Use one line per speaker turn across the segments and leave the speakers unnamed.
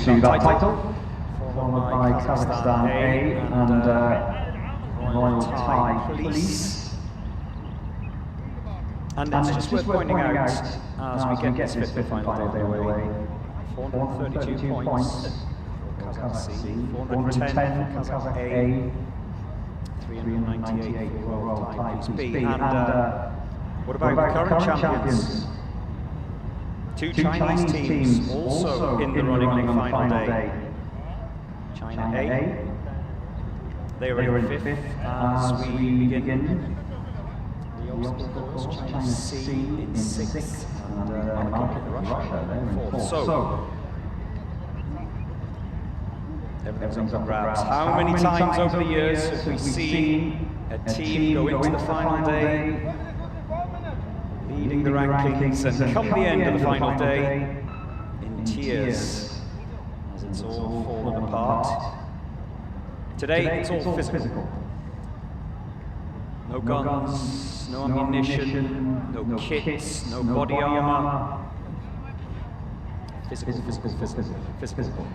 to that title, followed by Kazakhstan A and Royal Thai Police.
And it's just worth pointing out, as we get this fifth final day of the UAE, 432 points for Kazakh C, 410 for Kazakh A, 398 for Royal Thai Police B. And what about the current champions? Two Chinese teams also in the running on the final day. China A, they are in fifth as we begin the obstacle course. China C in sixth, and Russia in fourth. So everything's up for grabs. How many times over the years have we seen a team go into the final day leading the rankings and come the end of the final day in tears as it's all fallen apart? Today it's all physical. No guns, no ammunition, no kits, no body armor. Physical.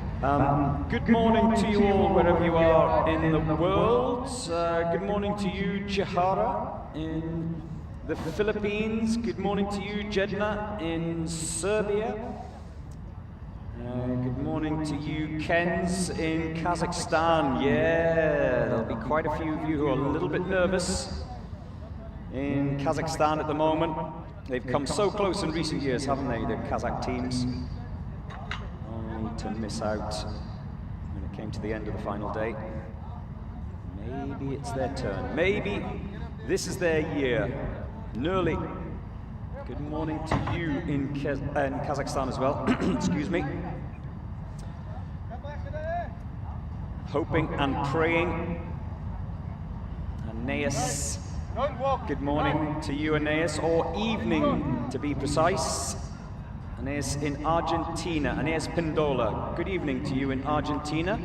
Good morning to you all wherever you are in the world. Good morning to you, Jahara in the Philippines. Good morning to you, Jedna in Serbia. Good morning to you, Kens in Kazakhstan. Yeah, there'll be quite a few of you who are a little bit nervous in Kazakhstan at the moment. They've come so close in recent years, haven't they, the Kazakh teams? Only to miss out when it came to the end of the final day. Maybe it's their turn. Maybe this is their year. Nurli, good morning to you in Kazakhstan as well. Excuse me. Hoping and praying. Aeneas, good morning to you, Aeneas, or evening to be precise. Aeneas in Argentina. Aeneas Pindola, good evening to you in Argentina.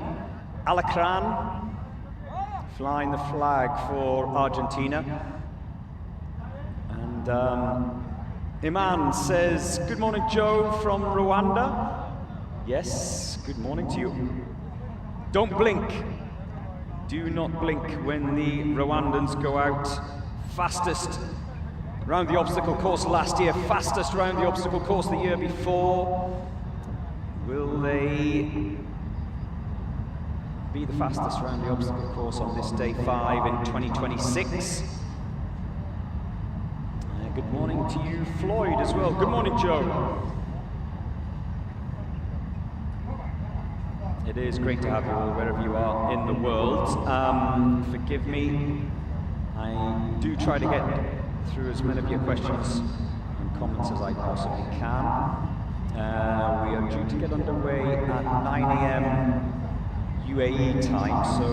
Alacran, flying the flag for Argentina. And Iman says, good morning, Joe from Rwanda. Yes, good morning to you. Don't blink. Do not blink when the Rwandans go out. Fastest round the obstacle course last year, fastest round the obstacle course the year before. Will they be the fastest round the obstacle course on this day 5 in 2026? Good morning to you, Floyd, as well. Good morning, Joe. It is great to have you all wherever you are in the world. Forgive me, I do try to get through as many of your questions and comments as I possibly can. We are due to get underway at 9 AM UAE time, so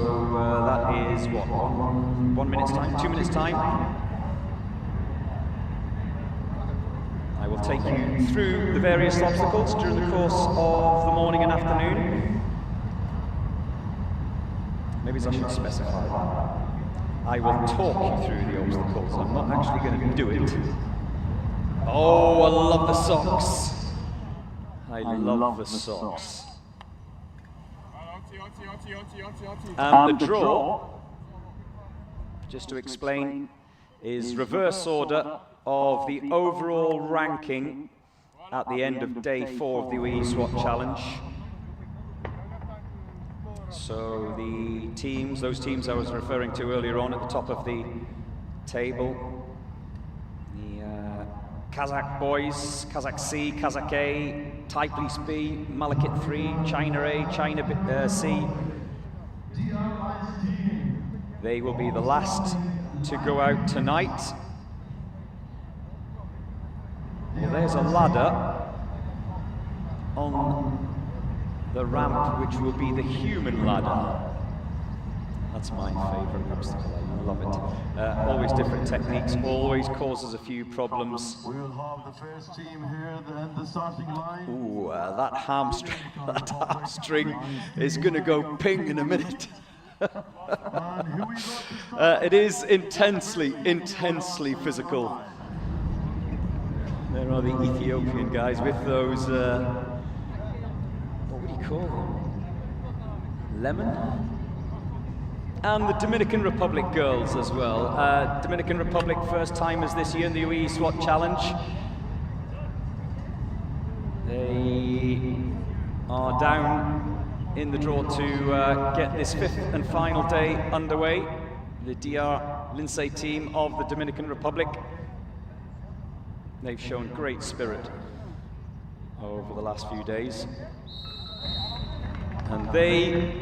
that is what, 1 minute's time, 2 minutes time? I will take you through the various obstacles during the course of the morning and afternoon. Maybe I should specify that. I will talk you through the obstacles. I'm not actually going to do it. Oh, I love the socks. I love the socks. And the draw, just to explain, is reverse order of the overall ranking at the end of day 4 of the UAE SWAT Challenge. So the teams, those teams I was referring to earlier on at the top of the table, the Kazakh boys, Kazakh C, Kazakh A, Thai Police B, Malakit 3, China A, China C. They will be the last to go out tonight. Well, there's a ladder on the ramp, which will be the human ladder. That's my favorite obstacle. I love it. Always different techniques, always causes a few problems.
We'll have the first team here at the starting line.
Ooh, that hamstring is going to go ping in a minute. It is intensely physical. There are the Ethiopian guys with those, what would you call? Lemon? And the Dominican Republic girls as well. Dominican Republic first timers this year in the UAE SWAT Challenge. They are down in the draw to get this 5th and final day underway. The DR Lindsay team of the Dominican Republic. They've shown great spirit over the last few days. And they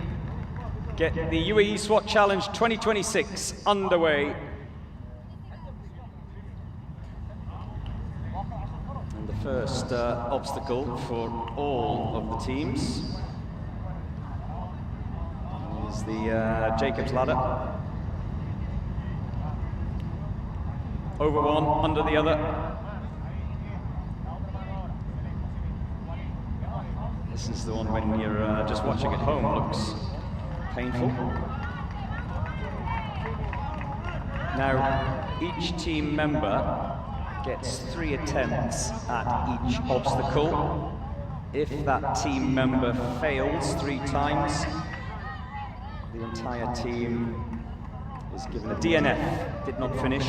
get the UAE SWAT Challenge 2026 underway. And the first obstacle for all of the teams is the Jacob's ladder. Over one, under the other. This is the one when you're just watching at home, looks painful. Now, each team member gets 3 attempts at each obstacle. If that team member fails 3 times, the entire team is given a DNF, did not finish.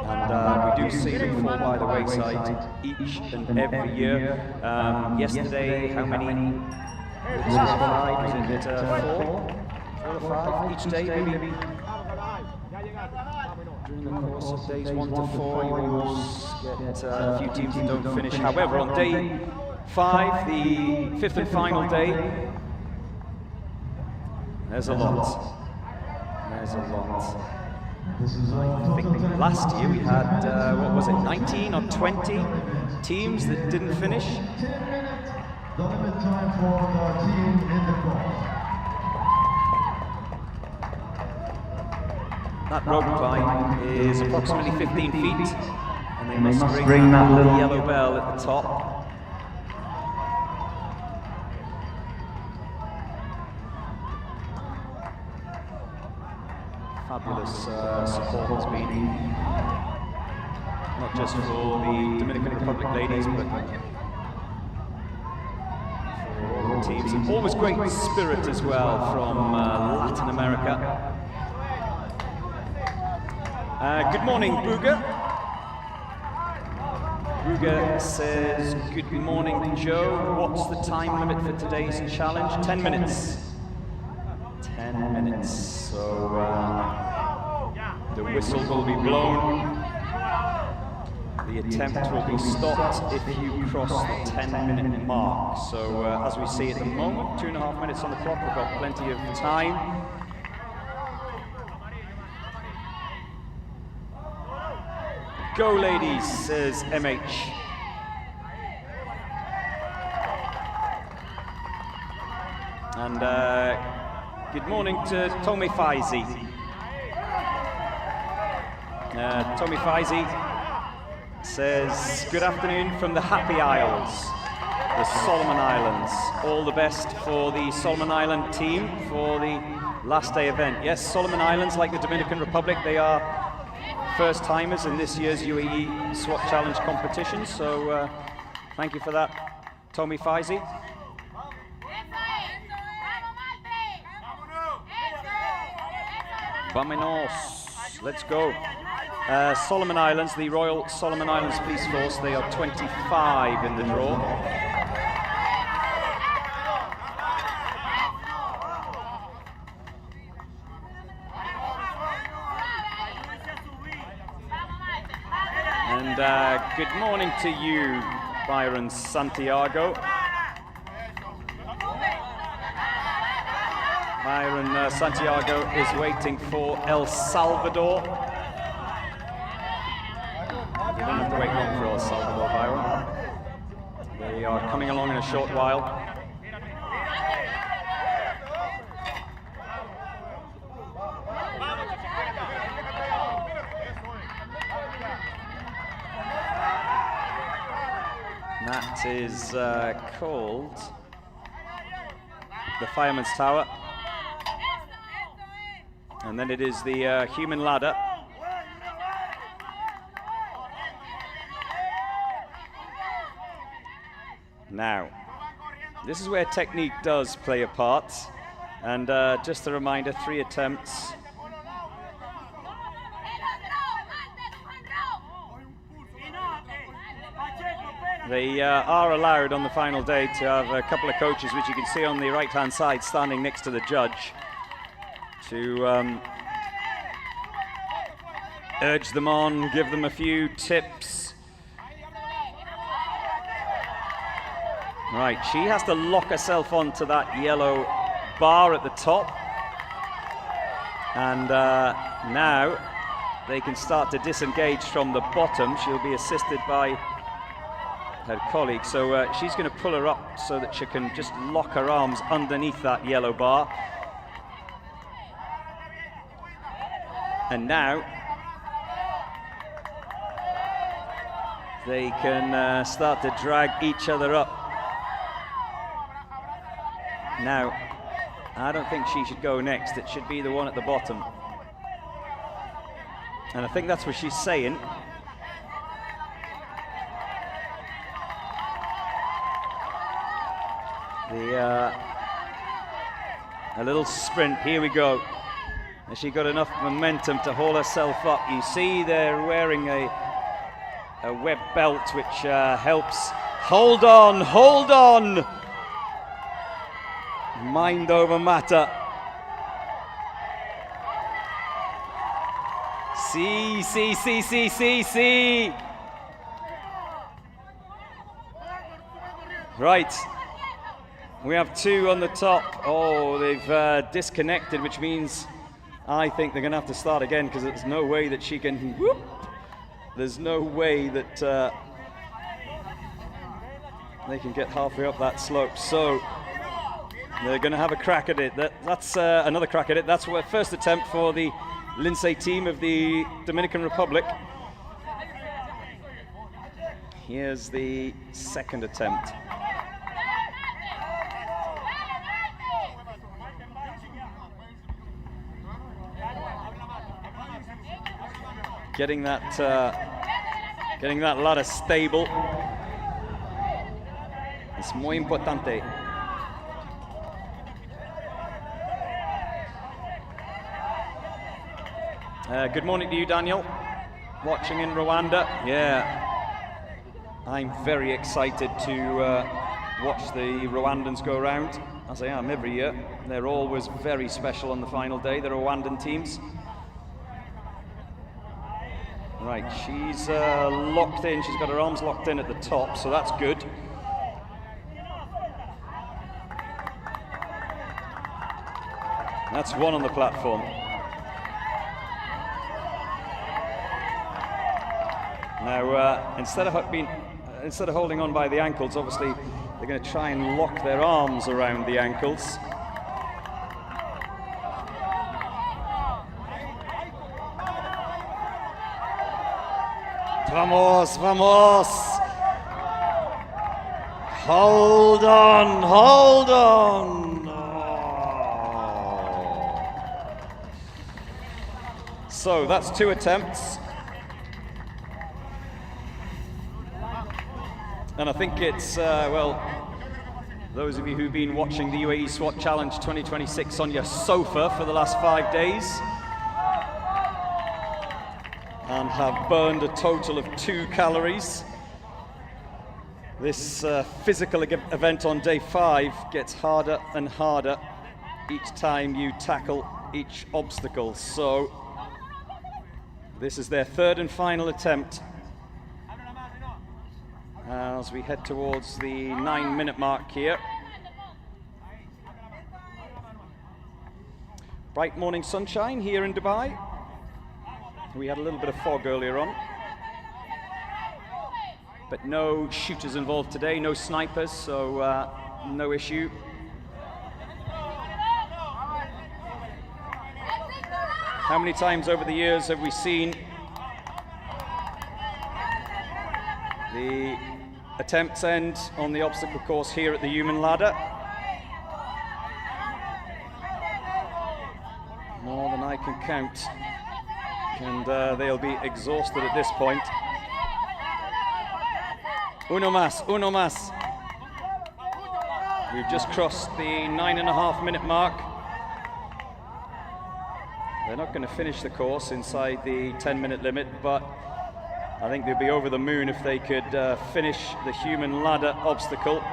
And we do see them fall by the wayside each and every year. Yesterday, how many disqualified? Was it 4 or 5 each day, maybe? During the course of days 1 to 4, you always get a few teams that don't finish. However, on day 5, the 5th and final day, there's a lot. There's a lot. I think last year we had, what was it, 19 or 20 teams that didn't finish.
10 minutes, the limit time for the team in the cross.
That rope climb is approximately 15 feet, and they must ring that little yellow bell at the top. Fabulous support has been, not just for the Dominican Republic ladies, but for all the teams. And always great spirit as well from Latin America. Good morning, Booga. Booga says, good morning, Joe. What's the time limit for today's challenge? 10 minutes. 10 minutes. So the whistle will be blown. The attempt will be stopped if you cross the 10-minute mark. So as we see at the moment, 2.5 minutes on the clock. We've got plenty of time. Go, ladies, says MH. And good morning to Tommy Faizi. Tommy Faizi says, good afternoon from the Happy Isles, the Solomon Islands. All the best for the Solomon Island team for the last day event. Yes, Solomon Islands, like the Dominican Republic, they are first timers in this year's UAE SWAT Challenge competition. So thank you for that, Tommy Faizi. Vamenos, let's go. Solomon Islands, the Royal Solomon Islands Police Force, they are 25 in the draw. And good morning to you, Byron Santiago. Byron Santiago is waiting for El Salvador. You don't have to wait long for El Salvador, Byron. They are coming along in a short while. That is called the Fireman's Tower. And then it is the human ladder. Now, this is where technique does play a part. And just a reminder, 3 attempts. They are allowed on the final day to have a couple of coaches, which you can see on the right-hand side, standing next to the judge, to urge them on, give them a few tips. Right, she has to lock herself onto that yellow bar at the top. And now they can start to disengage from the bottom. She'll be assisted by her colleague. So she's going to pull her up so that she can just lock her arms underneath that yellow bar. And now they can start to drag each other up. Now, I don't think she should go next. It should be the one at the bottom. And I think that's what she's saying. A little sprint, here we go. And she got enough momentum to haul herself up. You see they're wearing a web belt which helps. Hold on, hold on! Mind over matter. See. Right. We have 2 on the top. Oh, they've disconnected, which means I think they're going to have to start again, because there's no way that she can. Whoop, there's no way that they can get halfway up that slope. So they're going to have a crack at it. That's another crack at it. That's the first attempt for the Lindsay team of the Dominican Republic. Here's the second attempt. Getting that ladder stable. It's muy importante. Good morning to you, Daniel, watching in Rwanda. Yeah, I'm very excited to watch the Rwandans go around, as I am every year. They're always very special on the final day, the Rwandan teams. Right, she's locked in. She's got her arms locked in at the top, so that's good. That's 1 on the platform. Now, instead of holding on by the ankles, obviously they're going to try and lock their arms around the ankles. Vamos, vamos! Hold on, hold on! Oh. So that's 2 attempts. And I think it's, well, those of you who've been watching the UAE SWAT Challenge 2026 on your sofa for the last 5 days and have burned a total of 2 calories. This physical event on day 5 gets harder and harder each time you tackle each obstacle. So this is their 3rd and final attempt as we head towards the 9-minute mark here. Bright morning sunshine here in Dubai. We had a little bit of fog earlier on, but no shooters involved today, no snipers, so no issue. How many times over the years have we seen the attempts end on the obstacle course here at the human ladder? More than I can count. And they'll be exhausted at this point. Uno más, uno más. We've just crossed the 9.5-minute mark. They're not going to finish the course inside the 10-minute limit, but I think they'd be over the moon if they could finish the human ladder obstacle.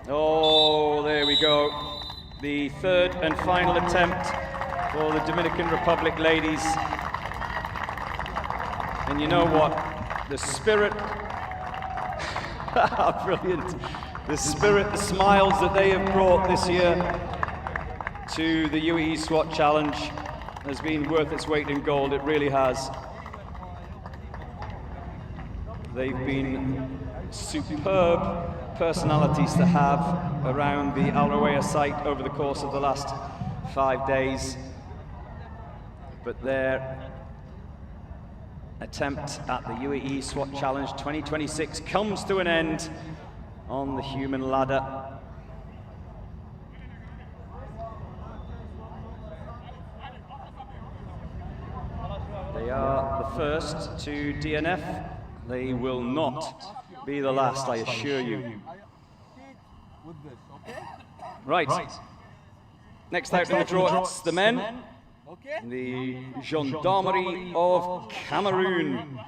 Oh, there we go. The third and final attempt for the Dominican Republic ladies. And you know what? The spirit, brilliant. The spirit, the smiles that they have brought this year to the UAE SWAT Challenge has been worth its weight in gold. It really has. They've been superb personalities to have around the Al Rawaya site over the course of the last 5 days. But their attempt at the UAE SWAT Challenge 2026 comes to an end on the human ladder. They are the first to DNF. They will not be the last, I assure you. Right. Next out in the draw, it's the men. The Gendarmerie of Cameroon.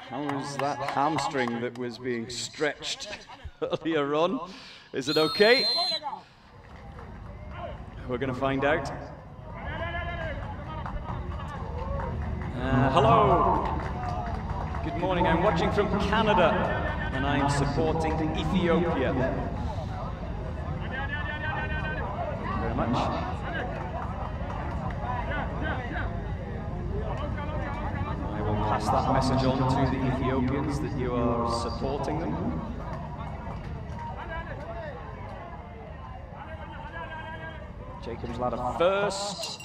How was that hamstring that was being stretched earlier on? Is it okay? We're going to find out. Hello. Good morning. I'm watching from Canada, and I'm supporting Ethiopia. Thank you very much. I will pass that message on to the Ethiopians that you are supporting them. Jacob's ladder first.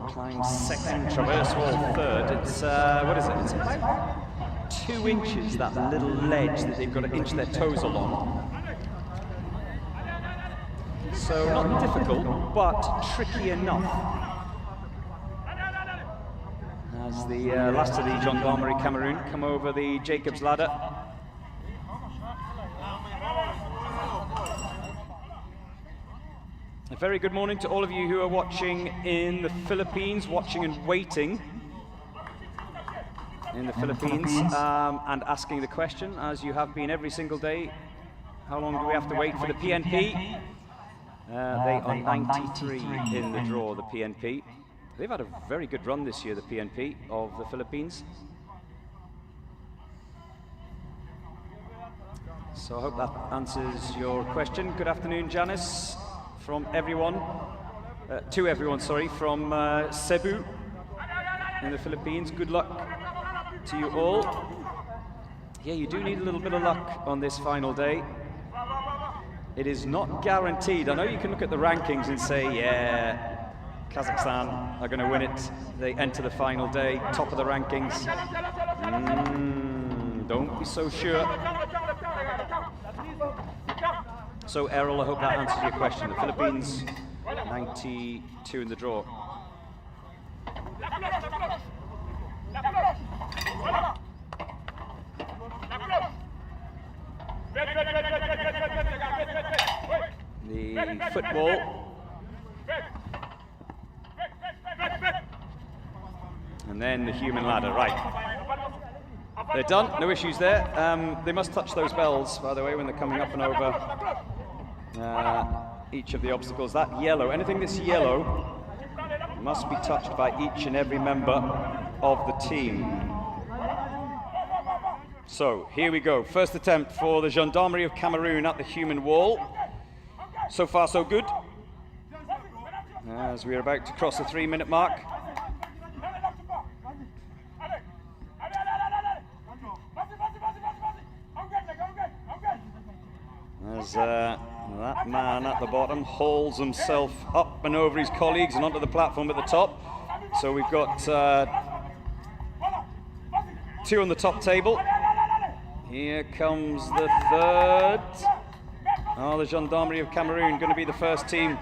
Climb second, traverse wall third. It's, what is it? It's about 2 inches, that little ledge that they've got to inch their toes along. So not difficult, but tricky enough. As the last of the Gendarmerie Cameroon come over the Jacob's ladder. A very good morning to all of you who are watching in the Philippines, watching and waiting in the Philippines, and asking the question, as you have been every single day, how long do we have to wait for the PNP? They are 93 in the draw, the PNP. They've had a very good run this year, the PNP of the Philippines. So I hope that answers your question. Good afternoon, Janice. From everyone, to everyone, sorry, from Cebu in the Philippines. Good luck to you all. Yeah, you do need a little bit of luck on this final day. It is not guaranteed. I know you can look at the rankings and say, yeah, Kazakhstan are going to win it. They enter the final day, top of the rankings. Don't be so sure. So, Errol, I hope that answers your question. The Philippines, 92 in the draw. The football. And then the human ladder, right. They're done, no issues there. They must touch those bells, by the way, when they're coming up and over each of the obstacles. That yellow, anything that's yellow must be touched by each and every member of the team. So, here we go. First attempt for the Gendarmerie of Cameroon at the human wall. So far, so good. As we are about to cross the 3-minute mark. As that man at the bottom hauls himself up and over his colleagues and onto the platform at the top. So we've got 2 on the top table. Here comes the third. Oh, the Gendarmerie of Cameroon going to be the first team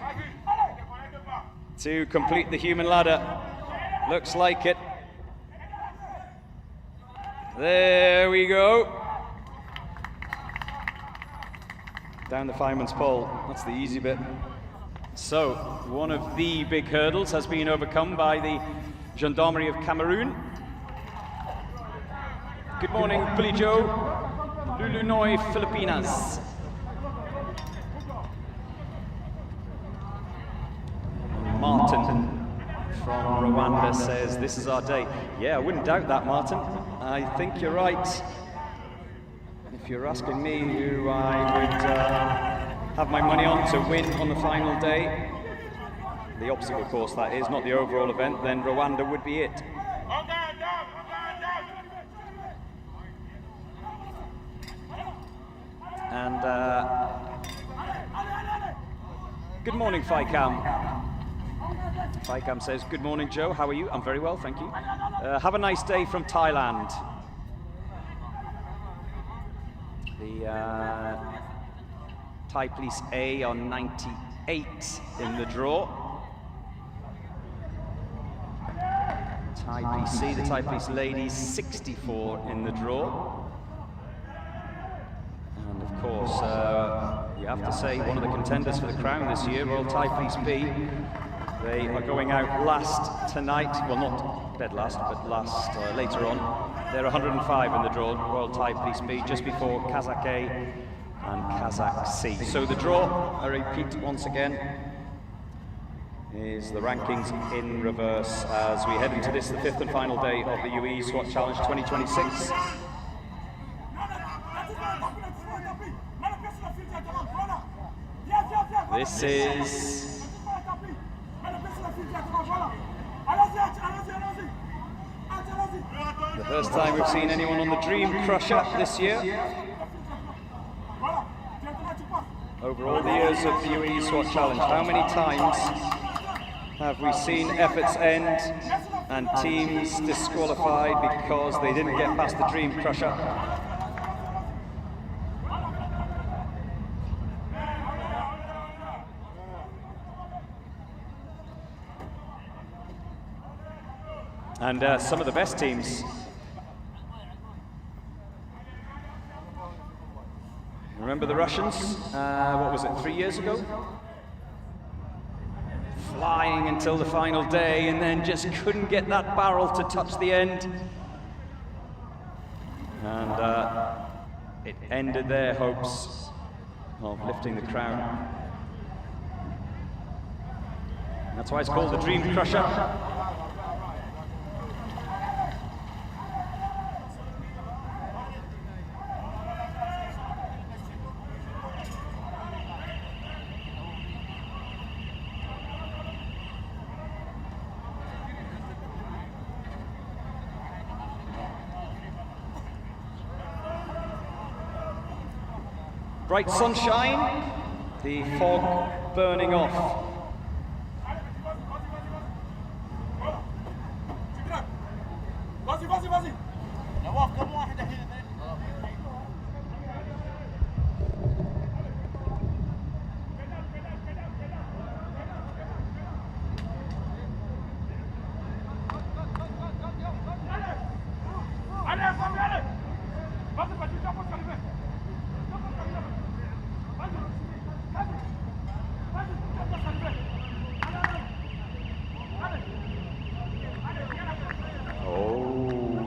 to complete the human ladder. Looks like it. There we go. Down the fireman's pole. That's the easy bit. So, one of the big hurdles has been overcome by the Gendarmerie of Cameroon. Good morning, Pulijo, Lulunoi, Filipinas. Martin from Rwanda says, this is our day. Yeah, I wouldn't doubt that, Martin. I think you're right. If you're asking me who I would have my money on to win on the final day, the obstacle course that is, not the overall event, then Rwanda would be it. And good morning, Faikam. Faikam says, good morning, Joe. How are you? I'm very well, thank you. Have a nice day from Thailand. The Thai Police A are 98 in the draw. Thai PC, the Thai Police ladies, 64 in the draw. And of course, you have to say, one of the contenders for the crown this year, Royal Thai Police B, they are going out last tonight. Well, not dead last, but last later on. They're 105 in the draw, Royal Thai Police B, just before Kazakh A and Kazakh C. So the draw, I repeat once again, is the rankings in reverse as we head into this, the 5th and final day of the UAE SWAT Challenge 2026. This is the first time we've seen anyone on the Dream Crusher this year. Over all the years of the UAE SWAT Challenge, how many times have we seen efforts end and teams disqualified because they didn't get past the Dream Crusher? And some of the best teams. Remember the Russians? What was it, 3 years ago? Flying until the final day and then just couldn't get that barrel to touch the end. And it ended their hopes of lifting the crown. That's why it's called the Dream Crusher. Bright sunshine, the fog burning off.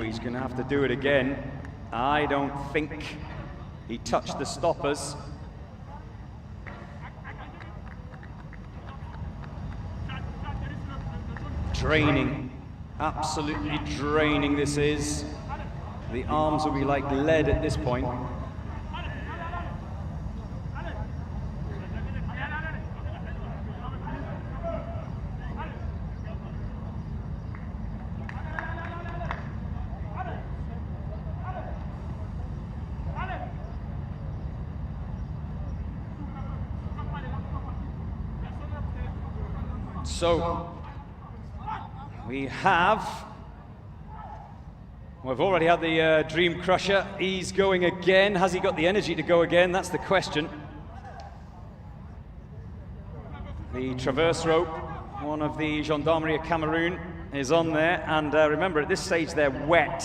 He's going to have to do it again. I don't think he touched the stoppers. Draining, absolutely draining this is. The arms will be like lead at this point. So, we've already had the Dream Crusher. He's going again. Has he got the energy to go again? That's the question. The traverse rope, one of the Gendarmerie of Cameroon. is on there, and remember at this stage they're wet,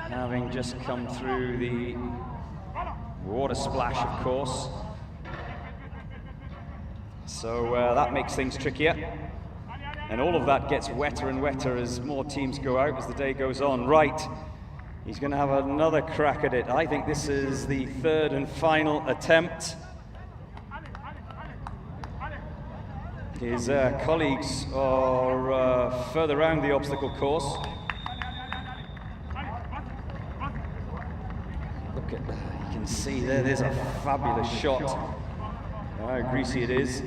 having just come through the water splash, of course. So that makes things trickier. And all of that gets wetter and wetter as more teams go out as the day goes on. Right, he's going to have another crack at it. I think this is the third and final attempt. His colleagues are further around the obstacle course. Look at that, you can see there's a fabulous shot. How greasy it is.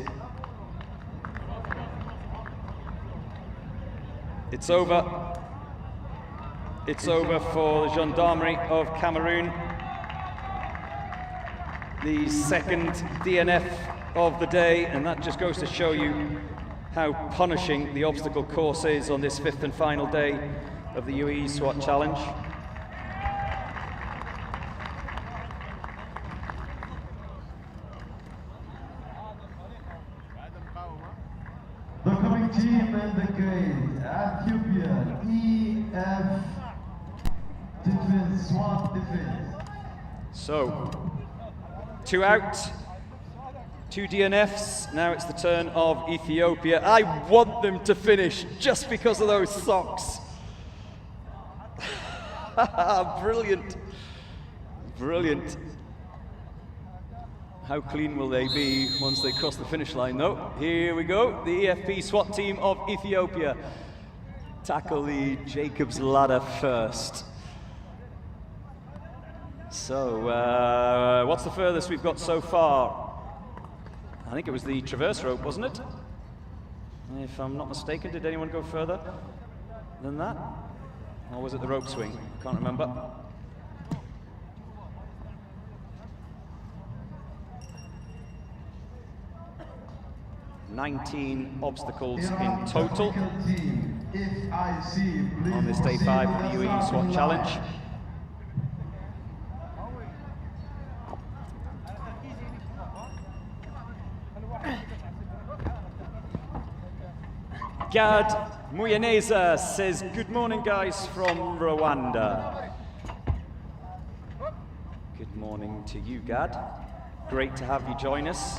It's over. It's over for the Gendarmerie of Cameroon. The second DNF of the day, and that just goes to show you how punishing the obstacle course is on this fifth and final day of the UAE SWAT Challenge.
The coming team in the gate, Ethiopian EF Defense, SWAT Defense.
So, 2 out, 2 DNFs. Now it's the turn of Ethiopia. I want them to finish just because of those socks. Brilliant. Brilliant. How clean will they be once they cross the finish line, though? Here we go. The EFP SWAT team of Ethiopia tackle the Jacob's ladder first. So, what's the furthest we've got so far? I think it was the traverse rope, wasn't it? If I'm not mistaken, did anyone go further than that? Or was it the rope swing? I can't remember. "19 obstacles in total on this day 5 of the UAE SWAT Challenge. Gad Muyaneza says, "Good morning, guys, from Rwanda." Good morning to you, Gad. Great to have you join us.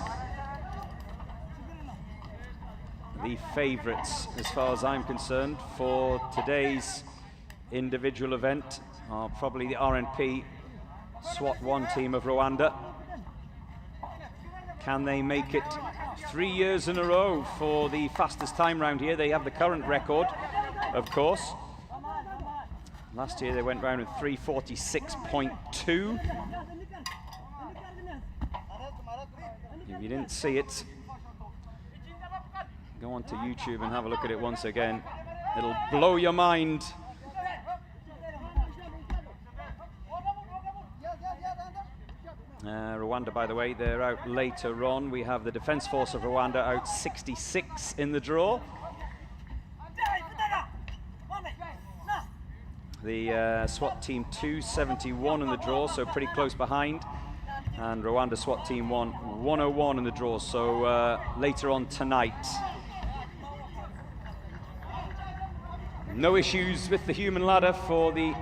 The favourites, as far as I'm concerned, for today's individual event are probably the RNP SWAT 1 team of Rwanda. Can they make it 3 years in a row for the fastest time round here? They have the current record, of course. Last year they went round with 3:46.2. If you didn't see it, go onto YouTube and have a look at it once again. It'll blow your mind. Rwanda, by the way, they're out later on. We have the Defence Force of Rwanda out 66 in the draw. The SWAT Team 2, 71 in the draw, so pretty close behind. And Rwanda SWAT Team 1, 101 in the draw, so later on tonight. No issues with the human ladder for the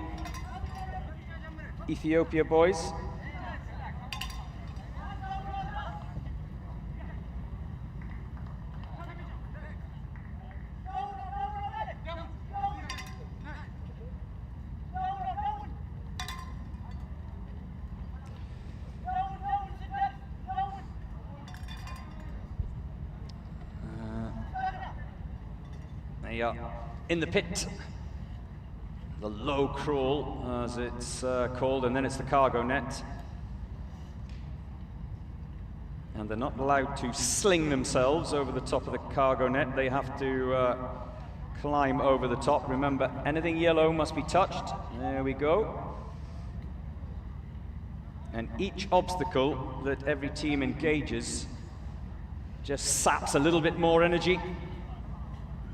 Ethiopia boys. They are in the pit, the low crawl as it's called, and then it's the cargo net. And they're not allowed to sling themselves over the top of the cargo net. They have to climb over the top. Remember, anything yellow must be touched. There we go. And each obstacle that every team engages just saps a little bit more energy,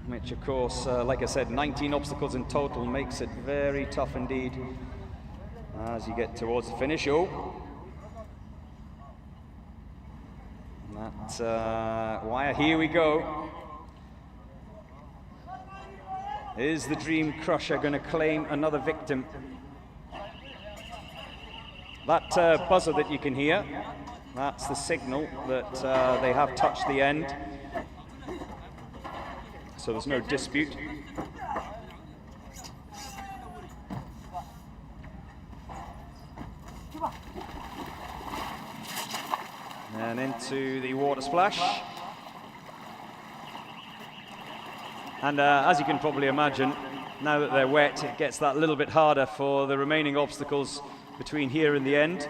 which of course, like I said, 19 obstacles in total makes it very tough indeed as you get towards the finish. Oh, that wire, here we go. Is the Dream Crusher going to claim another victim? That buzzer that you can hear, that's the signal that they have touched the end. So there's no dispute. And into the water splash. And as you can probably imagine, now that they're wet, it gets that little bit harder for the remaining obstacles between here and the end.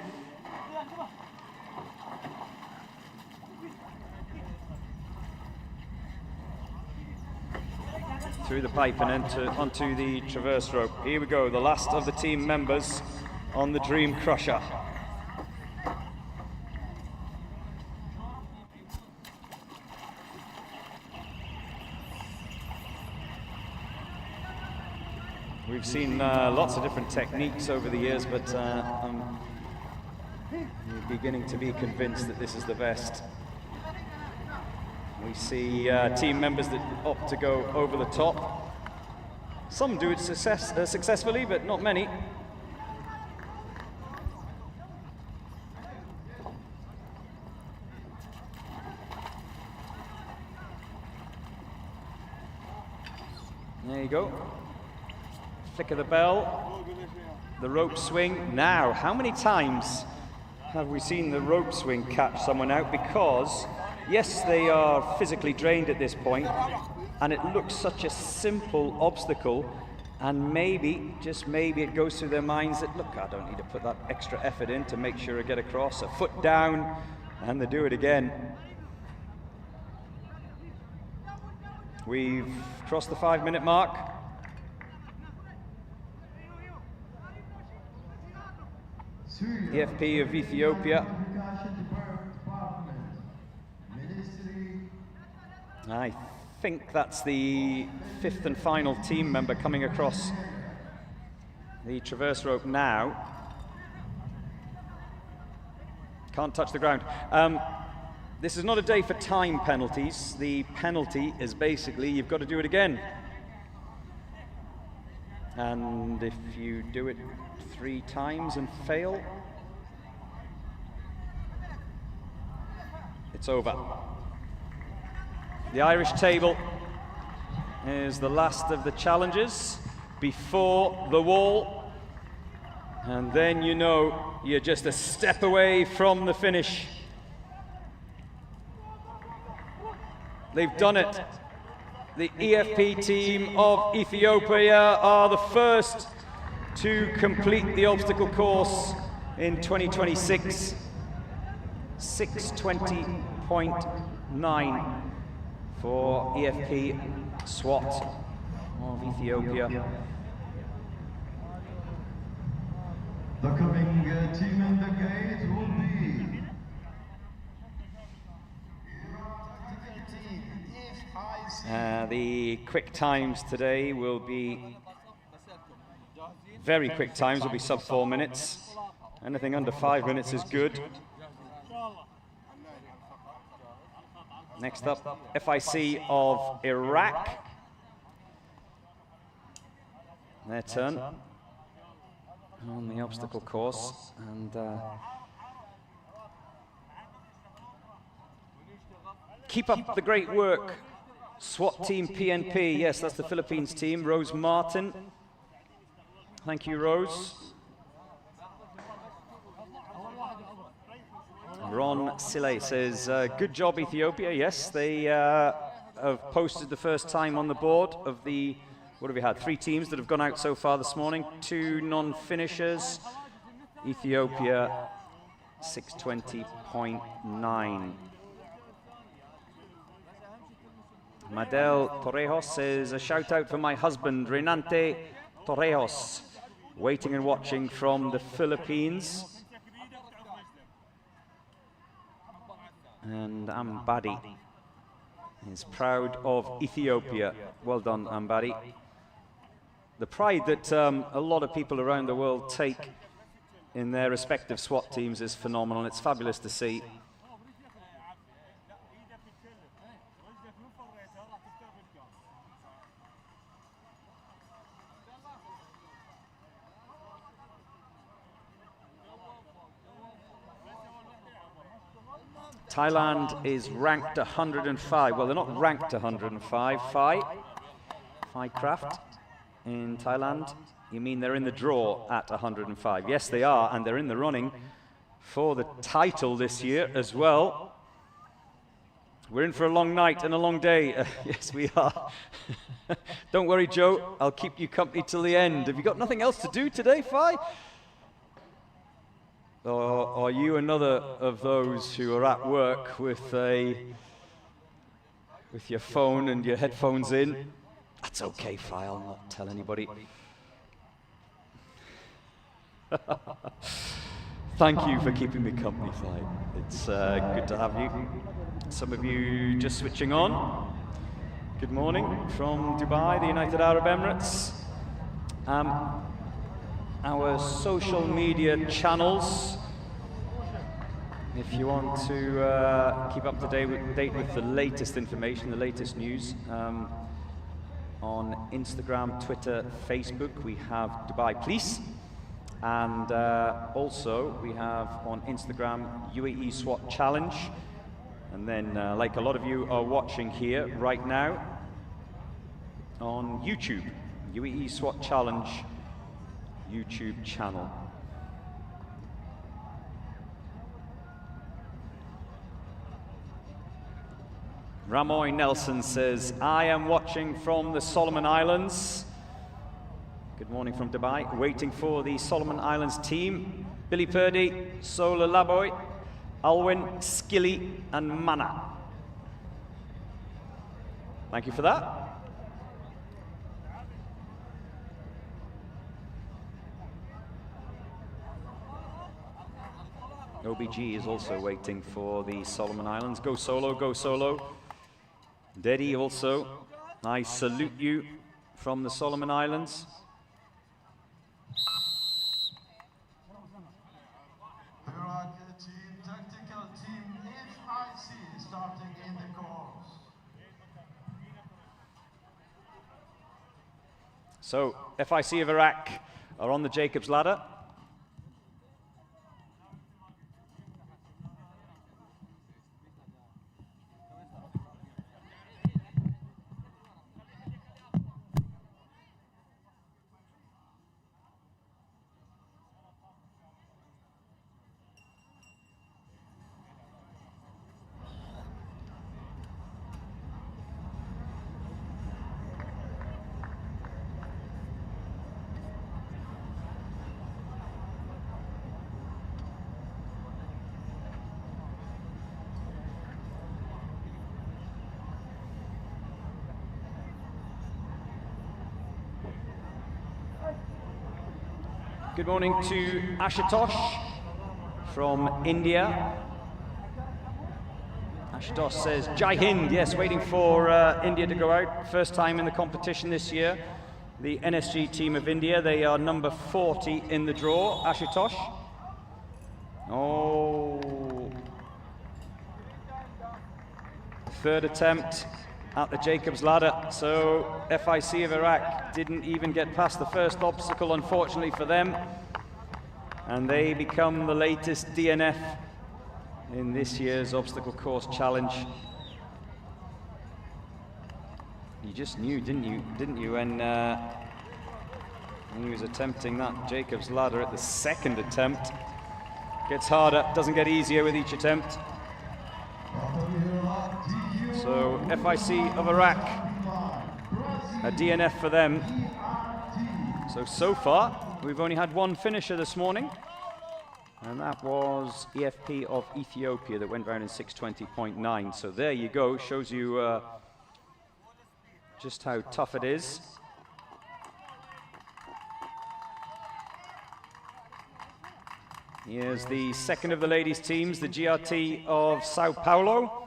Through the pipe and onto the traverse rope. Here we go, the last of the team members on the Dream Crusher. We've seen lots of different techniques over the years, but I'm beginning to be convinced that this is the best. We see team members that opt to go over the top. Some do it successfully, but not many. There you go. Flick of the bell, the rope swing. Now, how many times have we seen the rope swing catch someone out? Because, yes, they are physically drained at this point, and it looks such a simple obstacle, and maybe, just maybe, it goes through their minds that, look, I don't need to put that extra effort in to make sure I get across. A foot down, and they do it again. We've crossed the 5-minute mark. EFP of Ethiopia. I think that's the 5th and final team member coming across the traverse rope now. Can't touch the ground. This is not a day for time penalties. The penalty is basically you've got to do it again. And if you do it 3 times and fail, it's over. The Irish table is the last of the challenges before the wall, and then you know you're just a step away from the finish. They've done it. The EFP team of Ethiopia are the first to complete the obstacle course in 2026. 6:20.9 for EFP SWAT of Ethiopia.
The coming team in the gate will be
the quick times today will be very quick times, will be sub 4 minutes. Anything under 5 minutes is good. Next up, FIC of Iraq. Their turn on the obstacle course. And keep up the great work, SWAT team PNP. Yes, that's the Philippines team. Rose Martin. Thank you, Rose. Ron Sile says, good job, Ethiopia. Yes, they have posted the first time on the board of the, what have we had? 3 teams that have gone out so far this morning. 2 non-finishers. Ethiopia, 6:20.9. Madel Torrejos says, a shout out for my husband, Renante Torrejos, waiting and watching from the Philippines. And Ambadi is proud of Ethiopia. Well done, Ambadi. The pride that a lot of people around the world take in their respective SWAT teams is phenomenal. It's fabulous to see. Thailand is ranked 105. Well, they're not ranked 105. Phi Craft in Thailand. You mean they're in the draw at 105? Yes, they are, and they're in the running for the title this year as well. We're in for a long night and a long day. Yes, we are. Don't worry, Joe. I'll keep you company till the end. Have you got nothing else to do today, Phi? Or are you another of those who are at work with your phone and your headphones in? That's okay, Phi. I'll not tell anybody. Thank you for keeping me company, Phi. It's good to have you. Some of you just switching on. Good morning from Dubai, the United Arab Emirates. Our social media channels, if you want to keep up to date with the latest information, the latest news, on Instagram, Twitter, Facebook, we have Dubai Police. And also, we have on Instagram, UAE SWAT Challenge. And then, like a lot of you are watching here right now, on YouTube, UAE SWAT Challenge YouTube channel. Ramoy Nelson says, I am watching from the Solomon Islands. Good morning from Dubai. Waiting for the Solomon Islands team. Billy Purdy, Sola Laboy, Alwyn, Skilly, and Mana. Thank you for that. OBG is also waiting for the Solomon Islands. Go solo, go solo. Deddy also. I salute you from the Solomon Islands.
Tactical team FIC starting in the course.
So, FIC of Iraq are on the Jacob's ladder. Good morning to Ashutosh from India. Ashutosh says, Jai Hind, yes, waiting for India to go out. First time in the competition this year. The NSG team of India, they are number 40 in the draw. Ashutosh. Oh. Third attempt at the Jacob's ladder. So FIC of Iraq didn't even get past the first obstacle, unfortunately for them. And they become the latest DNF in this year's obstacle course challenge. You just knew, didn't you, when he was attempting that Jacob's ladder at the second attempt. Gets harder, doesn't get easier with each attempt. So FIC of Iraq, a DNF for them. So far, we've only had one finisher this morning, and that was EFP of Ethiopia that went round in 6:20.9. So there you go, shows you just how tough it is. Here's the second of the ladies' teams, the GRT of Sao Paulo.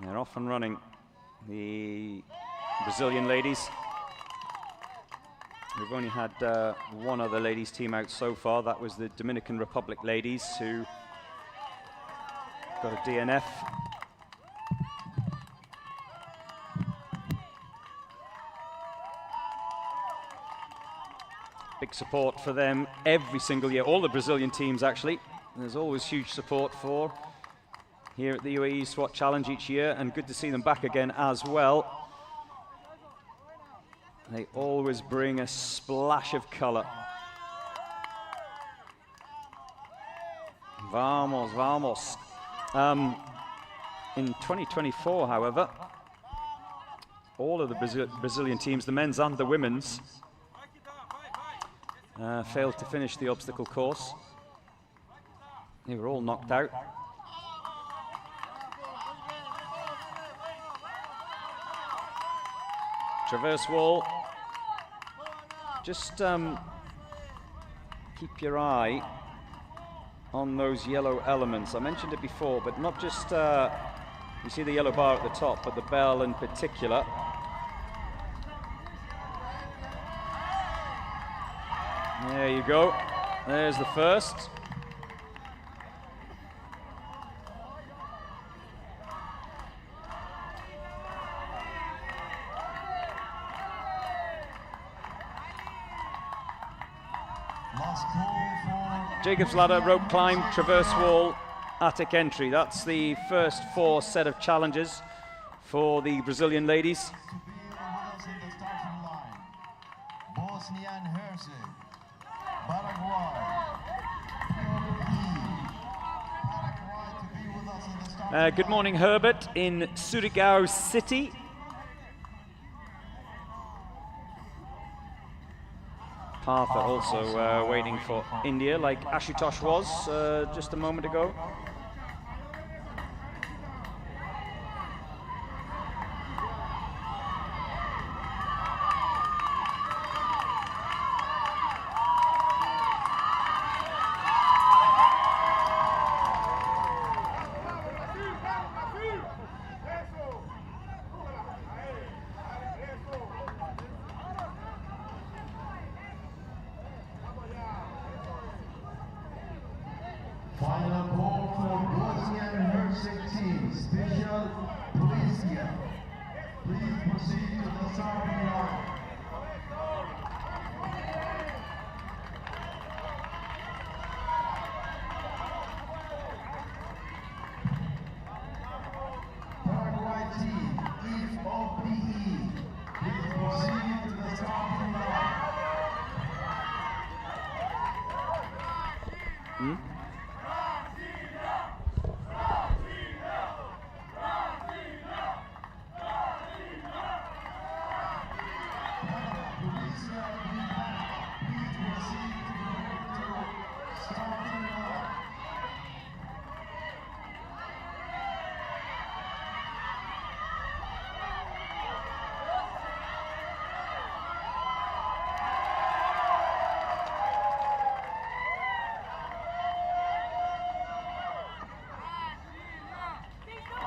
They're off and running, the Brazilian ladies. We've only had one other ladies team out so far. That was the Dominican Republic ladies who got a DNF. Big support for them every single year. All the Brazilian teams, actually. There's always huge support for here at the UAE SWAT Challenge each year, and good to see them back again as well. They always bring a splash of color. Vamos, vamos. In 2024, however, all of the Brazilian teams, the men's and the women's, failed to finish the obstacle course. They were all knocked out. Traverse wall. Just keep your eye on those yellow elements. I mentioned it before, but not just, you see the yellow bar at the top, but the bell in particular. There you go. There's the first. Jacob's ladder, rope climb, traverse wall, attic entry. That's the first 4 set of challenges for the Brazilian ladies. Good morning, Herbert in Surigao City. Partha also waiting for India, like Ashutosh was just a moment ago.
Final call for Bosnia and Herzegovina team, Special Policia. Please proceed to the starting line. Paraguay team, EOPE. Please proceed to the starting line.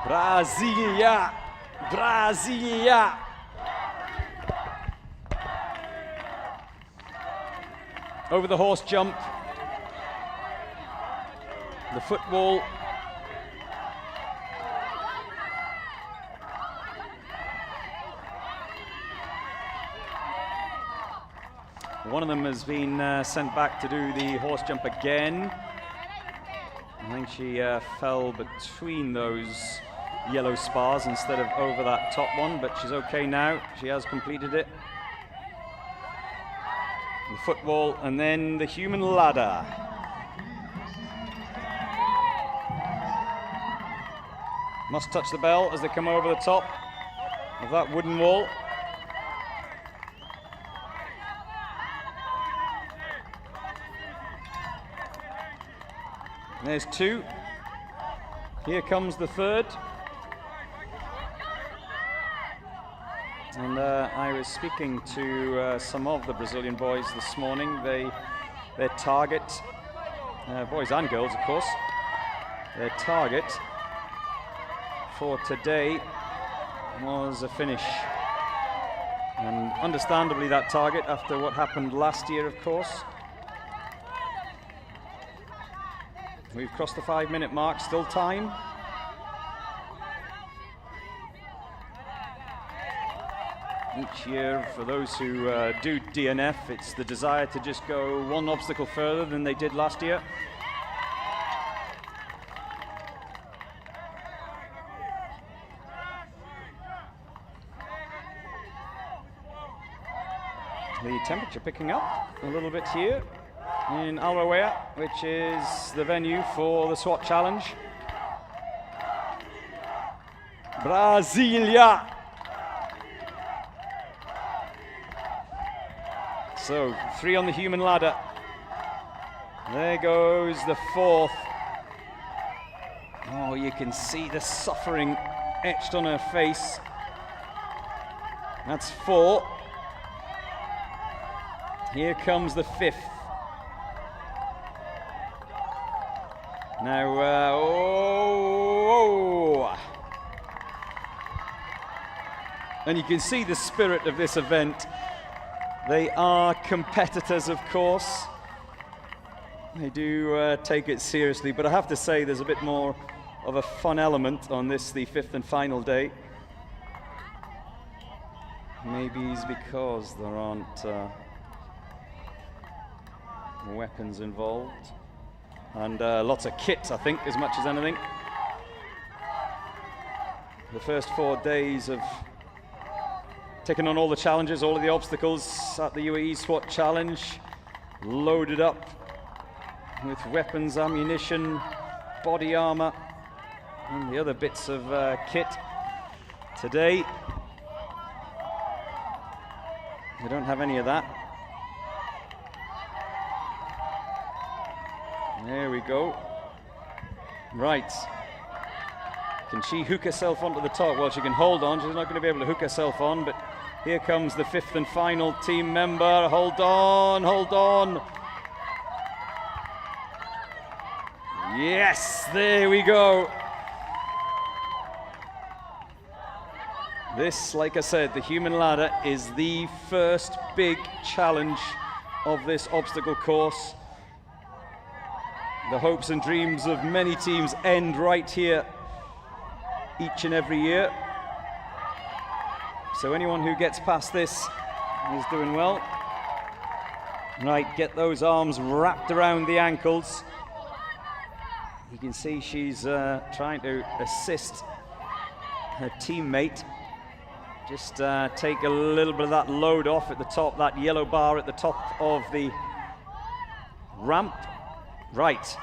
Brasilia! Brasilia! Over the horse jump, the footwall. One of them has been sent back to do the horse jump again. I think she fell between those yellow spars instead of over that top one, but she's okay now. She has completed it. The footwall and then the human ladder. Must touch the bell as they come over the top of that wooden wall. There's 2. Here comes the 3rd. And I was speaking to some of the Brazilian boys this morning. Their target, boys and girls of course, their target for today was a finish. And understandably that target after what happened last year, of course. We've crossed the 5-minute mark, still time. Each year, for those who do DNF, it's the desire to just go one obstacle further than they did last year. The temperature picking up a little bit here in Al Rawaya, which is the venue for the SWAT Challenge. Brasilia. So 3 on the human ladder. There goes the 4th. Oh, you can see the suffering etched on her face. That's 4. Here comes the 5th. Now, and you can see the spirit of this event. They are competitors, of course. They do take it seriously, but I have to say there's a bit more of a fun element on this, the 5th and final day. Maybe it's because there aren't weapons involved. And lots of kit, I think, as much as anything. The first 4 days of taking on all the challenges, all of the obstacles at the UAE SWAT Challenge, loaded up with weapons, ammunition, body armor, and the other bits of kit. Today, they don't have any of that. There we go. Right. Can she hook herself onto the top? Well, she can hold on. She's not going to be able to hook herself on, but here comes the 5th and final team member. Hold on, hold on. Yes, there we go. This, like I said, the human ladder is the first big challenge of this obstacle course. The hopes and dreams of many teams end right here each and every year. So anyone who gets past this is doing well. Right, get those arms wrapped around the ankles. You can see she's trying to assist her teammate. Just take a little bit of that load off at the top, that yellow bar at the top of the ramp. Right.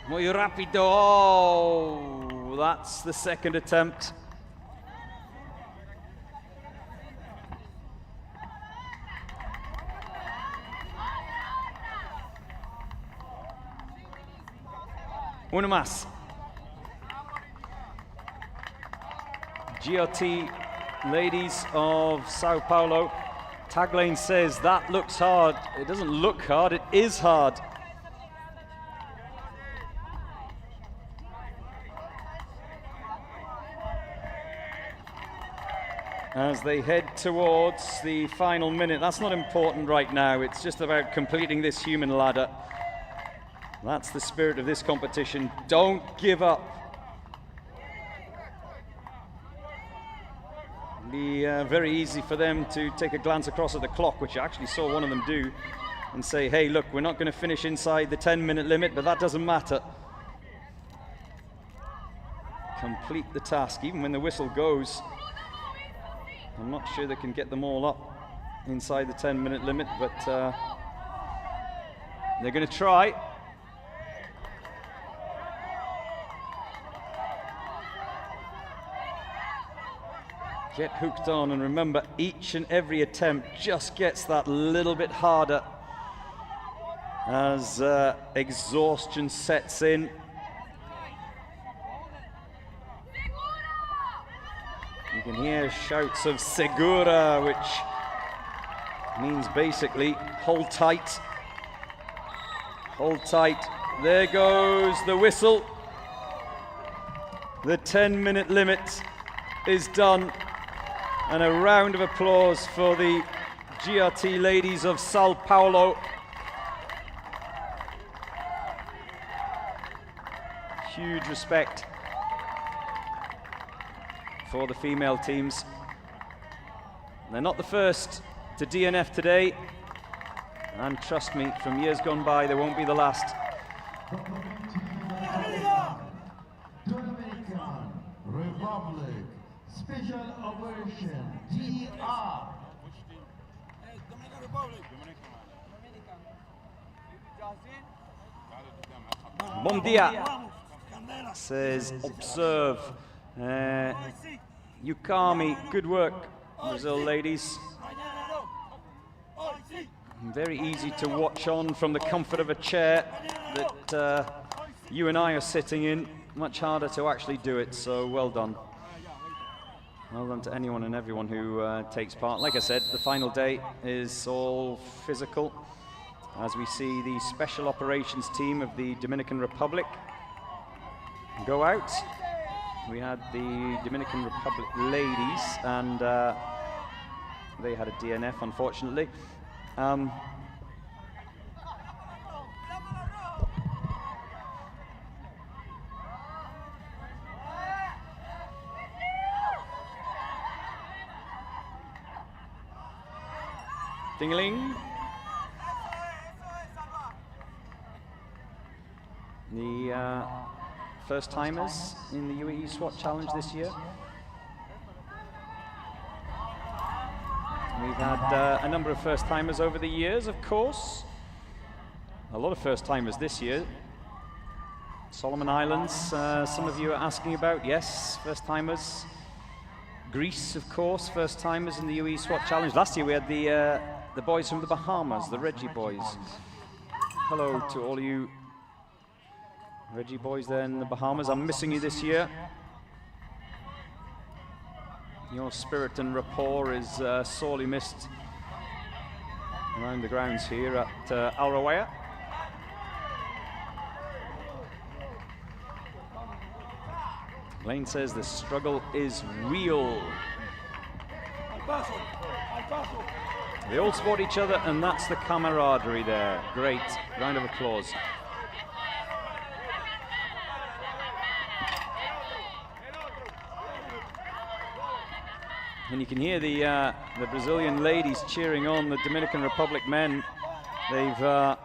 Muy rápido. Oh, that's the 2nd attempt. Uno más. GRT ladies of Sao Paulo. Tagline says, that looks hard. It doesn't look hard, it is hard. As they head towards the final minute. That's not important right now. It's just about completing this human ladder. That's the spirit of this competition. Don't give up. It'd be very easy for them to take a glance across at the clock, which I actually saw one of them do, and say, hey, look, we're not going to finish inside the 10-minute limit, but that doesn't matter. Complete the task, even when the whistle goes. I'm not sure they can get them all up inside the 10-minute limit, but they're going to try. Get hooked on, and remember, each and every attempt just gets that little bit harder as exhaustion sets in. You can hear shouts of Segura, which means basically hold tight. Hold tight. There goes the whistle. The 10-minute limit is done. And a round of applause for the GRT ladies of Sao Paulo. Huge respect for the female teams. They're not the first to DNF today, and trust me, from years gone by, they won't be the last.
Dominican Republic Special Operation DR.
Bom dia, says observe. Yukami, good work, Brazil ladies. Very easy to watch on from the comfort of a chair that you and I are sitting in. Much harder to actually do it, so well done. Well done to anyone and everyone who takes part. Like I said, the final day is all physical, as we see the Special Operations team of the Dominican Republic go out. We had the Dominican Republic ladies, and they had a DNF, unfortunately. Ding-a-ling. The first-timers in the UAE SWAT Challenge this year. We've had a number of first-timers over the years, of course. A lot of first-timers this year. Solomon Islands, some of you are asking about. Yes, first-timers. Greece, of course, first-timers in the UAE SWAT Challenge. Last year we had the boys from the Bahamas, the Reggie boys. Hello to all you Reggie boys there in the Bahamas. I'm missing you this year. Your spirit and rapport is sorely missed around the grounds here at Al Rawaya. Lane says the struggle is real. They all support each other, and that's the camaraderie there. Great. Round of applause. And you can hear the Brazilian ladies cheering on the Dominican Republic men. The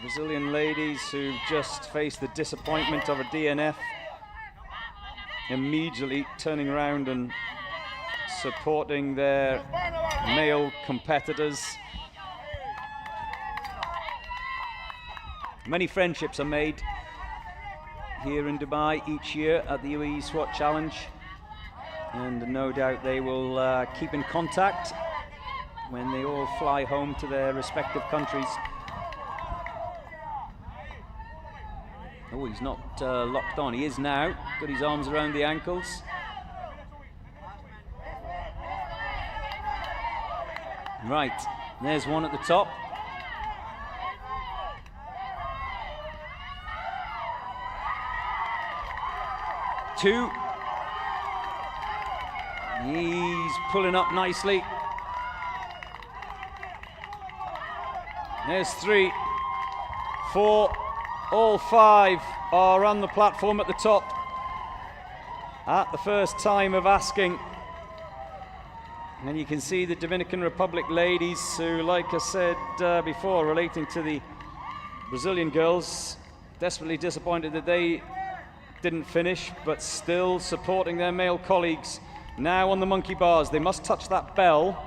Brazilian ladies who've just faced the disappointment of a DNF, immediately turning around and supporting their male competitors. Many friendships are made here in Dubai each year at the UAE SWAT Challenge, and no doubt they will keep in contact when they all fly home to their respective countries. Oh, he's not locked on. He is now. Got his arms around the ankles. Right, there's one at the top. Two. He's pulling up nicely. There's three. Four. All five are on the platform at the top at the first time of asking. And you can see the Dominican Republic ladies who, like I said before, relating to the Brazilian girls, desperately disappointed that they didn't finish, but still supporting their male colleagues. Now on the monkey bars, they must touch that bell.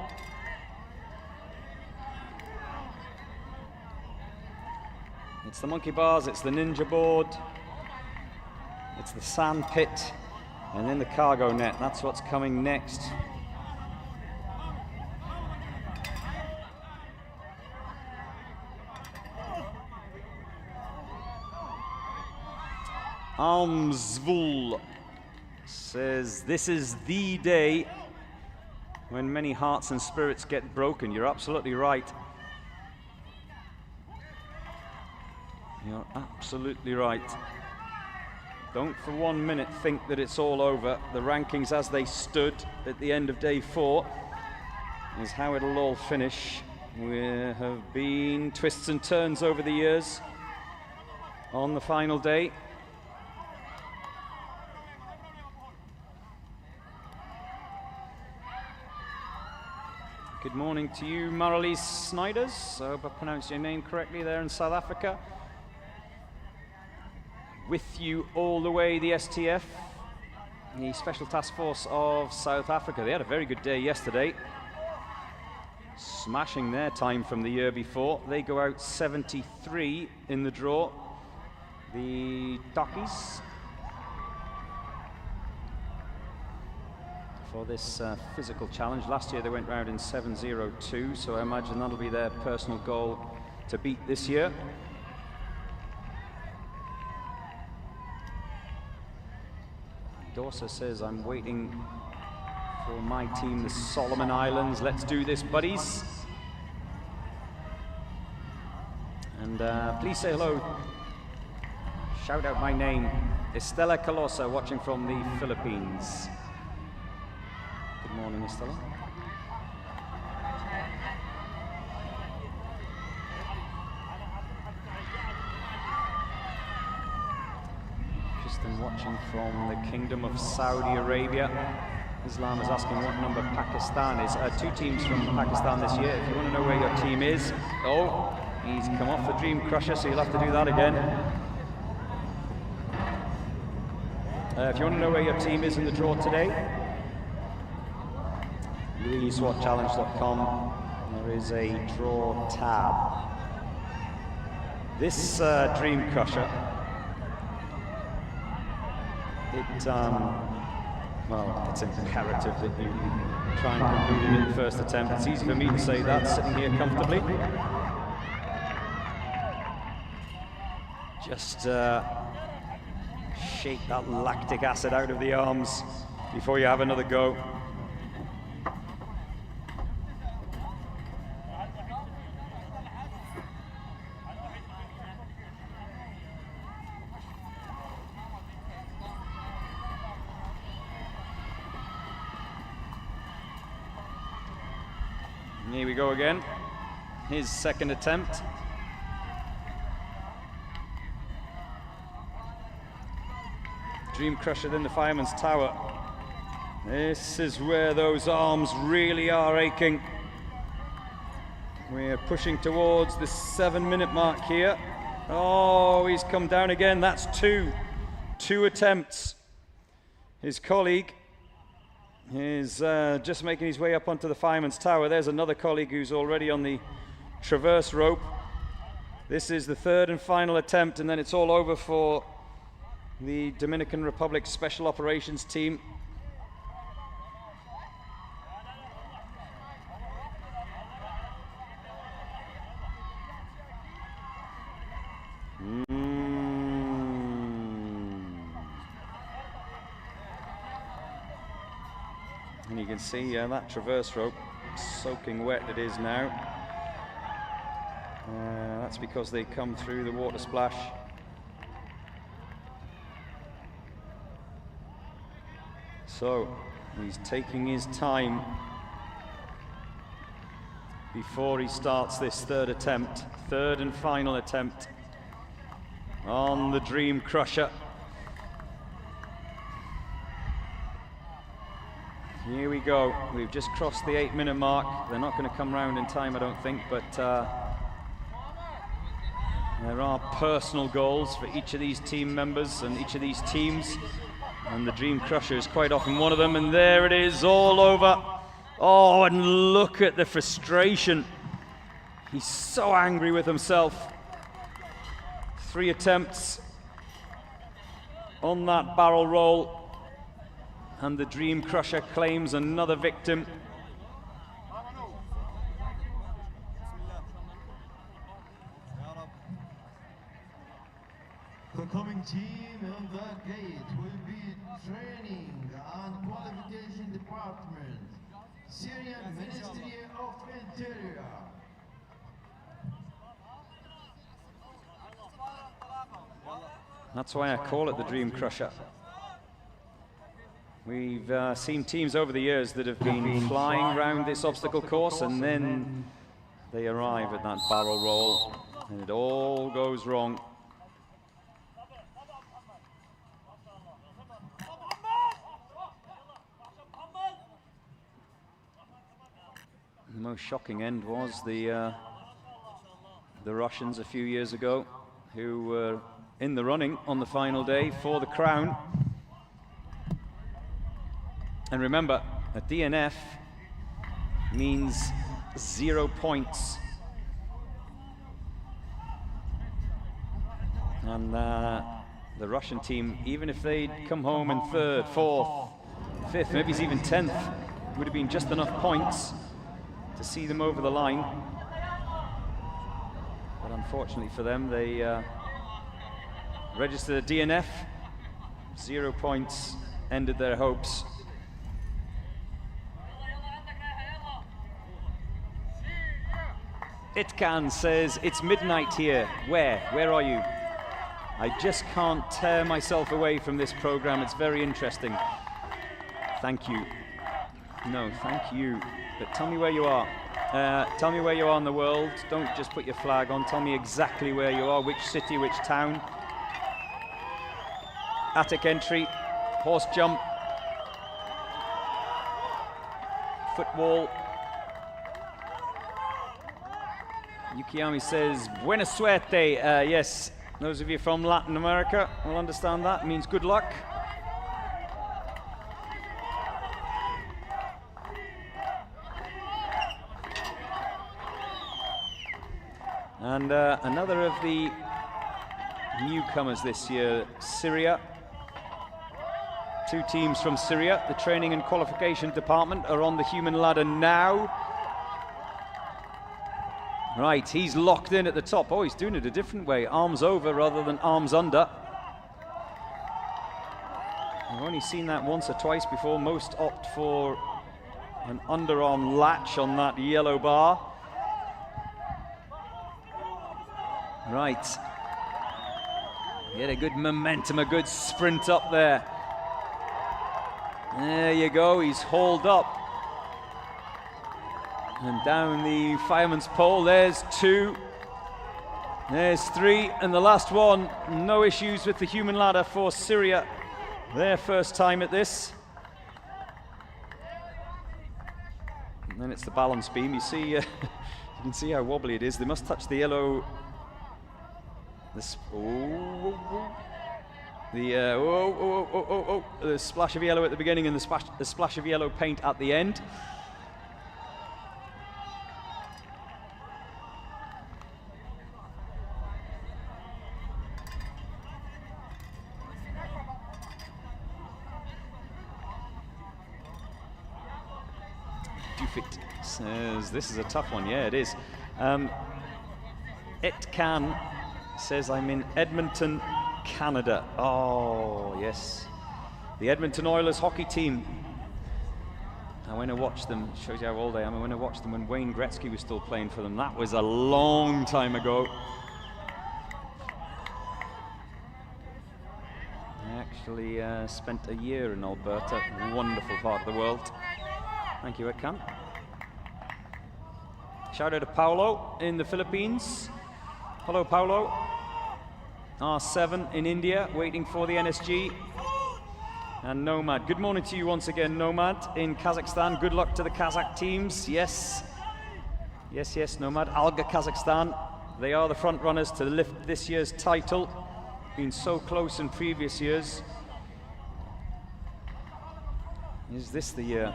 It's the monkey bars, it's the ninja board, it's the sand pit, and then the cargo net. That's what's coming next. Almsvul says, this is the day when many hearts and spirits get broken. You're absolutely right. You're absolutely right. Don't for 1 minute think that it's all over. The rankings as they stood at the end of day 4 is how it'll all finish. There have been twists and turns over the years on the final day. Good morning to you, Marlies Snyders. I hope I pronounced your name correctly there in South Africa. With you all the way, the STF, the Special Task Force of South Africa. They had a very good day yesterday, smashing their time from the year before. They go out 73 in the draw. The Takis for this physical challenge. Last year they went round in 7:02, so I imagine that'll be their personal goal to beat this year. Dorsa says, I'm waiting for my team, the Solomon Islands. Let's do this, buddies. And please say hello. Shout out my name, Estela Calosa, watching from the Philippines. Good morning, Estela. Tristan watching from the Kingdom of Saudi Arabia. Islam is asking what number Pakistan is. Two teams from Pakistan this year. If you want to know where your team is. Oh, he's come off the Dream Crusher, so you'll have to do that again. If you want to know where your team is in the draw today, UAESWATchallenge.com, there is a draw tab. This Dream Crusher, well, it's imperative that you try and complete it in the first attempt. It's easy for me to say that, sitting here comfortably. Just shake that lactic acid out of the arms before you have another go. Here we go again. His second attempt. Dream Crusher in the Fireman's Tower. This is where those arms really are aching. We're pushing towards the 7-minute mark here. Oh, he's come down again. That's two attempts. His colleague is just making his way up onto the Fireman's Tower. There's another colleague who's already on the traverse rope. This is the third and final attempt, and then it's all over for the Dominican Republic Special Operations Team. And you can see that traverse rope, soaking wet it is now. That's because they come through the water splash. So he's taking his time before he starts this third and final attempt on the Dream Crusher. Here we go. We've just crossed the 8-minute mark. They're not going to come round in time, I don't think, but there are personal goals for each of these team members and each of these teams. And the Dream Crusher is quite often one of them, and there it is, all over. Oh, and look at the frustration. He's so angry with himself. 3 attempts on that barrel roll, and the Dream Crusher claims another victim.
The coming team on the gate will be Training and Qualification Department, Syrian Ministry of Interior.
That's why I call it the Dream Crusher. We've seen teams over the years that have been flying around this obstacle course, and then they arrive at that barrel roll and it all goes wrong. The most shocking end was the Russians a few years ago, who were in the running on the final day for the crown. And remember, a DNF means 0 points. And the Russian team, even if they'd come home in 3rd, 4th, 5th, maybe even 10th, would have been just enough points to see them over the line. But unfortunately for them, they registered a DNF. 0 points ended their hopes. Itkan says, it's midnight here. Where are you? I just can't tear myself away from this program. It's very interesting. Thank you. No, thank you. But tell me where you are. Tell me where you are in the world. Don't just put your flag on. Tell me exactly where you are, which city, which town. Attic entry, horse jump, football. Yukiyami says, buena suerte. Yes, those of you from Latin America will understand that. It means good luck. And another of the newcomers this year, Syria. 2 teams from Syria. The training and qualification department are on the human ladder now. Right, he's locked in at the top. Oh, he's doing it a different way. Arms over rather than arms under. I've only seen that once or twice before. Most opt for an underarm latch on that yellow bar. Right. He had a good momentum, a good sprint up there. There you go, he's hauled up. And down the fireman's pole, there's 2. There's 3, and the last one. No issues with the human ladder for Syria. Their first time at this. And then it's the balance beam. You see, you can see how wobbly it is. They must touch the yellow. The splash of yellow at the beginning and the splash of yellow paint at the end. Dufit says, this is a tough one. Yeah, it is. It can says, I'm in Edmonton, Canada. Oh, yes. The Edmonton Oilers hockey team. I went to watch them. Shows you how old I am. I went to watch them when Wayne Gretzky was still playing for them. That was a long time ago. I actually spent a year in Alberta. A wonderful part of the world. Thank you, Edkan. Shout out to Paulo in the Philippines. Hello, Paulo. R7 in India, waiting for the NSG. And Nomad. Good morning to you once again, Nomad, in Kazakhstan. Good luck to the Kazakh teams. Yes. Yes, yes, Nomad. Alga Kazakhstan. They are the front runners to lift this year's title. Been so close in previous years. Is this the year?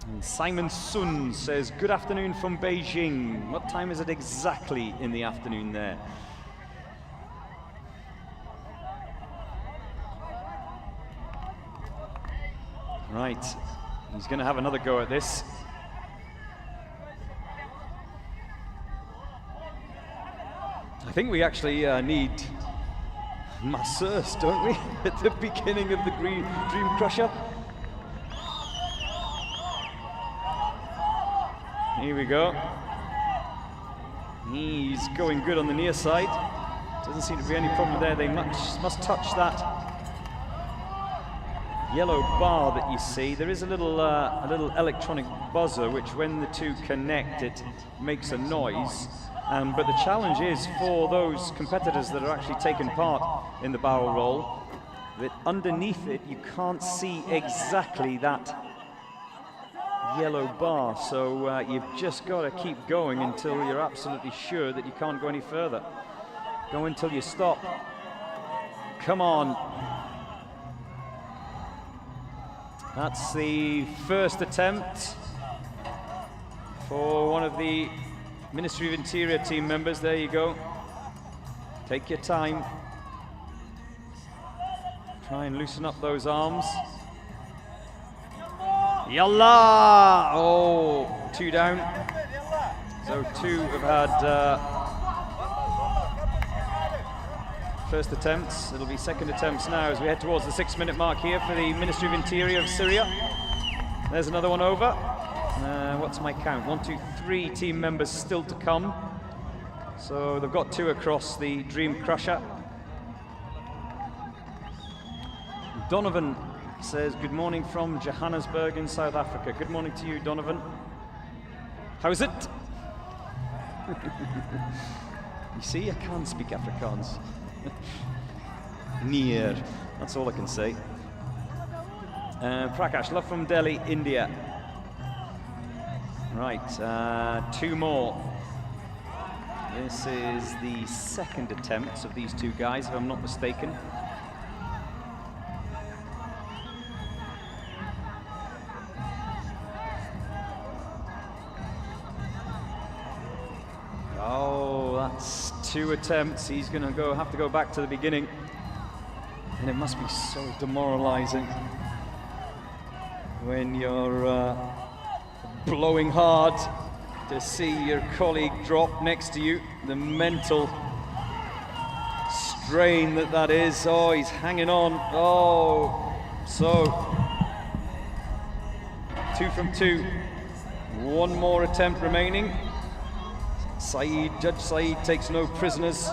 And Simon Sun says, good afternoon from Beijing. What time is it exactly in the afternoon there? Right, he's going to have another go at this. I think we actually need masseurs, don't we, at the beginning of the Dream Crusher? Here we go. He's going good on the near side. Doesn't seem to be any problem there. They must touch that yellow bar that you see. There is a little electronic buzzer, which when the two connect, it makes a noise. But the challenge is for those competitors that are actually taking part in the barrel roll that underneath it you can't see exactly that yellow bar, so you've just got to keep going until you're absolutely sure that you can't go any further. Go until you stop. Come on. That's the first attempt for one of the Ministry of Interior team members. There you go. Take your time. Try and loosen up those arms. Yallah! Oh, 2 down. So 2 have had first attempts. It'll be second attempts now as we head towards the 6-minute mark here for the Ministry of Interior of Syria. There's another one over. What's my count? 1, 2, 3 team members still to come. So they've got 2 across the Dream Crusher. Donovan says, good morning from Johannesburg in South Africa. Good morning to you, Donovan. How's it? You see, I can speak Afrikaans. Near. That's all I can say. Prakash, love from Delhi, India. Right, 2 more. This is the second attempt of these 2 guys, if I'm not mistaken. Oh, that's 2 attempts. He's going to have to go back to the beginning. And it must be so demoralizing when you're blowing hard to see your colleague drop next to you. The mental strain that is. Oh, he's hanging on. Oh, so 2 from 2. 1 more attempt remaining. Judge Saeed takes no prisoners.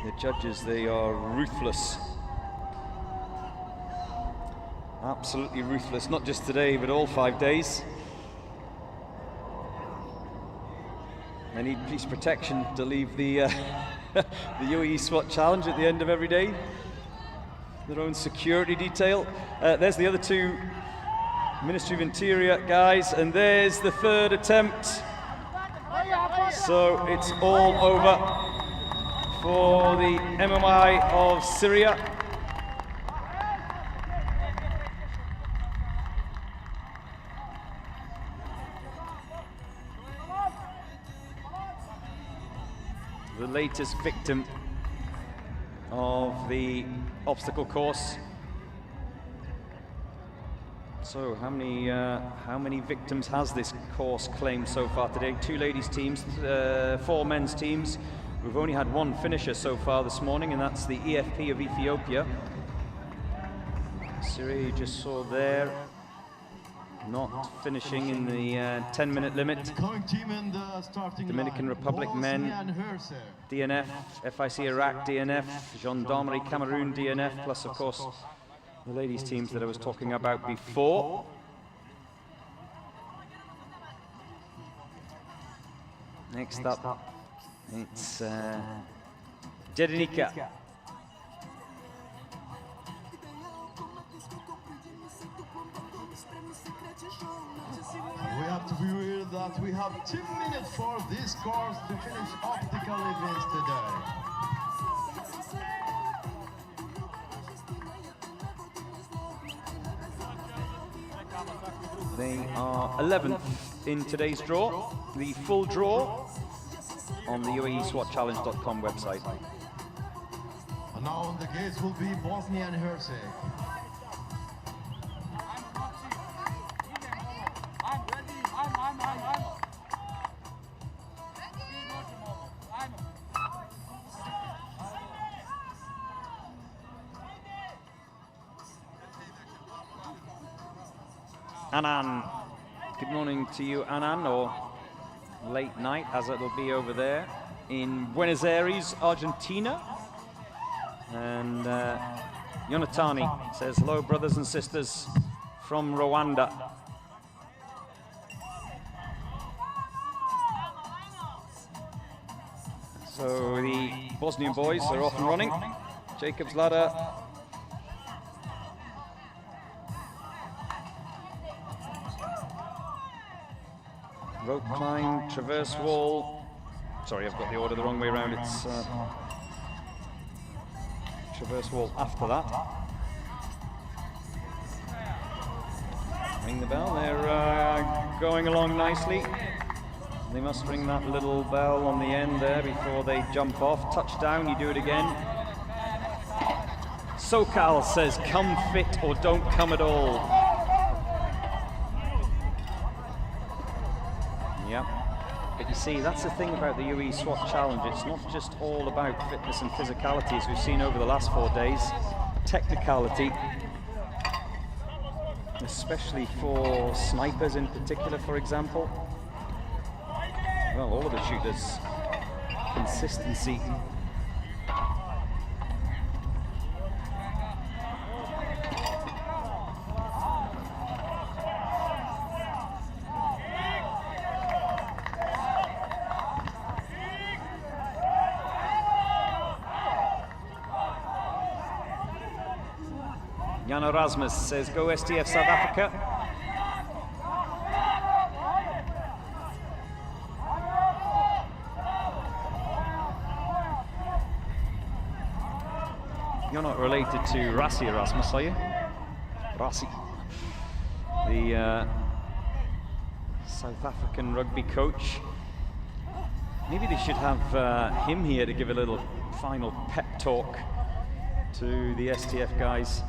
The judges, they are ruthless. Absolutely ruthless, not just today, but all 5 days. They need police protection to leave the the UAE SWAT challenge at the end of every day. Their own security detail. There's the other 2 Ministry of Interior guys, and there's the 3rd attempt. So it's all over for the MMI of Syria. The latest victim of the obstacle course. So how many victims has this course claimed so far today? 2 ladies teams, 4 men's teams. We've only had 1 finisher so far this morning, and that's the EFP of Ethiopia. Syria, you just saw there, not finishing in the 10-minute limit. Dominican Republic men, DNF, FIC Iraq DNF, Gendarmerie Cameroon DNF, plus of course the ladies teams that I was talking about before. Next up, it's Jedinica.
We have to be aware that we have 2 minutes for this course to finish optical events today.
They are 11th in today's draw. The full draw on the UAESWATchallenge.com website.
And now on the gates will be Bosnia and Herzegovina.
Anan, good morning to you, Anan, or late night as it'll be over there in Buenos Aires, Argentina. And Yonatani says, hello brothers and sisters from Rwanda. So the Bosnian boys are off and running. Jacob's ladder. Rope climb, traverse wall. Sorry, I've got the order the wrong way around. It's traverse wall after that. Ring the bell. They're going along nicely. They must ring that little bell on the end there before they jump off. Touchdown, you do it again. SoCal says, come fit or don't come at all. Yep. But you see, that's the thing about the UAE SWAT Challenge. It's not just all about fitness and physicality, as we've seen over the last 4 days. Technicality, especially for snipers in particular, for example. Well, all of the shooters. Consistency. Jan Erasmus says, go STF South Africa. You're not related to Rassi Erasmus, are you? Rassi. The South African rugby coach. Maybe they should have him here to give a little final pep talk to the STF guys.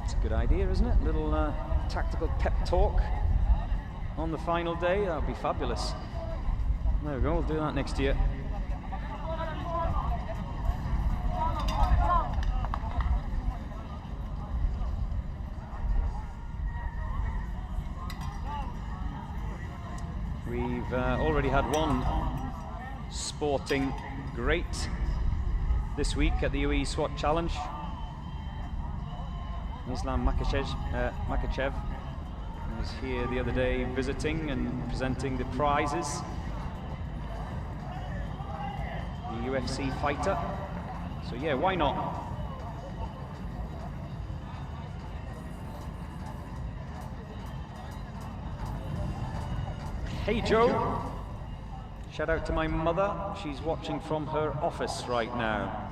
It's a good idea, isn't it? Little tactical pep talk on the final day. That would be fabulous. There we go, we'll do that next year. We've already had one sporting great this week at the UAE SWAT Challenge. Islam Makachev was here the other day visiting and presenting the prizes. The UFC fighter. So yeah, why not? Hey Joe, shout out to my mother. She's watching from her office right now.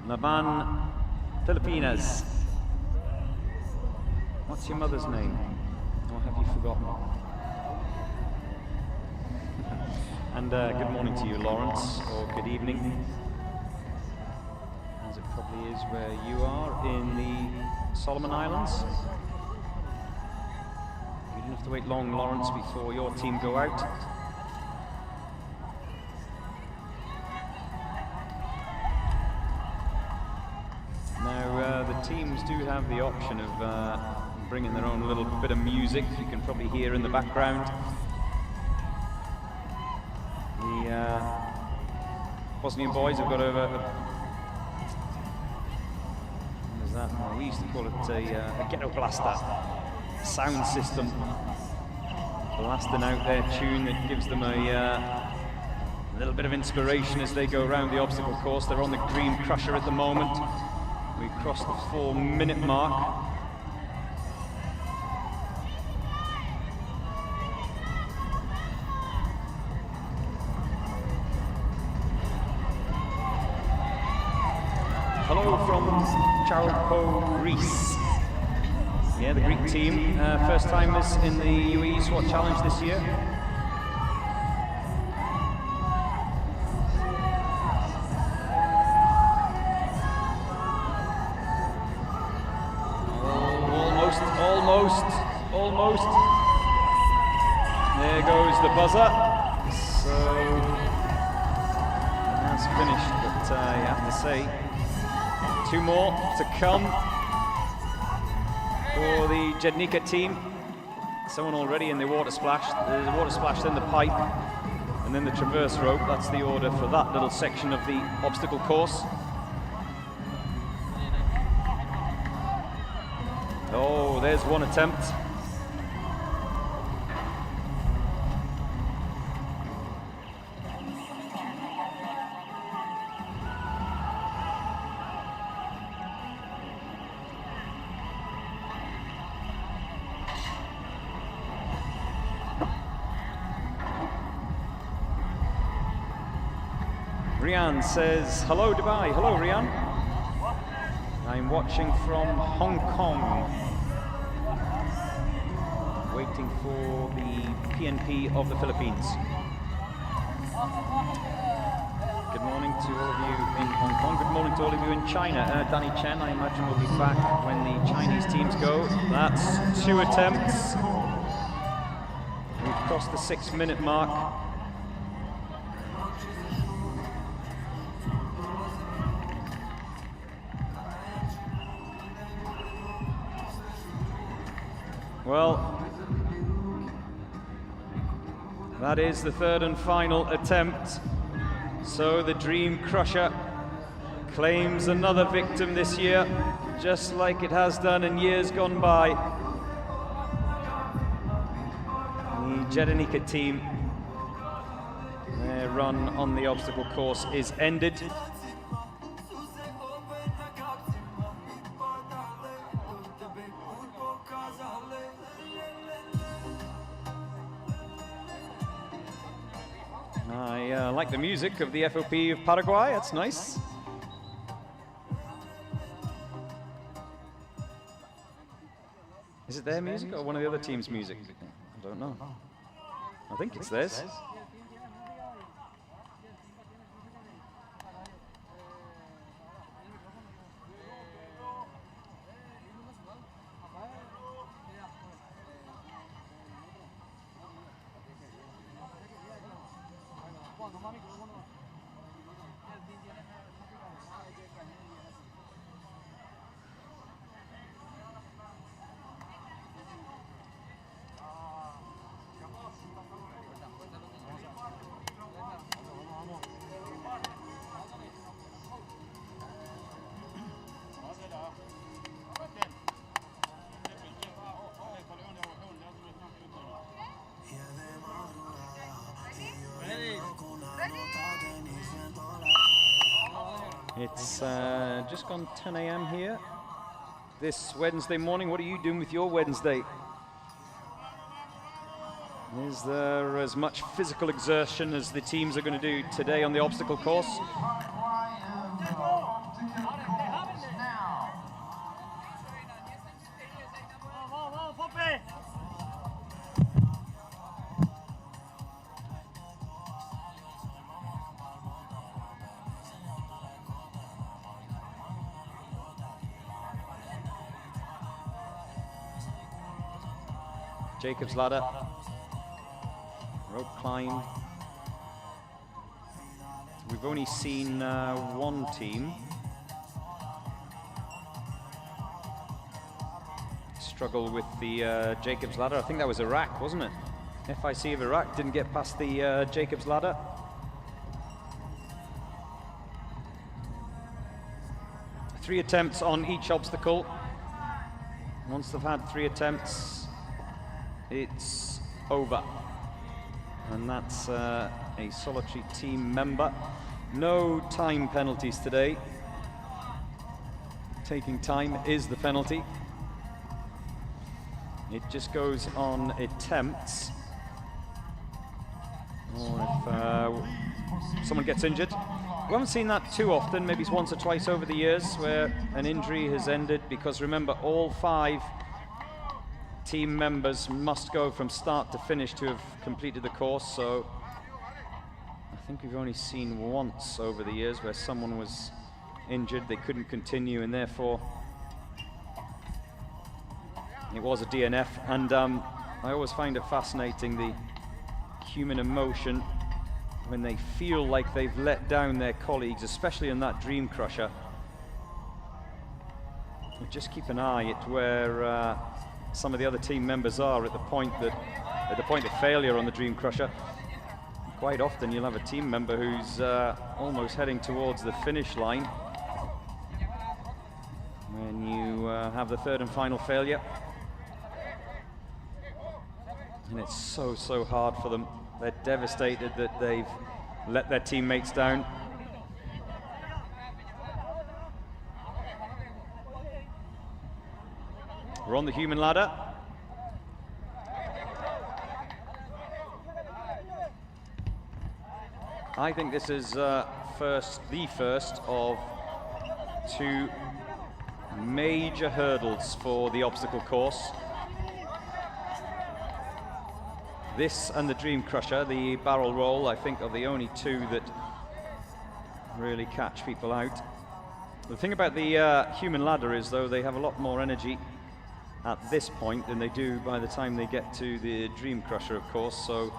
Laban Filipinas. What's your mother's name? Or have you forgotten? And good morning to you, Lawrence, or good evening, as it probably is where you are in the Solomon Islands. You don't have to wait long, Lawrence, before your team go out. Now, the teams do have the option of bringing their own little bit of music. You can probably hear in the background. The Bosnian boys have got over. What is that? Well, we used to call it a ghetto blaster sound system, blasting out their tune that gives them a little bit of inspiration as they go around the obstacle course. They're on the Green Crusher at the moment. We crossed the 4-minute mark. Hello from Charco, Greece. Yeah, the Greek team, first timers in the UAE SWAT Challenge this year. Almost. There goes the buzzer. So that's finished, but you have to say, 2 more to come for the Jednica team. Someone already in the water splash. There's a water splash, then the pipe, and then the traverse rope. That's the order for that little section of the obstacle course. Oh, there's one attempt. Rian says, hello Dubai. Hello Rian. I'm watching from Hong Kong. Waiting for the PNP of the Philippines. Good morning to all of you in Hong Kong. Good morning to all of you in China. Danny Chen, I imagine, will be back when the Chinese teams go. That's 2 attempts. We've crossed the 6-minute mark. Well, that is the 3rd and final attempt. So the Dream Crusher claims another victim this year, just like it has done in years gone by. The Jedinica team, their run on the obstacle course is ended. I like the music of the FOP of Paraguay, that's nice. Is it their music or one of the other team's music? I don't know. I think it's theirs. It's just gone 10 a.m. here this Wednesday morning. What are you doing with your Wednesday? Is there as much physical exertion as the teams are going to do today on the obstacle course? Jacob's ladder, rope climb. We've only seen one team struggle with the Jacob's ladder. I think that was Iraq, wasn't it? FIC of Iraq didn't get past the Jacob's ladder. Three attempts on each obstacle. Once they've had 3 attempts, it's over. And that's a solitary team member. No time penalties today. Taking time is the penalty. It just goes on attempts. Or if someone gets injured. We haven't seen that too often, maybe once or twice over the years where an injury has ended, because remember, all 5 team members must go from start to finish to have completed the course. So I think we've only seen once over the years where someone was injured, they couldn't continue, and therefore it was a DNF. And I always find it fascinating, the human emotion when they feel like they've let down their colleagues, especially in that Dream Crusher. But just keep an eye at where some of the other team members are at the point of failure on the Dream Crusher. Quite often you'll have a team member who's almost heading towards the finish line when you have the 3rd and final failure. And it's so hard for them. They're devastated that they've let their teammates down. We're on the human ladder. I think this is the first of two major hurdles for the obstacle course. This and the Dream Crusher, the barrel roll, I think are the only two that really catch people out. The thing about the human ladder is, though, they have a lot more energy at this point than they do by the time they get to the Dream Crusher, of course, so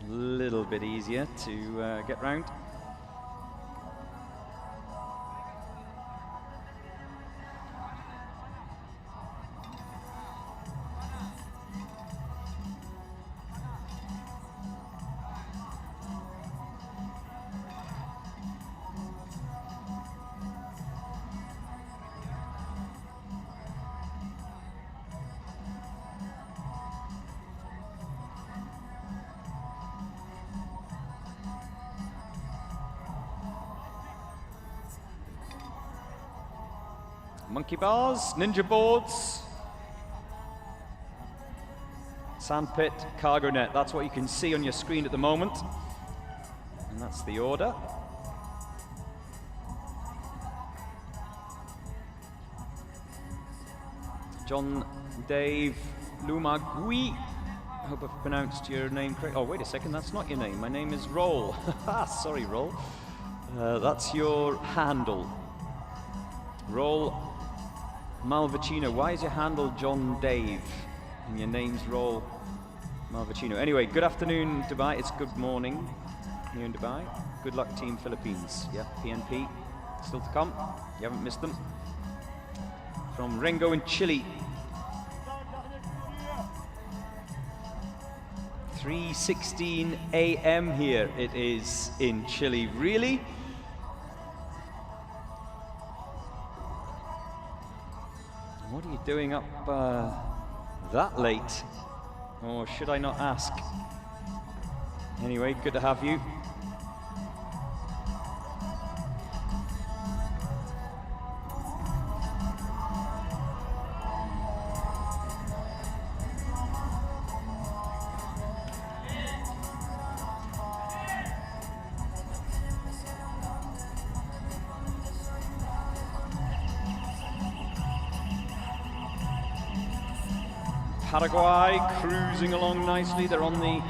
a little bit easier to get round. Monkey bars, ninja boards, sandpit, cargo net. That's what you can see on your screen at the moment. And that's the order. John Dave Lumagui. I hope I've pronounced your name correct. Oh, wait a second, that's not your name. My name is Roll. Sorry, Roll. That's your handle. Roll Malvicino. Why is your handle John Dave and your name's Roll Malvicino? Anyway, good afternoon, Dubai. It's good morning here in Dubai. Good luck, Team Philippines. Yeah, PNP still to come. You haven't missed them. From Rengo in Chile. 3:16 a.m. here it is in Chile. Really? What are you doing up that late? Or should I not ask? Anyway, good to have you. Paraguay cruising along nicely. They're on the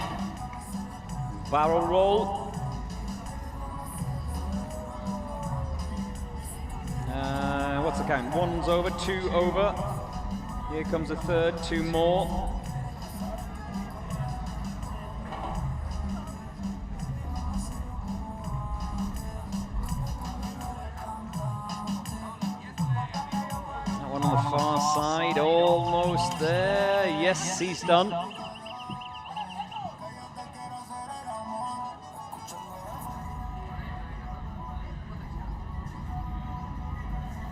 barrel roll. What's the count? One's over, two over. Here comes a third, two more. That one on the far side, almost there. Yes, he's done.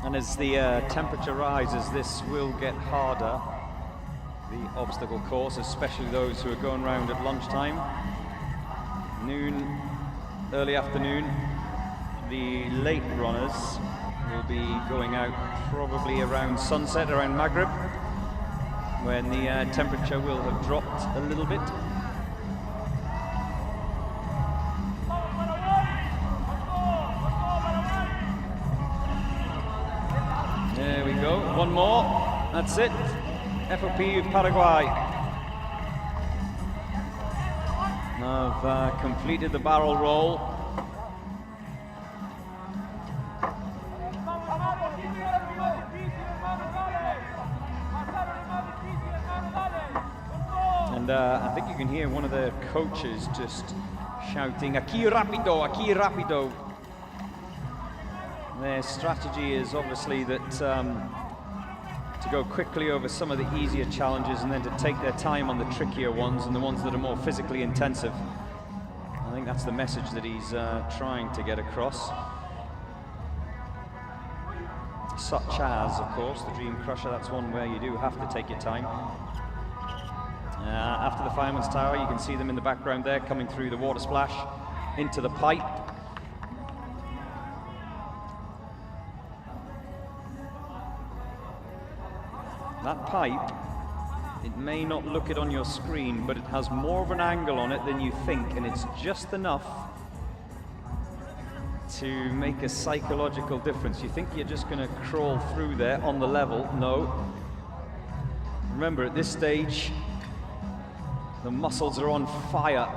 And as the temperature rises, this will get harder, the obstacle course, especially those who are going around at lunchtime, noon, early afternoon. The late runners will be going out probably around sunset, around Maghrib, when the temperature will have dropped a little bit. There we go, one more, that's it. FOP Paraguay have completed the barrel roll. And I think you can hear one of the coaches just shouting, "Aquí rapido, aquí rapido." Their strategy is obviously that to go quickly over some of the easier challenges and then to take their time on the trickier ones and the ones that are more physically intensive. I think that's the message that he's trying to get across. Such as, of course, the Dream Crusher. That's one where you do have to take your time. After the Fireman's Tower, you can see them in the background there, coming through the water splash into the pipe. That pipe, it may not look it on your screen, but it has more of an angle on it than you think, and it's just enough to make a psychological difference. You think you're just going to crawl through there on the level. No. Remember, at this stage, the muscles are on fire.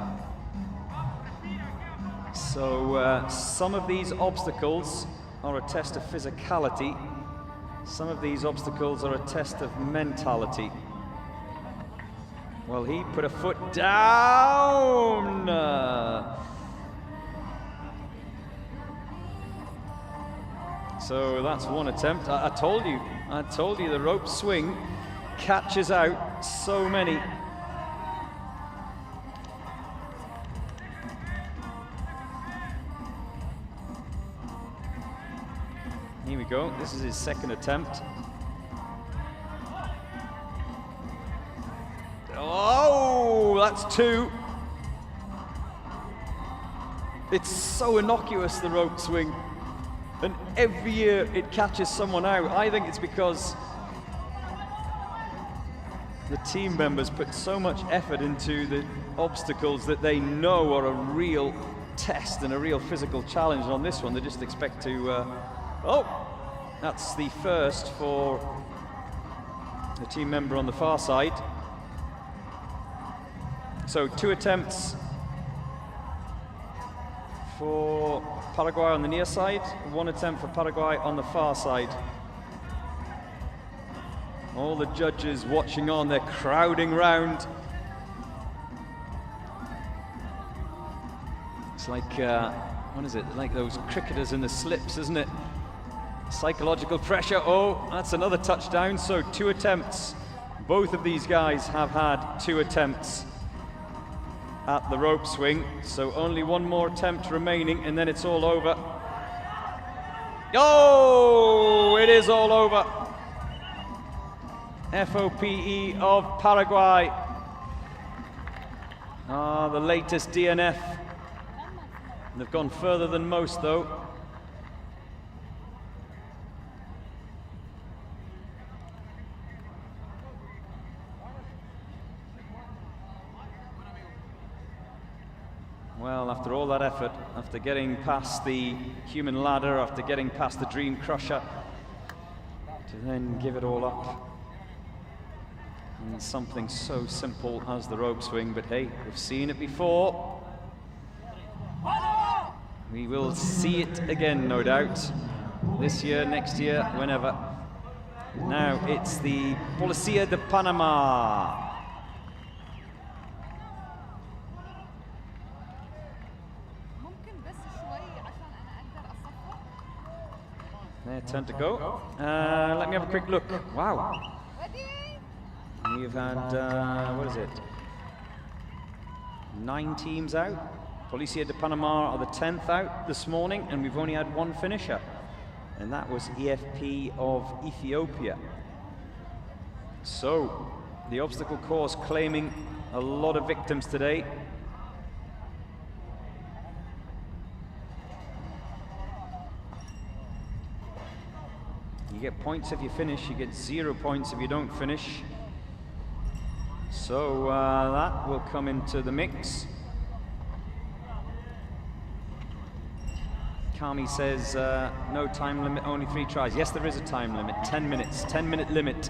So some of these obstacles are a test of physicality. Some of these obstacles are a test of mentality. Well, he put a foot down. So that's one attempt. I told you the rope swing catches out so many. Here we go. This is his second attempt. Oh, that's two. It's so innocuous, the rope swing. And every year it catches someone out. I think it's because the team members put so much effort into the obstacles that they know are a real test and a real physical challenge. And on this one, they just expect to... oh, that's the first for the team member on the far side. So 2 attempts for Paraguay on the near side, 1 attempt for Paraguay on the far side. All the judges watching on, they're crowding round. It's like, what is it? Like those cricketers in the slips, isn't it? Psychological pressure. Oh, that's another touchdown. So 2 attempts. Both of these guys have had 2 attempts at the rope swing. So only 1 more attempt remaining, and then it's all over. Oh, it is all over. FOPE of Paraguay. The latest DNF. They've gone further than most, though. Well, after all that effort, after getting past the human ladder, after getting past the dream crusher, to then give it all up. And something so simple as the rope swing, but hey, we've seen it before. We will see it again, no doubt. This year, next year, whenever. Now it's the Policía de Panama. Their turn to go. Let me have a quick look. Wow. We've had, what is it? 9 teams out. Policía de Panama are the 10th out this morning, and we've only had 1 finisher. And that was EFP of Ethiopia. So, the obstacle course claiming a lot of victims today. You get points if you finish, you get 0 points if you don't finish. So that will come into the mix. Kami says no time limit, only 3 tries. Yes, there is a time limit, 10 minutes, 10-minute limit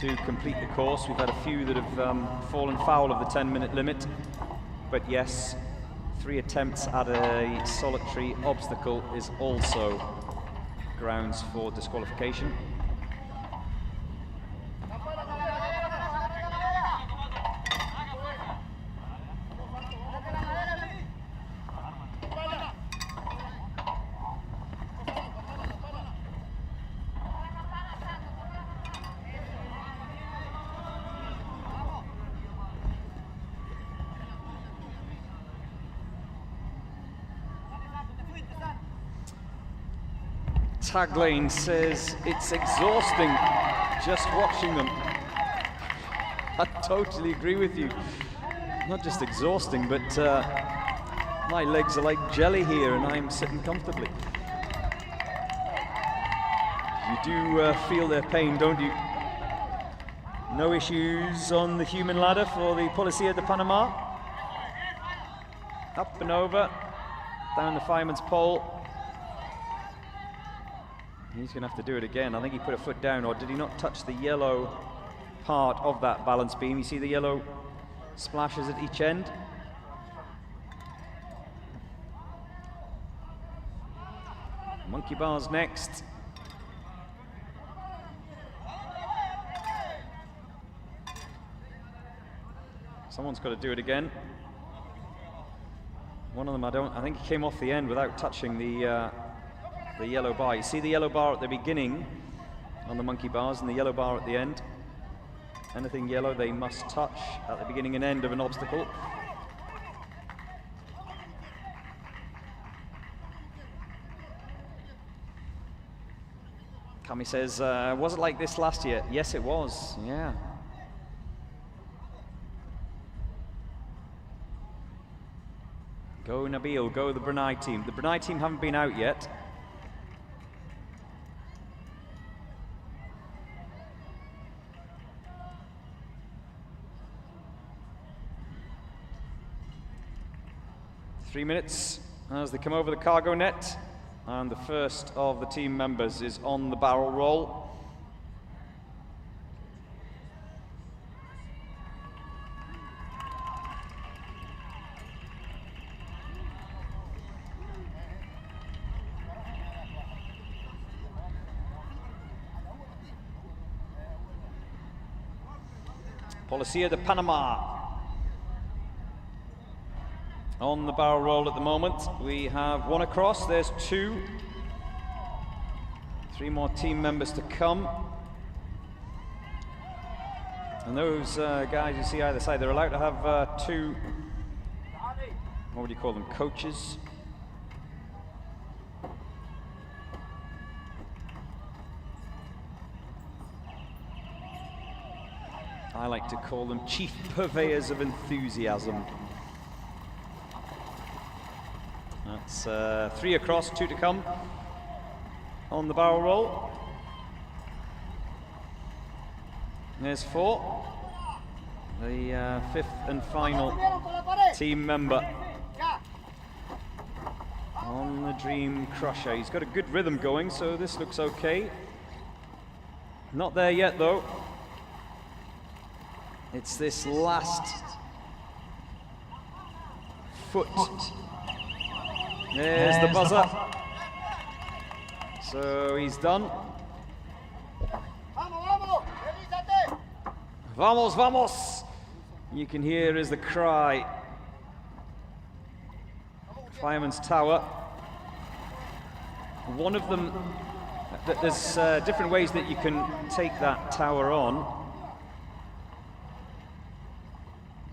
to complete the course. We've had a few that have fallen foul of the 10-minute limit. But yes, 3 attempts at a solitary obstacle is also grounds for disqualification. Taglane says it's exhausting just watching them. I totally agree with you. Not just exhausting, but my legs are like jelly here and I'm sitting comfortably. You do feel their pain, don't you? No issues on the human ladder for the Policía de Panamá. Up and over, down the fireman's pole. He's going to have to do it again. I think he put a foot down, or did he not touch the yellow part of that balance beam? You see the yellow splashes at each end? Monkey bars next. Someone's got to do it again. One of them, I think he came off the end without touching the yellow bar. You see the yellow bar at the beginning on the monkey bars and the yellow bar at the end. Anything yellow they must touch at the beginning and end of an obstacle. Kami says, was it like this last year? Yes, it was, yeah. Go Nabil, go the Brunei team. The Brunei team haven't been out yet. Three minutes as they come over the cargo net. And the first of the team members is on the barrel roll. Policía de Panamá. On the barrel roll at the moment, we have one across, there's two. Three more team members to come. And those guys you see either side, they're allowed to have two, what would you call them, coaches? I like to call them chief purveyors of enthusiasm. That's three across, two to come on the barrel roll. There's four. The fifth and final team member on the Dream Crusher. He's got a good rhythm going, so this looks okay. Not there yet, though. It's this last foot. There's the buzzer. So he's done. Vamos, vamos! You can hear is the cry. Fireman's Tower. One of them, there's different ways that you can take that tower on.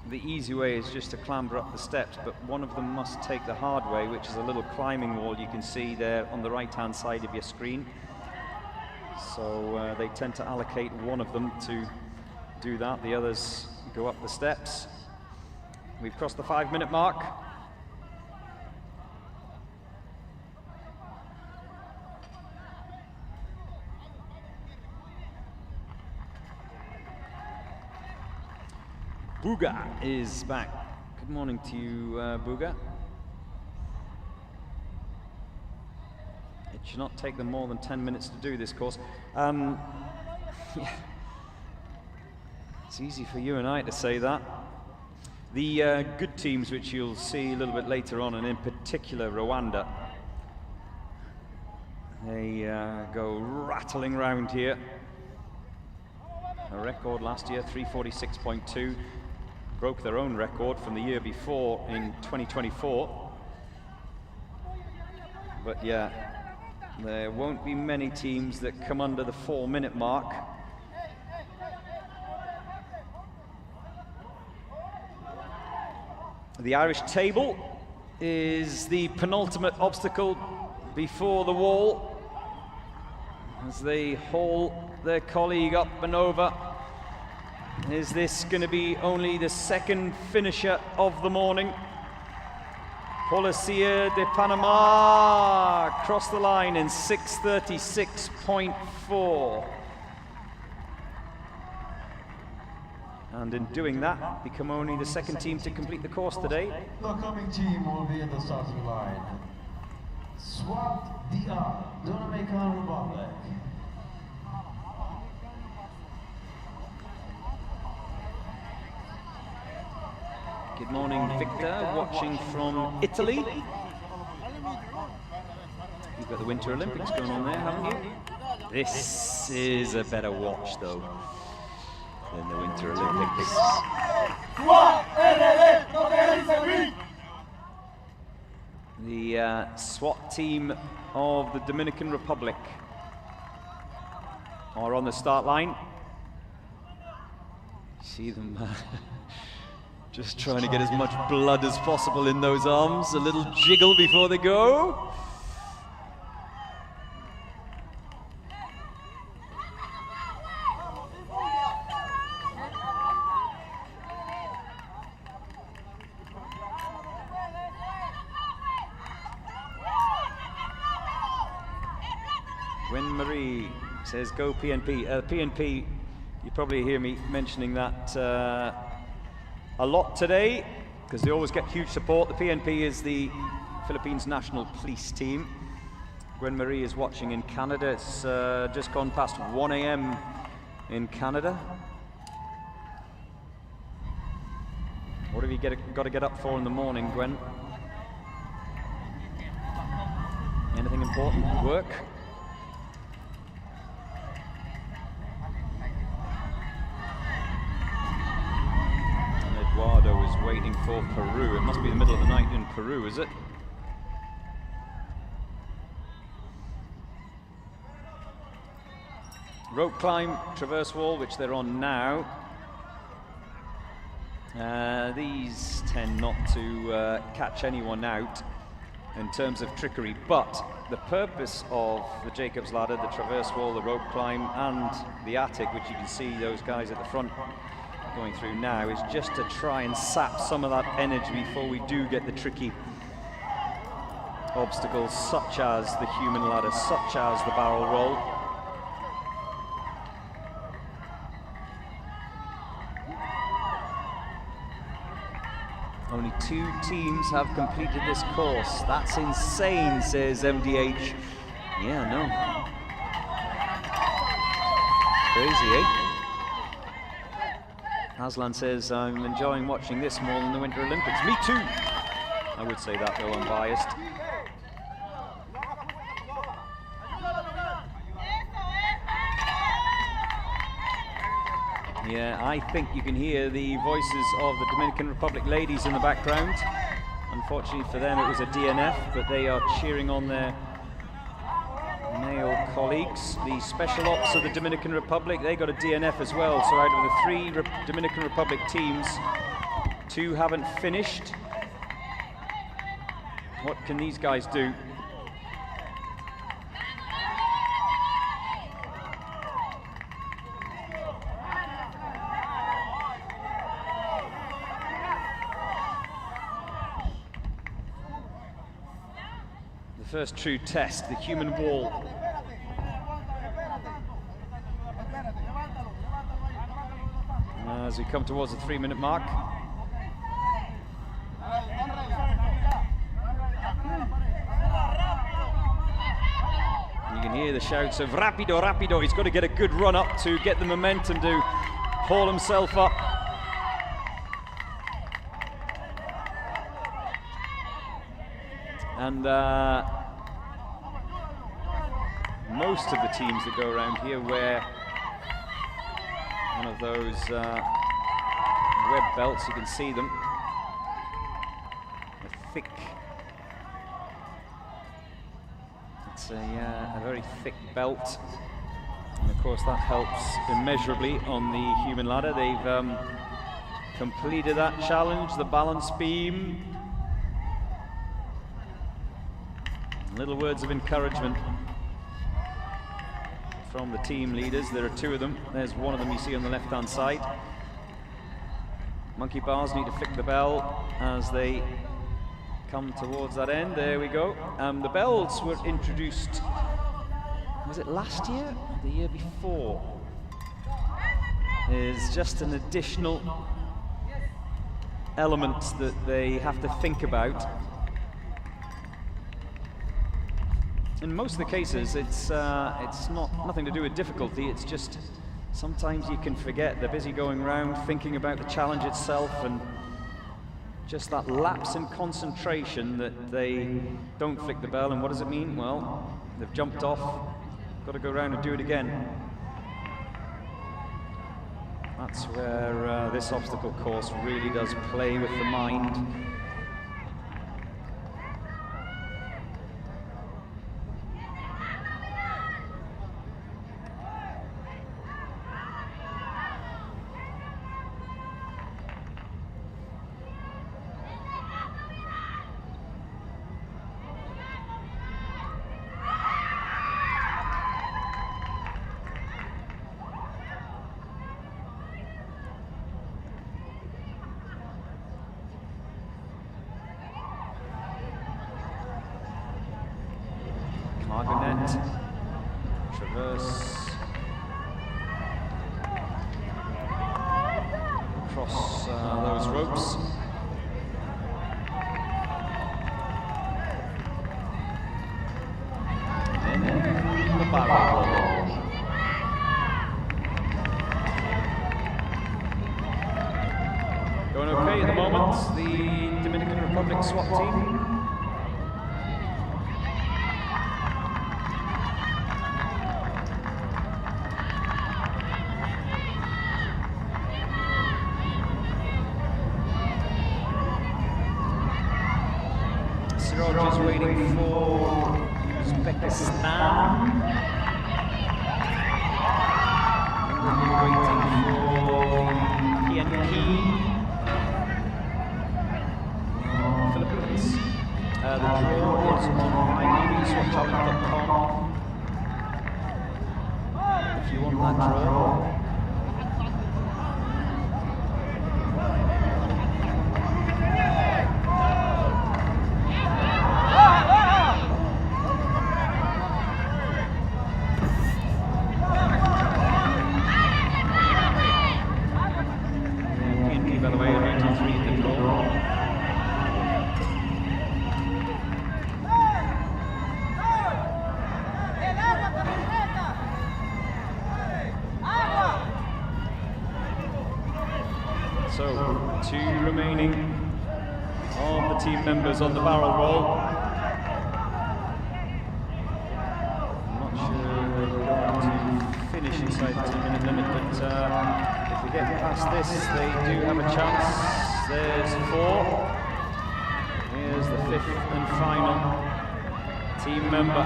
The easy way is just to clamber up the steps, but one of them must take the hard way, which is a little climbing wall you can see there on the right-hand side of your screen. So they tend to allocate one of them to do that. The others go up the steps. We've crossed the 5-minute mark. Buga is back. Good morning to you, Buga. It should not take them more than 10 minutes to do this course. Yeah. It's easy for you and I to say that. The good teams, which you'll see a little bit later on, and in particular Rwanda, they go rattling round here. A record last year, 346.2. Broke their own record from the year before in 2024. But yeah, there won't be many teams that come under the 4-minute mark. The Irish table is the penultimate obstacle before the wall as they haul their colleague up and over. Is this going to be only the second finisher of the morning? Policía de Panamá crossed the line in 6:36.4. and in doing that, become only the second team to complete the course today.
The coming team will be at the starting line. SWAT DR, Dominican Republic.
Good morning, Victor, watching from Italy. You've got the Winter Olympics going on there, haven't you? This is a better watch, though, than the Winter Olympics. The SWAT team of the Dominican Republic are on the start line. See them just trying to get as much blood as possible in those arms. A little jiggle before they go. Marie says, go PNP. PNP, you probably hear me mentioning that a lot today, because they always get huge support. The PNP is the Philippines National Police Team. Gwen Marie is watching in Canada. It's just gone past 1 a.m. in Canada. What have you got to get up for in the morning, Gwen? Anything important? Work? Eduardo is waiting for Peru. It must be the middle of the night in Peru, is it? Rope climb, traverse wall, which they're on now. These tend not to catch anyone out in terms of trickery, but the purpose of the Jacob's ladder, the traverse wall, the rope climb, and the attic, which you can see those guys at the front going through now, is just to try and sap some of that energy before we do get the tricky obstacles, such as the human ladder, such as the barrel roll. Only 2 teams have completed this course. That's insane, says MDH. Yeah, no. Crazy, eh? Aslan says, I'm enjoying watching this more than the Winter Olympics. Me too! I would say that, though, I'm biased. Yeah, I think you can hear the voices of the Dominican Republic ladies in the background. Unfortunately for them, it was a DNF, but they are cheering on their male colleagues. The Special Ops of the Dominican Republic, they got a DNF as well. So out of the 3 Dominican Republic teams, 2 haven't finished. What can these guys do? First true test, the human wall. As we come towards the 3-minute mark. You can hear the shouts of rapido, rapido. He's got to get a good run up to get the momentum to haul himself up. And most of the teams that go around here wear one of those web belts. You can see them. A thick, it's a very thick belt, and of course that helps immeasurably on the human ladder. They've completed that challenge, the balance beam. Little words of encouragement from the team leaders. There are 2 of them. There's one of them you see on the left-hand side. Monkey bars need to flick the bell as they come towards that end. There we go. The bells were introduced, was it last year or the year before? is just an additional element that they have to think about. In most of the cases, it's nothing to do with difficulty. It's just sometimes you can forget. They're busy going around thinking about the challenge itself, and just that lapse in concentration that they don't flick the bell. And what does it mean? Well, they've jumped off, got to go around and do it again. That's where this obstacle course really does play with the mind. Traverse across those ropes. And then the barrel roll. Going okay at the moment, the Dominican Republic SWAT team. Is waiting for Uzbekistan. We're waiting for PNP. Philippines. The draw is on UAESwat.com. If you want that draw. So, 2 remaining of the team members on the barrel roll. I'm not sure they're going to finish inside the 2-minute limit, but if they get past this, they do have a chance. There's 4. Here's the 5th and final team member.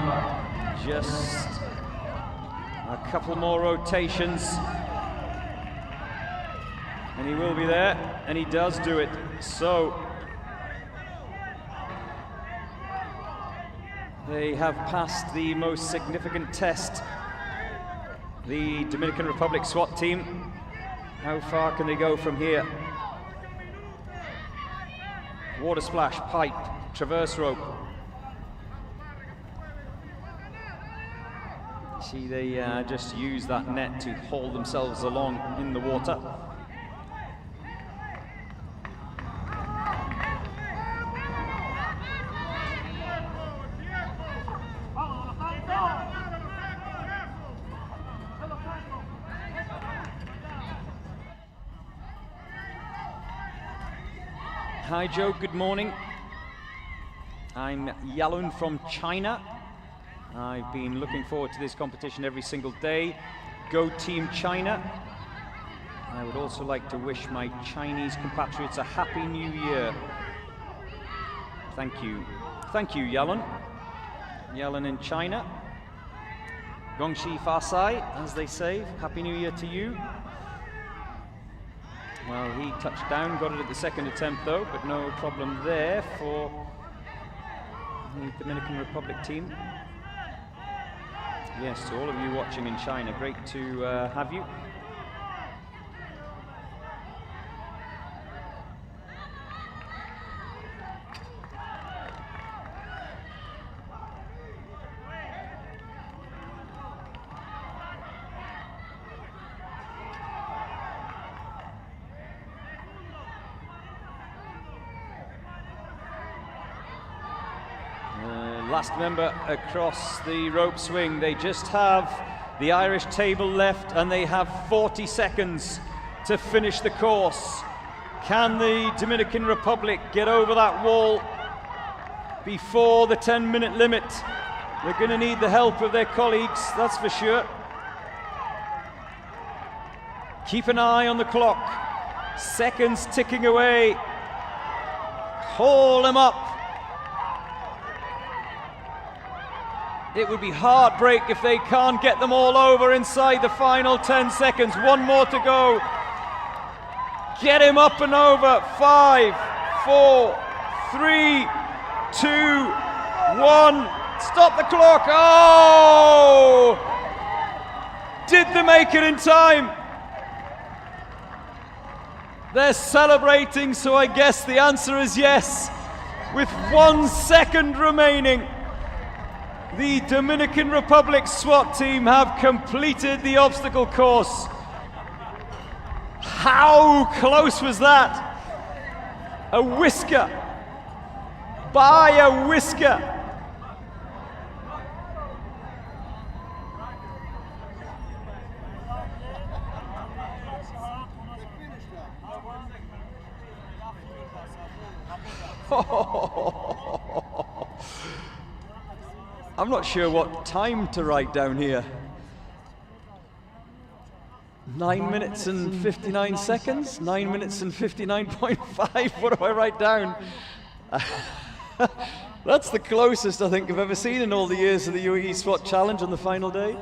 Just a couple more rotations. And he will be there, and he does do it. So they have passed the most significant test. The Dominican Republic SWAT team. How far can they go from here? Water splash, pipe, traverse rope. See, they just use that net to haul themselves along in the water. Hi Joe, good morning. I'm Yalun from China. I've been looking forward to this competition every single day. Go Team China. I would also like to wish my Chinese compatriots a Happy New Year. Thank you. Thank you, Yalun. Yalun in China. Gongxi Fasai, as they say. Happy New Year to you. Well, he touched down, got it at the second attempt though, but no problem there for the Dominican Republic team. Yes, to all of you watching in China, great to have you. Last member across the rope swing. They just have the Irish table left, and they have 40 seconds to finish the course. Can the Dominican Republic get over that wall before the 10-minute limit? They're going to need the help of their colleagues, that's for sure. Keep an eye on the clock. Seconds ticking away. Haul them up. It would be heartbreak if they can't get them all over inside the final 10 seconds. One more to go. Get him up and over. 5, 4, 3, 2, 1. Stop the clock. Oh! Did they make it in time? They're celebrating, so I guess the answer is yes. With 1 second remaining, the Dominican Republic SWAT team have completed the obstacle course. How close was that? A whisker. By a whisker. I'm not sure what time to write down here. 9 minutes and 59 seconds? 9 minutes and 59.5? What do I write down? That's the closest I think I've ever seen in all the years of the UAE SWAT Challenge on the final day.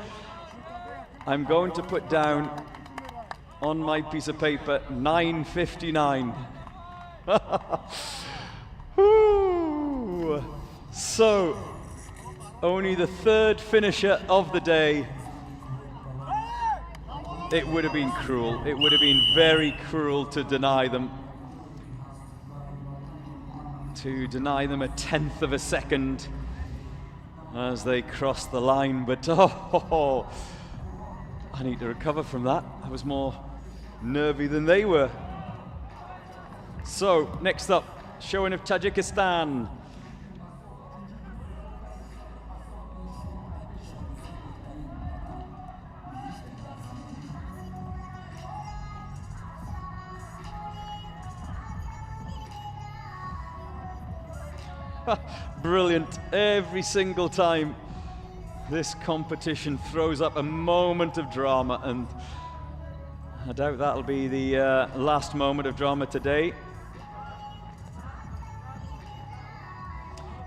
I'm going to put down on my piece of paper 9:59. So, only the third finisher of the day. It would have been cruel. It would have been very cruel to deny them. To deny them a 1/10 of a second as they crossed the line. But oh, I need to recover from that. I was more nervy than they were. So, next up, showing of Tajikistan. Brilliant. Every single time this competition throws up a moment of drama, and I doubt that'll be the last moment of drama today.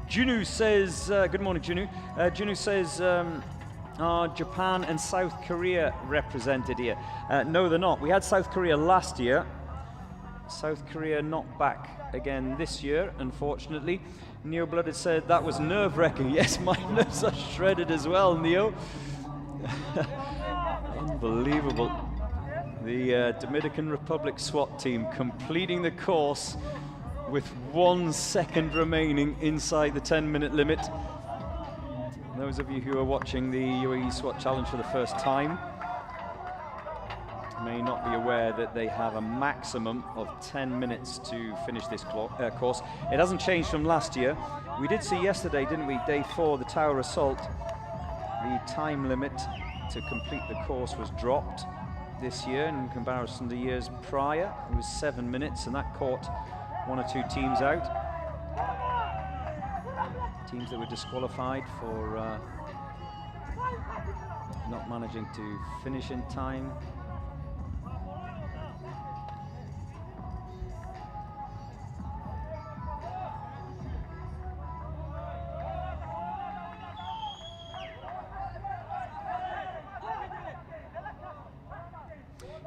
Junu says, good morning Junu. Junu says, are Japan and South Korea represented here? No, they're not. We had South Korea last year. South Korea not back again this year, unfortunately. Neo Blooded said that was nerve-wracking. Yes, my nerves are shredded as well, Neo. Unbelievable. The Dominican Republic SWAT team completing the course with 1 second remaining inside the 10-minute limit. Those of you who are watching the UAE SWAT Challenge for the first time may not be aware that they have a maximum of 10 minutes to finish this course. It hasn't changed from last year. We did see yesterday, didn't we, day 4, the Tower Assault, the time limit to complete the course was dropped this year in comparison to years prior. It was 7 minutes, and that caught 1 or 2 teams out. Teams that were disqualified for not managing to finish in time.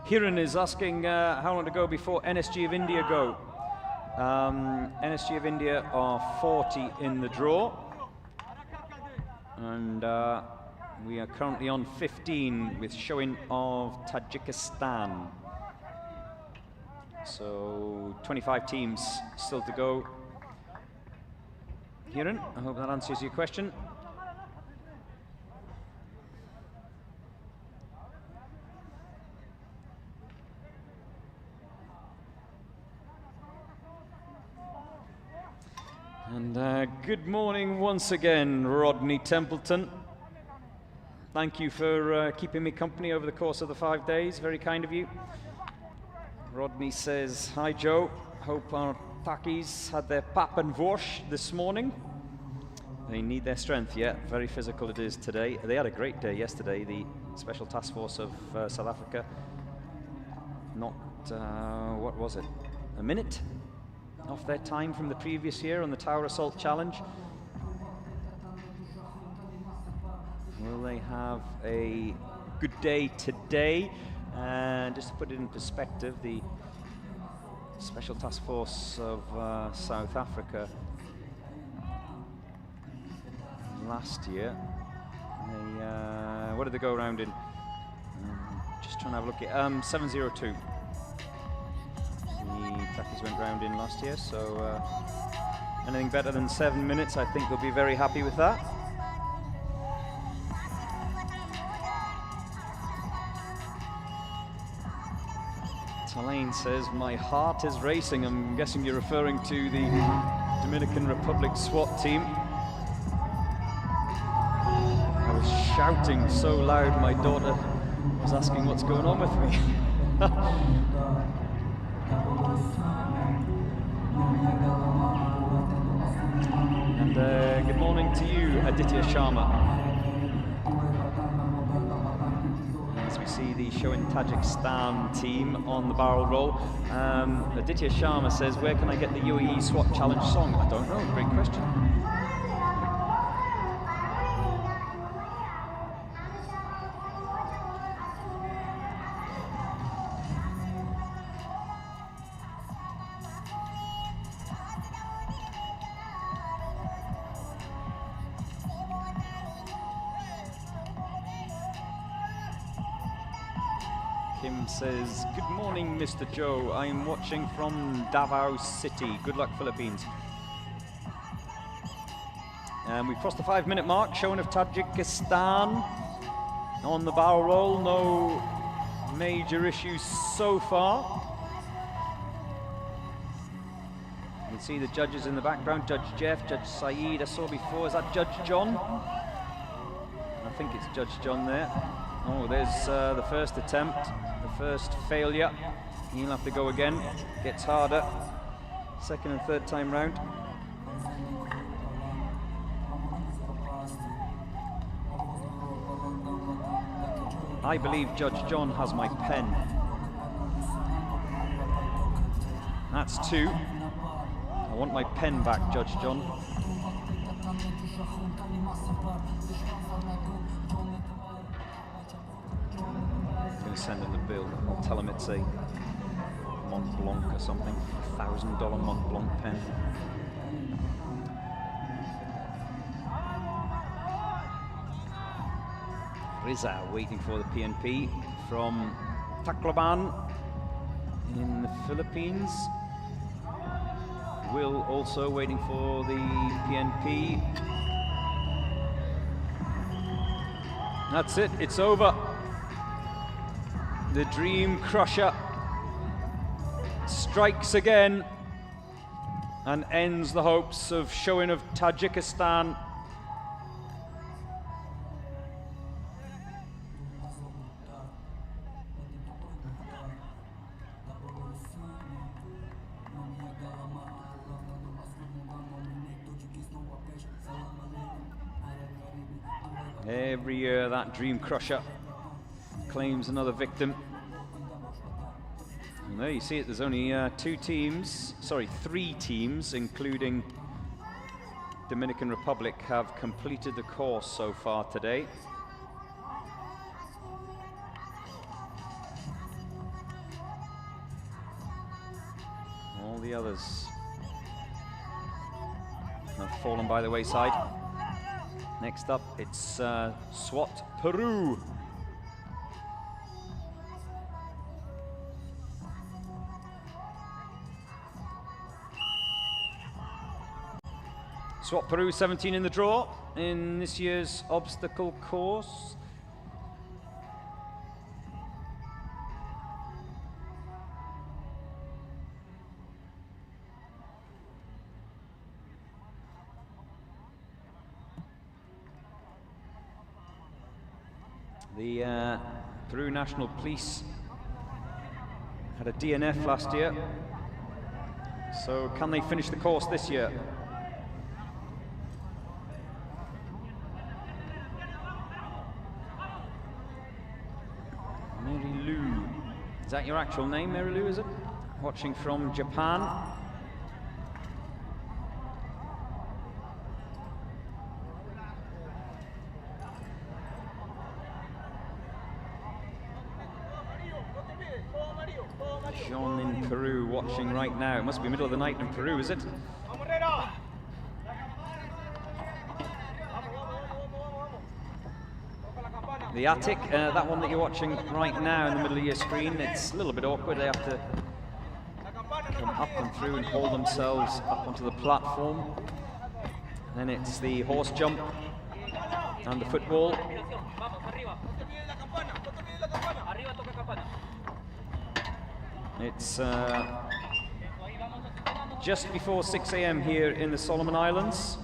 Hiran is asking how long to go before NSG of India go. NSG of India are 40 in the draw, and we are currently on 15 with showing of Tajikistan. So 25 teams still to go. Hiran, I hope that answers your question. And good morning once again, Rodney Templeton. Thank you for keeping me company over the course of the 5 days. Very kind of you. Rodney says, hi Joe, hope our Takis had their pap and wash this morning. They need their strength, yeah, very physical it is today. They had a great day yesterday, the Special Task Force of South Africa. Not, what was it, a minute off their time from the previous year on the Tower Assault Challenge. Will they have a good day today? And just to put it in perspective, the Special Task Force of South Africa last year, they, what did they go around in? Just trying to have a look at 702. The Takis went round in last year, so anything better than 7 minutes, I think they'll be very happy with that. Talaine says, my heart is racing. I'm guessing you're referring to the Dominican Republic SWAT team. I was shouting so loud, my daughter was asking what's going on with me. And good morning to you, Aditya Sharma. As we see the Showing Tajikistan team on the barrel roll. Aditya Sharma says, where can I get the UAE SWAT Challenge song? I don't know, great question. Kim says, good morning, Mr. Joe. I'm watching from Davao City. Good luck, Philippines. And we've crossed the 5-minute mark. Showing of Tajikistan on the barrel roll. No major issues so far. You can see the judges in the background. Judge Jeff, Judge Saeed, I saw before. Is that Judge John? I think it's Judge John there. Oh, there's the first attempt, the first failure. He'll have to go again. Gets harder. Second and third time round. I believe Judge John has my pen. That's 2. I want my pen back, Judge John. Send him the bill. I'll tell him it's a Mont Blanc or something. $1,000 Mont Blanc pen. Riza waiting for the PNP from Tacloban in the Philippines. Will also waiting for the PNP. That's it, it's over. The Dream Crusher strikes again and ends the hopes of Showing of Tajikistan. Every year that Dream Crusher claims another victim. And there you see it, there's only 3 teams, including Dominican Republic, have completed the course so far today. All the others have fallen by the wayside. Next up, it's SWAT Peru. SWAT Peru 17 in the draw in this year's obstacle course. The Peru National Police had a DNF last year. So can they finish the course this year? Mary Lou. Is that your actual name, Mary Lou, is it? Watching from Japan. John in Peru watching right now. It must be middle of the night in Peru, is it? The Attic, that one that you're watching right now in the middle of your screen, it's a little bit awkward. They have to come up and through and hold themselves up onto the platform. Then it's the horse jump and the football. It's just before 6 a.m. here in the Solomon Islands.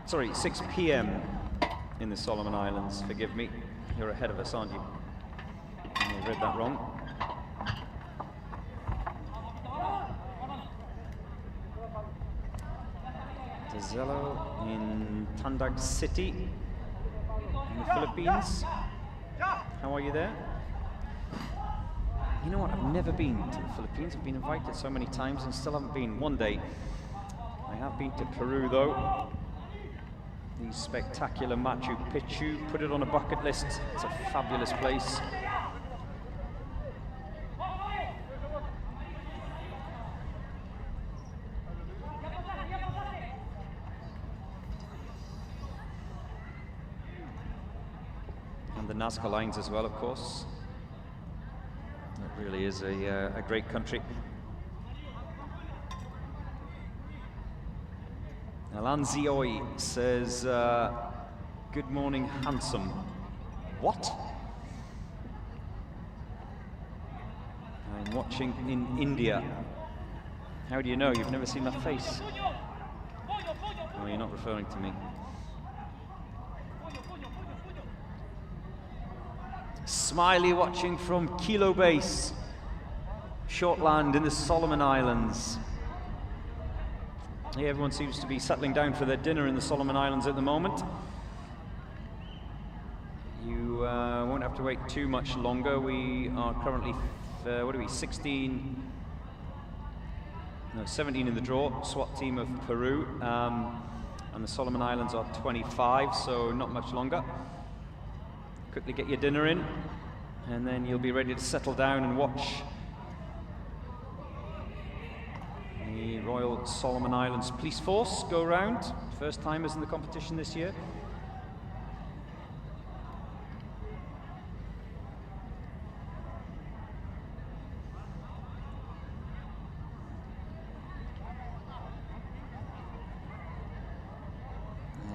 Sorry, 6 p.m. in the Solomon Islands. Forgive me, you're ahead of us, aren't you? I read that wrong. Dizelo in Tandag City in the Philippines. How are you there? You know what, I've never been to the Philippines. I've been invited so many times and still haven't been. One day. I have been to Peru though. The spectacular Machu Picchu, put it on a bucket list. It's a fabulous place. And the Nazca lines as well, of course. It really is a great country. Alanzioi says, good morning, handsome. What? I'm watching in India. How do you know? You've never seen my face. Oh, you're not referring to me. Smiley watching from Kilo Base, Shortland in the Solomon Islands. Yeah, everyone seems to be settling down for their dinner in the Solomon Islands at the moment. You won't have to wait too much longer. We are currently, 17 in the draw, SWAT team of Peru. And the Solomon Islands are 25, so not much longer. Quickly get your dinner in, and then you'll be ready to settle down and watch the Royal Solomon Islands Police Force go round. First timers in the competition this year.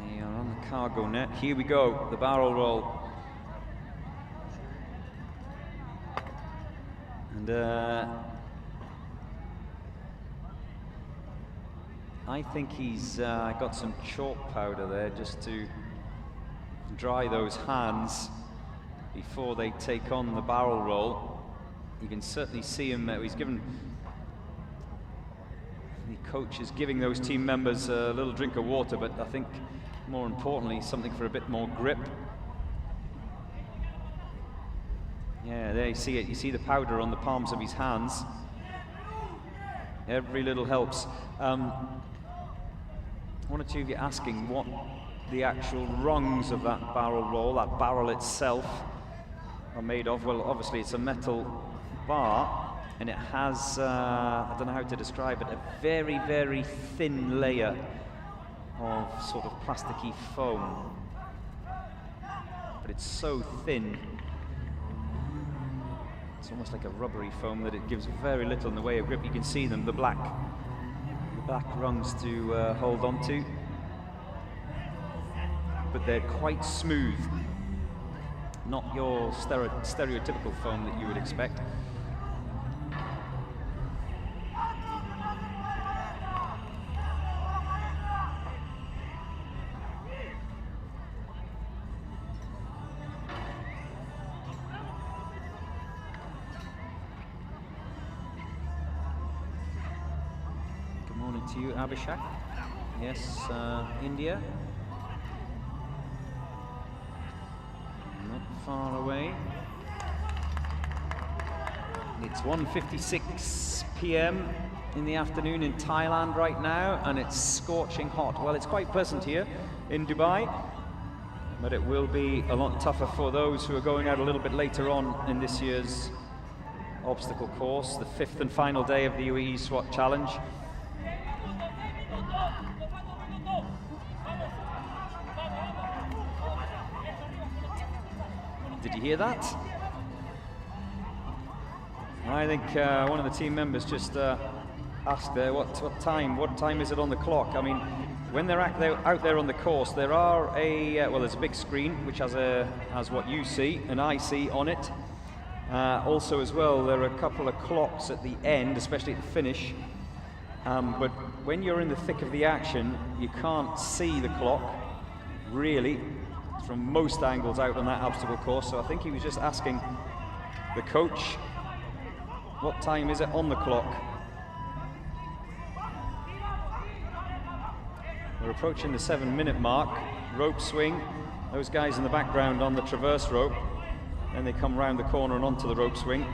They are on the cargo net. Here we go, the barrel roll. And I think he's got some chalk powder there just to dry those hands before they take on the barrel roll. You can certainly see him, he's given, the coach is giving those team members a little drink of water, but I think more importantly something for a bit more grip. Yeah, there you see it. You see the powder on the palms of his hands. Every little helps. One or two of you asking what the actual rungs of that barrel roll, that barrel itself, are made of. Well, obviously it's a metal bar, and it has, I don't know how to describe it, a very, very thin layer of sort of plasticky foam. But it's so thin, it's almost like a rubbery foam that it gives very little in the way of grip. You can see them, the black rungs to hold on to. But they're quite smooth. Not your stereotypical foam that you would expect. to you, Abhishek. Yes, India. Not far away. It's 1:56 p.m. in the afternoon in Thailand right now, and it's scorching hot. Well, it's quite pleasant here in Dubai, but it will be a lot tougher for those who are going out a little bit later on in this year's obstacle course, the 5th and final day of the UAE SWAT Challenge. Did you hear that? I think one of the team members just asked there, what time is it on the clock? I mean, when they're out there on the course, there are there's a big screen which has what you see and I see on it. Also as well, there are a couple of clocks at the end, especially at the finish. But when you're in the thick of the action, you can't see the clock, really, from most angles out on that obstacle course. So I think he was just asking the coach, what time is it on the clock? We're approaching the 7-minute mark. Rope swing, those guys in the background on the traverse rope. Then they come round the corner and onto the rope swing.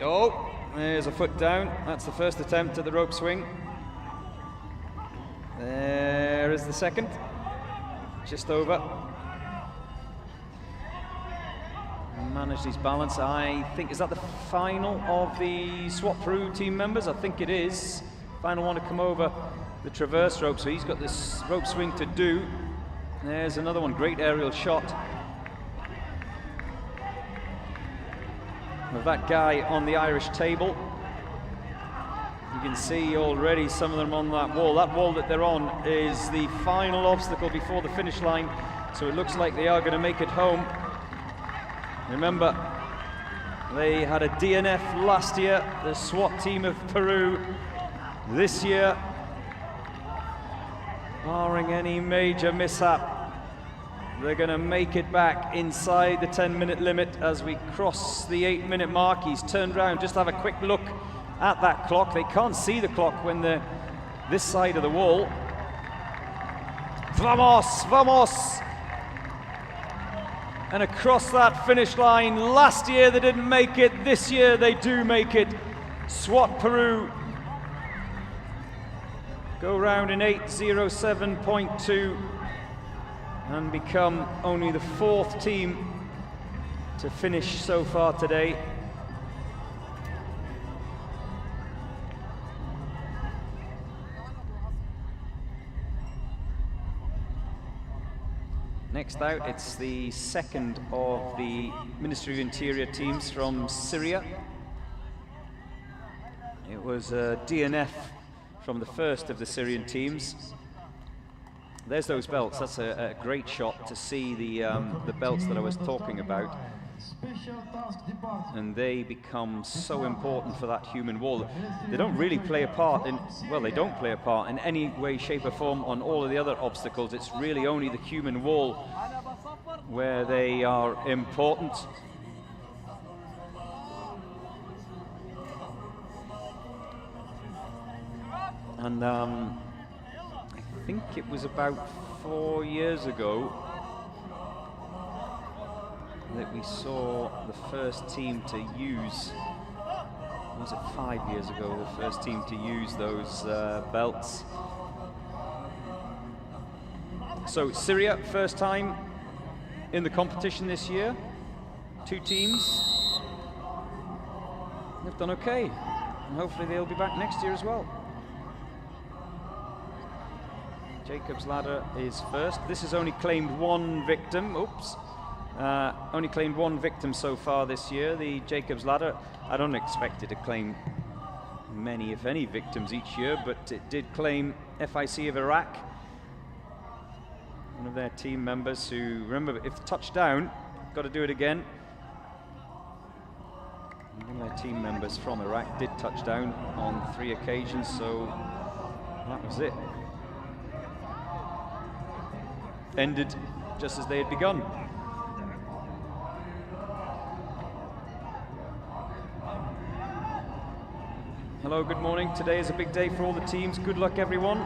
Oh, there's a foot down. That's the first attempt at the rope swing. There is the second. Just over. Managed his balance. I think, is that the final of the SWAT Peru team members? I think it is. Final one to come over the traverse rope, so he's got this rope swing to do. There's another one, great aerial shot of that guy on the Irish table. You can see already some of them on that wall. That wall that they're on is the final obstacle before the finish line, so it looks like they are going to make it home. Remember, they had a DNF last year, the SWAT team of Peru. This year, barring any major mishap, they're going to make it back inside the 10-minute limit as we cross the 8-minute mark. He's turned around just to have a quick look at that clock. They can't see the clock when they're this side of the wall. Vamos, vamos! And across that finish line, last year they didn't make it, this year they do make it. SWAT Peru go round in 8:07.2 and become only the 4th team to finish so far today. Next out, it's the second of the Ministry of Interior teams from Syria. It was a DNF from the first of the Syrian teams. There's those belts. That's a great shot to see the belts that I was talking about. And they become so important for that human wall. They don't really play a part in, well, they don't play a part in any way, shape or form on all of the other obstacles. It's really only the human wall where they are important. And I think it was about 4 years ago that we saw the first team to use, was it 5 years ago, the first team to use those belts. So Syria, first time in the competition this year, 2 teams. They've done okay, and hopefully they'll be back next year as well. Jacob's Ladder is first. This has only claimed 1 victim. Oops. Only claimed 1 victim so far this year, the Jacob's Ladder. I don't expect it to claim many, if any, victims each year, but it did claim FIC of Iraq. One of their team members who, remember, if touchdown, got to do it again. One of their team members from Iraq did touch down on 3 occasions, so that was it. Ended just as they had begun. Hello, good morning. Today is a big day for all the teams. Good luck, everyone.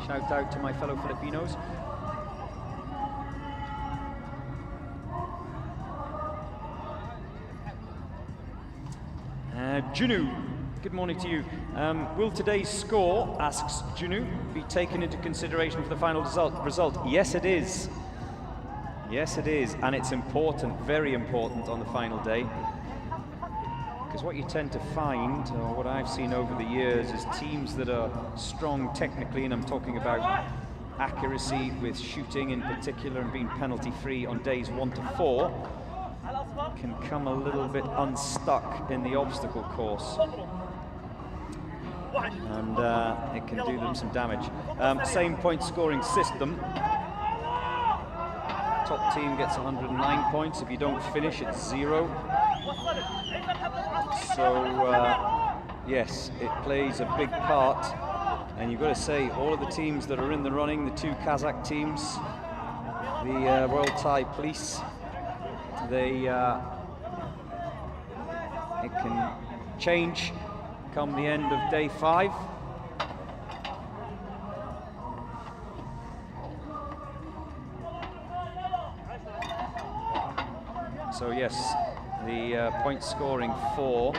Shout out to my fellow Filipinos. Junu, good morning to you. Will today's score, asks Junu, be taken into consideration for the final result? Yes, it is. Yes, it is, and it's important, very important on the final day. Because what you tend to find, or what I've seen over the years, is teams that are strong technically, and I'm talking about accuracy with shooting in particular and being penalty-free on days 1 to 4, can come a little bit unstuck in the obstacle course. And it can do them some damage. Same point scoring system. Top team gets 109 points. If you don't finish, it's 0. So, yes, it plays a big part. And you've got to say, all of the teams that are in the running, the 2 Kazakh teams, the Royal Thai Police, it can change come the end of day 5. So yes, the point scoring for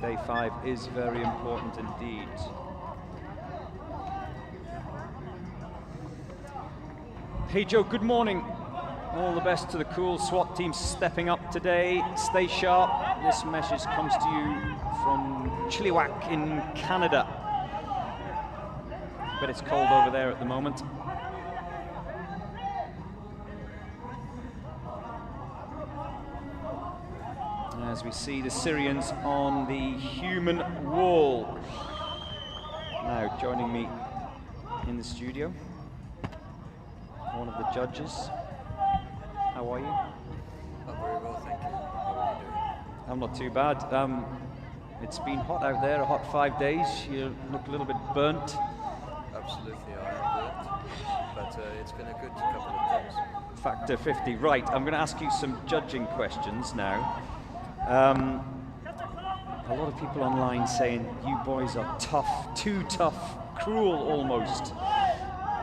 day 5 is very important indeed. Hey Joe, good morning. All the best to the cool SWAT team stepping up today. Stay sharp. This message comes to you from Chilliwack in Canada. But it's cold over there at the moment. As we see the Syrians on the human wall. Now joining me in the studio, one of the judges. How are you?
I'm very well, thank you. How are you doing?
I'm not too bad. It's been hot out there, a hot 5 days. You look a little bit burnt.
Absolutely, I am burnt, but it's been a good couple of days.
Factor 50. Right, I'm going to ask you some judging questions now. A lot of people online saying you boys are tough, too tough, cruel almost.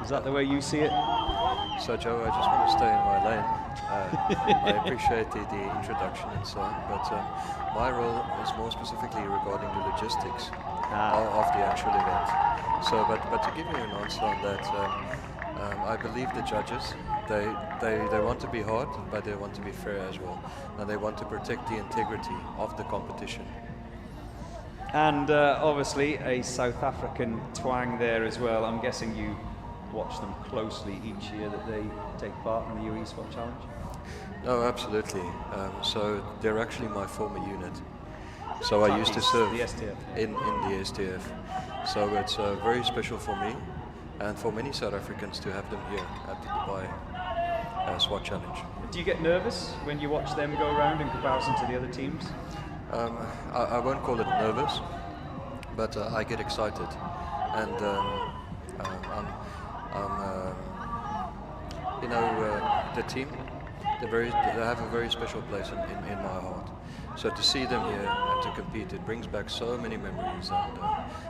Is that the way you see it?
So Joe, I just want to stay in my lane. I appreciate the introduction and so on, but my role is more specifically regarding the logistics of the actual event. So, but to give you an answer on that, I believe the judges, they want to be hard, but they want to be fair as well, and they want to protect the integrity of the competition.
And obviously a South African twang there as well. I'm guessing you watch them closely each year that they take part in the UAE SWAT Challenge?
No, absolutely. So they're actually my former unit. So I used to serve
the STF.
in the STF. So it's very special for me and for many South Africans to have them here at the Dubai SWAT Challenge.
Do you get nervous when you watch them go around in comparison to the other teams?
I won't call it nervous, but I get excited, and the team, they have a very special place in my heart. So to see them here and to compete, it brings back so many memories and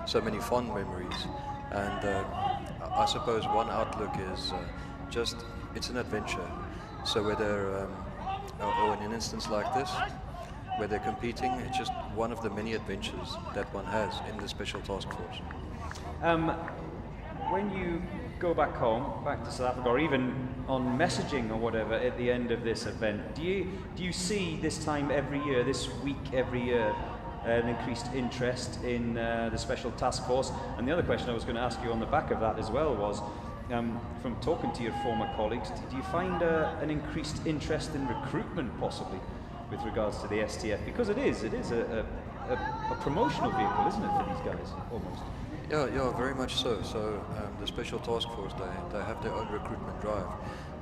so many fond memories. And I suppose one outlook is it's an adventure. So whether, or in an instance like this, where they're competing, it's just one of the many adventures that one has in the Special Task Force.
When you go back home, back to South Africa, or even on messaging or whatever at the end of this event, do you see this time every year, this week every year, an increased interest in the Special Task Force? And the other question I was going to ask you on the back of that as well was, from talking to your former colleagues, do you find an increased interest in recruitment possibly with regards to the STF? Because it is a promotional vehicle, isn't it, for these guys, almost?
Yeah, very much so. So the Special Task Force, they have their own recruitment drive.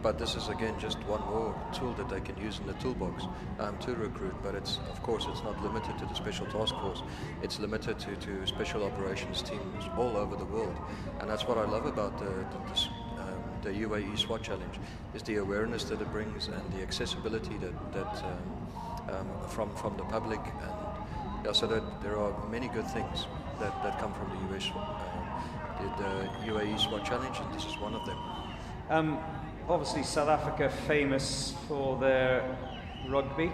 But this is again just one more tool that they can use in the toolbox to recruit. But of course it's not limited to the Special Task Force. It's limited to special operations teams all over the world. And that's what I love about the UAE SWAT Challenge, is the awareness that it brings and the accessibility that from the public, and yeah, so that there are many good things that come from the the UAE SWAT Challenge, and this is one of them.
Obviously, South Africa famous for their rugby.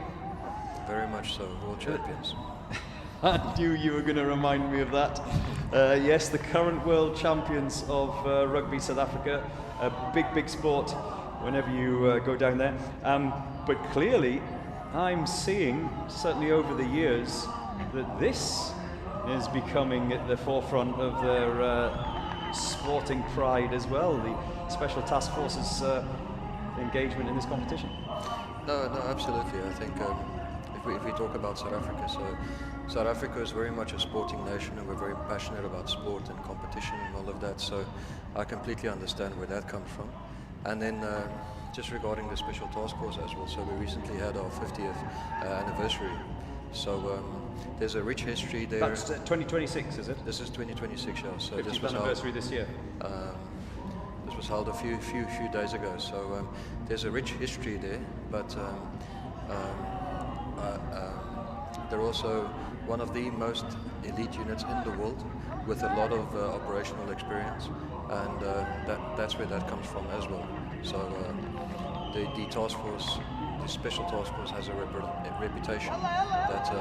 Very much so, world champions.
I knew you were going to remind me of that. Yes, the current world champions of rugby, South Africa. A big sport whenever you go down there. But clearly, I'm seeing, certainly over the years, that this is becoming at the forefront of their sporting pride as well, the Special Task Force's engagement in this competition.
No, absolutely. I think if we talk about South Africa, so South Africa is very much a sporting nation, and we're very passionate about sport and competition and all of that. So I completely understand where that comes from. And then just regarding the Special Task Force as well, so we recently had our 50th anniversary. So there's a rich history there.
That's 2026, is it?
This is 2026, yeah. So
50th
this was
anniversary this year.
This was held a few days ago. So there's a rich history there, but they're also one of the most elite units in the world, with a lot of operational experience, and that's where that comes from as well. So the task force, the Special Task Force, has a reputation that,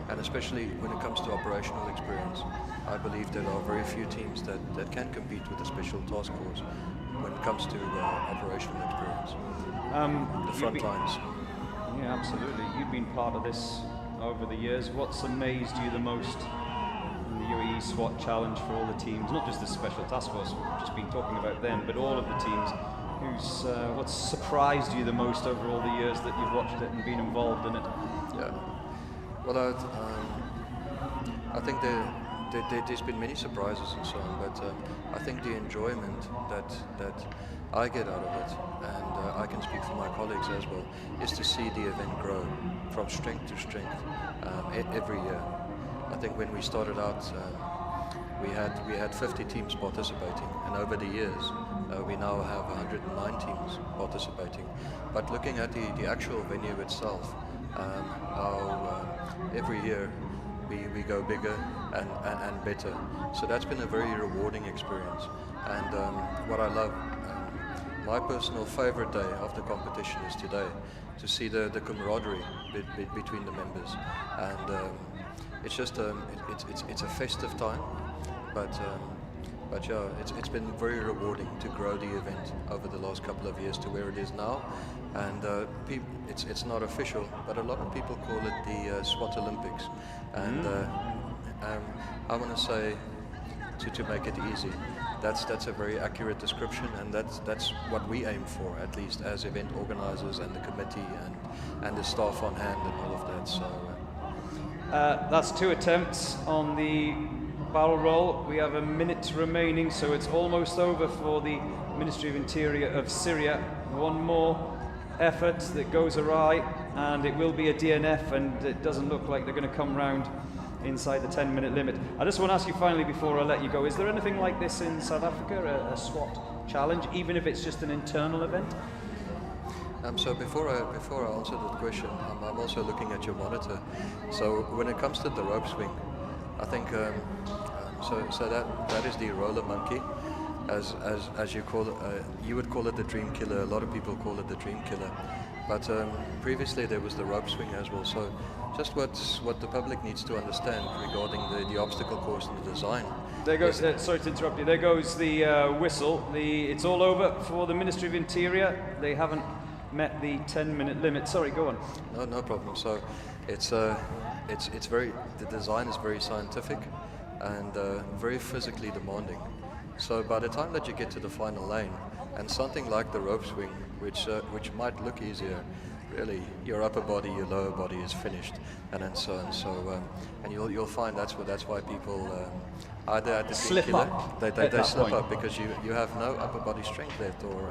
and especially when it comes to operational experience, I believe there are very few teams that can compete with the Special Task Force when it comes to operational experience. The front lines.
Yeah, absolutely. You've been part of this over the years. What's amazed you the most in the UAE SWAT Challenge for all the teams? Not just the Special Task Force, we've just been talking about them, but all of the teams. What's surprised you the most over all the years that you've watched it and been involved in it?
Yeah. Well, I think there's been many surprises and so on, but I think the enjoyment that I get out of it, and I can speak for my colleagues as well, is to see the event grow from strength to strength every year. I think when we started out, we had 50 teams participating, and over the years we now have 109 teams participating. But looking at the actual venue itself, how every year we go bigger and better. So that's been a very rewarding experience. And what I love, my personal favorite day of the competition is today, to see the camaraderie between the members. And it's just it's a festive time, but yeah, it's been very rewarding to grow the event over the last couple of years to where it is now. And it's not official, but a lot of people call it the SWAT Olympics. And I want to say, to make it easy, that's a very accurate description, and that's what we aim for, at least as event organizers and the committee and the staff on hand and all of that. So
that's 2 attempts on the barrel roll. We have a minute remaining, so it's almost over for the Ministry of Interior of Syria. One more effort that goes awry, and it will be a DNF, and it doesn't look like they're going to come round inside the 10-minute limit. I just want to ask you finally, before I let you go, is there anything like this in South Africa, a SWAT challenge, even if it's just an internal event?
So before I answer that question, I'm also looking at your monitor. So when it comes to the rope swing, I think so that is the roller monkey, as you call it. You would call it the dream killer. A lot of people call it the dream killer. But previously there was the rope swing as well. So just what the public needs to understand regarding the obstacle course and the design.
There goes. Sorry to interrupt you. There goes the whistle. It's all over for the Ministry of Interior. They haven't met the 10-minute limit. Sorry, go on.
No problem. So it's very, the design is very scientific and very physically demanding. So by the time that you get to the final lane, and something like the rope swing, which might look easier, really your upper body, your lower body is finished, and so on. So and you'll find that's why people either at the
slip up.
They slip up because you have no upper body strength left, or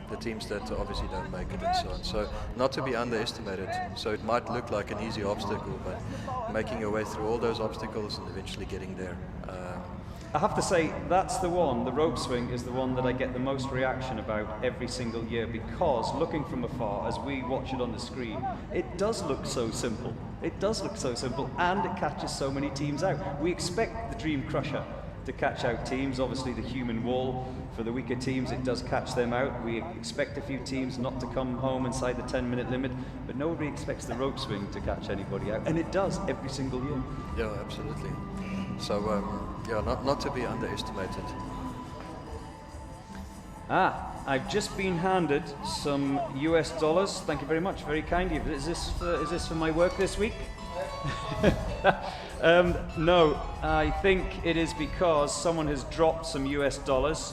the teams that obviously don't make it and so on. So not to be underestimated. So it might look like an easy obstacle, but making your way through all those obstacles and eventually getting there,
I have to say, that's the one, the rope swing is the one that I get the most reaction about every single year, because looking from afar, as we watch it on the screen, it does look so simple. It does look so simple, and it catches so many teams out. We expect the Dream Crusher to catch out teams. Obviously, the human wall, for the weaker teams, it does catch them out. We expect a few teams not to come home inside the 10-minute limit, but nobody expects the rope swing to catch anybody out, and it does every single year.
Yeah, absolutely. So, yeah, not to be underestimated.
I've just been handed some US dollars. Thank you very much, very kind of you. Is this for my work this week? No, I think it is because someone has dropped some US dollars.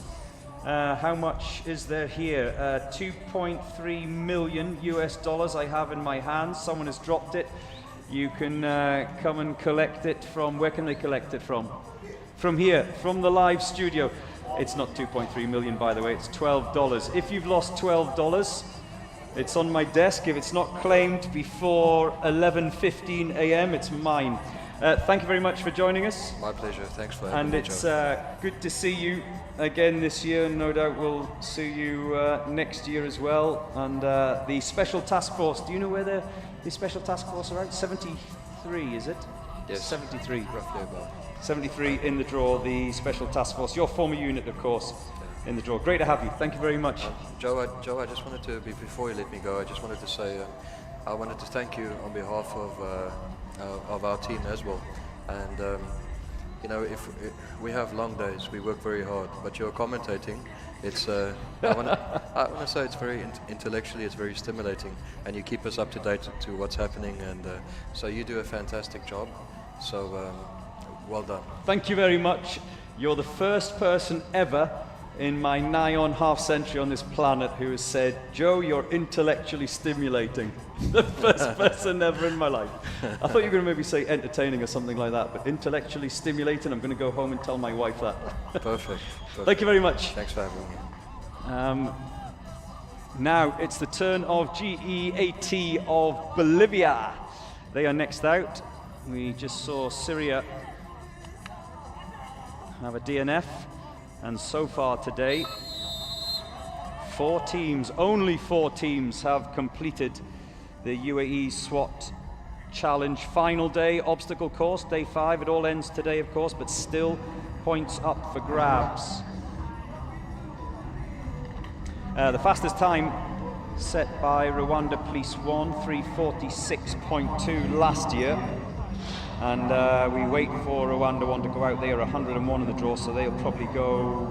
How much is there here? 2.3 million US dollars I have in my hands. Someone has dropped it. You can come and collect it from, where can they collect it from? From here, from the live studio. It's not 2.3 million, by the way, it's $12. If you've lost $12, it's on my desk. If it's not claimed before 11:15 a.m., it's mine. Thank you very much for joining us.
My pleasure, thanks for having
and
me,
it's
Joe.
Good to see you again this year. No doubt we'll see you next year as well. And the Special Task Force, do you know where the Special Task Force are at? 73, is it?
Yes.
73.
Roughly about.
73 in the draw, the Special Task Force. Your former unit, of course, in the draw. Great to have you. Thank you very much.
Joe, I just wanted to, before you let me go, I just wanted to say, I wanted to thank you on behalf of our team as well. And you know, if we have long days, we work very hard. But you're commentating. It's I want to say it's very intellectually, it's very stimulating, and you keep us up to date to what's happening. And so you do a fantastic job. So well done.
Thank you very much. You're the first person ever in my nigh on half century on this planet who has said, Joe, you're intellectually stimulating. The first person ever in my life. I thought you were going to maybe say entertaining or something like that, but intellectually stimulating, I'm going to go home and tell my wife that.
Perfect.
Thank you very much.
Thanks for having me.
Now it's the turn of GEAT of Bolivia. They are next out. We just saw Syria have a DNF. And so far today, 4 teams, only 4 teams have completed the UAE SWAT Challenge final day obstacle course, day 5. It all ends today, of course, but still points up for grabs. The fastest time set by Rwanda Police 1, 3:46.2 last year. And we wait for Rwanda 1 to go out. They are 101 in the draw, so they'll probably go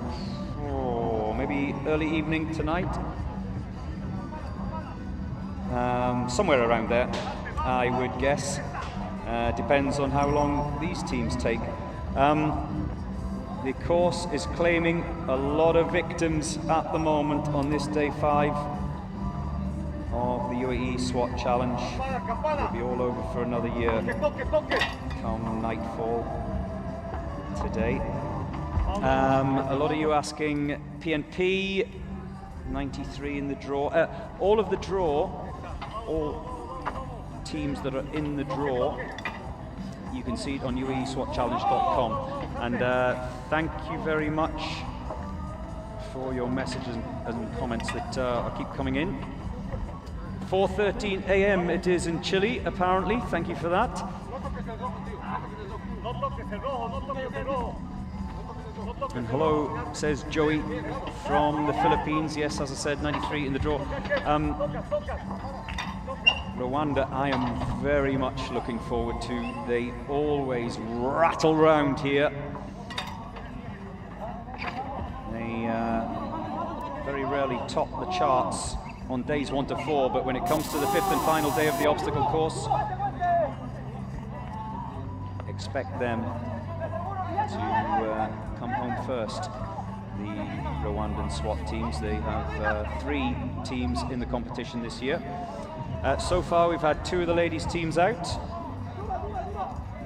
maybe early evening tonight. Somewhere around there, I would guess. Depends on how long these teams take. The course is claiming a lot of victims at the moment on this day 5 of the UAE SWAT Challenge. It'll be all over for another year come nightfall today. A lot of you asking PNP, 93 in the draw. All of the draw, all teams that are in the draw, you can see it on UAESWATchallenge.com. And thank you very much for your messages and comments that keep coming in. 4:13 a.m. it is in Chile, apparently. Thank you for that. And hello, says Joey from the Philippines. Yes, as I said, 93 in the draw. Rwanda, I am very much looking forward to. They always rattle round here. They very rarely top the charts on days 1 to 4, but when it comes to the 5th and final day of the obstacle course, expect them to come home first. The Rwandan SWAT teams, they have 3 teams in the competition this year. So far we've had 2 of the ladies teams out,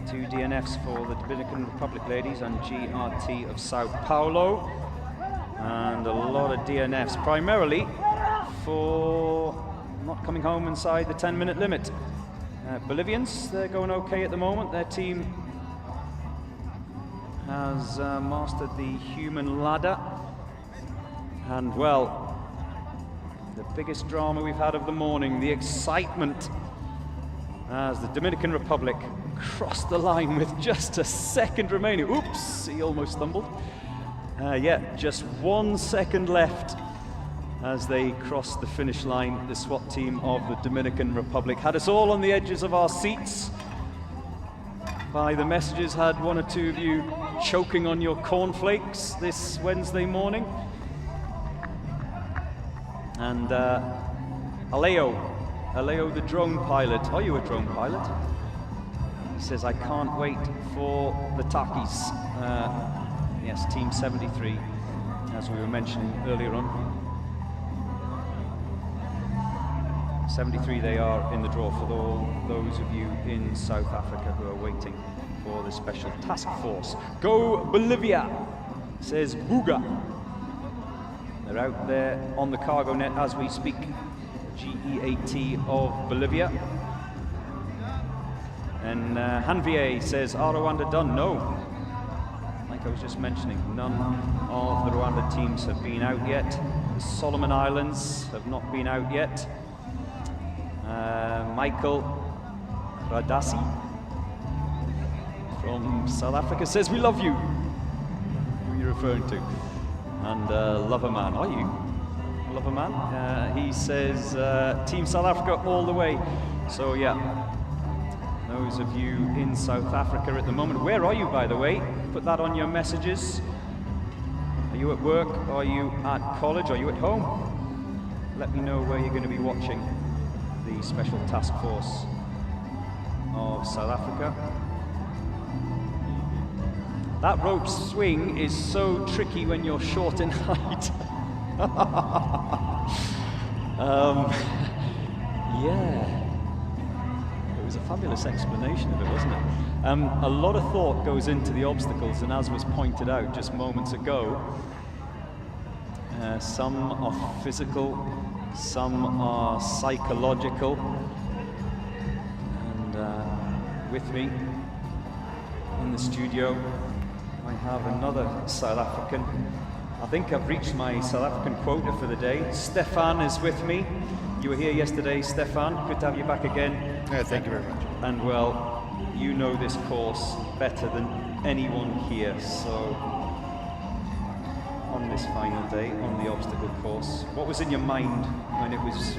2 DNFs for the Dominican Republic ladies and GRT of Sao Paulo, and a lot of DNFs, primarily for not coming home inside the 10-minute limit. Bolivians, they're going okay at the moment. Their team has mastered the human ladder. And well, the biggest drama we've had of the morning, the excitement as the Dominican Republic crossed the line with just a second remaining. Oops, he almost stumbled. Yeah, just 1 second left as they crossed the finish line. The SWAT team of the Dominican Republic had us all on the edges of our seats. By the messages, had one or two of you choking on your cornflakes this Wednesday morning. And Aleo the drone pilot. Are you a drone pilot? He says, I can't wait for the Takis. Yes, Team 73, as we were mentioning earlier on. 73 they are in the draw for all those of you in South Africa who are waiting for the special task force. Go Bolivia, says Buga. They're out there on the cargo net as we speak. GEAT of Bolivia. And Hanvier says, are Rwanda done? No. Like I was just mentioning, none of the Rwanda teams have been out yet. The Solomon Islands have not been out yet. Michael Radasi from South Africa says, we love you. Who are you referring to? And Loverman, are you? Loverman? He says, Team South Africa all the way. So yeah, those of you in South Africa at the moment, where are you, by the way? Put that on your messages. Are you at work? Are you at college? Are you at home? Let me know where you're going to be watching the Special Task Force of South Africa. That rope swing is so tricky when you're short in height. Yeah. It was a fabulous explanation of it, wasn't it? A lot of thought goes into the obstacles, and as was pointed out just moments ago, some are physical, some are psychological. And with me in the studio, I have another South African. I think I've reached my South African quota for the day. Stefan is with me. You were here yesterday, Stefan. Good to have you back again.
Yeah, thank you very much.
And well, you know this course better than anyone here. So, on this final day, on the obstacle course, what was in your mind when it was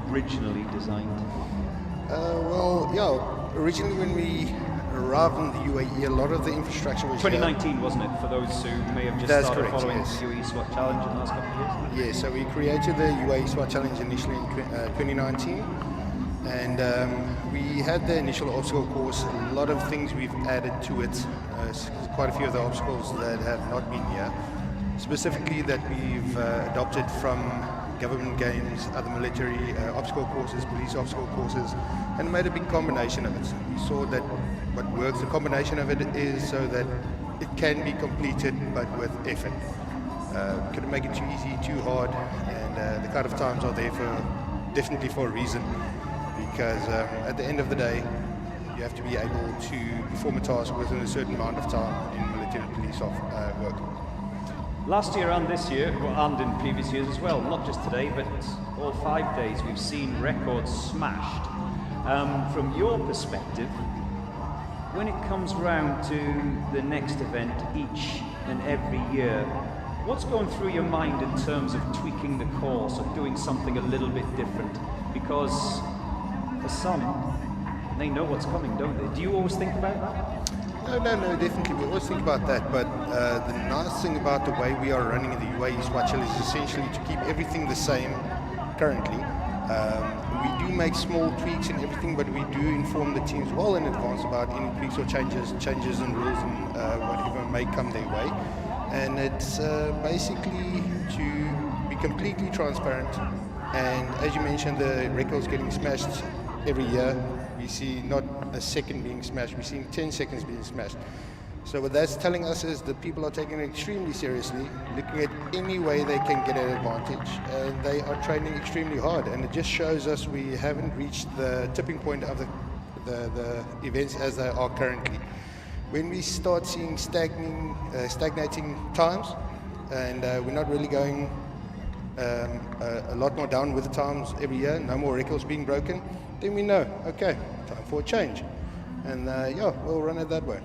originally designed?
Well, yeah, originally when we arrived in the UAE, a lot of the infrastructure was
2019, wasn't it? For those who may have just started
correct,
following
yes.
the UAE SWAT Challenge in the last couple of years.
Yeah, so we created the UAE SWAT Challenge initially in 2019, and we had the initial obstacle course. A lot of things we've added to it, quite a few of the obstacles that have not been here, specifically that we've adopted from government games, other military obstacle courses, police obstacle courses, and made a big combination of it. We saw that what works, the combination of it is so that it can be completed, but with effort. Couldn't make it too easy, too hard, and the cut-off times are there definitely for a reason, because at the end of the day, you have to be able to perform a task within a certain amount of time in military police work.
Last year and this year, and in previous years as well, not just today, but all 5 days, we've seen records smashed. From your perspective, when it comes round to the next event each and every year, what's going through your mind in terms of tweaking the course or doing something a little bit different? Because for some, they know what's coming, don't they? Do you always think about that?
No, definitely. We always think about that, but the nice thing about the way we are running the UAE SWAT Challenge is essentially to keep everything the same currently. We do make small tweaks and everything, but we do inform the teams well in advance about any tweaks or changes in rules and whatever may come their way. And it's basically to be completely transparent. And as you mentioned, the records getting smashed every year. We see not a second being smashed, we're seeing 10 seconds being smashed. So what that's telling us is that people are taking it extremely seriously, looking at any way they can get an advantage, and they are training extremely hard. And it just shows us we haven't reached the tipping point of the events as they are currently. when we start seeing stagnating times, and we're not really going a lot more down with the times every year, no more records being broken, then we know, okay, time for a change. And yeah, we'll run it that way.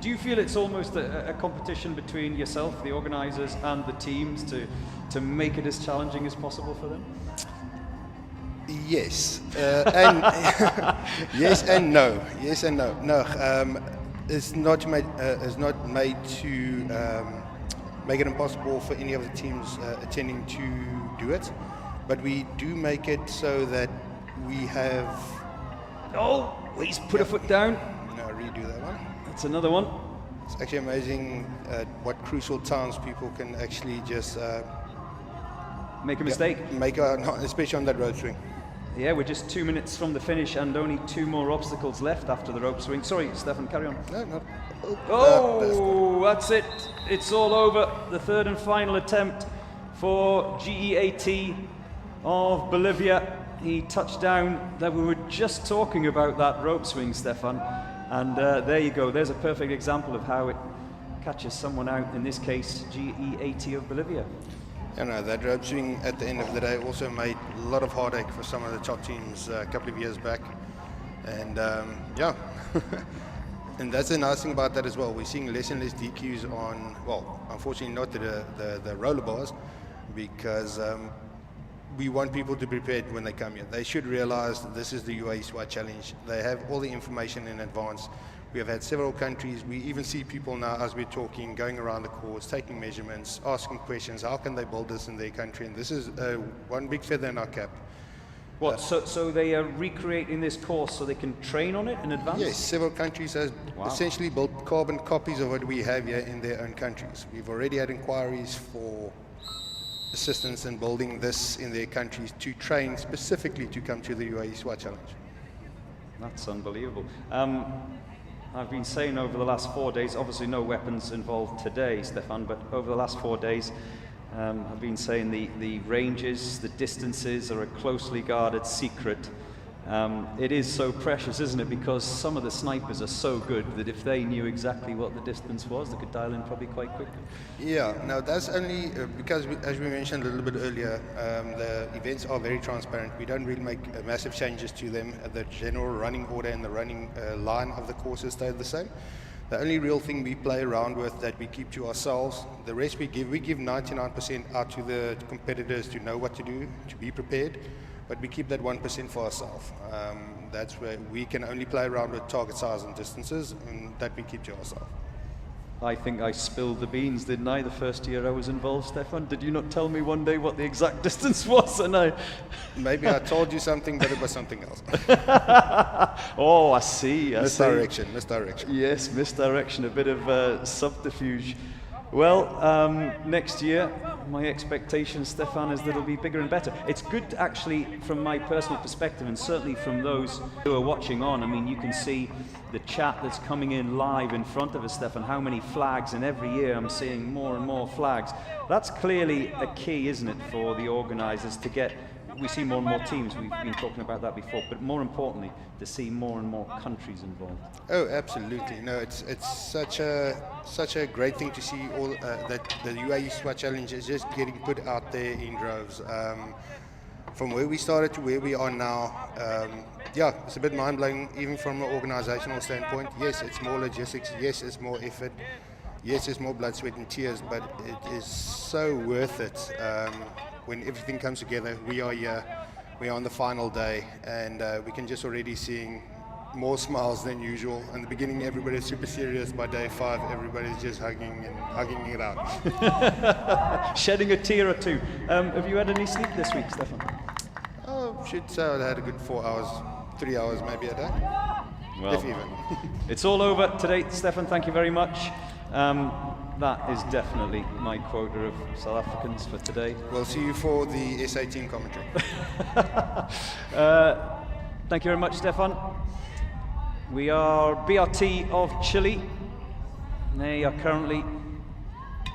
Do you feel it's almost a competition between yourself, the organisers, and the teams to make it as challenging as possible for them?
Yes, and yes and no. Yes and no. No, it's not made to make it impossible for any of the teams attending to do it, but we do make it so that we have.
Oh, he's put a foot down.
No, redo that one.
That's another one.
It's actually amazing what crucial times people can actually just
make a mistake.
Especially on that rope swing.
Yeah, we're just 2 minutes from the finish and only 2 more obstacles left after the rope swing. Sorry, Stefan, carry on.
No, not.
Oh, that's it. It's all over. The third and final attempt for GEAT of Bolivia. He touched down. That we were just talking about that rope swing, Stefan. And there you go. There's a perfect example of how it catches someone out, in this case, GEAT of Bolivia.
You know, that rope swing at the end of the day also made a lot of heartache for some of the top teams a couple of years back. And yeah, and that's the nice thing about that as well. We're seeing less and less DQs on, well, unfortunately not the roller bars, because we want people to be prepared when they come here. They should realize that this is the UAE SWAT Challenge. They have all the information in advance. We have had several countries. We even see people now, as we're talking, going around the course, taking measurements, asking questions. How can they build this in their country? And this is one big feather in our cap.
What, so they are recreating this course so they can train on it in advance?
Yes, several countries have essentially built carbon copies of what we have here in their own countries. We've already had inquiries for assistance in building this in their countries to train specifically to come to the UAE SWAT Challenge.
That's unbelievable. I've been saying over the last 4 days, obviously no weapons involved today, Stefan, but over the last 4 days, I've been saying the ranges, the distances are a closely guarded secret. It is so precious, isn't it? Because some of the snipers are so good that if they knew exactly what the distance was, they could dial in probably quite quickly.
Yeah, no, that's only because, as we mentioned a little bit earlier, the events are very transparent. We don't really make massive changes to them. The general running order and the running line of the courses stay the same. The only real thing we play around with that we keep to ourselves, the rest we give 99% out to the competitors to know what to do, to be prepared. But we keep that 1% for ourselves. That's where we can only play around with target size and distances, and that we keep to ourselves.
I think I spilled the beans, didn't I, the first year I was involved, Stefan? Did you not tell me one day what the exact distance was? And
Maybe I told you something, but it was something else.
Oh, I see.
Misdirection.
Yes, misdirection, a bit of subterfuge. Well, next year, my expectation, Stefan, is that it'll be bigger and better. It's good, actually, from my personal perspective, and certainly from those who are watching on. I mean, you can see the chat that's coming in live in front of us, Stefan, how many flags, and every year I'm seeing more and more flags. That's clearly a key, isn't it, for the organisers to get. We see more and more teams, we've been talking about that before, but more importantly, to see more and more countries involved.
Oh, absolutely. No, it's such a great thing to see all that the UAE SWAT Challenge is just getting put out there in droves. From where we started to where we are now, yeah, it's a bit mind-blowing, even from an organizational standpoint. Yes, it's more logistics. Yes, it's more effort. Yes, it's more blood, sweat, and tears, but it is so worth it. When everything comes together, we are here, we are on the final day, and we can just already seeing more smiles than usual. In the beginning, everybody's super serious. By day 5, everybody's just hugging it out.
Shedding a tear or two. Have you had any sleep this week, Stefan?
Oh, should say I had a good 4 hours, 3 hours maybe a day.
Well,
if even.
It's all over today, Stefan. Thank you very much. That is definitely my quota of South Africans for today.
We'll see you for the SA team commentary.
Thank you very much, Stefan. We are BRT of Chile. They are currently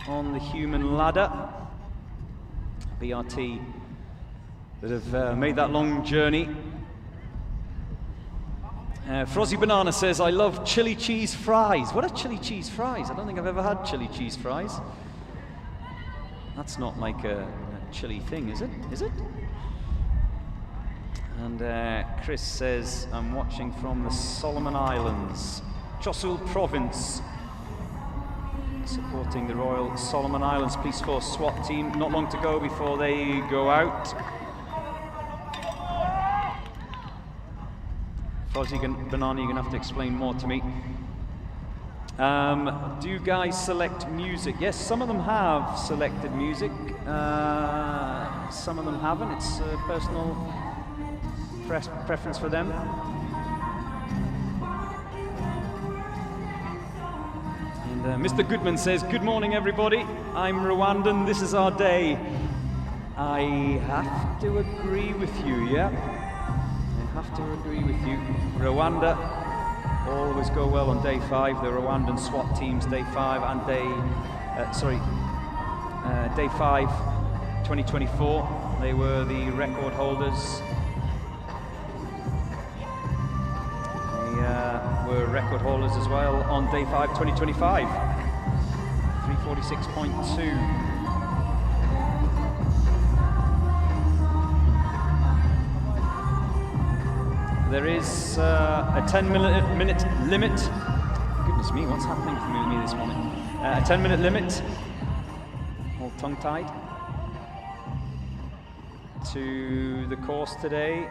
on the human ladder. BRT that have made that long journey. Frozzy Banana says, I love chili cheese fries. What are chili cheese fries? I don't think I've ever had chili cheese fries. That's not like a chili thing, is it? Is it? And Chris says, I'm watching from the Solomon Islands, Chosul Province, supporting the Royal Solomon Islands Police Force SWAT team. Not long to go before they go out. Fozzie Banana, you're going to have to explain more to me. Do you guys select music? Yes, some of them have selected music. Some of them haven't. It's a personal preference for them. And Mr. Goodman says, good morning, everybody. I'm Rwandan. This is our day. I have to agree with you, yeah? Have to agree with you. Rwanda always go well on day 5. The Rwandan SWAT teams, day 5 and day 5, 2024. They were the record holders. They were record holders as well on day 5, 2025. 346.2. There is a 10-minute limit. Goodness me, what's happening to me this morning? A 10-minute limit, all tongue-tied, to the course today.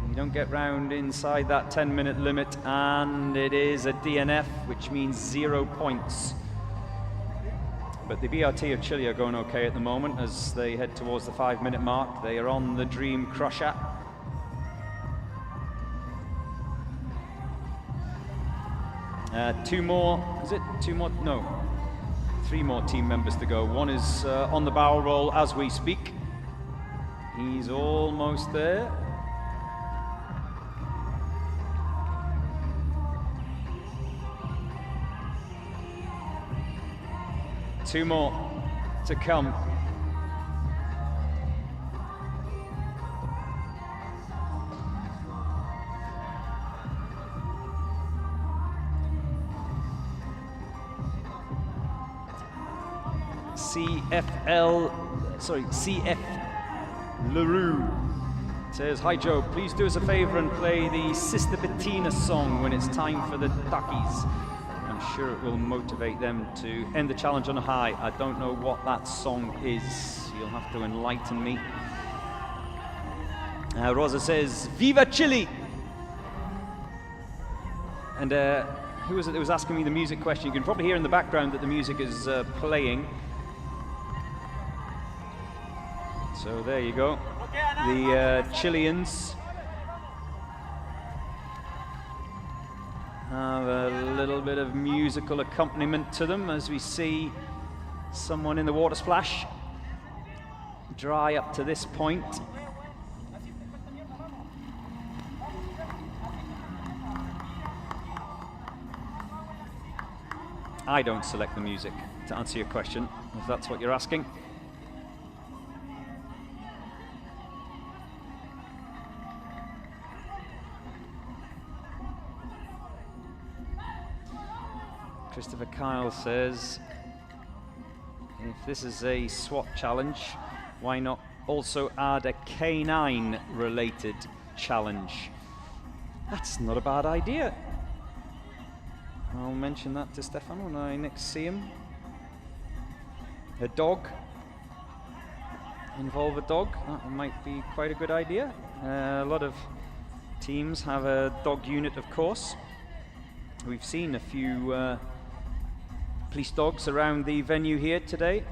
You don't get round inside that 10-minute limit, and it is a DNF, which means 0 points. But the BRT of Chile are going okay at the moment as they head towards the 5-minute mark. They are on the Dream Crusher. Two more, is it? Two more? No. 3 more team members to go. One is on the barrel roll as we speak. He's almost there. Two more to come. CF LaRue says, hi Joe, please do us a favor and play the Sister Bettina song when it's time for the duckies. I'm sure it will motivate them to end the challenge on a high. I don't know what that song is. You'll have to enlighten me. Rosa says, Viva Chile! And who was it that was asking me the music question? You can probably hear in the background that the music is playing. So there you go. The Chileans have a little bit of musical accompaniment to them as we see someone in the water splash dry up to this point. I don't select the music, to answer your question, if that's what you're asking. Christopher Kyle says, if this is a SWAT challenge, why not also add a canine-related challenge? That's not a bad idea. I'll mention that to Stefan when I next see him. A dog. Involve a dog. That might be quite a good idea. A lot of teams have a dog unit, of course. We've seen a few police dogs around the venue here today.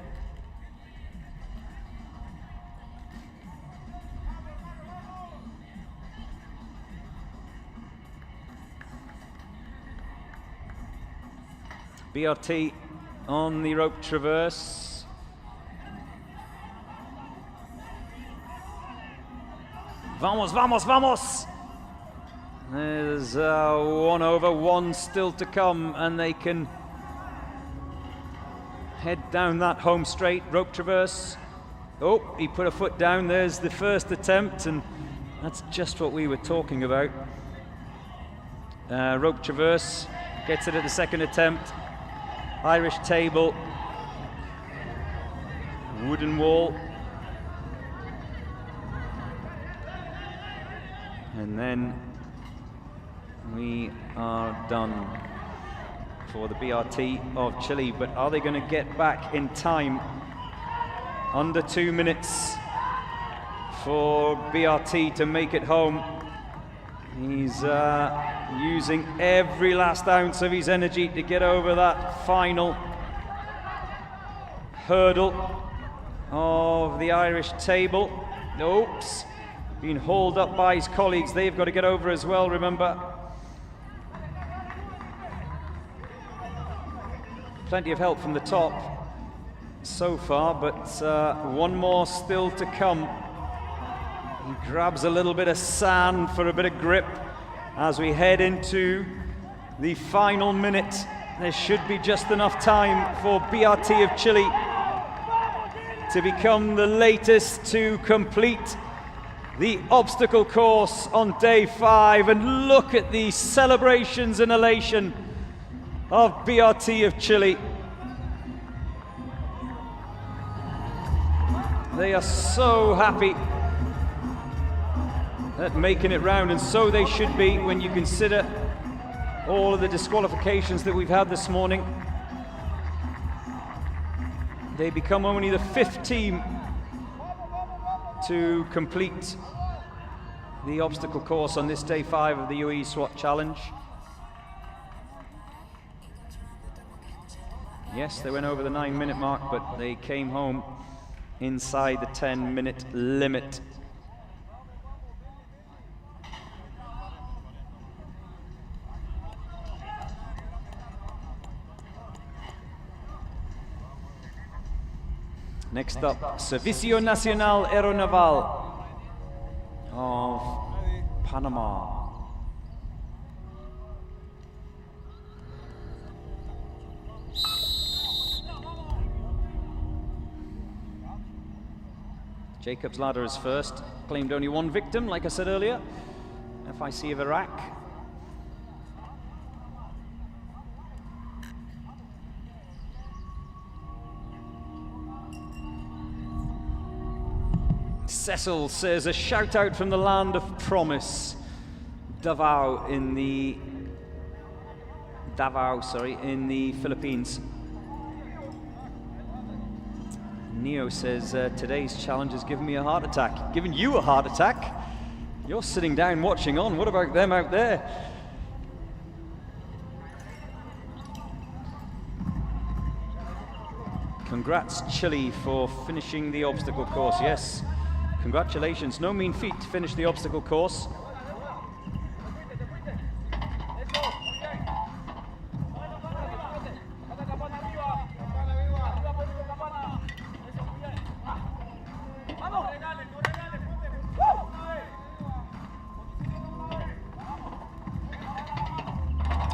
BRT on the rope traverse. Vamos, vamos, vamos! There's 1 over, 1 still to come, and they can head down that home straight, rope traverse. Oh, he put a foot down. There's the first attempt, and that's just what we were talking about. rope traverse, gets it at the second attempt. Irish table, wooden wall. And then we are done for the BRT of Chile. But are they going to get back in time? Under 2 minutes for BRT to make it home. He's using every last ounce of his energy to get over that final hurdle of the Irish table. Oops, being hauled up by his colleagues. They've got to get over as well, remember. Plenty of help from the top so far, but one more still to come. He grabs a little bit of sand for a bit of grip as we head into the final minute. There should be just enough time for BRT of Chile to become the latest to complete the obstacle course on day 5. And look at the celebrations and elation of BRT of Chile. They are so happy at making it round, and so they should be when you consider all of the disqualifications that we've had this morning. They become only the 5th team to complete the obstacle course on this day 5 of the UAE SWAT Challenge. Yes, they went over the 9-minute mark, but they came home inside the 10-minute limit. Next up, Servicio Nacional Aeronaval of Panama. Jacob's Ladder is first. Claimed only 1 victim, like I said earlier. FIC of Iraq. Cecil says, a shout out from the land of promise. Davao in the Philippines. Neo says, today's challenge has given me a heart attack. Given you a heart attack? You're sitting down watching on. What about them out there? Congrats, Chile, for finishing the obstacle course. Yes, congratulations. No mean feat to finish the obstacle course.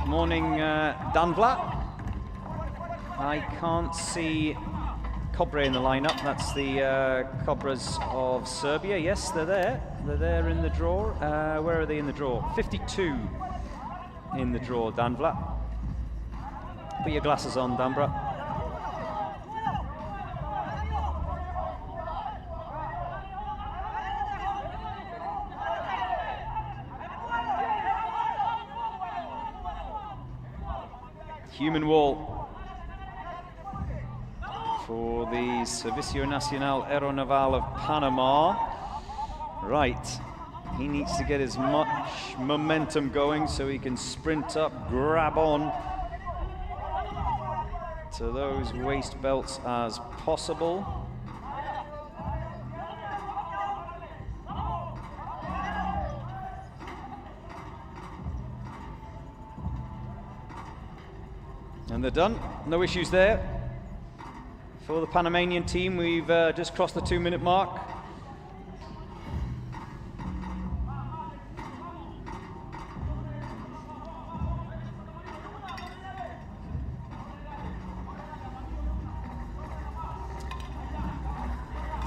Morning, Danvla. I can't see Cobra in the lineup. That's the Cobras of Serbia. Yes, they're there. They're there in the draw. Where are they in the draw? 52 in the draw, Danvla. Put your glasses on, Danvla. Human wall for the Servicio Nacional Aeronaval of Panama. Right, he needs to get as much momentum going so he can sprint up, grab on to those waist belts as possible. And they're done, no issues there. For the Panamanian team, we've just crossed the 2-minute mark.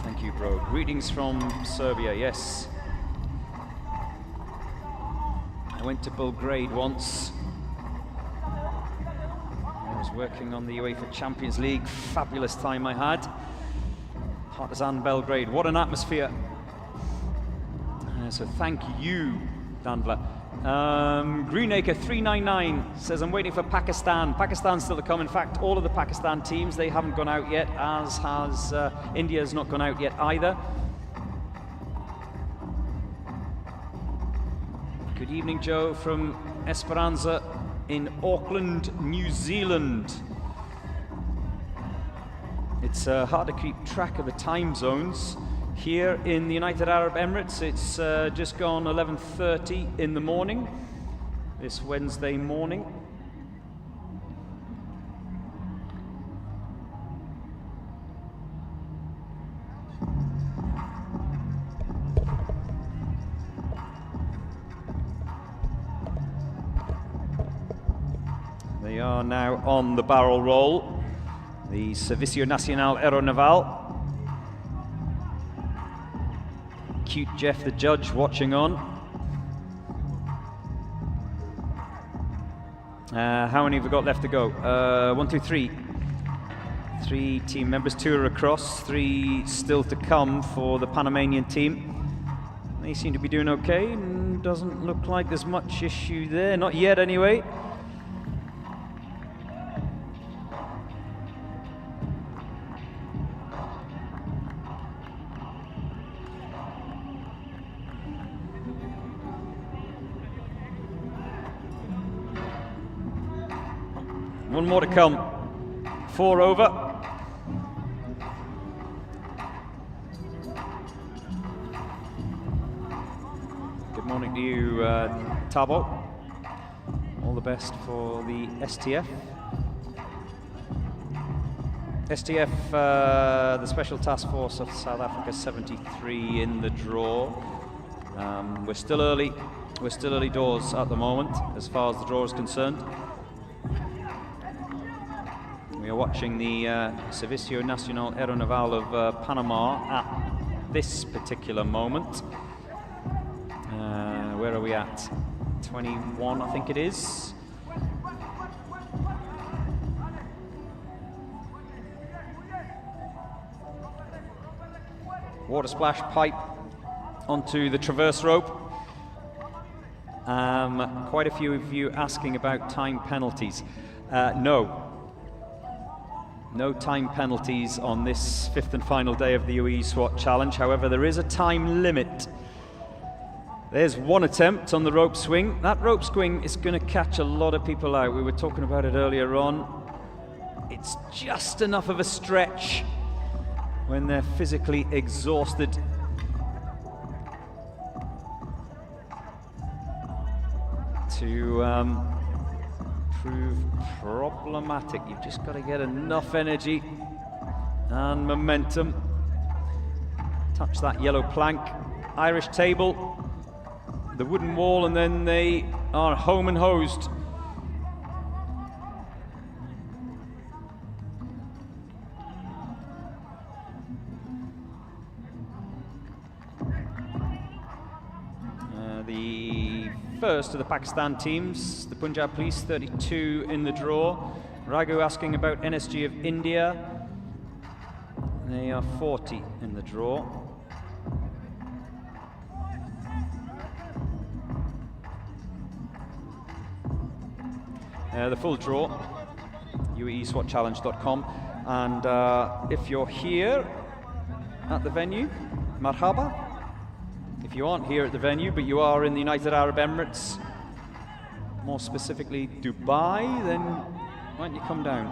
Thank you, bro. Greetings from Serbia, yes. I went to Belgrade once. I was working on the UEFA Champions League. Fabulous time I had. Partizan Belgrade, what an atmosphere. So thank you, Danvla. Greenacre 399 says, I'm waiting for Pakistan. Pakistan's still to come. In fact, all of the Pakistan teams, they haven't gone out yet, as has India's not gone out yet either. Good evening, Joe, from Esperanza in Auckland, New Zealand. It's hard to keep track of the time zones. Here in the United Arab Emirates, it's just gone 11:30 in the morning, this Wednesday morning. They are now on the barrel roll. The Servicio Nacional Aeronaval. Cute Jeff the judge watching on. How many have we got left to go? 1, 2, 3. 3 team members, 2 are across, 3 still to come for the Panamanian team. They seem to be doing okay, and doesn't look like there's much issue there, not yet anyway. One more to come. 4 over. Good morning to you, Tabo. All the best for the STF. STF, the Special Task Force of South Africa, 73 in the draw. We're still early. We're still early doors at the moment, as far as the draw is concerned. We are watching the Servicio Nacional Aeronaval of Panama at this particular moment. Where are we at? 21, I think it is. Water splash pipe onto the traverse rope. Quite a few of you asking about time penalties. No time penalties on this 5th and final day of the UAE SWAT challenge. However, there is a time limit. There's one attempt on the rope swing. That rope swing is going to catch a lot of people out. We were talking about it earlier on. It's just enough of a stretch when they're physically exhausted. To prove problematic. You've just got to get enough energy and momentum. Touch that yellow plank, Irish table, the wooden wall, and then they are home and hosed. The first of the Pakistan teams, the Punjab Police, 32 in the draw. Raghu asking about NSG of India. They are 40 in the draw. The full draw, UAESWATchallenge.com. And if you're here at the venue, marhaba. If you aren't here at the venue, but you are in the United Arab Emirates, more specifically Dubai, then why don't you come down?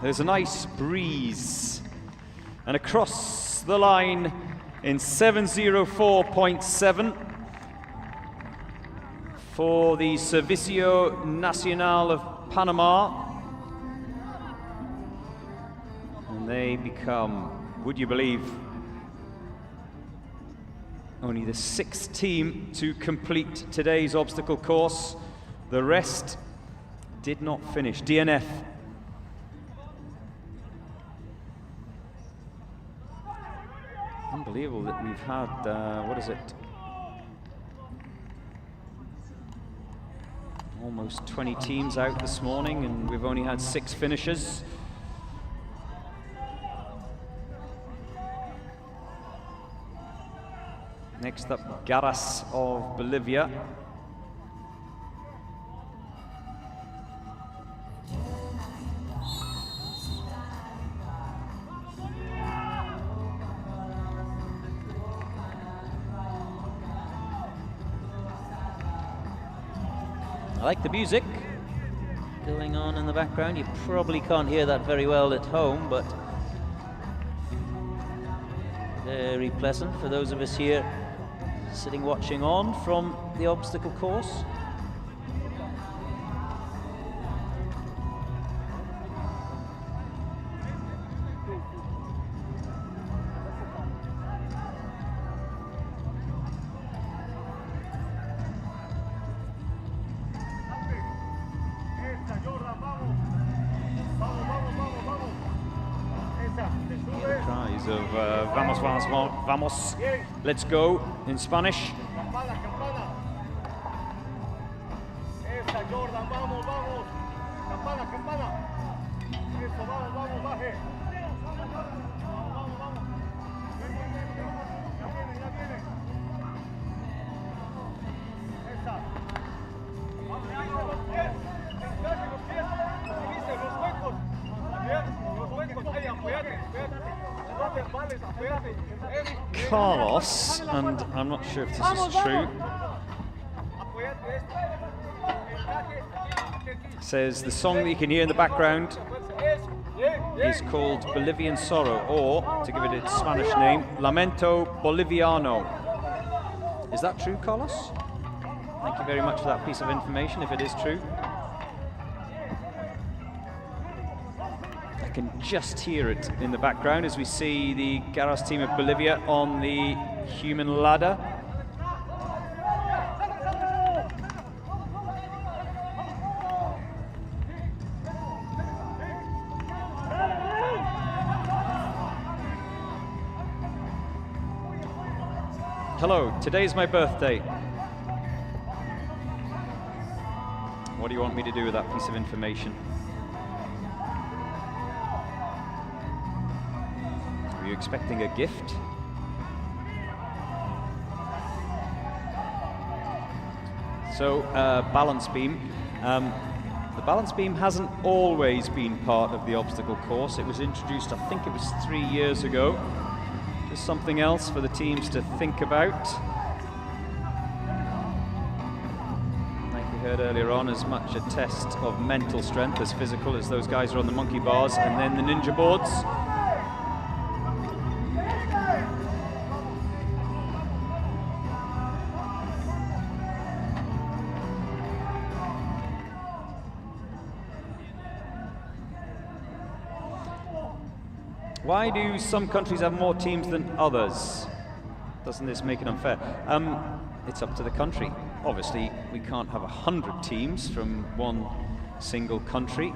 There's a nice breeze. And across the line in 7:04.7 for the Servicio Nacional of Panama. And they become, would you believe, only the 6th team to complete today's obstacle course. The rest did not finish. DNF. Unbelievable that we've had, what is it? Almost 20 teams out this morning, and we've only had 6 finishers. Next up, Garras of Bolivia.
I like the music going on in the background. You probably can't hear that very well at home, but very pleasant for those of us here sitting watching on from the obstacle course.
Vamos, vamos, vamos, let's go in Spanish. Carlos, and I'm not sure if this is true, says the song that you can hear in the background is called Bolivian Sorrow, or, to give it its Spanish name, Lamento Boliviano. Is that true, Carlos? Thank you very much for that piece of information, if it is true. I can just hear it in the background as we see the Garras team of Bolivia on the human ladder. Hello, today's my birthday. What do you want me to do with that piece of information? Are you expecting a gift? So, balance beam. The balance beam hasn't always been part of the obstacle course. It was introduced, I think it was 3 years ago. Just something else for the teams to think about. Like we heard earlier on, as much a test of mental strength as physical, as those guys are on the monkey bars and then the ninja boards. Why do some countries have more teams than others? Doesn't this make it unfair? It's up to the country. Obviously, we can't have 100 teams from one single country,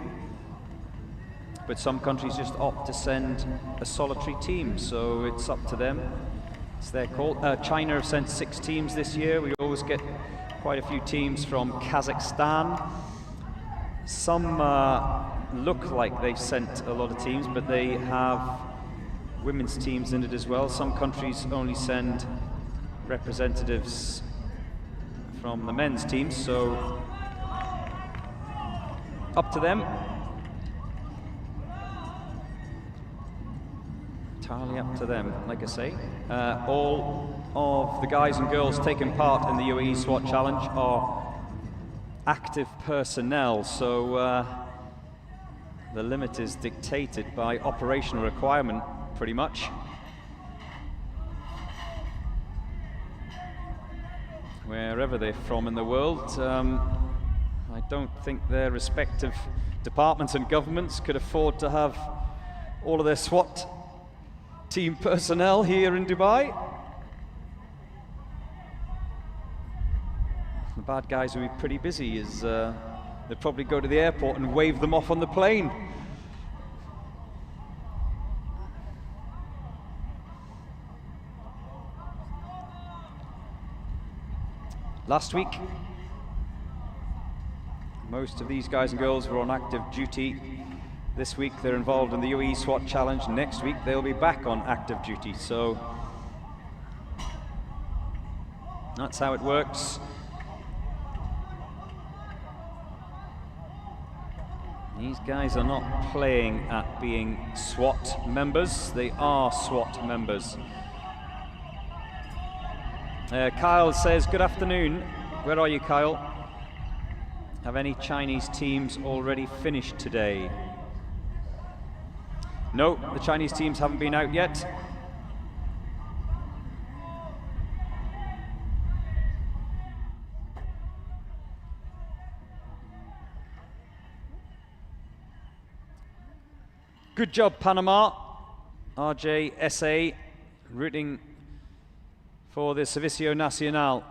but some countries just opt to send a solitary team, so it's up to them. It's their call. China have sent 6 teams this year. We always get quite a few teams from Kazakhstan. Some look like they've sent a lot of teams, but they have women's teams in it as well. Some countries only send representatives from the men's teams, so up to them. Entirely up to them, like I say. All of the guys and girls taking part in the UAE SWAT Challenge are active personnel, so the limit is dictated by operational requirement, pretty much. Wherever they're from in the world, I don't think their respective departments and governments could afford to have all of their SWAT team personnel here in Dubai. The bad guys will be pretty busy, as they'll probably go to the airport and wave them off on the plane. Last week, Most of these guys and girls were on active duty. This week they're involved in the UAE SWAT Challenge. Next week they'll be back on active duty. So that's how it works. These guys are not playing at being SWAT members. They are SWAT members. Kyle says, good afternoon. Where are you, Kyle? Have any Chinese teams already finished today? No, the Chinese teams haven't been out yet. Good job, Panama. RJSA rooting for the Servicio Nacional.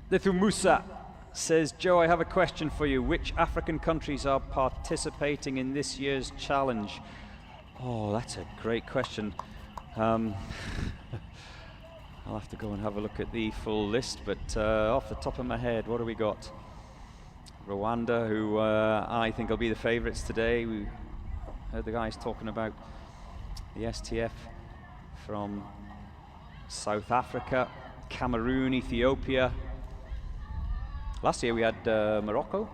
Lithu Musa says, Joe, I have a question for you. Which African countries are participating in this year's challenge? Oh, that's a great question. I'll have to go and have a look at the full list, but off the top of my head, what do we got? Rwanda, who I think will be the favourites today. We heard the guys talking about the STF from South Africa, Cameroon, Ethiopia. Last year we had Morocco.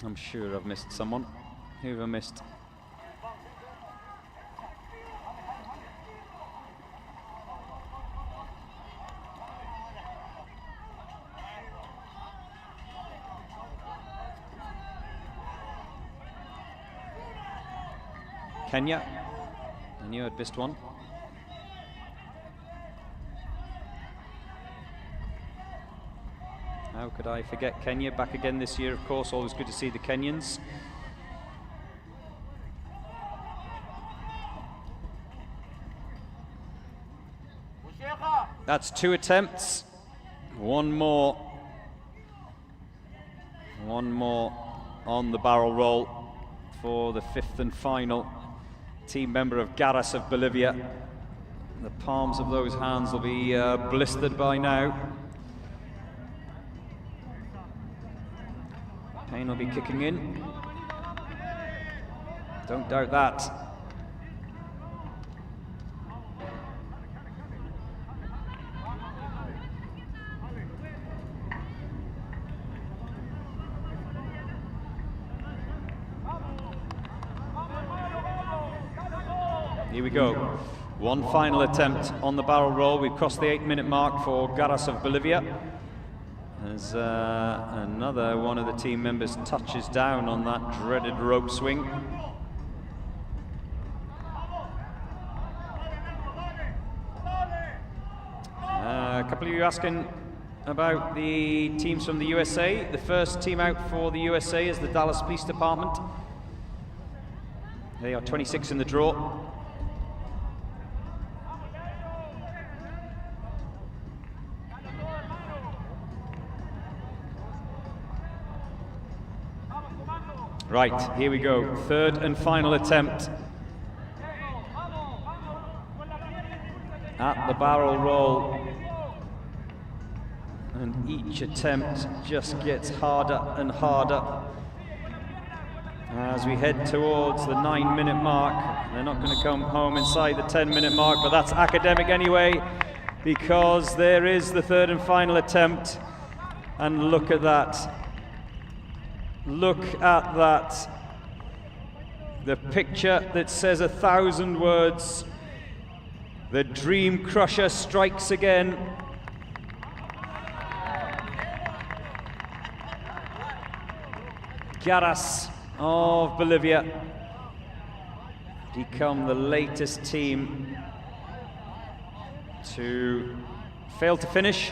I'm sure I've missed someone. Who have I missed? Kenya. I knew I'd missed one. How could I forget Kenya? Back again this year, of course. Always good to see the Kenyans. That's 2 attempts. One more. One more on the barrel roll for the 5th and final team member of Garras of Bolivia. The palms of those hands will be blistered by now. Pain will be kicking in. Don't doubt that. Here we go. One final attempt on the barrel roll. We've crossed the 8-minute mark for Garras of Bolivia. As another one of the team members touches down on that dreaded rope swing. A couple of you asking about the teams from the USA. The first team out for the USA is the Dallas Police Department. They are 26 in the draw. Right, here we go. 3rd and final attempt at the barrel roll. And each attempt just gets harder and harder. As we head towards the 9-minute mark, they're not going to come home inside the 10-minute mark, but that's academic anyway, because there is the 3rd and final attempt. And look at that. Look at that. The picture that says 1,000 words. The Dream Crusher strikes again. Garras of Bolivia become the latest team to fail to finish.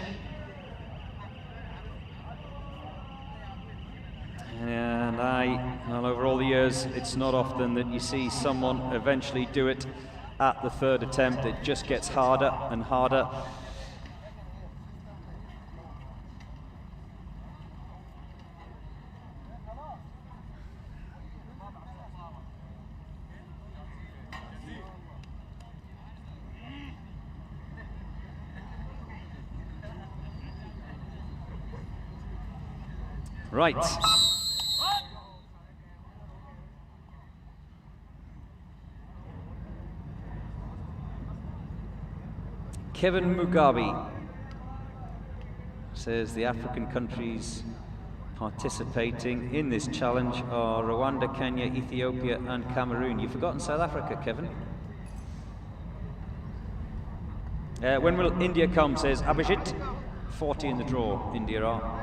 And well, over all the years years, it's not often that you see someone eventually do it at the third attempt. It just gets harder and harder. Right. Kevin Mugabe says the African countries participating in this challenge are Rwanda, Kenya, Ethiopia and Cameroon. You've forgotten South Africa, Kevin. When will India come, says Abhijit. 40 in the draw, India are.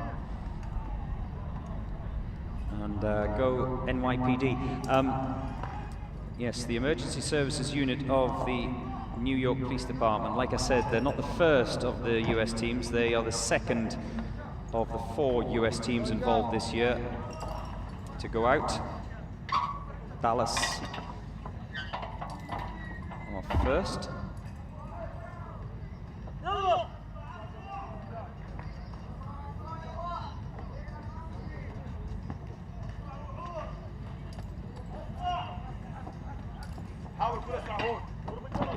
And go NYPD. Yes, the emergency services unit of the New York Police Department. Like I said, they're not the first of the US teams. They are the second of the 4 US teams involved this year to go out. Dallas are first.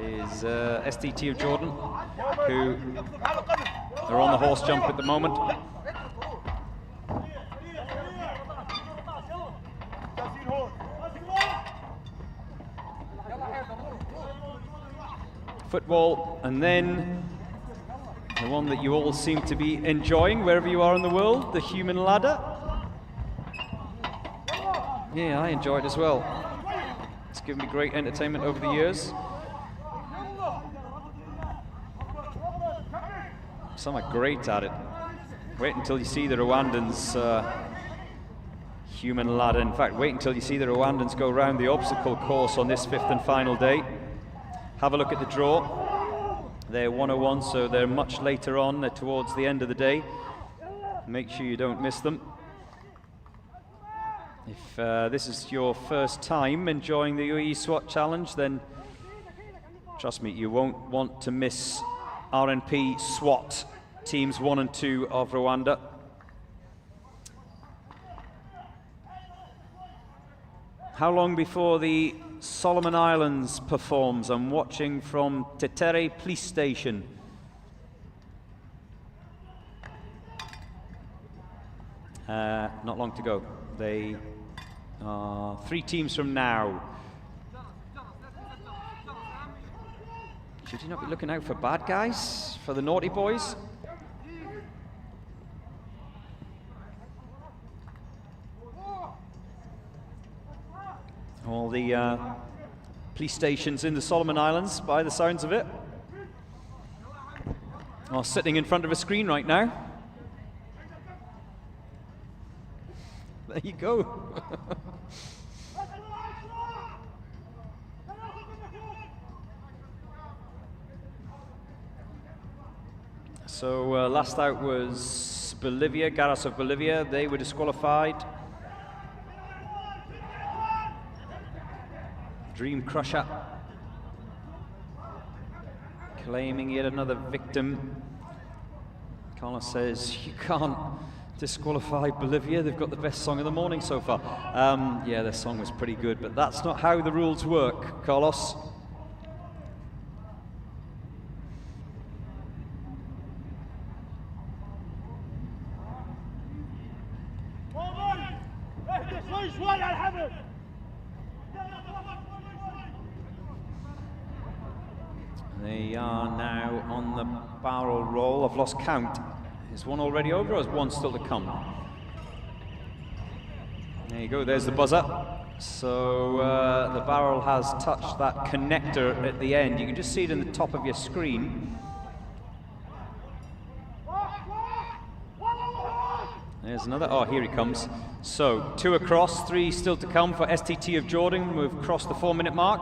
Is STT of Jordan, who are on the horse jump at the moment. Football, and then the one that you all seem to be enjoying wherever you are in the world, the human ladder. Yeah, I enjoy it as well. It's given me great entertainment over the years. Some are great at it. Wait until you see the Rwandans human ladder. In fact, wait until you see the Rwandans go around the obstacle course on this 5th and final day. Have a look at the draw. They're 101, so they're much later on. They're towards the end of the day. Make sure you don't miss them. If this is your first time enjoying the UAE SWAT challenge, then trust me, you won't want to miss RNP SWAT teams 1 and 2 of Rwanda. How long before the Solomon Islands performs? I'm watching from Tetere Police Station. Not long to go. They are 3 teams from now. Should you not be looking out for bad guys, for the naughty boys? All the police stations in the Solomon Islands, by the sounds of it, are sitting in front of a screen right now. There you go. So last out was Bolivia, Garras of Bolivia. They were disqualified. Dream Crusher claiming yet another victim. Carlos says you can't disqualify Bolivia. They've got the best song of the morning so far. Yeah, their song was pretty good, but that's not how the rules work, Carlos. They are now on the barrel roll. I've lost count. Is one already over, or is one still to come? There you go, there's the buzzer. So the barrel has touched that connector at the end. You can just see it in the top of your screen. There's another, oh, here he comes. So 2 across, 3 still to come for STT of Jordan. We've crossed the 4-minute mark.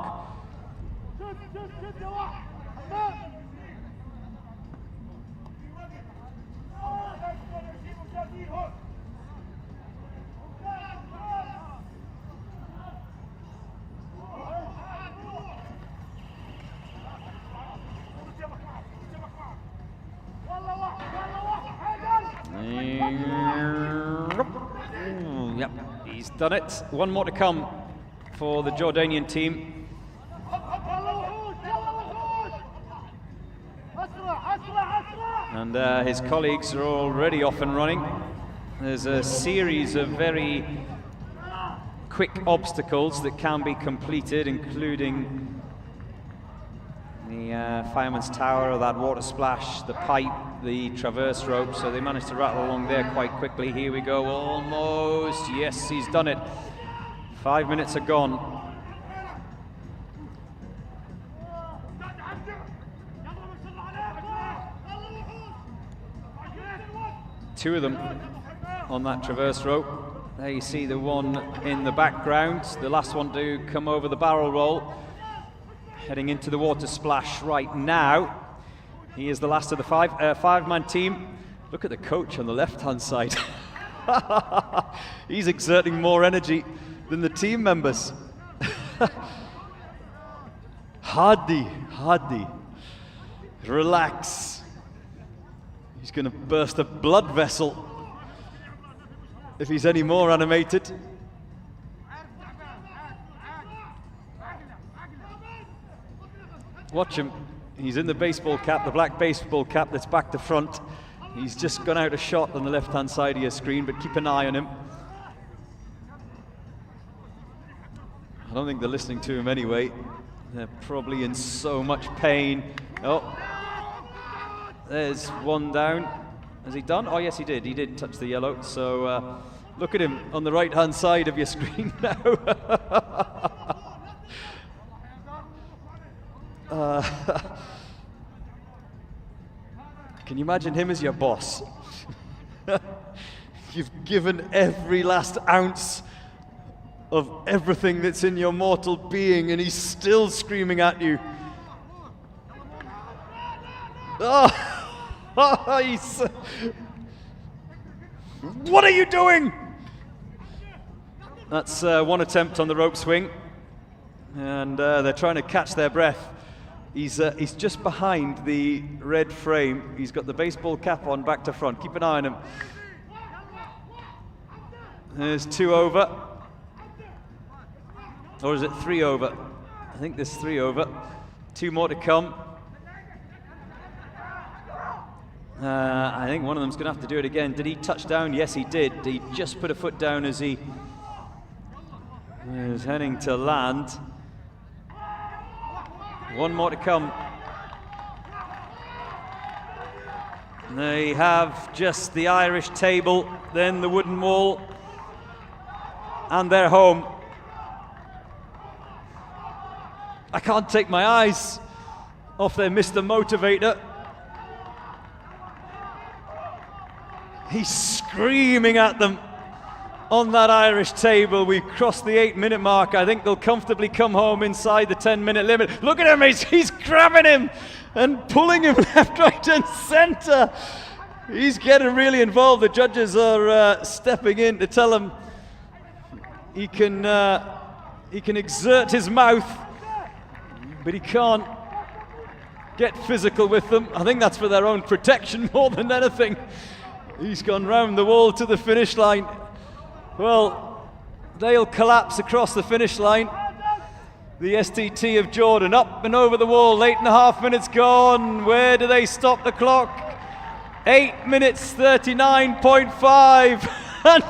Yep, he's done it. One more to come for the Jordanian team. And his colleagues are already off and running. There's a series of very quick obstacles that can be completed, including the fireman's tower, that water splash, the pipe, the traverse rope. So they managed to rattle along there quite quickly. Here we go, almost. Yes, he's done it. 5 minutes are gone. Two of them on that traverse rope. There you see the one in the background, the last one to come over the barrel roll, heading into the water splash right now. He is the last of the five-man team. Look at the coach on the left-hand side. He's exerting more energy than the team members. Hadi, relax. He's going to burst a blood vessel if he's any more animated. Watch him. He's in the baseball cap, the black baseball cap that's back to front. He's just gone out a shot on the left-hand side of your screen, but keep an eye on him. I don't think they're listening to him anyway. They're probably in so much pain. Oh. There's one down. Has he done? Oh, yes, he did. He did touch the yellow. So look at him on the right-hand side of your screen now. Can you imagine him as your boss? You've given every last ounce of everything that's in your mortal being, and he's still screaming at you. Oh! What are you doing? That's one attempt on the rope swing, and they're trying to catch their breath. He's just behind the red frame. He's got the baseball cap on back to front. Keep an eye on him. There's 2 over. Or is it 3 over? I think there's 3 over. 2 more to come. I think one of them's going to have to do it again. Did he touch down? Yes, he did. He just put a foot down as he was heading to land. 1 more to come. They have just the Irish table, then the wooden wall, and they're home. I can't take my eyes off their Mr. Motivator. He's screaming at them on that Irish table. We've crossed the 8-minute mark. I think they'll comfortably come home inside the 10-minute limit. Look at him, he's grabbing him and pulling him left, right, and center. He's getting really involved. The judges are stepping in to tell him he can exert his mouth, but he can't get physical with them. I think that's for their own protection more than anything. He's gone round the wall to the finish line. Well, they'll collapse across the finish line. The STT of Jordan up and over the wall, 8.5 minutes gone. Where do they stop the clock? 8 minutes 39.5. And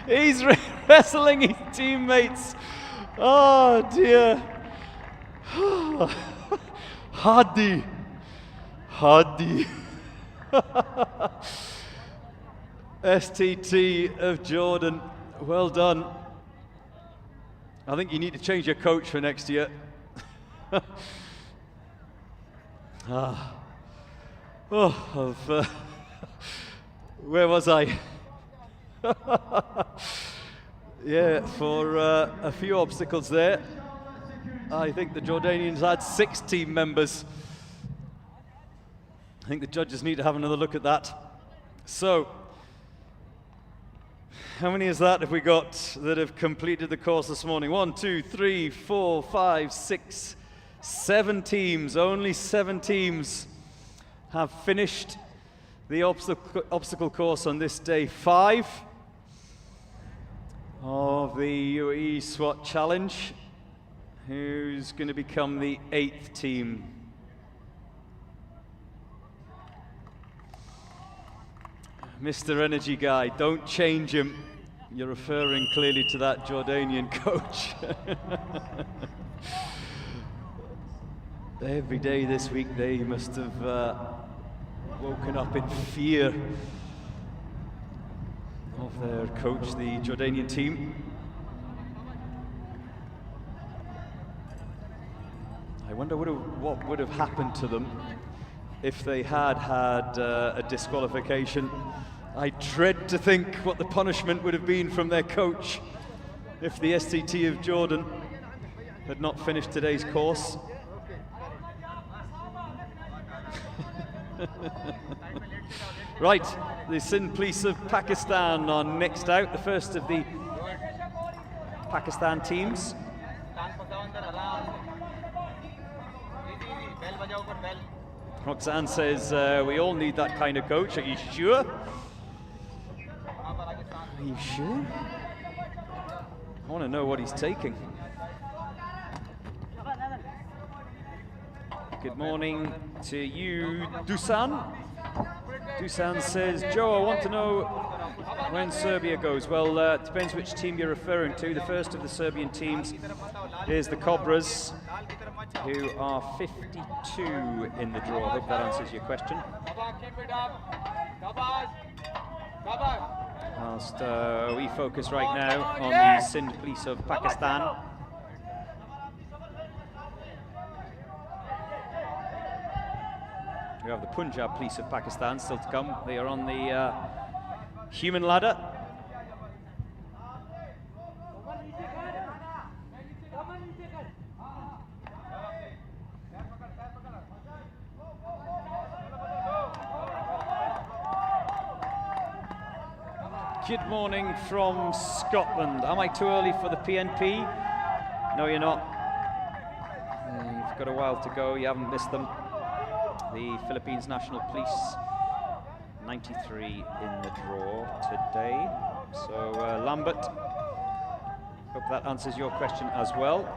he's wrestling his teammates. Oh dear. Hadi. STT of Jordan, well done. I think you need to change your coach for next year. Where was I? Yeah, for a few obstacles there. I think the Jordanians had 6 team members. I think the judges need to have another look at that. So, how many is that have we got that have completed the course this morning? 1, 2, 3, 4, 5, 6, 7 teams. Only 7 teams have finished the obstacle course on this day 5 of the UAE SWAT Challenge. Who's going to become the 8th team? Mr. Energy Guy, don't change him. You're referring clearly to that Jordanian coach. Every day this week they must have woken up in fear of their coach, the Jordanian team. I wonder what would have happened to them if they had had a disqualification. I dread to think what the punishment would have been from their coach if the STT of Jordan had not finished today's course. Right, the Sindh Police of Pakistan are next out, the first of the Pakistan teams. Roxanne says, we all need that kind of coach. Are you sure? Are you sure? I want to know what he's taking. Good morning to you, Dusan. Dusan says, Joe, I want to know when Serbia goes. Well, it depends which team you're referring to. The first of the Serbian teams is the Cobras, who are 52 in the draw. I hope that answers your question. Whilst we focus right now on the Sindh Police of Pakistan. We have the Punjab Police of Pakistan still to come. They are on the human ladder. Good morning from Scotland. Am I too early for the PNP? No, you're not. You've got a while to go. You haven't missed them. The Philippines National Police, 93 in the draw today. So Lambert, hope that answers your question as well.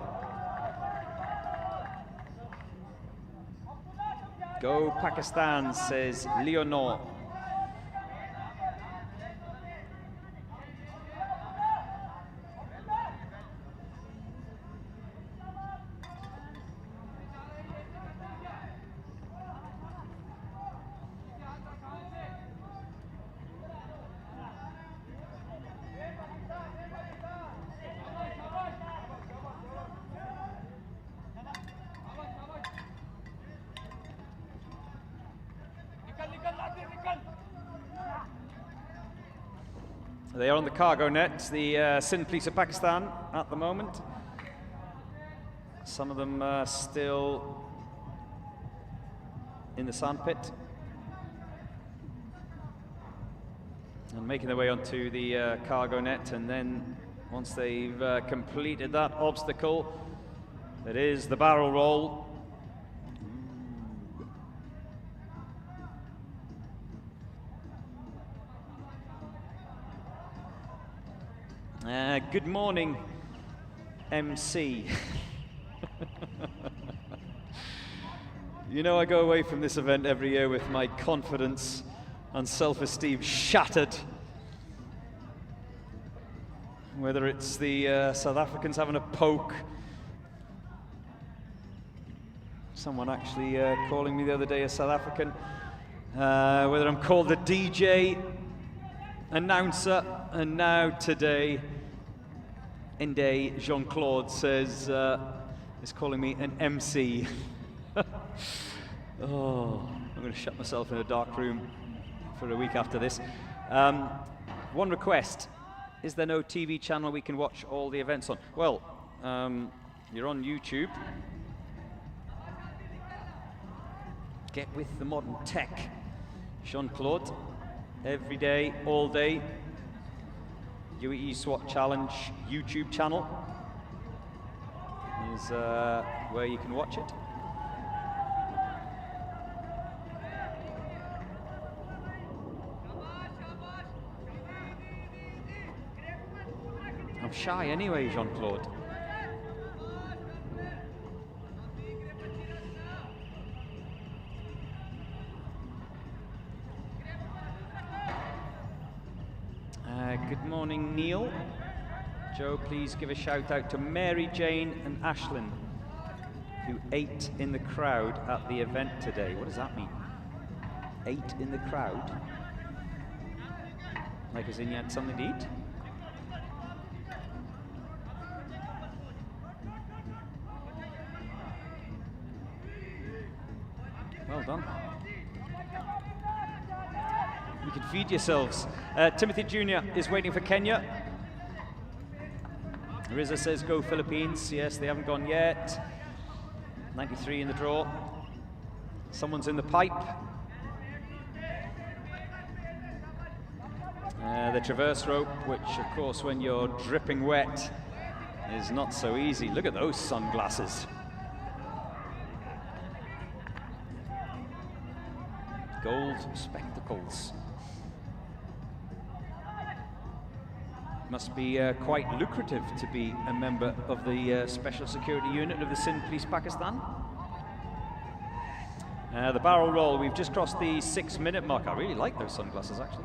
Go Pakistan, says Leonor. They are on the cargo net, the Sindh Police of Pakistan at the moment. Some of them still in the sandpit. And making their way onto the cargo net, and then once they've completed that obstacle, it is the barrel roll. Good morning, MC. You know, I go away from this event every year with my confidence and self-esteem shattered. Whether it's the South Africans having a poke. Someone actually calling me the other day a South African. Whether I'm called a DJ, announcer, and now today, Inde Jean-Claude says, is calling me an MC. Oh, I'm going to shut myself in a dark room for a week after this. One request, is there no TV channel we can watch all the events on? Well, you're on YouTube. Get with the modern tech. Jean-Claude, every day, all day. UAE SWAT Challenge YouTube channel is where you can watch it. shy anyway, Jean-Claude. Good morning, Neil. Joe, please give a shout out to Mary Jane and Ashlyn, who ate in the crowd at the event today. What does that mean? Ate in the crowd? Like as in you had something to eat? Well done. You can feed yourselves. Timothy Jr. is waiting for Kenya. Riza says go Philippines. Yes, they haven't gone yet. 93 in the draw. Someone's in the pipe. The traverse rope, which of course when you're dripping wet is not so easy. Look at those sunglasses. Gold spectacles. Must be quite lucrative to be a member of the Special Security Unit of the Sindh Police Pakistan. The barrel roll, we've just crossed the 6-minute mark. I really like those sunglasses, actually.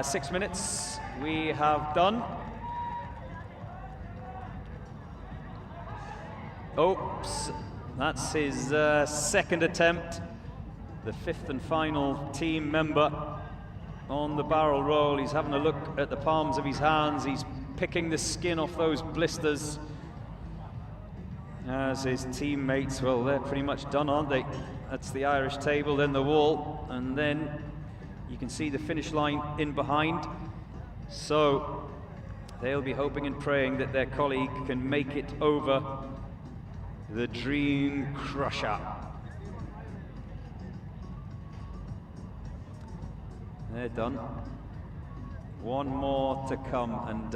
6 minutes we have done. Oops, that's his second attempt. The 5th and final team member on the barrel roll. He's having a look at the palms of his hands. He's picking the skin off those blisters. As his teammates, well, they're pretty much done, aren't they? That's the Irish table, then the wall, and then you can see the finish line in behind. So they'll be hoping and praying that their colleague can make it over the Dream Crusher. They're done. One more to come, and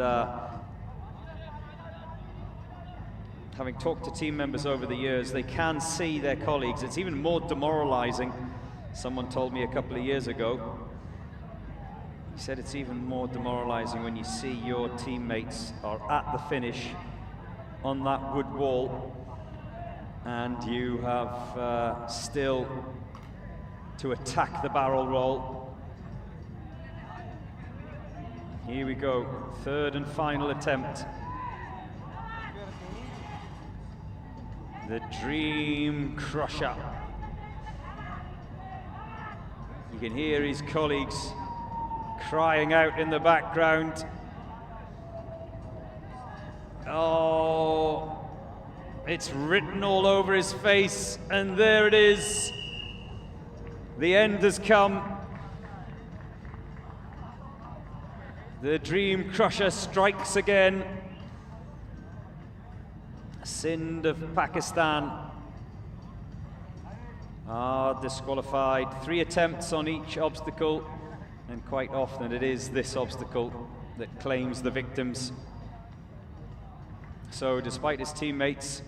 having talked to team members over the years, they can see their colleagues. It's even more demoralizing. Someone told me a couple of years ago, he said it's even more demoralizing when you see your teammates are at the finish on that wood wall and you have still to attack the barrel roll. Here we go, 3rd and final attempt. The Dream Crusher. You can hear his colleagues crying out in the background. Oh, it's written all over his face, and there it is. The end has come. The Dream Crusher strikes again. Sindh of Pakistan are disqualified. 3 attempts on each obstacle, and quite often it is this obstacle that claims the victims. So despite his teammates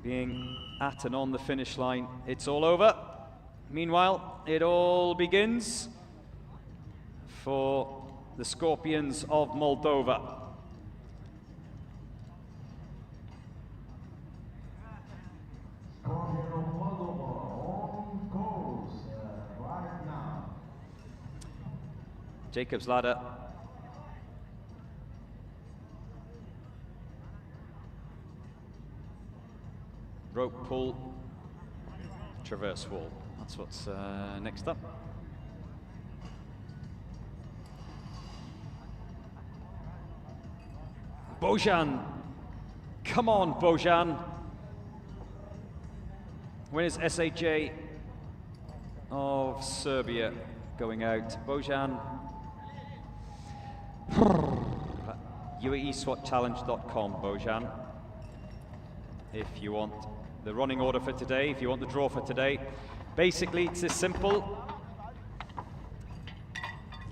being at and on the finish line, it's all over. Meanwhile, it all begins for the Scorpions of Moldova. Jacob's ladder. Rope pull, traverse wall. That's what's next up. Bojan, come on Bojan. When is SHA of Serbia going out? Bojan. UAE SWAT Challenge.com, Bojan. If you want the running order for today, if you want the draw for today. Basically, it's this simple.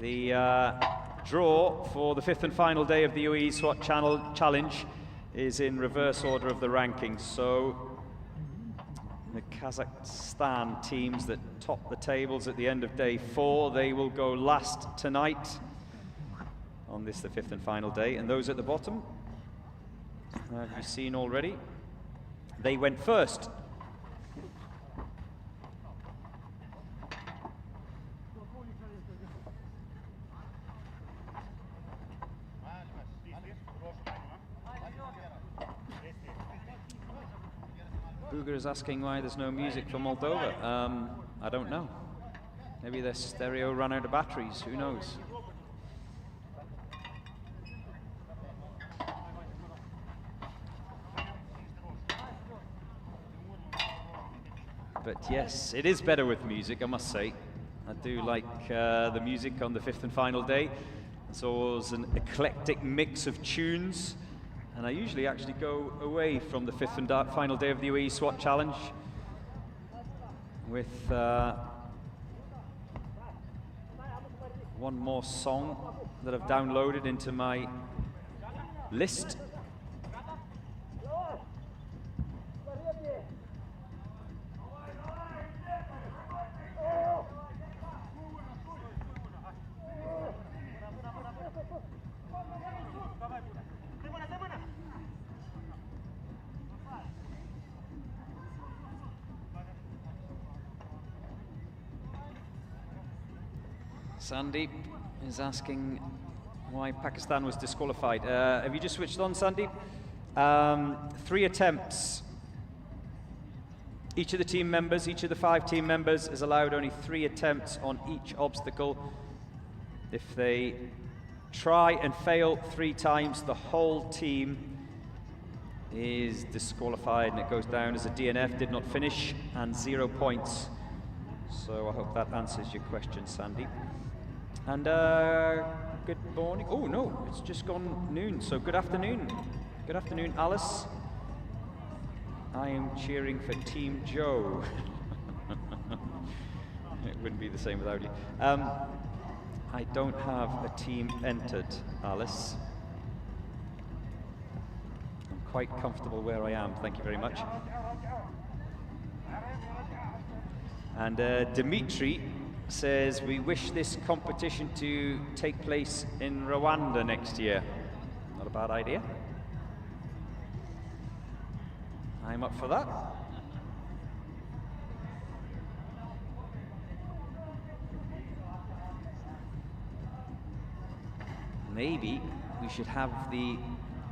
The draw for the 5th and final day of the UAE SWAT Challenge is in reverse order of the rankings. So the Kazakhstan teams that top the tables at the end of day 4, they will go last tonight on this, the 5th and final day. And those at the bottom, have you seen already? They went first. Booger is asking why there's no music for Moldova. I don't know. Maybe their stereo ran out of batteries, who knows? But yes, it is better with music, I must say. I do like the music on the 5th and final day. It's always an eclectic mix of tunes. And I usually actually go away from the 5th and final day of the UAE SWAT Challenge with one more song that I've downloaded into my list. Sandeep is asking why Pakistan was disqualified. Have you just switched on, Sandeep? 3 attempts. Each of the team members, each of the 5 team members is allowed only 3 attempts on each obstacle. If they try and fail 3 times, the whole team is disqualified and it goes down as a DNF, did not finish, and 0 points. So I hope that answers your question, Sandeep. And good morning. Oh no, it's just gone noon, so good afternoon. Good afternoon, Alice. I am cheering for Team Joe. It wouldn't be the same without you. I don't have a team entered, Alice. I'm quite comfortable where I am, thank you very much. And Dimitri says, we wish this competition to take place in Rwanda next year. Not a bad idea. I'm up for that. Maybe we should have the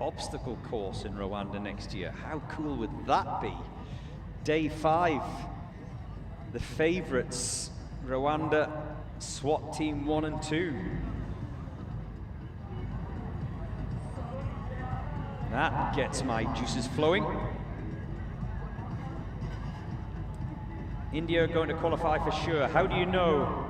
obstacle course in Rwanda next year. How cool would that be? Day 5, the favorites, Rwanda SWAT Team 1 and 2. That gets my juices flowing. India are going to qualify for sure. How do you know?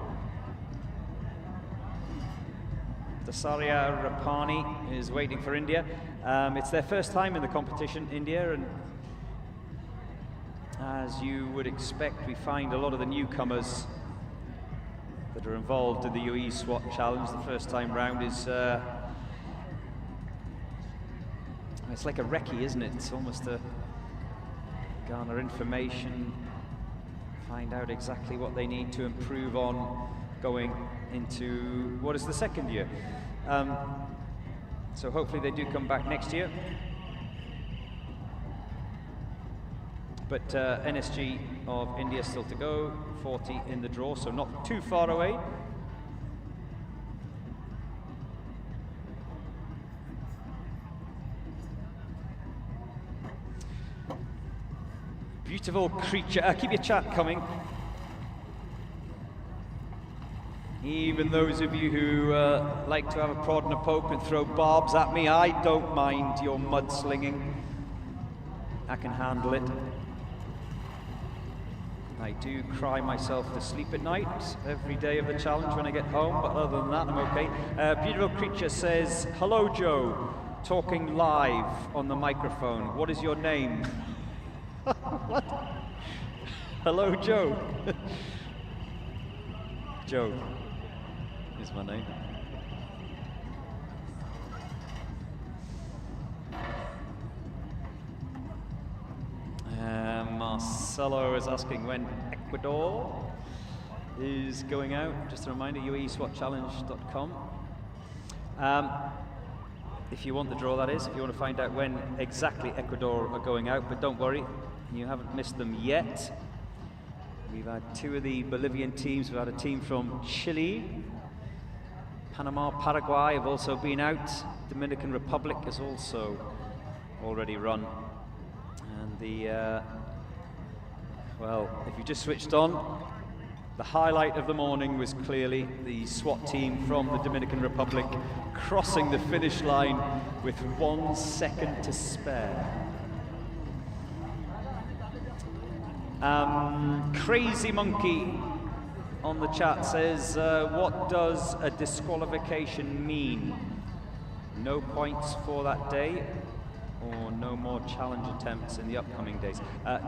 Dasaria Rapani is waiting for India. It's their first time in the competition, India, and as you would expect, we find a lot of the newcomers that are involved in the UAE SWAT Challenge the first time round is it's like a recce, isn't it? It's almost to garner information, find out exactly what they need to improve on going into what is the second year. So hopefully they do come back next year. But NSG of India still to go, 40 in the draw, so not too far away. Beautiful creature. Keep your chat coming. Even those of you who like to have a prod and a poke and throw barbs at me, I don't mind your mudslinging. I can handle it. I do cry myself to sleep at night every day of the challenge when I get home, but other than that, I'm okay. Beautiful creature says, hello Joe, talking live on the microphone. What is your name? What? Hello Joe. Joe is my name. Marcelo is asking when Ecuador is going out. Just a reminder, UAESWATchallenge.com. If you want the draw, that is, if you want to find out when exactly Ecuador are going out, but don't worry, you haven't missed them yet. We've had 2 of the Bolivian teams. We've had a team from Chile, Panama, Paraguay have also been out. Dominican Republic has also already run. And the, well, if you just switched on, the highlight of the morning was clearly the SWAT team from the Dominican Republic crossing the finish line with 1 second to spare. Crazy Monkey on the chat says, what does a disqualification mean? No points for that day, or no more challenge attempts in the upcoming days?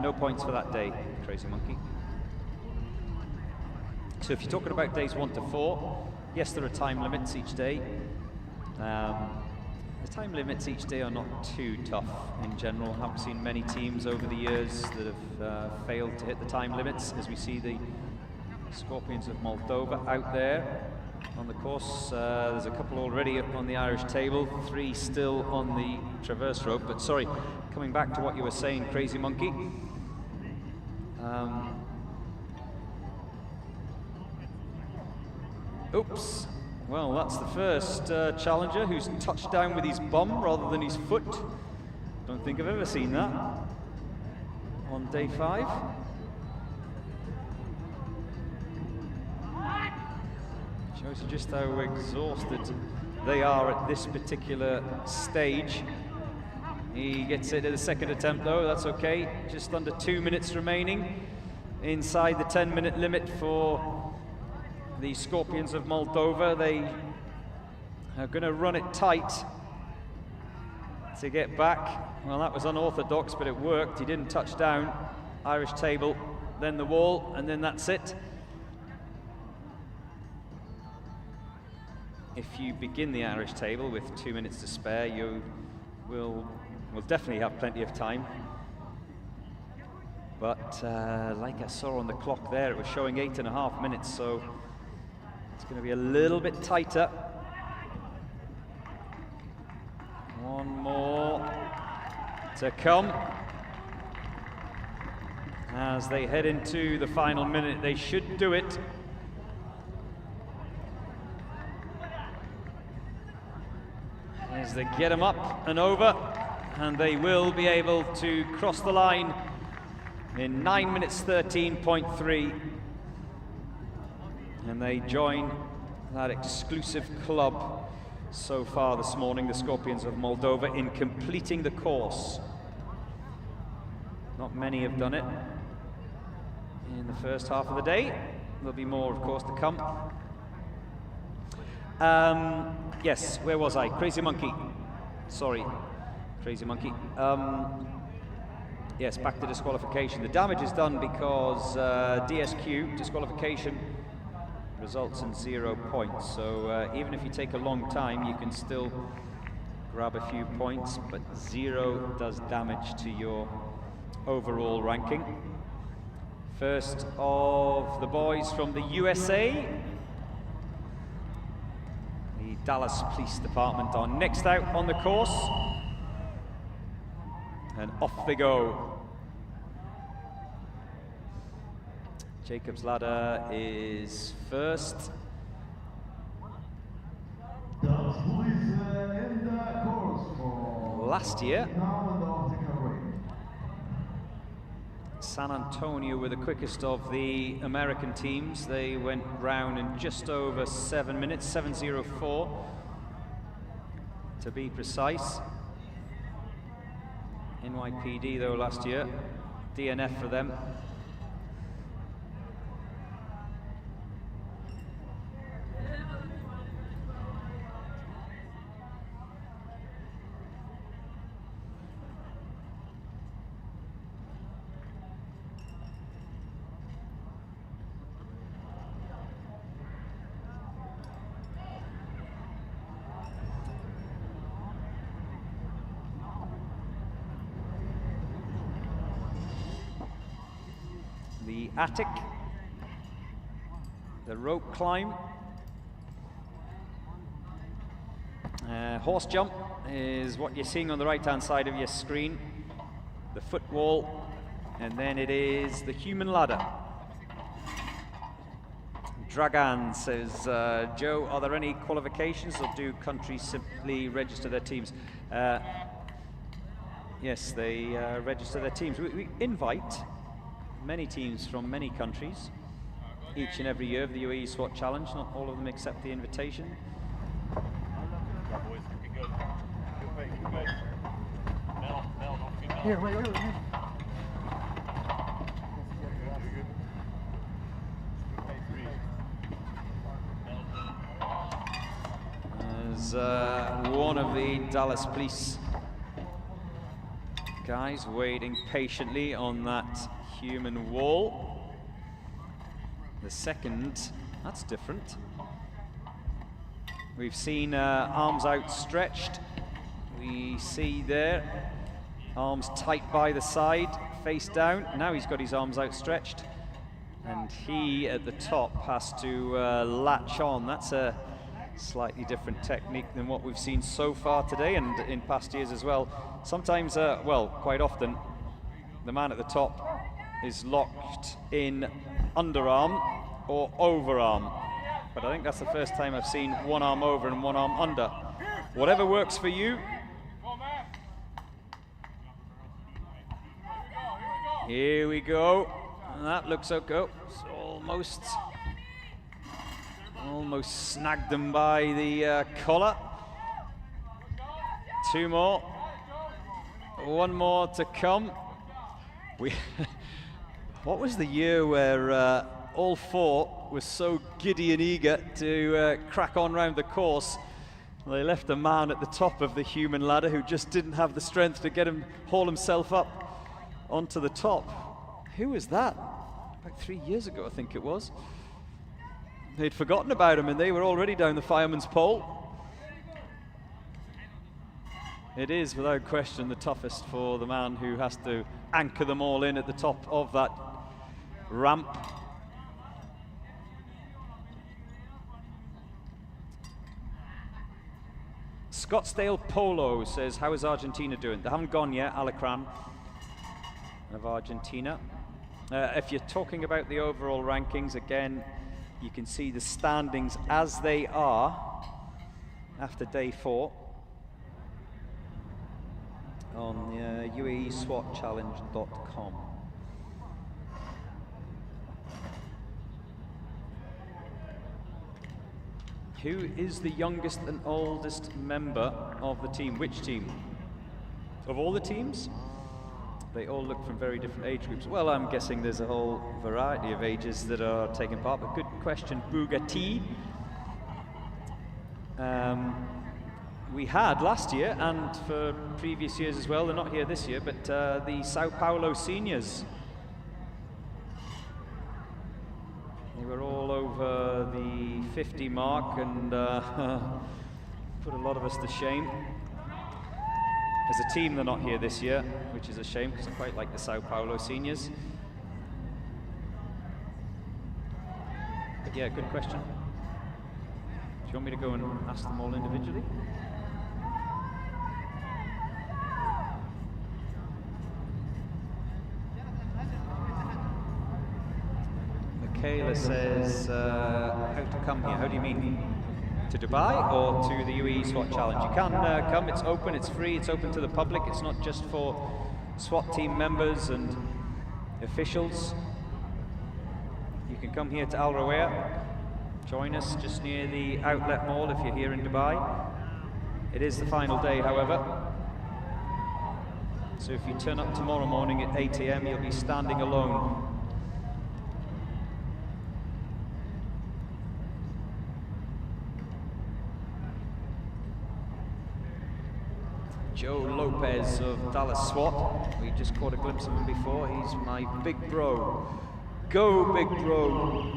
No points for that day, Crazy Monkey. So if you're talking about days 1 to 4, yes, there are time limits each day. The time limits each day are not too tough in general. I haven't seen many teams over the years that have failed to hit the time limits, as we see the Scorpions of Moldova out there on the course. There's a couple already up on the Irish table, 3 still on the traverse rope. But sorry, coming back to what you were saying, Crazy Monkey. Oops. Well, that's the first challenger who's touched down with his bum rather than his foot. Don't think I've ever seen that on day 5. Shows you just how exhausted they are at this particular stage. He gets it at the second attempt though, that's okay. Just under 2 minutes remaining inside the 10-minute limit for the Scorpions of Moldova. They are going to run it tight to get back. Well, that was unorthodox, but it worked. He didn't touch down. Irish table, then the wall, and then that's it. If you begin the Irish table with 2 minutes to spare, you will definitely have plenty of time. But like I saw on the clock there, it was showing 8.5 minutes, so it's going to be a little bit tighter. One more to come. As they head into the final minute, they should do it. As they get them up and over, and they will be able to cross the line in 9 minutes 13.3. And they join that exclusive club so far this morning, the Scorpions of Moldova, in completing the course. Not many have done it in the first half of the day. There'll be more, of course, to come. Yes, where was I? Crazy Monkey. Sorry, Crazy Monkey. Yes, back to disqualification. The damage is done because DSQ, disqualification, results in 0 points. So even if you take a long time, you can still grab a few points, but 0 does damage to your overall ranking. First of the boys from the USA, the Dallas Police Department are next out on the course. And off they go. Jacob's Ladder is first. Last year, San Antonio were the quickest of the American teams. They went round in just over 7 minutes, 7:04 to be precise. NYPD though last year, DNF for them. The attic, the rope climb, Horse jump is what you're seeing on the right-hand side of your screen. The foot wall, and then it is the human ladder. Dragan says, Joe, are there any qualifications, or do countries simply register their teams? Yes, they register their teams. We invite many teams from many countries each and every year of the UAE SWAT Challenge. Not all of them accept the invitation.
Here, wait.
As one of the Dallas police guys waiting patiently on that human wall. The second, that's different. We've seen arms outstretched. We see there, arms tight by the side, face down. Now he's got his arms outstretched. And he, at the top, has to latch on. That's a slightly different technique than what we've seen so far today and in past years as well. Sometimes, well, quite often, the man at the top is locked in underarm or overarm. But I think that's the first time I've seen one arm over and one arm under. Whatever works for you. Here we go. And that looks okay. It's almost snagged them by the collar. Two more. One more to come. What was the year where all four were so giddy and eager to crack on round the course? They left a man at the top of the human ladder who just didn't have the strength to get him, haul himself up onto the top. Who was that? About 3 years ago, I think it was. They'd forgotten about him and they were already down the fireman's pole. It is, without question, the toughest for the man who has to anchor them all in at the top of that ramp. Scottsdale Polo says, how is Argentina doing? They haven't gone yet, Alacran of Argentina. If you're talking about the overall rankings, again, you can see the standings as they are after day 4 on UAESWATchallenge.com. Who is the youngest and oldest member of the team? Which team? Of all the teams? They all look from very different age groups. Well, I'm guessing there's a whole variety of ages that are taking part, but good question, Bugatti. We had last year, and for previous years as well, they're not here this year, but the Sao Paulo seniors. They were all over the 50 mark and put a lot of us to shame. As a team, they're not here this year, which is a shame because I quite like the Sao Paulo seniors. But yeah, good question. Do you want me to go and ask them all individually? Michaela says, how to come here? How do you mean? To Dubai or to the UAE SWAT Challenge? You can come, it's open, it's free, it's open to the public. It's not just for SWAT team members and officials. You can come here to Al Rawaya, join us just near the outlet mall if you're here in Dubai. It is the final day, however. So if you turn up tomorrow morning at 8 AM, you'll be standing alone. Joe Lopez of Dallas SWAT. We just caught a glimpse of him before. He's my big bro. Go, big bro.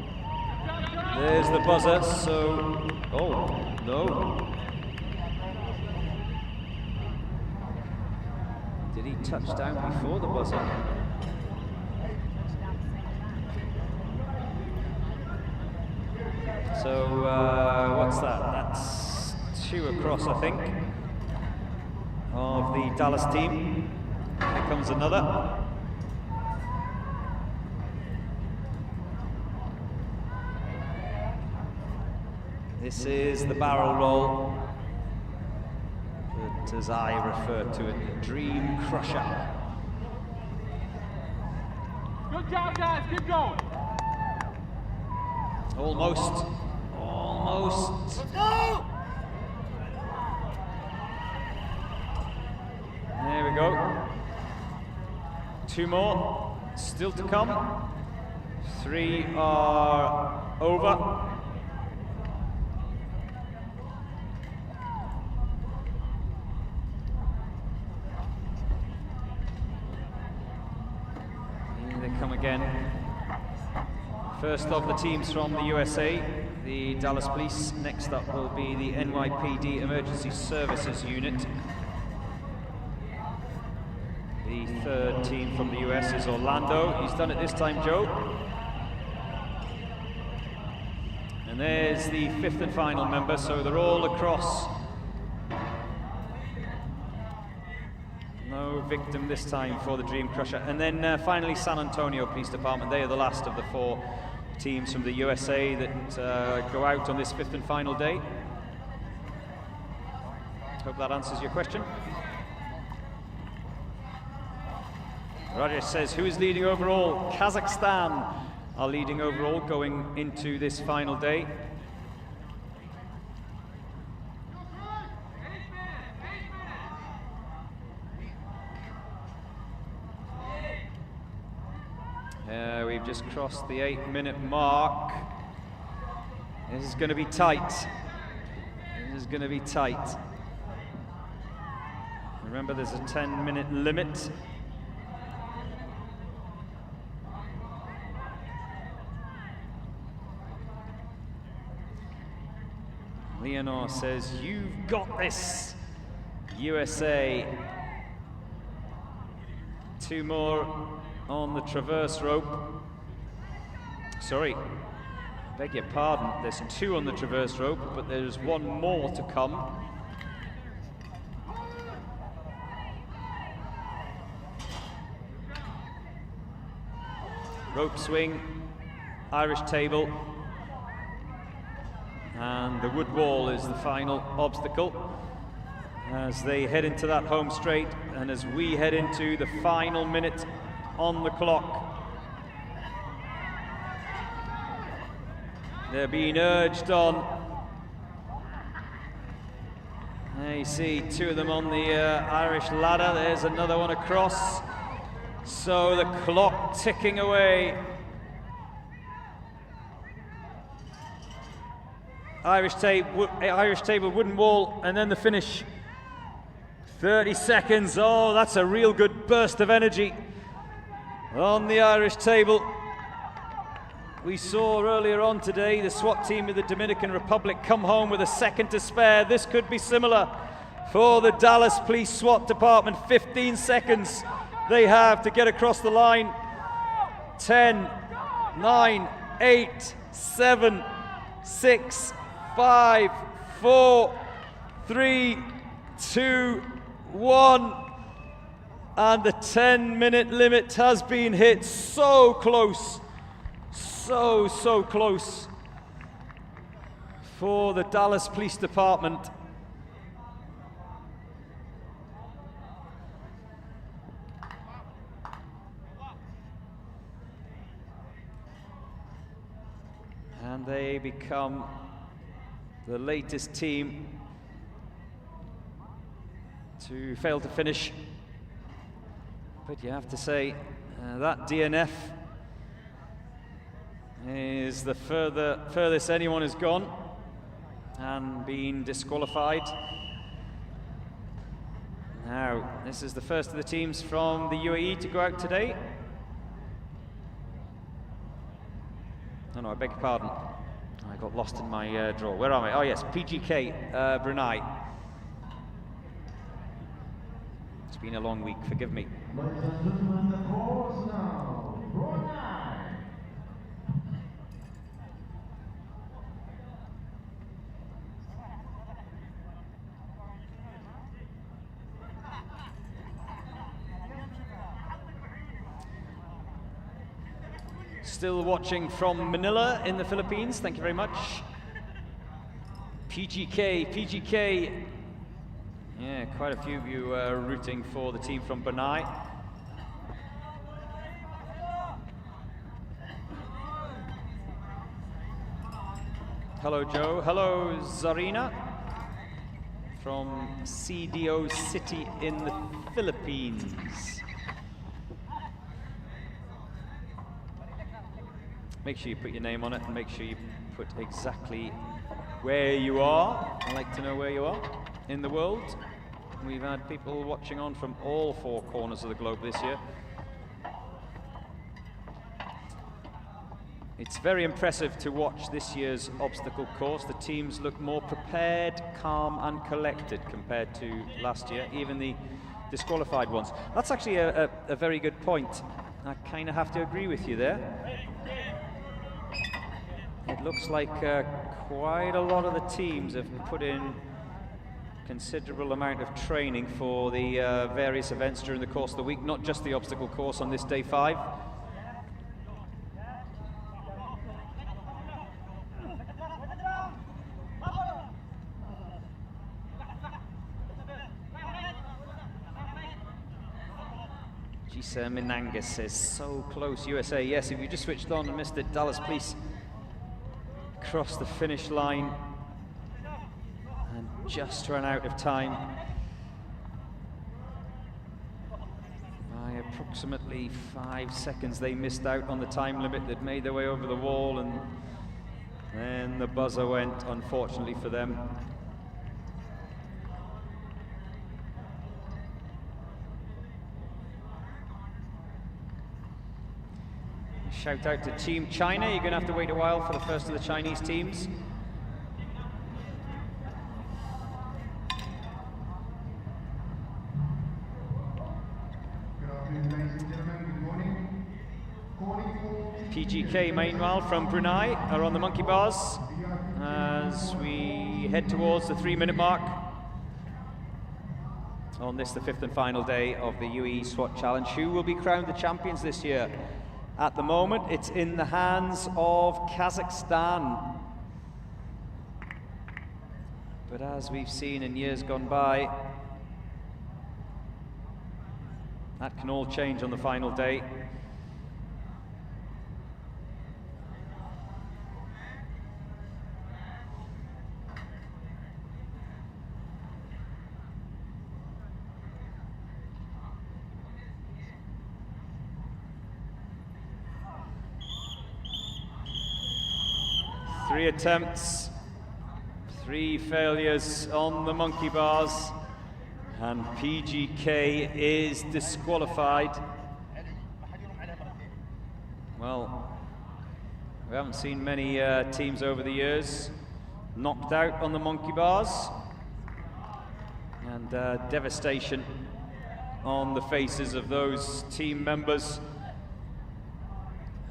There's the buzzer, so... Oh, no. Did he touch down before the buzzer? So, what's that? That's 2 across, I think, of the Dallas team. Here comes another. This is the barrel roll, but as I refer to it, the Dream Crusher.
Good job, guys. Keep going.
Almost. Almost.
Let's go.
There we go. 2 more still to come. 3 are over. Here they come again. First of the teams from the USA, the Dallas Police. Next up will be the NYPD Emergency Services Unit. The 3rd team from the US is Orlando. He's done it this time, Joe. And there's the 5th and final member, so they're all across. No victim this time for the Dream Crusher. And then finally San Antonio Police Department. They are the last of the 4 teams from the USA that go out on this 5th and final day. Hope that answers your question. Roger says, who is leading overall? Kazakhstan are leading overall going into this final day. We've just crossed the 8-minute mark. This is going to be tight. This is going to be tight. Remember, there's a 10-minute limit. Leonor says, you've got this, USA. 2 more on the traverse rope. Sorry, beg your pardon, there's 2 on the traverse rope, but there's 1 more to come. Rope swing, Irish table, and the wood wall is the final obstacle as they head into that home straight and as we head into the final minute on the clock. They're being urged on. There you see 2 of them on the Irish ladder. There's another one across. So the clock ticking away. Irish table, wooden wall, and then the finish. 30 seconds. Oh, that's a real good burst of energy on the Irish table. We saw earlier on today the SWAT team of the Dominican Republic come home with a second to spare. This could be similar for the Dallas Police SWAT Department. 15 seconds they have to get across the line. 10, 9, 8, 7, 6, 5, 4, 3, 2, 1. And the 10-minute limit has been hit. So close. So close for the Dallas Police Department. And they become the latest team to fail to finish. But you have to say that DNF is the furthest anyone has gone and been disqualified. Now, this is the first of the teams from the UAE to go out today. No, I beg your pardon. I got lost in my drawer. Where am I? Oh yes, PGK, Brunei. It's been a long week, forgive me.
Ladies and gentlemen, the course now, Brunei.
Still watching from Manila in the Philippines. Thank you very much. PGK. Yeah, quite a few of you rooting for the team from Brunei. Hello, Joe. Hello, Zarina from CDO City in the Philippines. Make sure you put your name on it and make sure you put exactly where you are. I'd like to know where you are in the world. We've had people watching on from all four corners of the globe this year. It's very impressive to watch this year's obstacle course. The teams look more prepared, calm and collected compared to last year, even the disqualified ones. That's actually a very good point. I kind of have to agree with you there. It looks like quite a lot of the teams have put in considerable amount of training for the various events during the course of the week, not just the obstacle course on this day 5. Gisa Minangas says, so close, USA. Yes, if you just switched on and missed it, Dallas Police crossed the finish line and just ran out of time by approximately 5 seconds. They missed out on the time limit. They'd made their way over the wall, and then the buzzer went, unfortunately for them. Shout out to Team China. You're going to have to wait a while for the first of the Chinese teams.
Good afternoon, ladies and gentlemen. Good morning.
PGK, meanwhile, from Brunei are on the monkey bars as we head towards the 3-minute mark on this, the 5th and final day of the UAE SWAT Challenge. Who will be crowned the champions this year? At the moment, it's in the hands of Kazakhstan. But as we've seen in years gone by, that can all change on the final day. Three attempts, 3 failures on the monkey bars, and PGK is disqualified. Well, we haven't seen many teams over the years knocked out on the monkey bars, and devastation on the faces of those team members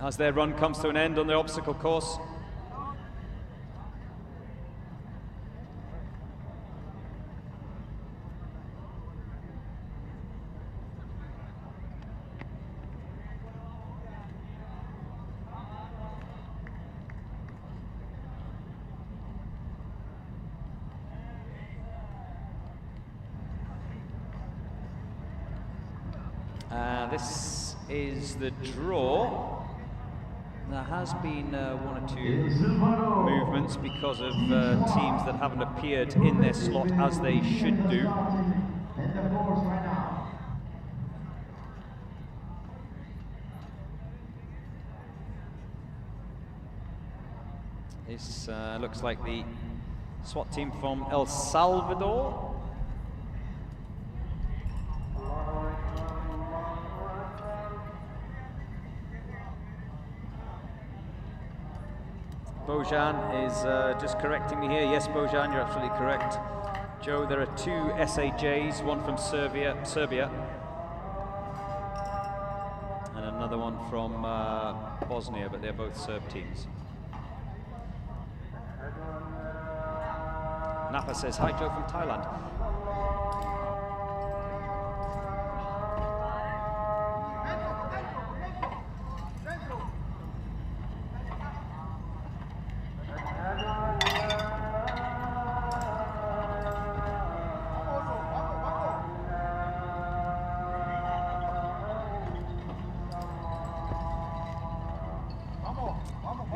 as their run comes to an end on the obstacle course. This is the draw. There has been 1 or 2 movements because of teams that haven't appeared in their slot as they should do. This looks like the SWAT team from El Salvador. Bojan is just correcting me here. Yes, Bojan, you're absolutely correct. Joe, there are 2 SAJs, one from Serbia, and another one from Bosnia, but they're both Serb teams. Napa says, hi Joe from Thailand.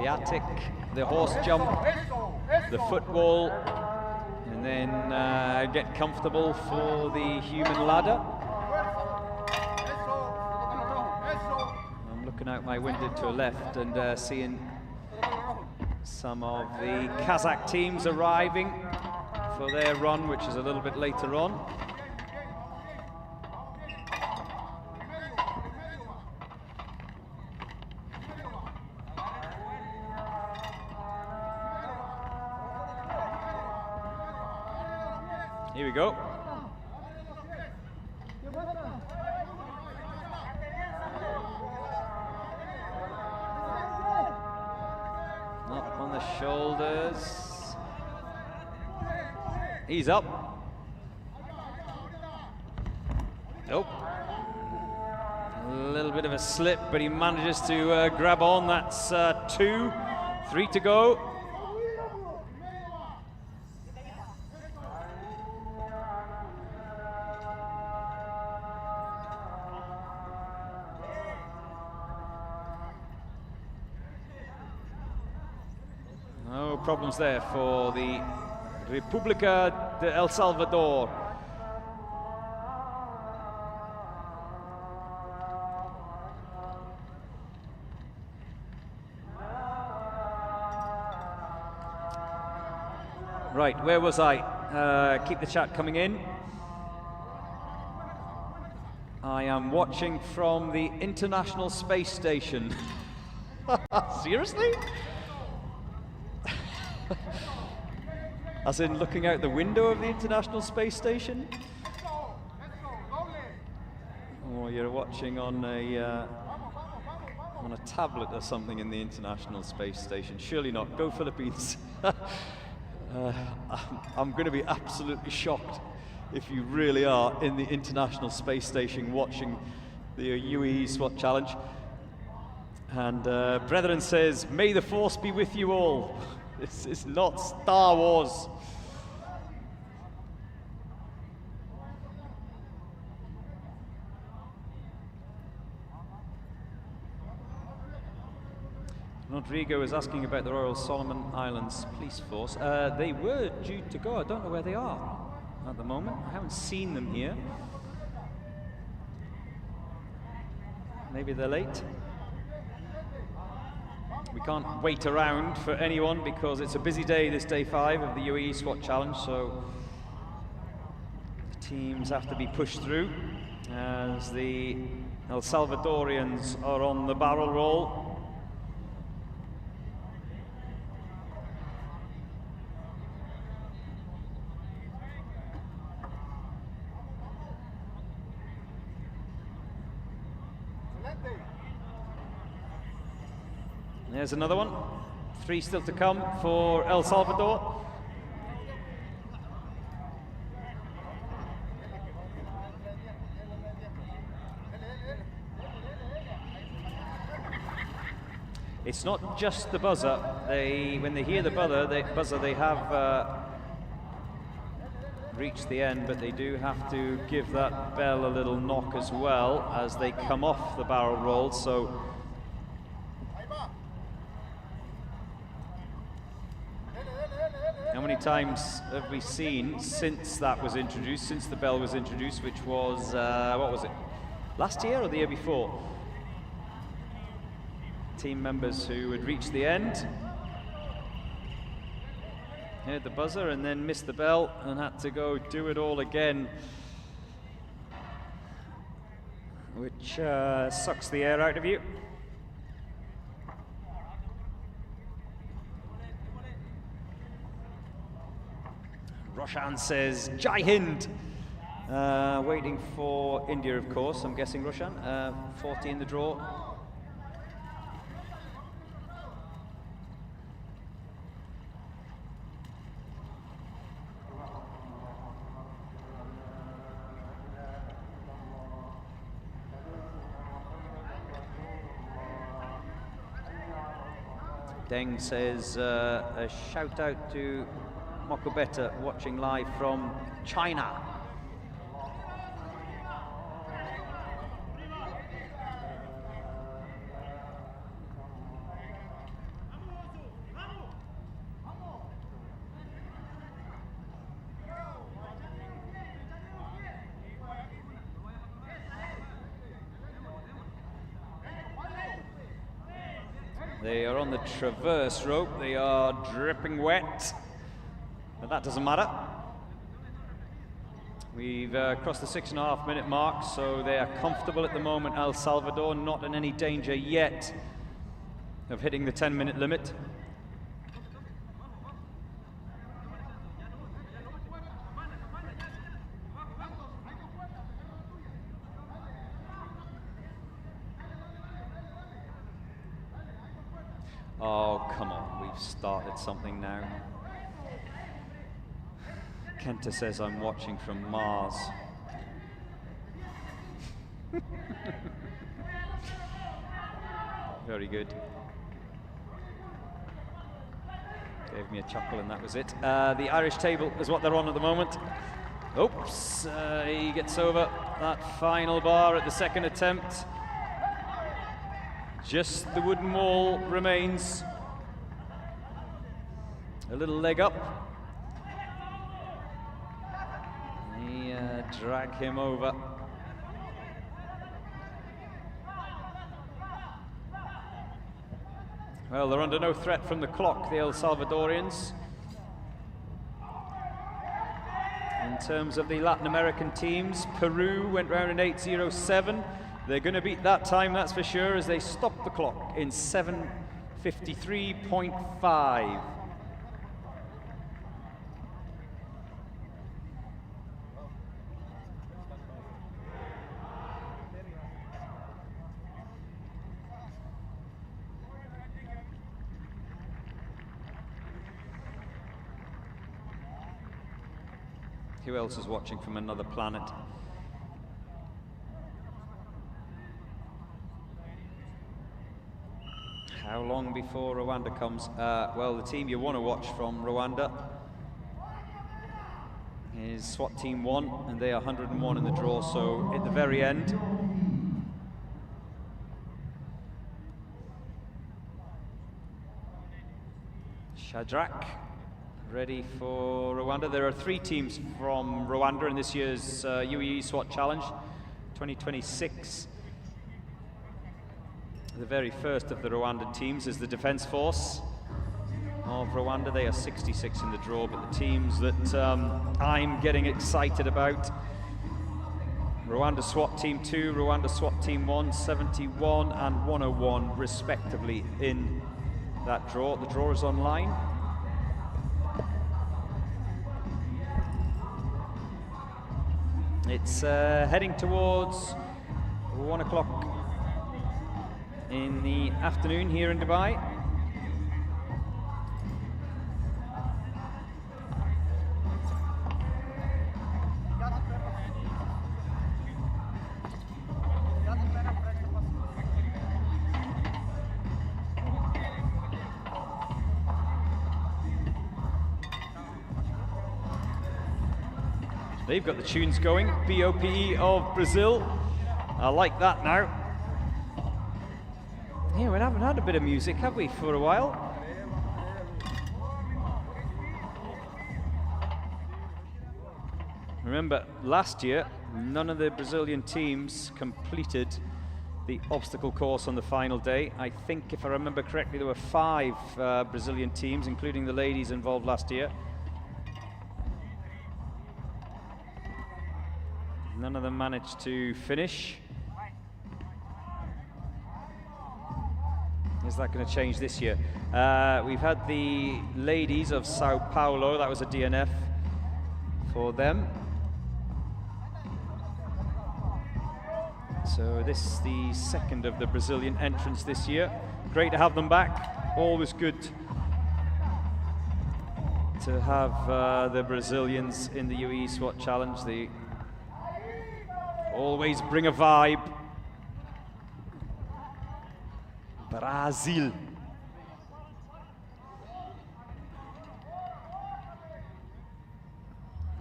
Asiatic, the horse jump, the footwall, and then get comfortable for the human ladder. I'm looking out my window to the left and seeing some of the Kazakh teams arriving for their run, which is a little bit later on. Here we go. Up on the shoulders. He's up. Nope. A little bit of a slip, but he manages to grab on. That's 2, 3 to go. No problems there for the República de El Salvador. Right, where was I? Keep the chat coming in. I am watching from the International Space Station. Seriously? As in looking out the window of the International Space Station? Or you're watching on a tablet or something in the International Space Station? Surely not. Go Philippines. I'm going to be absolutely shocked if you really are in the International Space Station watching the UAE SWAT Challenge. And Brethren says, "May the Force be with you all." This is not Star Wars. Rodrigo is asking about the Royal Solomon Islands Police Force. They were due to go. I don't know where they are at the moment. I haven't seen them here. Maybe they're late. We can't wait around for anyone because it's a busy day, this day 5 of the UAE SWAT Challenge, so the teams have to be pushed through as the El Salvadorians are on the barrel roll. There's another one. 3 still to come for El Salvador. It's not just the buzzer. When they hear the buzzer, they have reached the end, but they do have to give that bell a little knock as well as they come off the barrel roll. So how many times have we seen since that was introduced, since the bell was introduced, which was, what was it, last year or the year before? Team members who had reached the end, heard the buzzer and then missed the bell and had to go do it all again, which sucks the air out of you. Roshan says, Jai Hind. Waiting for India, of course, I'm guessing, Roshan. 40 in the draw. Deng says, a shout out to Mokobeta watching live from China. They are on the traverse rope. They are dripping wet, but that doesn't matter. We've crossed the 6.5 minute mark, so they are comfortable at the moment. El Salvador not in any danger yet of hitting the 10-minute limit. Oh, come on, we've started something now. Kenta says I'm watching from Mars. Very good. Gave me a chuckle and that was it. The Irish table is what they're on at the moment. Oops, he gets over that final bar at the second attempt. Just the wooden wall remains. A little leg up. They drag him over. Well, they're under no threat from the clock, the El Salvadorians. In terms of the Latin American teams, Peru went round in 8:07. They're going to beat that time, that's for sure, as they stop the clock in 7:53.5. Who else is watching from another planet? How long before Rwanda comes? Well, the team you want to watch from Rwanda is SWAT Team 1, and they are 101 in the draw, so at the very end. Shadrach, ready for Rwanda. There are 3 teams from Rwanda in this year's UAE SWAT Challenge 2026. The very first of the Rwandan teams is the Defence Force of Rwanda. They are 66 in the draw, but the teams that I'm getting excited about: Rwanda SWAT Team 2, Rwanda SWAT Team 1, 71 and 101 respectively in that draw. The draw is online. It's heading towards 1 o'clock in the afternoon here in Dubai. They've got the tunes going. BOPE of Brazil. I like that now. Yeah, we haven't had a bit of music, have we, for a while? Remember, last year, none of the Brazilian teams completed the obstacle course on the final day. I think, if I remember correctly, there were 5 Brazilian teams, including the ladies, involved last year. None of them managed to finish. Is that going to change this year? We've had the ladies of Sao Paulo. That was a DNF for them. So this is the second of the Brazilian entrants this year. Great to have them back. Always good to have the Brazilians in the UAE SWAT Challenge. They always bring a vibe. Brazil.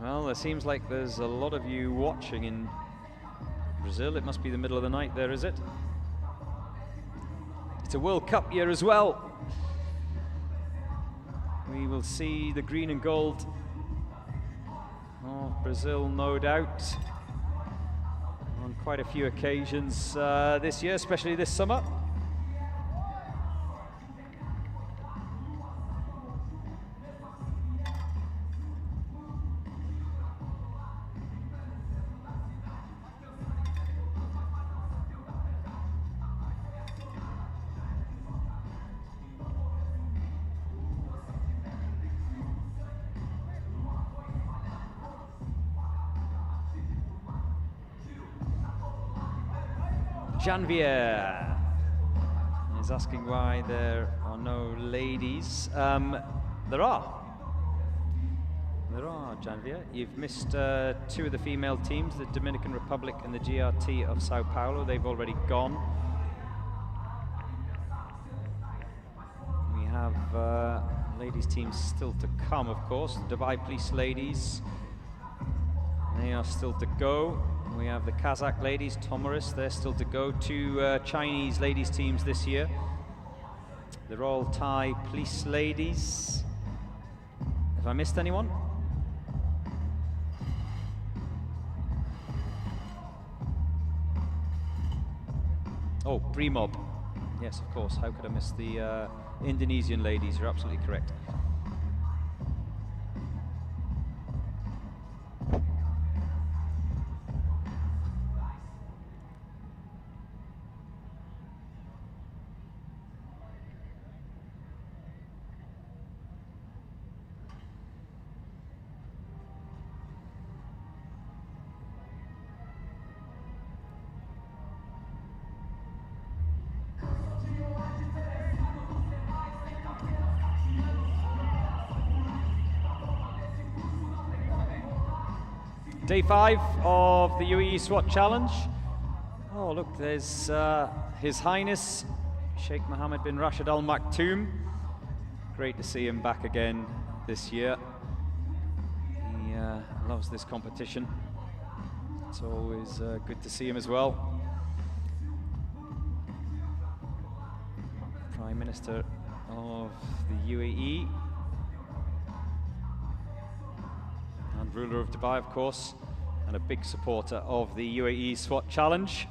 Well, it seems like there's a lot of you watching in Brazil. It must be the middle of the night there, is it? It's a World Cup year as well. We will see the green and gold of Brazil, no doubt, on quite a few occasions this year, especially this summer. Janvier is asking why there are no ladies. There are, Janvier. You've missed 2 of the female teams, the Dominican Republic and the GRT of Sao Paulo. They've already gone. We have ladies teams still to come, of course. The Dubai Police ladies, they are still to go. We have the Kazakh ladies, Tomaris, they're still to go. 2 Chinese ladies teams this year. The Royal Thai Police ladies. Have I missed anyone? Oh, Brimob. Yes, of course. How could I miss the Indonesian ladies? You're absolutely correct. Day 5 of the UAE SWAT Challenge. Oh, look, there's His Highness Sheikh Mohammed bin Rashid Al Maktoum. Great to see him back again this year. He loves this competition. It's always good to see him as well. Prime Minister of the UAE. And ruler of Dubai, of course, and a big supporter of the UAE SWAT Challenge.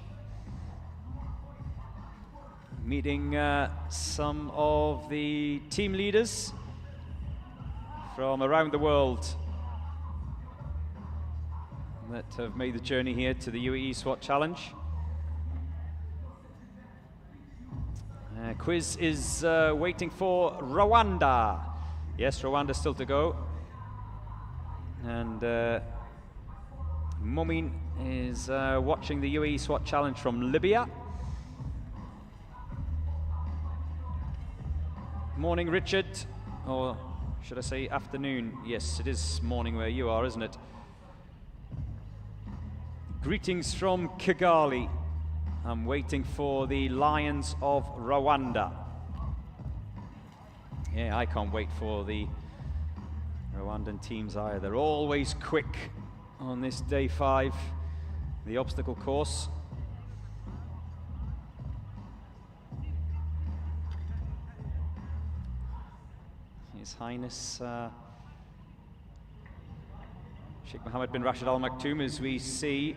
Meeting some of the team leaders from around the world that have made the journey here to the UAE SWAT Challenge. Quiz is waiting for Rwanda. Yes, Rwanda still to go. And Momin is watching the UAE SWAT Challenge from Libya. Morning, Richard. Or should I say afternoon? Yes, it is morning where you are, isn't it? Greetings from Kigali. I'm waiting for the Lions of Rwanda. Yeah, I can't wait for the Rwandan teams either. They're always quick on this day 5, the obstacle course. His Highness Sheikh Mohammed bin Rashid Al Maktoum, as we see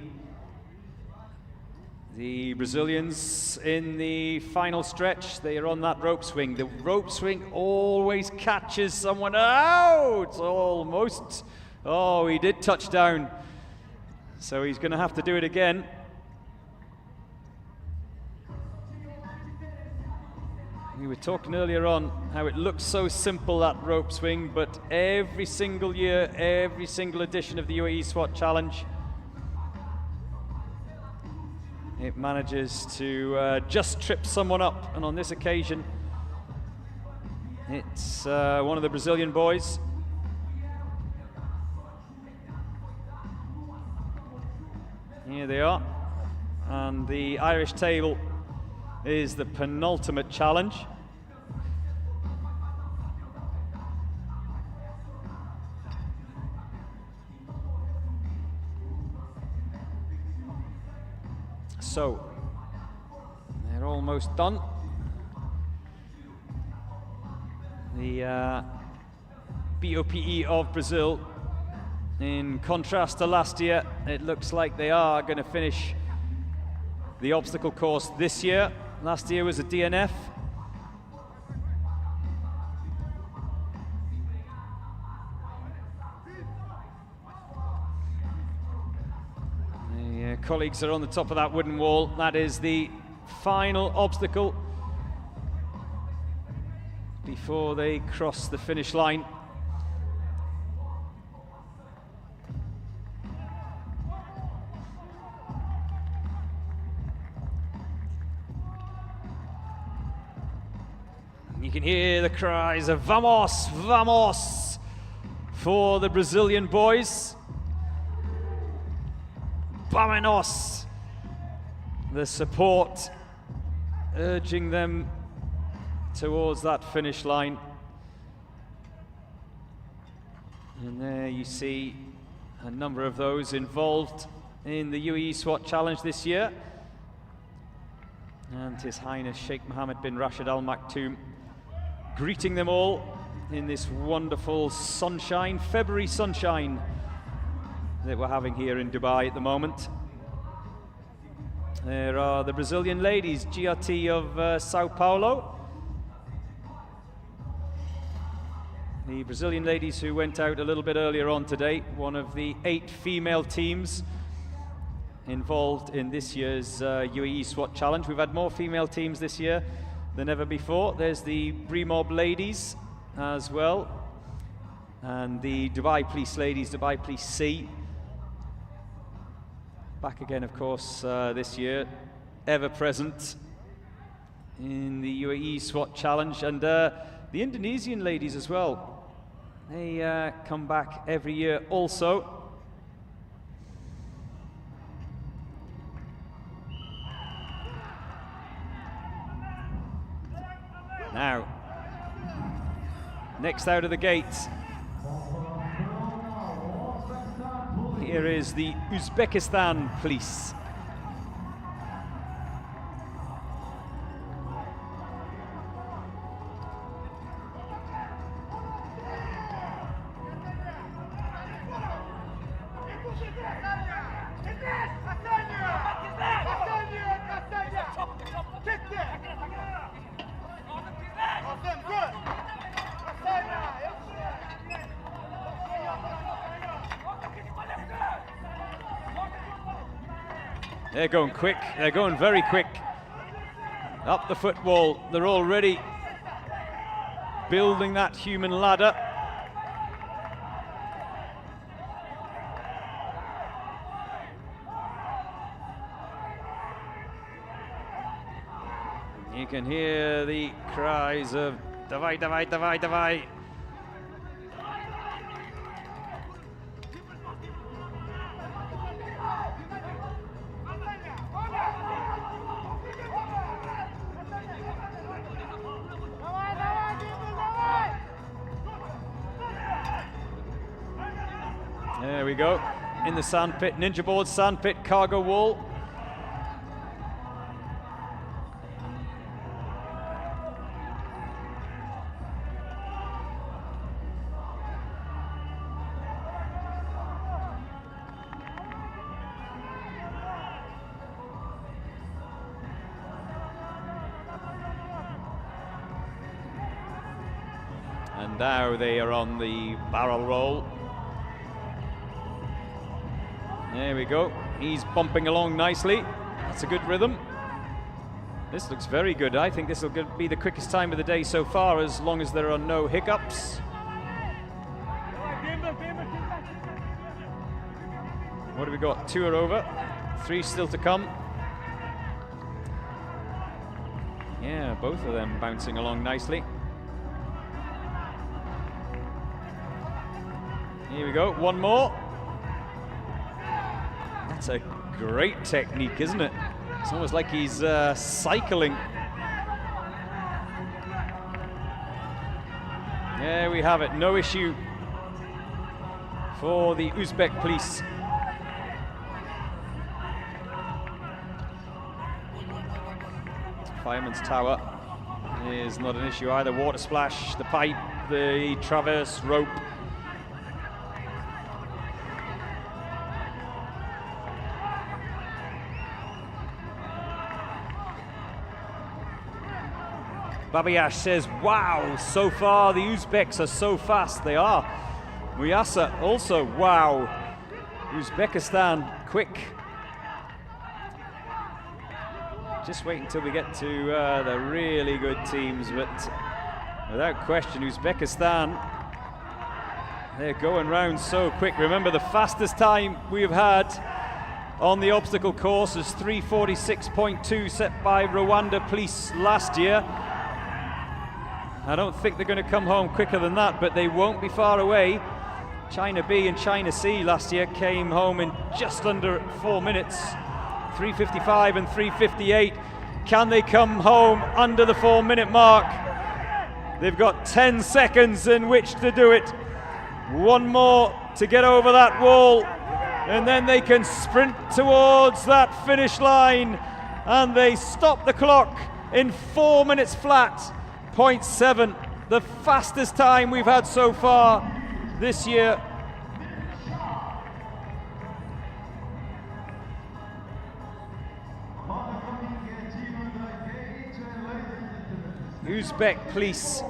the Brazilians in the final stretch. They are on that rope swing. The rope swing always catches someone out. Almost. Oh, he did touch down. So he's going to have to do it again. We were talking earlier on how it looks so simple, that rope swing, but every single year, every single edition of the UAE SWAT Challenge, it manages to just trip someone up, and on this occasion, it's one of the Brazilian boys. Here they are, and the Irish table is the penultimate challenge. So, they're almost done. The BOPE of Brazil, in contrast to last year, it looks like they are going to finish the obstacle course this year. Last year was a DNF. The colleagues are on the top of that wooden wall. That is the final obstacle before they cross the finish line. You can hear the cries of "Vamos, vamos" for the Brazilian boys. Vámonos! The support urging them towards that finish line. And there you see a number of those involved in the UAE SWAT Challenge this year. And His Highness Sheikh Mohammed bin Rashid Al Maktoum greeting them all in this wonderful sunshine, February sunshine that we're having here in Dubai at the moment. There are the Brazilian ladies, GRT of Sao Paulo. The Brazilian ladies who went out a little bit earlier on today, one of the 8 female teams involved in this year's UAE SWAT Challenge. We've had more female teams this year than ever before. There's the Brimob ladies as well, and the Dubai Police ladies, Dubai Police C. Back again, of course, this year, ever present in the UAE SWAT Challenge, and the Indonesian ladies as well. They come back every year also. Now, next out of the gates, here is the Uzbekistan police. They're going quick, they're going very quick. Up the footwall, they're already building that human ladder. You can hear the cries of "Davai, davai, davai, davai." There we go, in the sandpit, ninja board, sandpit, cargo wall. And now they are on the barrel roll. There we go. He's bumping along nicely. That's a good rhythm. This looks very good. I think this will be the quickest time of the day so far, as long as there are no hiccups. What have we got? 2 are over. 3 still to come. Yeah, both of them bouncing along nicely. Here we go. 1 more. That's a great technique, isn't it? It's almost like he's cycling. There we have it, no issue for the Uzbek police. Fireman's tower is not an issue either. Water splash, the pipe, the traverse rope. Babayash says, wow, so far the Uzbeks are so fast. They are. Muyasa also, wow. Uzbekistan, quick. Just wait until we get to the really good teams, but without question, Uzbekistan, they're going round so quick. Remember, the fastest time we've had on the obstacle course is 3:46.2 set by Rwanda police last year. I don't think they're going to come home quicker than that, but they won't be far away. China B and China C last year came home in just under 4 minutes, 3:55 and 3:58. Can they come home under the 4-minute mark? They've got 10 seconds in which to do it. One more to get over that wall, and then they can sprint towards that finish line, and they stop the clock in 4 minutes flat, 0.7, the fastest time we've had so far this year. Uzbek police.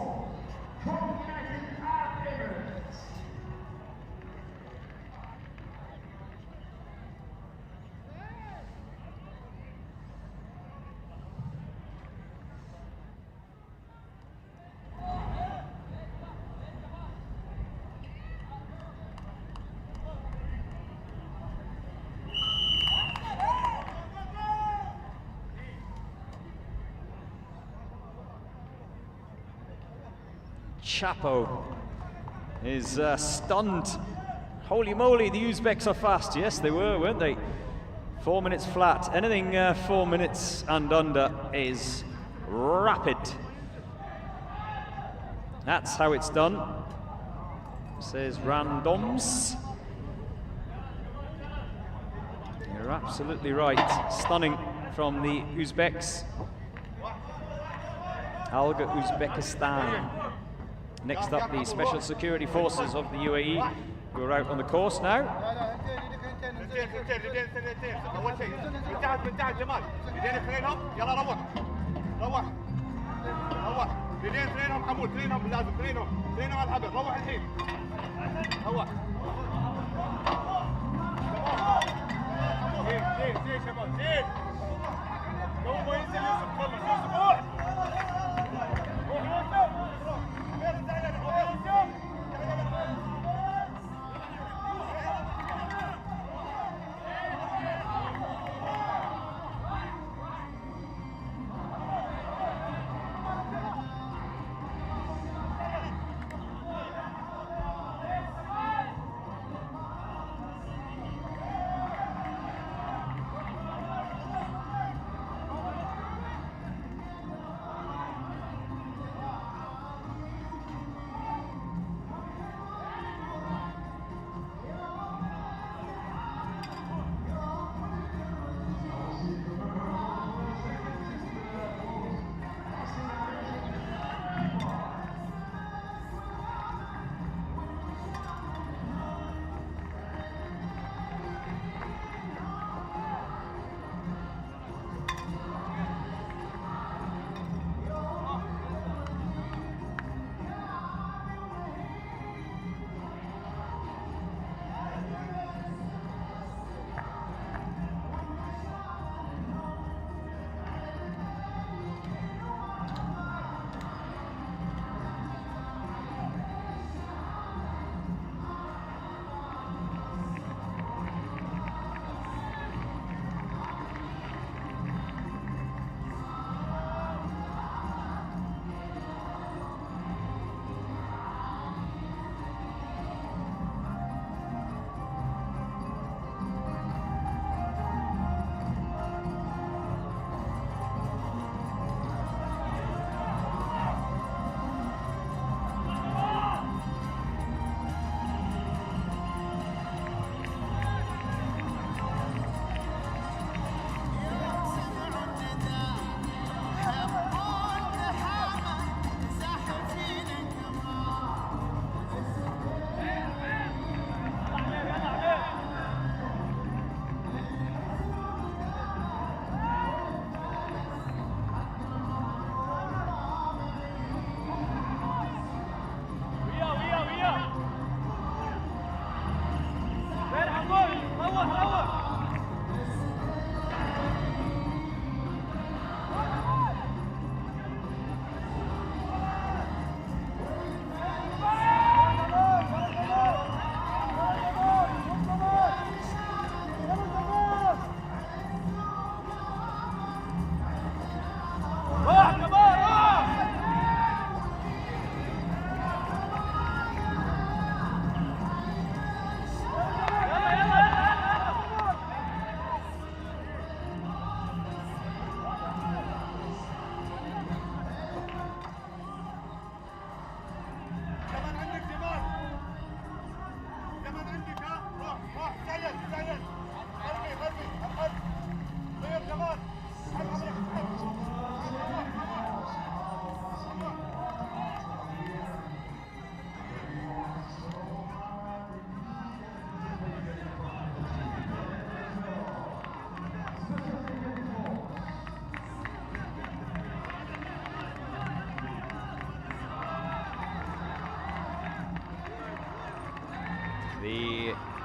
Chapo is stunned. Holy moly, the Uzbeks are fast. Yes, they were, weren't they? 4 minutes flat. Anything 4 minutes and under is rapid. That's how it's done, says Randoms. You're absolutely right. Stunning from the Uzbeks. Alga, Uzbekistan. Next up, the Special Security Forces of the UAE, who are out on the course now.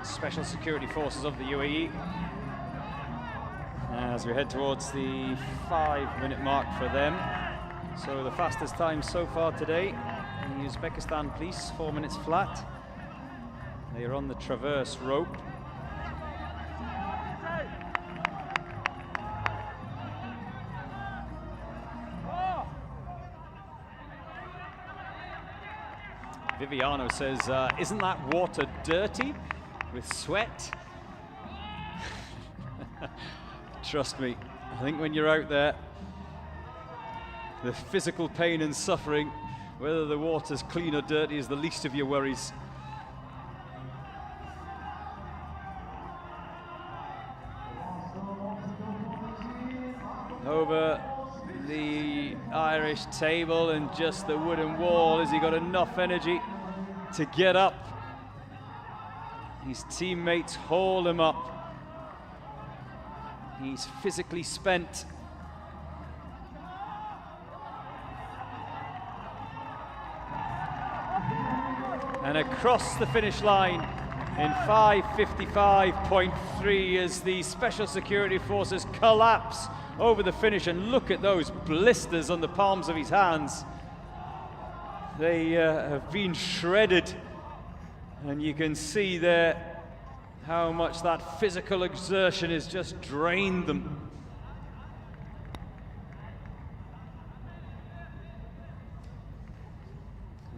Special Security Forces of the UAE. As we head towards the 5-minute mark for them. So the fastest time so far today, the Uzbekistan police, 4 minutes flat. They are on the traverse rope. Viviano says, isn't that water dirty with sweat? Trust me, I think when you're out there, the physical pain and suffering, whether the water's clean or dirty, is the least of your worries. Over the Irish table and just the wooden wall, has he got enough energy to get up? His teammates haul him up. He's physically spent. And across the finish line in 5:55.3 as the Special Security Forces collapse over the finish. And look at those blisters on the palms of his hands. They have been shredded, and you can see there how much that physical exertion has just drained them.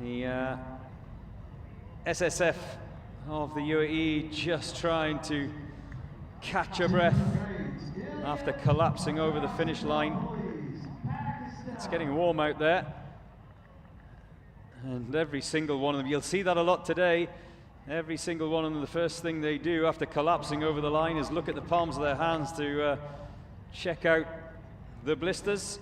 The SSF of the UAE just trying to catch a breath after collapsing over the finish line. It's getting warm out there. And every single one of them, you'll see that a lot today, every single one of them, the first thing they do after collapsing over the line is look at the palms of their hands to check out the blisters.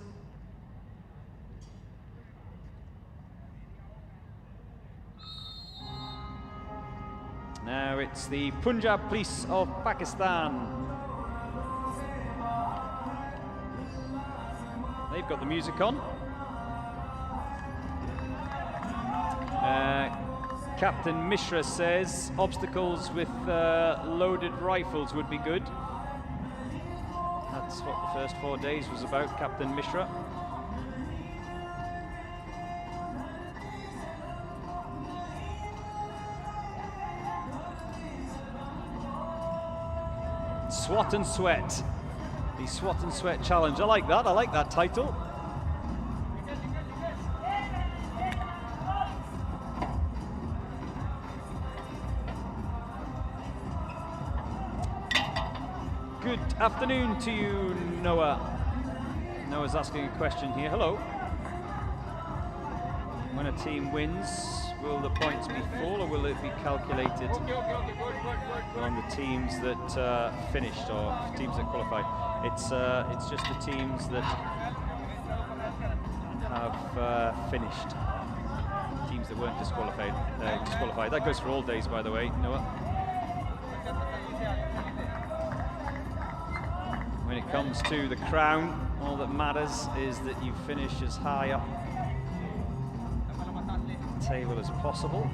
Now it's the Punjab Police of Pakistan. They've got the music on. Captain Mishra says obstacles with loaded rifles would be good. That's what the first 4 days was about, Captain Mishra. SWAT and Sweat. The SWAT and Sweat Challenge. I like that title. Good afternoon to you, Noah. Noah's asking a question here. Hello. When a team wins, will the points be full or will it be calculated on the teams that finished or teams that qualified? It's just the teams that have finished. Teams that weren't disqualified. That goes for all days, by the way, Noah. When it comes to the crown, all that matters is that you finish as high up the table as possible.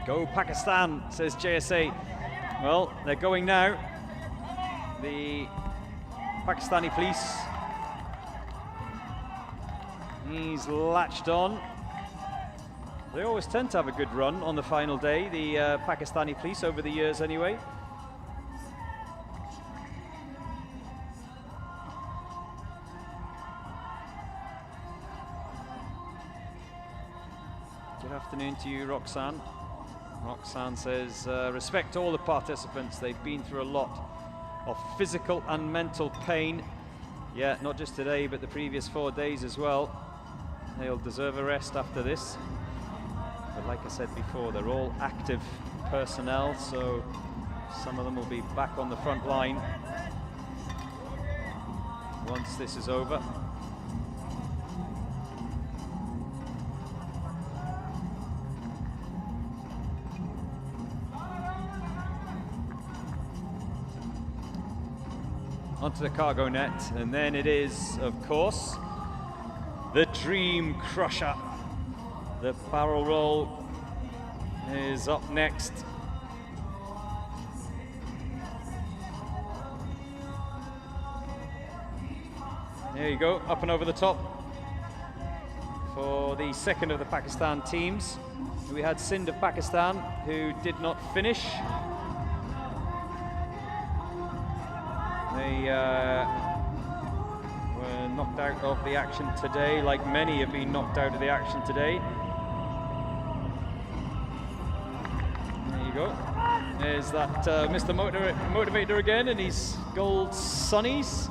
Go Pakistan, says JSA. Well, they're going now. The Pakistani police. He's latched on. They always tend to have a good run on the final day, the Pakistani police, over the years anyway. Good afternoon to you, Roxanne. Roxanne says, respect all the participants. They've been through a lot of physical and mental pain. Yeah, not just today, but the previous 4 days as well. They'll deserve a rest after this. But like I said before, they're all active personnel, so some of them will be back on the front line once this is over. Onto the cargo net, and then it is, of course, Dream Crusher. The barrel roll is up next. There you go, up and over the top for the second of the Pakistan teams. We had Sindh of Pakistan, who did not finish. They were knocked out of the action today, like many have been knocked out of the action today. There you go. There's that Mr. Motivator again in his gold sunnies.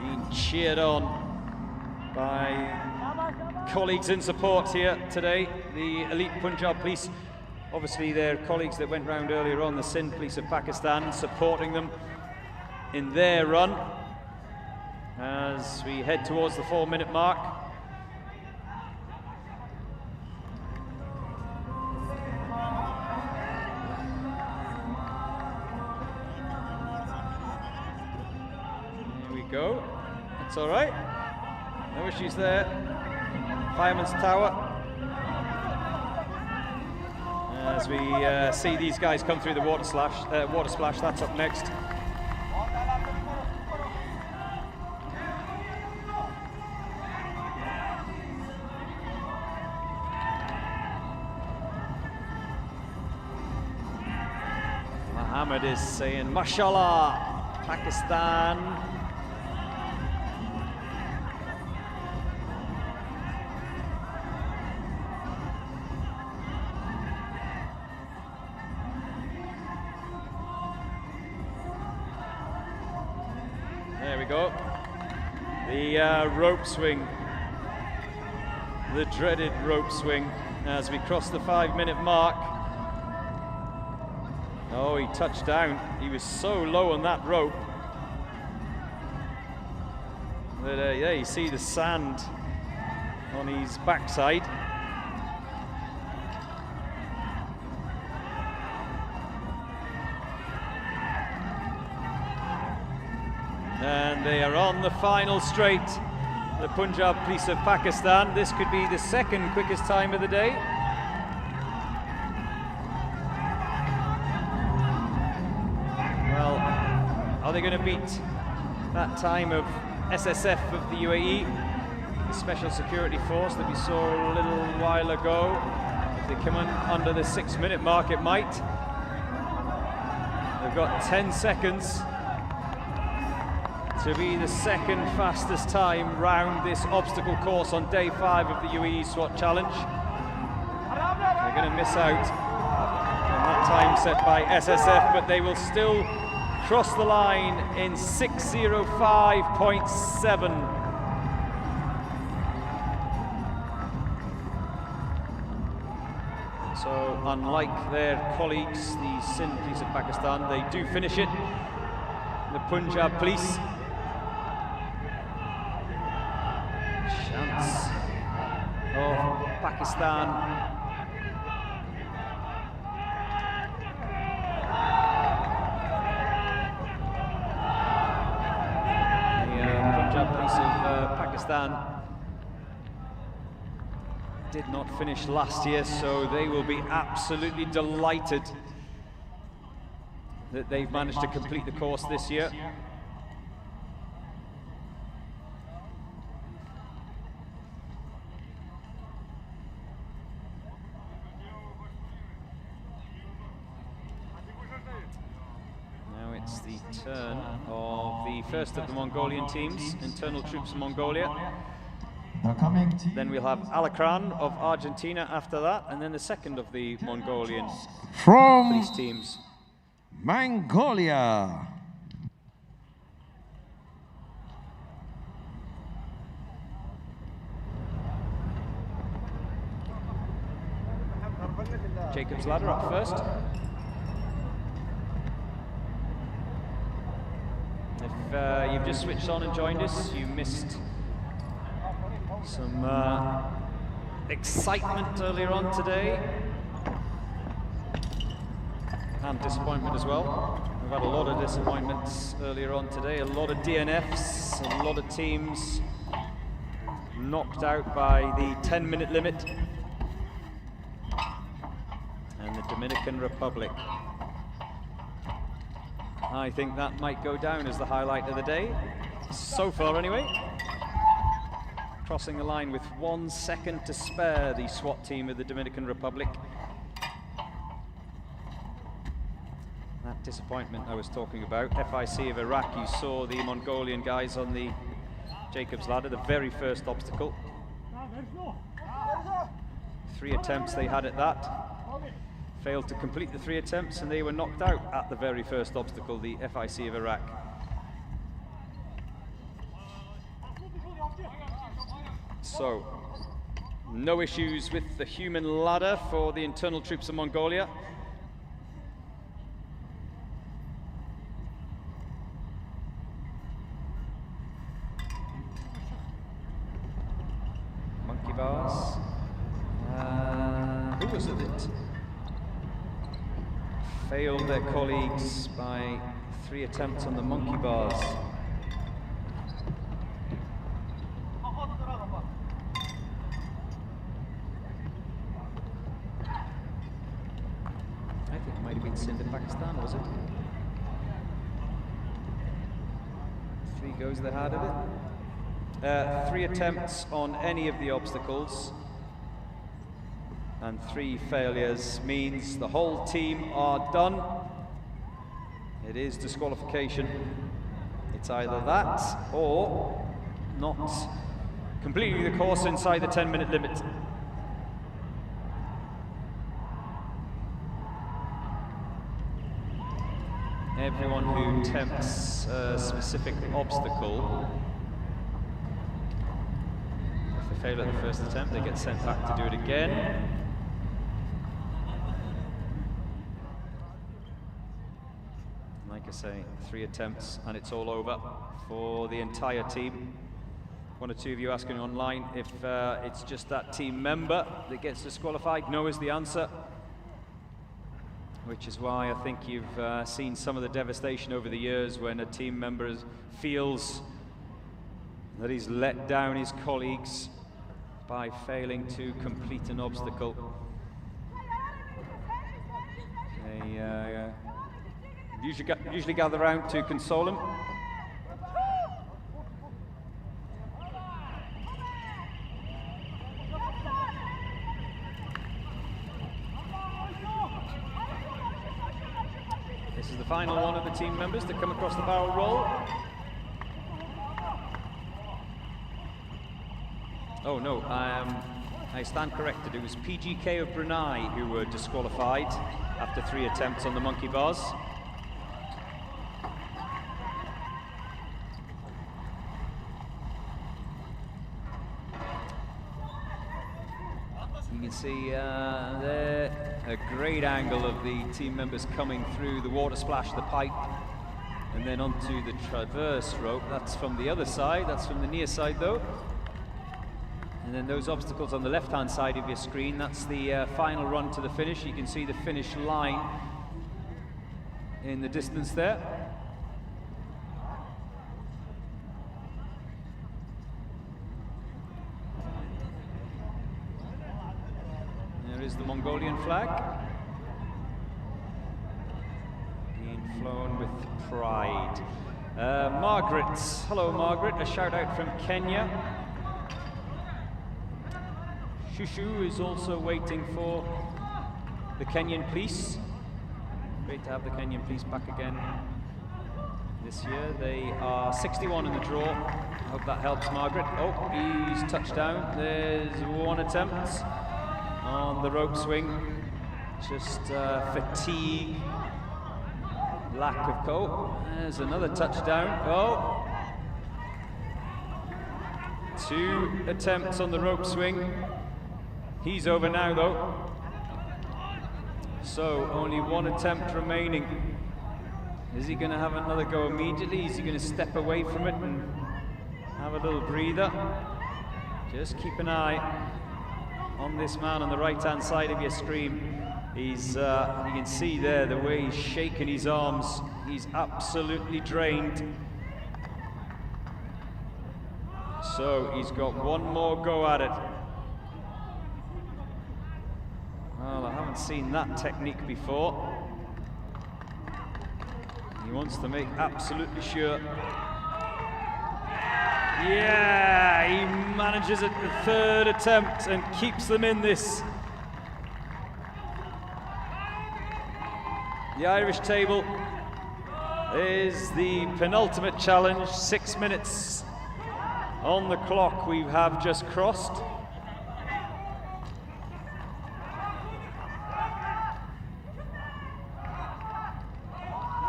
Being cheered on by colleagues in support here today. The elite Punjab police, obviously their colleagues that went round earlier on, the Sindh police of Pakistan, supporting them in their run as we head towards the 4-minute mark. Here we go. That's all right. No issues there. Fireman's Tower. As we see these guys come through the water splash, that's up next. Mohammed is saying, Mashallah, Pakistan. There we go. The rope swing. The dreaded rope swing as we cross the 5-minute mark. Oh, he touched down. He was so low on that rope. But yeah, you see the sand on his backside. And they are on the final straight. The Punjab Police of Pakistan. This could be the second quickest time of the day. Well, are they going to beat that time of SSF of the UAE, the Special Security Force that we saw a little while ago? If they come in under the 6-minute mark, it might. They've got 10 seconds to be the second fastest time round this obstacle course on day 5 of the UAE SWAT Challenge. They're going to miss out on that time set by SSF, but they will still cross the line in 6:05.7. So unlike their colleagues, the Sindh Police of Pakistan, they do finish it. The Punjab Police. Chance of Pakistan. The Punjab Police of Pakistan did not finish last year, so they will be absolutely delighted that they've managed to complete the course this year. It's the turn of the first of the Mongolian teams, internal troops of Mongolia. Then we'll have Alakran of Argentina after that, and then the second of the Mongolian police teams.
Mongolia.
Jacob's Ladder up first. If you've just switched on and joined us, you missed some excitement earlier on today and disappointment as well. We've had a lot of disappointments earlier on today, a lot of DNFs, a lot of teams knocked out by the 10-minute limit. And the Dominican Republic. I think that might go down as the highlight of the day, so far anyway. Crossing the line with 1 second to spare, the SWAT team of the Dominican Republic. That disappointment I was talking about. FIC of Iraq, you saw the Mongolian guys on the Jacob's ladder, the very first obstacle. 3 attempts they had at that. Failed to complete the 3 attempts, and they were knocked out at the very first obstacle, the FIC of Iraq. So, no issues with the human ladder for the internal troops of Mongolia. Monkey bars. Who was it that failed their colleagues by 3 attempts on the monkey bars? I think it might have been Sindh, Pakistan, was it? 3 goes they had of it. 3 attempts on any of the obstacles and 3 failures means the whole team are done. It is disqualification. It's either that or not completing the course inside the 10-minute limit. Everyone who attempts a specific obstacle, if they fail at the first attempt, they get sent back to do it again. Like I say, 3 attempts and it's all over for the entire team. 1 or 2 of you asking online if it's just that team member that gets disqualified. No is the answer, which is why I think you've seen some of the devastation over the years when a team member feels that he's let down his colleagues by failing to complete an obstacle. They usually gather around to console him. This is the final one of the team members to come across the barrel roll. Oh no, I stand corrected. It was PGK of Brunei who were disqualified after 3 attempts on the monkey bars. You can see there a great angle of the team members coming through the water splash, the pipe, and then onto the traverse rope. That's from the other side, that's from the near side though. And then those obstacles on the left-hand side of your screen, that's the final run to the finish. You can see the finish line in the distance there. There is the Mongolian flag, being flown with pride. Margaret, hello Margaret, a shout out from Kenya. Shushu is also waiting for the Kenyan police. Great to have the Kenyan police back again this year. They are 61 in the draw. I hope that helps Margaret. Oh, he's touched down. There's 1 attempt on the rope swing. Just fatigue, lack of cope. There's another touchdown. Oh, 2 attempts on the rope swing. He's over now though. So only 1 attempt remaining. Is he going to have another go immediately? Is he going to step away from it and have a little breather? Just keep an eye on this man on the right-hand side of your screen. He's, you can see there the way he's shaking his arms. He's absolutely drained. So he's got one more go at it. Well, I haven't seen that technique before. He wants to make absolutely sure. Yeah, he manages at the third attempt and keeps them in this. The Irish table is the penultimate challenge. 6 minutes on the clock we have just crossed.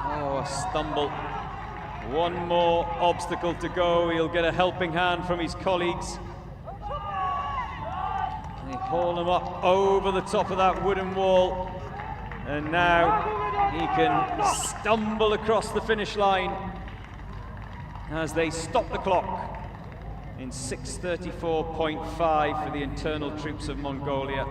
Oh, a stumble. One more obstacle to go. He'll get a helping hand from his colleagues. They haul him up over the top of that wooden wall. And now he can stumble across the finish line as they stop the clock in 6:34.5 for the internal troops of Mongolia.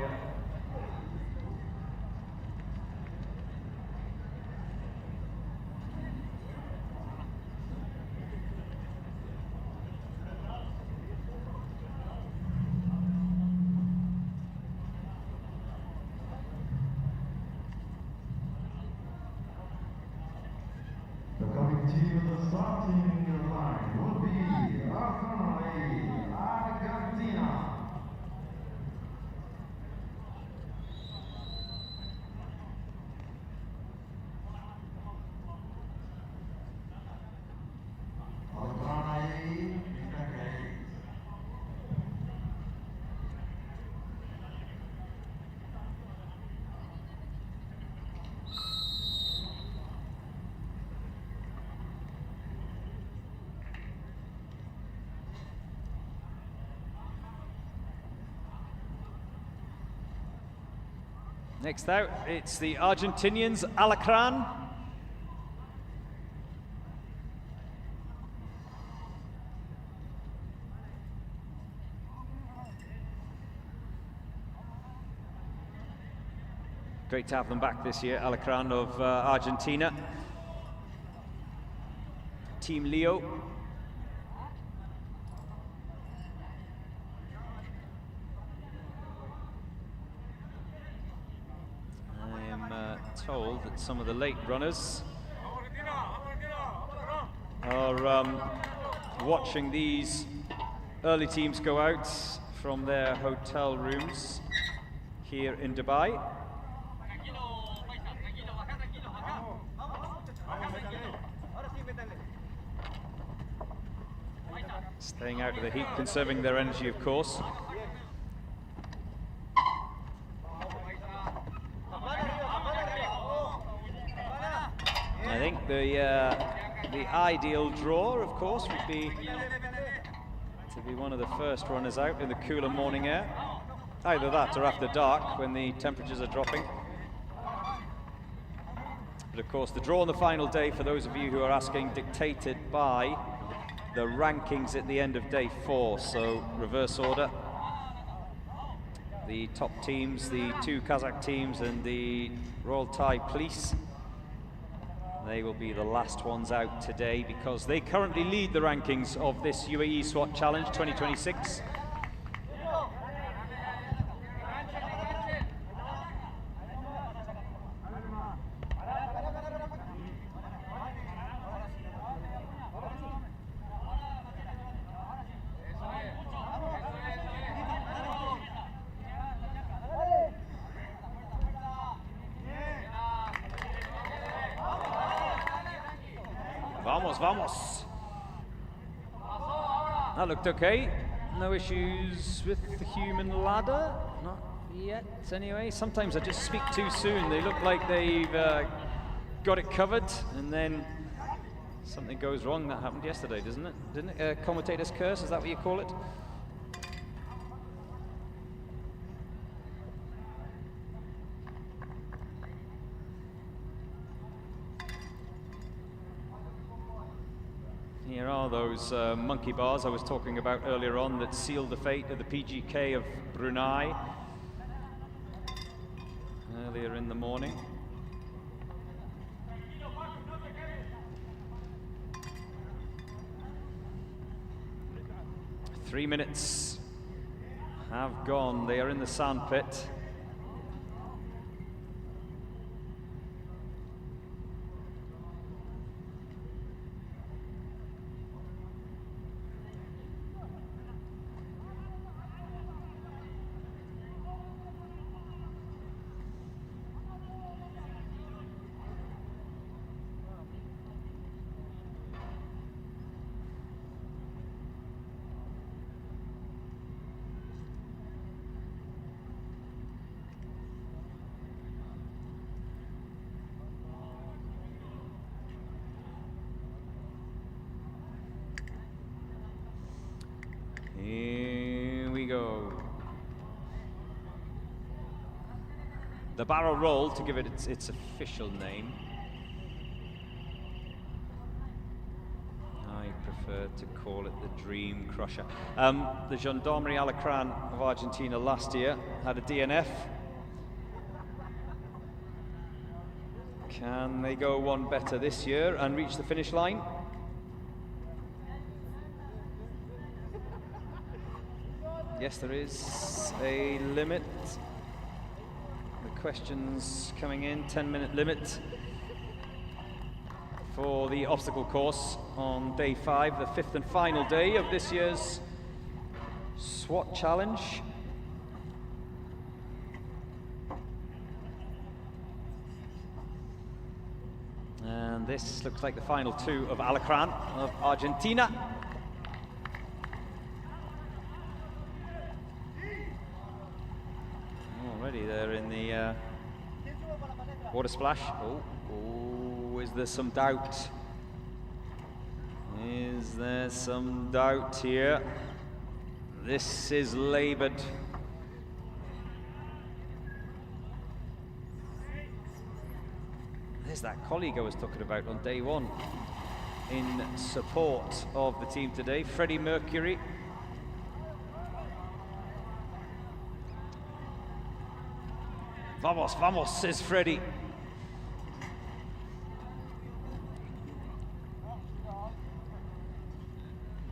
The coming team in the starting line will be Argentina.
Next out, it's the Argentinians, Alacran. Great to have them back this year, Alacran of Argentina. Team Leo. Told that some of the late runners are watching these early teams go out from their hotel rooms here in Dubai. Staying out of the heat, conserving their energy, of course. I think the ideal draw, of course, would be to be one of the first runners out in the cooler morning air. Either that or after dark when the temperatures are dropping. But of course, the draw on the final day, for those of you who are asking, dictated by the rankings at the end of day 4. So reverse order. The top teams, the 2 Kazakh teams and the Royal Thai Police, they will be the last ones out today because they currently lead the rankings of this UAE SWAT Challenge 2026. Vamos, vamos. That looked okay. No issues with the human ladder. Not yet, anyway. Sometimes I just speak too soon. They look like they've got it covered, and then something goes wrong. That happened yesterday, doesn't it? Didn't it? Commentator's curse, is that what you call it? Here are those monkey bars I was talking about earlier on that sealed the fate of the PGK of Brunei. earlier in the morning. Three minutes have gone. They are in the sandpit. Here we go. The barrel roll, to give it its official name. I prefer to call it the Dream Crusher. The Gendarmerie Alacran of Argentina last year had a DNF. Can they go one better this year and reach the finish line? Yes, there is a limit. The questions coming in, 10-minute limit for the obstacle course on day 5, the 5th and final day of this year's SWAT challenge. And this looks like the final 2 of Alacran of Argentina. Already they're in the water splash. Oh, is there some doubt? Is there some doubt here? This is labored. There's that colleague I was talking about on day 1 in support of the team today, Freddie Mercury. Vamos, vamos, says Freddie.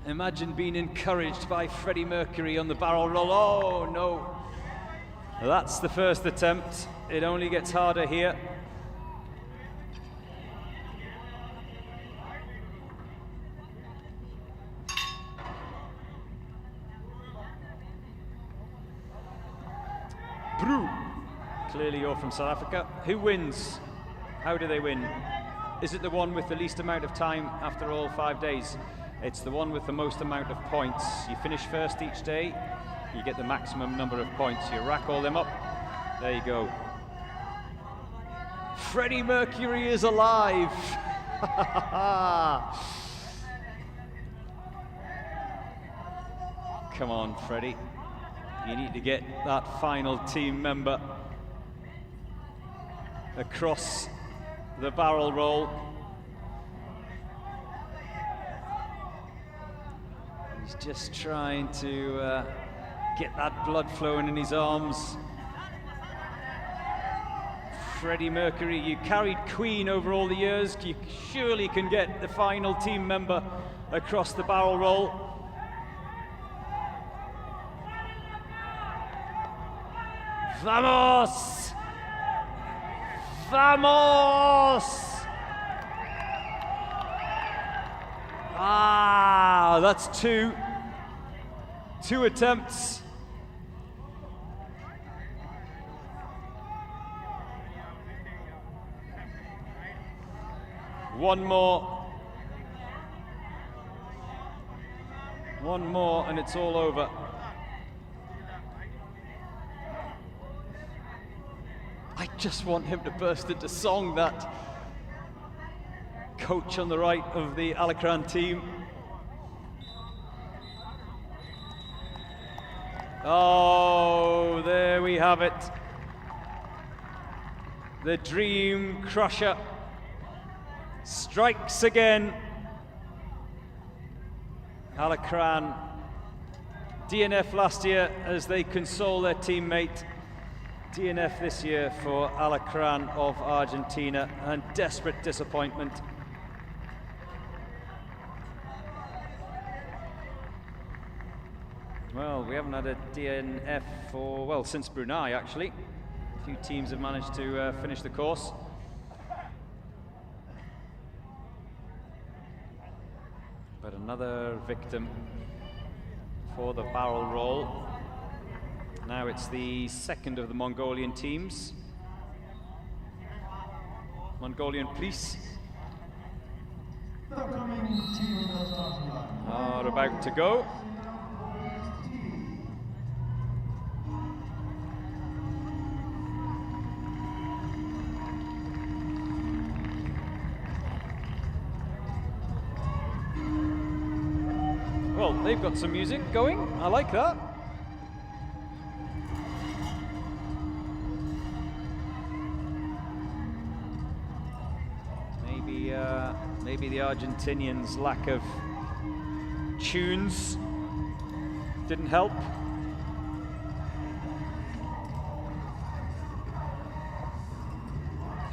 Imagine being encouraged by Freddie Mercury on the barrel roll. Oh, no. That's the first attempt. It only gets harder here. Brew. Clearly you're from South Africa. Who wins? How do they win? Is it the one with the least amount of time after all 5 days? It's the one with the most amount of points. You finish first each day, you get the maximum number of points. You rack all them up, there you go. Freddie Mercury is alive! Come on, Freddie. You need to get that final team member across the barrel roll. He's just trying to get that blood flowing in his arms. Freddie Mercury, you carried Queen over all the years. You surely can get the final team member across the barrel roll. Vamos! Vamos! Ah, that's two attempts. One more and it's all over. I just want him to burst into song, that coach on the right of the Alacran team. Oh, there we have it. The Dream Crusher strikes again. Alacran DNF last year as they console their teammate. DNF this year for Alacran of Argentina, and desperate disappointment. Well, we haven't had a DNF for, well, since Brunei actually. A few teams have managed to finish the course. But another victim for the barrel roll. Now it's the second of the Mongolian teams. Mongolian police are about to go. Well, they've got some music going. I like that. Maybe the Argentinians' lack of tunes didn't help.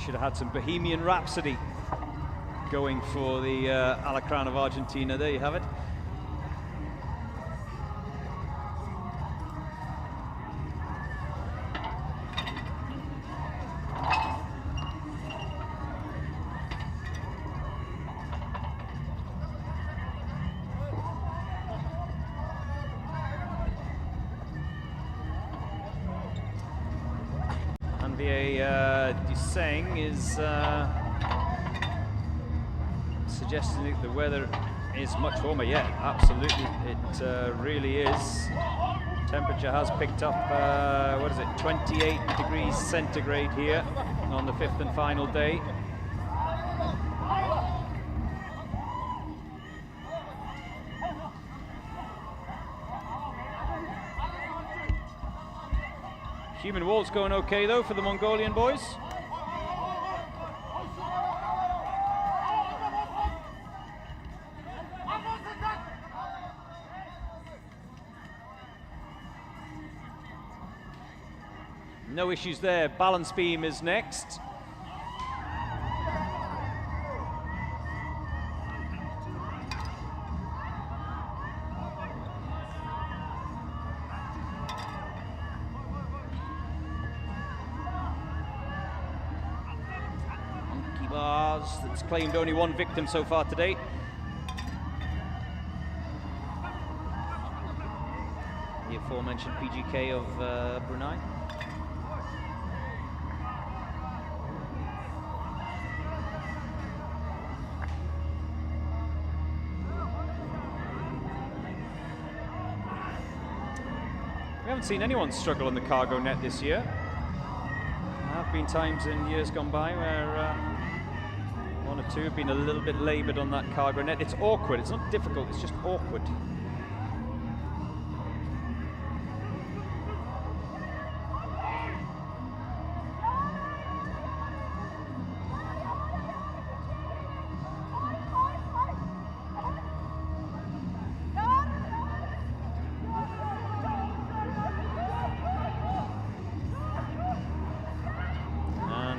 Should have had some Bohemian Rhapsody going for the Alacran of Argentina. There you have it. Saying is suggesting that the weather is much warmer. Yeah, absolutely, it really is. Temperature has picked up, what is it, 28 degrees centigrade here on the fifth and final day. Human wall's going okay though for the Mongolian boys. No issues there. Balance beam is next. Monkey bars, that's claimed only one victim so far today. The aforementioned PGK of Brunei. We haven't seen anyone struggle on the cargo net this year. There have been times in years gone by where one or two have been a little bit laboured on that cargo net. It's awkward, it's not difficult, it's just awkward.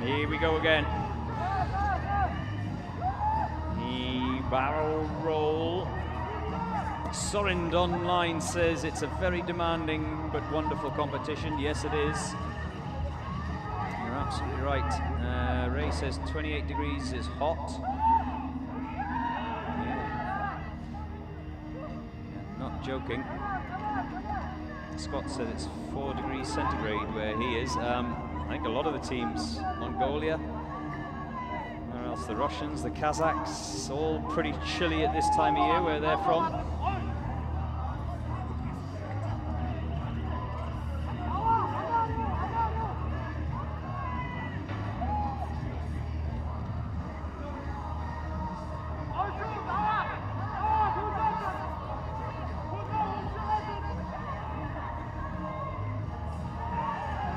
Here we go again. The barrel roll. Sorind Online says it's a very demanding but wonderful competition. Yes, it is. You're absolutely right. Ray says 28 degrees is hot. Yeah. Not joking. Scott said it's 4 degrees centigrade where he is. I think a lot of the teams, Mongolia, where else, the Russians, the Kazakhs, all pretty chilly at this time of year where they're from.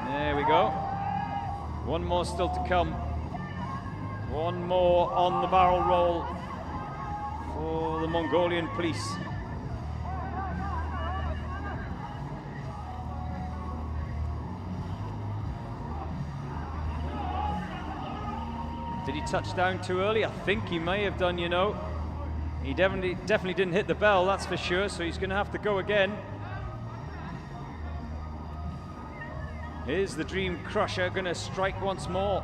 There we go. One more still to come. One more on the barrel roll for the Mongolian police. Did he touch down too early? I think he may have done, you know. He definitely didn't hit the bell, that's for sure, so he's going to have to go again. Here's the Dream Crusher going to strike once more.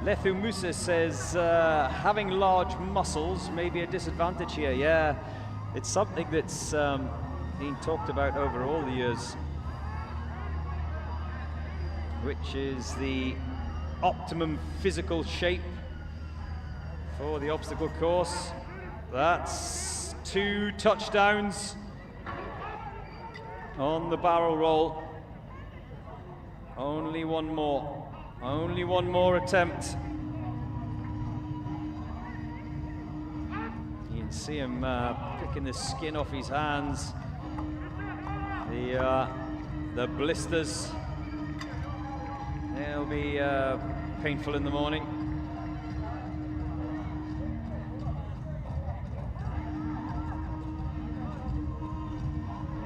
Lethu Musa says, having large muscles may be a disadvantage here. Yeah, it's something that's been talked about over all the years, which is the optimum physical shape for the obstacle course. That's 2 touchdowns on the barrel roll. Only one more. Only one more attempt. You can see him picking the skin off his hands. The blisters, they'll be painful in the morning.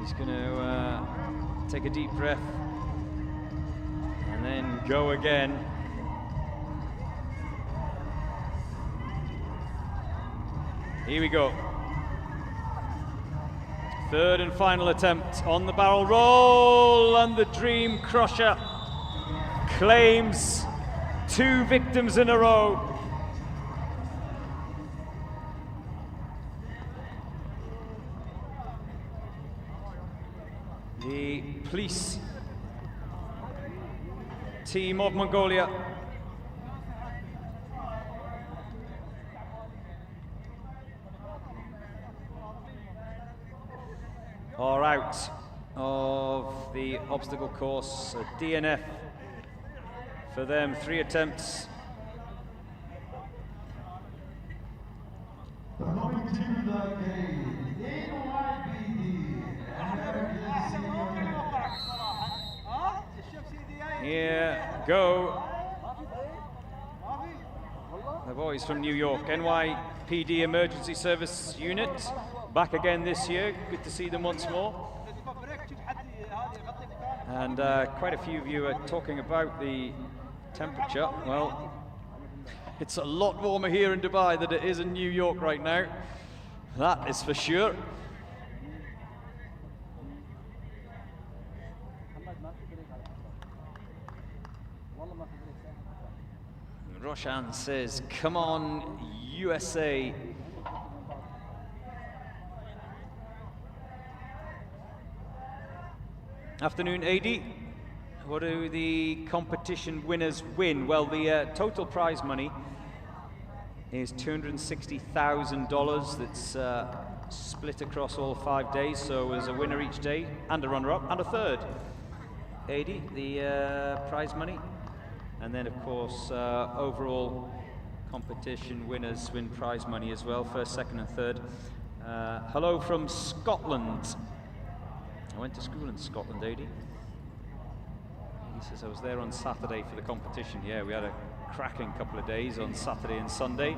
He's going to take a deep breath and then go again. Here we go. Third and final attempt on the barrel roll, and the Dream Crusher claims 2 victims in a row. The police team of Mongolia are out of the obstacle course. A DNF for them, 3 attempts.
Coming to the gate, NYPD, American Senior.
Here go the boys from New York, NYPD Emergency Service Unit, back again this year. Good to see them once more. And quite a few of you are talking about the temperature. Well, it's a lot warmer here in Dubai than it is in New York right now. That is for sure. Roshan says, come on, USA. Afternoon, AD. What do the competition winners win? Well, the total prize money is $260,000. That's split across all 5 days. So there's a winner each day, and a runner-up, and a third. 80, the prize money. And then, of course, overall competition winners win prize money as well, first, second, and third. Hello from Scotland. I went to school in Scotland, AD. He says I was there on Saturday for the competition. Yeah, we had a cracking couple of days on Saturday and Sunday.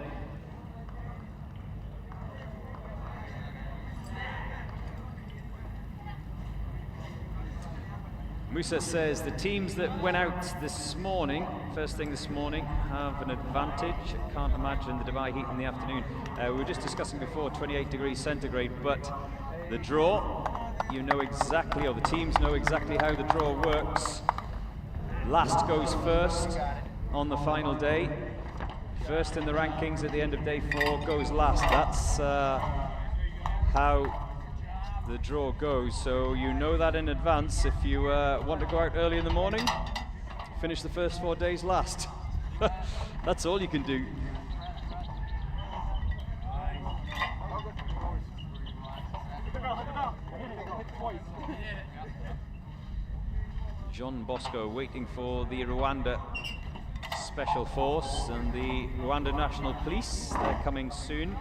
Musa says the teams that went out this morning, first thing this morning, have an advantage. I can't imagine the Dubai heat in the afternoon. We were just discussing before 28 degrees centigrade, but the draw, you know exactly, or the teams know exactly how the draw works. Last goes first on the final day. First in the rankings at the end of day 4 goes last. That's how the draw goes, so you know that in advance. If you want to go out early in the morning, finish the first 4 days last. That's all you can do. John Bosco waiting for the Rwanda Special Force and the Rwanda National Police. They're coming soon.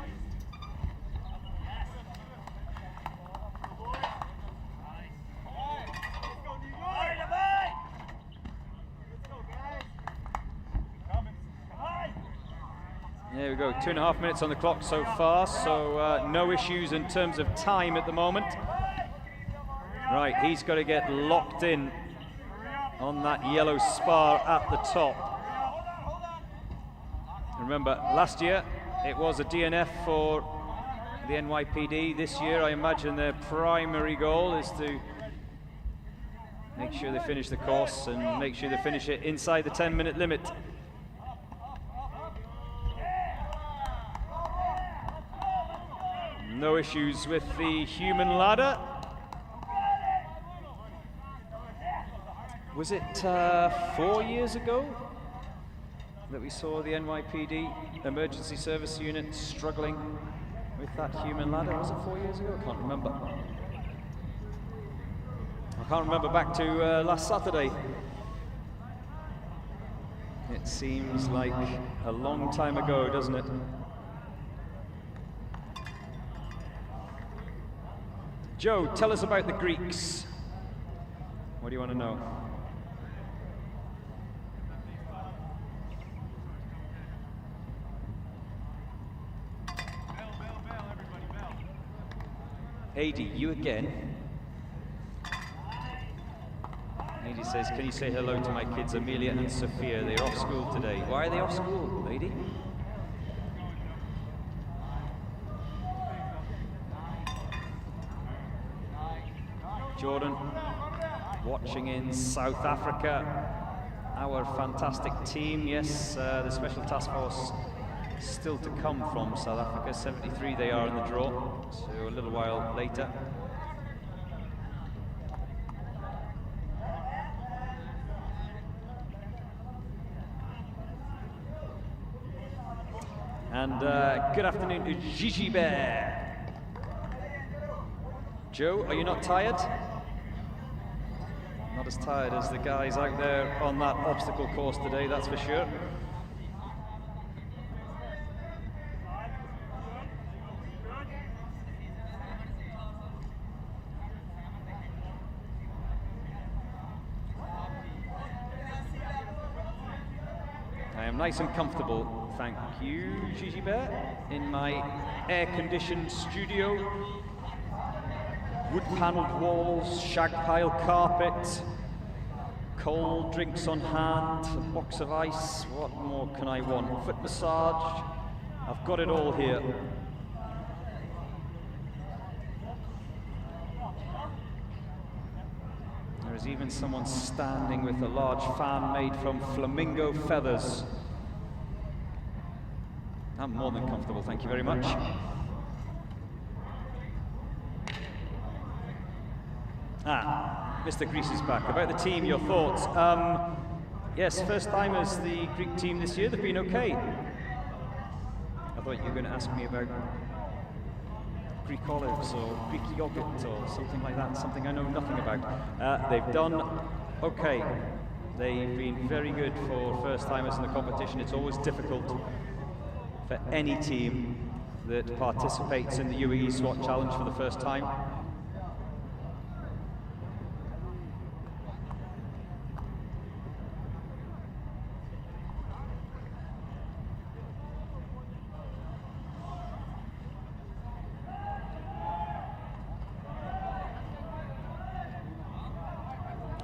There we go, 2.5 minutes on the clock so far, so no issues in terms of time at the moment. Right, he's got to get locked in on that yellow spar at the top. Remember, last year it was a DNF for the NYPD. This year, I imagine their primary goal is to make sure they finish the course and make sure they finish it inside the 10-minute limit. No issues with the human ladder. Was it 4 years ago that we saw the NYPD emergency service unit struggling with that human ladder? Was it 4 years ago? I can't remember. I can't remember back to last Saturday. It seems like a long time ago, doesn't it? Joe, tell us about the Greeks. What do you want to know? AD, you again. AD says, can you say hello to my kids, Amelia and Sophia? They're off school today. Why are they off school, AD? Jordan, watching in South Africa. Our fantastic team, yes, the Special Task Force still to come from South Africa. 73 they are in the draw, so a little while later. And good afternoon to Gigi Bear. Joe, are you not tired? Not as tired as the guys out there on that obstacle course today, that's for sure. I am nice and comfortable, thank you, Gigi Bear, in my air-conditioned studio. Wood-panelled walls, shag-pile carpet, cold drinks on hand, a box of ice. What more can I want? Foot massage. I've got it all here. There is even someone standing with a large fan made from flamingo feathers. I'm more than comfortable, thank you very much. Mr. Grease is back. About the team, your thoughts? Yes, first time as the Greek team this year, they've been okay. I thought you were going to ask me about Greek olives or Greek yogurt or something like that, something I know nothing about. They've done okay. They've been very good for first timers in the competition. It's always difficult for any team that participates in the UAE SWAT challenge for the first time.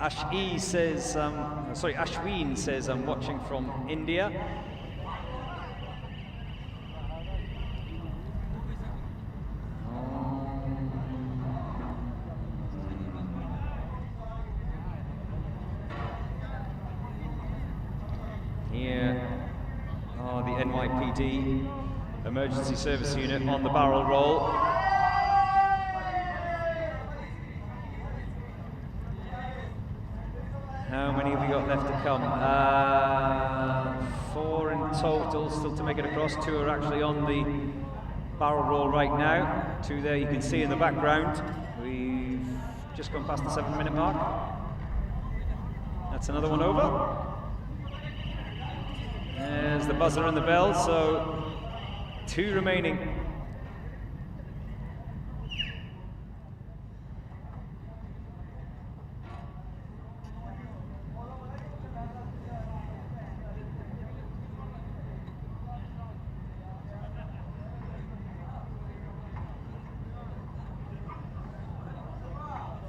Ashween says, I'm watching from India. Here are the NYPD emergency service unit on the barrel roll. How many have we got left to come? 4 in total, still to make it across. 2 are actually on the barrel roll right now. 2 there you can see in the background. We've just gone past the 7-minute mark. That's another one over. There's the buzzer and the bell, so 2 remaining.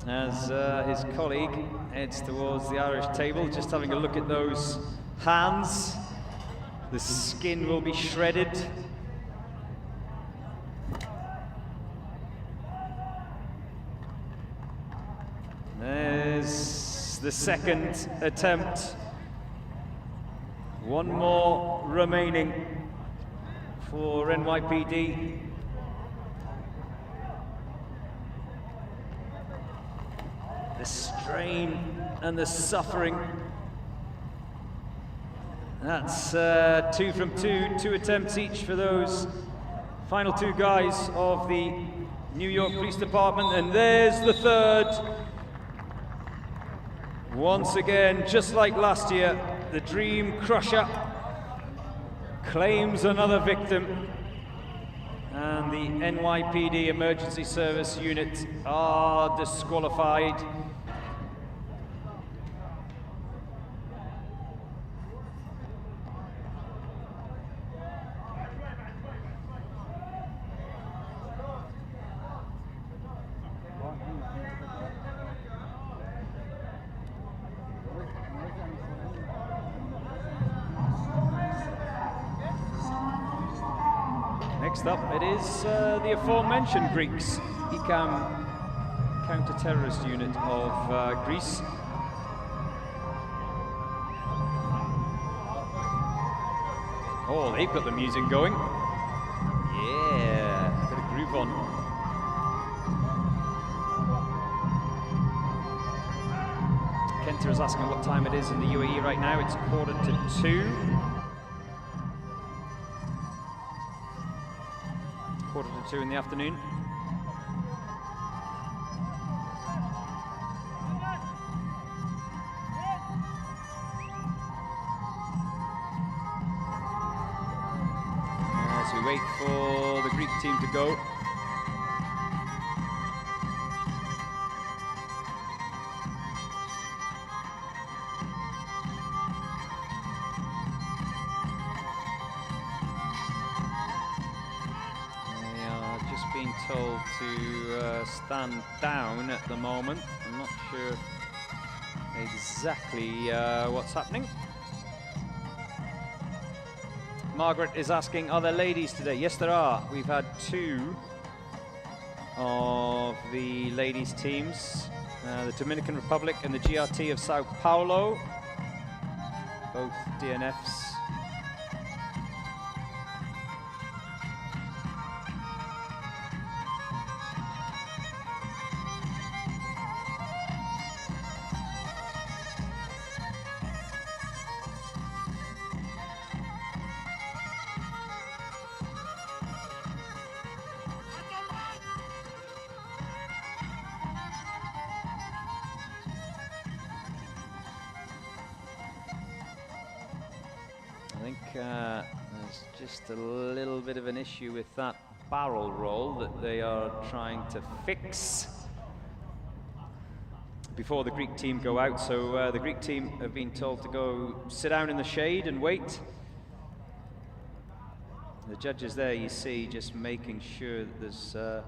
as his colleague heads towards the Irish table, just having a look at those hands. The skin will be shredded. There's the second attempt. One more remaining for NYPD. The strain and the suffering. That's 2 from 2 attempts each for those final 2 guys of the New York Police Department. And there's the third. Once again, just like last year, the Dream Crusher claims another victim. And the NYPD Emergency Service Unit are disqualified. Next up, it is the aforementioned Greeks, ICAM counter-terrorist unit of Greece. Oh, they've got the music going. Yeah, bit of groove on. Kenta is asking what time it is in the UAE right now. It's 1:45. 1:45 in the afternoon. As we wait for the Greek team to go. Being told to stand down at the moment. I'm not sure exactly what's happening. Margaret is asking, are there ladies today? Yes, there are. We've had 2 of the ladies teams, the Dominican Republic and the GRT of Sao Paulo, both DNFs. I think there's just a little bit of an issue with that barrel roll that they are trying to fix before the Greek team go out. So the Greek team have been told to go sit down in the shade and wait. The judges there, you see, just making sure that there's an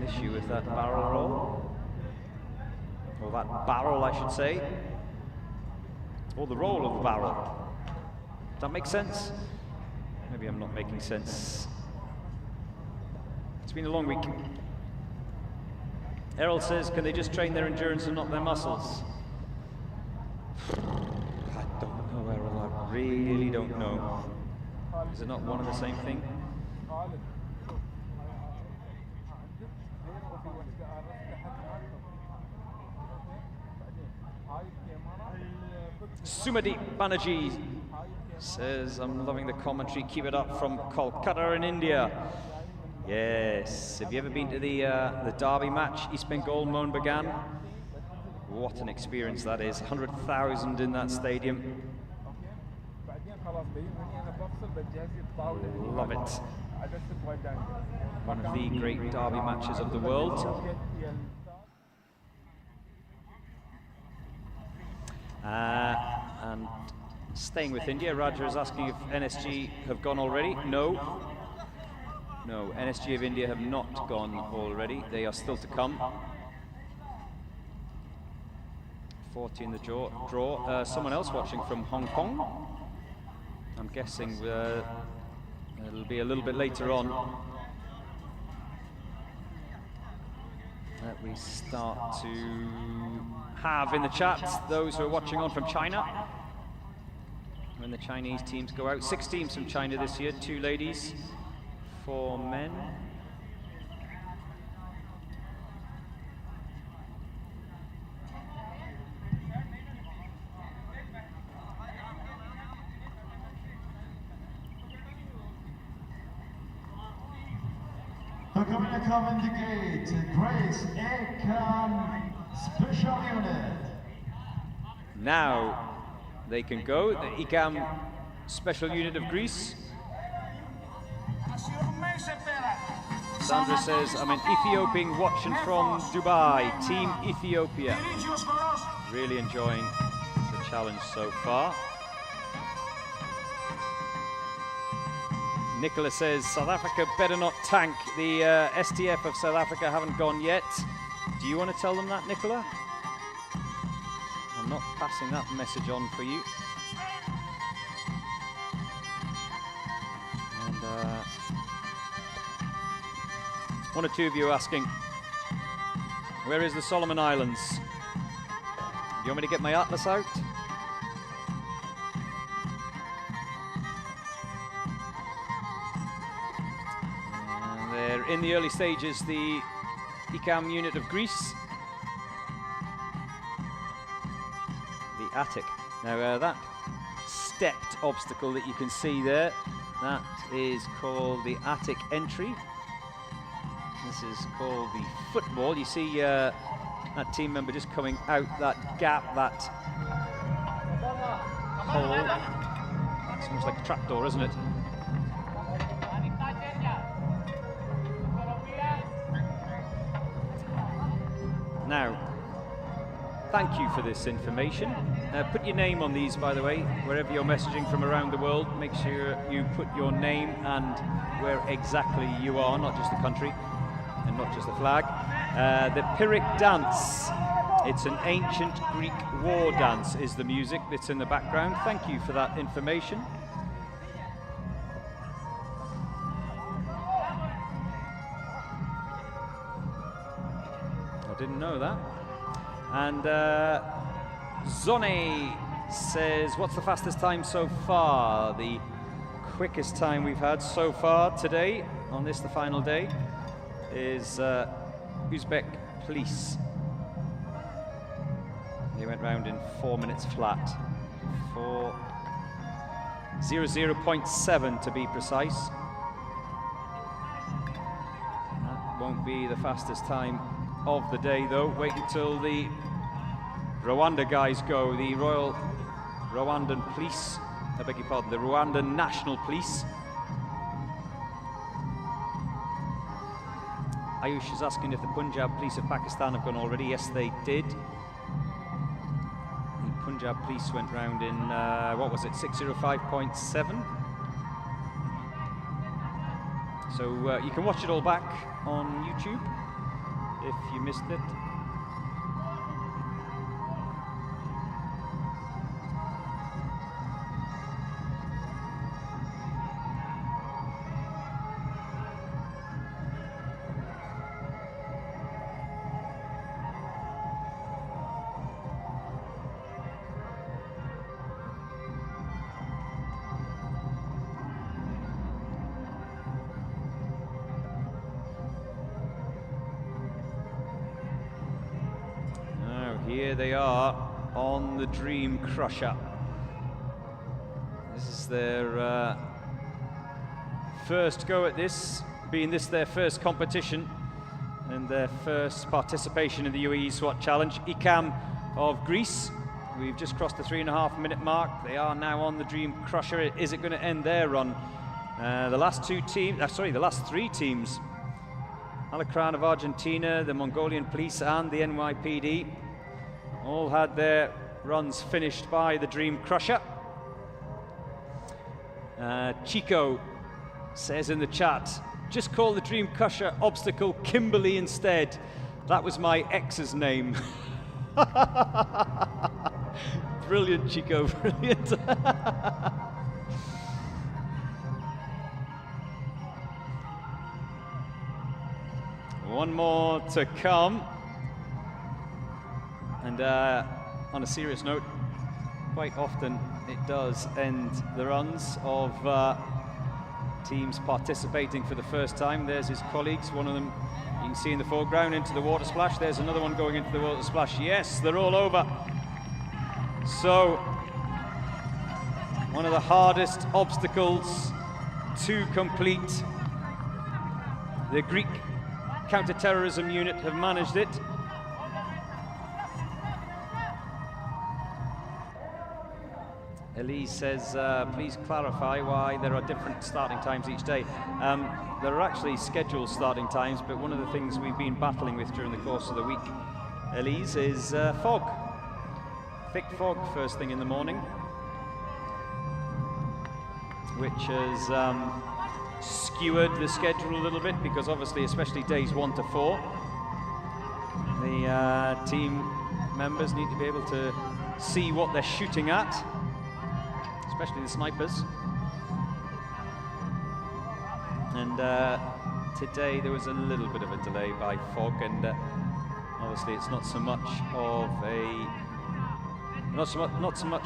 issue with that barrel roll, or that barrel, I should say. Or the roll of the barrel. Does that make sense? Maybe I'm not making sense. It's been a long week. Errol says, can they just train their endurance and not their muscles? I don't know, Errol. I really don't know. Is it not one and the same thing? Sumadeep Banerjee says, I'm loving the commentary, keep it up from Kolkata in India. Yes, have you ever been to the derby match, East Bengal, Mohun Bagan? What an experience that is, 100,000 in that stadium. Love it. One of the great derby matches of the world. And staying with India, Raja is asking if NSG have gone already. No. No, NSG of India have not gone already. They are still to come. 40 in the draw. Someone else watching from Hong Kong. I'm guessing it'll be a little bit later on that we start to have in the chat those who are watching on from China. When the Chinese teams go out. 6 teams from China this year, 2 ladies, 4 men.
The coming the gate, Grace Ecam Special Unit.
Now they can go, the ICAM Special Unit of Greece. Sandra says, I'm an Ethiopian watching from Dubai, Team Ethiopia. Really enjoying the challenge so far. Nicola says, South Africa better not tank. The STF of South Africa haven't gone yet. Do you want to tell them that, Nicola? I'm not passing that message on for you. And one or two of you asking, where is the Solomon Islands? Do you want me to get my atlas out? And they're in the early stages, the ICAM unit of Greece. The Attic. Now that stepped obstacle that you can see there, that is called the Attic entry. This is called the football. You see that team member just coming out that gap, that hole. It's almost like a trapdoor, isn't it? Now, thank you for this information. Put your name on these, by the way, wherever you're messaging from around the world. Make sure you put your name and where exactly you are, not just the country and not just the flag. The Pyrrhic dance. It's an ancient Greek war dance is the music that's in the background. Thank you for that information. I didn't know that. And Zone says, what's the fastest time so far? The quickest time we've had so far today, on this, the final day, is Uzbek Police. They went round in 4 minutes flat. 4:00.7 to be precise. That won't be the fastest time of the day though. Wait until the Rwanda guys go, the Royal Rwandan Police, I beg your pardon, the Rwandan National Police. Ayush is asking if the Punjab Police of Pakistan have gone already. Yes, they did. The Punjab Police went round in, what was it, 6:05.7. So you can watch it all back on YouTube if you missed it. Here they are on the Dream Crusher. This is their first go at this, being this their first competition and their first participation in the UAE SWAT Challenge. ICAM of Greece. We've just crossed the 3.5-minute mark. They are now on the Dream Crusher. Is it going to end their run? The last 3 teams, Alacran of Argentina, the Mongolian Police and the NYPD, all had their runs finished by the Dream Crusher. Chico says in the chat, just call the Dream Crusher obstacle Kimberly instead. That was my ex's name. Brilliant, Chico, brilliant. One more to come. And on a serious note, quite often it does end the runs of teams participating for the first time. There's his colleagues, one of them you can see in the foreground into the water splash. There's another one going into the water splash. Yes, they're all over. So, one of the hardest obstacles to complete. The Greek counter-terrorism unit have managed it. Elise says, please clarify why there are different starting times each day. There are actually scheduled starting times, but one of the things we've been battling with during the course of the week, Elise, is fog. Thick fog first thing in the morning, which has skewered the schedule a little bit, because obviously, especially days 1 to 4, the team members need to be able to see what they're shooting at, especially the snipers. And today there was a little bit of a delay by fog, and obviously it's not so much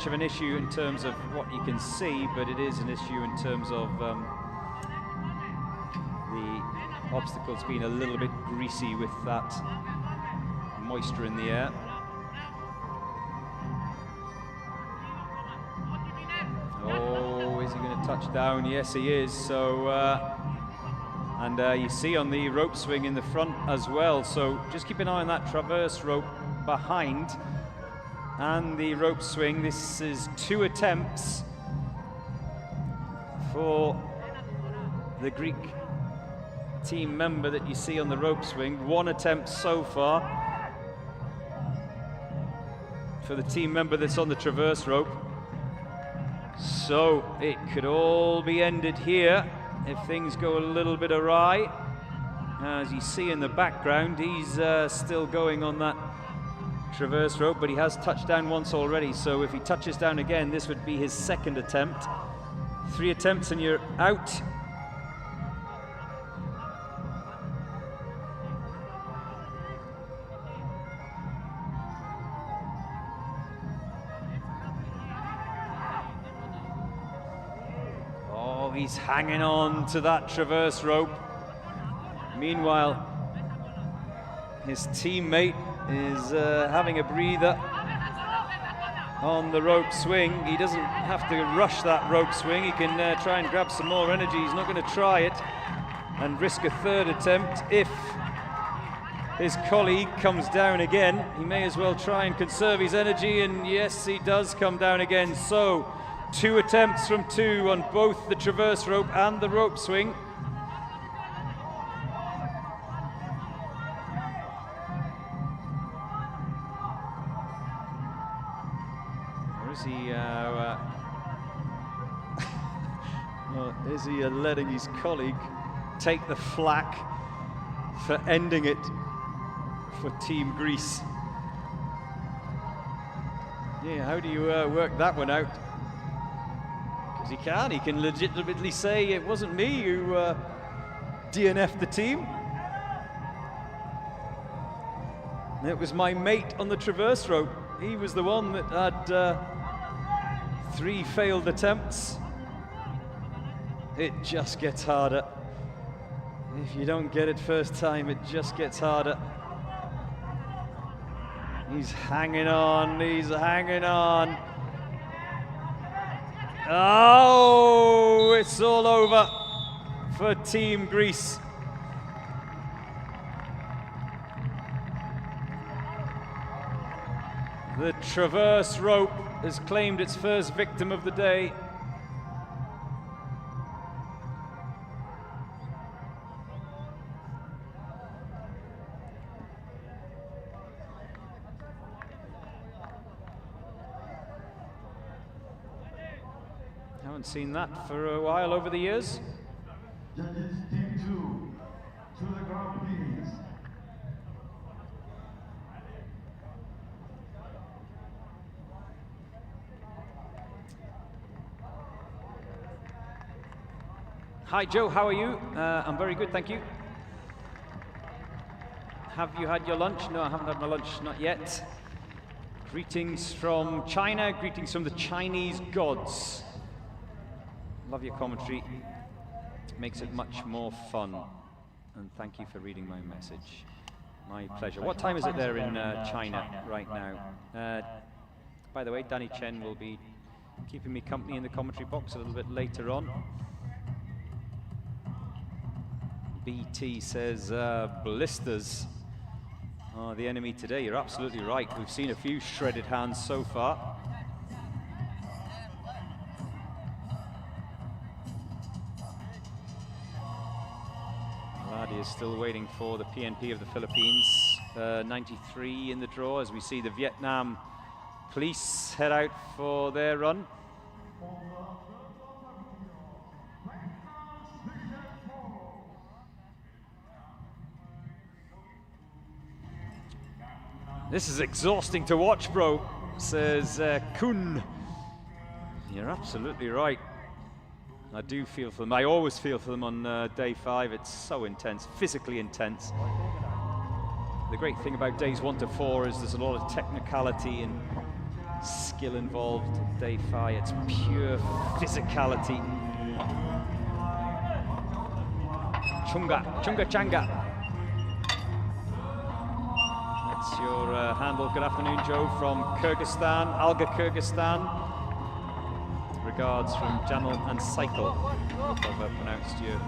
of an issue in terms of what you can see, but it is an issue in terms of the obstacles being a little bit greasy with that moisture in the air. Oh, is he going to touch down? Yes, he is. So, and you see on the rope swing in the front as well. So just keep an eye on that traverse rope behind and the rope swing. This is 2 attempts for the Greek team member that you see on the rope swing. 1 attempt so far for the team member that's on the traverse rope. So it could all be ended here if things go a little bit awry. As you see in the background, he's still going on that traverse rope, but he has touched down once already. So if he touches down again, this would be his 2nd attempt. 3 attempts and you're out. He's hanging on to that traverse rope. Meanwhile, his teammate is having a breather on the rope swing. He doesn't have to rush that rope swing. He can try and grab some more energy. He's not going to try it and risk a 3rd attempt. If his colleague comes down again, he may as well try and conserve his energy, and yes, he does come down again. So 2 attempts from 2 on both the traverse rope and the rope swing. Or is he, well, is he letting his colleague take the flak for ending it for Team Greece? Yeah, how do you work that one out? He can legitimately say it wasn't me who DNF'd the team. It was my mate on the traverse rope. He was the one that had 3 failed attempts. It just gets harder. If you don't get it first time, it just gets harder. He's hanging on, he's hanging on. Oh, it's all over for Team Greece. The traverse rope has claimed its first victim of the day. Haven't seen that for a while over the years.
Judges, team 2. to the ground, please.
Hi Joe, how are you? I'm very good, thank you. Have you had your lunch? No, I haven't had my lunch, not yet. Greetings from China, greetings from the Chinese gods. Love your commentary, makes it much more fun. And thank you for reading my message. My pleasure. What time is it there in China right now? By the way, Danny Chen will be keeping me company in the commentary box a little bit later on. BT says blisters are the enemy today. You're absolutely right. We've seen a few shredded hands so far. Vladi is still waiting for the PNP of the Philippines. 93 in the draw as we see the Vietnam police head out for their run. This is exhausting to watch, bro, says Kun. You're absolutely right. I do feel for them. I always feel for them on day 5. It's so intense, physically intense. The great thing about days 1 to 4 is there's a lot of technicality and skill involved. Day 5, it's pure physicality. Chunga changa. That's your handle. Good afternoon, Joe, from Kyrgyzstan, Alga, Kyrgyzstan. Regards from Janel and Cycle. Hope I've pronounced your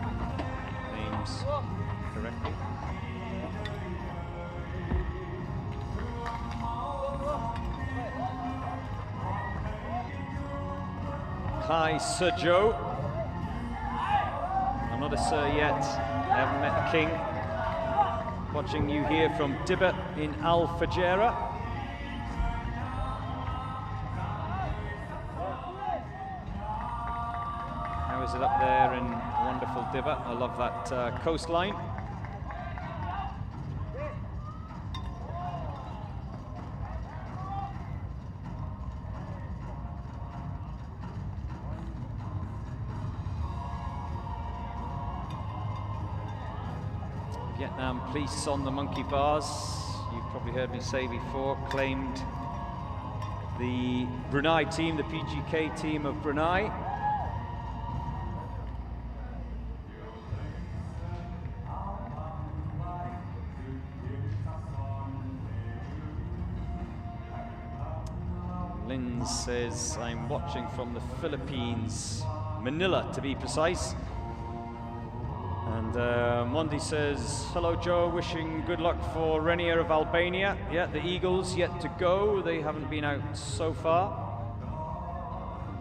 names correctly. Hi, Sir Joe. I'm not a sir yet. I haven't met a king. Watching you here from Dibba in Al Fajera. How is it up there in wonderful Dibba? I love that coastline. Vietnam police on the monkey bars. You've probably heard me say before, claimed the Brunei team, the PGK team of Brunei. Lynn says, I'm watching from the Philippines, Manila to be precise. And Mondi says, hello Joe, wishing good luck for Renier of Albania. Yeah, the Eagles yet to go. They haven't been out so far.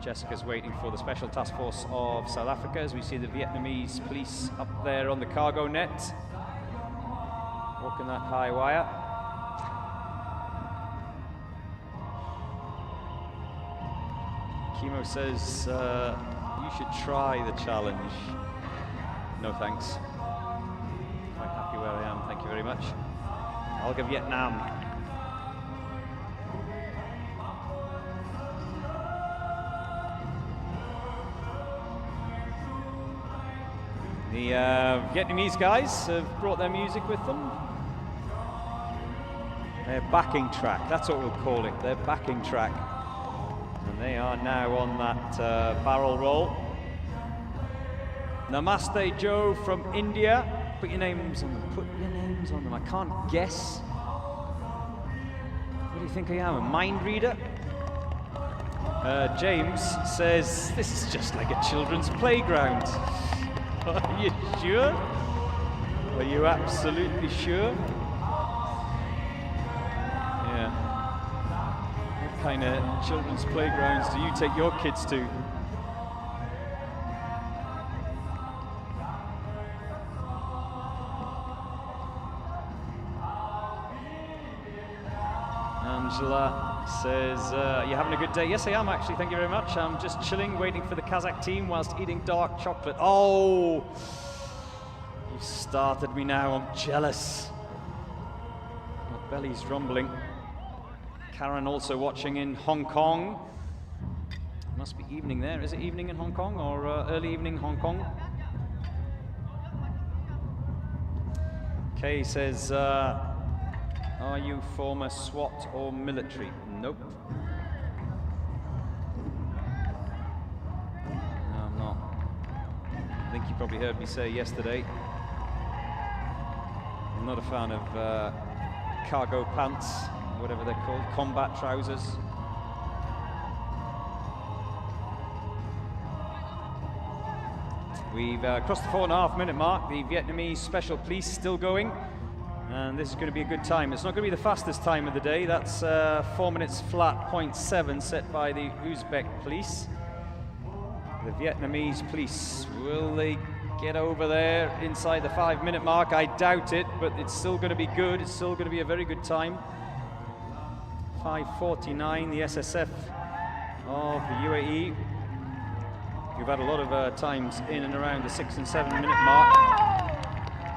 Jessica's waiting for the Special Task Force of South Africa as we see the Vietnamese police up there on the cargo net. Walking that high wire. Kimo says, you should try the challenge. No thanks. Quite happy where I am, thank you very much. I'll go Vietnam. The Vietnamese guys have brought their music with them. Their backing track, that's what we'll call it, their backing track. And they are now on that barrel roll. Namaste Joe from India. Put your names on them, put your names on them. I can't guess. What do you think I am, a mind reader? James says, this is just like a children's playground. Are you sure? Are you absolutely sure? Yeah. What kind of children's playgrounds do you take your kids to? Angela says, you having a good day? Yes, I am actually, thank you very much. I'm just chilling, waiting for the Kazakh team whilst eating dark chocolate. Oh! You started me now, I'm jealous. My belly's rumbling. Karen also watching in Hong Kong. It must be evening there. Is it evening in Hong Kong or early evening in Hong Kong? Kay says, are you former SWAT or military? Nope. No, I'm not. I think you probably heard me say yesterday, I'm not a fan of cargo pants, whatever they're called, combat trousers. We've crossed the 4.5-minute mark. The Vietnamese Special Police still going, and this is going to be a good time. It's not going to be the fastest time of the day. That's 4 minutes flat, 0.7 set by the Uzbek police. The Vietnamese police, will they get over there inside the 5-minute mark? I doubt it, but it's still going to be good. It's still going to be a very good time. 5:49, the SSF of the UAE. We've had a lot of times in and around the 6 and 7 minute mark.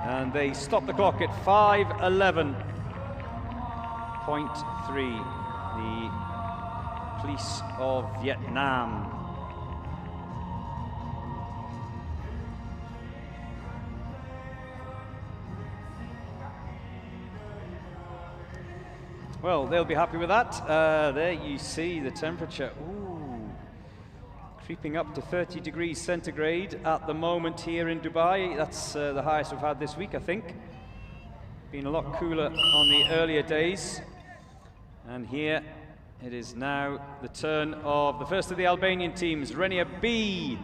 And they stop the clock at 5:11.3. The police of Vietnam. Well, they'll be happy with that. There you see the temperature. Ooh, creeping up to 30 degrees centigrade at the moment here in Dubai. That's the highest we've had this week, I think. Been a lot cooler on the earlier days. And here it is now the turn of the first of the Albanian teams, Renia B.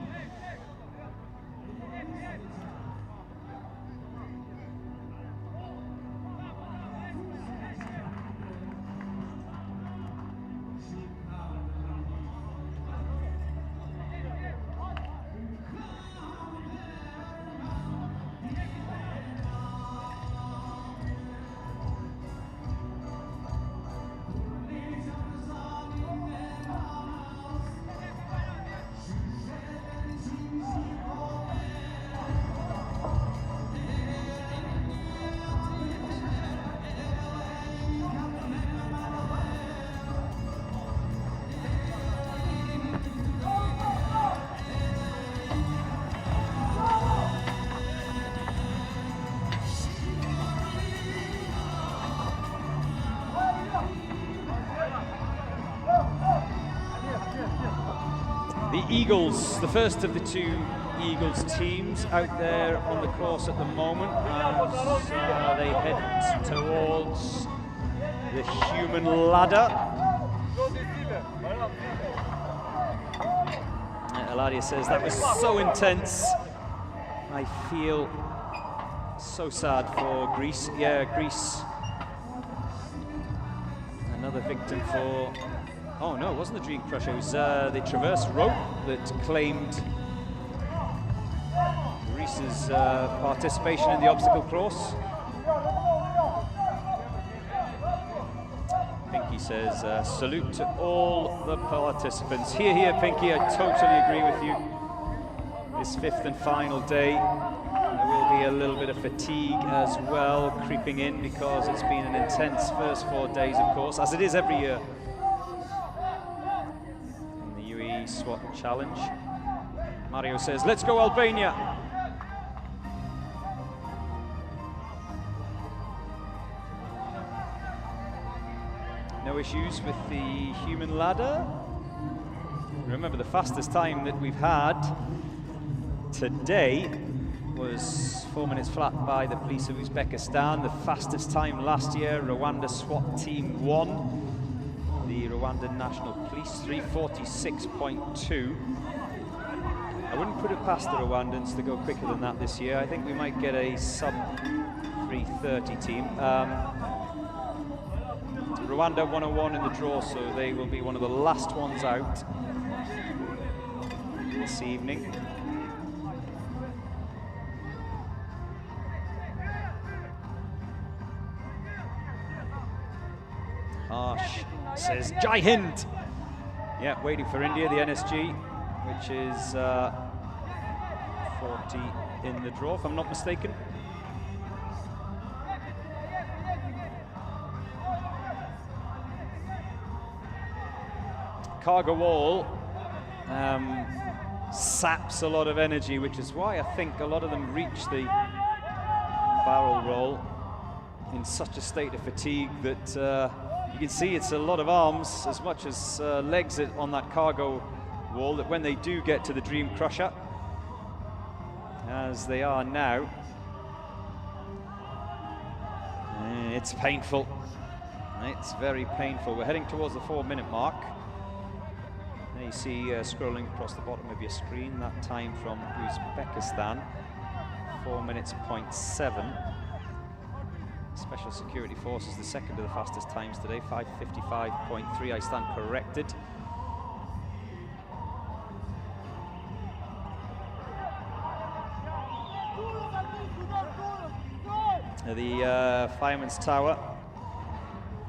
The Eagles, the first of the two Eagles teams out there on the course at the moment as they head towards the human ladder. Eladia says, that was so intense. I feel so sad for Greece. Yeah, Greece. Another victim for... Oh no, it wasn't the Dream Crusher, it was the Traverse Rope that claimed Greece's participation in the obstacle course. Pinky says, salute to all the participants. Here, here, Pinky, I totally agree with you. This fifth and final day, there will be a little bit of fatigue as well creeping in because it's been an intense first 4 days, of course, as it is every year. SWAT challenge. Mario says, let's go Albania. No issues with the human ladder. Remember, the fastest time that we've had today was 4 minutes flat by the police of Uzbekistan. The fastest time last year, Rwanda SWAT team won. The Rwandan National Police, 3:46.2. I wouldn't put it past the Rwandans to go quicker than that this year. I think we might get a sub 3:30 team. Rwanda 101 in the draw, so they will be one of the last ones out this evening. Harsh says Jai Hind. Yeah, waiting for India, the NSG, which is 40 in the draw, if I'm not mistaken. cargo wall saps a lot of energy, which is why I think a lot of them reach the barrel roll in such a state of fatigue that you can see it's a lot of arms as much as legs on that cargo wall, that when they do get to the Dream Crusher, as they are now, it's painful. It's very painful. We're heading towards the 4-minute mark. There you see scrolling across the bottom of your screen, that time from Uzbekistan, 4 minutes, 0.7. Special Security Forces, the second of the fastest times today, 5:55.3. I stand corrected. The Fireman's Tower.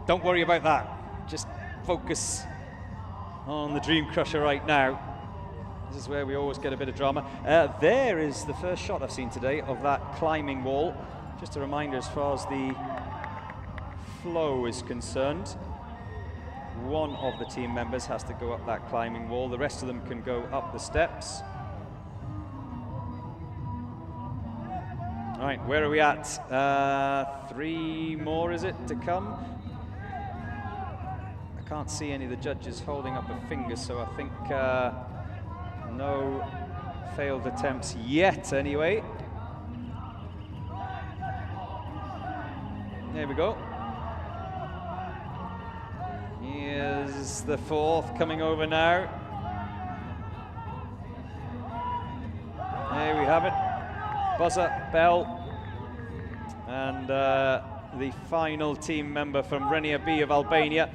Don't worry about that. Just focus on the Dream Crusher right now. This is where we always get a bit of drama. There is the first shot I've seen today of that climbing wall. Just a reminder, as far as the flow is concerned, one of the team members has to go up that climbing wall. The rest of them can go up the steps. All right, where are we at? 3 more, is it, to come? I can't see any of the judges holding up a finger, so I think no failed attempts yet, anyway. There we go. Here's the 4th coming over now. There we have it. Buzzer, bell. And the final team member from Renia B of Albania.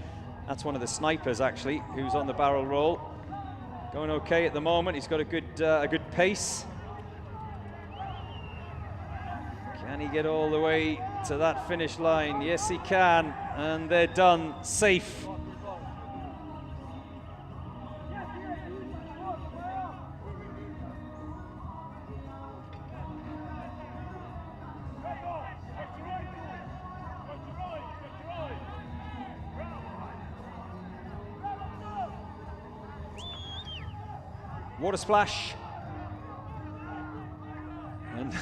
That's one of the snipers, actually, who's on the barrel roll. Going okay at the moment. He's got a good pace. Can he get all the way to that finish line? Yes, he can. And they're done. Safe. Water splash. And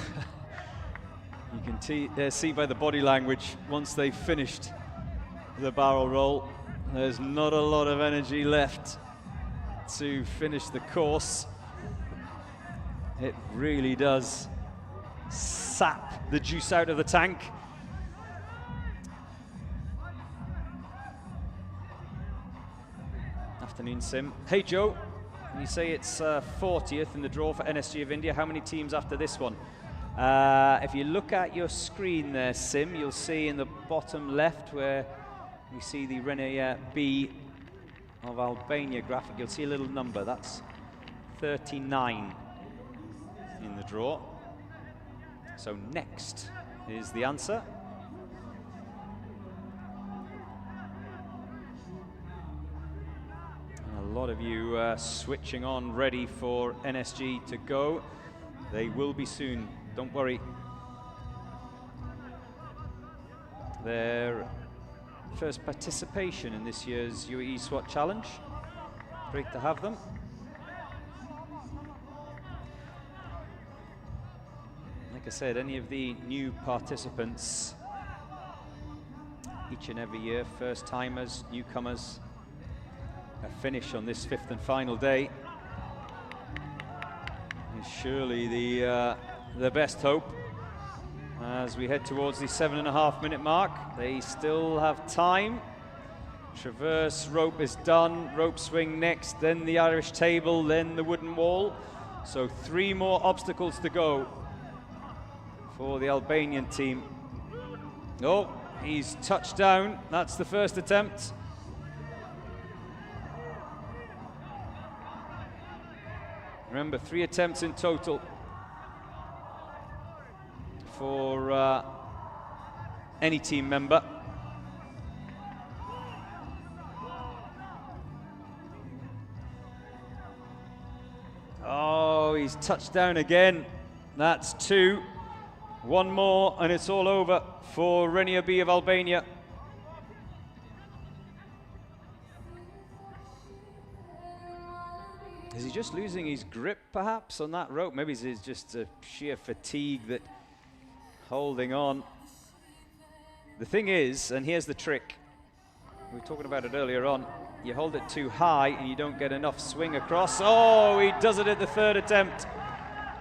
you can see by the body language, once they've finished the barrel roll, there's not a lot of energy left to finish the course. It really does sap the juice out of the tank. Afternoon sim. Hey Joe, you say it's 40th in the draw for NSG of India. How many teams after this one? If you look at your screen there, Sim, you'll see in the bottom left where we see the Renia B of Albania graphic, you'll see a little number. That's 39 in the draw. So next is the answer. And a lot of you switching on, ready for NSG to go. They will be soon. Don't worry. Their first participation in this year's UAE SWAT Challenge. Great to have them. Like I said, any of the new participants, each and every year, first timers, newcomers, a finish on this 5th and final day is surely the best hope as we head towards the 7.5 minute mark. They still have time. Traverse rope is done, rope swing next, then the Irish table, then the wooden wall. So 3 more obstacles to go for the Albanian team. Oh, he's touched down. That's the first attempt. Remember, 3 attempts in total for any team member. Oh, he's touched down again. That's 2. 1 more and it's all over for Renia B of Albania. just losing his grip, perhaps, on that rope? Maybe it's just a sheer fatigue that holding on. The thing is, and here's the trick, we were talking about it earlier on, you hold it too high and you don't get enough swing across. Oh, he does it at the third attempt.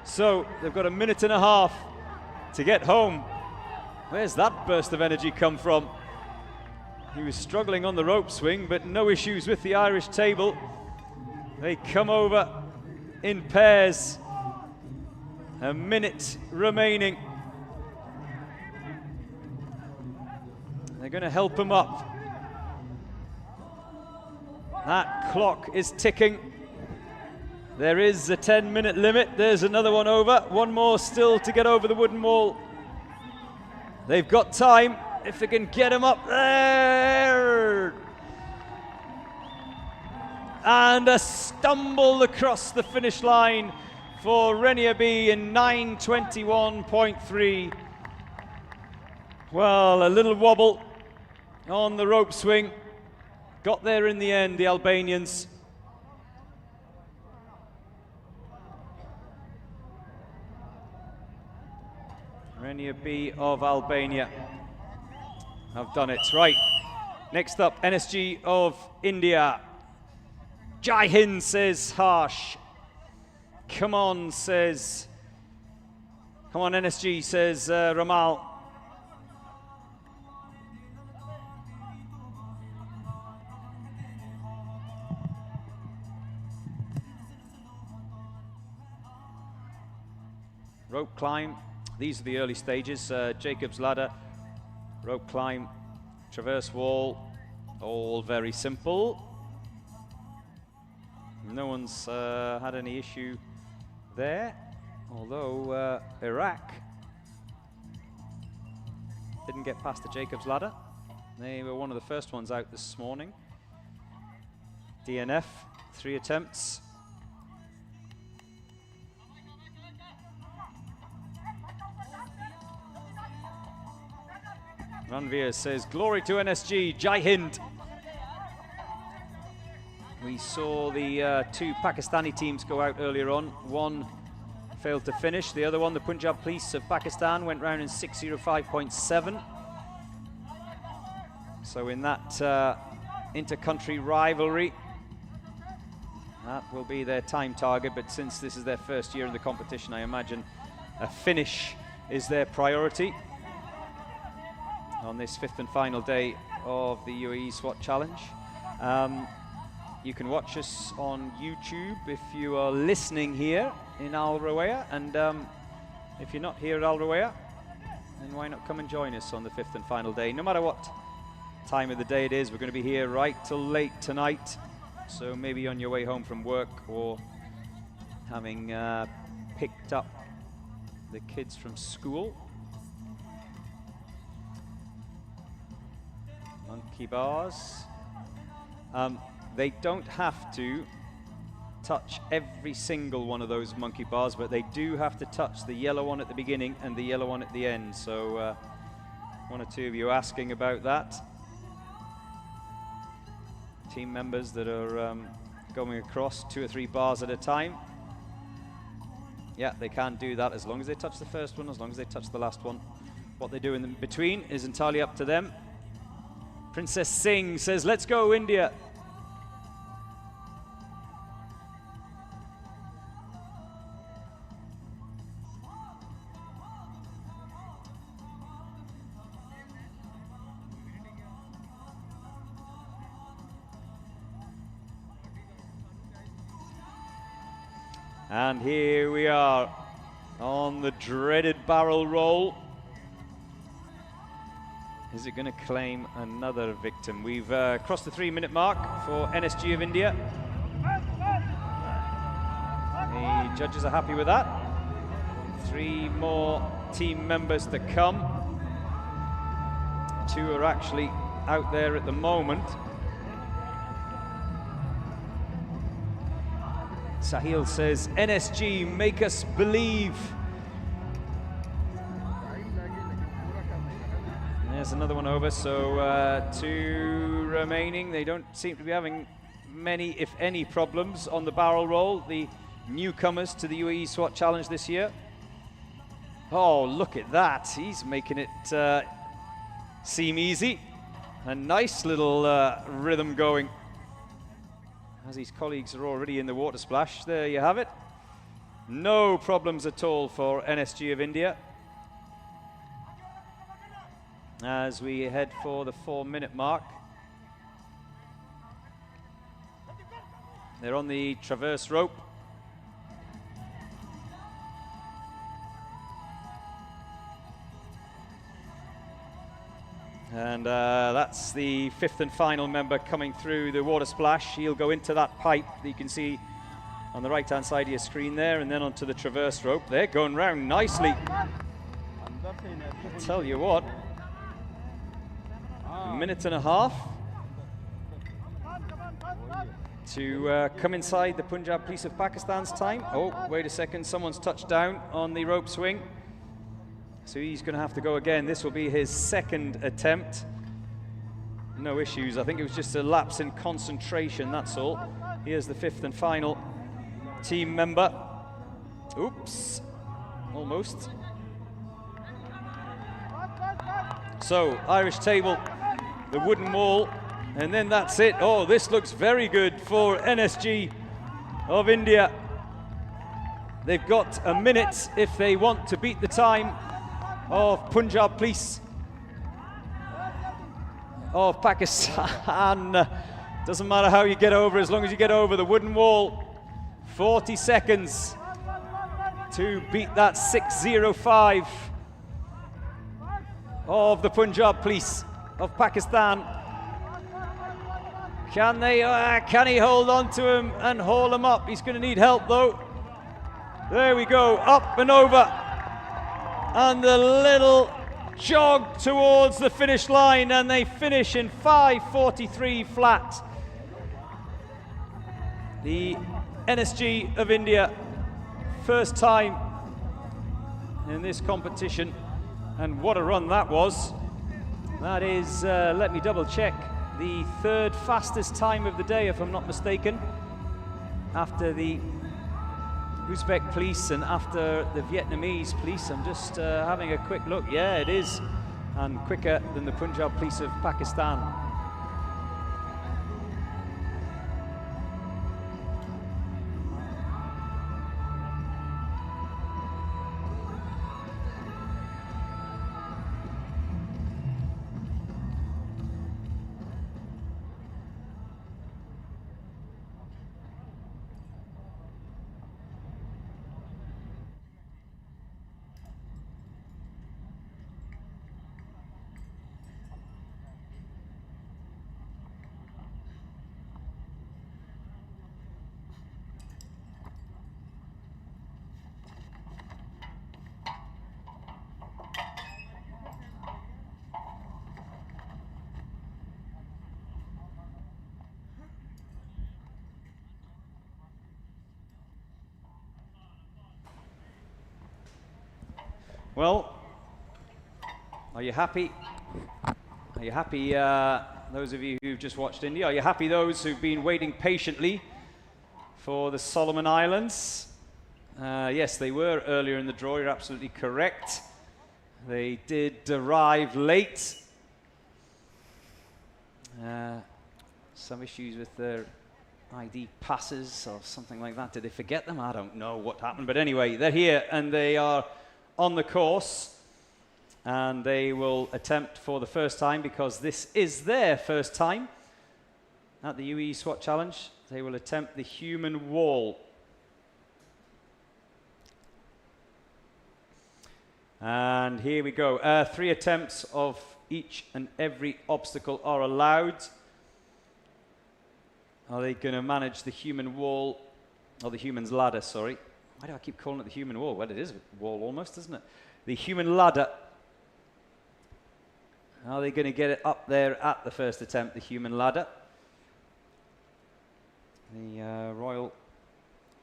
So they've got a minute and a half to get home. Where's that burst of energy come from? He was struggling on the rope swing, but no issues with the Irish table. They come over in pairs. A minute remaining. They're going to help him up. That clock is ticking. There is a 10-minute limit. There's another one over. One more still to get over the wooden wall. They've got time if they can get him up there. And a stumble across the finish line for Renier B in 9:21.3. Well, a little wobble on the rope swing. Got there in the end, the Albanians. Renier B of Albania have done it. Right, next up, NSG of India. Jai Hind, says Harsh. Come on, says... Come on, NSG, says Ramal. Rope climb. These are the early stages. Jacob's ladder, rope climb, traverse wall, all very simple. No one's had any issue there, although Iraq didn't get past the Jacob's ladder. They were one of the first ones out this morning. DNF, 3 attempts. Ranveer says, glory to NSG, Jai Hind. We saw the 2 Pakistani teams go out earlier on. One failed to finish. The other one, the Punjab Police of Pakistan, went round in 6:05.7. So in that inter-country rivalry, that will be their time target. But since this is their first year in the competition, I imagine a finish is their priority on this 5th and final day of the UAE SWAT Challenge. You can watch us on YouTube if you are listening here in Al Rawaya, and if you're not here at Al Rawaya, then why not come and join us on the 5th and final day. No matter what time of the day it is, we're going to be here right till late tonight, so maybe on your way home from work or having picked up the kids from school. Monkey bars. They don't have to touch every single one of those monkey bars, but they do have to touch the yellow one at the beginning and the yellow one at the end. So one or two of you asking about that. Team members that are going across 2 or 3 bars at a time. Yeah, they can do that as long as they touch the first one, as long as they touch the last one. What they do in between is entirely up to them. Princess Singh says, let's go India. And here we are on the dreaded barrel roll. Is it going to claim another victim? We've crossed the 3-minute mark for NSG of India. The judges are happy with that. 3 more team members to come. 2 are actually out there at the moment. Sahil says, NSG, make us believe. There's another one over, so 2 remaining. They don't seem to be having many, if any, problems on the barrel roll, the newcomers to the UAE SWAT Challenge this year. Oh, look at that. He's making it seem easy. A nice little rhythm going as his colleagues are already in the water splash. There you have it. No problems at all for NSG of India as we head for the 4-minute mark. They're on the traverse rope. And that's the 5th and final member coming through the water splash. He'll go into that pipe that you can see on the right-hand side of your screen there, and then onto the traverse rope. They're going round nicely. I tell you what, a minute and a half to come inside the Punjab Police of Pakistan's time. Oh, wait a second, someone's touched down on the rope swing. So he's going to have to go again. This will be his 2nd attempt. No issues. I think it was just a lapse in concentration, that's all. Here's the 5th and final team member. Oops. Almost. So, Irish table, the wooden wall, and then that's it. Oh, this looks very good for NSG of India. They've got a minute if they want to beat the time of Punjab Police of Pakistan. Doesn't matter how you get over, as long as you get over the wooden wall. 40 seconds to beat that 6:05 of the Punjab Police of Pakistan. Can they? Can he hold on to him and haul him up? He's going to need help though. There we go, up and over. And the little jog towards the finish line, and they finish in 5:43 flat. The NSG of India, first time in this competition, and what a run that was. That is, let me double check, the 3rd fastest time of the day, if I'm not mistaken, after the Uzbek police and after the Vietnamese police. I'm just having a quick look. Yeah, it is, and quicker than the Punjab Police of Pakistan. Well, are you happy? Are you happy, those of you who've just watched India? Are you happy, those who've been waiting patiently for the Solomon Islands? Yes, they were earlier in the draw, you're absolutely correct. They did arrive late. Some issues with their ID passes or something like that. Did they forget them? I don't know what happened. But anyway, they're here and they are on the course, and they will attempt for the first time, because this is their first time at the UAE SWAT Challenge. They will attempt the human wall. And here we go. 3 attempts of each and every obstacle are allowed. Are they going to manage the human wall, or the human's ladder, sorry. Why do I keep calling it the human wall? Well, it is a wall almost, isn't it? The human ladder. Are they going to get it up there at the first attempt, the human ladder? The Royal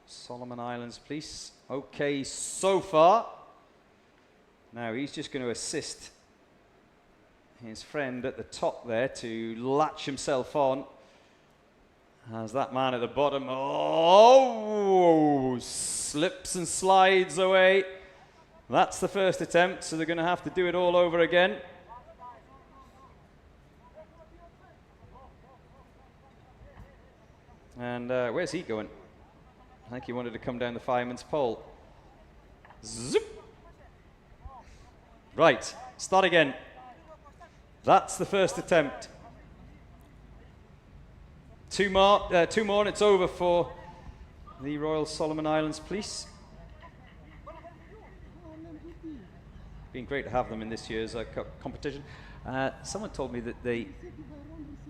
Solomon Islands Police. Okay, so far. Now he's just going to assist his friend at the top there to latch himself on As that man at the bottom, oh, slips and slides away. That's the first attempt, so they're going to have to do it all over again. And where's he going? I think he wanted to come down the fireman's pole. Zip. Right, start again. That's the first attempt. Two more and it's over for the Royal Solomon Islands Police. Been great to have them in this year's competition. Someone told me that they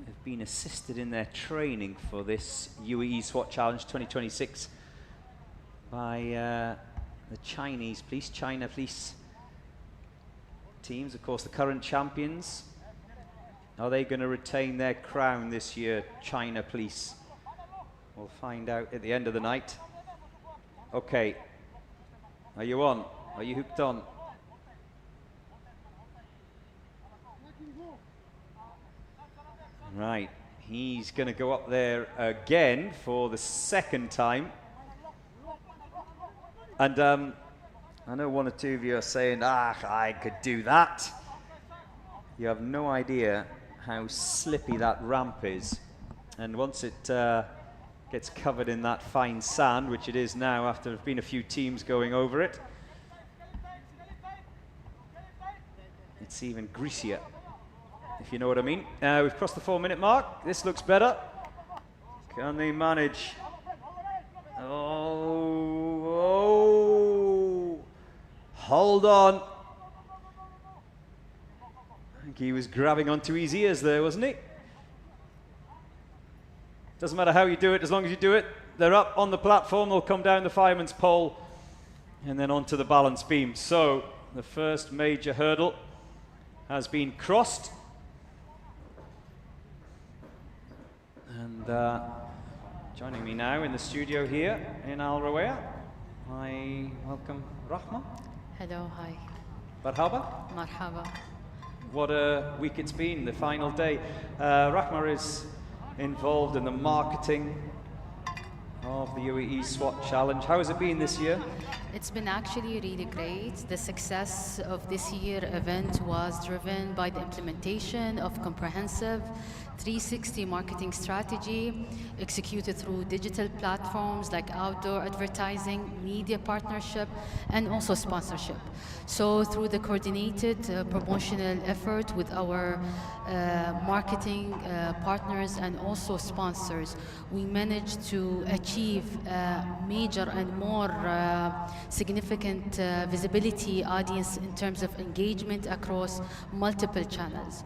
have been assisted in their training for this UAE SWAT Challenge 2026 by the Chinese police, China police teams, of course, the current champions. Are they going to retain their crown this year, China police? We'll find out at the end of the night. Okay, are you on? Are you hooked on? Right, he's going to go up there again for the second time. And I know one or two of you are saying, I could do that. You have no idea how slippy that ramp is. And once it gets covered in that fine sand, which it is now after there have been a few teams going over it, it's even greasier, if you know what I mean. We've crossed the 4-minute mark. This looks better. Can they manage? Oh, hold on. I think he was grabbing onto his ears there, wasn't he? Doesn't matter how you do it, as long as you do it. They're up on the platform, they'll come down the fireman's pole and then onto the balance beam. So the first major hurdle has been crossed. And joining me now in the studio here in Al Rawaya, I welcome Rahma.
Hello, hi.
Marhaba.
Marhaba.
What a week it's been, the final day. Rahma is involved in the marketing of the UAE SWAT Challenge. How has it been this year?
It's been actually really great. The success of this year event was driven by the implementation of comprehensive 360 marketing strategy executed through digital platforms like outdoor advertising, media partnership, and also sponsorship. So through the coordinated promotional effort with our marketing partners and also sponsors, we managed to achieve major and more significant visibility audience in terms of engagement across multiple channels.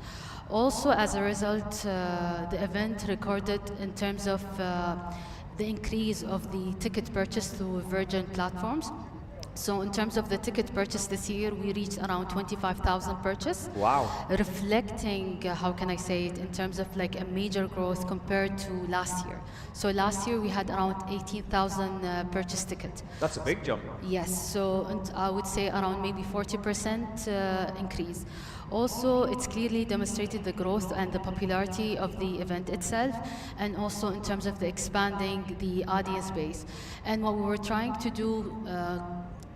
Also, as a result, the event recorded in terms of the increase of the ticket purchase through Virgin platforms. So in terms of the ticket purchase this year, we reached around 25,000 purchase.
Wow.
Reflecting, how can I say it, in terms of like a major growth compared to last year. So last year we had around 18,000 purchase tickets.
That's a big jump.
Yes, so I would say around maybe 40% increase. Also, it's clearly demonstrated the growth and the popularity of the event itself, and also in terms of the expanding the audience base. And what we were trying to do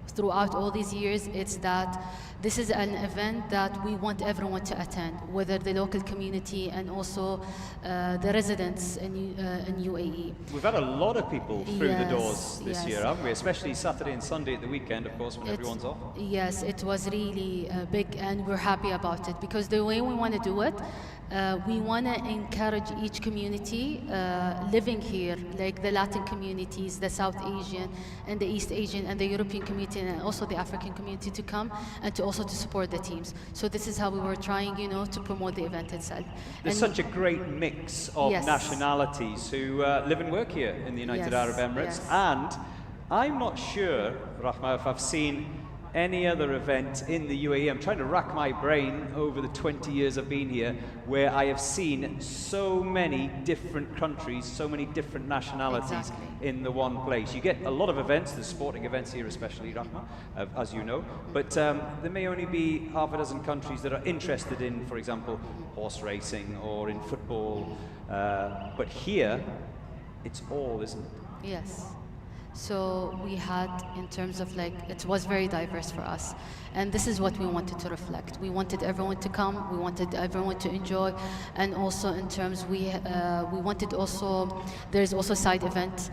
throughout all these years, it's that this is an event that we want everyone to attend, whether the local community and also the residents in UAE.
We've had a lot of people through the doors this
Yes.
year, haven't we? Especially Saturday and Sunday at the weekend, of course, when everyone's off.
Yes, it was really big, and we're happy about it because the way we want to do it, we want to encourage each community living here, like the Latin communities, the South Asian and the East Asian and the European community and also the African community to come and to also to support the teams. So this is how we were trying, you know, to promote the event itself.
There's such a great mix of
Yes.
nationalities who live and work here in the United
Yes,
Arab Emirates.
yes.
And I'm not sure, Rahma, if I've seen any other event in the UAE. I'm trying to rack my brain over the 20 years I've been here where I have seen so many different countries, so many different nationalities
Exactly.
in the one place. You get a lot of events, there's sporting events here especially, Rahma, as you know, but there may only be half a dozen countries that are interested in, for example, horse racing or in football, but here it's all, isn't it?
Yes. So we had, in terms of like, it was very diverse for us. And this is what we wanted to reflect. We wanted everyone to come, we wanted everyone to enjoy. And also in terms, we wanted also, there's also side event,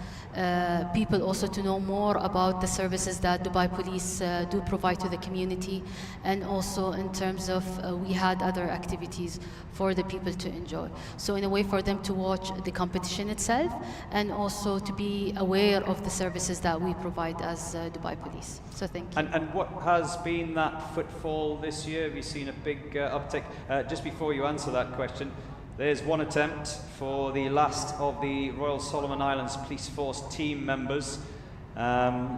people also to know more about the services that Dubai Police do provide to the community. And also in terms of, we had other activities for the people to enjoy. So in a way for them to watch the competition itself and also to be aware of the services that we provide as Dubai Police. So thank you.
And what has been that footfall this year? Have you seen a big uptick? Just before you answer that question, there's one attempt for the last of the Royal Solomon Islands Police Force team members.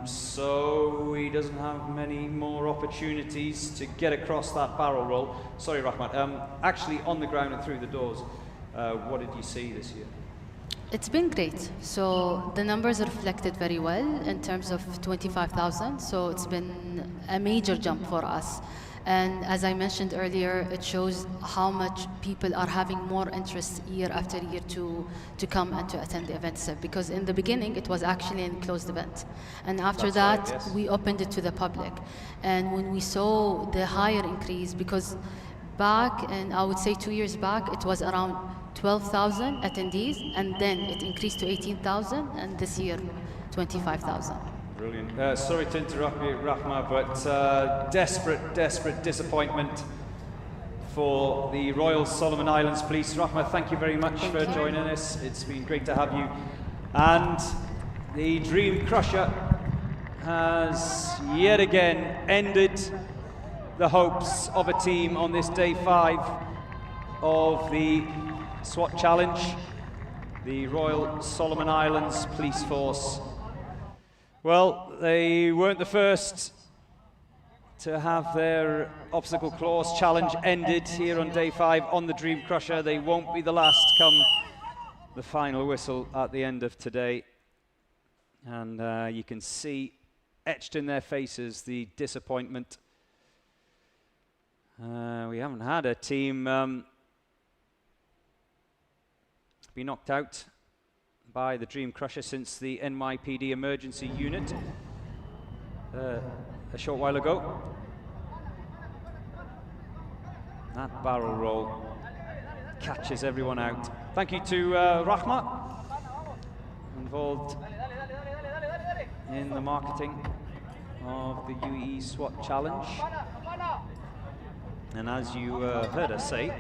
So he doesn't have many more opportunities to get across that barrel roll. Sorry, Rahmat. Actually, on the ground and through the doors, what did you see this year?
It's been great. So the numbers are reflected very well in terms of 25,000. So it's been a major jump for us. And as I mentioned earlier, it shows how much people are having more interest year after year to come and to attend the event itself. Because in the beginning, it was actually a closed event. And after
That's
that,
right, yes.
we opened it to the public. And when we saw the higher increase, because back, and I would say 2 years back, it was around 12,000 attendees, and then it increased to 18,000, and this year, 25,000.
Brilliant. Sorry to interrupt you, Rahma, but desperate disappointment for the Royal Solomon Islands Police. Rahma, thank you very much for joining us. It's been great to have you. And the Dream Crusher has yet again ended the hopes of a team on this day 5 of the SWAT Challenge, the Royal Solomon Islands Police Force. Well, they weren't the first to have their obstacle course challenge ended here on day 5 on the Dream Crusher. They won't be the last come the final whistle at the end of today. And you can see etched in their faces the disappointment. We haven't had a team be knocked out by the Dream Crusher since the NYPD emergency unit a short while ago. That barrel roll catches everyone out. Thank you to Rahma, involved in the marketing of the UAE SWAT Challenge. And as you heard us say,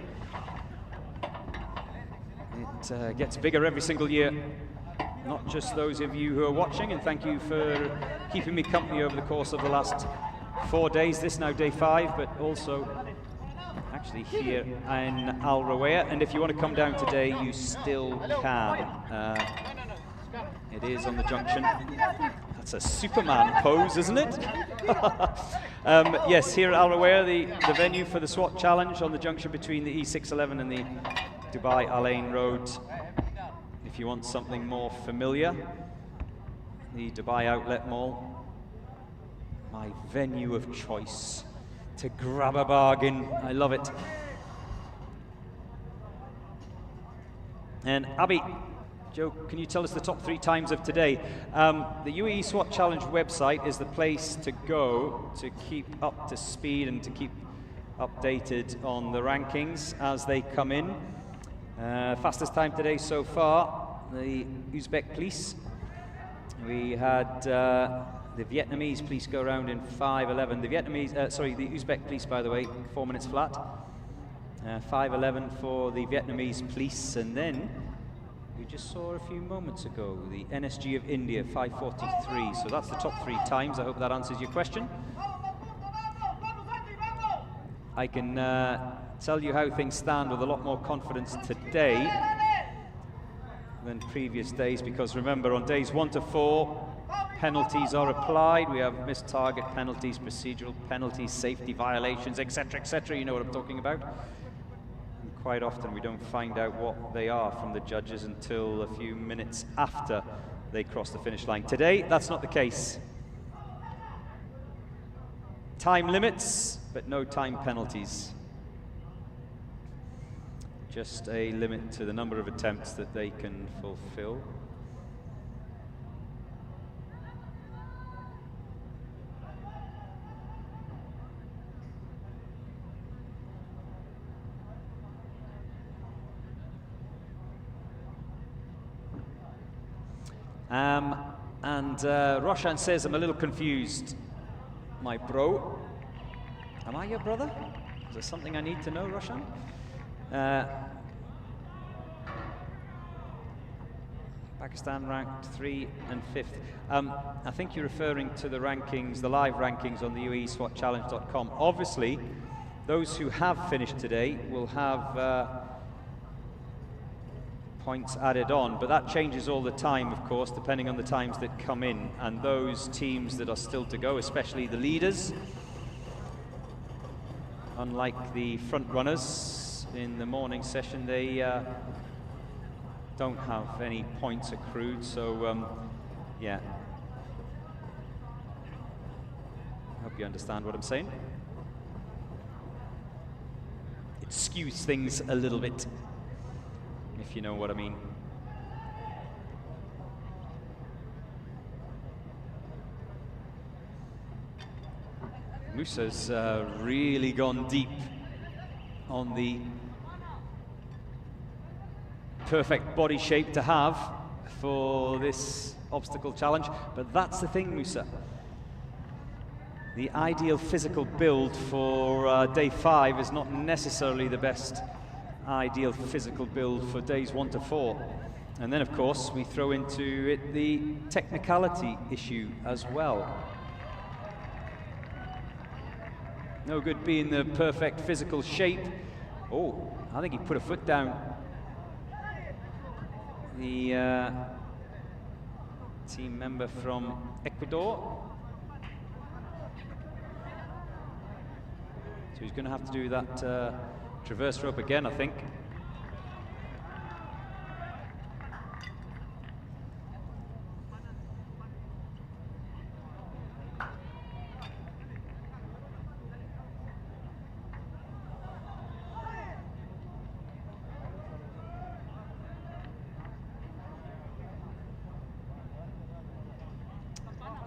it gets bigger every single year. Not just those of you who are watching, and thank you for keeping me company over the course of the last 4 days, this now day 5, but also actually here in Al Rawaya. And if you want to come down today, you still can. It is on the junction. That's a Superman pose, isn't it? Yes, here at Al Rawaya, the venue for the SWAT Challenge on the junction between the E611 and the Dubai Al Ain Road. If you want something more familiar, the Dubai Outlet Mall, my venue of choice to grab a bargain. I love it. And Abby, Joe, can you tell us the top 3 times of today? The UAE SWAT Challenge website is the place to go to keep up to speed and to keep updated on the rankings as they come in. Fastest time today so far, the Uzbek police. We had the Vietnamese police go around in 5:11. The Uzbek police, by the way, 4 minutes flat. 5:11 for the Vietnamese police, and then we just saw a few moments ago the NSG of India, 5:43. So that's the top 3 times. I hope that answers your question. I can tell you how things stand with a lot more confidence today than previous days, because remember, on days 1 to 4, penalties are applied. We have missed target penalties, procedural penalties, safety violations, etc., etc. You know what I'm talking about. And quite often we don't find out what they are from the judges until a few minutes after they cross the finish line. Today, that's not the case. Time limits, but no time penalties. Just a limit to the number of attempts that they can fulfill. Roshan says, I'm a little confused. My bro. Am I your brother? Is there something I need to know, Roshan? Pakistan ranked 3 and 5th. I think you're referring to the rankings, the live rankings on the UAE SWAT Challenge.com. Obviously, those who have finished today will have points added on, but that changes all the time, of course, depending on the times that come in. And those teams that are still to go, especially the leaders, unlike the front runners in the morning session, they don't have any points accrued, so yeah. I hope you understand what I'm saying. It skews things a little bit, if you know what I mean. Musa's really gone deep on the perfect body shape to have for this obstacle challenge, but that's the thing, Musa. The ideal physical build for day 5 is not necessarily the best ideal physical build for days 1 to 4. And then, of course, we throw into it the technicality issue as well. No good being the perfect physical shape. Oh, I think he put a foot down. The team member from Ecuador. So he's going to have to do that traverse rope again, I think.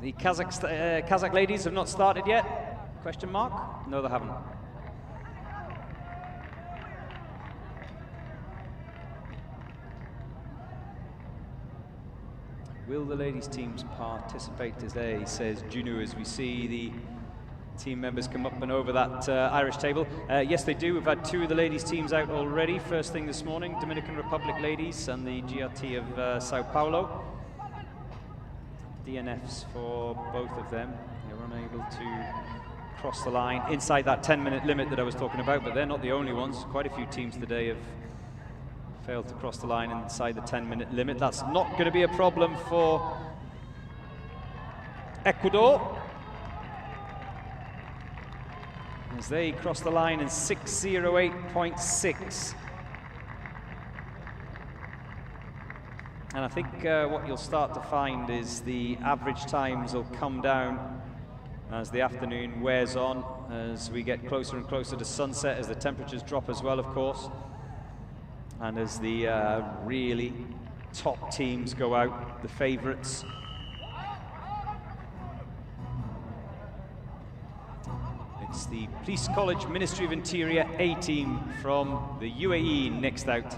The Kazakh ladies have not started yet? Question mark? No, they haven't. Will the ladies teams participate today, says Junu, as we see the team members come up and over that Irish table. Yes, they do. We've had 2 of the ladies teams out already. First thing this morning, Dominican Republic ladies and the GRT of Sao Paulo. DNFs for both of them. They were unable to cross the line inside that 10-minute limit that I was talking about, but they're not the only ones. Quite a few teams today have failed to cross the line inside the 10-minute limit. That's not going to be a problem for Ecuador, as they cross the line in 6:08.6. And I think what you'll start to find is the average times will come down as the afternoon wears on, as we get closer and closer to sunset, as the temperatures drop as well, of course, and as the really top teams go out, the favourites. It's the Police College Ministry of Interior A team from the UAE next out.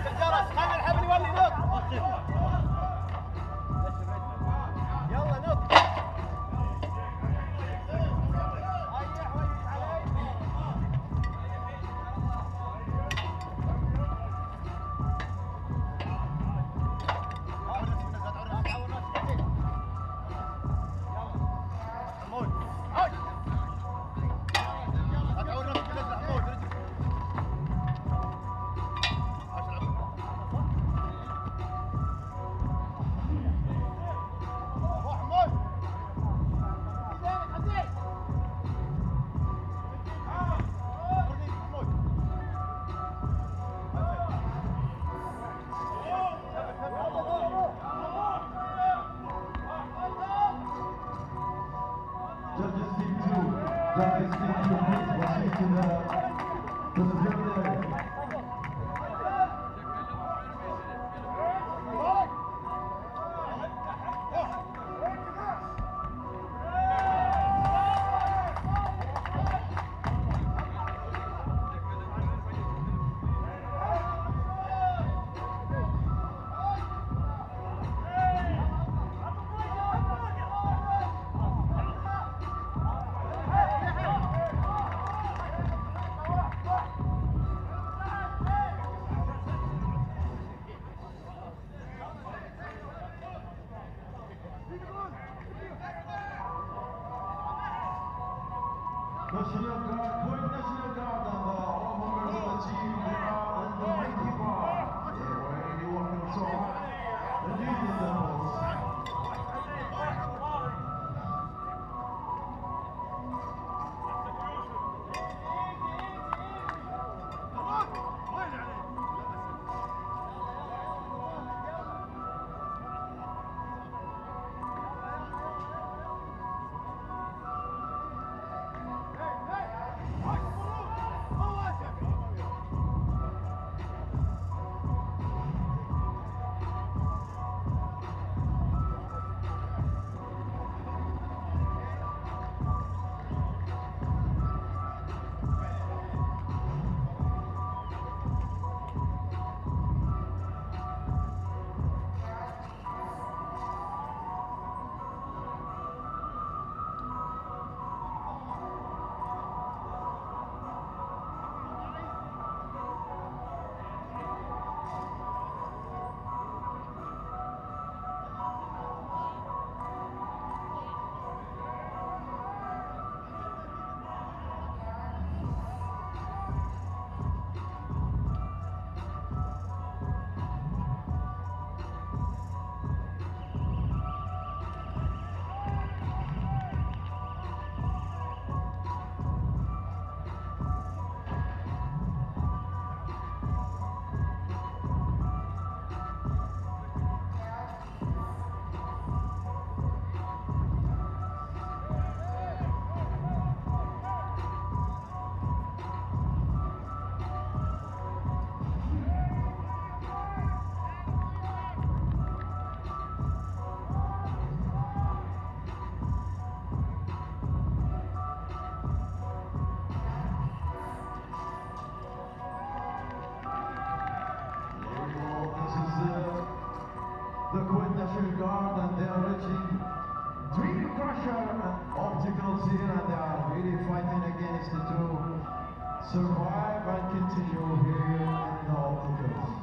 الجرس خلي الحبل يولي نط
National Guard, Point National Guard, and all members of the team, they are in the waiting bar. They were already working so hard. The leading levels. The Point National Guard, and they are reaching Dream Crusher and Obstacles here, and they are really fighting against it to survive and continue here in the obstacles.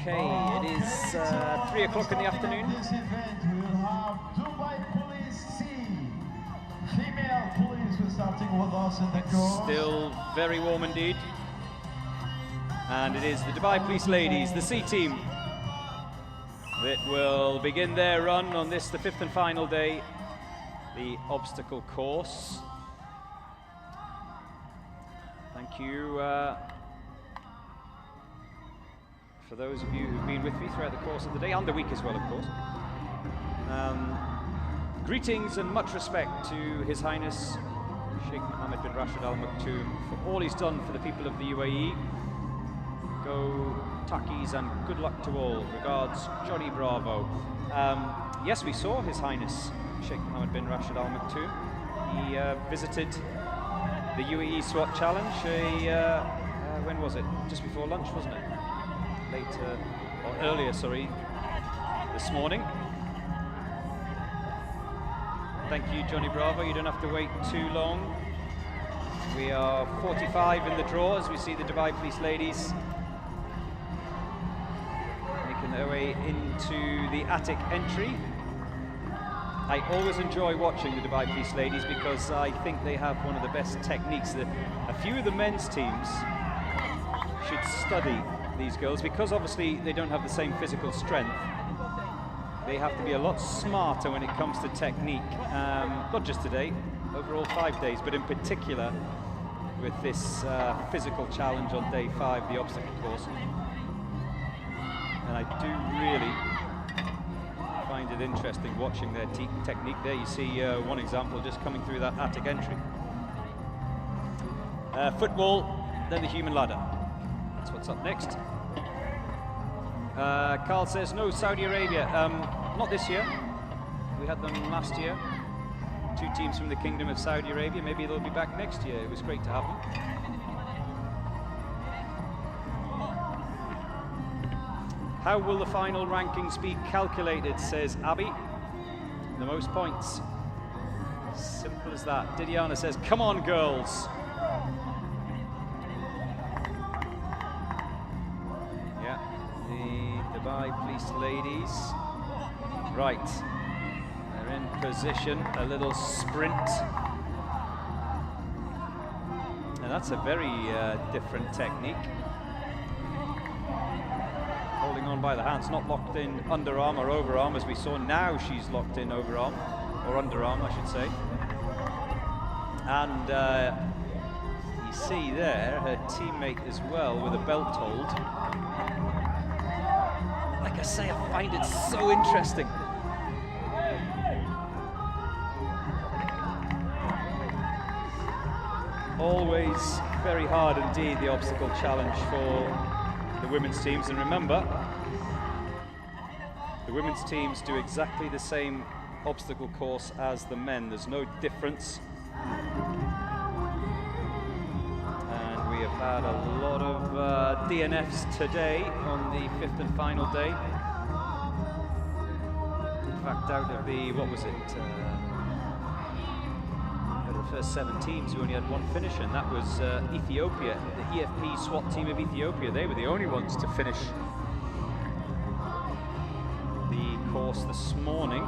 Okay, it is 3 o'clock in the afternoon.
This event we will have Dubai Police C. Female police will starting with us in the course.
Still very warm indeed. And it is the Dubai Police Ladies, the C team, that will begin their run on this, the 5th and final day, the obstacle course. Thank you for those of you who've been with me throughout the course of the day, and the week as well, of course. Greetings and much respect to His Highness Sheikh Mohammed bin Rashid Al Maktoum for all he's done for the people of the UAE. Go Takis and good luck to all. Regards, Johnny Bravo. Yes, we saw His Highness Sheikh Mohammed bin Rashid Al Maktoum. He visited the UAE SWAT Challenge. When was it? Just before lunch, wasn't it? Later, or earlier, sorry, this morning. Thank you, Johnny Bravo. You don't have to wait too long. We are 45 in the draw as we see the Dubai Police Ladies making their way into the attic entry. I always enjoy watching the Dubai Police Ladies because I think they have one of the best techniques. A few of the men's teams should study these girls because obviously they don't have the same physical strength. They have to be a lot smarter when it comes to technique, not just today, over all 5 days, but in particular with this physical challenge on day 5, the obstacle course. And I do really find it interesting watching their technique. There you see one example just coming through that attic entry. Football, then the human ladder. That's what's up next. Carl says no, Saudi Arabia. Not this year. We had them last year. 2 teams from the Kingdom of Saudi Arabia. Maybe they'll be back next year. It was great to have them. How will the final rankings be calculated, says Abby. The most points. Simple as that. Didiana says, come on, girls. Yeah, the Dubai Police Ladies. Right, they're in position, a little sprint. And that's a very different technique. Holding on by the hands, not locked in underarm or overarm as we saw. Now she's locked in overarm, or underarm I should say. And you see there her teammate as well with a belt hold. Like I say, I find it so interesting. Always very hard indeed, the obstacle challenge for the women's teams. And remember, the women's teams do exactly the same obstacle course as the men. There's no difference. And we have had a lot of DNFs today on the 5th and final day. In fact, out of the, what was it? First 7 teams who only had 1 finish, and that was Ethiopia, the EFP SWAT team of Ethiopia. They were the only ones to finish the course this morning.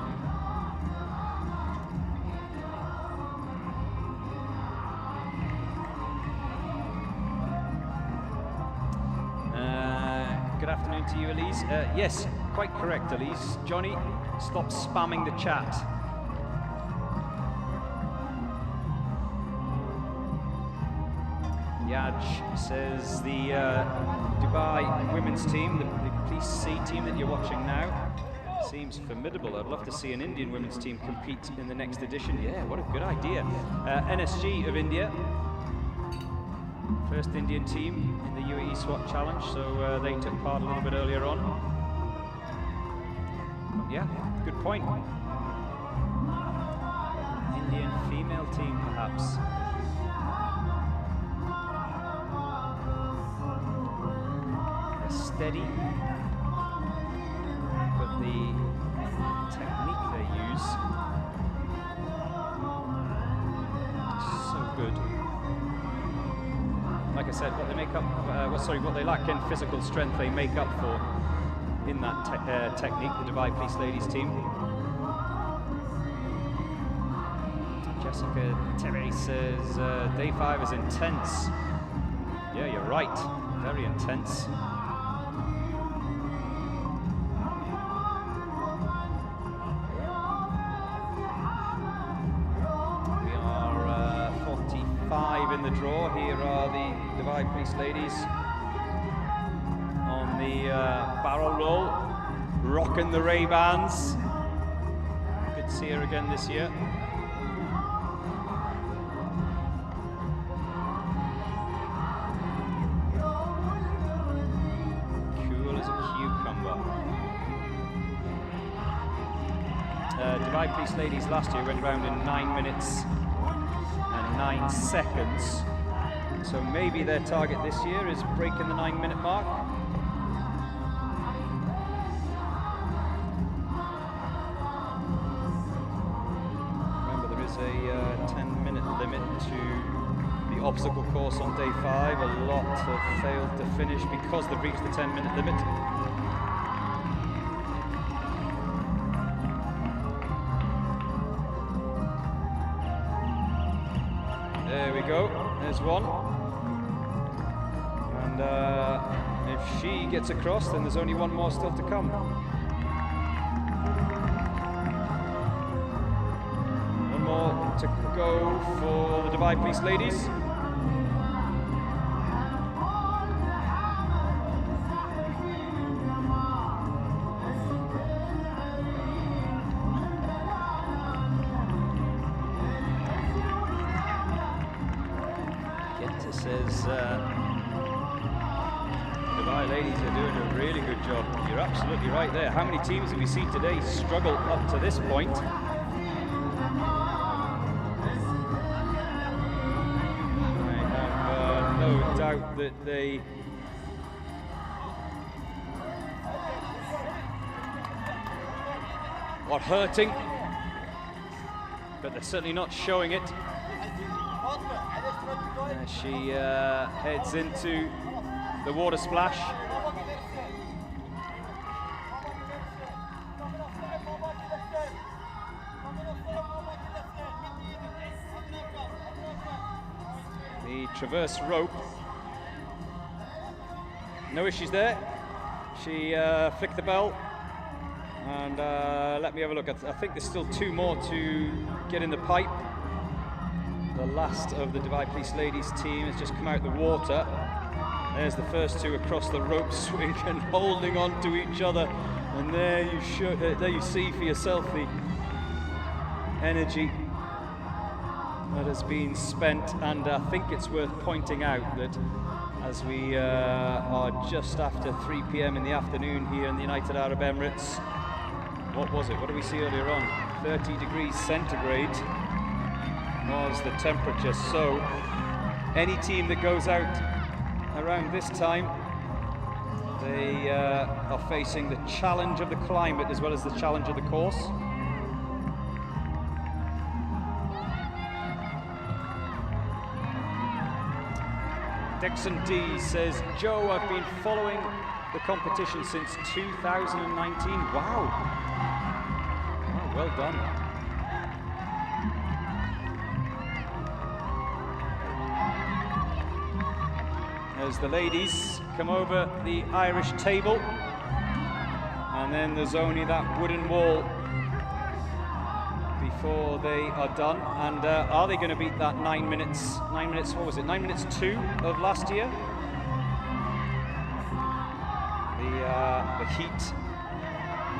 Good afternoon to you, Elise. Yes, quite correct, Elise. Johnny, stop spamming the chat. Yaj says the Dubai women's team, the Police C team that you're watching now, seems formidable. I'd love to see an Indian women's team compete in the next edition. Yeah, what a good idea. NSG of India, first Indian team in the UAE SWAT Challenge, so they took part a little bit earlier on. But yeah, good point. Indian female team, perhaps. Steady, but the technique they use is so good. Like I said, what they make up, what they lack in physical strength, they make up for in that technique, the Dubai Police Ladies team. Jessica Terry says, day 5 is intense. Yeah, you're right, very intense. We are 45 in the draw. Here are the Dubai Police Ladies on the barrel roll, rocking the Ray-Bans. Good to see her again this year. Dubai Police Ladies last year went round in 9 minutes and 9 seconds. So maybe their target this year is breaking the 9-minute mark. Remember, there is a 10-minute limit to the obstacle course on day 5. A lot have failed to finish because they've reached the 10-minute limit. There we go, there's one. And if she gets across, then there's only one more still to come. One more to go for the Dubai Police Ladies. Says Dubai Ladies are doing a really good job. You're absolutely right there. How many teams have we seen today struggle up to this point? I have no doubt that they are hurting, but they're certainly not showing it. She heads into the water splash. The traverse rope. No issues there. She flicked the bell. And let me have a look. I think there's still 2 more to get in the pipe. The last of the Dubai Police Ladies team has just come out the water. There's the first 2 across the rope swing and holding on to each other. And there you see for yourself the energy that has been spent. And I think it's worth pointing out that as we are just after 3 p.m. in the afternoon here in the United Arab Emirates, what was it? What did we see earlier on? 30 degrees centigrade. Was the temperature. So any team that goes out around this time, they are facing the challenge of the climate as well as the challenge of the course. Dixon D says, Joe, I've been following the competition since 2019. Wow. Oh, well done. As the ladies come over the Irish table, and then there's only that wooden wall before they are done. And are they going to beat that 9 minutes, what was it, 9 minutes 2 of last year? The heat,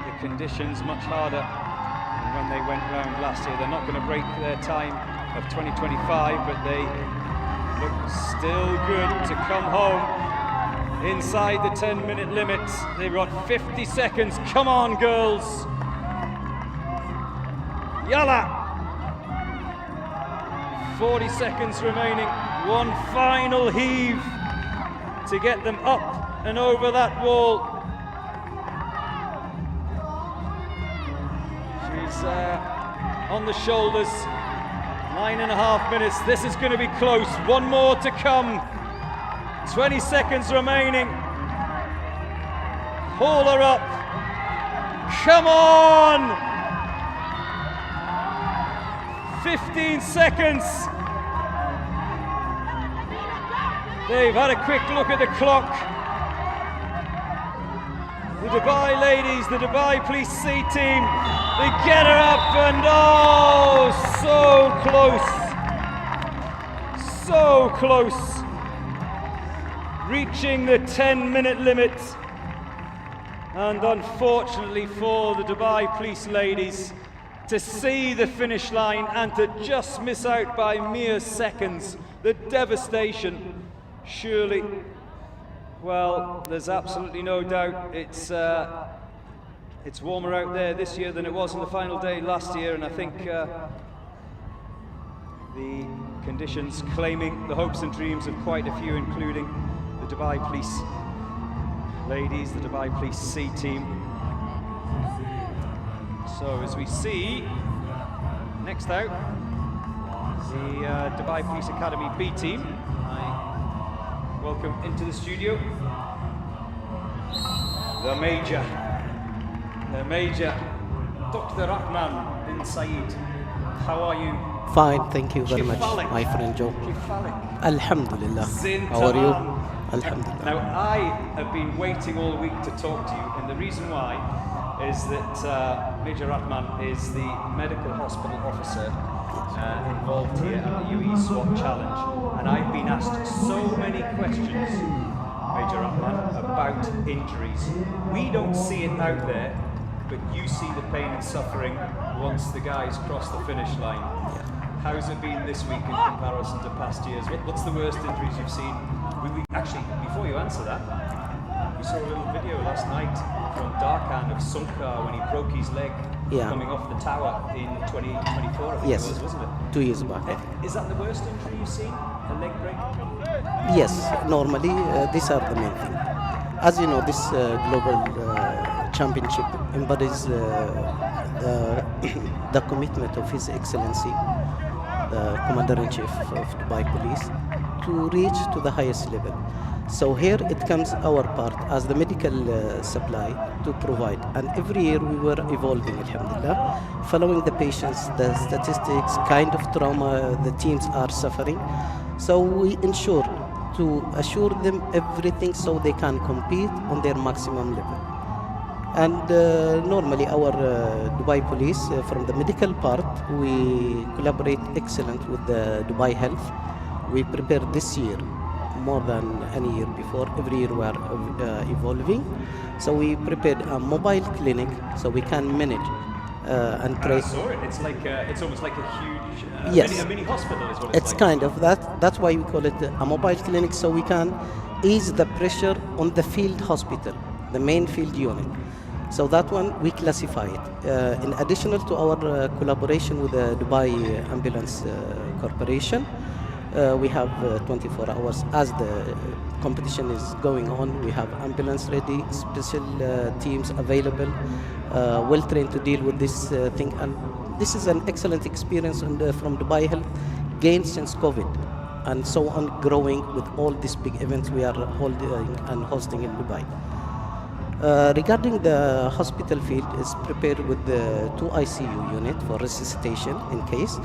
the conditions much harder than when they went round last year. They're not going to break their time of 2025, but they look still good to come home inside the 10-minute limit. They've got 50 seconds. Come on, girls. Yalla. 40 seconds remaining. One final heave to get them up and over that wall. She's on the shoulders. 9.5 minutes. This is going to be close. One more to come. 20 seconds remaining. Haul her up. Come on! 15 seconds. They've had a quick look at the clock. The Dubai ladies, the Dubai Police C team, they get her up and oh, so close. So close. Reaching the 10-minute limit. And unfortunately for the Dubai Police ladies, to see the finish line and to just miss out by mere seconds, the devastation, surely, well, there's absolutely no doubt it's warmer out there this year than it was on the final day last year, and I think the conditions claiming the hopes and dreams of quite a few, including the Dubai Police ladies, the Dubai Police C team. So as we see, next out, the Dubai Police Academy B team. I welcome into the studio the Major, Dr. Rahman bin Saeed. How are you?
Fine, thank you very much, my friend Joe. Alhamdulillah. How are you? Alhamdulillah.
Now, I have been waiting all week to talk to you, and the reason why is that Major Rahman is the medical hospital officer involved here at the UAE SWAT Challenge, and I've been asked so many questions, Major Rahman, about injuries. We don't see it out there, but you see the pain and suffering once the guys cross the finish line. How's it been this week in comparison to past years? What's the worst injuries you've seen? Actually, before you answer that, we saw a little video last night from Darkhan of Sunkar when he broke his leg coming off the tower in 2024, I think it was, wasn't it?
2 years back.
Is that the worst injury you've seen? A leg break?
Yes, normally these are the main thing. As you know, this global championship embodies the commitment of His Excellency, the Commander-in-Chief of Dubai Police, to reach to the highest level. So here it comes our part as the medical supply to provide, and every year we were evolving, alhamdulillah, following the patients, the statistics, kind of trauma the teams are suffering. So we ensure to assure them everything so they can compete on their maximum level. And normally our Dubai Police, from the medical part, we collaborate excellent with the Dubai Health. We prepared this year more than any year before. Every year we are evolving. So we prepared a mobile clinic so we can manage and trace.
I saw it. It's like it's almost like a huge
yes.
a mini hospital is what it's like.
Kind of that. That's why we call it a mobile clinic, so we can ease the pressure on the field hospital, the main field unit. So that one we classify it. In addition to our collaboration with the Dubai Ambulance Corporation, we have 24 hours as the competition is going on. We have ambulance ready, special teams available, well trained to deal with this thing. And this is an excellent experience from Dubai Health gained since COVID, and so on, growing with all these big events we are holding and hosting in Dubai. Regarding the hospital field, is prepared with the 2 ICU unit for resuscitation in case.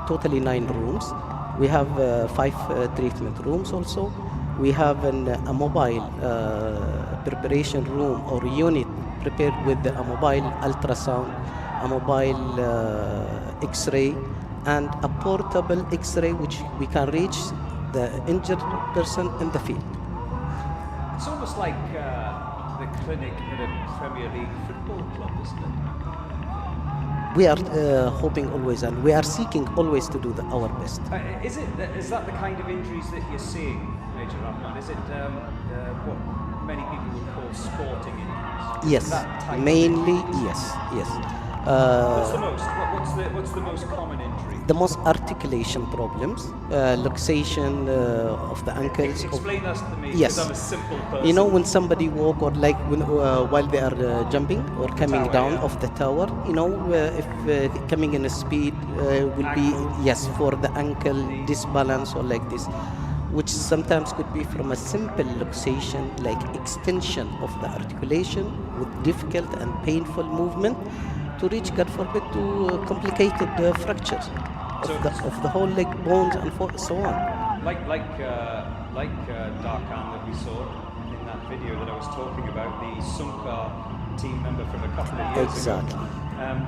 Totally 9 rooms. We have 5 treatment rooms also. We have a mobile preparation room or unit prepared with a mobile ultrasound, a mobile X-ray, and a portable X-ray which we can reach the injured person in the field.
It's almost like the clinic at a Premier League football club, isn't it?
We are hoping always, and we are seeking always to do our best.
Is that the kind of injuries that you're seeing, Major Rahman? Is it what many people would call sporting injuries?
Yes, mainly yes.
What's the most common injury?
The most articulation problems, luxation of the ankles.
Explain that to me.
Yes.
I'm a simple person.
You know, when somebody walk or like while they are jumping or coming down off the tower, you know, if coming in a speed will be, yes, for the ankle disbalance or like this. which sometimes could be from a simple luxation like extension of the articulation with difficult and painful movement to reach, God forbid, to complicated fractures of the whole leg bones and so on.
Like Darkan that we saw in that video that I was talking about, the Sunkar team member from a couple of years ago.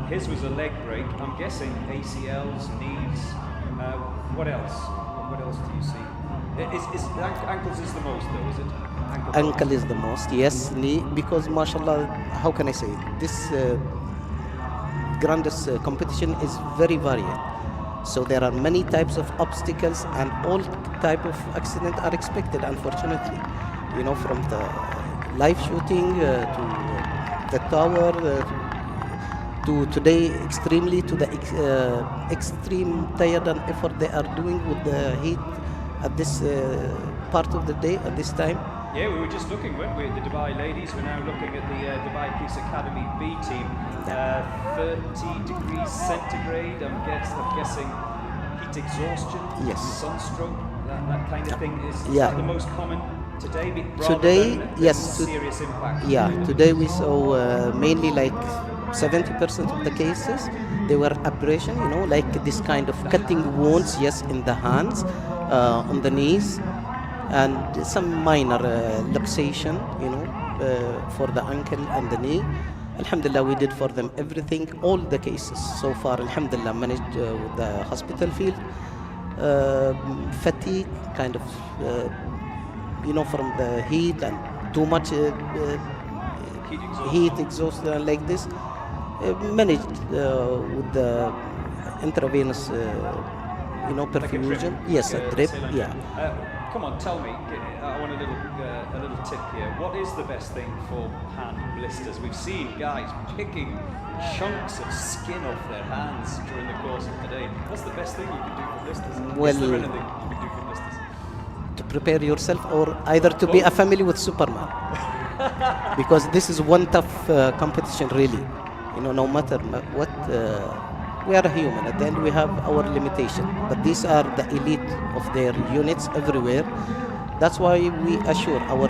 His was a leg break. I'm guessing ACLs, knees. What else? What else do you see? Ankles is the most, though, is it?
Ankle is the most, yes. Knee, because mashallah, how can I say it? This grandest competition is very varied. So there are many types of obstacles and all type of accidents are expected, unfortunately. You know, from the live shooting to the tower to today extremely to the extreme tired and effort they are doing with the heat at this part of the day at this time.
Yeah, we were just looking, weren't we, at the Dubai ladies. We're now looking at the Dubai Police Academy B team. 30 degrees centigrade, I'm guessing heat exhaustion,
yes,
sunstroke, that kind of thing. Is
that
the most common today?
Today, yes.
Serious impact.
Yeah, today we saw mainly like 70% of the cases, they were abrasion, you know, like this kind of cutting wounds, yes, in the hands, on the knees, and some minor luxation, you know, for the ankle and the knee. Alhamdulillah, we did for them everything, all the cases so far, alhamdulillah, managed with the hospital field. Fatigue, kind of, you know, from the heat and too much heat exhaustion like this, managed with the intravenous, you know, perfusion.
Like
yes, a drip, yeah.
Come on, tell me, I want a little tip here. What is the best thing for hand blisters? We've seen guys picking chunks of skin off their hands during the course of the day. What's the best thing you can do for blisters?
Well,
is there anything you can do for blisters?
To prepare yourself, or either to be a family with Superman. Because this is one tough competition, really. You know, no matter what, we are a human. At the end, we have our limitation. But these are the elite of their units everywhere. That's why we assure our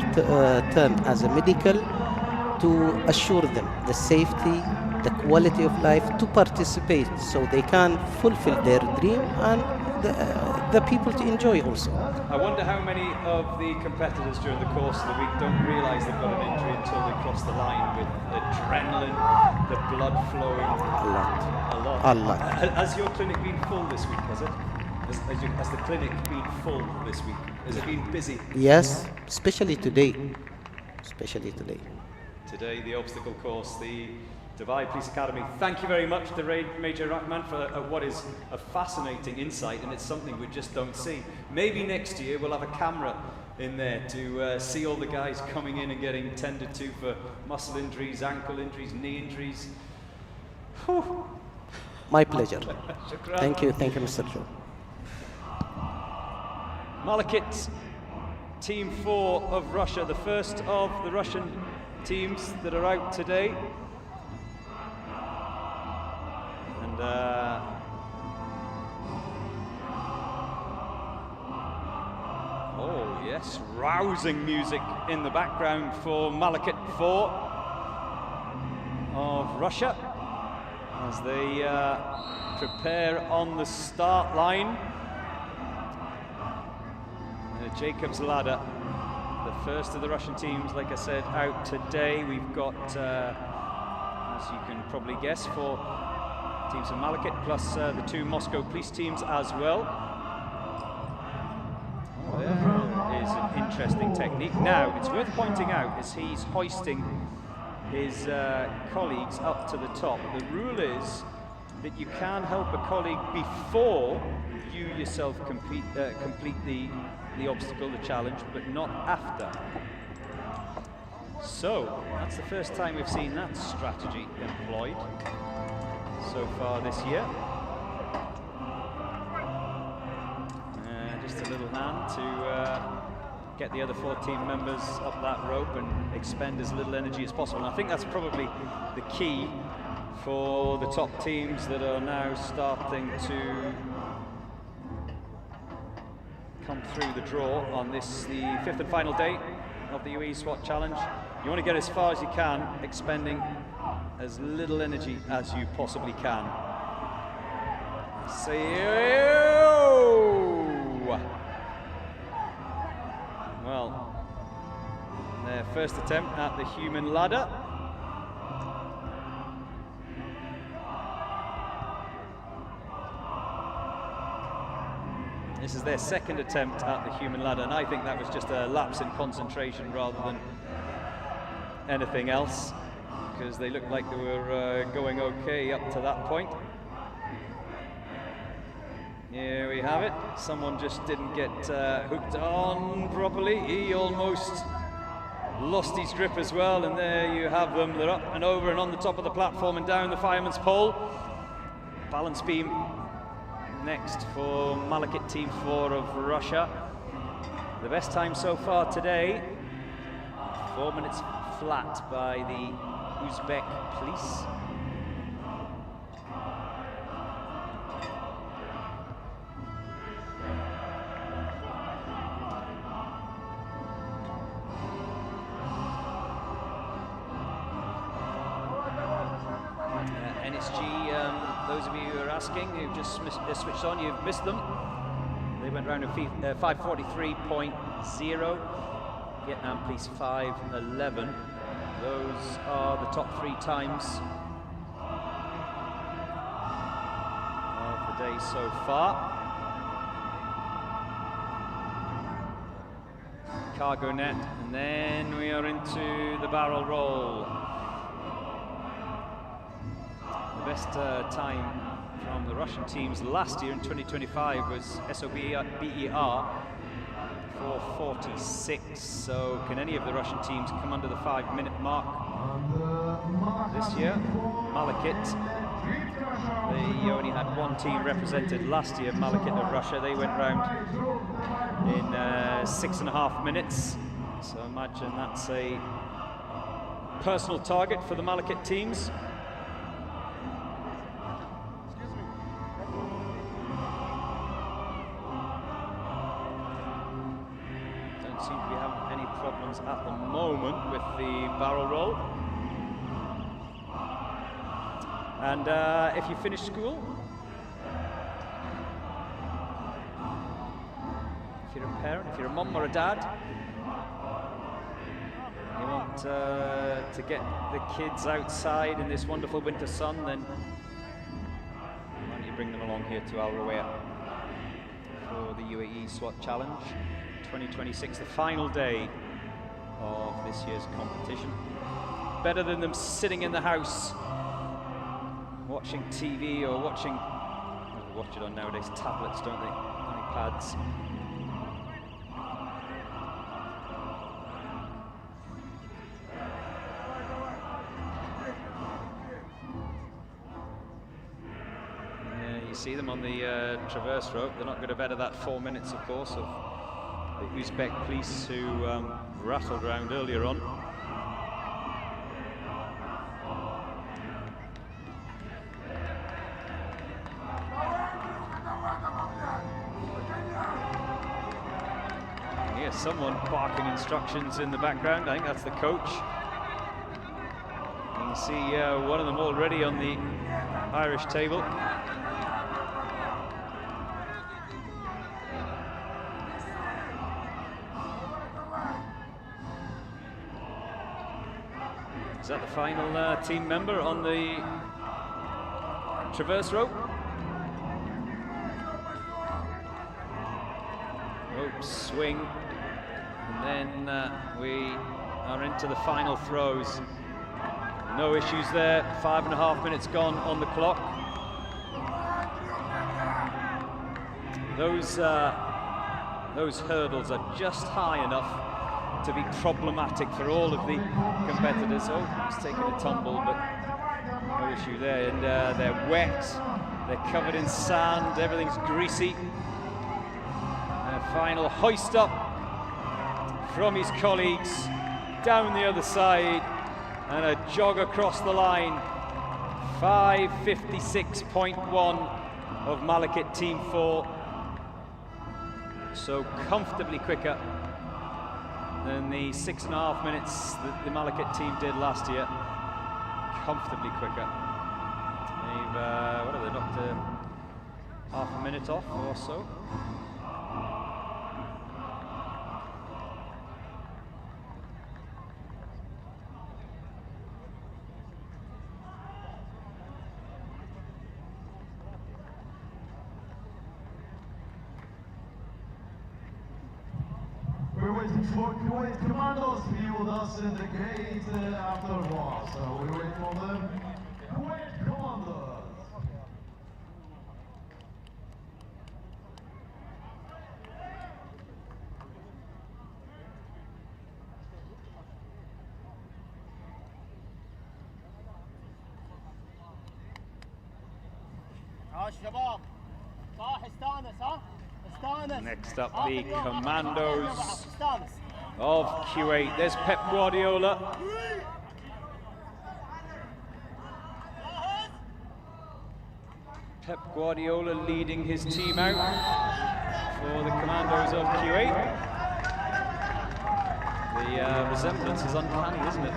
turn as a medical to assure them the safety, the quality of life, to participate so they can fulfill their dream and the people to enjoy also.
I wonder how many of the competitors during the course of the week don't realise they've got an injury until they cross the line with adrenaline, the blood flowing.
A lot.
Has your clinic been full this week, has it? Has the clinic been full this week? Has it been busy?
Yes, especially today.
Today, the obstacle course, the Dubai Police Academy. Thank you very much, Major Rahman, for what is a fascinating insight, and it's something we just don't see. Maybe next year we'll have a camera in there to see all the guys coming in and getting tended to for muscle injuries, ankle injuries, knee injuries. Whew.
My pleasure. Thank you, Mr. Joe.
Malakit, Team 4 of Russia, the first of the Russian teams that are out today. And oh yes, rousing music in the background for Malakit 4 of Russia as they prepare on the start line. Jacob's Ladder, the first of the Russian teams, like I said, out today. We've got, as you can probably guess, 4 teams from Malakit, plus the 2 Moscow police teams as well. Oh, there is an interesting technique. Now, it's worth pointing out, as he's hoisting his colleagues up to the top, the rule is that you can help a colleague before you yourself complete the obstacle, the challenge, but not after. So, that's the first time we've seen that strategy employed so far this year. Just a little hand to get the other 4 team members up that rope and expend as little energy as possible. And I think that's probably the key for the top teams that are now starting to come through the draw on this, the 5th and final day of the UAE SWAT Challenge. You want to get as far as you can, expending as little energy as you possibly can. Well, their first attempt at the human ladder. This is their second attempt at the human ladder, and I think that was just a lapse in concentration rather than anything else, because they looked like they were going okay up to that point. Here we have it. Someone just didn't get hooked on properly. He almost lost his grip as well, and there you have them. They're up and over and on the top of the platform and down the fireman's pole. Balance beam next for Malakit Team 4 of Russia. The best time so far today, 4 minutes flat by the Uzbek police. Those of you who are asking, who've just switched on, you've missed them. They went round in 5:43.0. Vietnam Police 5:11. Those are the top 3 times of the day so far. Cargo net, and then we are into the barrel roll. The best time from the Russian teams last year in 2025 was SOBER 4:46. So can any of the Russian teams come under the 5-minute mark this year? Malakit, they only had one team represented last year, Malakit of Russia. They went round in 6.5 minutes. So imagine that's a personal target for the Malakit teams. Seem to be having any problems at the moment with the barrel roll. And if you finish school, if you're a parent, if you're a mum or a dad, you want to get the kids outside in this wonderful winter sun, then why don't you bring them along here to Al Ruwayat for the UAE SWAT Challenge 2026, the final day of this year's competition. Better than them sitting in the house watching TV or watching, well, they watch it on nowadays, tablets, don't they? iPads. Yeah, you see them on the traverse rope. They're not going to better that 4 minutes, of course, of the Uzbek police who rattled around earlier on. And here's someone barking instructions in the background. I think that's the coach. You can see one of them already on the Irish table. Is that the final team member on the traverse rope? Rope swing, and then we are into the final throws. No issues there, 5.5 minutes gone on the clock. Those hurdles are just high enough to be problematic for all of the competitors. Oh, he's taking a tumble, but no issue there. And they're wet, they're covered in sand, everything's greasy. And a final hoist up from his colleagues, down the other side, and a jog across the line. 5:56.1 of Malakit Team 4. so comfortably quicker than the 6.5 minutes that the Malakit team did last year. Comfortably quicker. They've, what have they knocked, half a minute off or so.
We're waiting for Kuwait Commandos to be with us in the gate afterwards. So we wait for them. Kuwait Commandos.
شباب صح استانس ها استانس.
Next up, the Commandos of Kuwait. There's Pep Guardiola. Pep Guardiola leading his team out for the Commandos of Kuwait. The resemblance is uncanny, isn't it?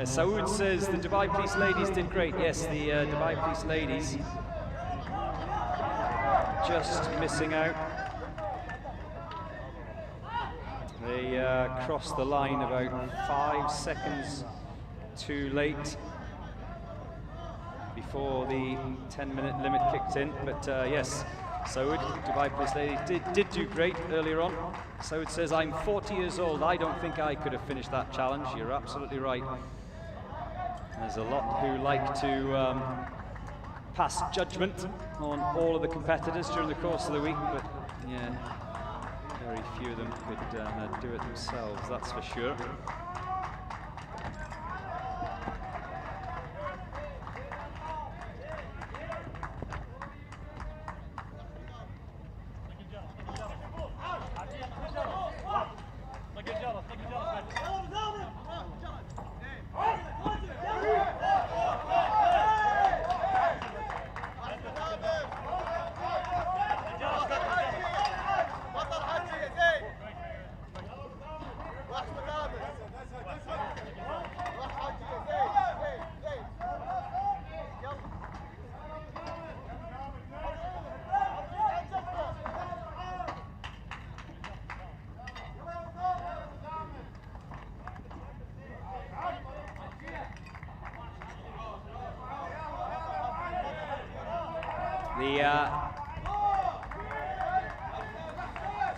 Saud says the Dubai Police ladies did great. Yes, the Dubai Police ladies just missing out. They crossed the line about 5 seconds too late before the 10-minute limit kicked in. But yes, Saud, Dubai Police ladies did do great earlier on. Saud says, I'm 40 years old. I don't think I could have finished that challenge. You're absolutely right. There's a lot who like to pass judgment on all of the competitors during the course of the week, but yeah, very few of them could do it themselves, that's for sure.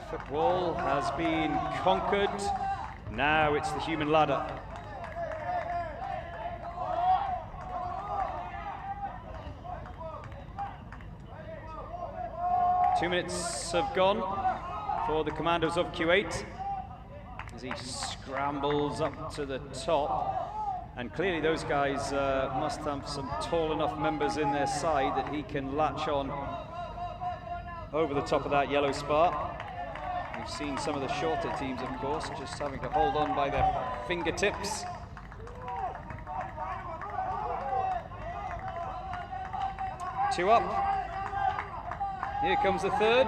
The football has been conquered. Now it's the human ladder. Two minutes have gone for the Commandos of Kuwait as he scrambles up to the top. And clearly those guys must have some tall enough members in their side that he can latch on over the top of that yellow spar. We've seen some of the shorter teams, of course, just having to hold on by their fingertips. Two up. Here comes the third.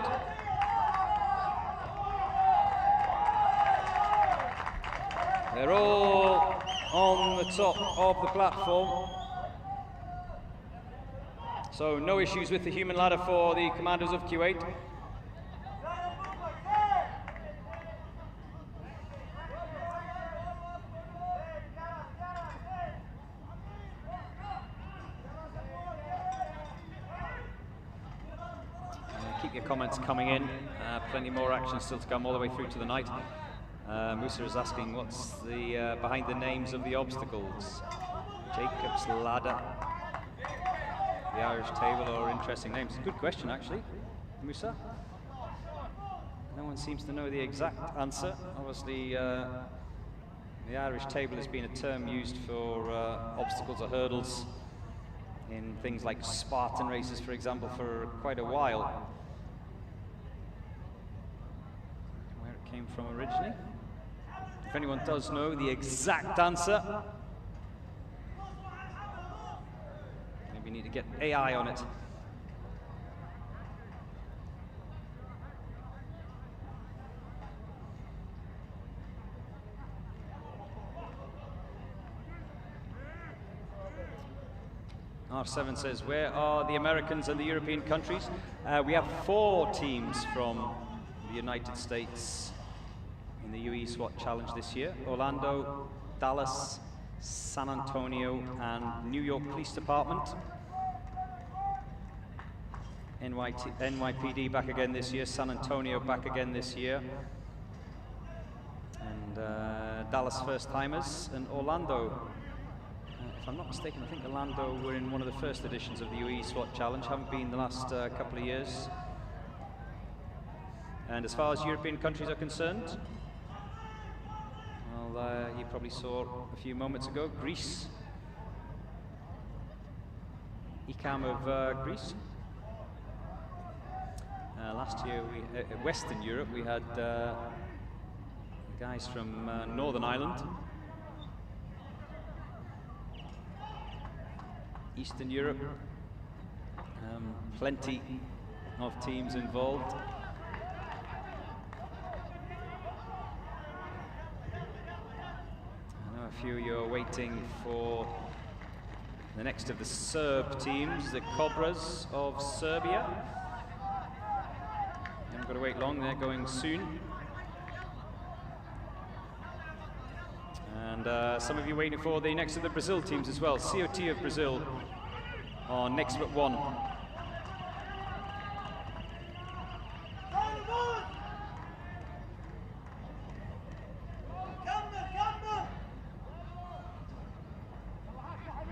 They're all on the top of the platform. So no issues with the human ladder for the Commandos of Kuwait. Keep your comments coming in. Plenty more action still to come all the way through to the night. Musa is asking what's the behind the names of the obstacles. Jacob's Ladder, the Irish Table, or interesting names. Good question, actually, Musa. No one seems to know the exact answer. Obviously, the Irish Table has been a term used for obstacles or hurdles in things like Spartan races, for example, for quite a while. Where it came from originally. If anyone does know the exact answer, maybe need to get AI on it. R7 says, where are the Americans and the European countries? We have 4 teams from the United States in the UAE SWAT Challenge this year. Orlando, Dallas, San Antonio, and New York Police Department. NYPD back again this year, San Antonio back again this year. And Dallas first-timers, and Orlando. If I'm not mistaken, I think Orlando were in one of the first editions of the UAE SWAT Challenge, haven't been the last couple of years. And as far as European countries are concerned, well, you probably saw a few moments ago, Greece. ICAM of Greece. Last year, Western Europe, we had guys from Northern Ireland. Eastern Europe, plenty of teams involved. I know a few of you are waiting for the next of the Serb teams, the Cobras of Serbia. Haven't got to wait long, they're going soon. And some of you waiting for the next of the Brazil teams as well. COT of Brazil are next but one.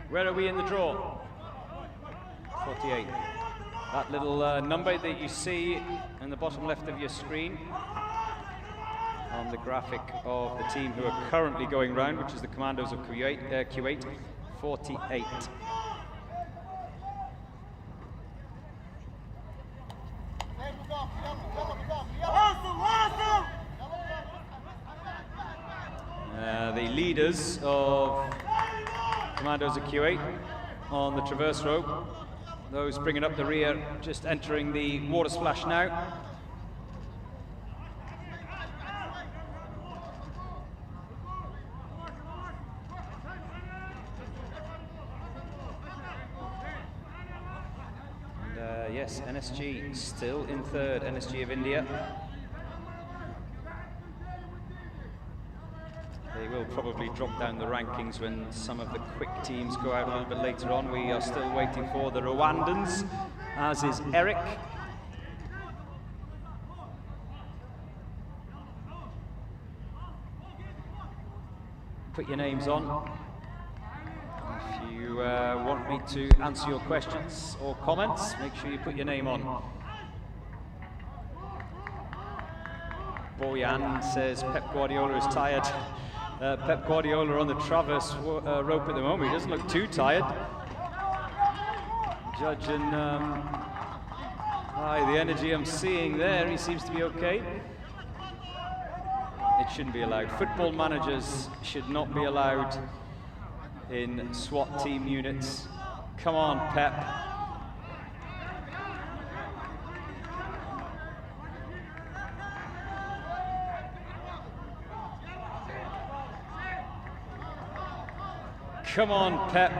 Where are we in the draw? 48. That little number that you see in the bottom left of your screen on the graphic of the team who are currently going round, which is the Commandos of Kuwait, 48. The leaders of Commandos of Kuwait on the traverse rope, those bringing up the rear, just entering the water splash now. And yes, NSG still in third, NSG of India. They will probably drop down the rankings when some of the quick teams go out a little bit later on. We are still waiting for the Rwandans, as is Eric. Put your names on. If you want me to answer your questions or comments, make sure you put your name on. Boyan says Pep Guardiola is tired. Pep Guardiola on the traverse rope at the moment. He doesn't look too tired. Judging by the energy I'm seeing there, he seems to be okay. It shouldn't be allowed. Football managers should not be allowed in SWAT team units. Come on, Pep. Come on, Pep.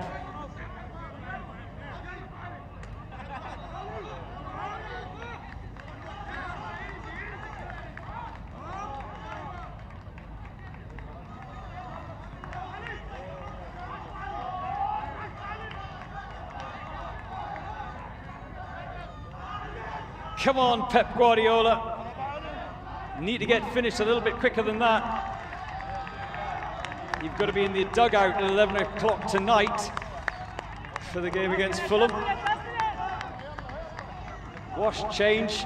Come on, Pep Guardiola. Need to get finished a little bit quicker than that. You've got to be in the dugout at 11 o'clock tonight for the game against Fulham. Washed, changed.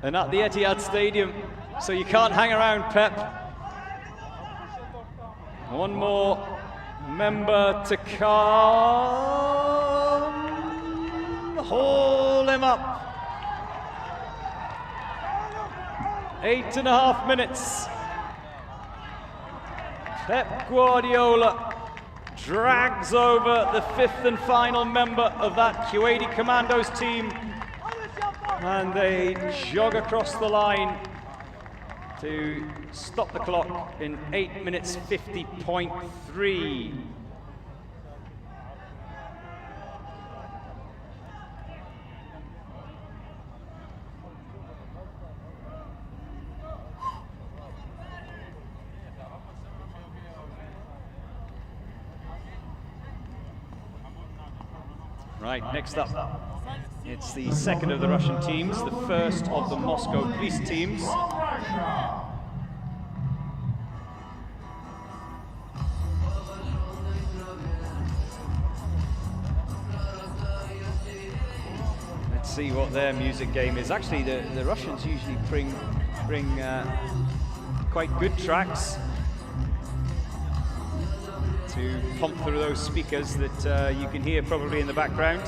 And at the Etihad Stadium, so you can't hang around, Pep. One more member to come. Haul him up. 8.5 minutes. Pep Guardiola drags over the 5th and final member of that Kuwaiti Commandos team, and they jog across the line to stop the clock in 8 minutes 50.3. Right, next up, it's the second of the Russian teams, the first of the Moscow police teams. Let's see what their music game is. Actually, the Russians usually bring quite good tracks to pump through those speakers that you can hear probably in the background.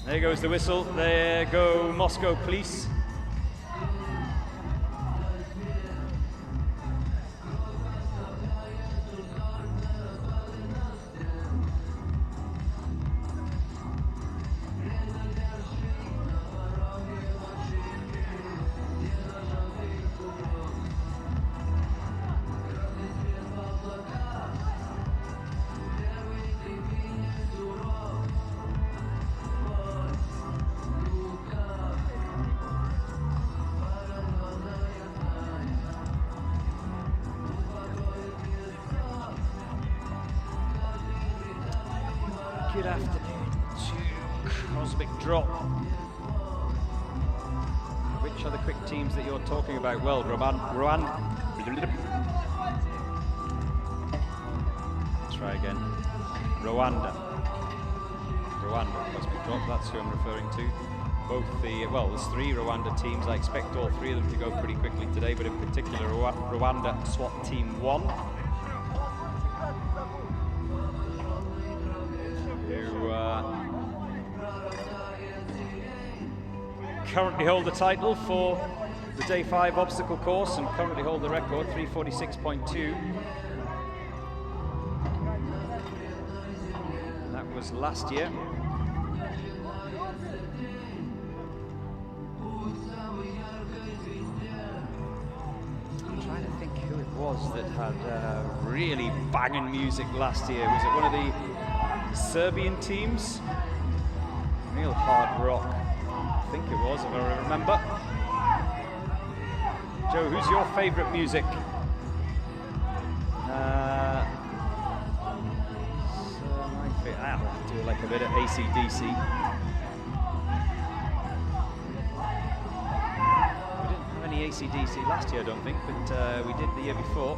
There goes the whistle. There go Moscow police. Good afternoon to Cosmic Drop. Which are the quick teams that you're talking about? Well, Rwanda. Let's try again. Rwanda, Cosmic Drop, that's who I'm referring to. Both there's 3 Rwanda teams. I expect all 3 of them to go pretty quickly today, but in particular Rwanda SWAT Team 1. Currently hold the title for the Day 5 obstacle course and currently hold the record, 346.2. That was last year. I'm trying to think who it was that had really banging music last year. Was it one of the Serbian teams? Real hard rock. I think it was, if I remember. Joe, who's your favourite music? I'll do like a bit of AC/DC. We didn't have any AC/DC last year, I don't think, but we did the year before.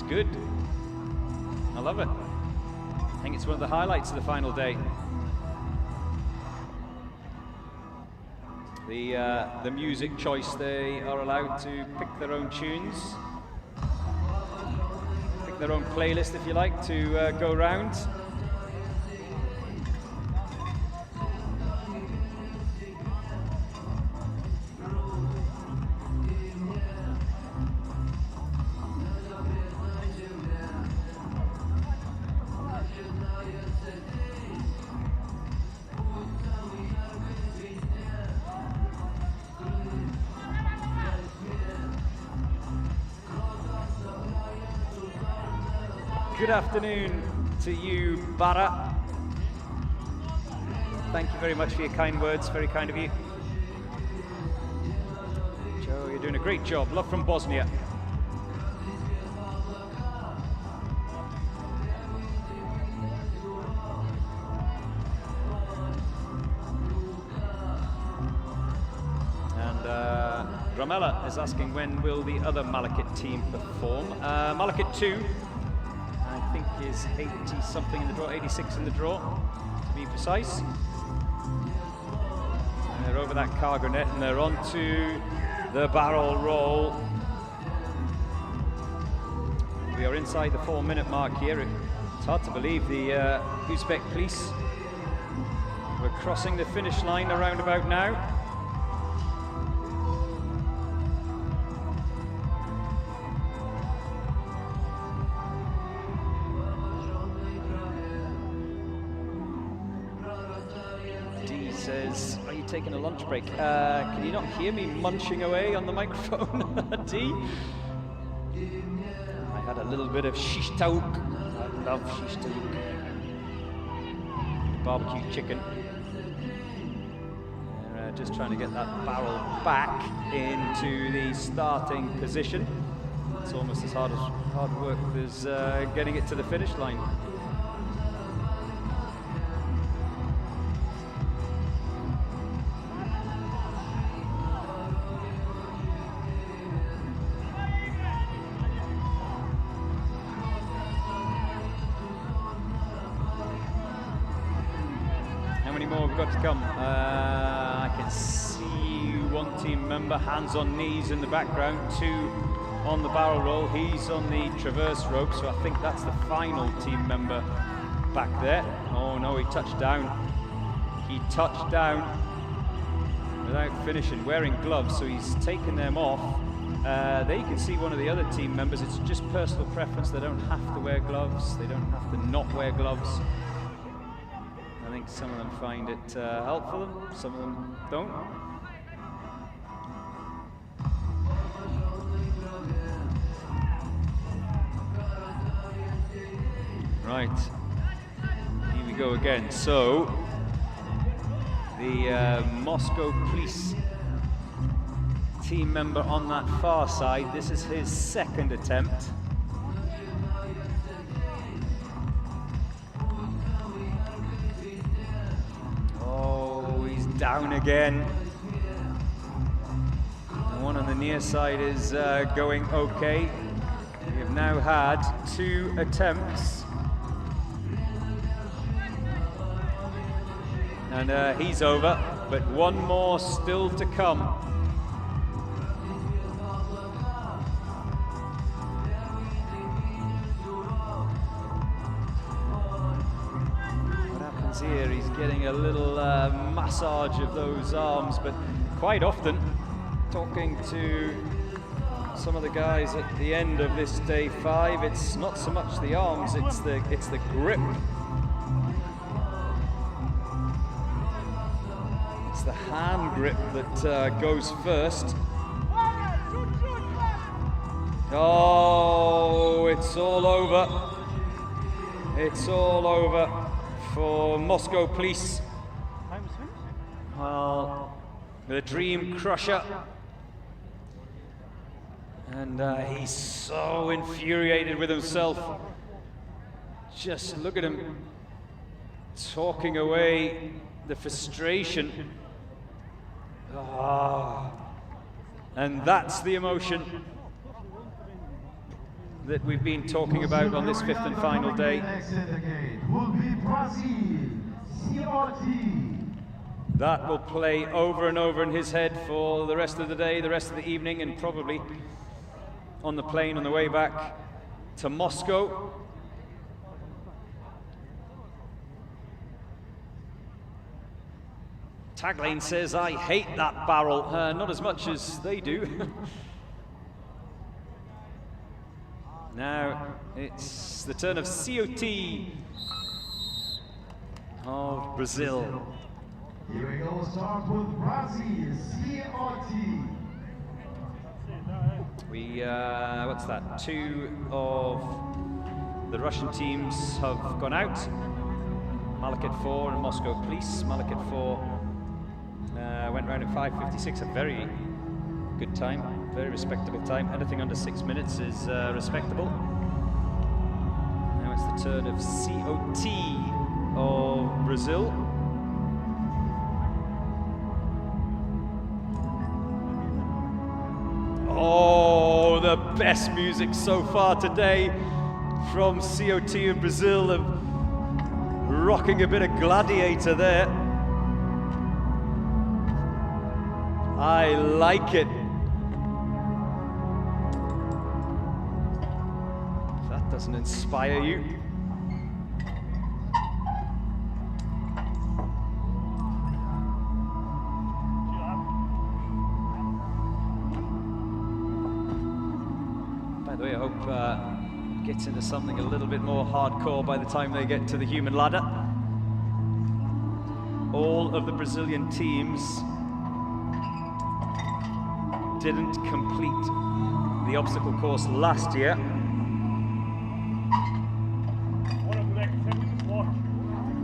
Good. I love it. I think it's one of the highlights of the final day. The music choice, they are allowed to pick their own tunes, pick their own playlist, if you like, to go round. Good afternoon to you, Bara. Thank you very much for your kind words, very kind of you. Joe, you're doing a great job. Love from Bosnia. And Ramella is asking, when will the other Malakit team perform? Malakit 2. I think is 80-something in the draw, 86 in the draw, to be precise. And they're over that cargo net and they're onto the barrel roll. We are inside the 4-minute mark here. It's hard to believe the Uzbek police were crossing the finish line around about now. Says, are you taking a lunch break? Can you not hear me munching away on the microphone, D? I had a little bit of shish taouk. I love shish taouk. Barbecue chicken. just trying to get that barrel back into the starting position. It's almost as hard work as getting it to the finish line. How many more have we got to come? I can see one team member, hands on knees in the background, two on the barrel roll. He's on the traverse rope, so I think that's the final team member back there. Oh no, he touched down. He touched down without finishing, wearing gloves, so he's taken them off. There you can see one of the other team members. It's just personal preference. They don't have to wear gloves. They don't have to not wear gloves. I think some of them find it helpful, some of them don't. Right, here we go again. So, the Moscow Police team member on that far side, this is his second attempt. Oh, he's down again. The one on the near side is going okay. We have now had 2 attempts. And he's over, but one more still to come. What happens here? He's getting a little massage of those arms, but quite often, talking to some of the guys at the end of this day 5, it's not so much the arms, it's the grip. The hand grip that goes first. Oh, it's all over. It's all over for Moscow Police. Well, the Dream Crusher. And he's so infuriated with himself. Just look at him talking away the frustration. Ah, and that's the emotion that we've been talking about on this 5th and final day. That will play over and over in his head for the rest of the day, the rest of the evening, and probably on the plane on the way back to Moscow. Taglane says, I hate that barrel. Not as much as they do. Now it's the turn of COT of Brazil.
Here we go, start with Brazil, COT.
We, what's that? 2 of the Russian teams have gone out. Malaket 4 and Moscow Police. Malaket 4 went round at 5:56, a very good time, very respectable time. Anything under 6 minutes is respectable. Now it's the turn of COT of Brazil. Oh, the best music so far today from COT of Brazil, of rocking a bit of Gladiator there. I like it. If that doesn't inspire you. By the way, I hope it gets into something a little bit more hardcore by the time they get to the human ladder. All of the Brazilian teams didn't complete the obstacle course last year.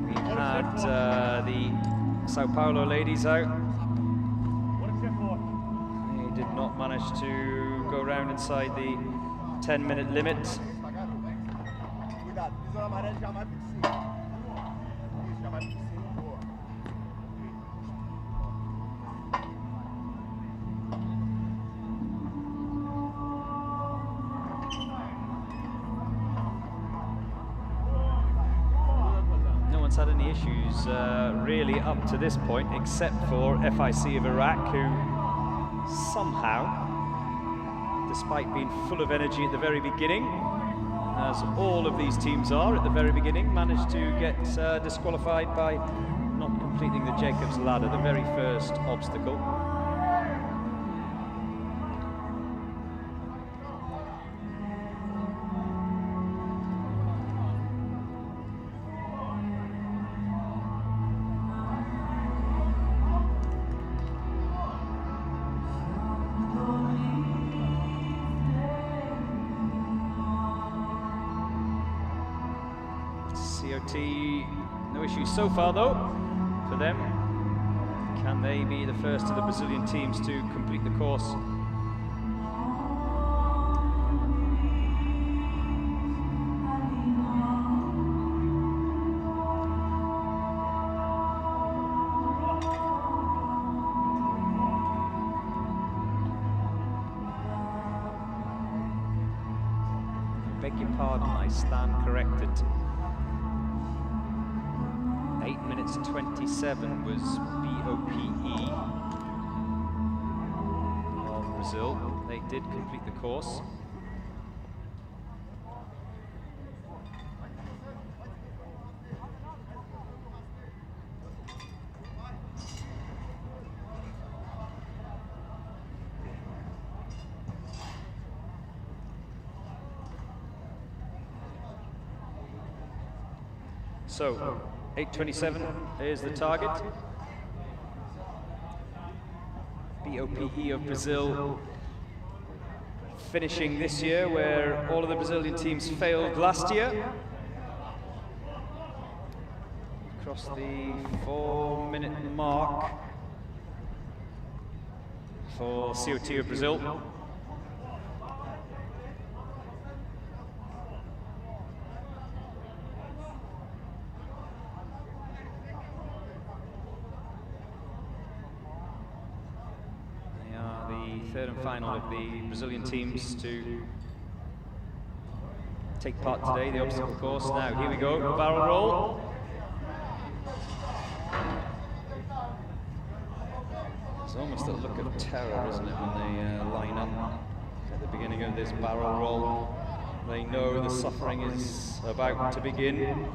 We had the Sao Paulo ladies out, not managed to go around inside the 10-minute limit. Had any issues really up to this point, except for FIC of Iraq, who somehow, despite being full of energy at the very beginning, as all of these teams are at the very beginning, managed to get disqualified by not completing the Jacob's ladder, the very first obstacle. No issues so far though for them. Can they be the first of the Brazilian teams to complete the course? I beg your pardon, I stand corrected. 8 minutes 27 was BOPE of Brazil. They did complete the course. So, 8:27 is the target. BOPE of Brazil finishing this year where all of the Brazilian teams failed last year. Across the 4-minute mark for CO2 of Brazil. Third and final of the Brazilian teams to take part today, the obstacle course. Now, here we go, the barrel roll. It's almost a look of terror, isn't it, when they line up at the beginning of this barrel roll. They know the suffering is about to begin.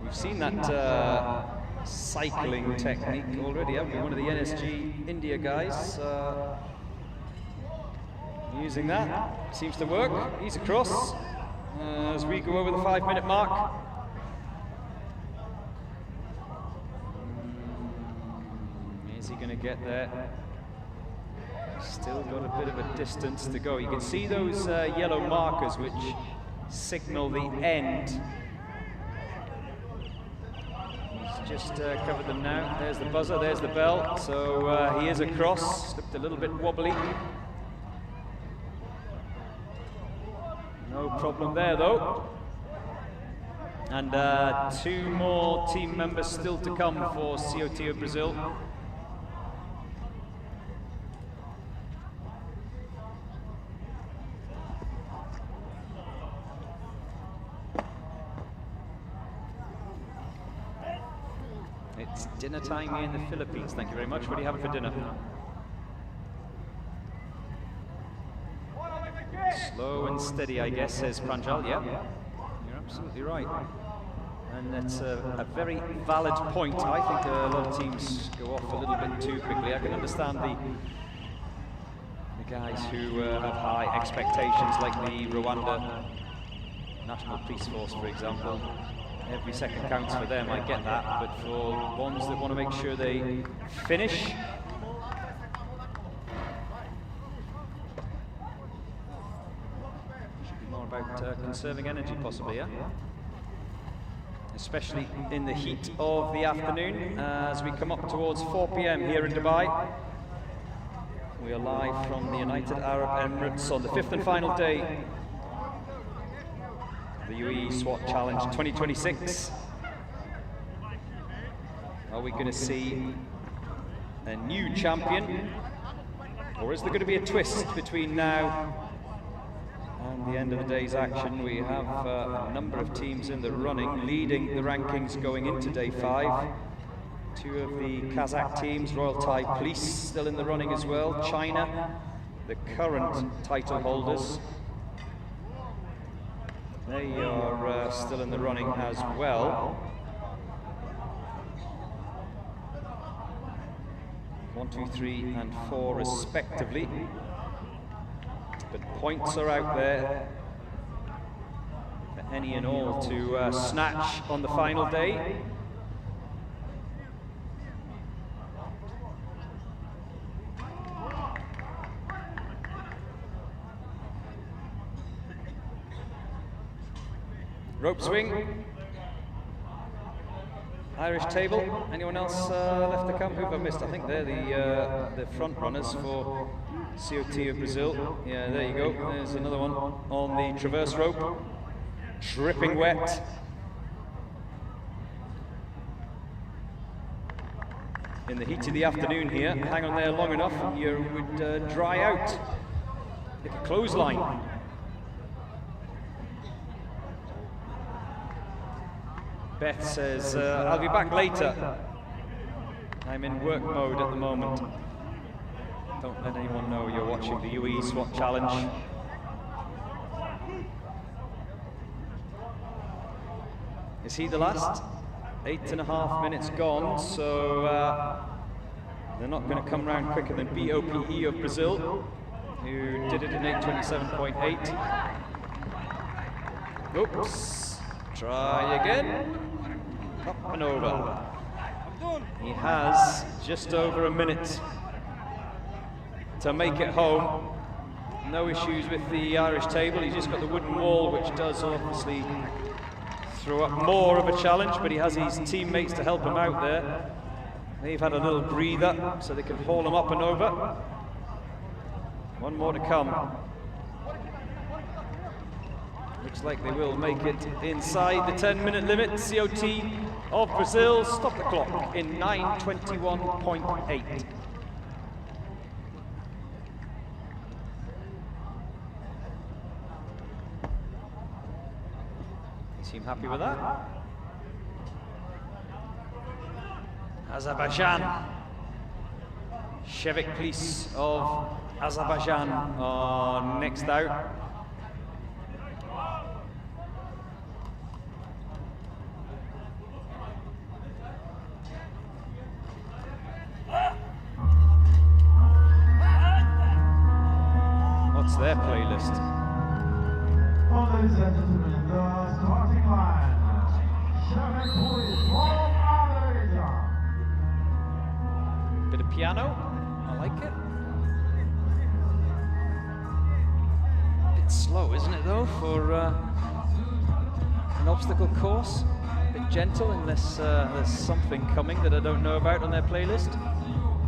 We've seen that cycling technique already, haven't we? One of the NSG India guys using that. Seems to work. He's across as we go over the 5-minute mark. Is he going to get there? Still got a bit of a distance to go. You can see those yellow markers which signal the end. Just covered them now. There's the buzzer, there's the bell. So he is across. Looked a little bit wobbly. No problem there though. And 2 more team members still to come for CO2 of Brazil. It's dinner time here in the Philippines. Thank you very much. What are you having for dinner? Slow and steady, I guess, says Pranjal. Yeah, you're absolutely right. And that's a very valid point. I think a lot of teams go off a little bit too quickly. I can understand the guys who have high expectations, like the Rwanda National Police Force, for example. Every second counts for them, I get that, but for ones that want to make sure they finish, should be more about conserving energy, possibly, yeah? especially in the heat of the afternoon as we come up towards 4 p.m. here in Dubai. We are live from the United Arab Emirates on the 5th and final day of the UAE SWAT Challenge 2026. Are we going to see a new champion, or is there going to be a twist between now and the end of the day's action? We have a number of teams in the running, leading the rankings going into day 5. 2 of the Kazakh teams, Royal Thai Police, still in the running as well. China, the current title holders, they are still in the running as well. 1, 2, 3, and 4 respectively. But points are out there for any and all to snatch on the final day. Rope swing. Irish table. Anyone else left to come? Who have I missed? I think they're the front runners for COT of Brazil. Yeah, there you go. There's another one on the traverse rope. Dripping wet. In the heat of the afternoon here, hang on there long enough and you would dry out like a clothesline. Beth says, I'll be back later. I'm in work mode at the moment. Don't let anyone know you're watching the UAE SWAT Challenge. Is he the last? 8.5 minutes gone, so they're not going to come round quicker than BOPE of Brazil, who did it in 8:27.8. Oops. Try again. Up and over. He has just over a minute to make it home. No issues with the Irish table. He's just got the wooden wall, which does obviously throw up more of a challenge, but he has his teammates to help him out there. They've had a little breather so they can haul him up and over. One more to come. Looks like they will make it inside the 10-minute limit. COT of Brazil stop the clock in 9:21.8. Seem happy with that? Azerbaijan. Shevik Police of Azerbaijan are next out. What's their playlist?
Well, ladies and gentlemen, the starting line. Shevik Police from Azerbaijan.
Bit of piano, I like it. Bit slow, isn't it though, for an obstacle course? Bit gentle, unless there's something coming that I don't know about on their playlist.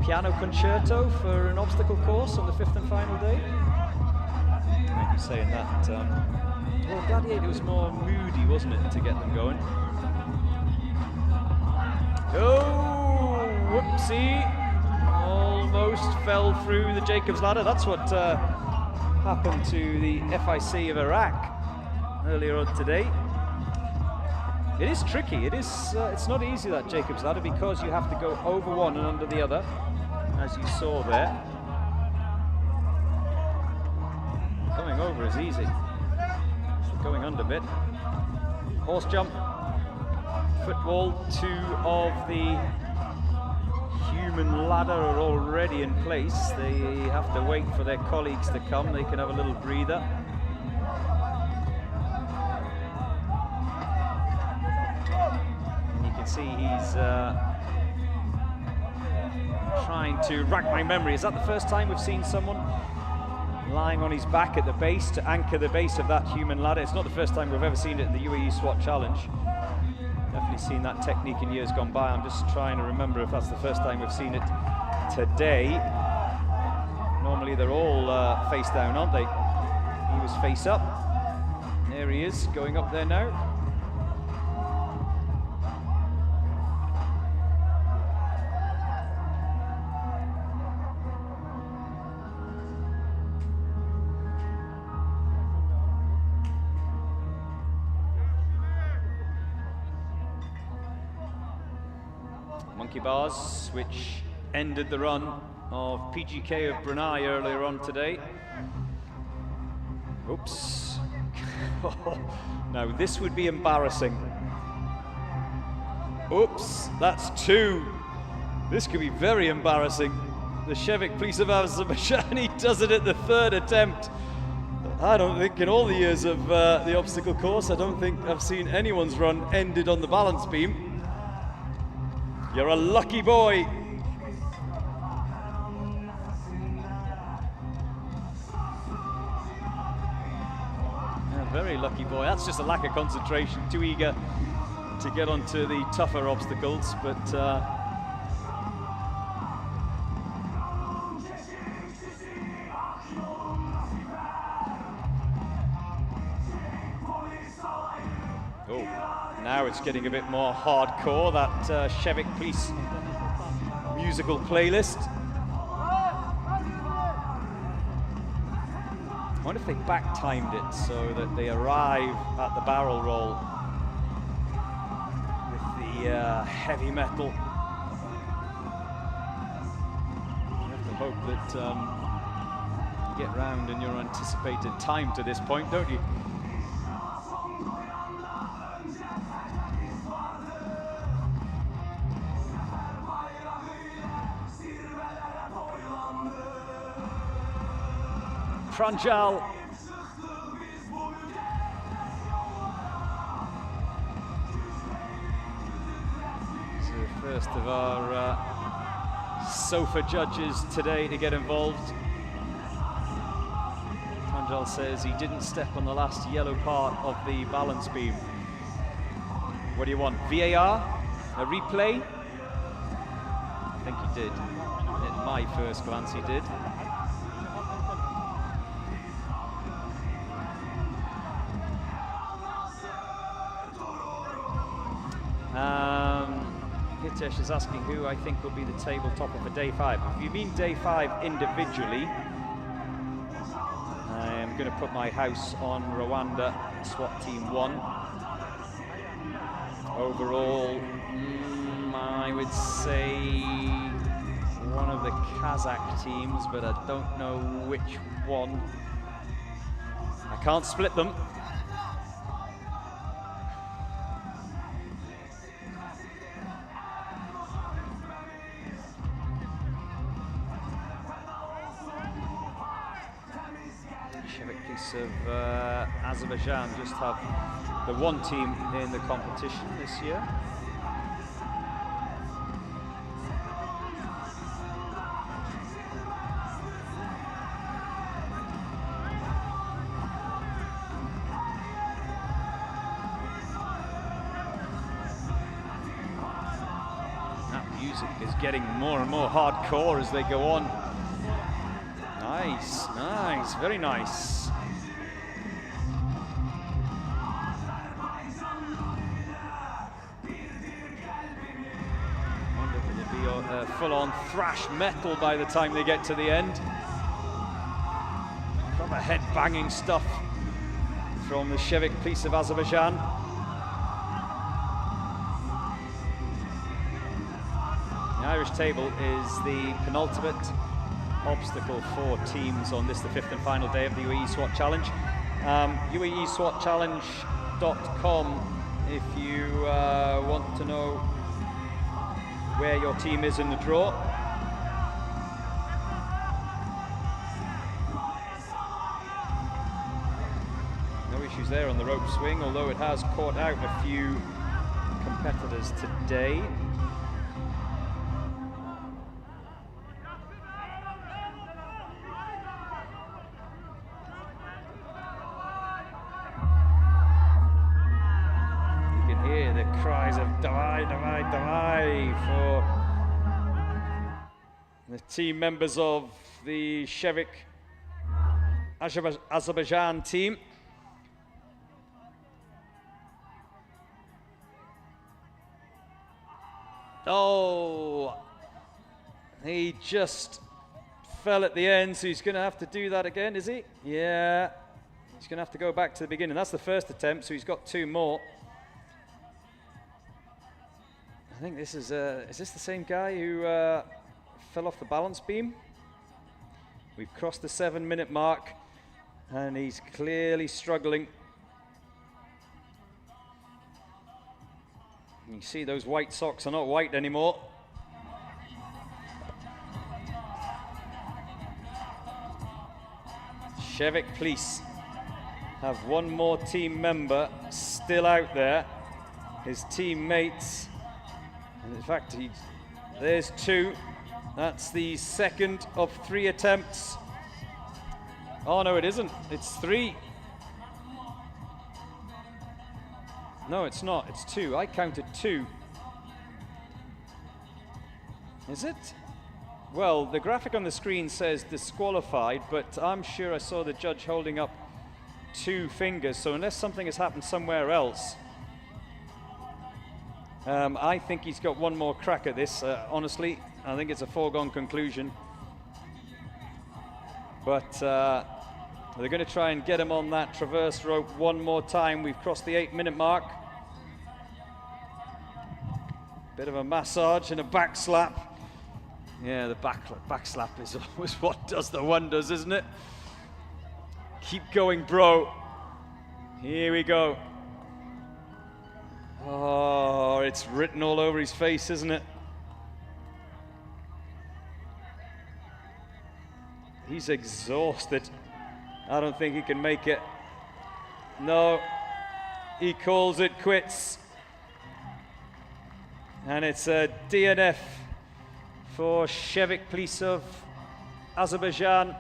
Piano concerto for an obstacle course on the 5th and final day. Maybe saying that. Well, Gladiator was more moody, wasn't it, to get them going? Oh, whoopsie! Almost fell through the Jacob's ladder. That's what happened to the FIC of Iraq earlier on today. It is tricky. It is. It's not easy, that Jacob's ladder, because you have to go over one and under the other, as you saw there. Going over is easy. It's the going under bit. Horse jump. Footwall. 2 of the human ladder are already in place. They have to wait for their colleagues to come. They can have a little breather. And you can see he's trying to rack my memory. Is that the first time we've seen someone lying on his back at the base to anchor the base of that human ladder? It's not the first time we've ever seen it in the UAE SWAT Challenge. Definitely seen that technique in years gone by. I'm just trying to remember if that's the first time we've seen it today. Normally they're all face down, aren't they? He was face up. There he is, going up there now. Monkey bars, which ended the run of PGK of Brunei earlier on today. Oops. Now this would be embarrassing. Oops, that's 2. This could be very embarrassing. The Shevik Police of Azerbaijan, he does it at the 3rd attempt. I don't think in all the years of the obstacle course, I don't think I've seen anyone's run ended on the balance beam. You're a lucky boy. A very lucky boy. That's just a lack of concentration. Too eager to get onto the tougher obstacles, but now it's getting a bit more hardcore, that Shevik Police musical playlist. I wonder if they back-timed it so that they arrive at the barrel roll with the heavy metal. You have to hope that you get round in your anticipated time to this point, don't you? Pranjal. So the first of our sofa judges today to get involved. Pranjal says he didn't step on the last yellow part of the balance beam. What do you want? VAR? A replay? I think he did. At my first glance he did. Hitesh is asking who I think will be the tabletopper for day 5. If you mean day 5 individually, I am going to put my house on Rwanda SWAT Team 1. Overall, I would say one of the Kazakh teams, but I don't know which one. I can't split them. Of Azerbaijan just have the one team in the competition this year. That music is getting more and more hardcore as they go on. Nice, nice, very nice. Full-on thrash metal by the time they get to the end. Proper head-banging stuff from the Shevik Police of Azerbaijan. The Irish table is the penultimate obstacle for teams on this, the 5th and final day of the UAE SWAT Challenge. UAESWATchallenge.com if you want to know where your team is in the draw. No issues there on the rope swing, although it has caught out a few competitors today. You can hear the cries of Davai for the team members of the Shevik Azerbaijan team. Oh, he just fell at the end, so he's going to have to do that again, is he? Yeah, he's going to have to go back to the beginning. That's the first attempt, so he's got 2 more. I think this is this the same guy who fell off the balance beam? We've crossed the 7-minute mark, and he's clearly struggling. You see those white socks are not white anymore. Shevik Police have 1 more team member still out there. His teammates, and in fact, there's 2. That's the second of 3 attempts. Oh no, it isn't. It's 3. No, it's not. It's 2. I counted 2. Is it? Well, the graphic on the screen says disqualified, but I'm sure I saw the judge holding up 2 fingers, so unless something has happened somewhere else, I think he's got 1 more crack at this. Honestly, I think it's a foregone conclusion. But they're going to try and get him on that traverse rope 1 more time. We've crossed the 8-minute mark. Bit of a massage and a back slap. Yeah, the back slap is always what does the wonders, isn't it? Keep going, bro. Here we go. Oh, it's written all over his face, isn't it? He's exhausted. I don't think he can make it. No, he calls it quits. And it's a DNF for Shevik Police of Azerbaijan.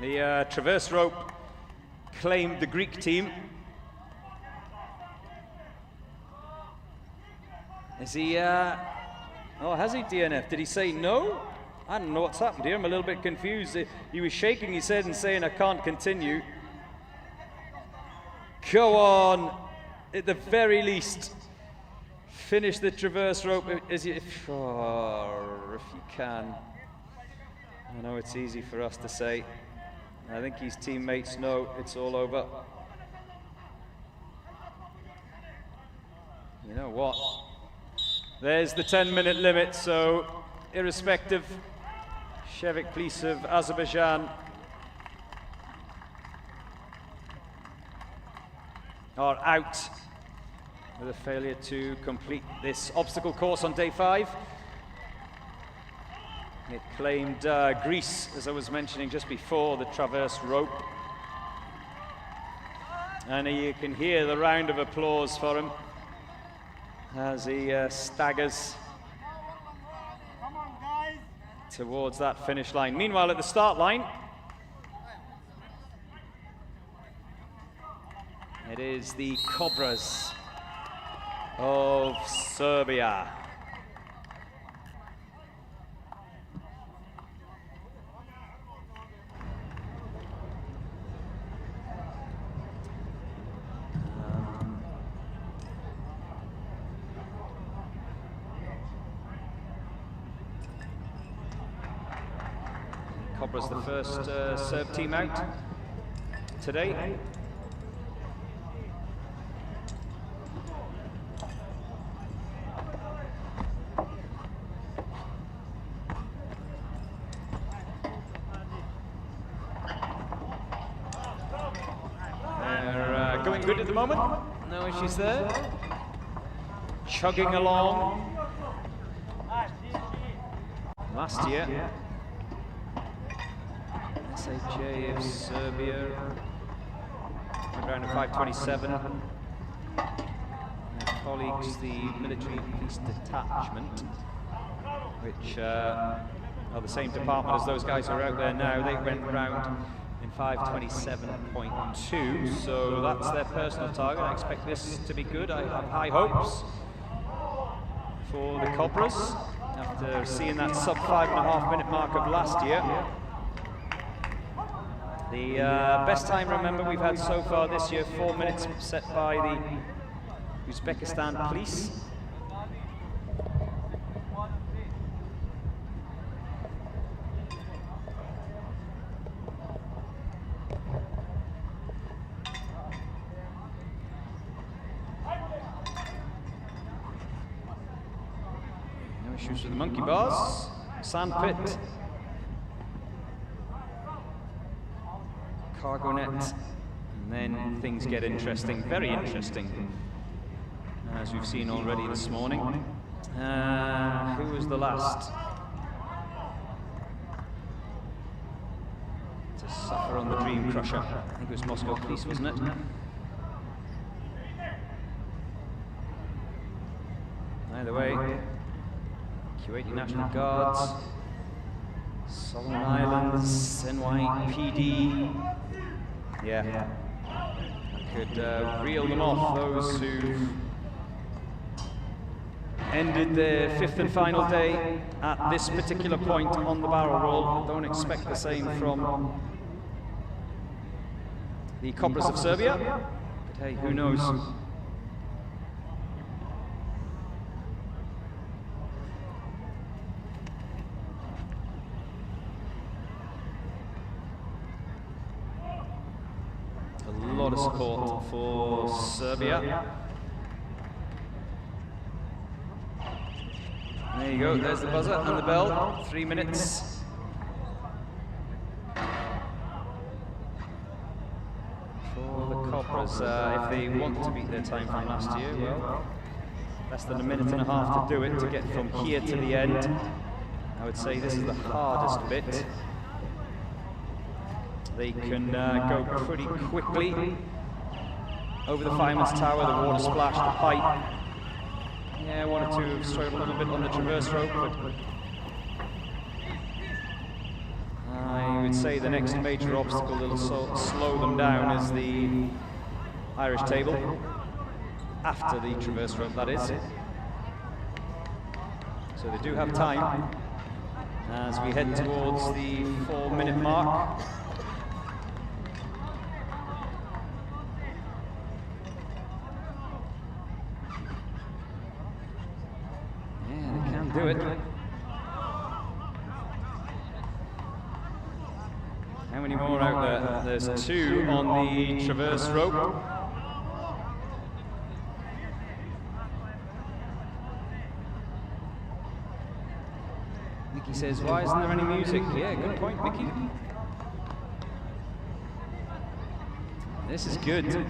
The traverse rope claimed the Greek team. Is he, oh, has he DNF? Did he say no? I don't know what's happened here. I'm a little bit confused. He was shaking his head and saying, I can't continue. Go on, at the very least, finish the traverse rope if you can. I know it's easy for us to say. I think his teammates know it's all over. You know what? There's the 10-minute limit, so irrespective, Shevik Police of Azerbaijan are out with a failure to complete this obstacle course on day 5. It claimed Greece, as I was mentioning just before, the traverse rope. And you can hear the round of applause for him as he staggers towards that finish line. Meanwhile, at the start line, it is the Cobras of Serbia. Cobras the first Serb team out today. They're going good at the moment. No issues there. Chugging along. Last year, SHA of Serbia went round at 5:27. Their colleagues, the military police detachment, which are the same department as those guys who are out there now, they went round in 5:27.2, so that's their personal target. I expect this to be good. I have high hopes for the Cobras after seeing that sub 5.5 minute mark of last year. The best time, remember, we've had so far this year, 4 minutes, set by the Uzbekistan police. No issues with the monkey bars, sand pit, cargo net, and then things get interesting, very interesting, as we've seen already this morning. Who was the last to suffer on the Dream Crusher? I think it was Moscow Police, wasn't it? Either way, Kuwaiti National Guards, Solomon Islands, NYPD. Yeah, I could reel them off, those who've ended their 5th and final day at this particular point on the barrel roll. Don't expect the same from the Cobras of Serbia, but hey, who knows? A lot of support for Serbia. There you go, there's the buzzer and the bell. 3 minutes. For the Cobras, if they want to beat their time from last year, well, less than a minute and a half to do it, to get from here to the end. I would say this is the hardest bit. They can go pretty quickly over the fireman's tower, the water splash, the pipe. Yeah, one or two have struggled a little bit on the traverse rope, but I would say the next major obstacle that will slow them down is the Irish table, after the traverse rope, that is. So they do have time as we head towards the 4 minute mark. Do it. How many more out there? There's 2 on the traverse rope. Mickey says, why isn't there any music? Yeah, good point, Mickey. This is good.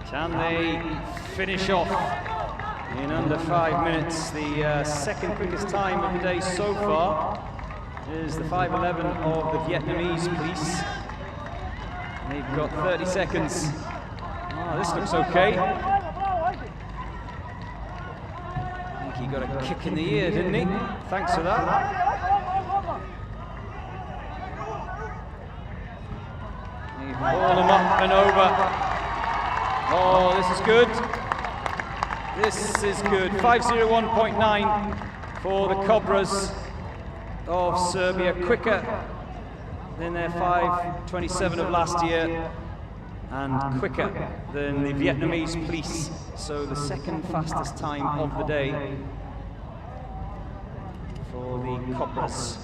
Can they finish off in under 5 minutes? The second quickest time of the day so far is the 5:11 of the Vietnamese police. They've got 30 seconds. Oh, this looks okay. I think he got a kick in the ear, didn't he? Thanks for that. They haul him up and over. Oh, this is good. This is good. 5:01.9 for the Cobras of Serbia, quicker than their 5:27 of last year and quicker than the Vietnamese police. So the second fastest time of the day for the Cobras.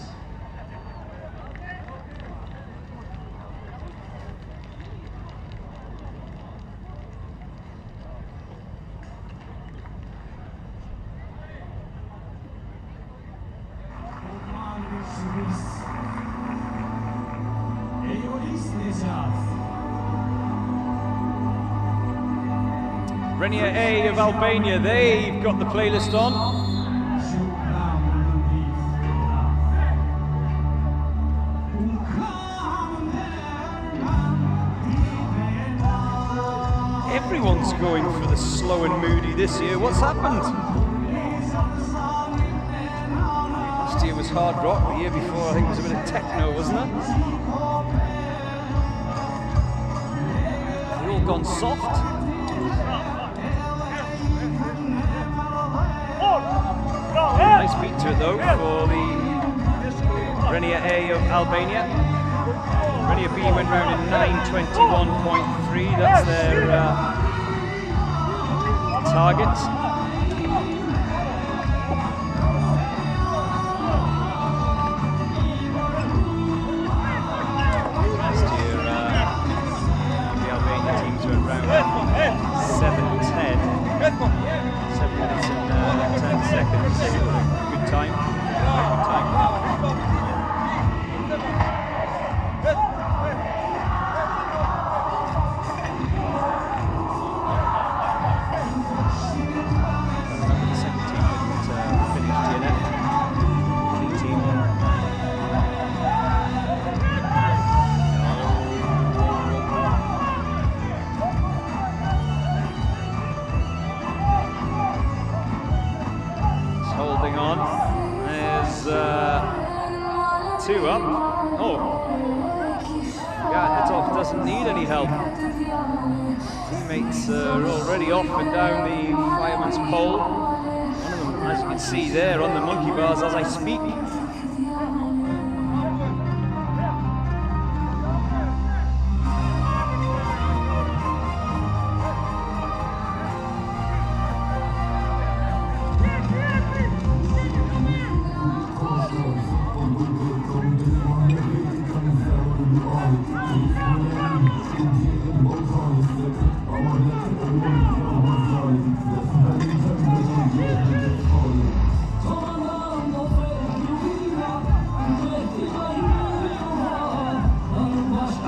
Renia A of Albania, they've got the playlist on. Everyone's going for the slow and moody this year. What's happened? Last year was hard rock. The year before, I think it was a bit of techno, wasn't it? They've all gone soft. Nice beat to it though for the Renia A of Albania. Renia B went round in 9:21.3. That's their target. Last year, the Albania teams went round 7:10. 7 minutes and 10 seconds. Good time. Good time. The second team didn't finish DNF. Lead team. Holding on. There's 2 up. Oh. Yeah, the top doesn't need any help. Teammates are already off and down the fireman's pole. One of them, as you can see there, on the monkey bars as I speak.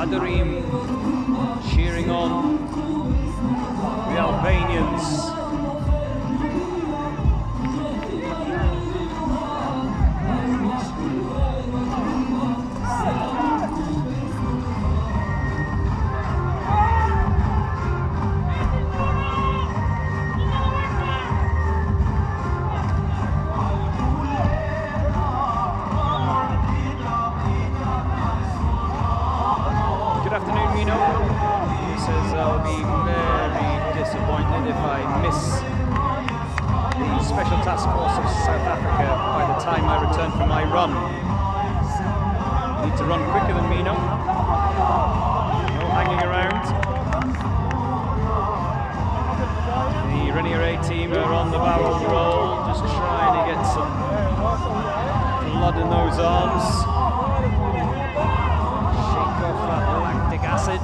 Adarim cheering on the Albanians. Good afternoon, Mino. He says I'll be very disappointed if I miss the Special Task Force of South Africa by the time I return from my run. Need to run quicker than Mino. No hanging around. The Renia A team are on the barrel roll, just trying to get some blood in those arms. Shake off that lactic acid.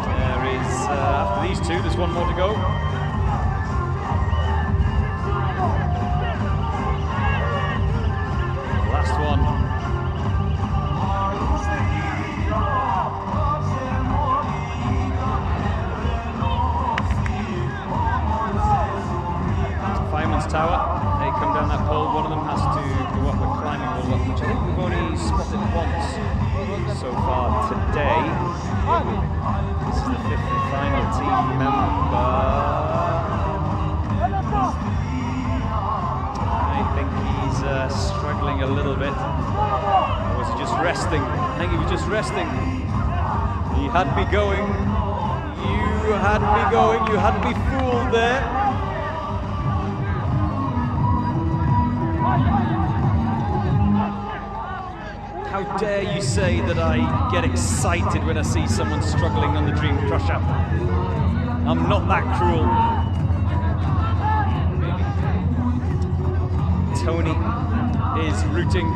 There is, after these 2, there's 1 more to go. Last one. Fireman's Tower. They come down that pole. One of them has to go up a climbing wall, which I think we've only spotted once so far today. This is the 5th and final team member. I think he's struggling a little bit. Or was he just resting? I think he was just resting. He had me going. You had me going. You had me fooled there. How dare you say that I get excited when I see someone struggling on the Dream Crusher? I'm not that cruel. Tony is rooting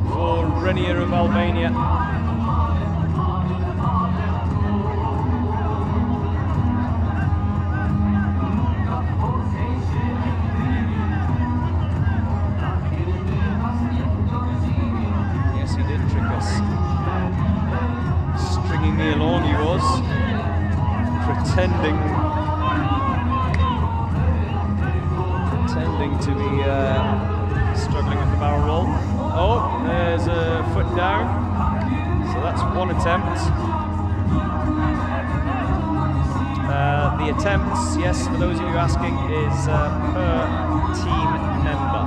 for Renia of Albania. Stringing me along he was, pretending to be struggling with the barrel roll. Oh, there's a foot down, so that's 1 attempt. The attempts, yes, for those of you asking, is per team member.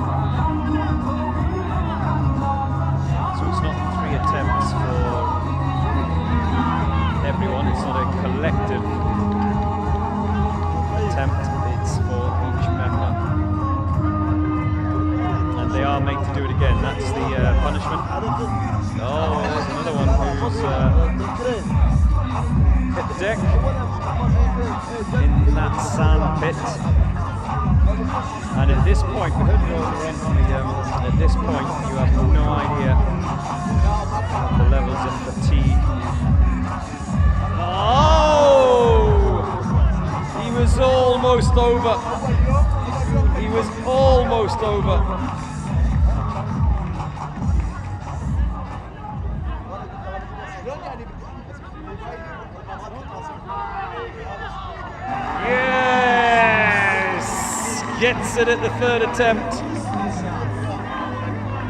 So it's not 3 attempts for everyone, it's not a collective attempt, it's for each member. And they are made to do it again, that's the punishment. Oh, there's another one who's hit the deck in that sand pit. And at this point, we heard it earlier on, at this point you have no idea the levels of fatigue. Oh! He was almost over. He was almost over. Yes! Gets it at the 3rd attempt.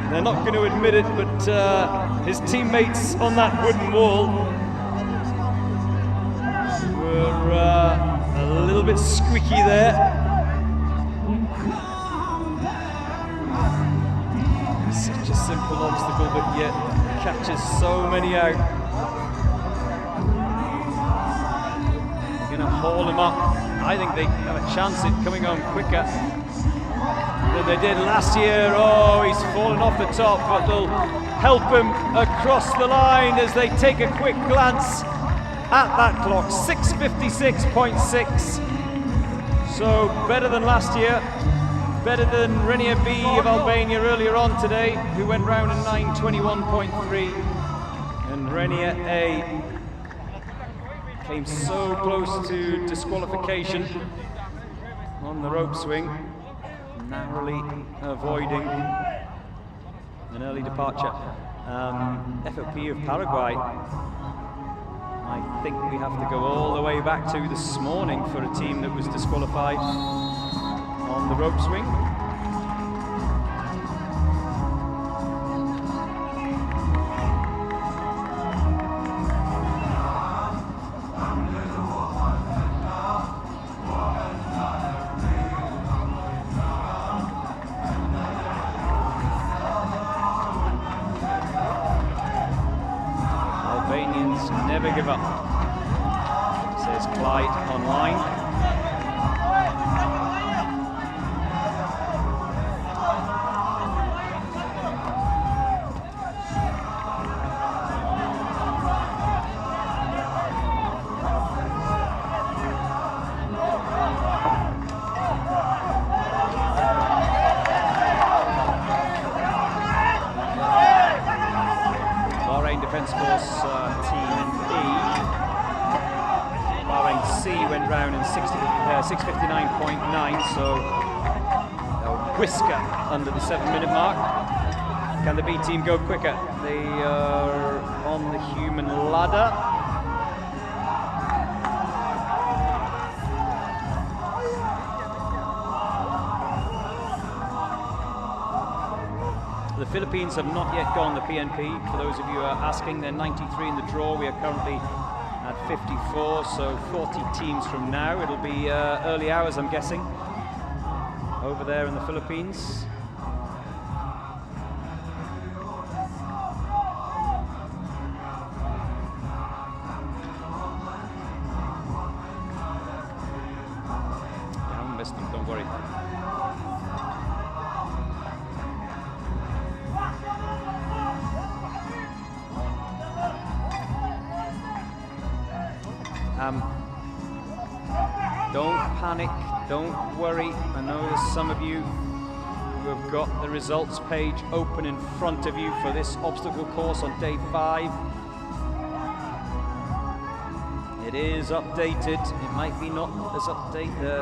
They're not going to admit it, but his teammates on that wooden wall were a little bit squeaky there. Such a simple obstacle, but yet catches so many out. Going to haul him up. I think they have a chance at coming on quicker than they did last year. Oh, he's fallen off the top, but they'll help him across the line as they take a quick glance at that clock. 6:56.6. So better than last year. Better than Renia B of Albania earlier on today, who went round in 9:21.3. And Renia A came so close to disqualification on the rope swing, narrowly avoiding an early departure. FOP of Paraguay, I think we have to go all the way back to this morning for a team that was disqualified on the rope swing. Albanians never give up, says Clyde online. Defence Force Team E. Bahrain C went round in 6:59.9, so a whisker under the 7-minute mark. Can the B team go quicker? They are on the human ladder. The Philippines have not yet gone the PNP, for those of you who are asking. They're 93 in the draw. We are currently at 54, so 40 teams from now. It'll be early hours, I'm guessing, over there in the Philippines. I haven't missed them, don't worry. Don't panic, don't worry. I know there's some of you who have got the results page open in front of you for this obstacle course on day 5. It is updated. It might be not as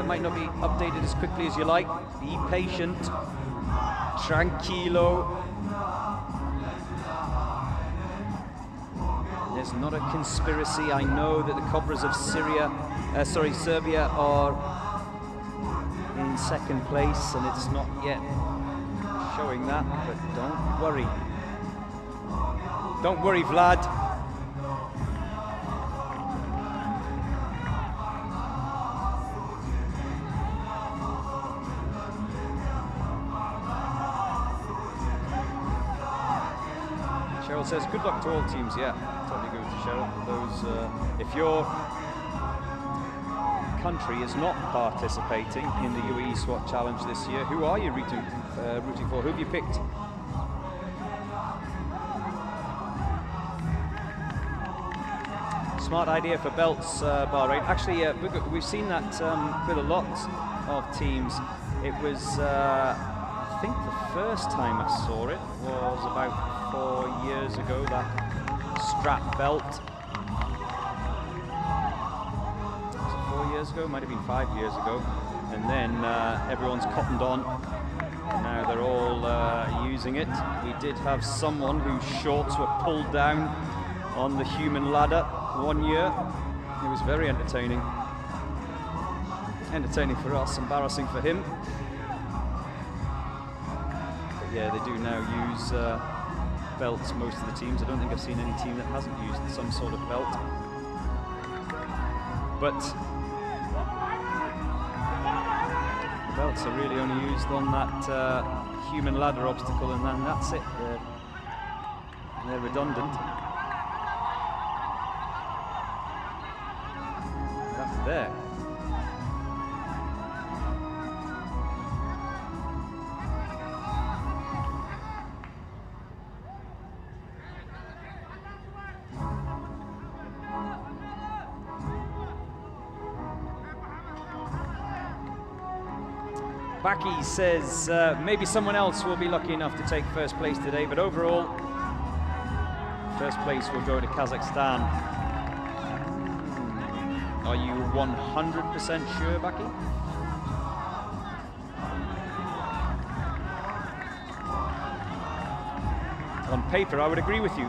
might not be updated as quickly as you like. Be patient. Tranquilo. There's not a conspiracy. I know that the Cobras of Serbia are in 2nd place, and it's not yet showing that, but don't worry. Don't worry, Vlad. Cheryl says, good luck to all teams. Yeah, totally agree with you, Cheryl. Those, if your country is not participating in the UAE SWAT Challenge this year, who are you rooting for? Who have you picked? Smart idea for belts, Bahrain. Actually, we've seen that with a lot of teams. It was, I think the first time I saw it was about 4 years ago, that strap belt. Was it 4 years ago? Might have been 5 years ago. And then everyone's cottoned on. And now they're all using it. We did have someone whose shorts were pulled down on the human ladder 1 year. It was very entertaining. Entertaining for us, embarrassing for him. But yeah, they do now use belts, most of the teams. I don't think I've seen any team that hasn't used some sort of belt. But the belts are really only used on that human ladder obstacle, and then that's it. They're redundant. There. Baki says maybe someone else will be lucky enough to take first place today, but overall, first place will go to Kazakhstan. Are you 100% sure, Baki? On paper, I would agree with you,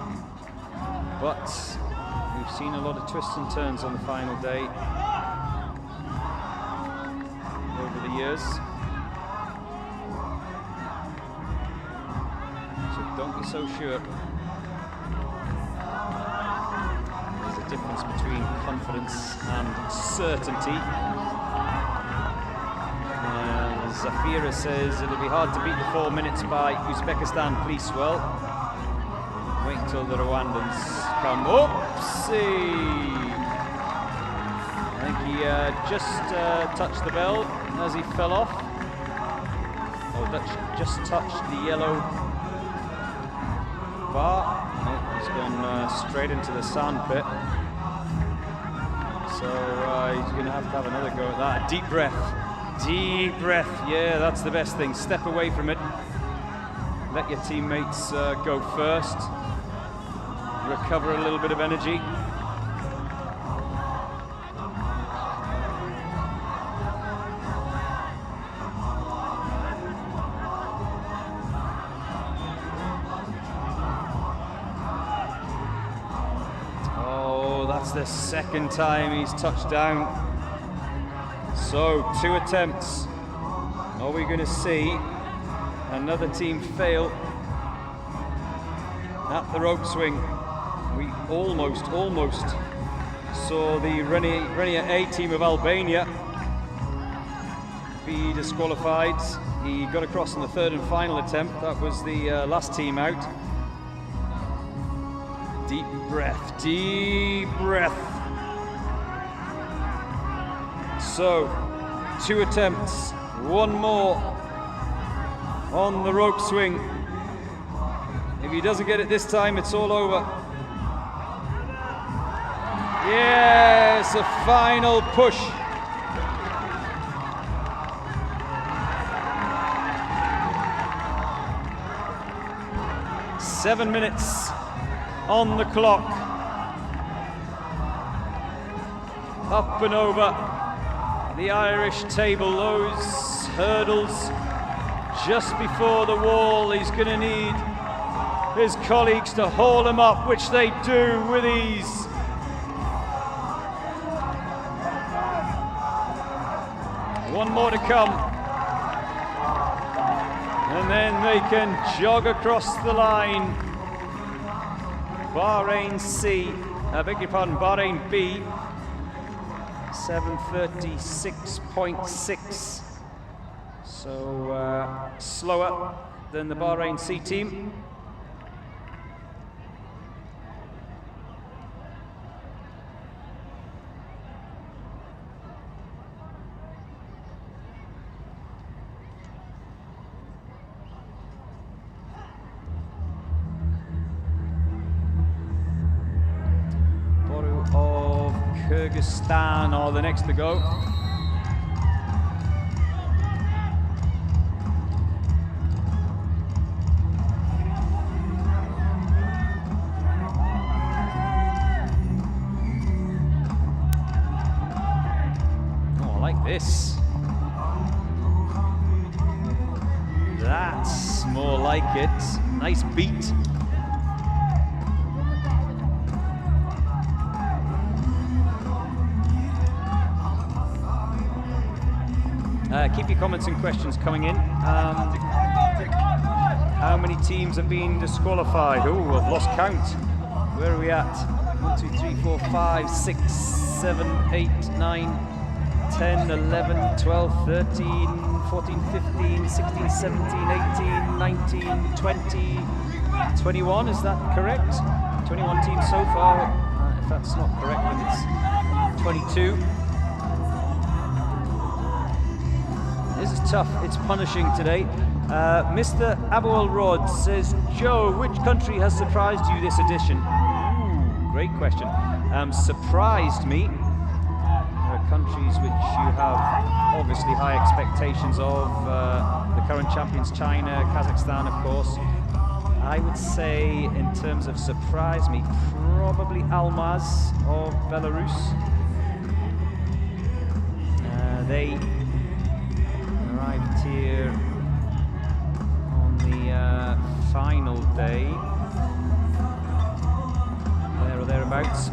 but we've seen a lot of twists and turns on the final day over the years. So don't be so sure. Difference between confidence and certainty. Zafira says it'll be hard to beat the 4 minutes by Uzbekistan police. Well, wait until the Rwandans come. Oopsie! I think he just touched the bell as he fell off. Oh, that just touched the yellow bar. He's gone straight into the sand pit. So he's going to have another go at that. Deep breath. Deep breath. Yeah, that's the best thing. Step away from it. Let your teammates go first. Recover a little bit of energy. The second time he's touched down. So 2 attempts. Are we going to see another team fail at the rope swing? We almost saw the Renia A team of Albania be disqualified. He got across in the third and final attempt. That was the last team out. Deep breath, deep breath. So, 2 attempts, 1 more on the rope swing. If he doesn't get it this time, it's all over. Yes, a final push. Seven minutes on the clock. Up and over the Irish table, those hurdles just before the wall. He's going to need his colleagues to haul him up, which they do with ease. One more to come. And then they can jog across the line. Bahrain C, beg your pardon, Bahrain B, 7:36.6. So slower than the Bahrain C team. Kyrgyzstan are the next to go. Oh, I like this. That's more like it. Nice beat. Keep your comments and questions coming in. How many teams have been disqualified? Oh, I've lost count. Where are we at? 1, 2, 3, 4, 5, 6, 7, 8, 9, 10, 11, 12, 13, 14, 15, 16, 17, 18, 19, 20, 21. Is that correct? 21 teams so far. If that's not correct, then it's 22. This is tough, it's punishing today. Mr. Abu Al-Rod says, Joe, which country has surprised you this edition? Ooh, great question. Surprised me. There are countries which you have obviously high expectations of. The current champions, China, Kazakhstan, of course. I would say, in terms of surprise me, probably Almaz of Belarus. They arrived here on the final day, there or thereabouts.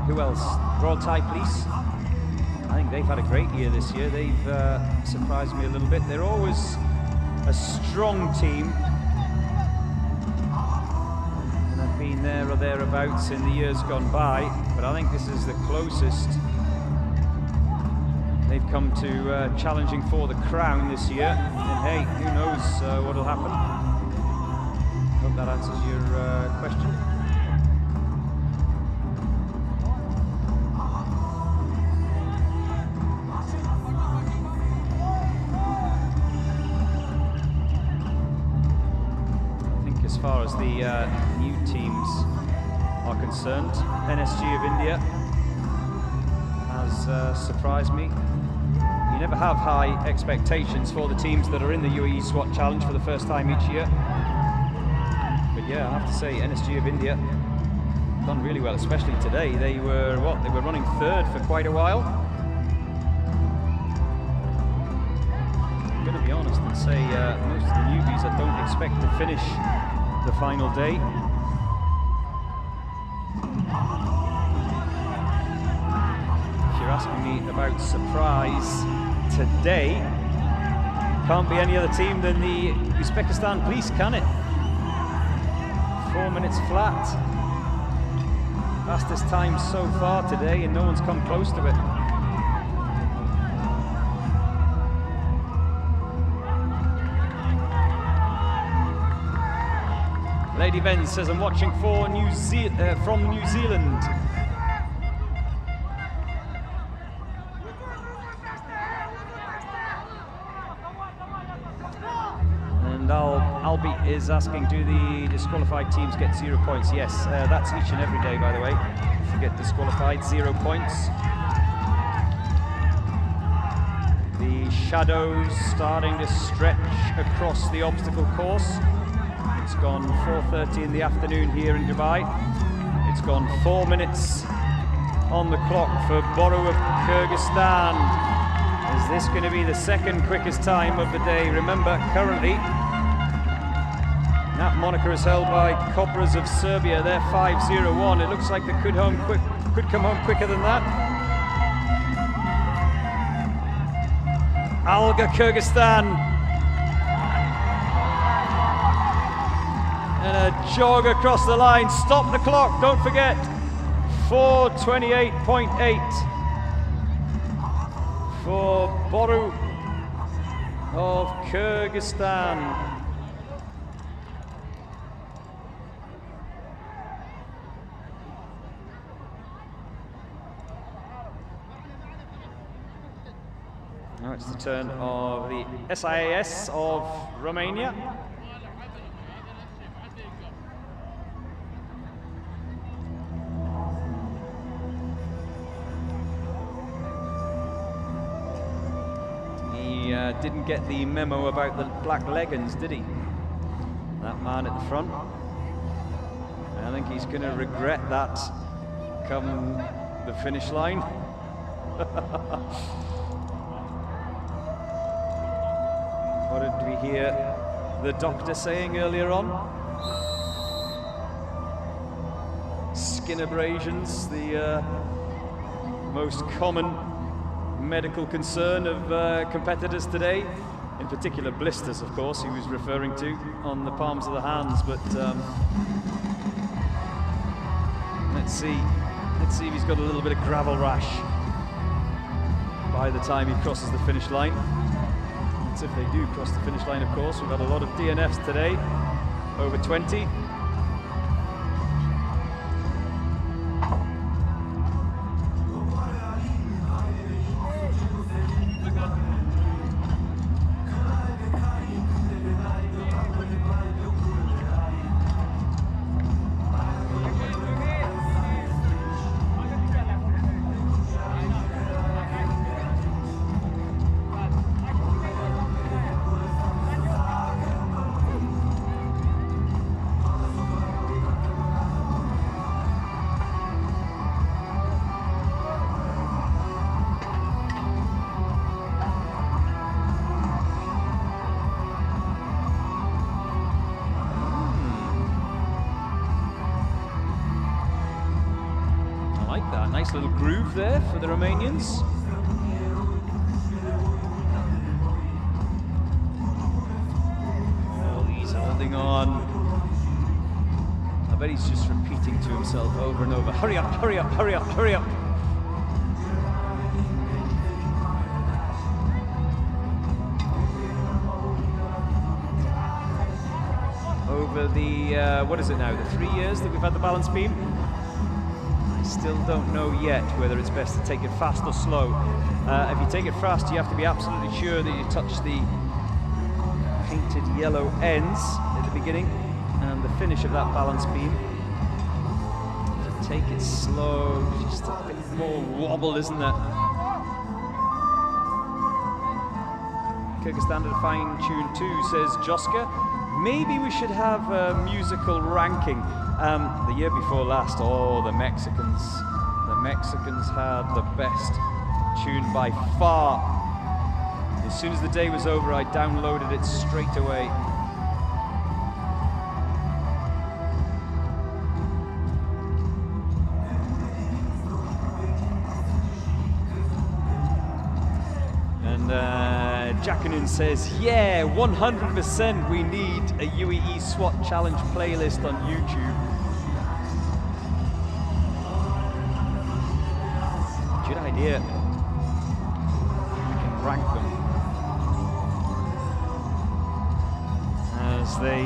Who else? Royal Thai Police. I think they've had a great year this year. They've surprised me a little bit. They're always a strong team. Been there or thereabouts in the years gone by, but I think this is the closest they've come to challenging for the crown this year. And hey, who knows what'll happen. Hope that answers your question. As far as the new teams are concerned, NSG of India has surprised me. You never have high expectations for the teams that are in the UAE SWAT Challenge for the first time each year. But yeah, I have to say, NSG of India done really well, especially today. They were They were running third for quite a while. I'm going to be honest and say most of the newbies I don't expect to finish the final day. If you're asking me about surprise today, can't be any other team than the Uzbekistan Police, can it? 4 minutes flat. Fastest time so far today, and no one's come close to it. Lady Venz says, I'm watching for from New Zealand. And Albi is asking, do the disqualified teams get 0 points? Yes, that's each and every day, by the way. If you get disqualified, 0 points. The shadows starting to stretch across the obstacle course. It's gone 4:30 in the afternoon here in Dubai. It's gone 4 minutes on the clock for Boru of Kyrgyzstan. Is this going to be the second quickest time of the day? Remember, currently, that moniker is held by Cobras of Serbia. They're 5:01. It looks like they could come home quicker than that. Alga Kyrgyzstan. And a jog across the line. Stop the clock, don't forget. 4:28.8 for Boru of Kyrgyzstan. Now it's the turn of the SIAS of Romania. didn't get the memo about the black leggings, did he? That man at the front. I think he's going to regret that come the finish line. What did we hear the doctor saying earlier on? Skin abrasions, the most common medical concern of competitors today. In particular, blisters, of course, he was referring to on the palms of the hands. But let's see if he's got a little bit of gravel rash by the time he crosses the finish line. That's if they do cross the finish line, of course. We've had a lot of DNFs today, over 20. Nice little groove there for the Romanians. Oh, he's holding on. I bet he's just repeating to himself over and over, hurry up, hurry up, hurry up, hurry up. Over the, what is it now, the 3 years that we've had the balance beam? Still don't know yet whether it's best to take it fast or slow. If you take it fast, you have to be absolutely sure that you touch the painted yellow ends at the beginning and the finish of that balance beam. If you take it slow, just a bit more wobble, isn't there? Kyrgyzstan at a fine tune too, says Joska. Maybe we should have a musical ranking. The year before last, oh, the Mexicans had the best tune by far. As soon as the day was over, I downloaded it straight away. And Jackanin says, yeah, 100% we need a UAE SWAT challenge playlist on YouTube. Good idea. We can rank them as they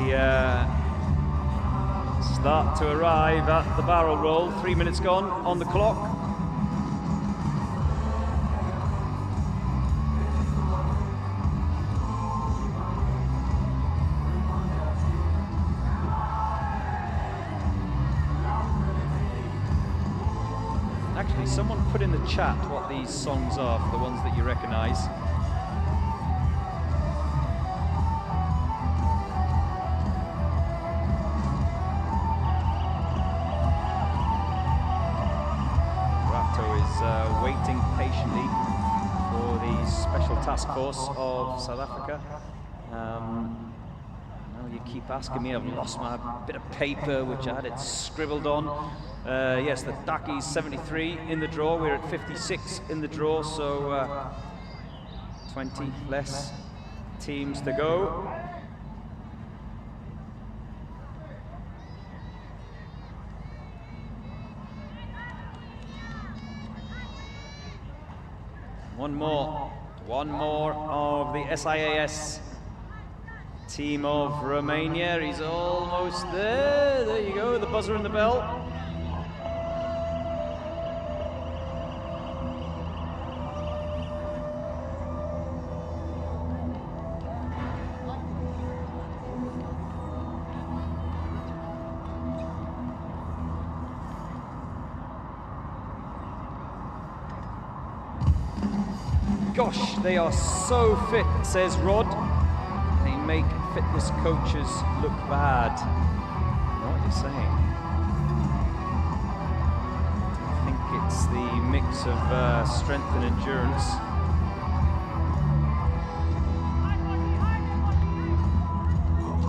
start to arrive at the barrel roll. 3 minutes gone on the clock. Actually, someone put in the chat what these songs are for the ones that you recognize. Rato is waiting patiently for the Special Task Force of South Africa. You keep asking me, I've lost my bit of paper which I had it scribbled on. Yes, the Daki's 73 in the draw. We're at 56 in the draw, so 20 less teams to go. One more of the SIAS team of Romania. He's almost there. There you go, the buzzer and the bell. Gosh, they are so fit, says Rod. They make fitness coaches look bad. I know what you're saying. I think it's the mix of strength and endurance.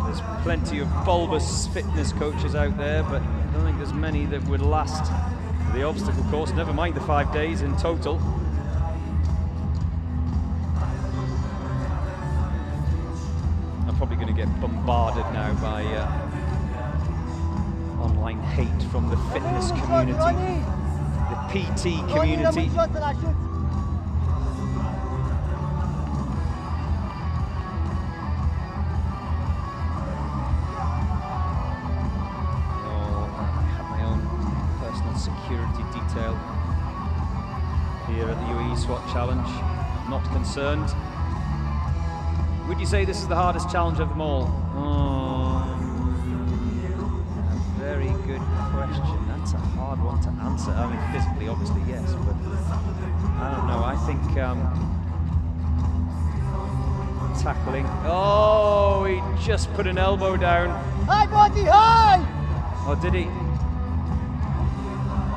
There's plenty of bulbous fitness coaches out there, but I don't think there's many that would last the obstacle course, never mind the 5 days in total. I'm probably going to get bombarded now by online hate from the fitness community, the PT community. Security detail here at the UAE SWAT Challenge. Not concerned. Would you say this is the hardest challenge of them all? Oh, a very good question. That's a hard one to answer. I mean, physically, obviously, yes, but I don't know. I think tackling. Oh, he just put an elbow down.
High body, high!
Oh, did he?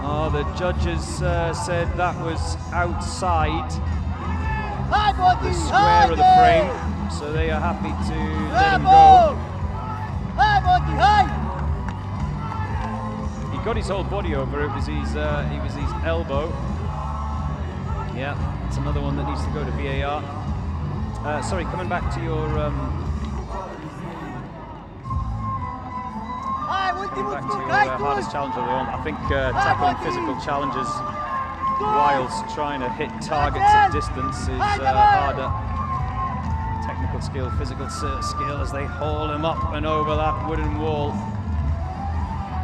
Oh, the judges said that was outside the square of the frame, so they are happy to let him go. He got his whole body over. It was his elbow. Yeah, it's another one that needs to go to VAR. Sorry, coming back to your hardest challenge of the one. I think tackling physical challenges whilst trying to hit targets at distance is harder. Technical skill, physical skill as they haul him up and over that wooden wall.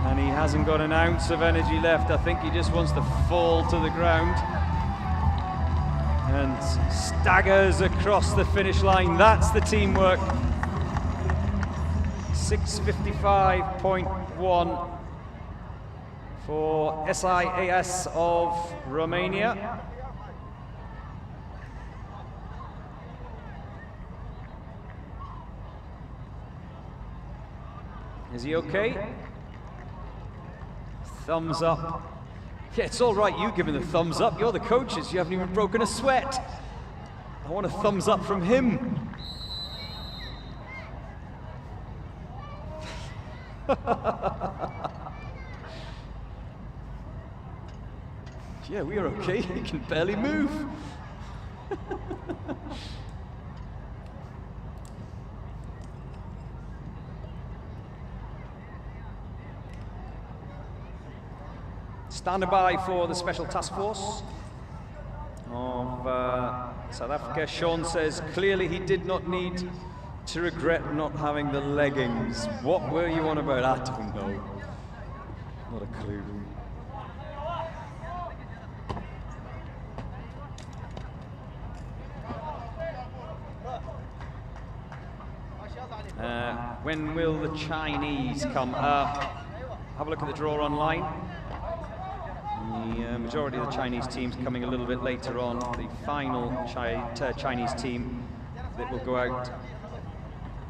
And he hasn't got an ounce of energy left. I think he just wants to fall to the ground. And staggers across the finish line. That's the teamwork. 6:55.1 for SIAS of Romania. Is he okay? Thumbs up. Yeah, it's all right, you giving the thumbs up. You're the coaches, you haven't even broken a sweat. I want a thumbs up from him. Yeah, we are okay. He can barely move. Standing by for the Special Task Force of South Africa. Sean says, clearly he did not need to regret not having the leggings. What were you on about? I don't know. Not a clue. When will the Chinese come? Have a look at the draw online. The majority of the Chinese teams coming a little bit later on. The final Chinese team that will go out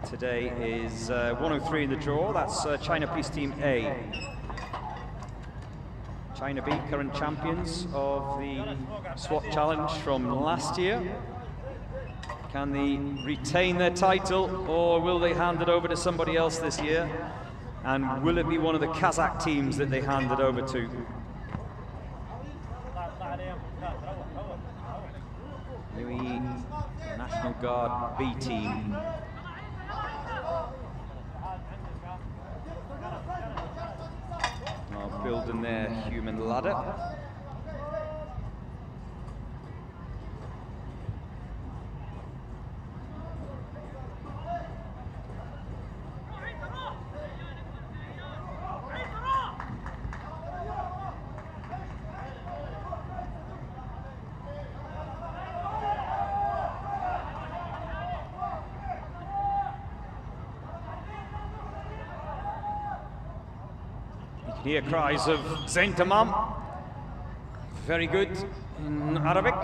today is 103 in the draw. That's China Peace Team A. China B, current champions of the SWAT Challenge from last year. Can they retain their title, or will they hand it over to somebody else this year? And will it be one of the Kazakh teams that they hand it over to? UAE National Guard B team. Are building their human ladder. Hear cries of Zain Tamam. Very good in Arabic.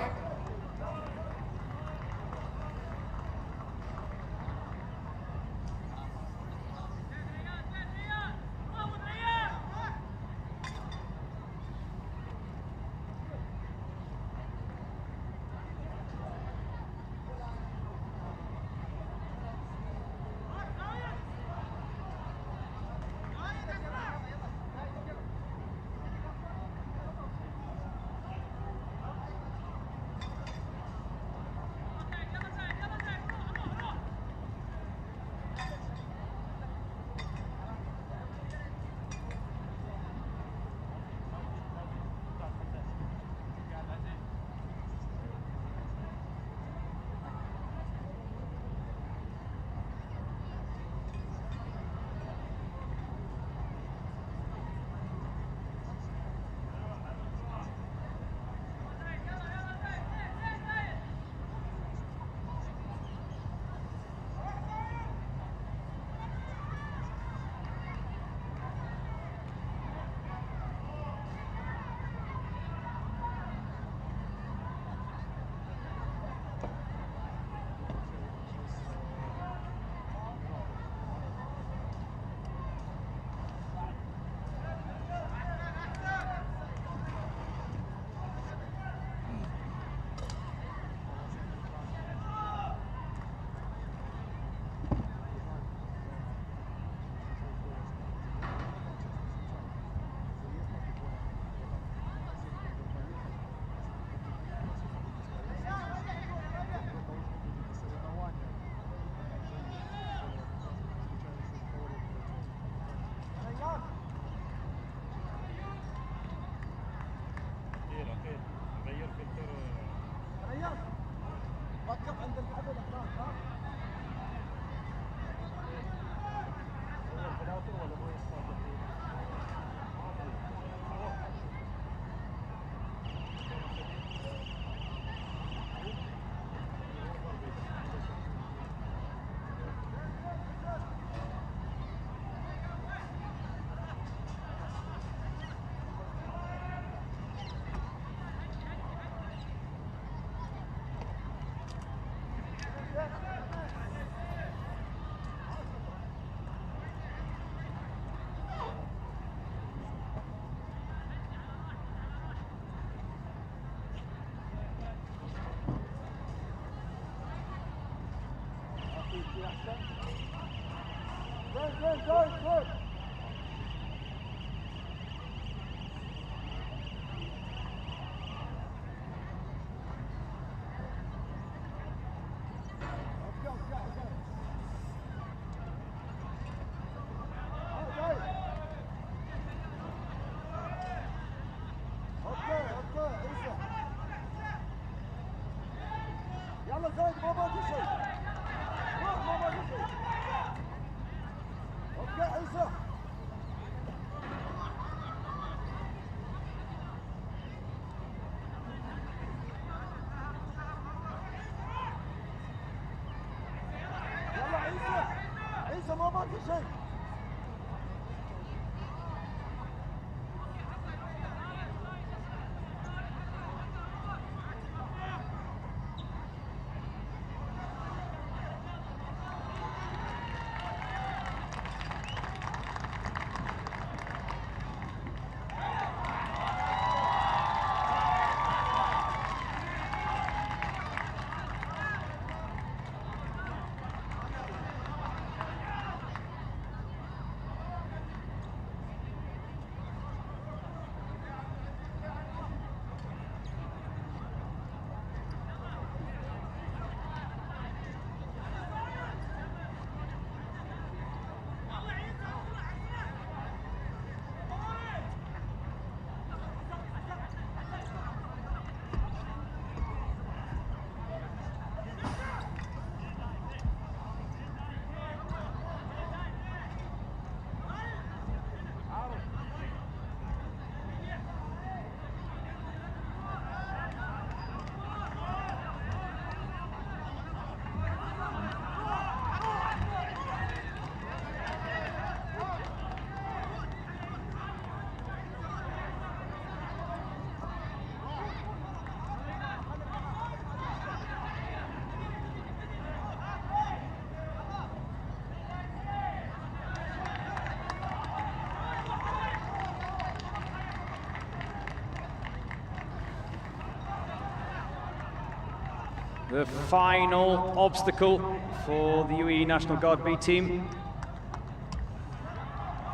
The final obstacle for the UAE National Guard B team.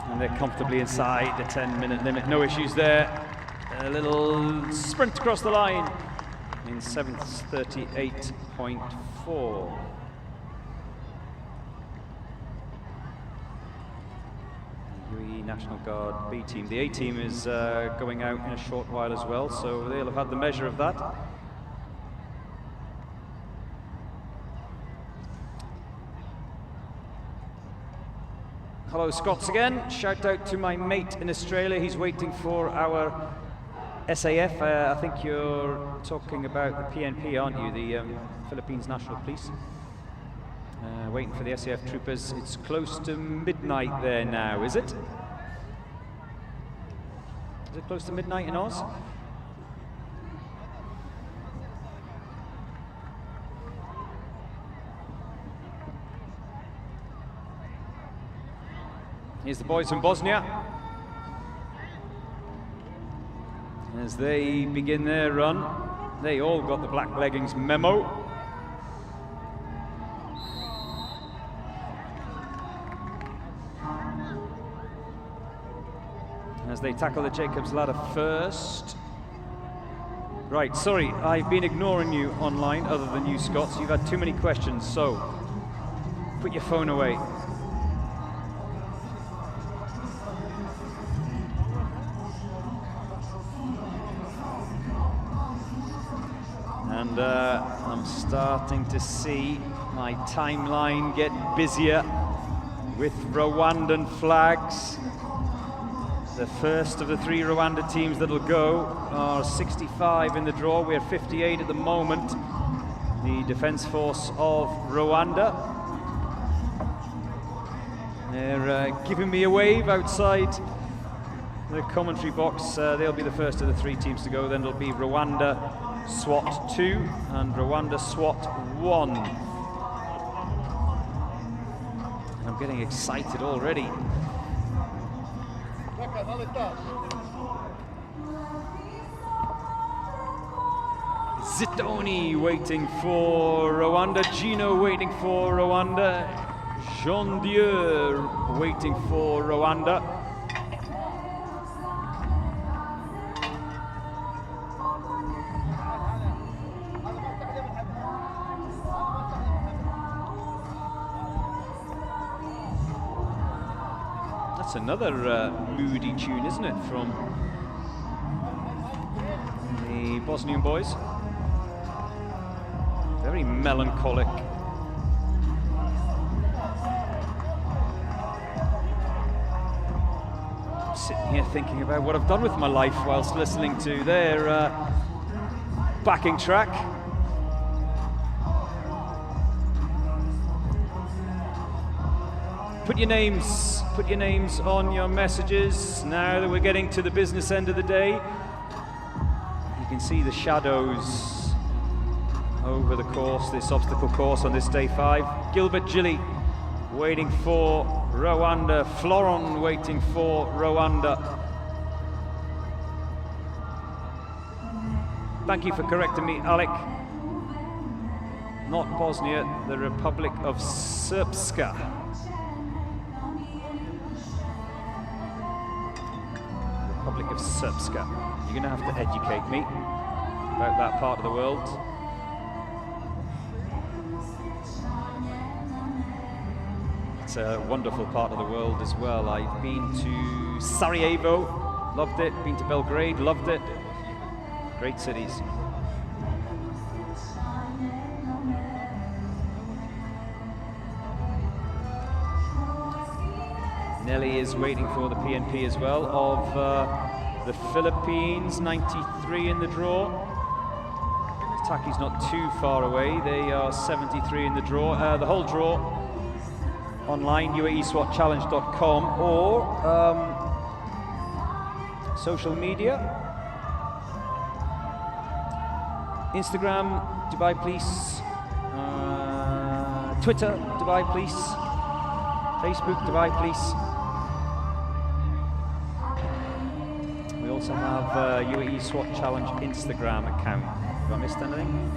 And they're comfortably inside the 10-minute limit, no issues there. A little sprint across the line in 7:38.4. UAE National Guard B team. The A team is going out in a short while as well, so they'll have had the measure of that. Hello, Scots again. Shout out to my mate in Australia. He's waiting for our SAF. I think you're talking about the PNP, aren't you? The Philippines National Police. Waiting for the SAF troopers. It's close to midnight there now, is it? Is it close to midnight in Oz? Here's the boys from Bosnia. As they begin their run, they all got the black leggings memo. As they tackle the Jacobs ladder first. Right, sorry, I've been ignoring you online, other than you, Scots. You've had too many questions, so put your phone away. And I'm starting to see my timeline get busier with Rwandan flags. The first of the 3 Rwanda teams that'll go are 65 in the draw. We're 58 at the moment. The Defence Force of Rwanda. They're giving me a wave outside the commentary box. They'll be the first of the 3 teams to go. Then it'll be Rwanda SWAT 2 and Rwanda SWAT 1. And I'm getting excited already. Zitoni waiting for Rwanda, Gino waiting for Rwanda. Jean Dieu waiting for Rwanda. That's another moody tune, isn't it, from the Bosnian boys? Very melancholic. I'm sitting here thinking about what I've done with my life whilst listening to their backing track. Put your names on your messages now that we're getting to the business end of the day. You can see the shadows over the course, this obstacle course on this day 5. Gilbert Gilly waiting for Rwanda. Floron waiting for Rwanda. Thank you for correcting me, Alec. Not Bosnia, the Republic of Srpska. Republic of Srpska. You're going to have to educate me about that part of the world. It's a wonderful part of the world as well. I've been to Sarajevo, loved it. Been to Belgrade, loved it. Great cities. Nelly is waiting for the PNP as well of the Philippines, 93 in the draw. Taki's not too far away. They are 73 in the draw. The whole draw online, UAESWATchallenge.com, or social media. Instagram, Dubai Police. Twitter, Dubai Police. Facebook, Dubai Police. We also have UAE SWAT Challenge Instagram account. Have I missed anything?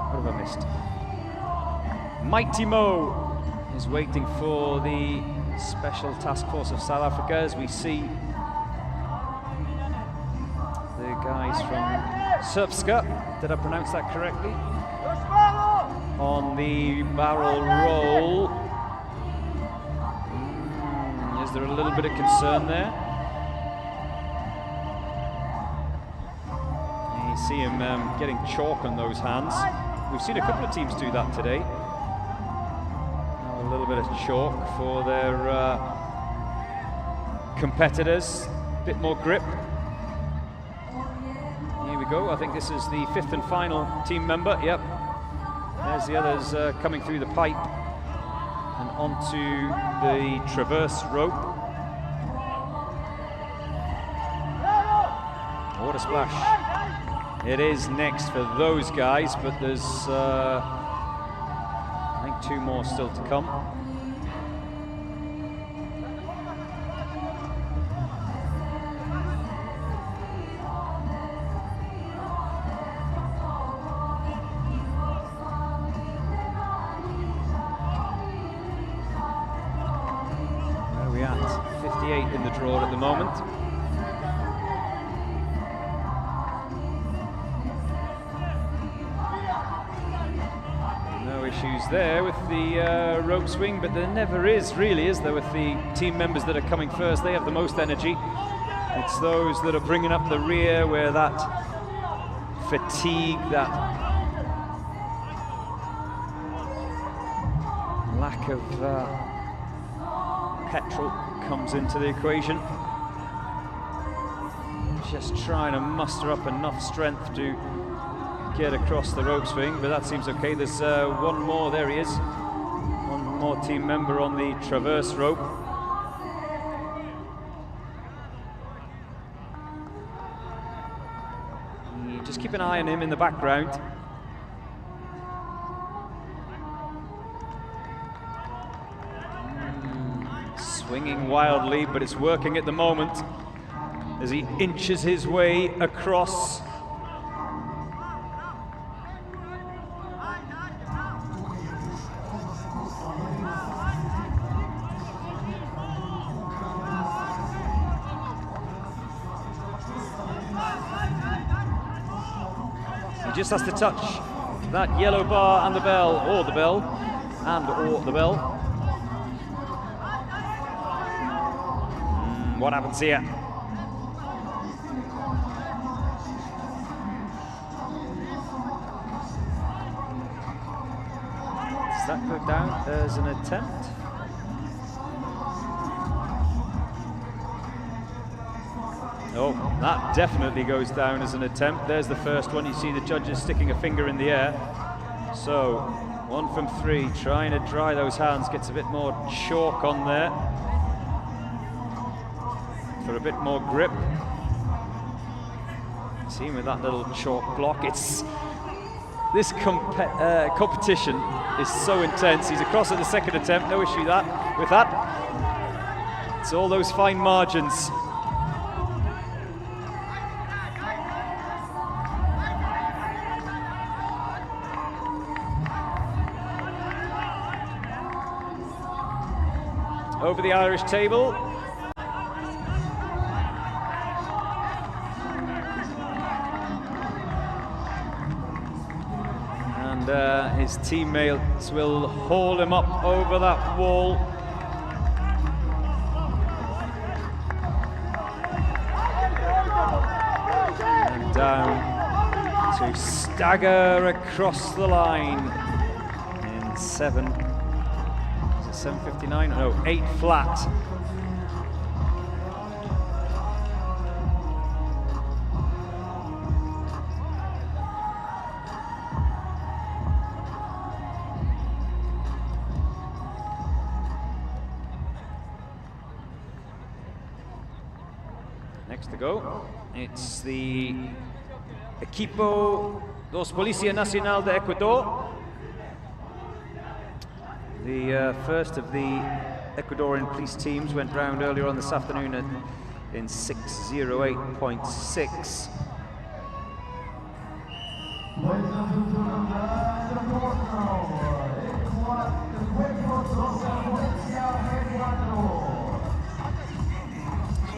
What have I missed? Mighty Mo is waiting for the Special Task Force of South Africa as we see the guys from Srpska, did I pronounce that correctly? On the barrel roll. Is there a little bit of concern there? You see him getting chalk on those hands. We've seen a couple of teams do that today. Now a little bit of chalk for their competitors. A bit more grip. Here we go. I think this is the 5th and final team member. Yep. There's the others coming through the pipe and onto the traverse rope. What a splash. It is next for those guys, but there's I think 2 more still to come. Where are we at? 58 in the draw at the moment. Issues there with the rope swing, but there never is really, is there, with the team members that are coming first? They have the most energy. It's those that are bringing up the rear where that fatigue, that lack of petrol comes into the equation. Just trying to muster up enough strength to get across the rope swing, but that seems okay. There's one more, there he is. One more team member on the traverse rope. Just keep an eye on him in the background. Swinging wildly, but it's working at the moment as he inches his way across. just has to touch that yellow bar and the bell, or the bell, or the bell. What happens here? Does that go down as an attempt? Oh, that definitely goes down as an attempt. There's the first one. You see the judges sticking a finger in the air. So, 1 from 3, trying to dry those hands, gets a bit more chalk on there for a bit more grip. See with that little chalk block, it's this competition is so intense. He's across at the second attempt, no issue with that. It's all those fine margins. Over the Irish table. And his teammates will haul him up over that wall. And down to stagger across the line in 7:59? No, 8 flat. Next to go, it's the Equipo dos Policía Nacional de Ecuador. The first of the Ecuadorian police teams went round earlier on this afternoon in 6:08.6.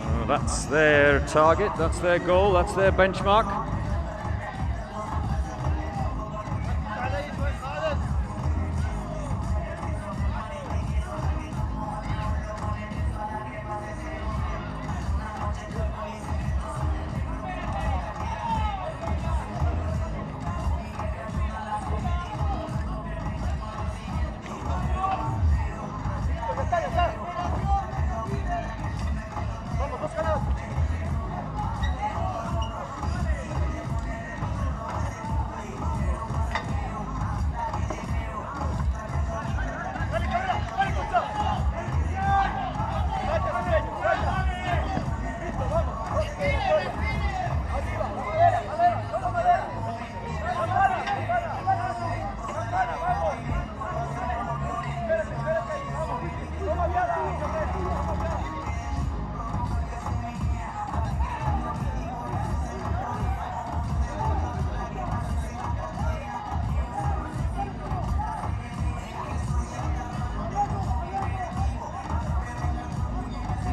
So that's their target, that's their goal, that's their benchmark.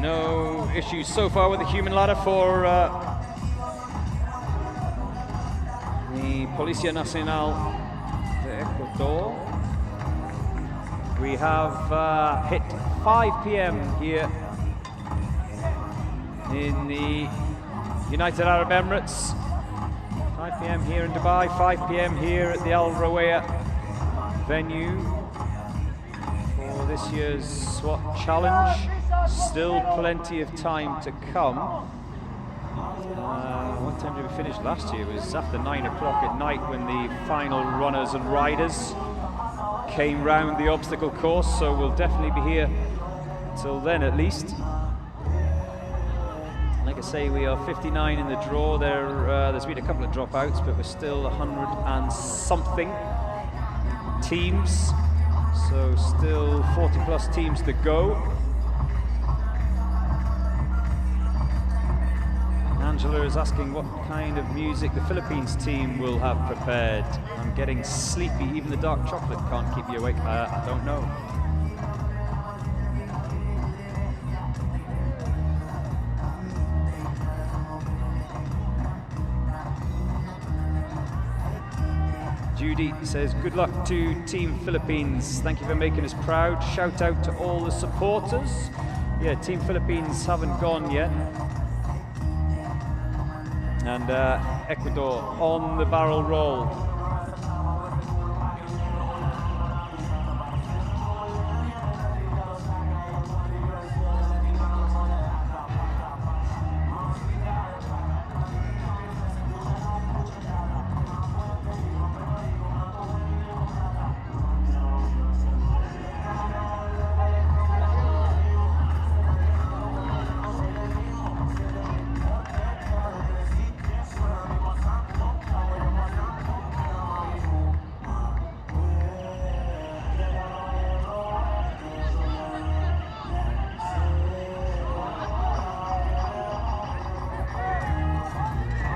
No issues so far with the human ladder for the Policía Nacional de Ecuador. We have hit 5 p.m. here in the United Arab Emirates. 5 p.m. here in Dubai, 5 p.m. here at the Al Rawaya venue for this year's SWAT Challenge. Still plenty of time to come. What time did we finish last year? It was after 9 o'clock at night when the final runners and riders came round the obstacle course, so we'll definitely be here till then at least. Like I say, we are 59 in the draw. There's been a couple of dropouts, but we're still 100 and something teams, so still 40 plus teams to go. Angela is asking what kind of music the Philippines team will have prepared. I'm getting sleepy. Even the dark chocolate can't keep you awake. I don't know. Judy says, good luck to Team Philippines. Thank you for making us proud. Shout out to all the supporters. Yeah, Team Philippines haven't gone yet. And Ecuador on the barrel roll.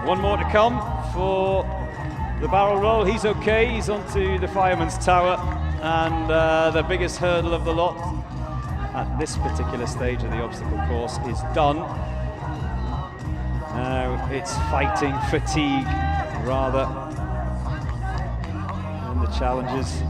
One more to come for the barrel roll. He's okay, he's onto the fireman's tower, and the biggest hurdle of the lot at this particular stage of the obstacle course is done. Now it's fighting fatigue rather than the challenges.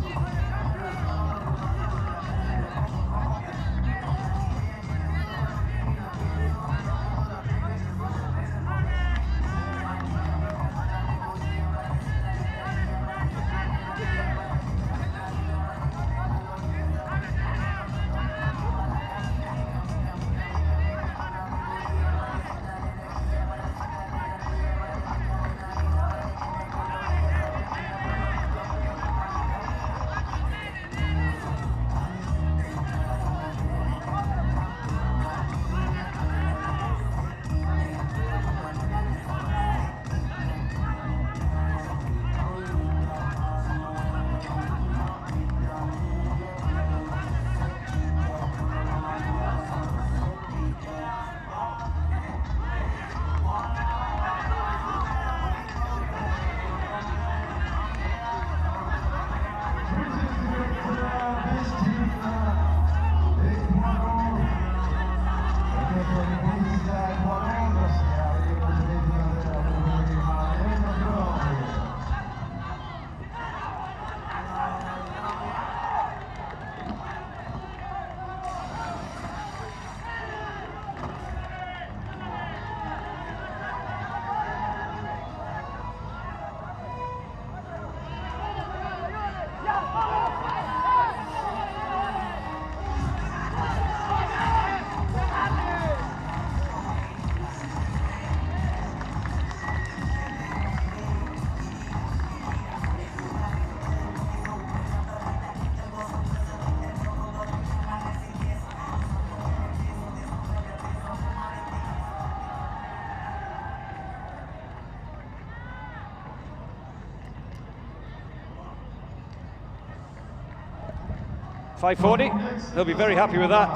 .540, they'll be very happy with that.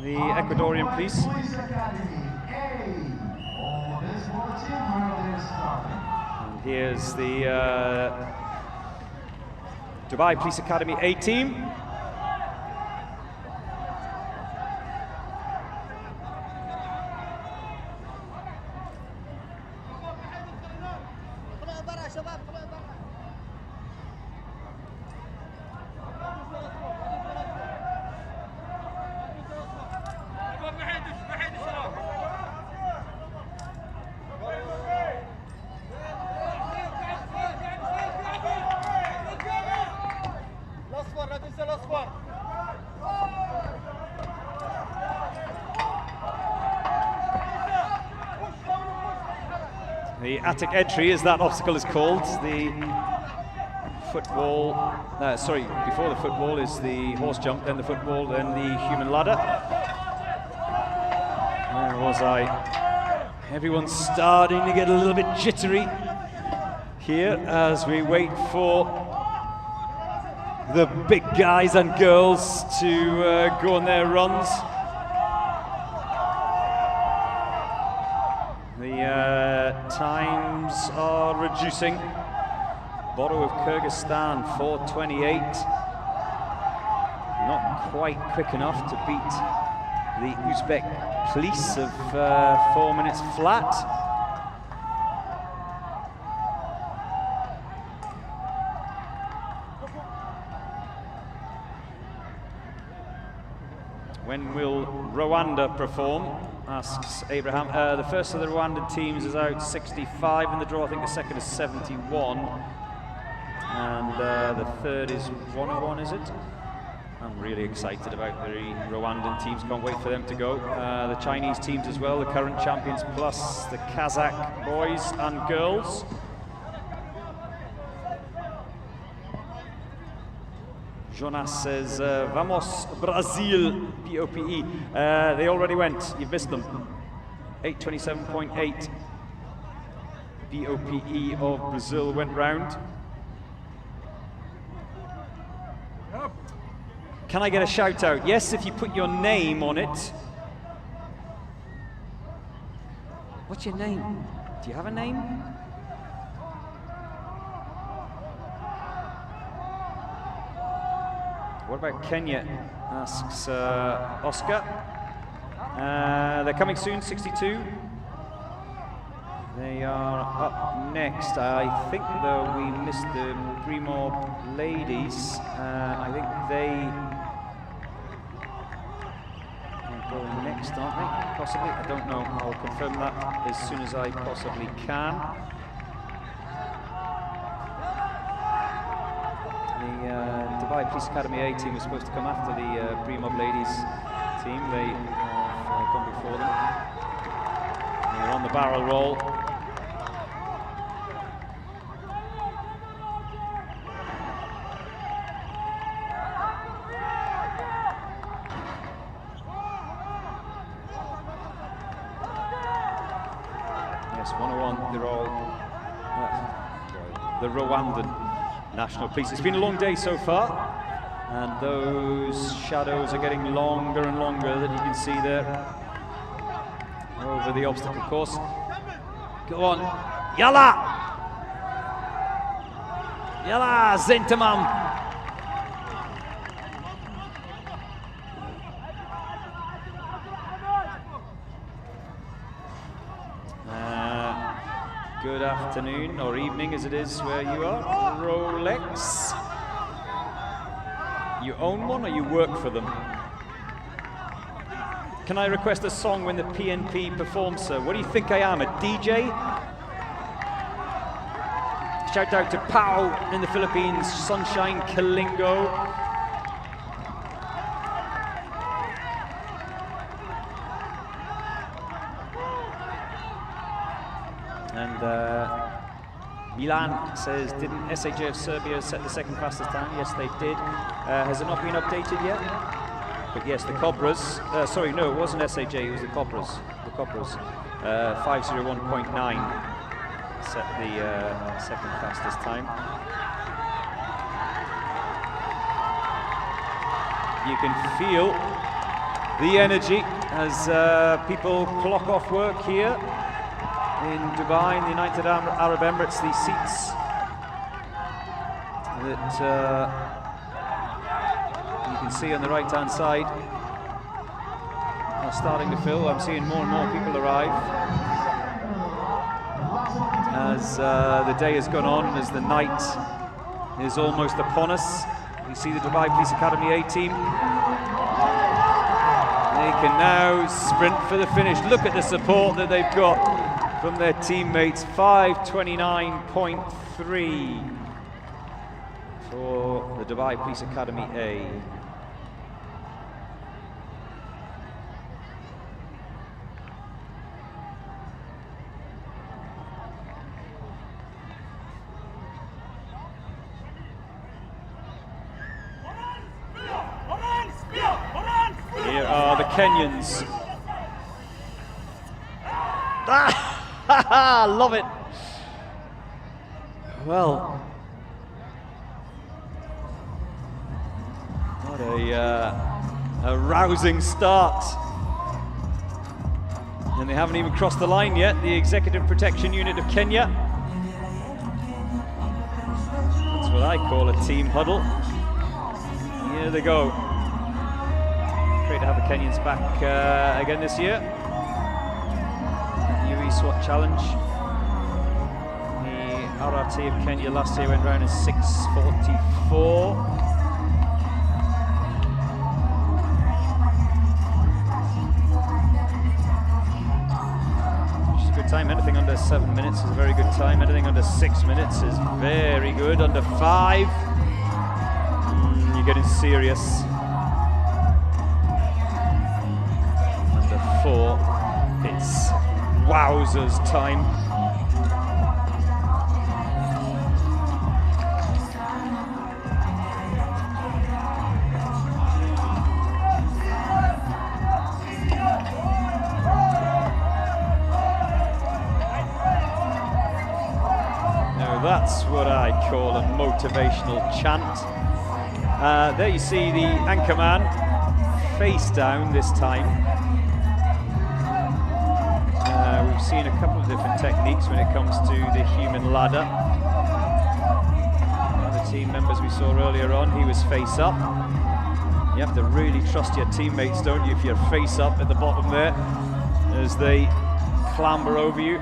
The Ecuadorian police. And here's the Dubai Police Academy A team. The attic entry, as that obstacle is called, the footwall, before the footwall is the horse jump, then the footwall, then the human ladder. Where was I? Everyone's starting to get a little bit jittery here as we wait for the big guys and girls to go on their runs. Times are reducing. Boro of Kyrgyzstan, 4:28. Not quite quick enough to beat the Uzbek police of 4 minutes flat. When will Rwanda perform? Asks Abraham. The first of the Rwandan teams is out 65 in the draw. I think the second is 71. And the third is 101, is it? I'm really excited about the Rwandan teams. Can't wait for them to go. The Chinese teams as well, the current champions, plus the Kazakh boys and girls. Jonas says, Vamos Brazil, BOPE. They already went, you've missed them. 827.8. BOPE of Brazil went round. Can I get a shout out? Yes, if you put your name on it. What's your name? Do you have a name? What about Kenya? Asks Oscar. They're coming soon, 62. They are up next. I think, though, we missed the Primob ladies. I think they are going next, aren't they? Possibly. I don't know. I'll confirm that as soon as I possibly can. The Dubai Police Academy A team was supposed to come after the Primob ladies team. They have gone before them. They're on the barrel roll. Yes, 101, they're all the Rwandan National Police. It's been a long day so far, and those shadows are getting longer and longer that you can see there over the obstacle course. Go on, Yalla! Yalla, Zentamam! Good afternoon, or evening as it is where you are. Rolex. You own one or you work for them? Can I request a song when the PNP performs, sir? What do you think I am, a DJ? Shout out to Pau in the Philippines, Sunshine Kalingo. And Milan says, didn't SAJ of Serbia set the second fastest time? Yes, they did. Has it not been updated yet? But yes, the Cobras, sorry, no, it wasn't SAJ, it was the Cobras. The Cobras, 501.9 set the second fastest time. You can feel the energy as people clock off work here in Dubai, in the United Arab Emirates. These seats that you can see on the right-hand side are starting to fill. I'm seeing more and more people arrive as the day has gone on, as the night is almost upon us. You see the Dubai Police Academy A team. They can now sprint for the finish. Look at the support that they've got from their teammates. 5:29.3 for the Dubai Police Academy A. Here are the Kenyans. Love it. Well, what a rousing start. And they haven't even crossed the line yet, the Executive Protection Unit of Kenya. That's what I call a team huddle. Here they go. Great to have the Kenyans back again this year. UAE SWAT Challenge. The RRT of Kenya last year went round in 6:44. good time. Anything under 7 minutes is a very good time. Anything under 6 minutes is very good. Under 5, you're getting serious. Under 4, it's wowzers time. That's what I call a motivational chant. There you see the anchorman face down this time. We've seen a couple of different techniques when it comes to the human ladder. One of the team members we saw earlier on, he was face up. You have to really trust your teammates, don't you, if you're face up at the bottom there as they clamber over you.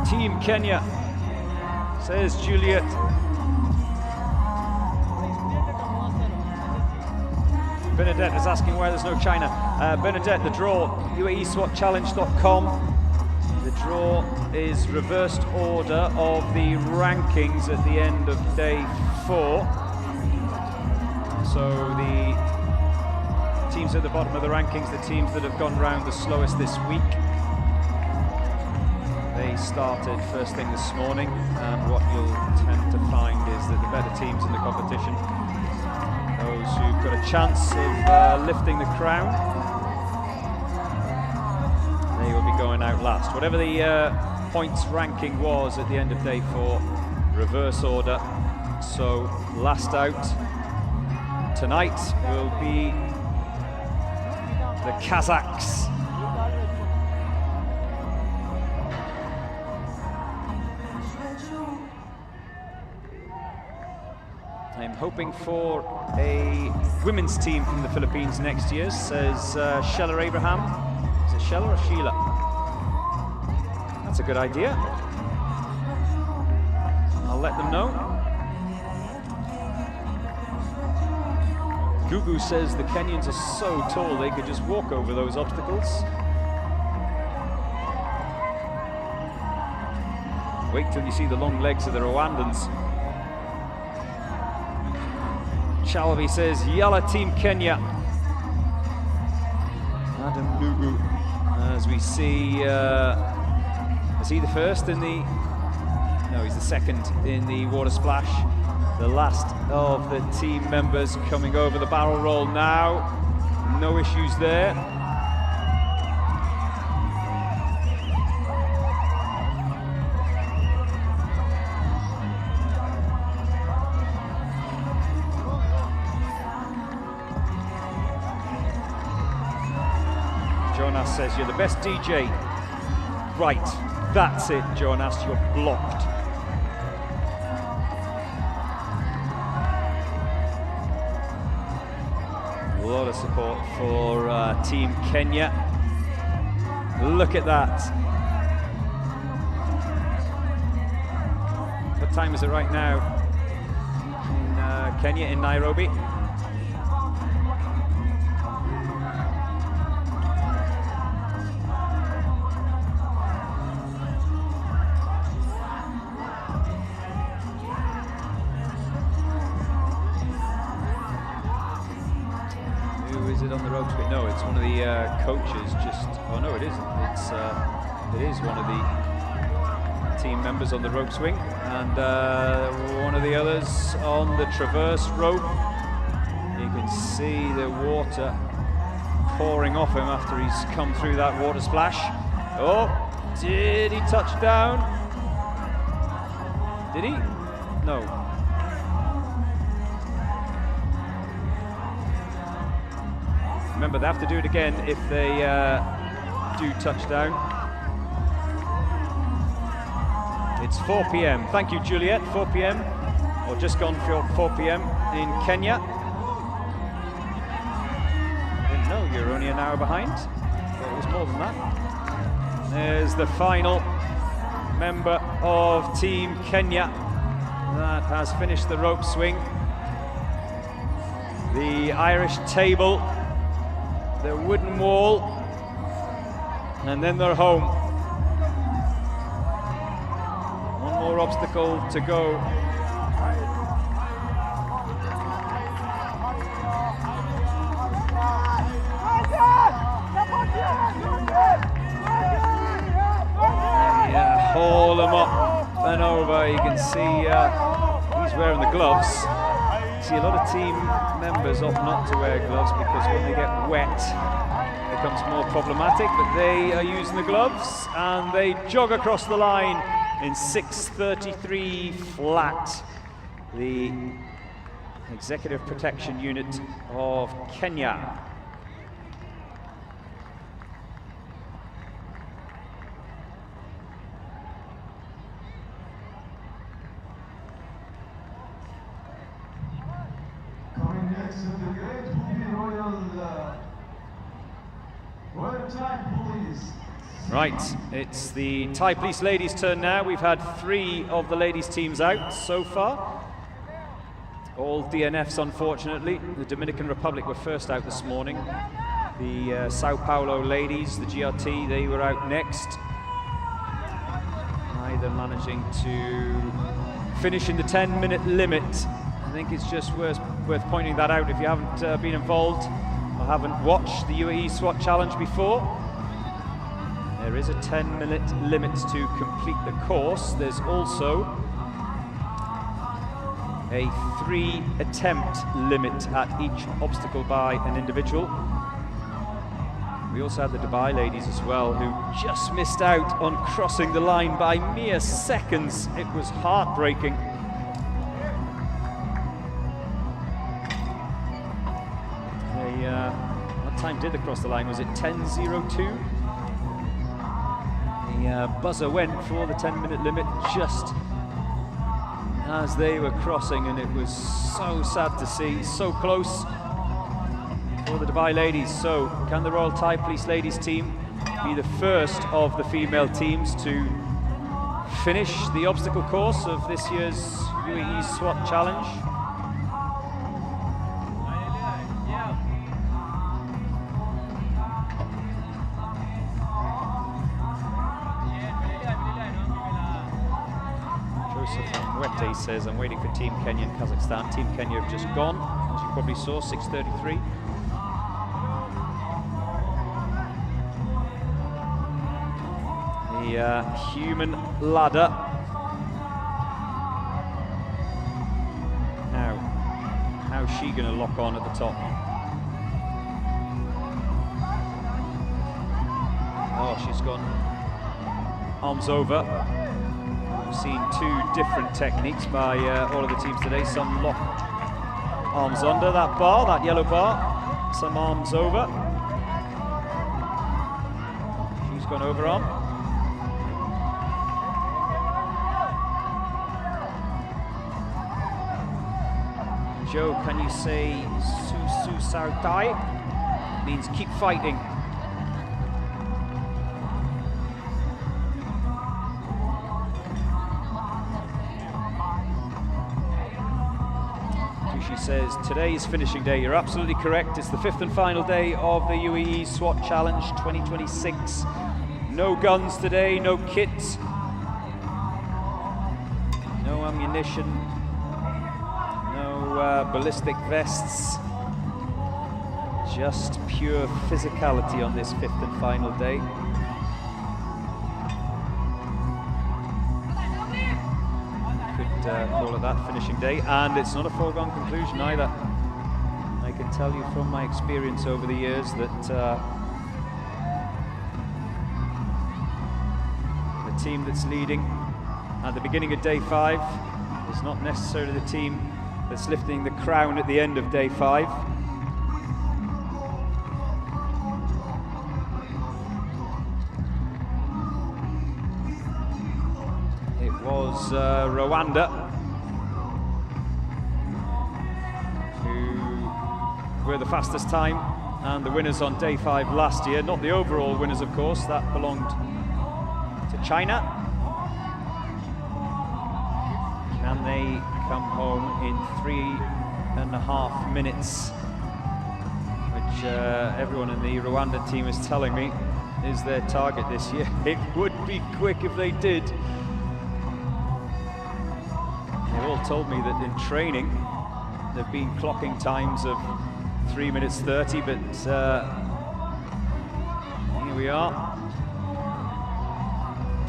Team Kenya, says Juliet. Bernadette is asking why there's no China. Bernadette, the draw, UAESWATchallenge.com. The draw is reversed order of the rankings at the end of day 4. So the teams at the bottom of the rankings, the teams that have gone round the slowest this week, they started first thing this morning, and what you'll tend to find is that the better teams in the competition, those who've got a chance of lifting the crown, they will be going out last. Whatever the points ranking was at the end of day 4, reverse order. So last out tonight will be the Kazakhs. I'm hoping for a women's team from the Philippines next year, says Shella Abraham. Is it Shella or Sheila? That's a good idea. I'll let them know. Gugu says the Kenyans are so tall they could just walk over those obstacles. Wait till you see the long legs of the Rwandans. Chalabi says, Yalla Team Kenya. Adam Nugu, as we see, is he the first in the, no, he's the second in the water splash. The last of the team members coming over the barrel roll now. No issues there. Jonas says, you're the best DJ. Right, that's it, Jonas, you're blocked. A lot of support for Team Kenya. Look at that. What time is it right now in Kenya, in Nairobi? On the rope swing? No, it's one of the coaches. Just oh no, it isn't. It is one of the team members on the rope swing, and one of the others on the traverse rope. You can see the water pouring off him after he's come through that water splash. Oh, did he touch down? Did he? No. Remember, they have to do it again if they do touchdown. It's 4 p.m. Thank you, Juliet. 4 p.m. or just gone 4 p.m. in Kenya. Didn't know you were only an hour behind. Thought it was more than that. There's the final member of Team Kenya that has finished the rope swing. The Irish table, the wooden wall, and then they're home. One more obstacle to go. Yeah, haul them up and over. You can see he's wearing the gloves. See a lot of team members opt not to wear gloves because when they get wet it becomes more problematic, but they are using the gloves and they jog across the line in 6:33 flat. The Executive Protection Unit of Kenya. Right, it's the Thai Police ladies' turn now. We've had 3 of the ladies' teams out so far. All DNFs, unfortunately. The Dominican Republic were first out this morning. The Sao Paulo ladies, the GRT, they were out next. Neither managing to finish in the 10-minute limit. I think it's just worth pointing that out if you haven't been involved or haven't watched the UAE SWAT Challenge before. There is a 10-minute limit to complete the course. There's also a 3-attempt limit at each obstacle by an individual. We also had the Dubai ladies as well, who just missed out on crossing the line by mere seconds. It was heartbreaking. What time did they cross the line? Was it 10:02? The buzzer went for the 10-minute limit just as they were crossing, and it was so sad to see, so close for the Dubai ladies. So can the Royal Thai Police ladies team be the first of the female teams to finish the obstacle course of this year's UAE SWAT Challenge? Wete says, I'm waiting for Team Kenya and Kazakhstan. Team Kenya have just gone, as you probably saw, 6:33. The human ladder. Now, how's she going to lock on at the top? Oh, she's gone arms over. We've seen 2 different techniques by all of the teams today. Some lock arms under that bar, that yellow bar. Some arms over. She's gone over arm. Joe, can you say Su Su Sao Tai? Means keep fighting. Says today's finishing day. You're absolutely correct. It's the 5th and final day of the UAE SWAT Challenge 2026. No guns today, no kits, no ammunition, no ballistic vests. Just pure physicality on this 5th and final day. Call it that finishing day, and it's not a foregone conclusion either. I can tell you from my experience over the years that the team that's leading at the beginning of day 5 is not necessarily the team that's lifting the crown at the end of day 5. was Rwanda, who were the fastest time and the winners on day 5 last year. Not the overall winners, of course, that belonged to China. Can they come home in 3.5 minutes? Which everyone in the Rwanda team is telling me is their target this year. It would be quick if they did. They've all told me that in training they've been clocking times of 3 minutes 30, but here we are.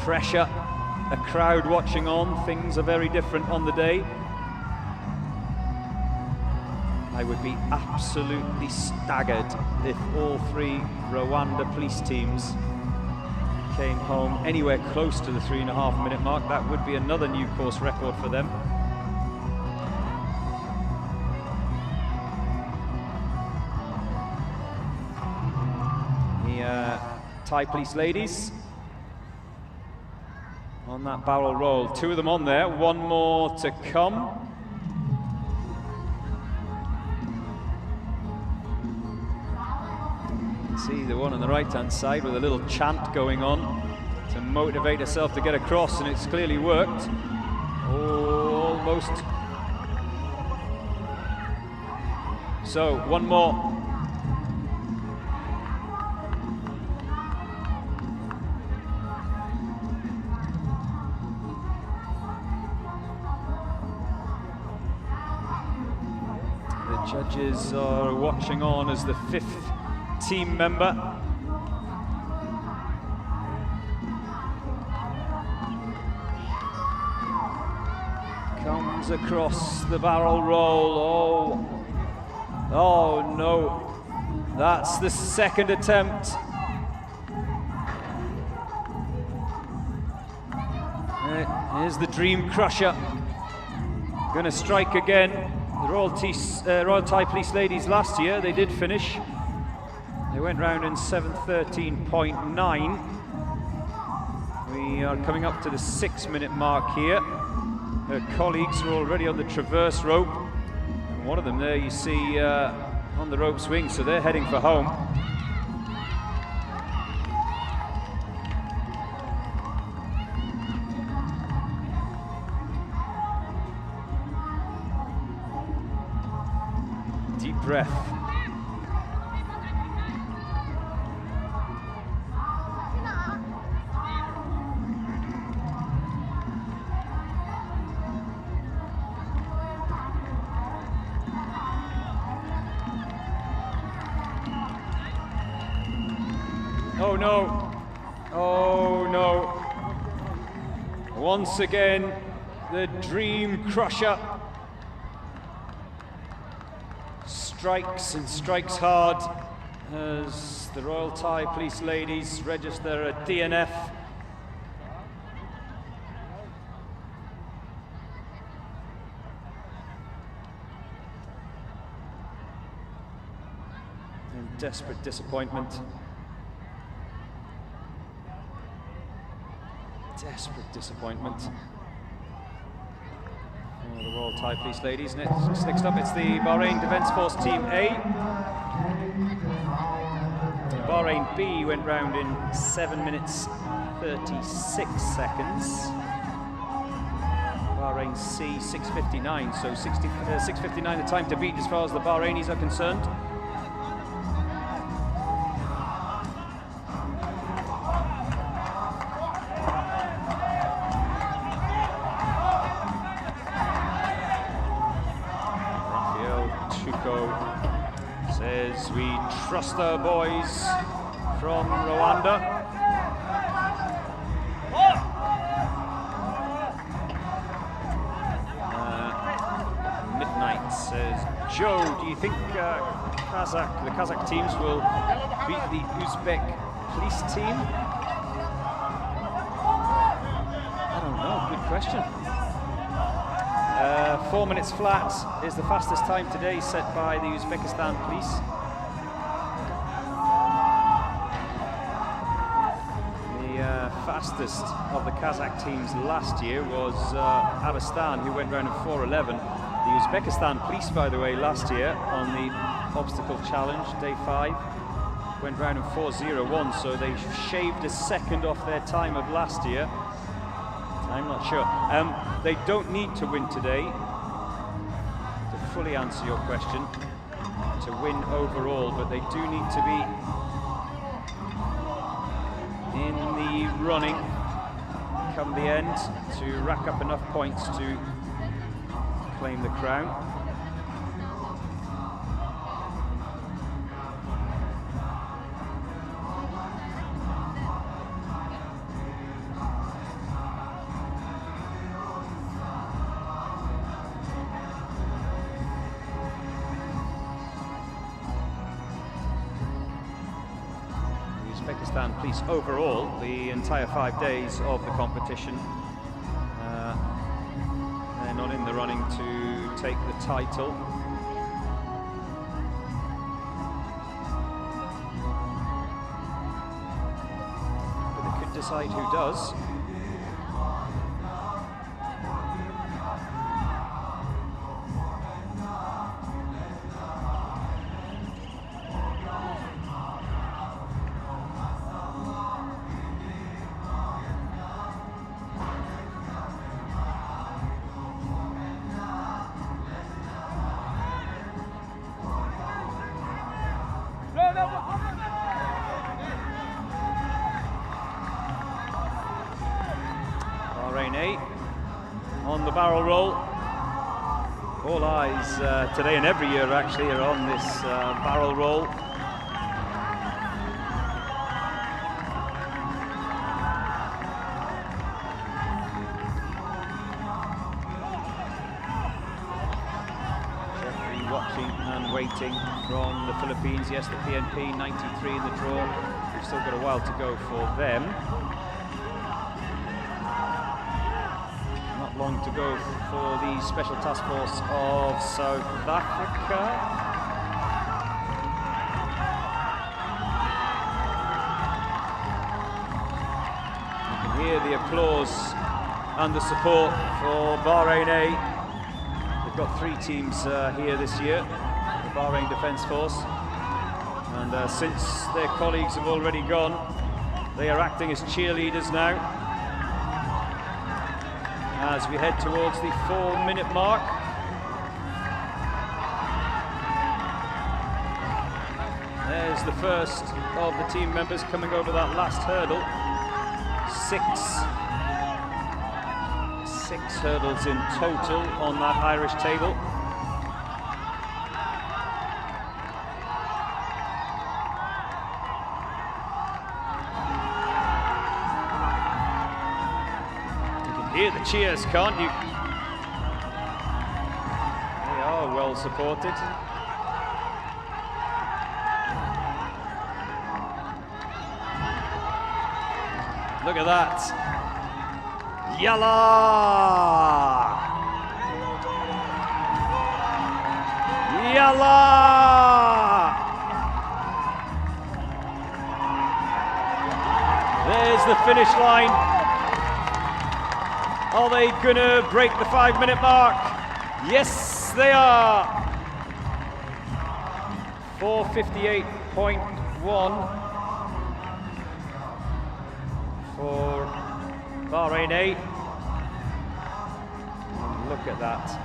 Pressure, a crowd watching on, things are very different on the day. I would be absolutely staggered if all 3 Rwanda police teams came home anywhere close to the 3.5 minute mark. That would be another new course record for them. The Thai police ladies on that barrel roll. 2 of them on there, 1 more to come. See the one on the right-hand side with a little chant going on to motivate herself to get across, and it's clearly worked. Almost. So, 1 more. The judges are watching on as the 5th team member. Comes across the barrel roll. Oh no, that's the 2nd attempt. Here's the Dream Crusher. Gonna strike again. The Royal Thai Police ladies last year, they did finish. They went round in 7:13.9. We are coming up to the 6-minute mark here. Her colleagues are already on the traverse rope. And one of them there you see on the rope swing, so they're heading for home. Deep breath. Oh no, oh no. Once again, the Dream Crusher strikes and strikes hard as the Royal Thai Police ladies register a DNF. In desperate disappointment. Desperate disappointment for the Royal Thai Police ladies. Next up, it's the Bahrain Defence Force Team A. Bahrain B went round in 7 minutes 36 seconds. Bahrain C 6:59, so 6:59 the time to beat as far as the Bahrainis are concerned. Says we trust our boys from Rwanda. Midnight says, Joe, do you think the Kazakh teams will beat the Uzbek police team? I don't know, good question. 4 minutes flat is the fastest time today set by the Uzbekistan police. The fastest of the Kazakh teams last year was Avestan, who went round in 4:11. The Uzbekistan police, by the way, last year on the obstacle challenge, day 5, went round in 4:01, so they shaved a second off their time of last year. I'm not sure. They don't need to win today, to fully answer your question, to win overall, but they do need to be in the running come the end to rack up enough points to claim the crown. Uzbekistan police overall, the entire 5 days of the competition, they're not in the running to take the title. But they could decide who does. Bahrain 8 on the barrel roll. All eyes today and every year actually are on this barrel roll. Jeffrey watching and waiting from the Philippines. Yes, the PNP 93 in the draw. We've still got a while to go for them. Long to go for the Special Task Force of South Africa. You can hear the applause and the support for Bahrain A. They've got 3 teams here this year, the Bahrain Defence Force. And since their colleagues have already gone, they are acting as cheerleaders now, as we head towards the 4-minute mark. There's the first of the team members coming over that last hurdle. Six hurdles in total on that Irish table. Hear the cheers, can't you? They are well supported. Look at that. Yalla! Yalla! There's the finish line. Are they gonna break the 5-minute mark? Yes, they are. 4:58.1 for Bahrain 8. Look at that.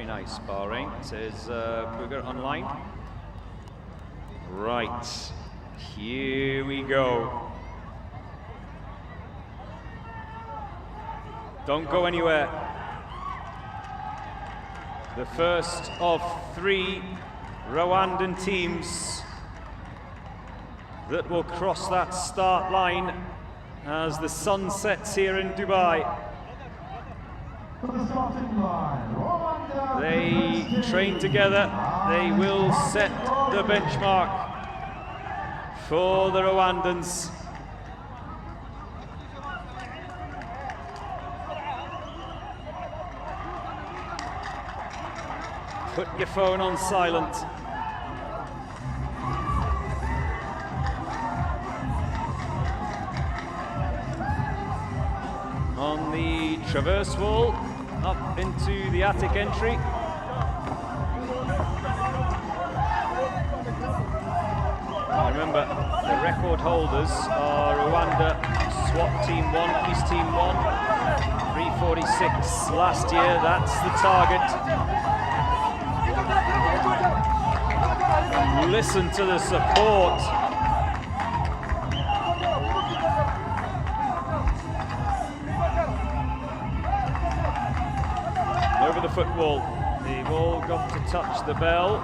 Nice Bahrain, says Booger online. Right, here we go. Don't go anywhere. The first of 3 Rwandan teams that will cross that start line as the sun sets here in Dubai.
To the starting line, Rwanda.
They train together. They will set the benchmark for the Rwandans. Put your phone on silent. On the traverse wall, up into the attic entry. Remember, the record holders are Rwanda SWAT Team 1, Police Team 1, 346 last year. That's the target. Listen to the support. Over the football. They've all got to touch the bell.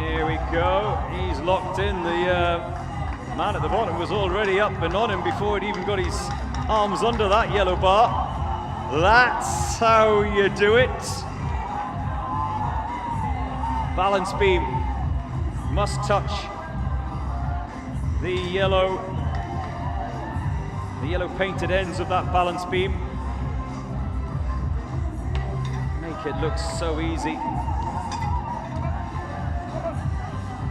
Here we go. He's locked in. The man at the bottom was already up and on him before he'd even got his arms under that yellow bar. That's how you do it. Balance beam must touch the yellow painted ends of that balance beam. Make it look so easy.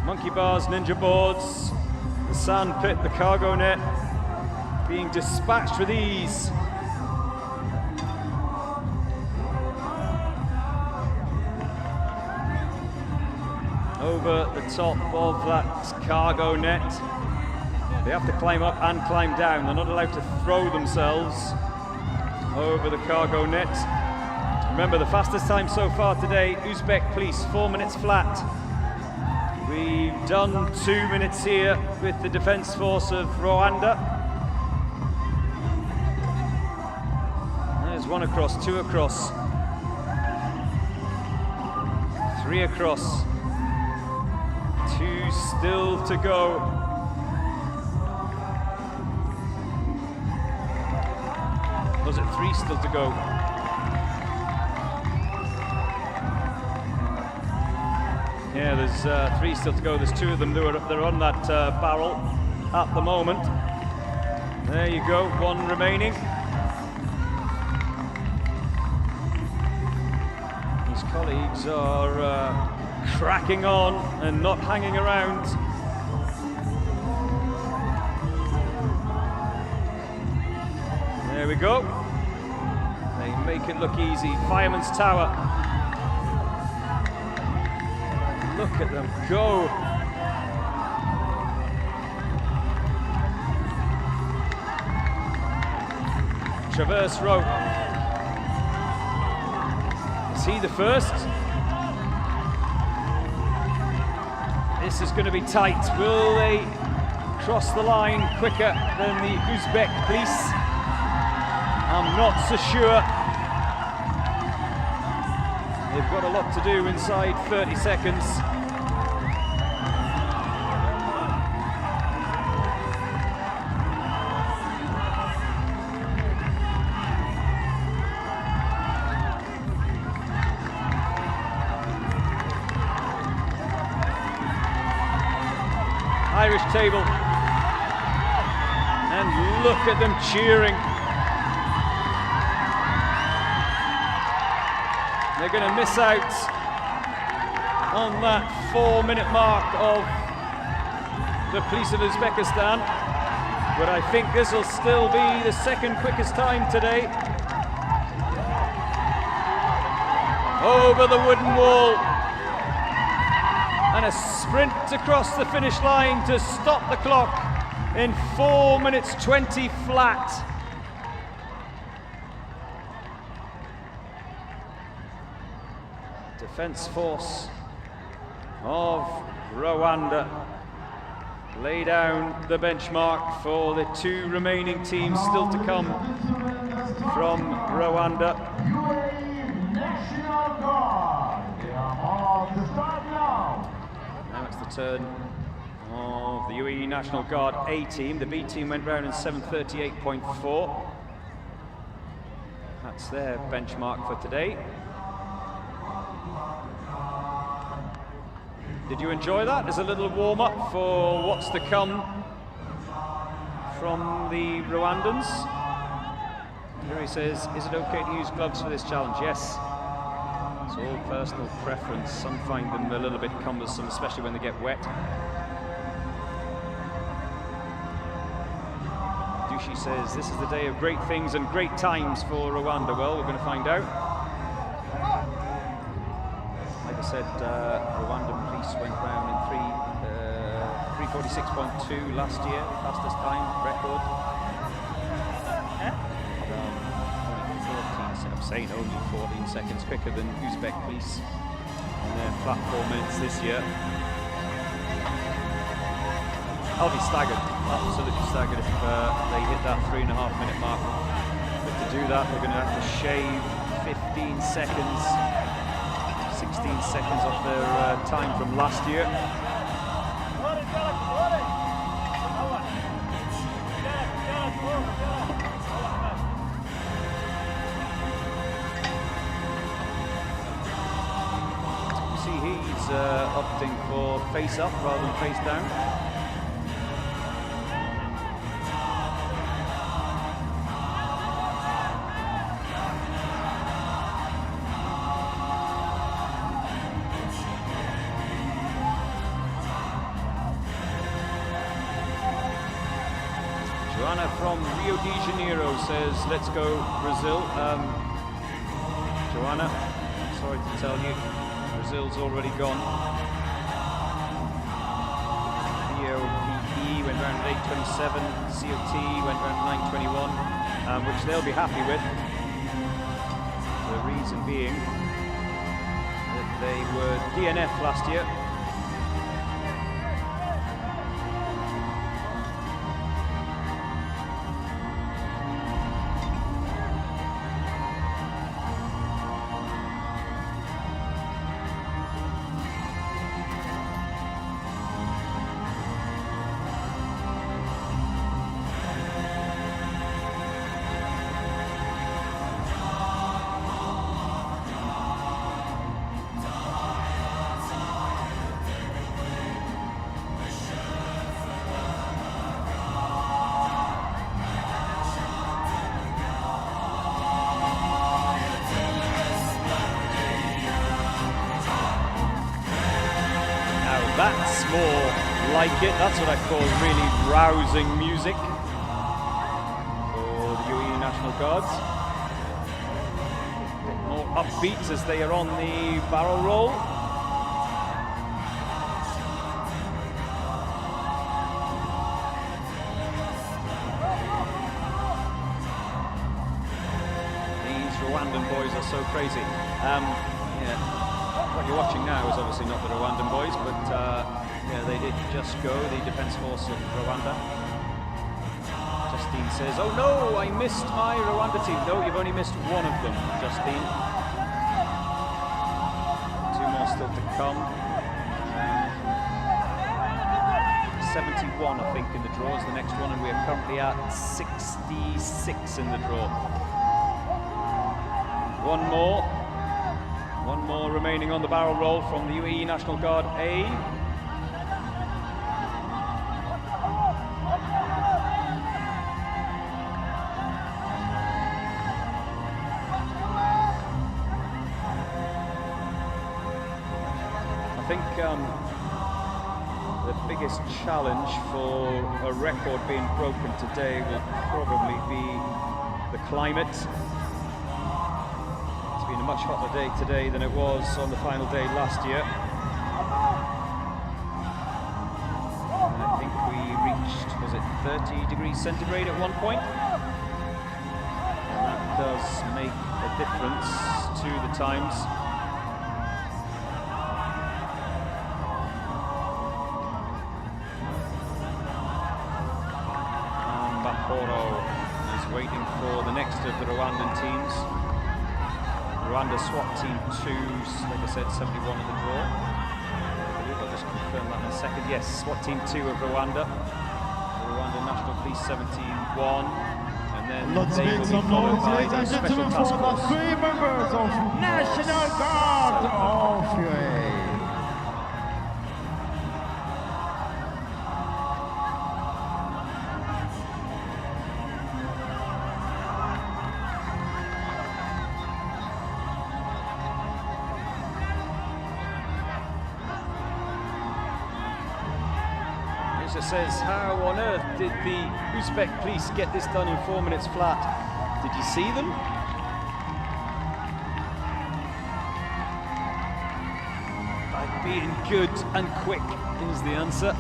Monkey bars, ninja boards, the sand pit, the cargo net being dispatched with ease. Over the top of that cargo net. They have to climb up and climb down. They're not allowed to throw themselves over the cargo net. Remember, the fastest time so far today, Uzbek police, 4 minutes flat. We've done 2 minutes here with the Defence Force of Rwanda. There's one across, two across, three across, two still to go. Was it three still to go? Yeah, there's three still to go. There's two of them that are on that barrel at the moment. There you go, one remaining. His colleagues are cracking on and not hanging around. There we go. They make it look easy. Fireman's Tower. Look at them go. Traverse rope. Is he the first? This is going to be tight. Will they cross the line quicker than the Uzbek police? I'm not so sure. They've got a lot to do inside 30 seconds. Irish table. And look at them cheering. They're going to miss out on that 4-minute mark of the police of Uzbekistan. But I think this will still be the second quickest time today. Over the wooden wall. And a sprint across the finish line to stop the clock in 4 minutes 20 flat. Defence Force of Rwanda lay down the benchmark for the two remaining teams still to come from Rwanda.
UAE National Guard. They are all to start now.
Now it's the turn of the UAE National Guard A team. The B team went round in 7:38.4. Had That's their benchmark for today. Did you enjoy that as a little warm-up for what's to come from the Rwandans? Here he says, is it okay to use gloves for this challenge? Yes. It's all personal preference. Some find them a little bit cumbersome, especially when they get wet. Dushi says, this is the day of great things and great times for Rwanda. Well, we're going to find out. Like I said, Rwandan police went round in 3:46.2 last year, fastest time record. I'm saying only 14 seconds quicker than Uzbek police in their flat 4 minutes this year. I'll be staggered, absolutely staggered if they hit that 3.5 minute mark. But to do that, they're going to have to shave 15 seconds, 16 seconds off their time from last year. He's opting for face up rather than face down. Joanna from Rio de Janeiro says, let's go Brazil. Joanna, I'm sorry to tell you, Brazil's already gone. POPE went round at 8:27, COT went round at 9:21, which they'll be happy with. The reason being that they were DNF last year. That's more like it. That's what I call really rousing music for the UAE National Guards. A bit more upbeat as they are on the barrel roll. These Rwandan boys are so crazy. Yeah. What you're watching now is obviously not the Rwandan boys, but yeah, they did just go, the Defence Force of Rwanda. Justine says, oh no, I missed my Rwanda team. No, you've only missed one of them, Justine. 2 more still to come. 71, I think, in the draw is the next one, and we are currently at 66 in the draw. One more remaining on the barrel roll from the UAE National Guard A. I think the biggest challenge for a record being broken today will probably be the climate. It's been a much hotter day today than it was on the final day last year. And I think we reached, was it 30 degrees centigrade at one point? And that does make a difference to the times. And Bakoro is waiting for the next of the Rwandan teams. Rwanda SWAT Team 2's, like I said, 71 in the draw. I believe I'll just confirm that in a second. Yes, SWAT Team 2 of Rwanda. The Rwanda National Police 71. And And then
Let's
they
make
will be
some
followed
noise,
by
ladies
the
and
Special
gentlemen,
Task
for the
Force.
3 members of National Guard of UAE.
Lisa says, how on earth did the Uzbek police get this done in 4 minutes flat? Did you see them? By being good and quick is the answer.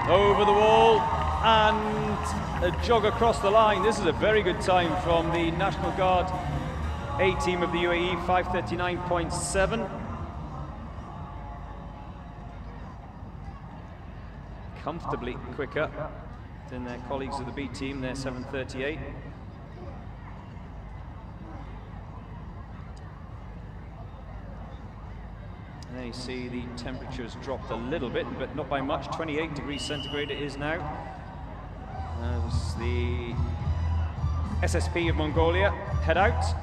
Over the wall and a jog across the line. This is a very good time from the National Guard A team of the UAE, 5:39.7. Comfortably quicker than their colleagues of the B team, they're 7:38. And there you see the temperature's dropped a little bit, but not by much. 28 degrees centigrade it is now. As the SSP of Mongolia head out.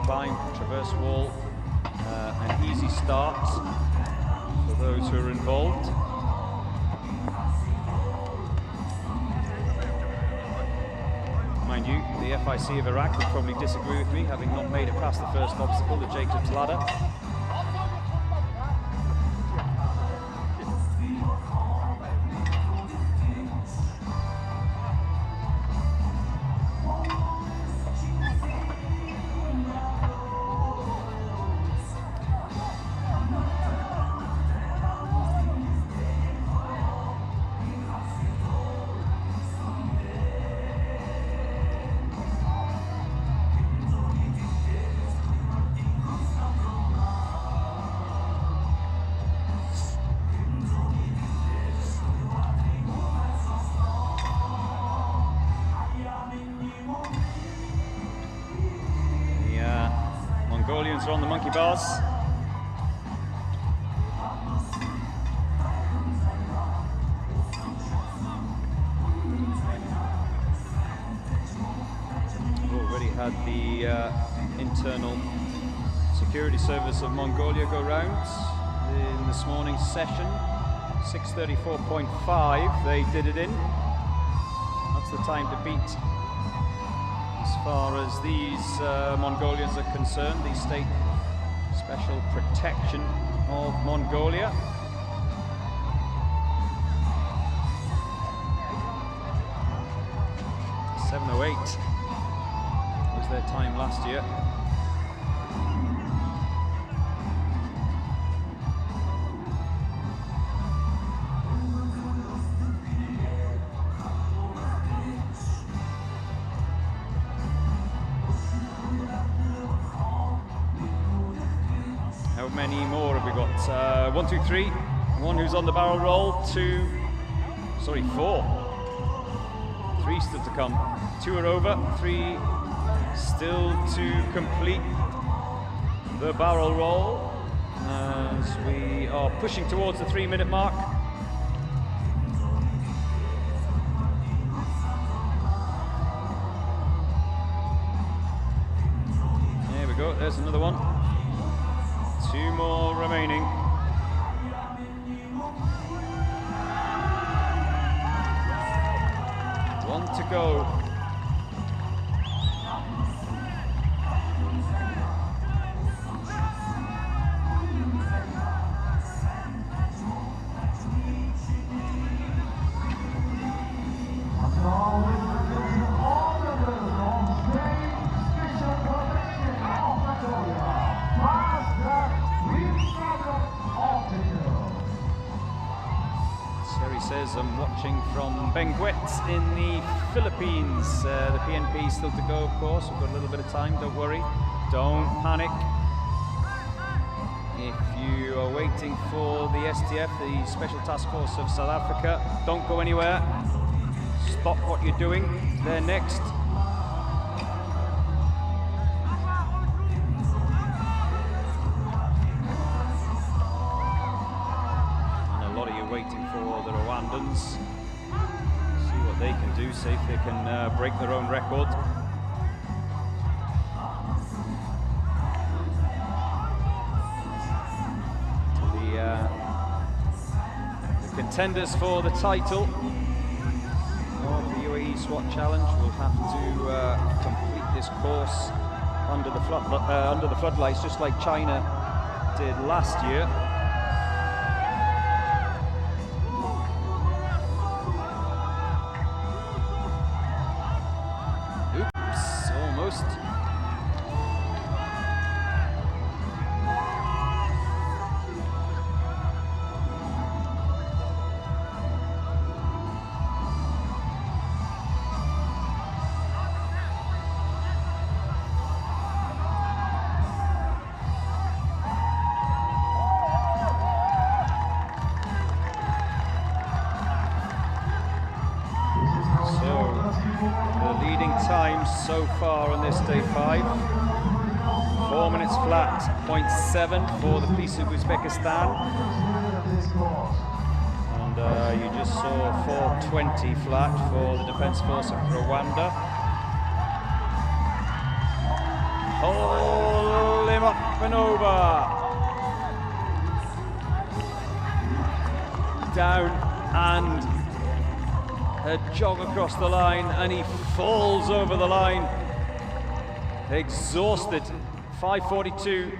Climb, traverse wall, an easy start for those who are involved. Mind you, the FIC of Iraq would probably disagree with me, having not made it past the first obstacle, the Jacob's Ladder. Mongolians are on the monkey bars. We've already had the internal security service of Mongolia go round in this morning's session. 6:34.5 they did it in. That's the time to beat. As far as these Mongolians are concerned, the State Special Protection of Mongolia. .708 was their time last year. How many more have we got? 1, 2, 3. One who's on the barrel roll. 4. 3 still to come. 2 are over. 3 still to complete the barrel roll as we are pushing towards the 3-minute mark. There we go. There's another one. 2 more remaining. One to go. players. I'm watching from Benguet in the Philippines. The PNP still to go, of course. We've got a little bit of time, don't worry. Don't panic. If you are waiting for the STF, the Special Task Force of South Africa, don't go anywhere. Stop what you're doing. They're next. Waiting for the Rwandans. See what they can do, see if they can break their own record. The contenders for the title of the UAE SWAT Challenge will have to complete this course under the floodlights, just like China did last year. So far on this day 5, 4 minutes flat, 0.7 for the police of Uzbekistan, and you just saw 4:20 flat for the Defence Force of Rwanda. Hold him up and over, down and a jog across the line, and he falls over the line, exhausted. 5:42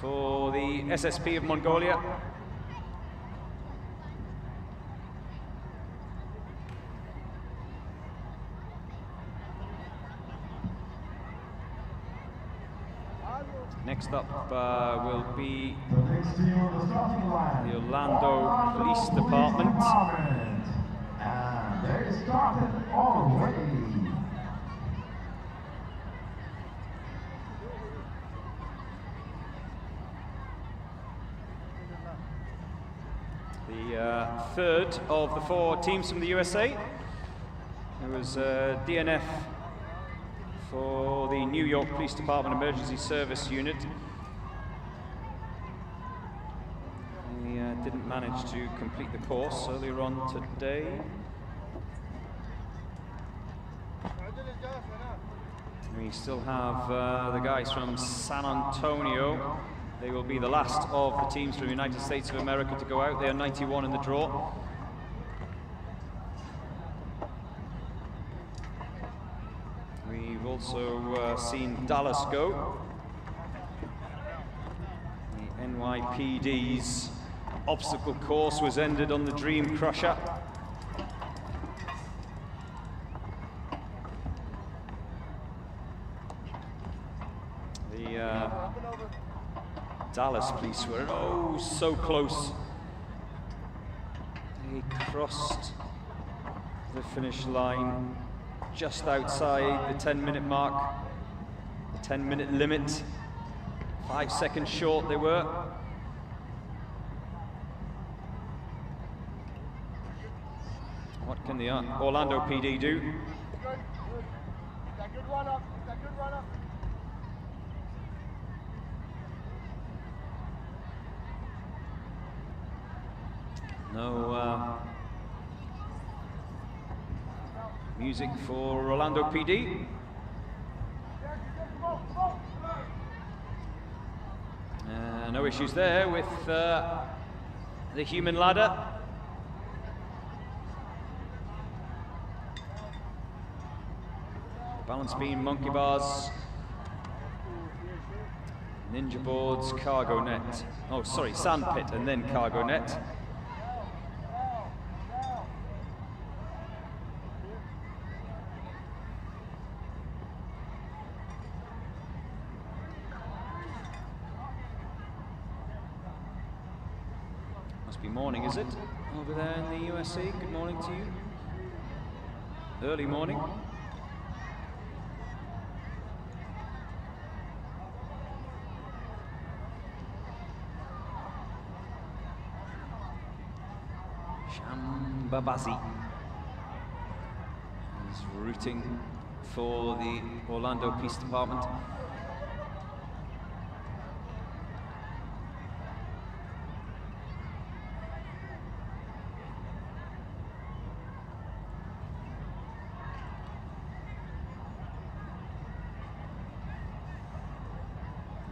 for the SSP of Mongolia. Next up will be the Orlando Police Department.
And they started already.
The third of the 4 teams from the USA. It was DNF for the New York Police Department Emergency Service Unit. He didn't manage to complete the course earlier on today. We still have the guys from San Antonio. They will be the last of the teams from the United States of America to go out. They are 91 in the draw. We've also seen Dallas go. The NYPD's obstacle course was ended on the Dream Crusher. The Dallas police were oh so close. They crossed the finish line just outside the 10-minute mark, the 10-minute limit. 5 seconds short they were. What can the Orlando PD do? No music for Orlando PD. No issues there with the human ladder. Balance beam, monkey bars, ninja boards, cargo net. Oh, sorry, sand pit and then cargo net. Must be morning, is it? Over there in the USA. Good morning to you. Early morning. Shambabazi is rooting for the Orlando Police Department.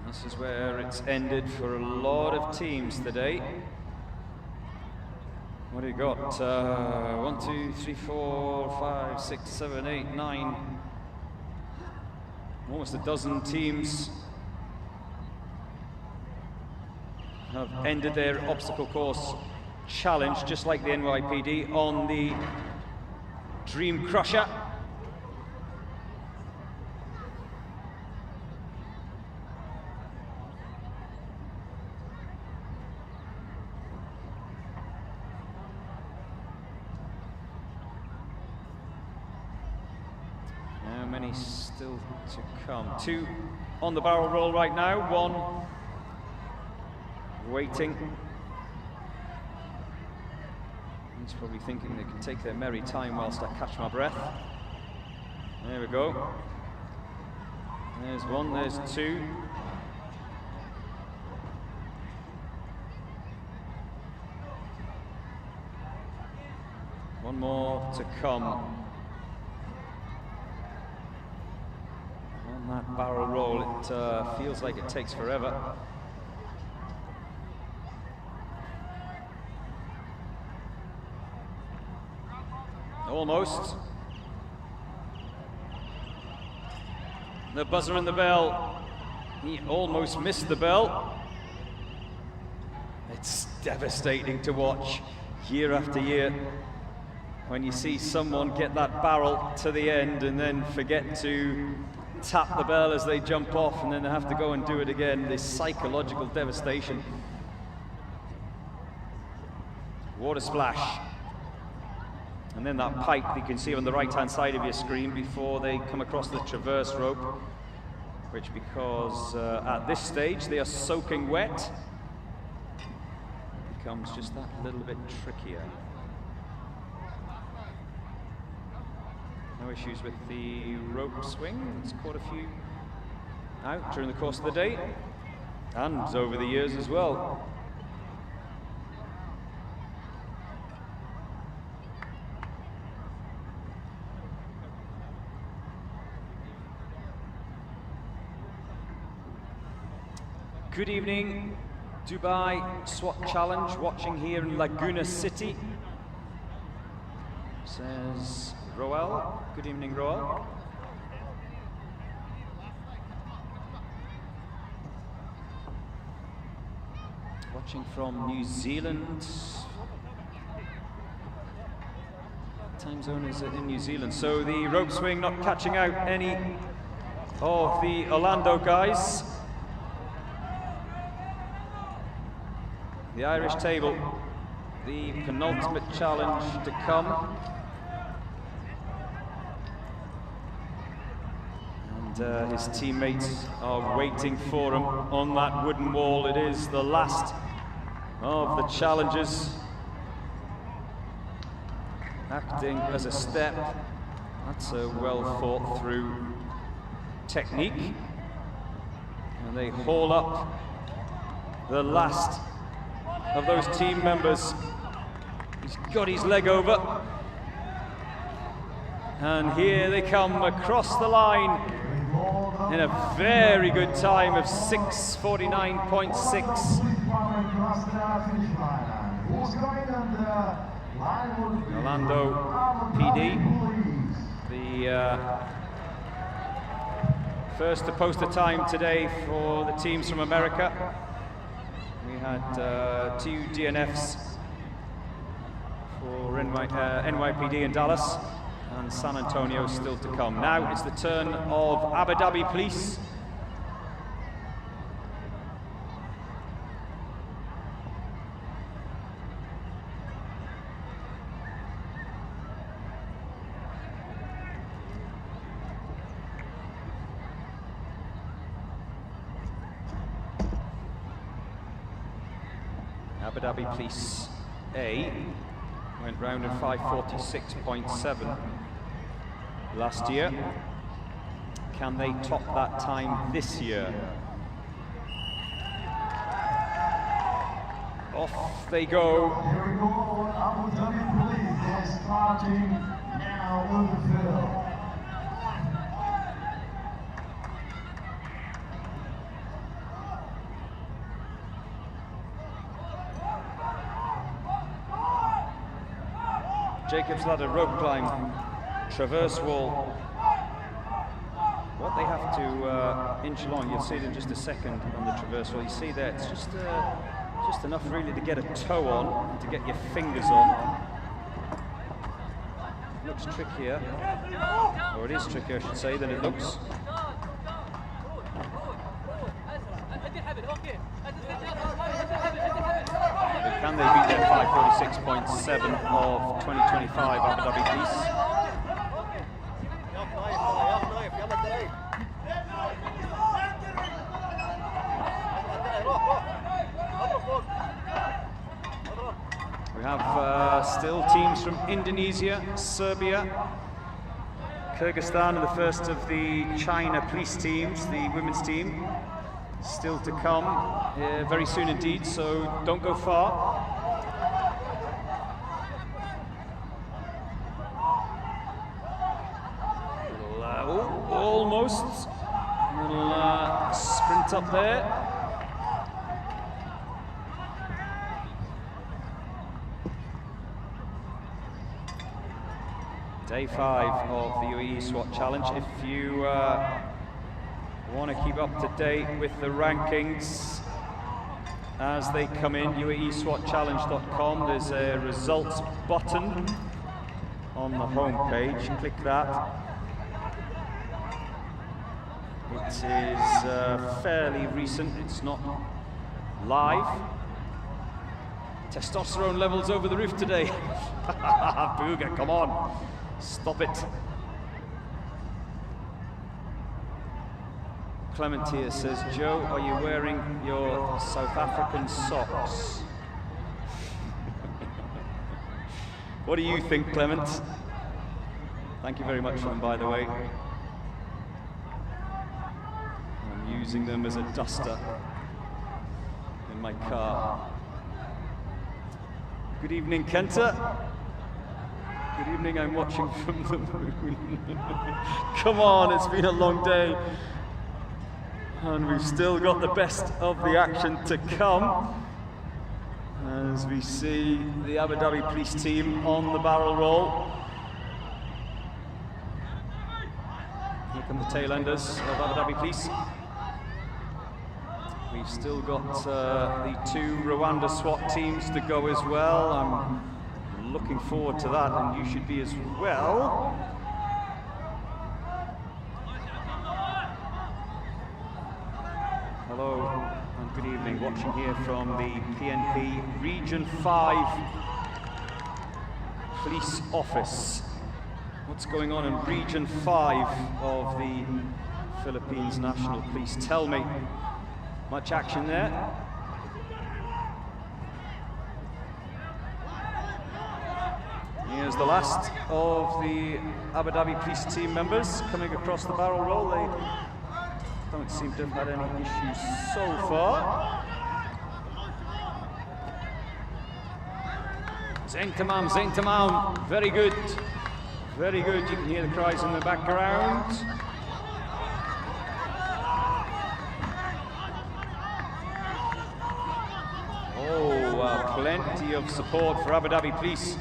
This is where it's ended for a lot of teams today. What do you got? 1, 2, 3, 4, 5, 6, 7, 8, 9. Almost a dozen teams have ended their obstacle course challenge, just like the NYPD, on the Dream Crusher. Many still to come. 2 on the barrel roll right now, 1 waiting. He's probably thinking they can take their merry time whilst I catch my breath. There we go. There's 1, there's 2. One more to come. That barrel roll, it feels like it takes forever. Almost. The buzzer and the bell. He almost missed the bell. It's devastating to watch year after year when you see someone get that barrel to the end and then forget to tap the bell as they jump off, and then they have to go and do it again. This psychological devastation. Water splash. And then that pipe you can see on the right-hand side of your screen before they come across the traverse rope, which, because at this stage they are soaking wet, becomes just that little bit trickier. No issues with the rope swing. It's caught a few out during the course of the day and over the years as well. Good evening, Dubai SWAT Challenge, watching here in Laguna City, says Roel. Good evening, Roel. Watching from New Zealand. Time zone is in New Zealand. So the rope swing not catching out any of the Orlando guys. The Irish table, the penultimate challenge to come. And his teammates are waiting for him on that wooden wall. It is the last of the challenges. Acting as a step. That's a well thought through technique. And they haul up the last of those team members. He's got his leg over. And here they come across the line in a very good time of 6:49.6. Orlando PD, the first to post a time today for the teams from America. We had 2 DNFs for NYPD in Dallas, and San Antonio still to come. Now it's the turn of Abu Dhabi Police. Abu Dhabi Police A went round in 5:46.7 last year. Can they top that time this year? Off they go.
Here we go. Abu Dhabi Police is starting now on the field.
Jacob's Ladder rope climb, traverse wall. What they have to inch along, you'll see it in just a second on the traverse wall. You see there, it's just enough really to get a toe on and to get your fingers on. Looks trickier, or it is trickier, I should say, than it looks. But can they beat their 5:46.7 of 2025 Abu Dhabi Police? We have still teams from Indonesia, Serbia, Kyrgyzstan, and the first of the China police teams, the women's team, still to come very soon indeed, so don't go far. Almost. Little sprint up there. Day 5 of the UAE SWAT Challenge. If you want to keep up to date with the rankings as they come in, UAESWATchallenge.com, there's a results button on the home page. Click that. It is fairly recent, it's not live. Testosterone levels over the roof today. Booga, come on, stop it. Clement here says, Joe, are you wearing your South African socks? What do you think, Clement? Thank you very much for them, by the way. I'm using them as a duster in my car. Good evening, Kenta. Good evening, I'm watching from the moon. Come on, it's been a long day. And we've still got the best of the action to come as we see the Abu Dhabi police team on the barrel roll. Here come the tail enders of Abu Dhabi police. We've still got the 2 Rwanda SWAT teams to go as well. I'm looking forward to that, and you should be as well. Hello and good evening, watching here from the PNP Region 5 Police Office. What's going on in Region 5 of the Philippines National Police? Tell me. Much action there. Here's the last of the Abu Dhabi police team members coming across the barrel roll. They don't seem to have had any issues so far. Zain Tamam, very good. Very good, you can hear the cries in the background. Oh, plenty of support for Abu Dhabi police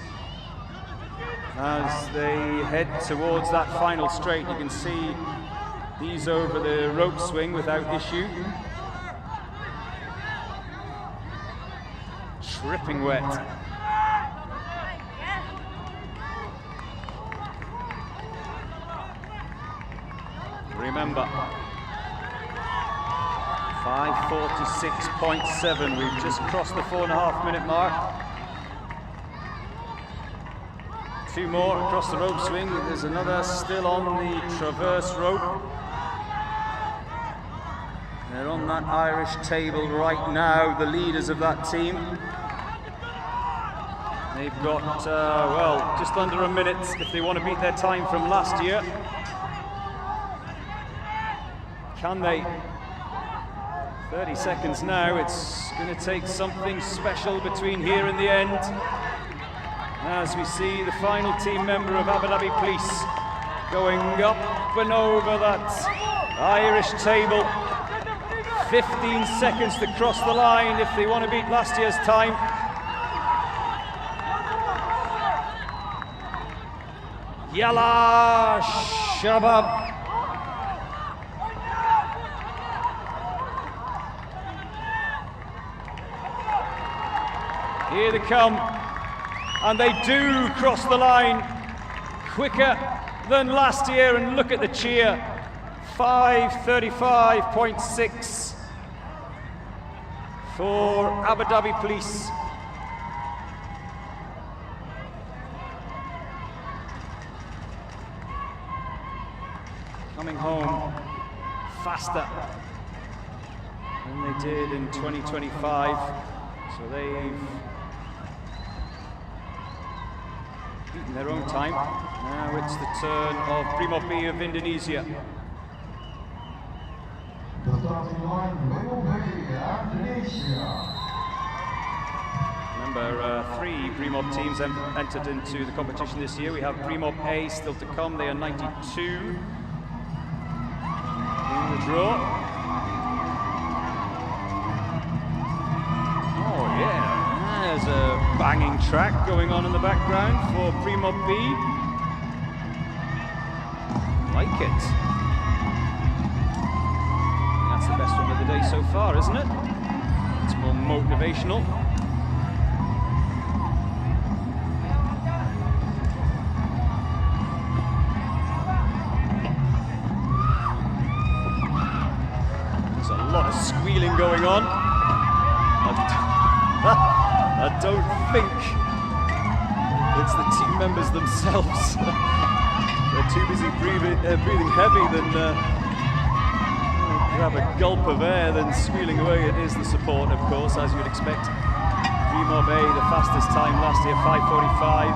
as they head towards that final straight. You can see these over the rope swing without issue. Dripping wet. Remember, 5:46.7. We've just crossed the 4.5-minute mark. 2 more across the rope swing. There's another still on the traverse rope. They're on that Irish table right now, the leaders of that team. They've got, well, just under a minute if they want to beat their time from last year. Can they? 30 seconds now. It's going to take something special between here and the end. As we see the final team member of Abu Dhabi Police going up and over that Irish table. 15 seconds to cross the line if they want to beat last year's time. Yalla Shabab. Here they come, and they do cross the line quicker than last year, and look at the cheer. 5:35.6 for Abu Dhabi Police. Coming home faster than they did in 2025, so they've beaten their own time. Now it's the turn of Primo B of Indonesia.
The starting line, Primo B, Indonesia.
Remember, 3 Primob teams entered into the competition this year. We have Primob A still to come. They are 92 in the draw. Oh yeah, there's a banging track going on in the background for Primob B. Like it. That's the best one of the day so far, isn't it? It's more motivational. There's a lot of squealing going on. I don't think it's the team members themselves. They're too busy breathing heavy than grab a gulp of air than squealing away. It is the support, of course, as you'd expect. Primob A, the fastest time last year, 5:45.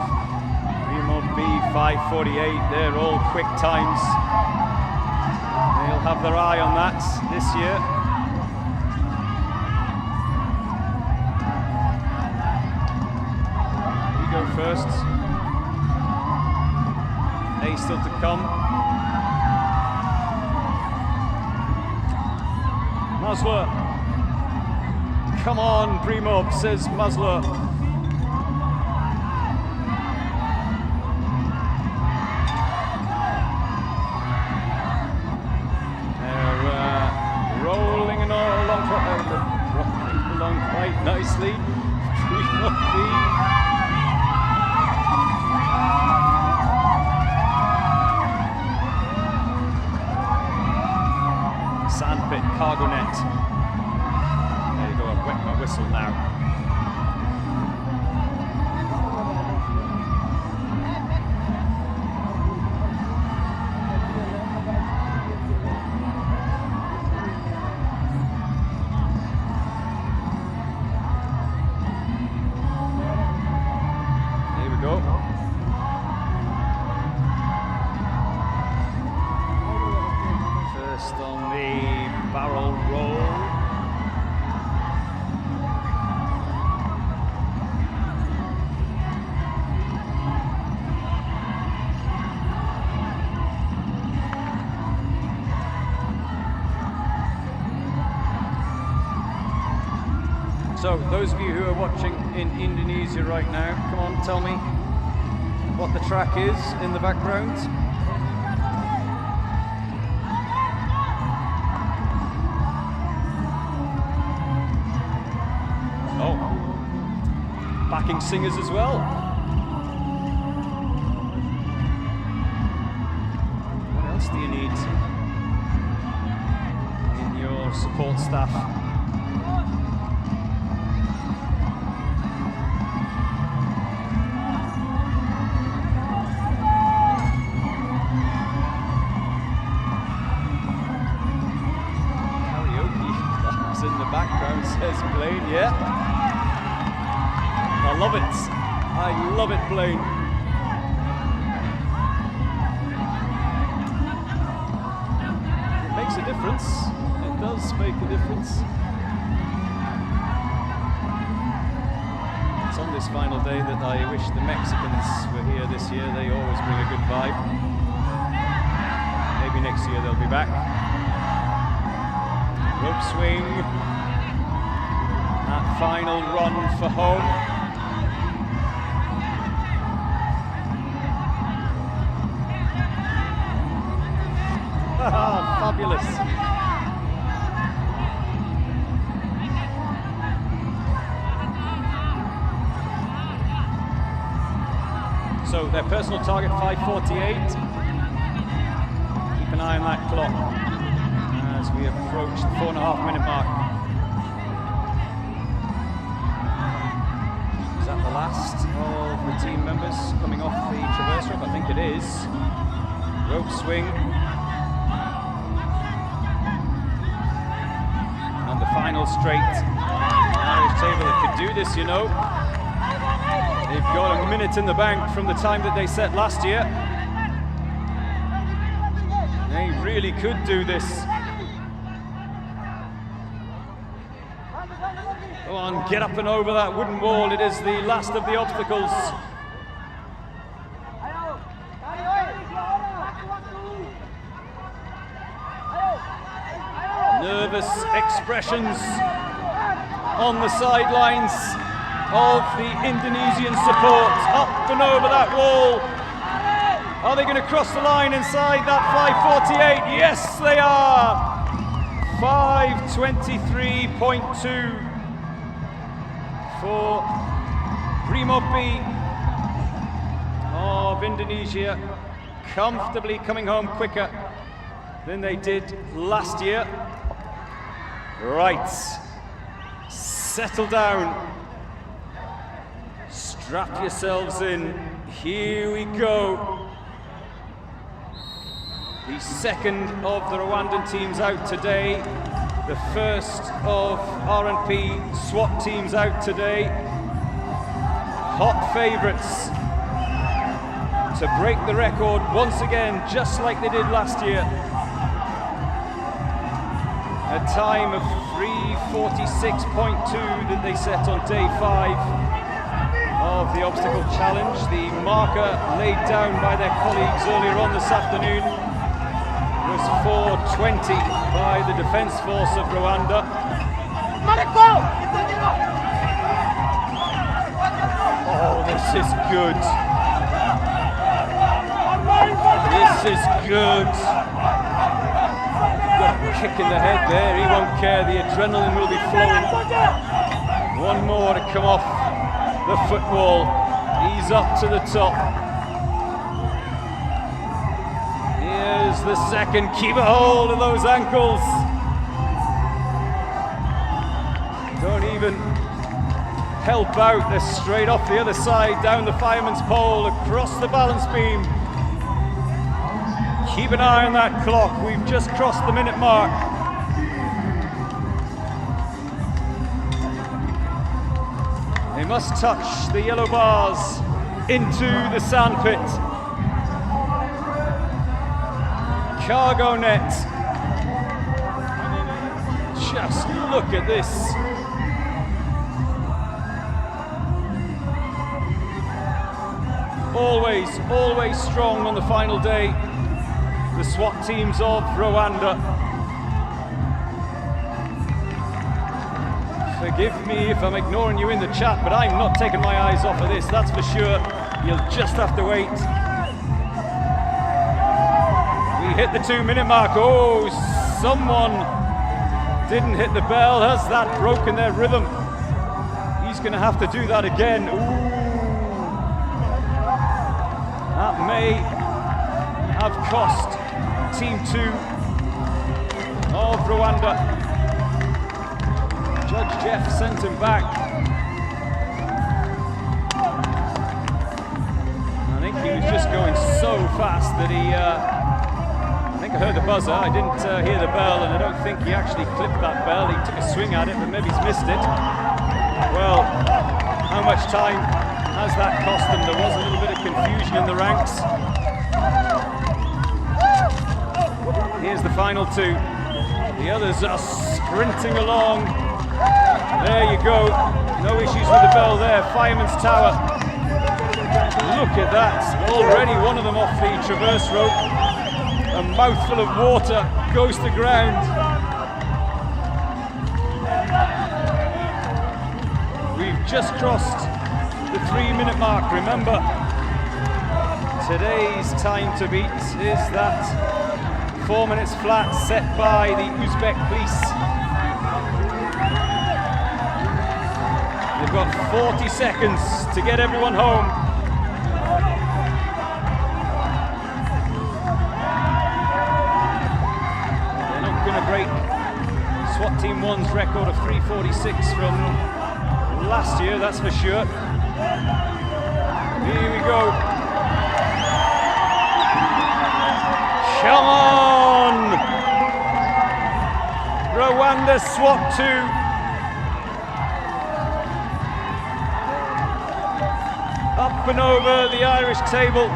Primob B, 5:48. They're all quick times. They'll have their eye on that this year. Go first. A still to come. Maslow. Come on, Primob, says Maslow. They're rolling along quite nicely. Primob B. Sandpit, cargo net. There you go, I've wet my whistle now. Here we go. First on the barrel roll. So, those of you who are watching in Indonesia right now, come on, tell me what the track is in the background. Oh, backing singers as well. What else do you need in your support staff? Karaoke in the background, says Blaine, yeah. I love it. I I love it, Blaine. It makes a difference. It does make a difference. It's on this final day that I wish the Mexicans were here this year. They always bring a good vibe. Maybe next year they'll be back. Rope swing. That final run for home. Fabulous. So their personal target 5:48. Keep an eye on that clock as we approach the 4.5 minute mark. Is that the last of the team members coming off the traverse rope? I think it is. Rope swing. On the final straight. Irish table that could do this, you know. They've got a minute in the bank from the time that they set last year. They really could do this. Go on, get up and over that wooden wall. It is the last of the obstacles. Nervous expressions on the sidelines of the Indonesian support. Up and over that wall. Are they going to cross the line inside that 5:48? Yes, they are. 5:23.2 for Brimopi of Indonesia. Comfortably coming home quicker than they did last year. Right. Settle down. Strap yourselves in. Here we go. The second of the Rwandan teams out today. The first of R&P SWAT teams out today. Hot favourites to break the record once again, just like they did last year. A time of 3:46.2 that they set on day 5 of the obstacle challenge. The marker laid down by their colleagues earlier on this afternoon was 4:20 by the Defence Force of Rwanda. Oh, this is good. This is good. Got a kick in the head there, he won't care, the adrenaline will be flowing. One more to come off the footwall. He's up to the top. Here's the second, keep a hold of those ankles. Don't even help out, they're straight off the other side, down the fireman's pole, across the balance beam. Keep an eye on that clock, we've just crossed the minute mark. They must touch the yellow bars into the sandpit. Cargo net. Just look at this. Always strong on the final day. The SWAT teams of Rwanda. Forgive me if I'm ignoring you in the chat, but I'm not taking my eyes off of this, that's for sure. You'll just have to wait. We hit the 2-minute mark. Oh, someone didn't hit the bell. Has that broken their rhythm? He's going to have to do that again. Ooh. That may have cost Team 2 of Rwanda. Judge Jeff sent him back. I think he was just going so fast that he, I think I heard the buzzer, I didn't hear the bell, and I don't think he actually clipped that bell. He took a swing at it, but maybe he's missed it. Well, how much time Has that cost them? There was a little bit of confusion in the ranks. Here's the final two. The others are sprinting along. There you go. No issues with the bell there. Fireman's Tower. Look at that. Already one of them off the traverse rope. A mouthful of water goes to ground. We've just crossed the 3-minute mark. Remember, today's time to beat is that 4 minutes flat set by the Uzbek police. They've got 40 seconds to get everyone home. They're not going to break SWAT Team 1's record of 3:46 from last year, that's for sure. Here we go. Come on! Rwanda SWAT 2. Up and over the Irish table.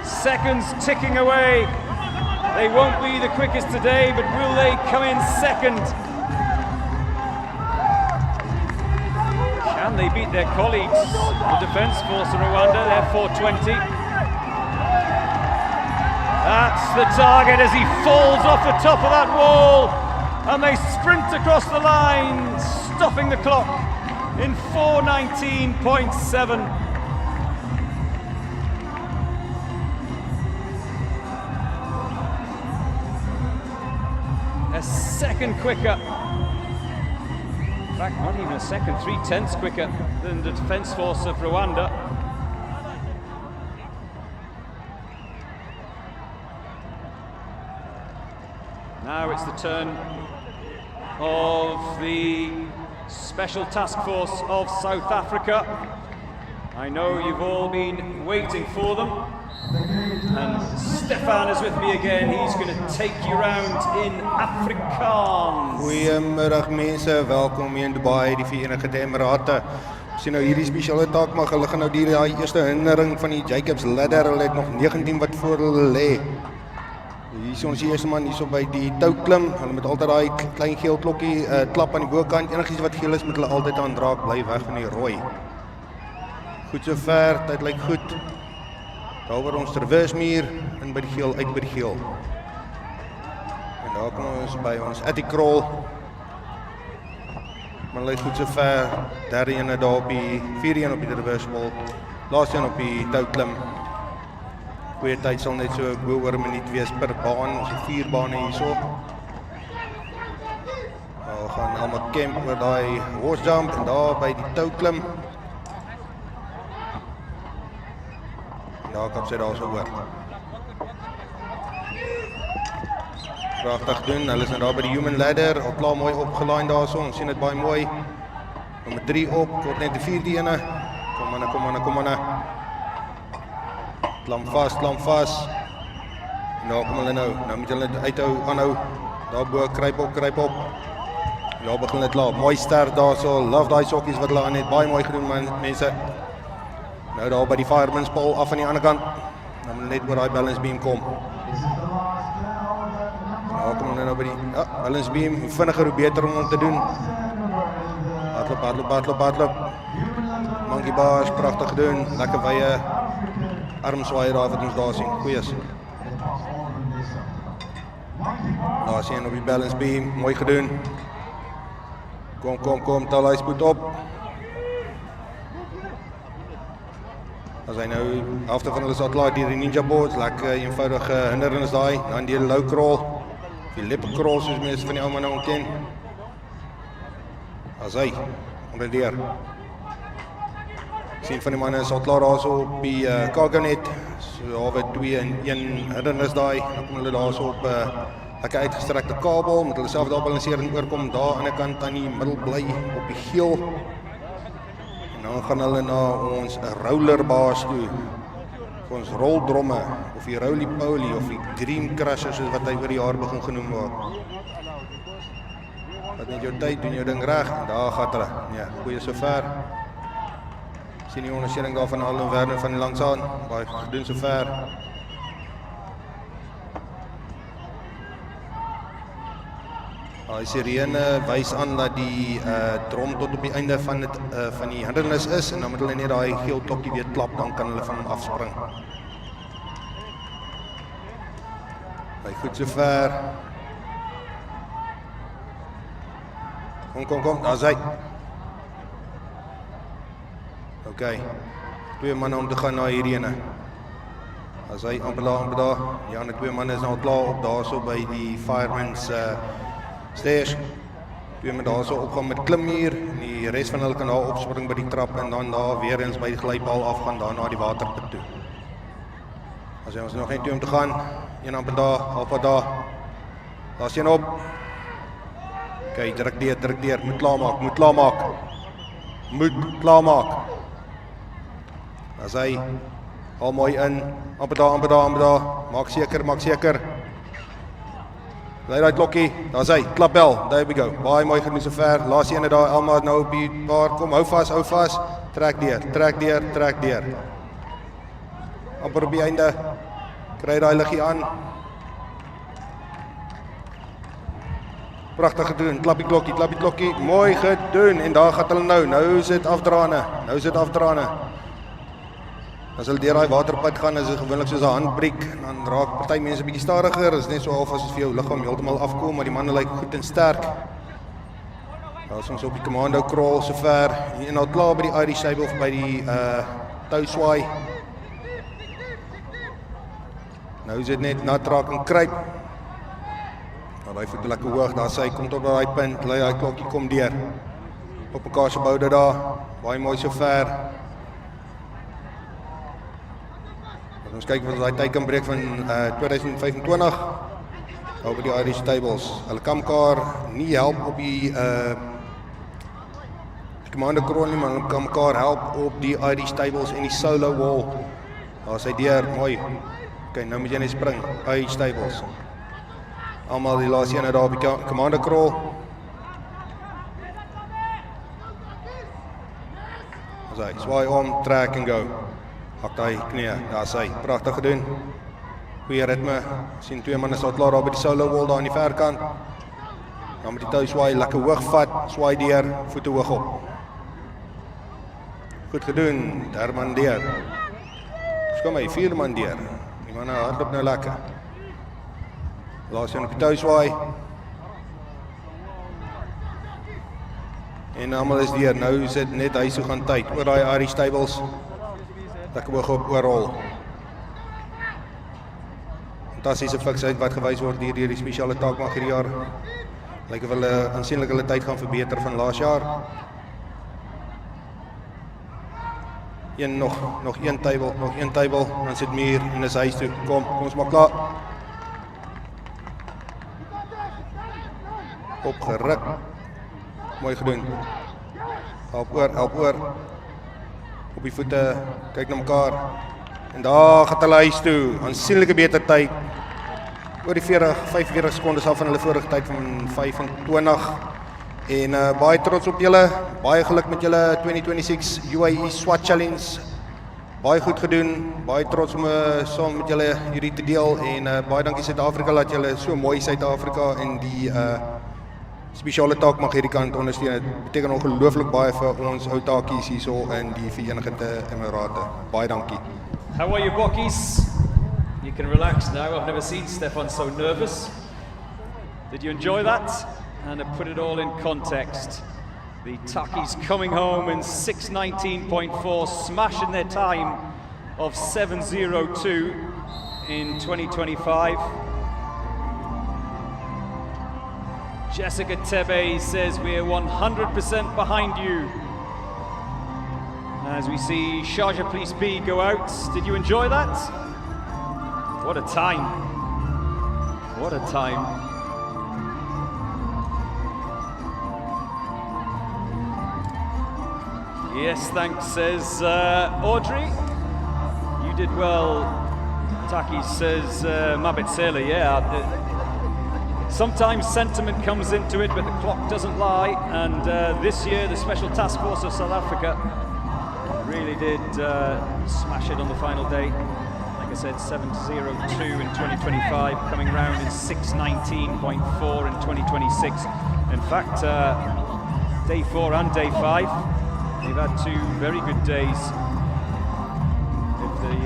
Seconds ticking away. They won't be the quickest today, but will they come in second? Can they beat their colleagues, the Defence Force of Rwanda? They're 4:20. That's the target as he falls off the top of that wall, and they sprint across the line, stopping the clock in 4:19.7. A second quicker. In fact, not even a second, 3/10 quicker than the Defence Force of Rwanda. Now it's the turn of the Special Task Force of South Africa. I know you've all been waiting for them. And Stefan is with me again. He's going to take you round in Afrikaans.
Goeiemiddag mense, welkom hier in Dubai, die Verenigde Emirate. Sien nou hierdie spesiale taak, maar hulle gaan nou die eerste hindering van die Jacob's Ladder. Hulle het nog 19 wat voor hulle lê. Hier is ons eerste man hierso by die tou klim. Hulle moet altyd daai klein geel klokkie klap aan die bokant. Enigiets wat geel is moet hulle altyd aandraak, bly weg van die rooi. Goed sover, dit lyk goed. Daar word ons traversmuur in by die geel, uit by die geel. En daar kom ons by ons Atticroll. Maar lyk goed sover. Derde ene daar op die vierde een op die traversebal. Laaste een op die touklim. Goeie tyd sal net so oor 'n minuut wees per baan. Ons het 4 bane hierso. Nou gaan almal camp oor daai horse jump en daar by die touklim. Daar kap sy daar so oor. Pragtig doen, hulle is nou daar by die human ladder, al klaar mooi opgeline daar so, ons sien dit baie mooi. Nommer 3 op, word net die 4de ene. Kom aan. Klam vas. En daar kom hulle nou moet hulle uithou, aanhou. Daar bo, kruip op. En daar begin dit laat, mooi sterk daar so, love die sokkies wat hulle aan het, baie mooi gedoen mense. Nou daar by die fireman's pole af aan die ander kant. Dan moet net oor daai balance beam kom. Nou kom hulle nou by die balance beam. Hoe vinniger hoe beter om te doen. Hardloop. Monkey bars, pragtig doen. Lekker wye armswaaier daar wat ons daar sien. Goeies. Daar sien op die balance beam, mooi gedoen. Kom, tel hy spoed op. As hy nou, helfte van hulle is al klaar die ninja boards, lekker eenvoudige hindernis daai, dan die low crawl, die lip crawl soos mense van die ou man nou ken. As hy, onderdeer. Ek sien van die manne is al klaar daar so op die cargo net, so halwe 2 en 1 hindernis daai, dan kom hulle daar so op lekker uitgestrekte kabel, met hulle self daar balanseer en oorkom, daar aan die kant aan die middel bly op die geel. Dan gaan hulle na ons rollerbaas toe, vir ons roldromme, of die roly-poly, of die dream crusher, soos wat hy oor die jaar begin genoem word. Wat net jou tyd, doen jou ding reg, en daar gaat hulle. Ja, goeie sover. Sien die ondersteuning daar van Aldo Werner van die langsaan. Baie gedoen sover. Die sirene wys aan dat die drom tot op die einde van die hindernis is en dan moet hulle net daai geel klokkie weer klap, dan kan hulle van hom afspring. Baie goed sover. Kom, daar's hy. OK. 2 manne om te gaan na hierdie ene. As hy amper daar. Die ander 2 manne is nou klaar op daarso by die fireman's stairs. 2 manne daarso opgaan met klimmuur en die res van hulle kan daar opspring by die trap en dan daar weer eens by die glypaal afgaan daar na die waterput toe. As jy ons nog net 2 om te gaan, een amper daar, halfpad daar. Daar's een op. OK, druk deur, moet klaarmaak. As hy al mooi in, amper daar, maak seker. Lei daai klokkie, daar's hy, klapbel, there we go. Baie mooi genoeg sover. Laaste ene daar, Elma nou op die paar, kom, hou vas. Trek deur. Amper op die einde. Kry daai liggie aan. Pragtig gedoen, klap die klokkie, mooi gedoen. En daar gaan hulle nou is dit afdraande. As hulle deur daai waterpad gaan, is dit gewoonlik soos 'n handbriek. Dan raak party mense 'n bietjie stadiger. Dit is net so half as vir jou liggaam heeltemal afkom, maar die manne lyk goed en sterk. Daar is ons op die commando crawl sover. En nou klaar by die Irish table of by die tou swaai. Nou is dit net nat raak en kruip. Daai voet lekker hoog, daar sy kom tot by daai punt, lei daai klokkie kom deur. Op mekaar se boude daar. Baie mooi sover. Ons kyk wat daai tyd kan breek van 2025 oor die Irish tables. Hulle kan mekaar nie help op die commando crawl nie, maar hulle kan mekaar help op die Irish tables en die solo wall. Daar's hy deur, mooi. OK, nou moet jy net spring. Irish tables. Almal die laaste ene daar op die commando crawl. As hy swaai om, trek en go. Hak daai knie, daar's hy. Pragtig gedoen. Goeie ritme. Sien 2 manne staan klaar daar by die solo wall daar aan die verkant. Dan met die tou swaai, lekker hoog vat, swaai deur, voete hoog op. Goed gedoen, derde man deur. Kom hy, 4de man deur. Die manne hardloop nou lekker. Laaste een op die tou swaai. En almal is deur. Nou is dit net hy so gaan tyd oor daai Irish tables. Lekker hoog op oorrol. Fantastiese fiksheid wat gewys word deur die spesiale taakmag hierdie jaar. Lyk of hulle aansienlik hulle tyd gaan verbeter van laas jaar. Nog een table, dan sit muur en dis huis toe. Kom ons maak klaar. Opgeruk. Mooi gedoen. Help oor. Op die voete, kyk na mekaar. En daar gaan hulle huis toe. Aansienlike beter tyd. Oor die 45 sekondes af van hulle vorige tyd van 25. En baie trots op julle. Baie geluk met julle 2026 UAE SWAT Challenge. Baie goed gedoen. Baie trots om saam met julle hierdie te deel. En baie dankie Suid-Afrika dat julle so mooi Suid-Afrika en die spesiale taak mag hierdie kant ondersteun. Dit beteken ongelooflik baie vir ons ou taakies hierso in die Verenigde Emirate. Baie dankie.
How are you, Bockies? You can relax now. I've never seen Stefan so nervous. Did you enjoy that? And to put it all in context, the Takis coming home in 6:19.4, smashing their time of 7:02 in 2025. Jessica Tebe says we're 100% behind you. As we see Sharjah Police B go out. Did you enjoy that? What a time. What a time. Yes, thanks, says Audrey. You did well, Taki, says Mabit Sailor. Yeah, sometimes sentiment comes into it, but the clock doesn't lie. And this year, the Special Task Force of South Africa really did smash it on the final day. Like I said, 7:02 in 2025, coming round in 6:19.4 in 2026. In fact, day 4 and day 5, they've had 2 very good days. If the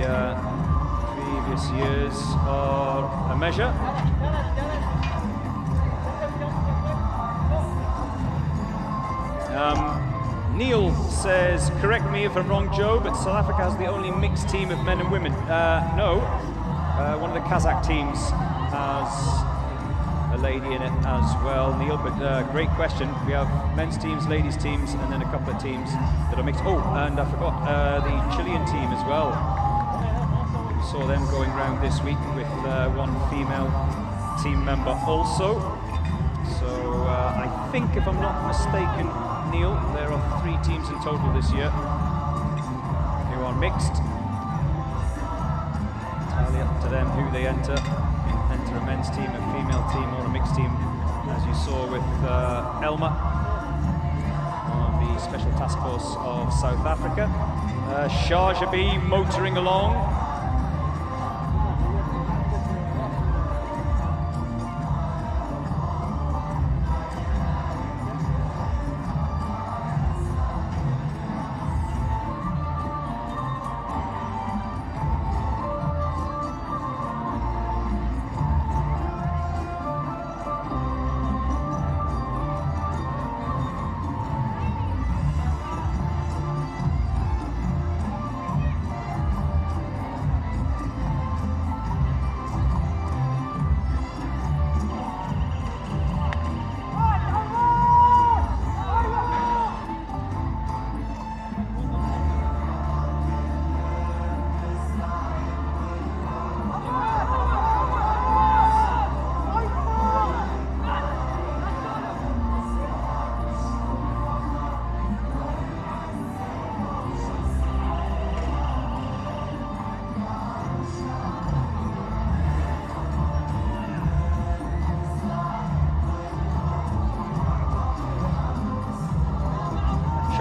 previous years are a measure. Neil says, correct me if I'm wrong, Joe, but South Africa has the only mixed team of men and women. No, one of the Kazakh teams has a lady in it as well, Neil, but great question. We have men's teams, ladies teams, and then a couple of teams that are mixed. Oh, and I forgot the Chilean team as well. We saw them going round this week with one female team member also. So I think, if I'm not mistaken, Neil, there are 3 teams in total this year who are mixed. Entirely up to them who they enter. Enter a men's team, a female team, or a mixed team, as you saw with Elma of the Special Task Force of South Africa. Sharjah motoring along.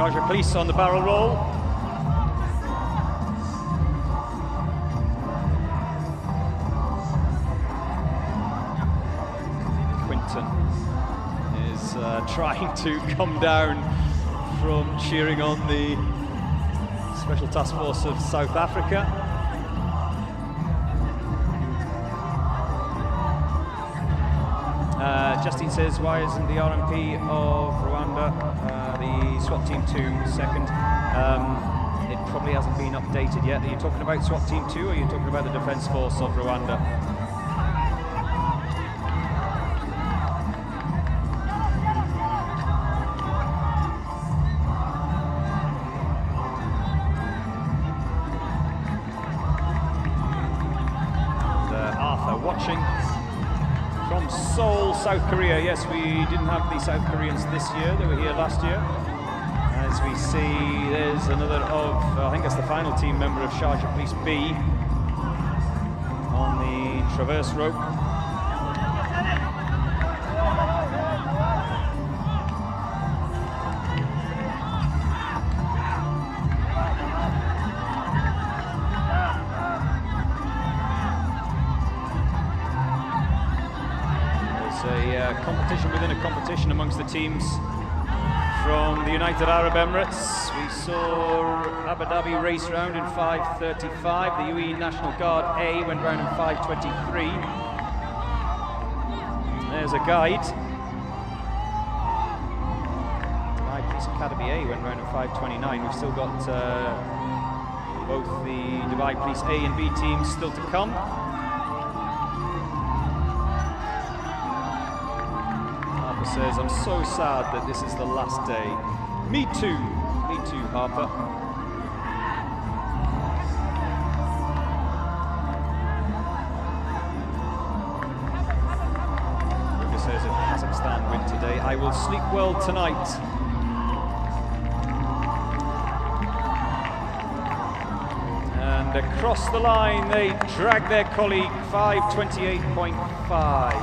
Sharjah Police on the barrel roll. Quinton is trying to come down from cheering on the Special Task Force of South Africa. Justine says, why isn't the RMP of Rwanda, the SWAT Team 2, second? It probably hasn't been updated yet. Are you talking about SWAT Team 2, or are you talking about the Defence Force of Rwanda? And, Arthur watching from Seoul, South Korea. Yes, we didn't have the South Koreans this year. They were here last year. As we see, there's another of, I think that's the final team member of Sharjah Police B on the traverse rope. Competition within a competition amongst the teams from the United Arab Emirates. We saw Abu Dhabi race round in 5:35. The UAE National Guard A went round in 5:23. There's a guide. Dubai Police Academy A went round in 5:29. We've still got both the Dubai Police A and B teams still to come. Says, I'm so sad that this is the last day. Me too, Harper. Ruger says, if Kazakhstan win today, I will sleep well tonight. And across the line, they drag their colleague 5:28.5.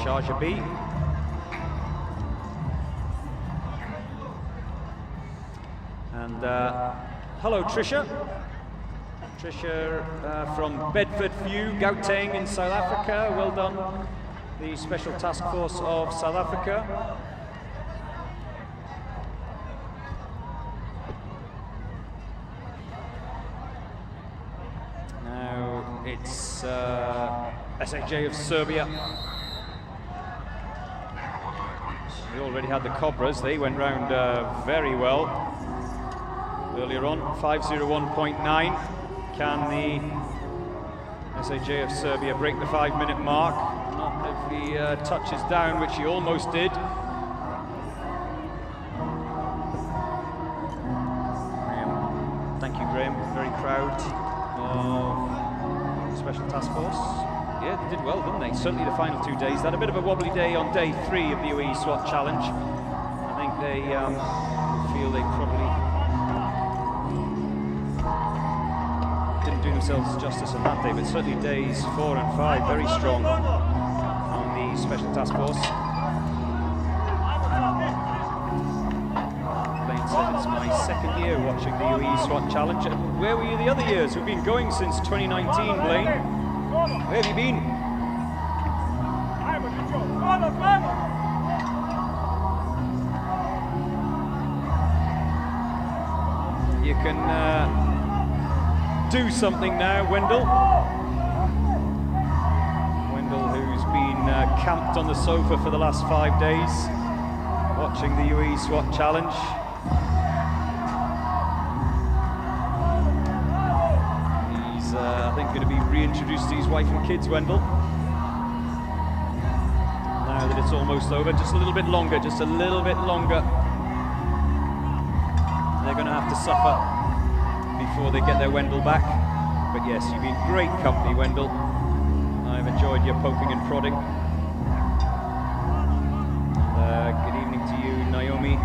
Sharjah B. And hello, Trisha. Trisha from Bedford View, Gauteng in South Africa. Well done, the Special Task Force of South Africa. Now it's SAJ of Serbia. We already had the Cobras. They went round very well earlier on, 5:01.9. Can the SAJ of Serbia break the 5-minute mark? Not if he touches down, which he almost did. Graham. Thank you, Graham. Very proud of the Special Task Force. Yeah, they did well, didn't they? Certainly the final 2 days. They had a bit of a wobbly day on day 3 of the UAE SWAT Challenge. I think they feel they probably didn't do themselves justice on that day, but certainly days 4 and 5 very strong on the Special Task Force. Blaine said it's my second year watching the UAE SWAT Challenge. Where were you the other years? We've been going since 2019, Blaine. Where have you been? You can do something now, Wendell. Wendell, who's been camped on the sofa for the last 5 days, watching the UAE SWAT Challenge. He's, I think, going to be reintroduced to his wife and kids, Wendell. Now that it's almost over, just a little bit longer, just a little bit longer. They're going to have to suffer before they get their Wendell back. But yes, you've been great company, Wendell. I've enjoyed your poking and prodding. Good evening to you, Naomi.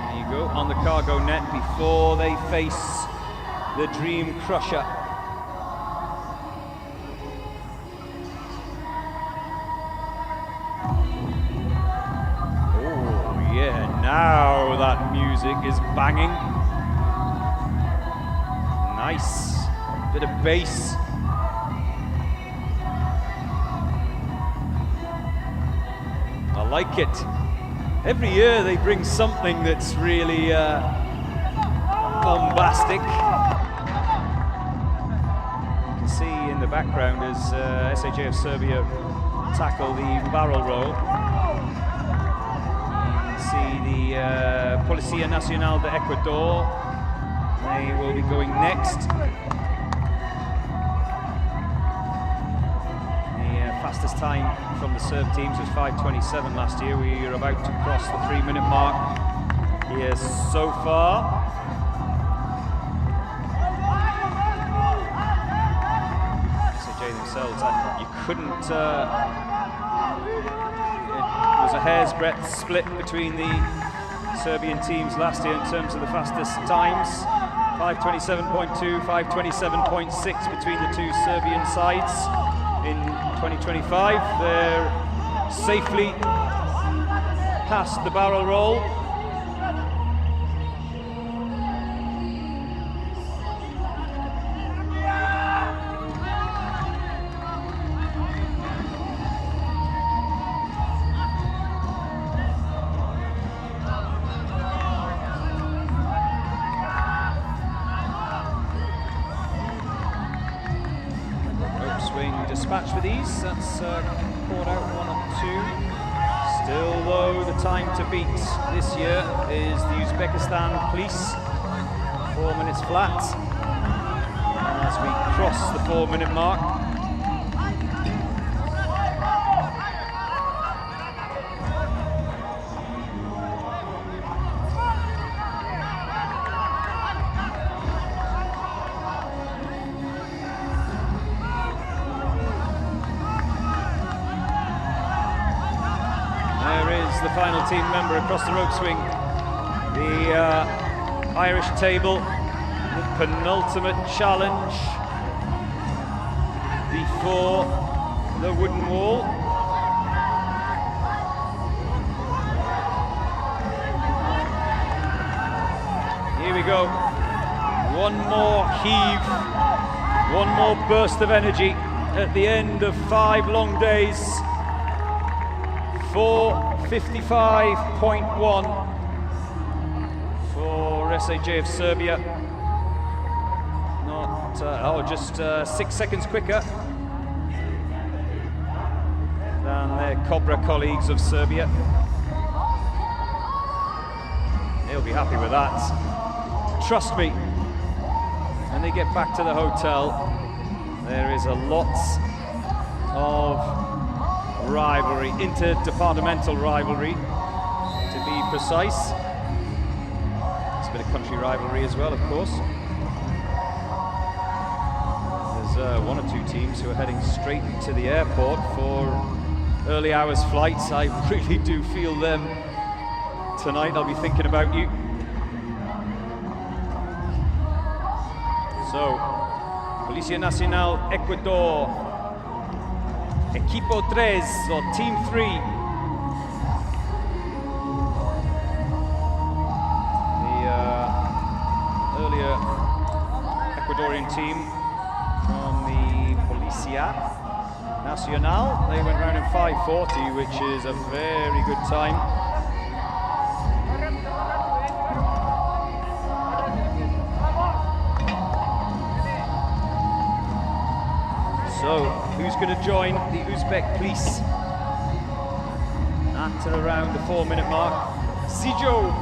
There you go, on the cargo net before they face the Dream Crusher. Now that music is banging. Nice. Bit of bass. I like it. Every year they bring something that's really bombastic. You can see in the background as SAJ of Serbia tackle the barrel roll. See the Policía Nacional de Ecuador. They will be going next. The fastest time from the Serb teams was 5:27 last year. We are about to cross the 3-minute mark here so far. SAJ themselves, you couldn't It was a hair's breadth split between the Serbian teams last year in terms of the fastest times. 5:27.2, 5:27.6 between the two Serbian sides. In 2025, they're safely past the barrel roll. Dispatch with ease, that's caught out 1 or 2. Still though, the time to beat this year is the Uzbekistan police, 4 minutes flat. And as we cross the 4-minute mark, the final team member across the rope swing. The Irish table, the penultimate challenge. The for the wooden wall. Here we go. One more heave, one more burst of energy at the end of 5 long days. 4:55.1 for SAJ of Serbia. Just 6 seconds quicker than their Cobra colleagues of Serbia. They'll be happy with that. Trust me, when they get back to the hotel, there is a lot of rivalry, interdepartmental rivalry, to be precise. It's a bit of country rivalry as well, of course. There's 1 or 2 teams who are heading straight to the airport for early hours flights. I really do feel them tonight. I'll be thinking about you. So, Policía Nacional Ecuador, Equipo 3 or Team 3. The earlier Ecuadorian team from the Policía Nacional, they went round in 5:40, which is a very good time. So, who's going to join the Uzbek police at around the 4-minute mark? Zio.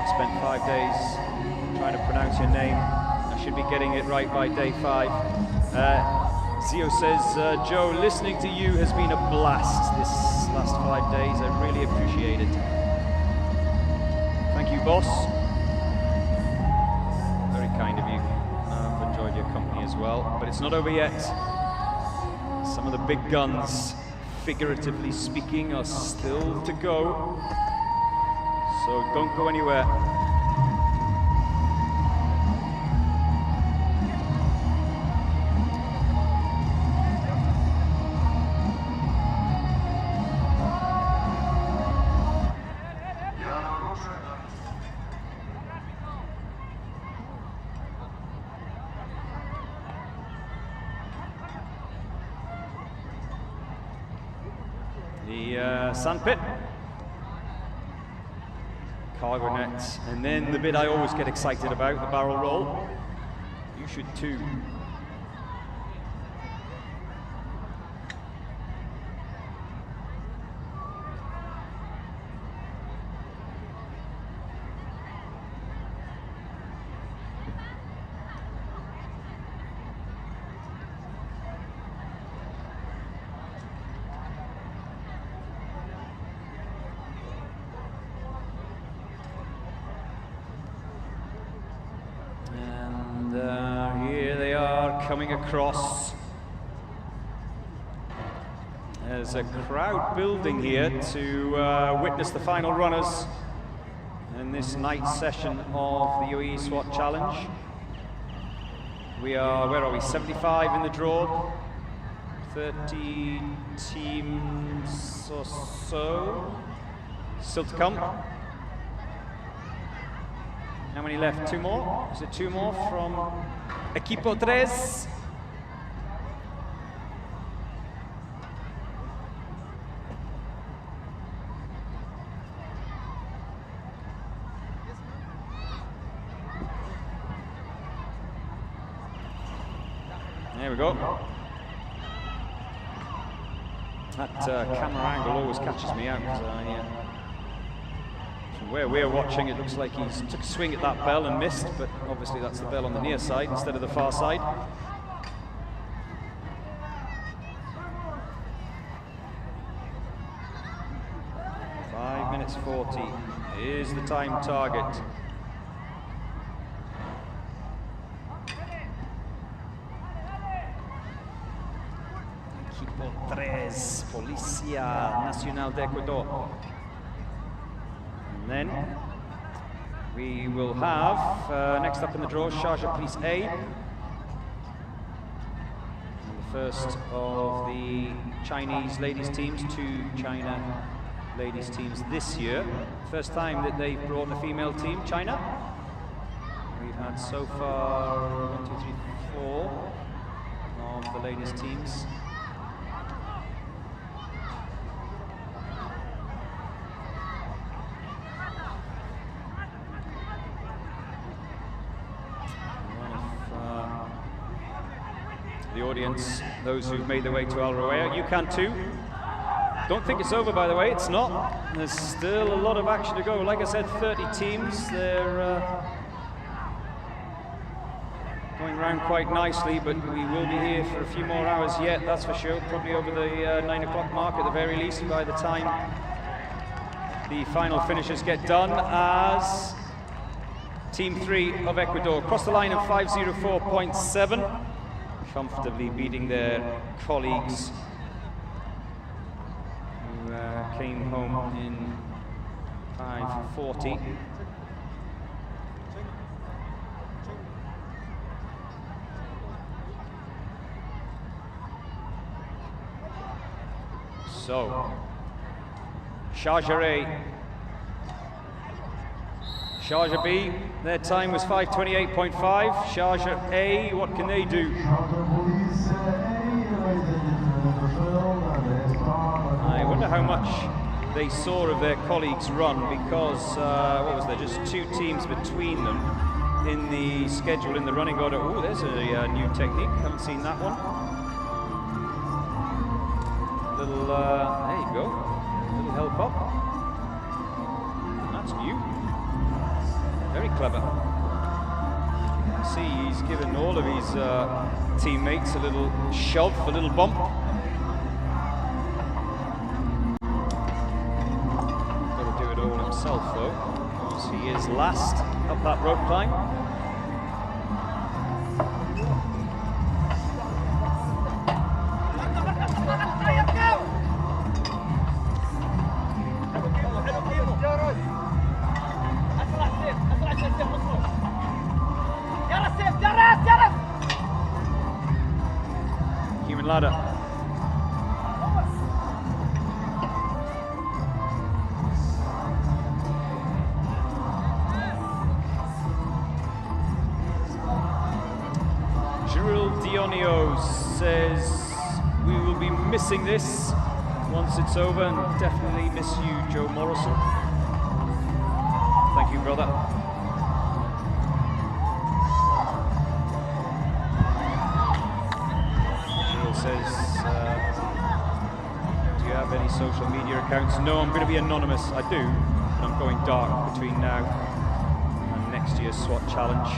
Spent 5 days trying to pronounce your name. I should be getting it right by day 5. Zio says, Joe, listening to you has been a blast this last 5 days. I really appreciate it. Thank you, boss. Kind of you. I've enjoyed your company as well, but it's not over yet. Some of the big guns, figuratively speaking, are still to go, so don't go anywhere. The sandpit, cargo net, and then the bit I always get excited about, the barrel roll. You should too. Coming across. There's a crowd building here to witness the final runners in this night session of the UAE SWAT Challenge. We are, where are we, 75 in the draw, 30 teams or so still to come. How many left? 2 more? Is it 2 more from Equipo 3? There we go. That camera angle always catches me out because from where we're watching, it looks like he's took a swing at that bell and missed, but obviously that's the bell on the near side instead of the far side. Five minutes 40 is the time target. Equipo 3, Policía Nacional de Ecuador. And then We will have, next up in the draw, Sharjah Police A. And the first of the Chinese ladies teams, 2 China ladies teams this year. First time that they've brought a female team, China. We've had so far 1, 2, 3, 4 of the ladies teams. The audience, those who've made their way to Al Rawaya, you can too. Don't think it's over, by the way, it's not. There's still a lot of action to go. Like I said, 30 teams, they're going around quite nicely, but we will be here for a few more hours yet, that's for sure. Probably over the 9 o'clock mark at the very least by the time the final finishes get done, as Team 3 of Ecuador crossed the line in 5:04.7. Comfortably beating their colleagues who came home in 5:40. So, Sharjah A. Sharjah B, their time was 5:28.5. Sharjah A, what can they do? I wonder how much they saw of their colleagues' run, because, what was there, just 2 teams between them in the schedule, in the running order. Oh, there's a new technique, haven't seen that one. Little, there you go, little help up. That's new. Very clever. See, he's given all of his teammates a little shove, a little bump. Got to do it all himself, though, because he is last up that rope climb. Human ladder. Juril Dionio says, we will be missing this once it's over, and definitely miss you, Joe Morrison. Thank you, brother. Says, do you have any social media accounts? No, I'm going to be anonymous. I do, but I'm going dark between now and next year's SWAT challenge.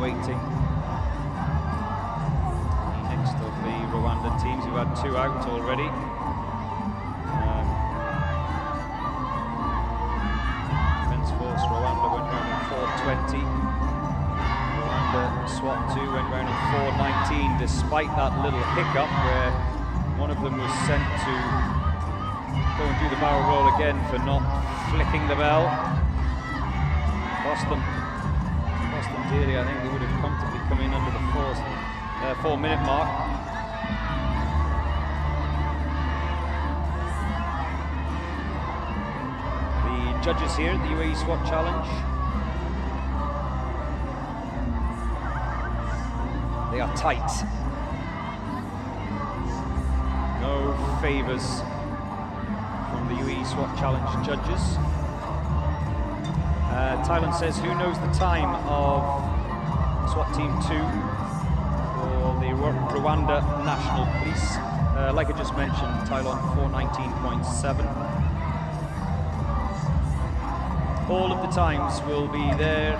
Waiting. The next of the Rwandan teams, who had 2 out already. Defence Force Rwanda went round in 4:20. Rwanda SWAT 2 went round in 4:19, despite that little hiccup where one of them was sent to go and do the barrel roll again for not flicking the bell. Cost them dearly. I think they would have comfortably come in under the 4-minute mark. The judges here at the UAE SWAT Challenge, they are tight. No favours from the UAE SWAT Challenge judges. Thailand says, who knows the time of SWAT Team 2 for the Rwanda National Police? Like I just mentioned, Thailand 4:19.7. All of the times will be there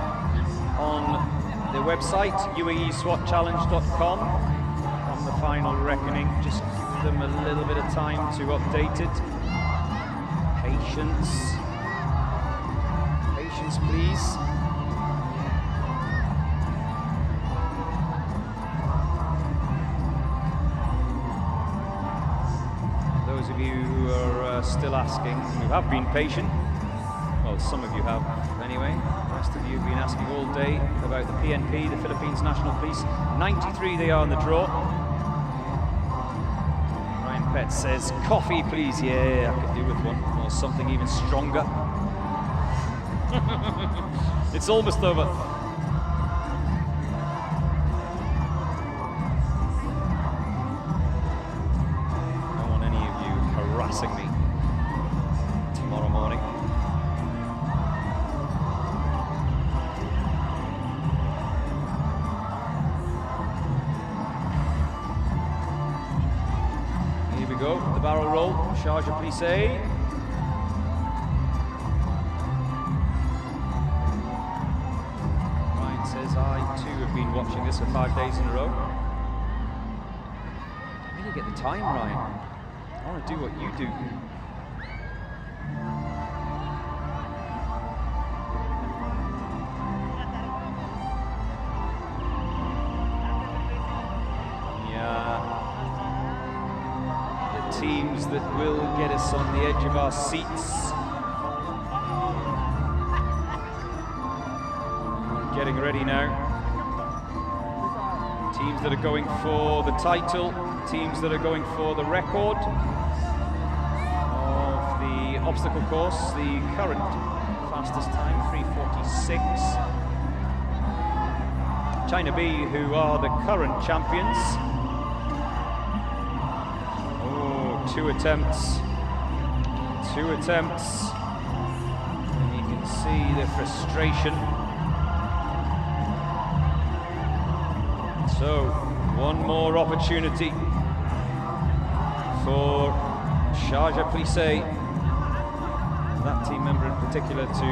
on the website, UAESWATchallenge.com, on the final reckoning. Just give them a little bit of time to update it. Patience. Patience, please. Those of you who are still asking, who have been patient, well, some of you have anyway. The rest of you have been asking all day about the PNP, the Philippines National Police. 93 they are in the draw. Ryan Pett says, coffee please. Yeah, I could do with one, or something even stronger. It's almost over. Don't want any of you harassing me tomorrow morning. Here we go, the barrel roll, Sharjah Police. Ryan says, I too have been watching this for 5 days in a row. I really get the time, Ryan. I want to do what you do. Teams that will get us on the edge of our seats. Getting ready now. Teams that are going for the title, teams that are going for the record of the obstacle course, the current fastest time, 3:46. China B, who are the current champions. Two attempts, and you can see the frustration. So, one more opportunity for Sharjah Police, that team member in particular, to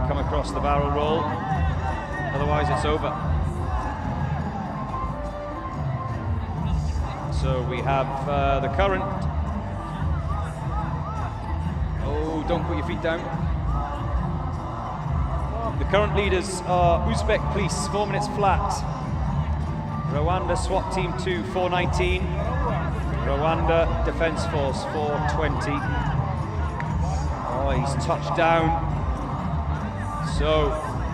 come across the barrel roll, otherwise it's over. So we have the current. Oh, don't put your feet down. The current leaders are Uzbek Police, 4 minutes flat. Rwanda SWAT Team 2, 4:19. Rwanda Defence Force, 4:20. Oh, he's touched down. So,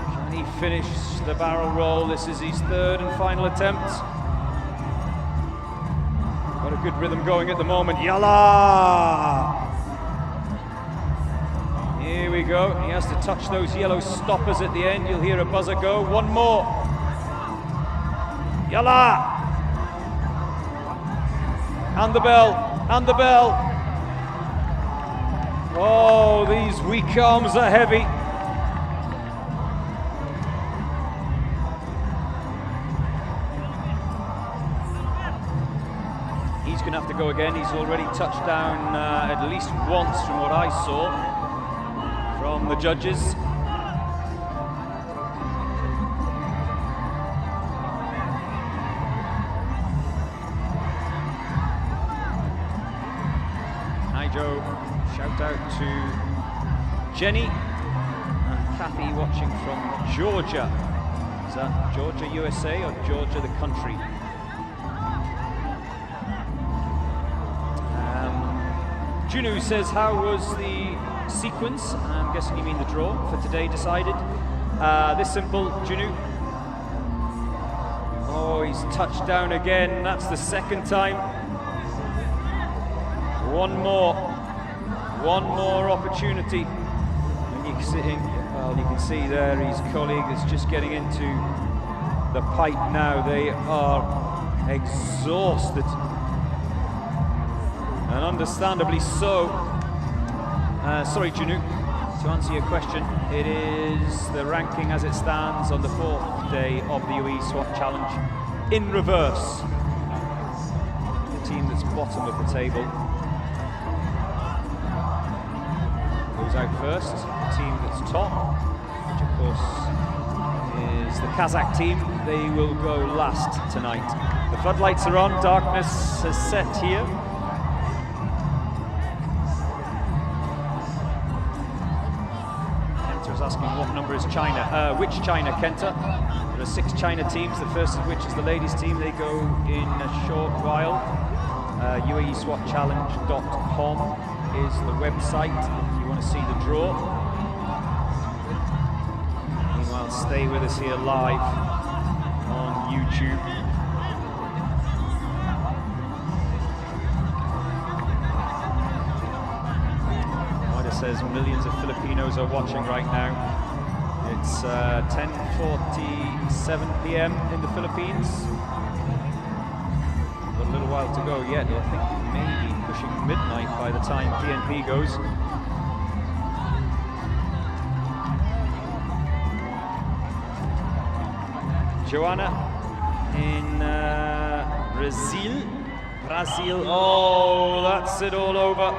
can he finish the barrel roll? This is his third and final attempt. Got a good rhythm going at the moment. Yalla! Here we go. He has to touch those yellow stoppers at the end. You'll hear a buzzer go. One more. Yalla! And the bell. And the bell. Oh, these weak arms are heavy. He's going to have to go again. He's already touched down at least once from what I saw from the judges. Hi Joe, shout out to Jenny and Kathy watching from Georgia. Is that Georgia, USA, or Georgia, the country? Junu says, how was the sequence? I'm guessing you mean the draw for today decided. This simple, Junu. Oh, he's touched down again. That's the second time. One more opportunity. And you can see there his colleague is just getting into the pipe now. They are exhausted. And understandably so. Sorry, Janu, to answer your question, it is the ranking as it stands on the 4th day of the UAE SWAT Challenge in reverse. The team that's bottom of the table goes out first. The team that's top, which of course is the Kazakh team, they will go last tonight. The floodlights are on, darkness has set here. number is China. Which China, Kenta? There are 6 China teams, the first of which is the ladies team. They go in a short while. UAESWATchallenge.com is the website if you want to see the draw. Meanwhile, stay with us here live on YouTube. Says millions of Filipinos are watching right now. It's 10:47 p.m. in the Philippines. Got a little while to go yet. I think we may be pushing midnight by the time PNP goes. Joanna in Brazil. Oh, that's it all over.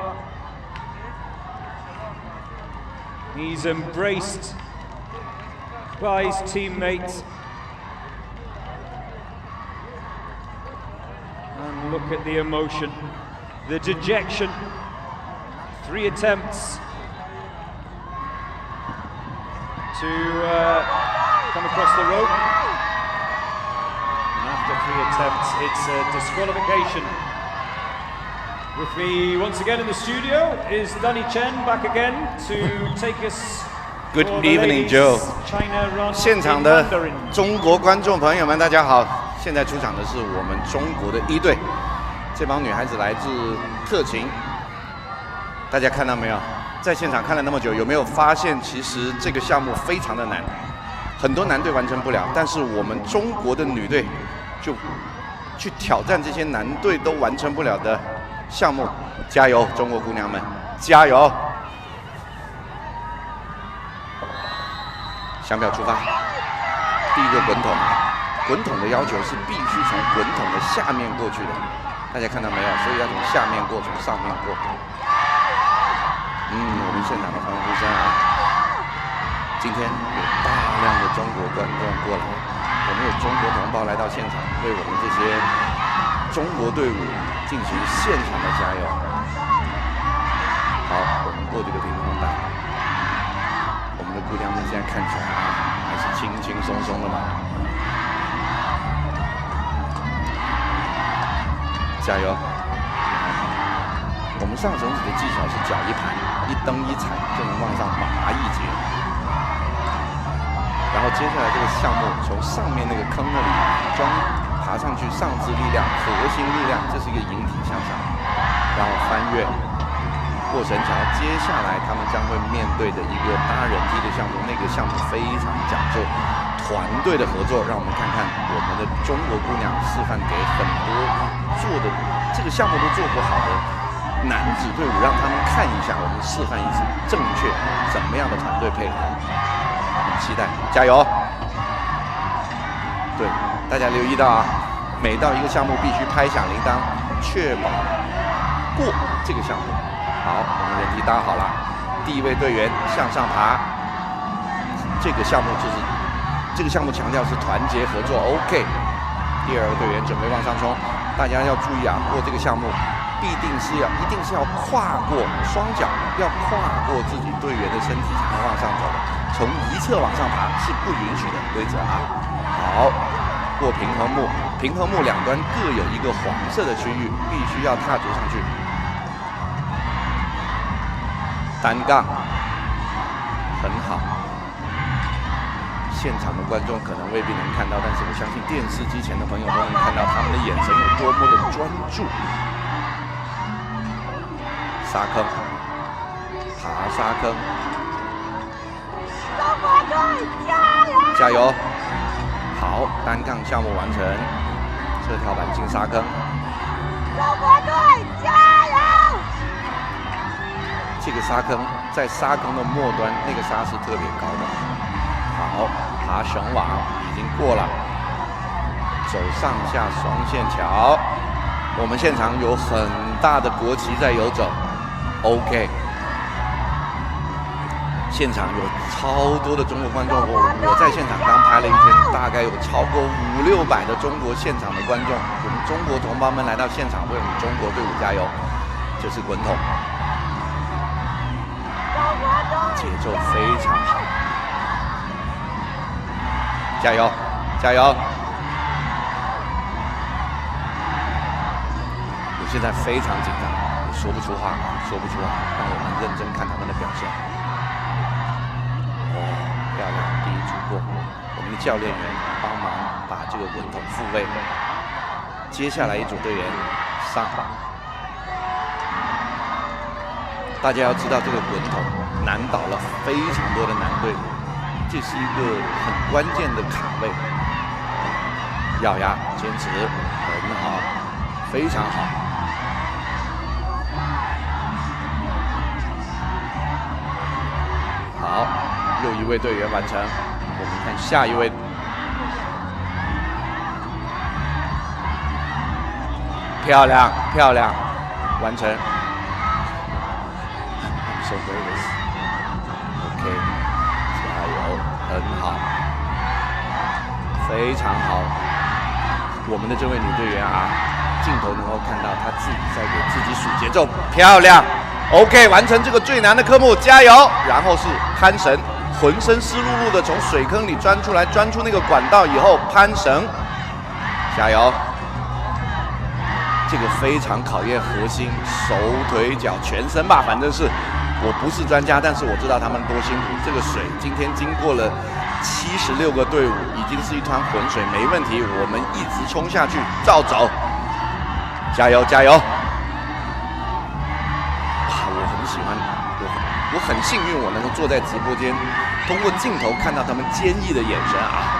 He's embraced by his teammates. And look at the emotion, the dejection. 3 attempts to come across the rope. And after 3 attempts, it's a disqualification. With me once again in the studio is Danny Chen back again to take us.
Good evening, Joe. 现场的中国观众朋友们，大家好。现在出场的是我们中国的1队，这帮女孩子来自特勤。大家看到没有？在现场看了那么久，有没有发现其实这个项目非常的难，很多男队完成不了，但是我们中国的女队就去挑战这些男队都完成不了的项目，加油，中国姑娘们，加油！响表出发，第一个滚筒，滚筒的要求是必须从滚筒的下面过去的，大家看到没有？所以要从下面过，从上面过。我们现场的欢呼声啊！今天有大量的中国观众过来，我们有中国同胞来到现场，为我们这些中国队伍进行现场的加油。好，我们过这个平衡带，我们的姑娘们现在看起来还是轻轻松松的嘛。加油！我们上绳子的技巧是脚一盘，一蹬一踩就能往上拔一节。然后接下来这个项目从上面那个坑那里爬上去，上肢力量、核心力量，这是一个引体向上，然后翻越过绳桥。接下来他们将会面对的一个搭人梯的项目，那个项目非常讲究团队的合作。让我们看看我们的中国姑娘示范给很多做的这个项目都做不好的男子队伍，让他们看一下，我们示范一次正确怎么样的团队配合。很期待，加油！对，大家留意到啊，每到一个项目必须拍响铃铛，确保过这个项目。好，我们人梯搭好了，第一位队员向上爬。这个项目强调是团结合作 ，OK。第2位队员准备往上冲，大家要注意啊，过这个项目一定是要跨过双脚，要跨过自己队员的身体才能往上走的。从一侧往上爬是不允许的规则啊！好，过平衡木，平衡木两端各有一个黄色的区域，必须要踏足上去。单杠，很好。现场的观众可能未必能看到，但是我相信电视机前的朋友都能看到他们的眼神有多么的专注。沙坑，爬沙坑。加油！好，单杠项目完成，侧跳板进沙坑。中国队加油！这个沙坑在沙坑的末端，那个沙是特别高的。好，爬绳网已经过了，走上下双线桥。我们现场有很大的国旗在游走 ，OK。现场有超多的中国观众，我在现场刚拍了一天，大概有超过500-600的中国现场的观众。我们中国同胞们来到现场，为我们中国队伍加油！这是滚筒，节奏非常好。加油，加油！我现在非常紧张，我说不出话，说不出话，让我们认真看他们的表现。哦，漂亮，第一组过，我们的教练员帮忙把这个稳桶复位。接下来一组队员上。大家要知道，这个滚筒难倒了非常多的男队，这是一个很关键的卡位。咬牙坚持，很好，非常好。好，又一位队员完成。我们看下一位。漂亮，漂亮，完成。So great. OK， 加油，很好，非常好。我们的这位女队员啊，镜头能够看到她自己在给自己数节奏，漂亮。OK， 完成这个最难的科目，加油。然后是攀绳，浑身湿漉漉的从水坑里钻出来，钻出那个管道以后攀绳，加油。这个非常考验核心，手腿脚全身吧，反正是。我不是专家，但是我知道他们多辛苦。这个水今天经过了76个队伍，已经是一团浑水，没问题。我们一直冲下去，照走，加油加油！我很喜欢，我很幸运，我能够坐在直播间，通过镜头看到他们坚毅的眼神啊，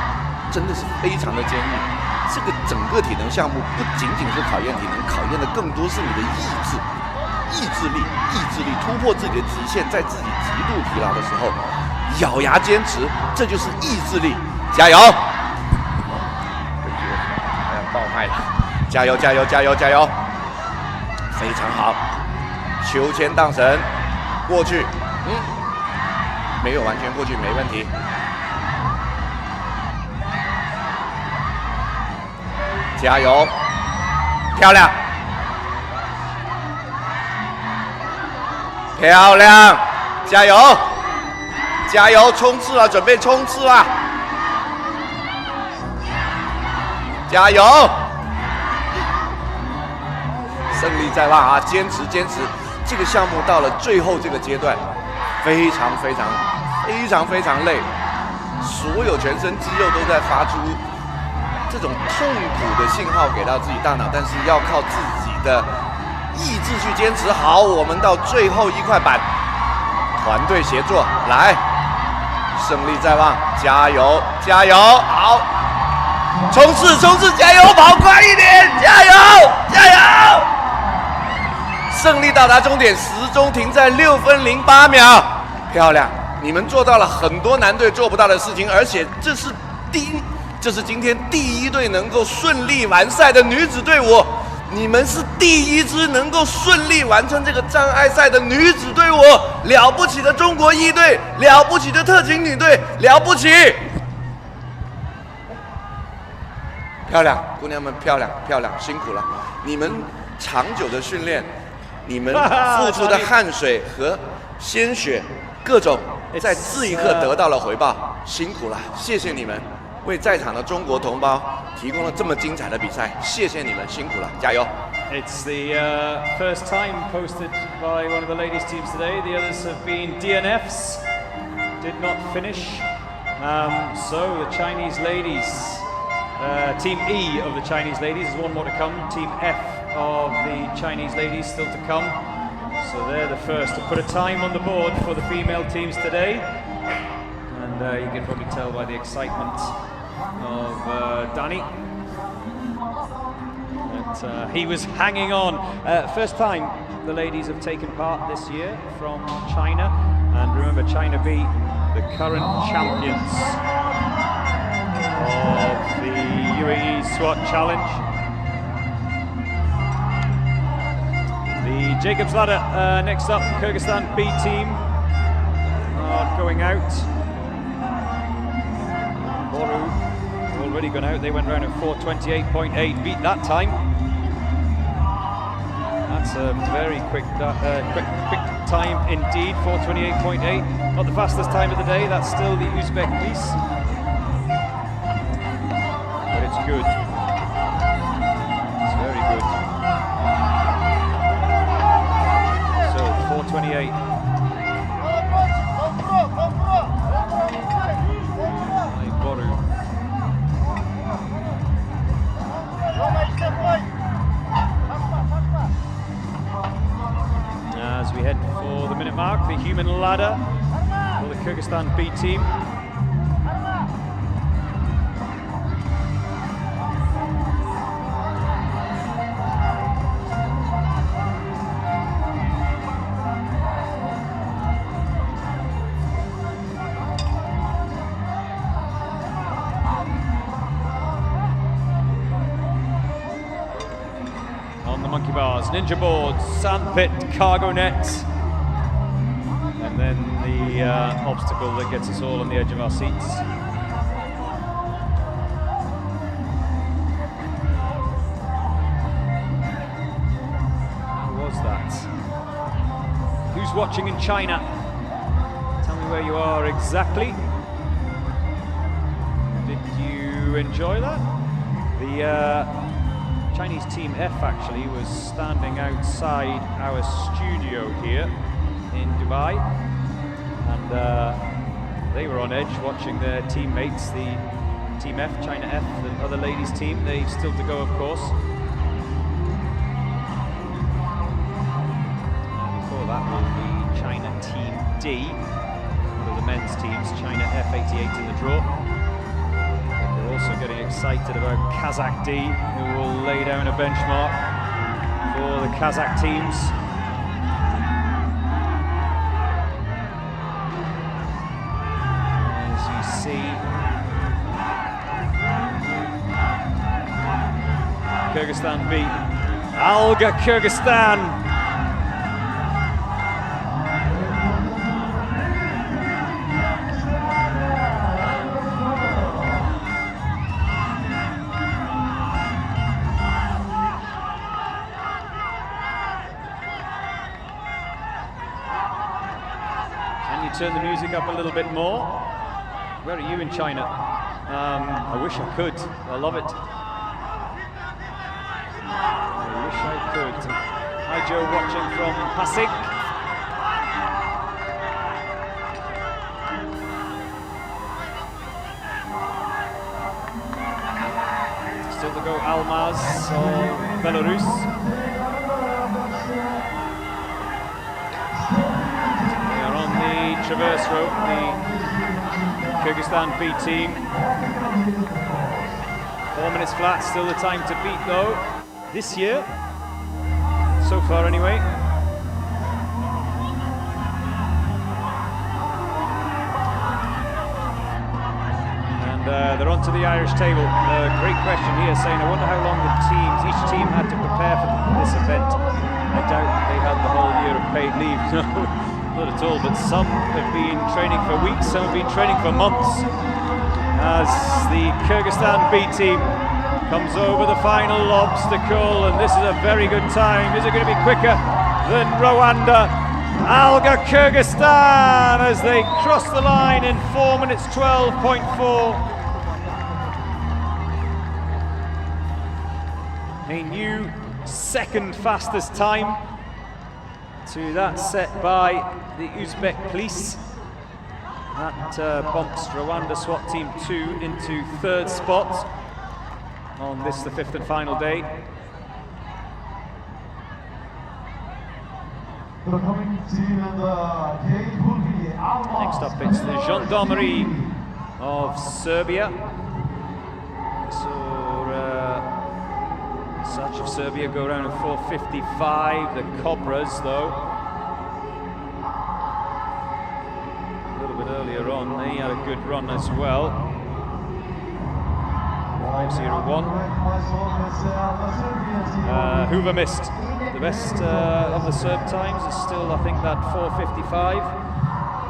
真的是非常的坚毅。这个整个体能项目不仅仅是考验体能，考验的更多是你的意志。意志力突破自己的极限，在自己极度疲劳的时候，咬牙坚持，这就是意志力。加油！对不起，还要爆麦了。加油！加油！加油！加油！非常好。秋千荡绳过去，没有完全过去，没问题。加油！漂亮！漂亮，加油，加油，冲刺了，准备冲刺了，加油，胜利在望啊！坚持，坚持，这个项目到了最后这个阶段，非常累，所有全身肌肉都在发出这种痛苦的信号给到自己大脑，但是要靠自己的意志去坚持。好，我们到最后一块板，团队协作，来，胜利在望，加油，加油，好，冲刺，冲刺，加油，跑快一点，加油，加油！胜利到达终点，时钟停在6分08秒，漂亮！你们做到了很多男队做不到的事情，而且这是今天第一队能够顺利完赛的女子队伍。你们是第一支能够顺利完成这个障碍赛的女子队伍，了不起的中国1队，了不起的特勤女队，了不起！漂亮，姑娘们，漂亮，漂亮，辛苦了！你们长久的训练，你们付出的汗水和鲜血，各种在这一刻得到了回报，辛苦了，谢谢你们！为在场的中国同胞提供了这么精彩的比赛，谢谢你们，辛苦了，加油
It's the first time posted by one of the ladies teams today. The others have been DNFs, did not finish. So the Chinese ladies, Team E of the Chinese ladies is one more to come. Team F of the Chinese ladies still to come. So they're the first to put a time on the board for the female teams today. And you can probably tell by the excitement of Danny that he was hanging on. First time the ladies have taken part this year from China, and remember China beat the current champions of the UAE SWAT challenge. The Jacobs ladder next up, Kyrgyzstan B team are going out. Boru already gone out, they went round at 4:28.8, beat that time. That's a very quick time indeed, 4:28.8. Not the fastest time of the day, that's still the Uzbek piece. good. It's very good. So 4:28. Boru. As we head for the minute mark, the human ladder for the Kyrgyzstan B team. Monkey bars, ninja boards, sandpit, cargo nets, and then the obstacle that gets us all on the edge of our seats. Who was that? Who's watching in China? Tell me where you are exactly. Did you enjoy that? The Chinese Team F actually was standing outside our studio here in Dubai, and they were on edge watching their teammates, the Team F, China F, the other ladies team. They've still to go, of course. Before that will be China Team D, one of the men's teams, China F88 in the draw. Also getting excited about Kazakh D, who will lay down a benchmark for the Kazakh teams. As you see, Kyrgyzstan B, Alga Kyrgyzstan. Turn the music up a little bit more. Where are you in China? I wish I could. I love it. I wish I could. Hi Joe, watching from Pasig. Still to go Almaz of Belarus. Traverse rope, the Kyrgyzstan B team. 4 minutes flat, still the time to beat though, this year, so far anyway. And they're onto the Irish table. Great question here, saying, I wonder how long each team had to prepare for this event. I doubt they had the whole year of paid leave. No. Not at all, but some have been training for weeks, some have been training for months, as the Kyrgyzstan B team comes over the final obstacle, and this is a very good time. Is it going to be quicker than Rwanda? Alga Kyrgyzstan as they cross the line in 4 minutes 12.4. A new second fastest time to that set by the Uzbek police. That bumps Rwanda SWAT Team 2 into third spot on this, the fifth and final day. Next up it's the Gendarmerie of Serbia. Such of Serbia go around at 4:55. The Cobras, though, a little bit earlier on, they had a good run as well. 5:01. Hoover missed. The best of the Serb times is still, I think, that 4:55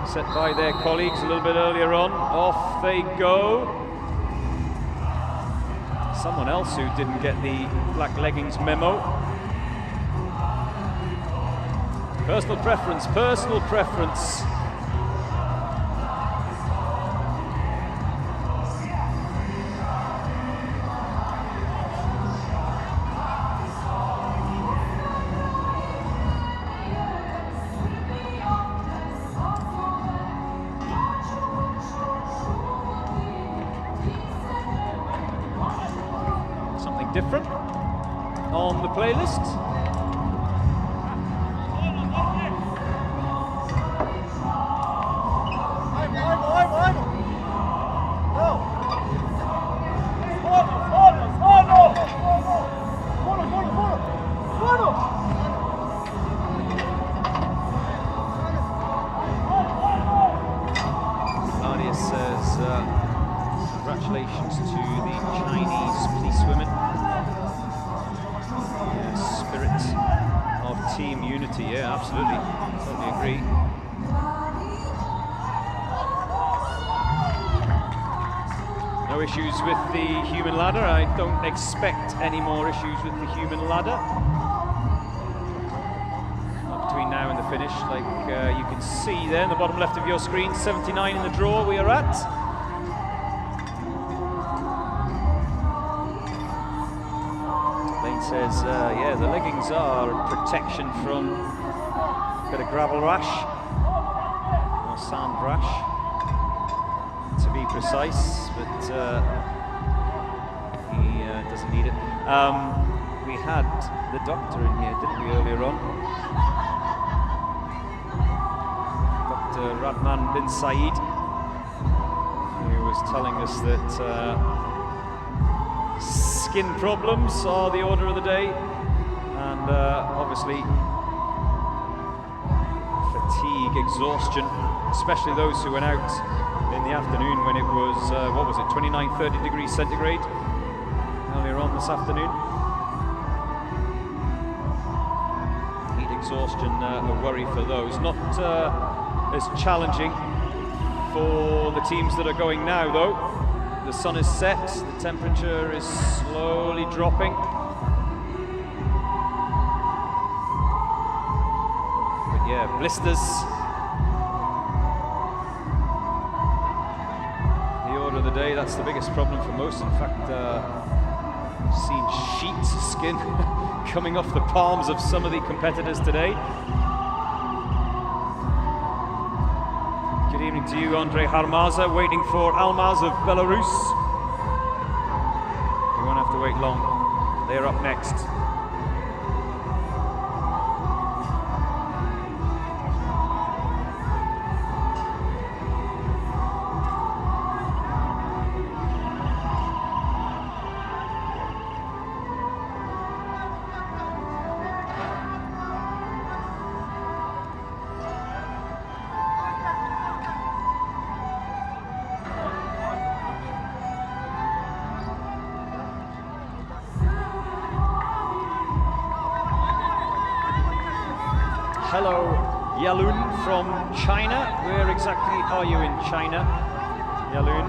set by their colleagues a little bit earlier on. Off they go. Someone else who didn't get the black leggings memo. Personal preference, personal preference. something different on the playlist. Claudia says congratulations to the Chinese policewomen. Yeah, spirit of team unity, yeah, absolutely, totally agree. No issues with the human ladder. I don't expect any more issues with the human ladder. Between now and the finish, like you can see there in the bottom left of your screen, 79 in the draw we are at. Lane says, yeah, the leggings are protection from a bit of gravel rash, or sand rash, to be precise, but he doesn't need it. We had the doctor in here, didn't we, earlier on? Dr. Radman bin Saeed, who was telling us that skin problems are the order of the day, and obviously fatigue, exhaustion, especially those who went out in the afternoon when it was, what was it, 29, 30 degrees centigrade earlier on this afternoon. Heat exhaustion, a worry for those. Not as challenging for the teams that are going now, though. The sun is set, the temperature is slowly dropping. But yeah, blisters. Of the day, that's the biggest problem for most. In fact, I've seen sheets of skin coming off the palms of some of the competitors today. Good evening to you, Andrei Harmaza, waiting for Almaz of Belarus. You won't have to wait long. They're up next. Hello, Yalun from China. Where exactly are you in China, Yalun?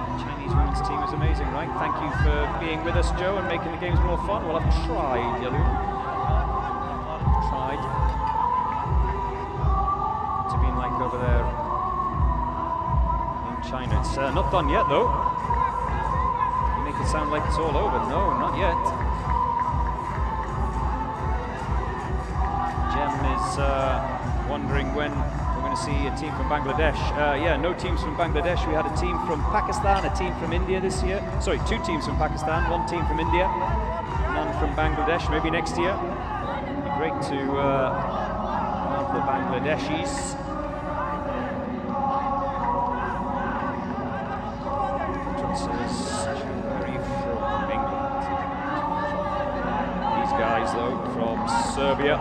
The Chinese women's team is amazing, right? Thank you for being with us, Joe, and making the games more fun. Well, I've tried, Yalun. I've tried. What's it been like over there in China? It's not done yet, though. You make it sound like it's all over. No, not yet. Is wondering when we're going to see a team from Bangladesh. Yeah, no teams from Bangladesh. We had a team from Pakistan, a team from India this year. Sorry, two teams from Pakistan, one team from India, none from Bangladesh. Maybe next year. It'd be great to have the Bangladeshis. From England. These guys, though, from Serbia.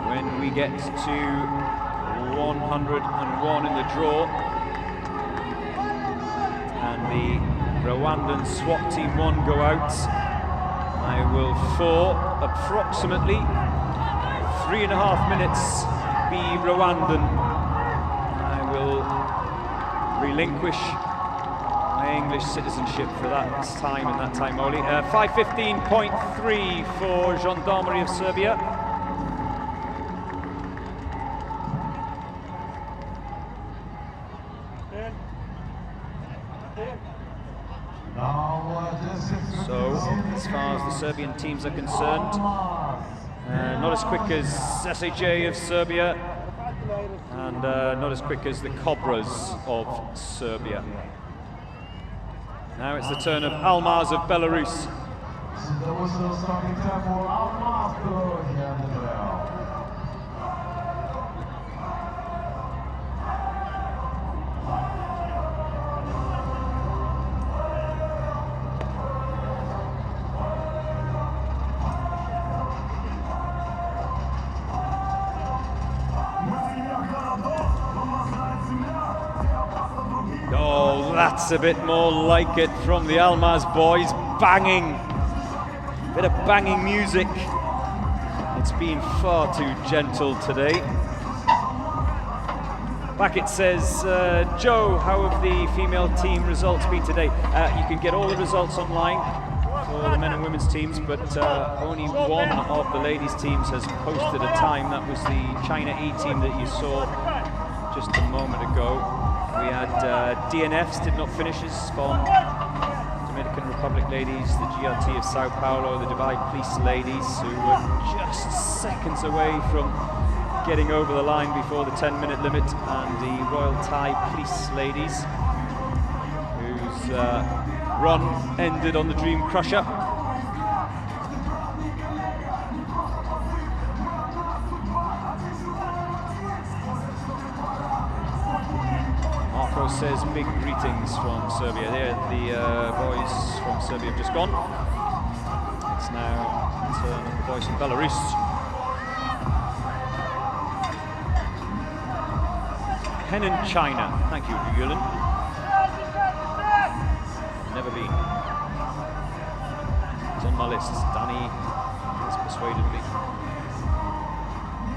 When we get to 101 in the draw and the Rwandan SWAT Team 1 go out, I will, for approximately 3.5 minutes, be Rwandan. I will relinquish my English citizenship for that time and that time only. 5:15.3 for Gendarmerie of Serbia. So, as far as the Serbian teams are concerned, Not as quick as SHA of Serbia, and not as quick as the Cobras of Serbia. Now it's the turn of Almaz of Belarus.
The whistle starting time for Almaz Belarus and the bell.
Oh, that's a bit more like it from the Almaz boys. Banging, bit of banging music. It's been far too gentle today. Back it says, Joe, how have the female team results been today? You can get all the results online for the men and women's teams, but only one of the ladies' teams has posted a time. That was the China E team that you saw just a moment ago. We had DNFs, did not finishes, from Dominican Republic ladies, the GRT of Sao Paulo, the Dubai Police ladies, who were just seconds away from getting over the line before the 10-minute limit, and the Royal Thai Police ladies, whose run ended on the Dream Crusher. Marco says big greetings from Serbia. There, the boys from Serbia have just gone. It's now the turn of the boys from Belarus. Henan, China. Thank you, Yulen. Never been. It's on my list. Danny has persuaded me.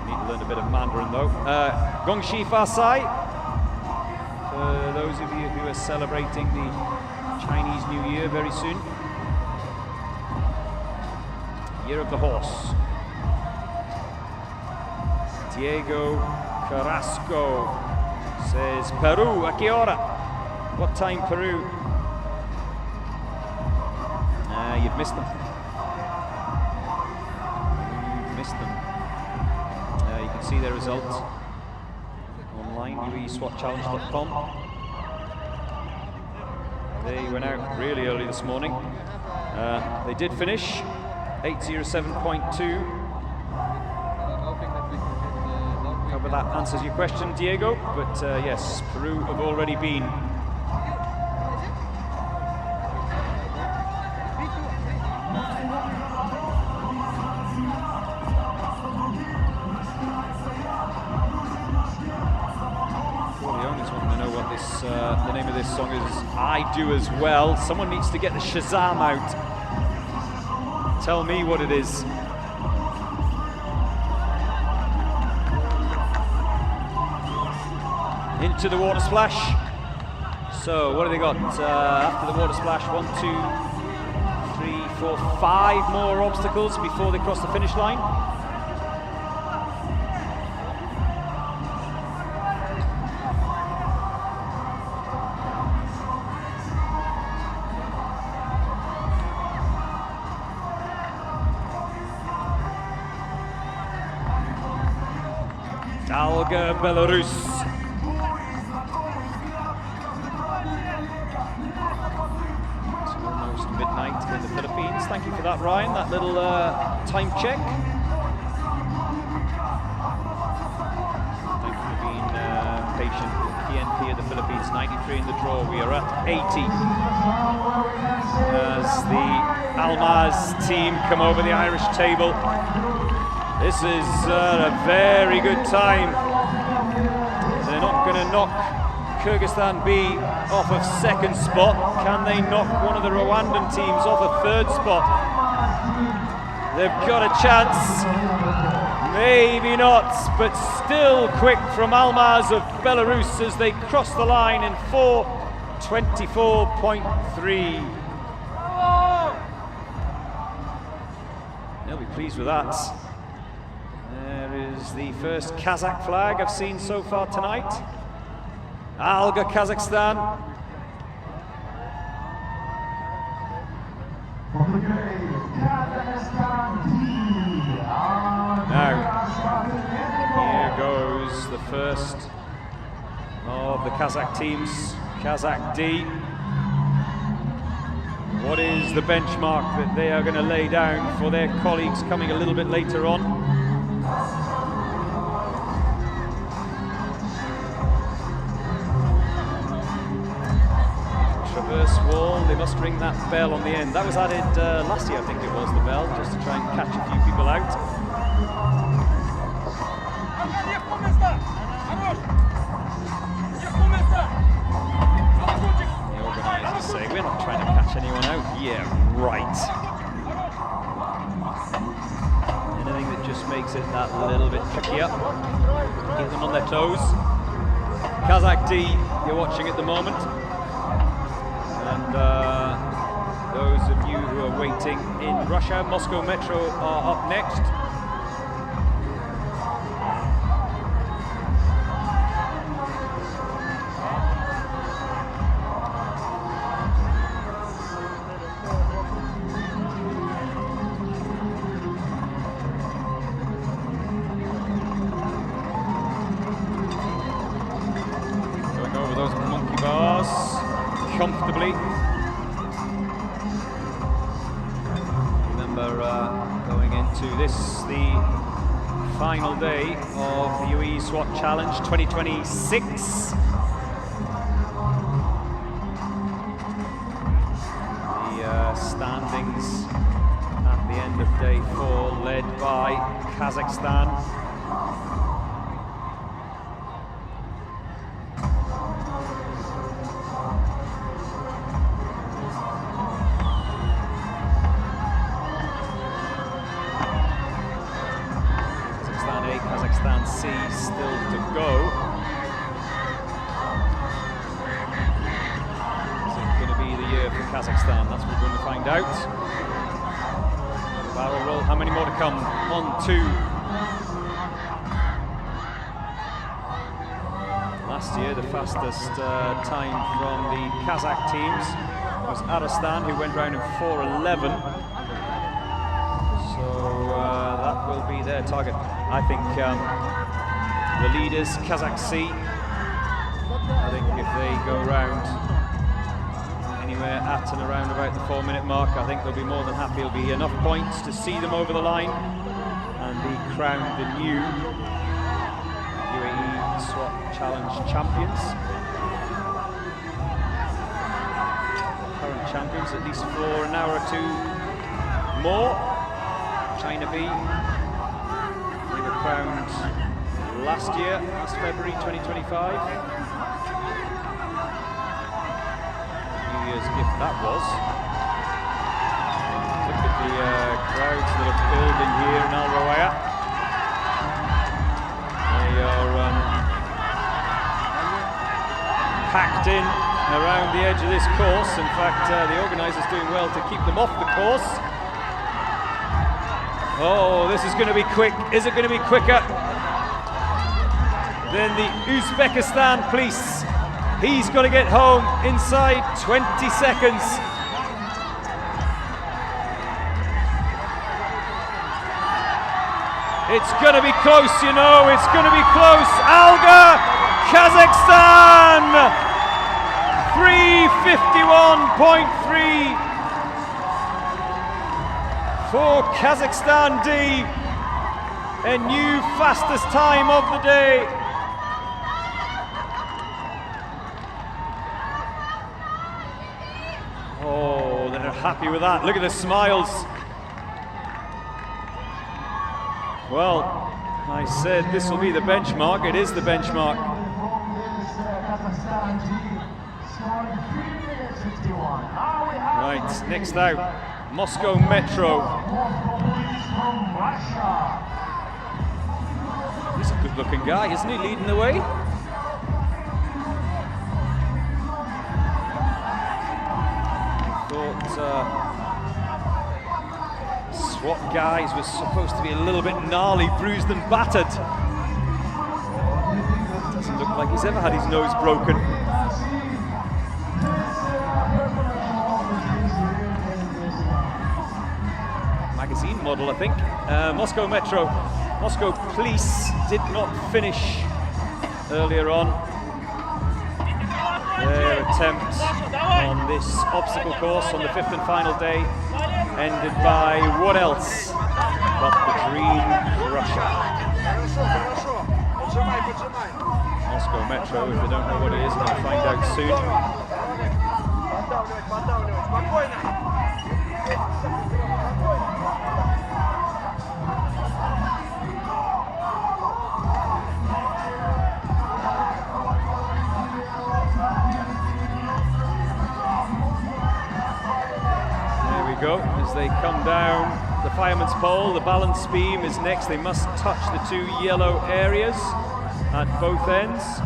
Need to learn a bit of Mandarin though. Gongxi Fasai. For those of you who are celebrating the Chinese New Year very soon. Year of the Horse. Diego Carrasco says, Peru, a qué hora? What time, Peru? You've missed them. You've missed them. You can see their results online, UAESWATchallenge.com. They went out really early this morning. They did finish 8:07.2. Hope that answers your question, Diego. But yes, Peru have already been. The name of this song is I Do As Well. Someone needs to get the Shazam out. Tell me what it is. Into the water splash. So what have they got after the water splash? 1, 2, 3, 4, 5 more obstacles before they cross the finish line. Alga, Belarus. It's almost midnight in the Philippines. Thank you for that, Ryan. That little time check. Thank you for being patient with PNP of the Philippines. 93 in the draw. We are at 80. As the Almaz team come over the Irish table. This is a very good time. They're not going to knock Kyrgyzstan B off of second spot. Can they knock one of the Rwandan teams off a third spot? They've got a chance. Maybe not, but still quick from Almaz of Belarus as they cross the line in 4:24.3. They'll be pleased with that. There is the first Kazakh flag I've seen so far tonight. Alga, Kazakhstan.
From the grave, Kazakhstan team,
now. Here goes the first of the Kazakh teams, Kazakh D. What is the benchmark that they are going to lay down for their colleagues coming a little bit later on? Traverse wall, they must ring that bell on the end. That was added last year, I think it was, the bell, just to try and catch a few people out. The organisers say, we're not trying to catch anyone out. Yeah, right. Anything that just makes it that little bit trickier. Keep them on their toes. Kazakh D, you're watching at the moment. And those of you who are waiting in Russia, Moscow Metro are up next. Going over those monkey bars comfortably. Going into this, the final day of the UAE SWAT Challenge 2026. The standings at the end of day 4, led by Kazakhstan. Kazakhstan C still to go. Is it going to be the year for Kazakhstan? That's what we're going to find out. Barrel roll, how many more to come? 1, 2. Last year, the fastest time from the Kazakh teams was Aristan, who went round in 4:11. So that will be their target. I think the leaders, Kazakh C, I think if they go round anywhere at and around about the 4-minute mark, I think they'll be more than happy. It'll be enough points to see them over the line and be crowned the new UAE SWAT Challenge champions. Current champions, at least for an hour or two more. China B. They were crowned last year, last February 2025. New Year's gift that was. Look at the crowds that are building here in Al Rawaya. They are packed in around the edge of this course. In fact, the organisers doing well to keep them off the course. Oh, this is going to be quick. Is it going to be quicker than the Uzbekistan police? He's got to get home inside 20 seconds. It's going to be close, you know. It's going to be close. Alga, Kazakhstan, 3:51.3. For Kazakhstan D, a new fastest time of the day. Oh, they're happy with that. Look at the smiles. Well, I said this will be the benchmark. It is the benchmark. Right, next out. Moscow Metro. He's a good-looking guy, isn't he, leading the way? I thought SWAT guys was supposed to be a little bit gnarly, bruised and battered. Doesn't look like he's ever had his nose broken. Magazine model, I think. Moscow Metro Moscow Police did not finish earlier on. Their attempt on this obstacle course on the 5th and final day ended by what else but the Dream Crusher. Moscow Metro, if they don't know what it is, they'll find out soon. Go as they come down the fireman's pole. The balance beam is next. They must touch the two yellow areas at both ends.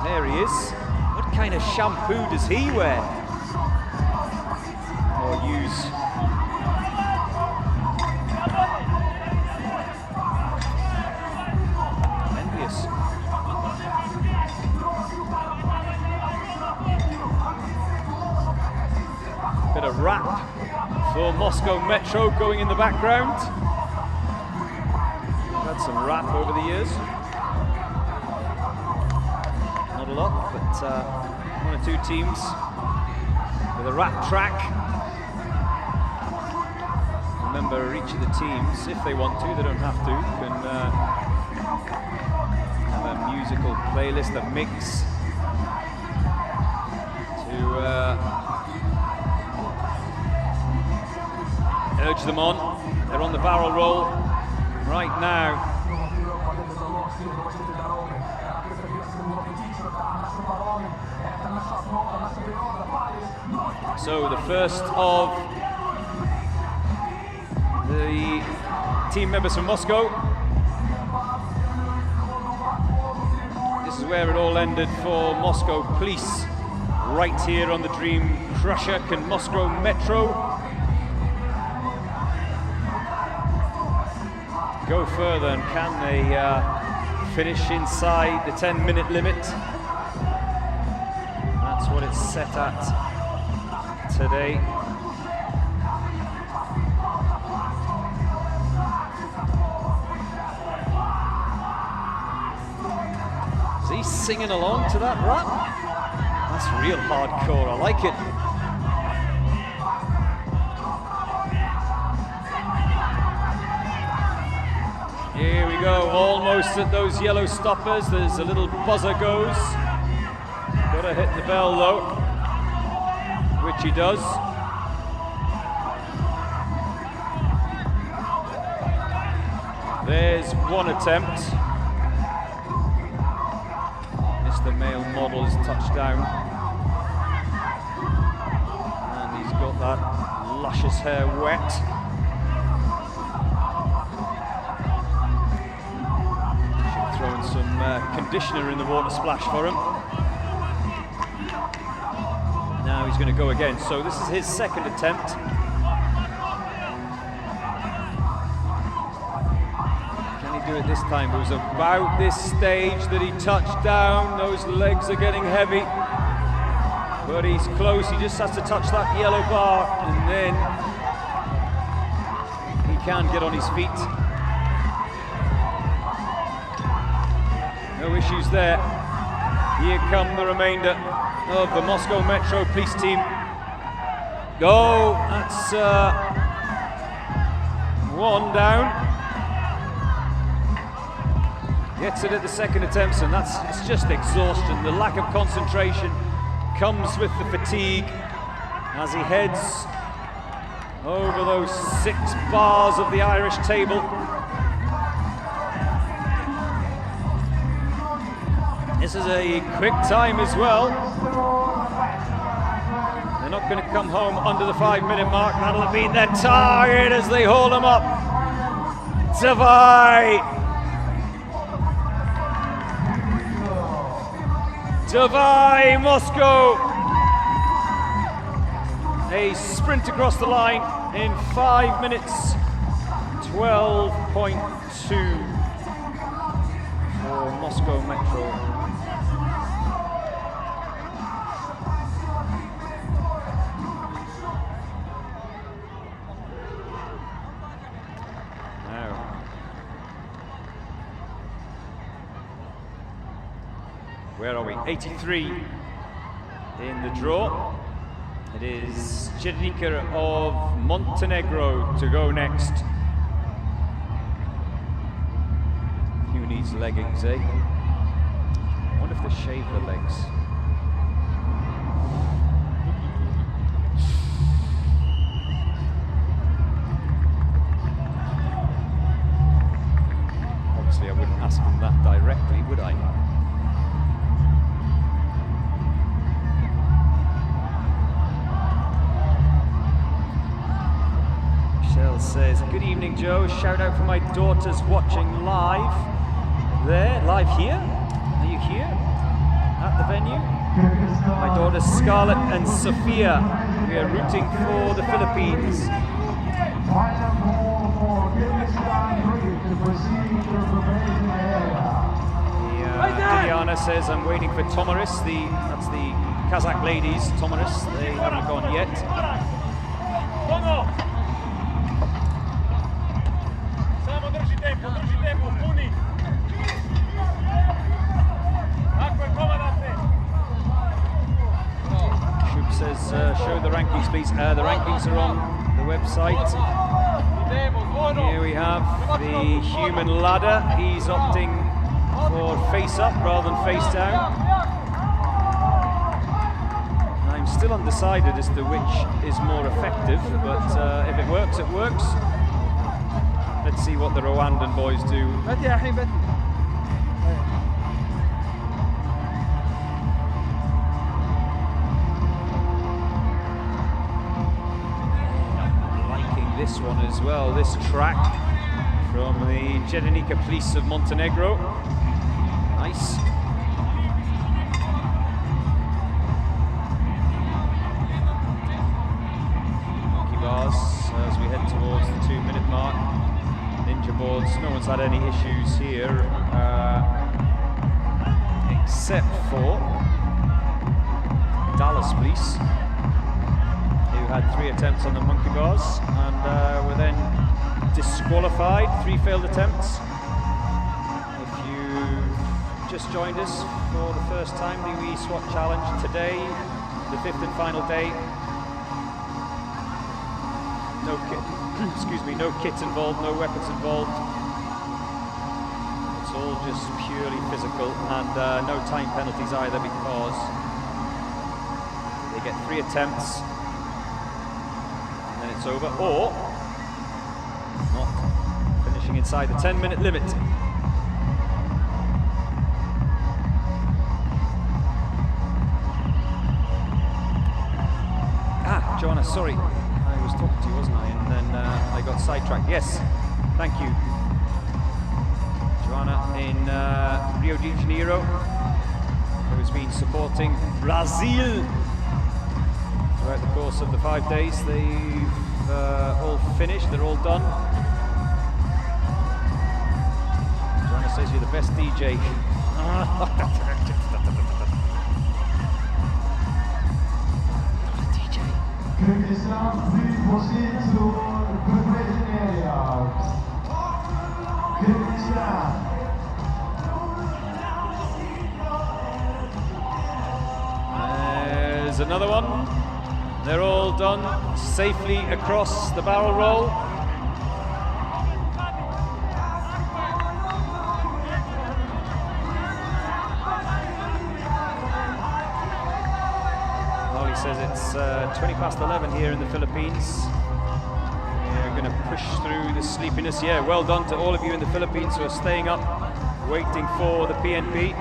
There he is. What kind of shampoo does he wear? Or use? Envious. Bit of rap for Moscow Metro going in the background. We've had some rap over the years. Not a lot, but one or two teams with a rap track. Remember, each of the teams, if they want to, they don't have to, can have a musical playlist, a mix to urge them on. They're on the barrel roll right now. So the first of the team members from Moscow. This is where it all ended for Moscow Police. Right here on the Dream Crusher. Can Moscow Metro go further, and can they finish inside the 10-minute limit? That's what it's set at today. Is he singing along to that rap? That's real hardcore, I like it. Here we go, almost at those yellow stoppers. There's a little buzzer goes. Gotta hit the bell though, which he does. There's one attempt. Mr. Male Model is touched down. And he's got that luscious hair wet. Throwing some conditioner in the water splash for him. Now he's going to go again. So this is his second attempt. Can he do it this time? It was about this stage that he touched down. Those legs are getting heavy. But he's close. He just has to touch that yellow bar and then he can get on his feet. No issues there. Here come the remainder of the Moscow Metro Police team. Go, that's one down. Gets it at the second attempt, and it's just exhaustion. The lack of concentration comes with the fatigue as he heads over those 6 bars of the Irish table. This is a quick time as well. They're not going to come home under the 5-minute mark. That'll have been their target as they hold them up. Davai Moscow. A sprint across the line in 5 minutes 12.2 for Moscow Metro. where are we? 83 in the draw. It is Černica of Montenegro to go next. Who needs leggings, eh? I wonder if they shave the legs. Obviously, I wouldn't ask them that directly, would I? Michelle says, good evening, Joe. Shout out for my daughters watching live. There, live here? Are you here at the venue? My daughters Scarlett and Sophia. We are rooting for the Philippines. Diana says, I'm waiting for Tomaris. That's the Kazakh ladies, Tomaris. They haven't gone yet. Shub says, show the rankings, please. The rankings are on the website. Here we have the human ladder. He's opting for face up rather than face down. I'm still undecided as to which is more effective, but if it works, it works. Let's see what the Rwandan boys do. Liking this one as well, this track from the Černica Police of Montenegro. Nice. Monkey bars as we head towards the 2-minute mark. Ninja boards, no one's had any issues here, except for Dallas Police, who had 3 attempts on the monkey bars and were then disqualified, 3 failed attempts. If you've just joined us for the first time, the UAE SWAT Challenge today, the 5th and final day. No kit, excuse me, no kit involved, no weapons involved. It's all just purely physical, and no time penalties either, because they get 3 attempts and then it's over, or not finishing inside the 10-minute limit. Joanna, sorry, I was talking to you, wasn't I? And then I got sidetracked. Yes, thank you. Joanna in Rio de Janeiro, who's been supporting Brazil throughout the course of the 5 days. They've all finished, they're all done. Joanna says you're the best DJ.
Kyrgyzstan, please proceed to preparation area. Kyrgyzstan.
There's another one. They're all done safely across the barrel roll. Says it's 20 past 11 here in the Philippines. We're going to push through the sleepiness. Yeah, well done to all of you in the Philippines who are staying up, waiting for the PNP.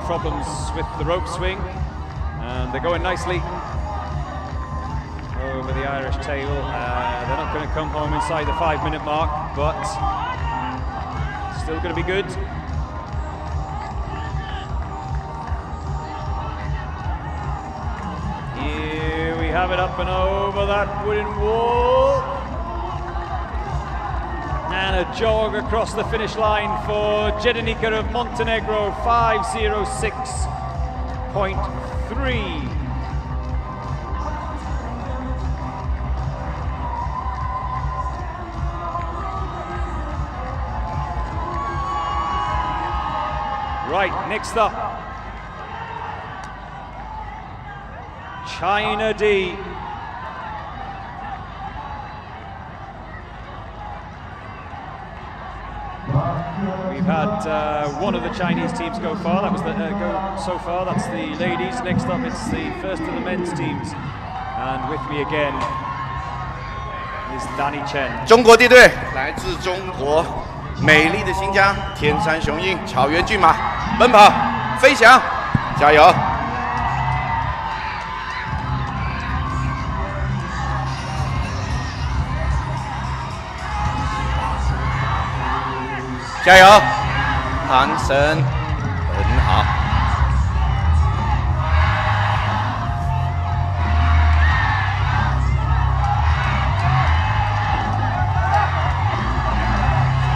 problems with the rope swing, and they're going nicely over the Irish tail. They're not going to come home inside the 5-minute mark, but still going to be good. Here we have it, up and over that wooden wall. And a jog across the finish line for Jedenika of Montenegro, 5:06.3. Right, next up, China D. We've had one of the Chinese teams go far. That was the go so far. That's the ladies. Next up, it's the first of the men's teams. And with me again is Danny Chen.
中国地队来自中国美丽的新疆，天山雄鹰，草原骏马，奔跑，飞翔，加油！加油！唐神很好。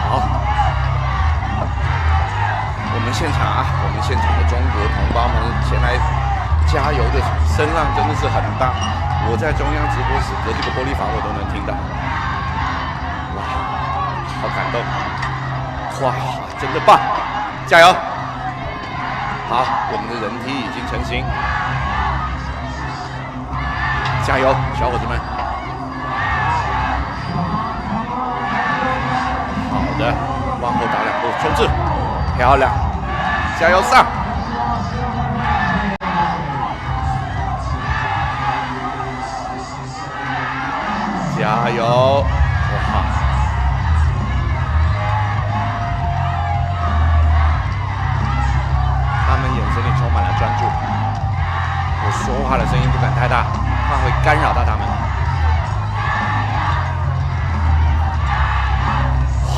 好，我们现场的中国同胞们前来加油的声浪真的是很大，我在中央直播室隔这个玻璃房我都能听到。哇，好感动！哇，真的棒！加油！好，我们的人梯已经成型，加油，小伙子们！好的，往后打2步，冲刺，漂亮！加油上！加油！哇！他们眼神里充满了专注，我说话的声音不敢太大，怕会干扰到他们。哇，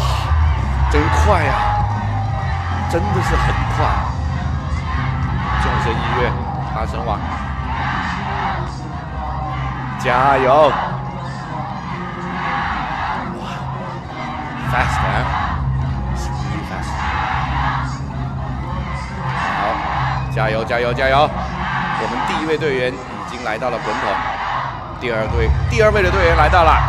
真快呀！真的是很快。众生一跃，他身亡。加油！哇 ，fast 啊 ，really fast。好，加油加油加油！我们第1位队员已经来到了滚筒，第二位的队员来到了。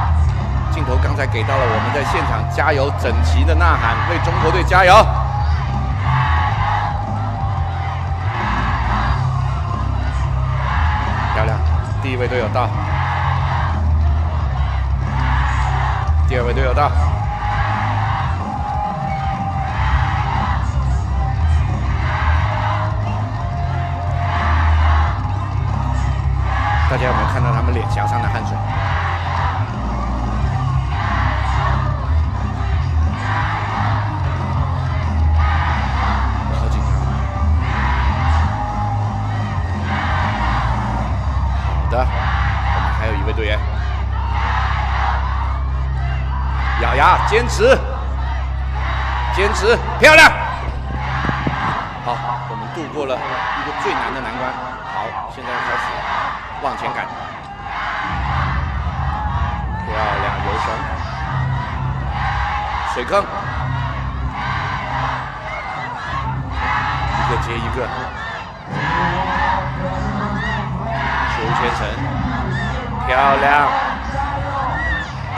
镜头刚才给到了我们在现场加油整齐的呐喊，为中国队加油！漂亮，第1位队友到，第2位队友到。大家有没有看到他们脸颊上的汗水？我好紧张。好的，我们还有1位队员，咬牙坚持，坚持，漂亮！好，我们度过了一个最难的难关。好，现在开始往前赶，漂亮，游绳，水坑，一个接一个，秋千绳，漂亮，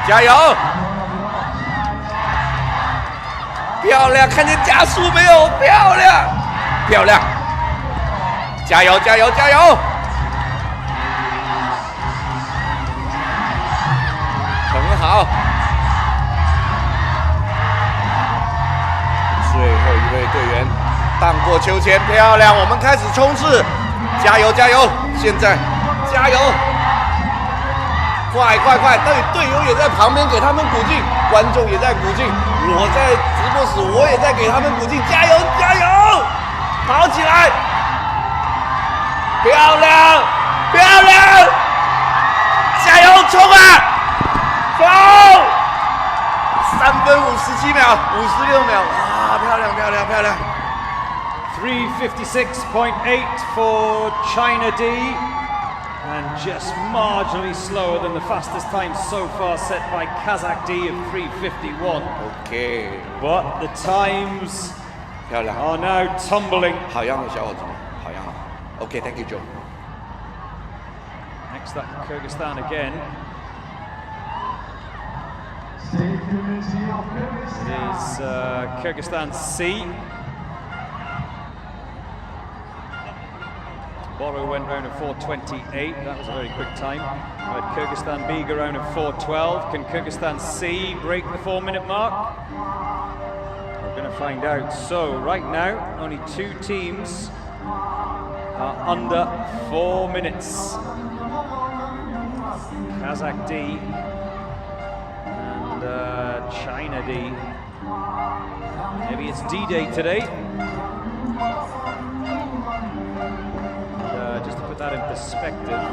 加油，漂亮，看见加速没有？漂亮，漂亮，加油，加油，加油！很好，最后1位队员荡过秋千，漂亮！我们开始冲刺，加油加油！现在加油，快快快！队友也在旁边给他们鼓劲，观众也在鼓劲，我在直播室我也在给他们鼓劲，加油加油！跑起来！漂亮，漂亮，加油冲啊！走！3分57秒，56秒，哇，漂亮漂亮漂亮！
3:56.8 for China D, and just marginally slower than the fastest time so far set by Kazakh D of 3:51.
OK，
But the times
漂亮，
are now tumbling.
好样的小伙子们，好样的。OK，Thank you, Joe。
Next up, Kyrgyzstan again. It is Kyrgyzstan C. Boro went round at 4:28. That was a very quick time. Right, Kyrgyzstan B go round at 4:12. Can Kyrgyzstan C break the 4-minute mark? We're going to find out. So right now, only 2 teams are under 4 minutes. Kazakh D and China D. Maybe it's D-Day today. Just to put that in perspective,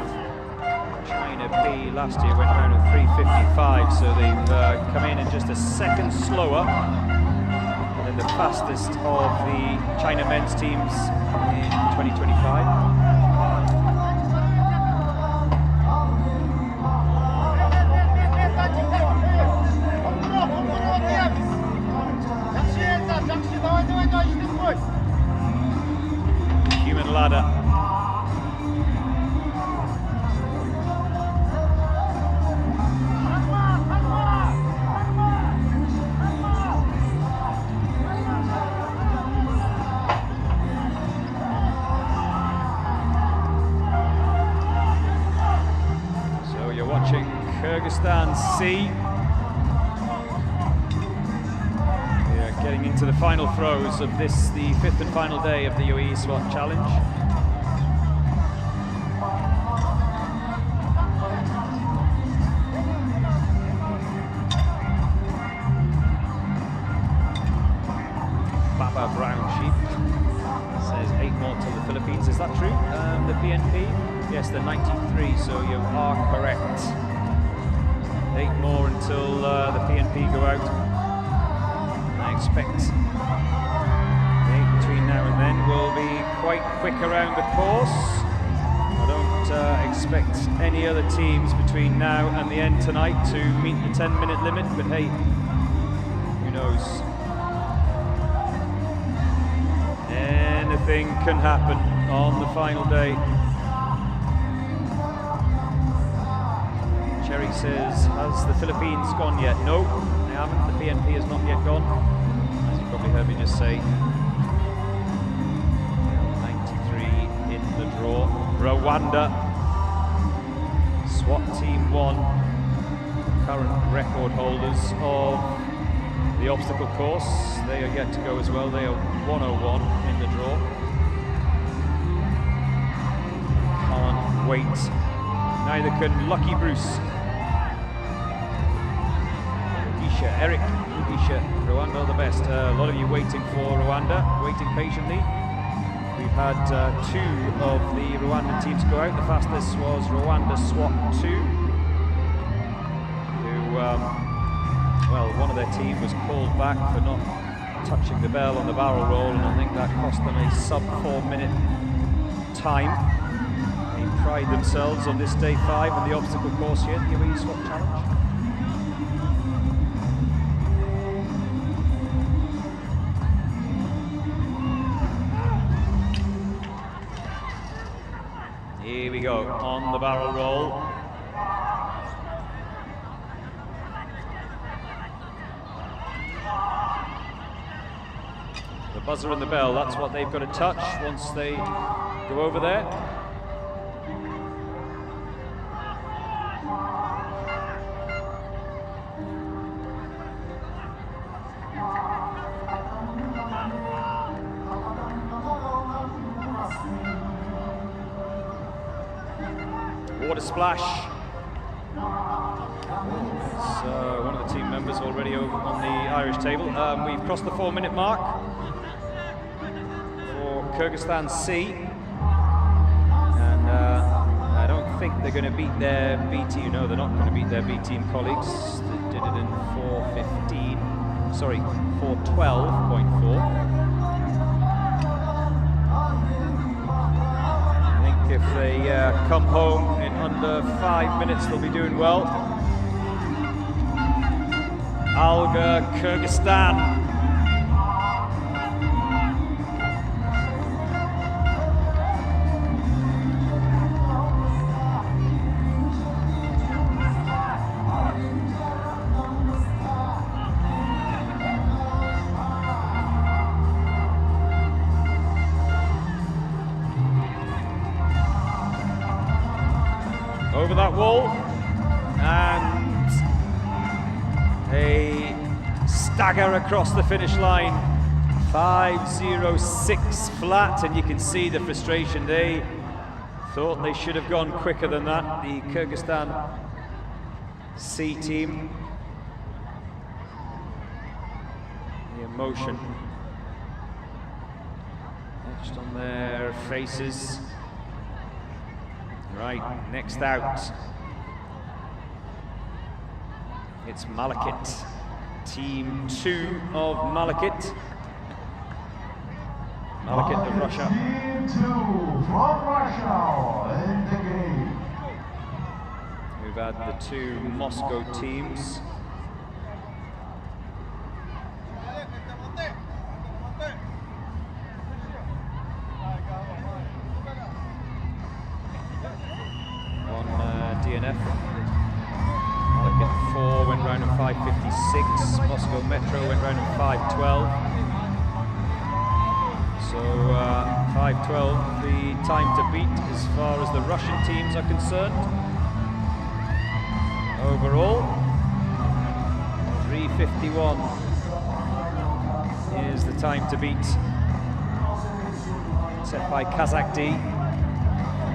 China B last year went down at 3:55, so they've come in just a second slower than the fastest of the China men's teams in 2025. Human ladder. Kyrgyzstan C. We are getting into the final throes of this, the 5th and final day of the UAE SWAT Challenge. Baba Brown Sheep says 8 more to the Philippines. Is that true? The PNP? Yes, they're 93, so you are correct. 8 more until the PNP go out. I expect the 8 between now and then will be quite quick around the course. I don't expect any other teams between now and the end tonight to meet the 10-minute limit, but hey, who knows? Anything can happen on the final day. Cherry says, has the Philippines gone yet? No, they haven't. The PNP has not yet gone, as you probably heard me just say. 93 in the draw. Rwanda, SWAT Team 1, current record holders of the obstacle course. They are yet to go as well. They are 101 in the draw. Can't wait. Neither can Lucky Bruce. Eric, Lugisha, Rwanda the best. A lot of you waiting for Rwanda, waiting patiently. We've had 2 of the Rwandan teams go out. The fastest was Rwanda SWAT 2, who, well, one of their team was called back for not touching the bell on the barrel roll, and I think that cost them a sub 4-minute time. They pride themselves on this day 5 on the obstacle course here, the UAE SWAT Challenge. Here we go, on the barrel roll. The buzzer and the bell, that's what they've got to touch once they go over there. Water splash. It's one of the team members already over on the Irish table. We've crossed the 4-minute mark for Kyrgyzstan C. I don't think they're going to beat their B team. No, they're not going to beat their B team colleagues. They did it in 4:15. Sorry, 4:12.4. I think if they come home in under 5 minutes, they'll be doing well. Alga, Kyrgyzstan. Over that wall, and a stagger across the finish line. 5:06 flat, and you can see the frustration. They thought they should have gone quicker than that, the Kyrgyzstan C team. The emotion etched on their faces. Right, next out, it's Malakit, team 2 of Malakit. Malakit of Russia.
Team 2 from Russia in the game.
We've had the 2 Moscow teams. DNF. Malakit 4 went round in 5:56. Moscow Metro went round in 5:12. So 5:12, the time to beat as far as the Russian teams are concerned. Overall, 3:51 is the time to beat, set by Kazakh D.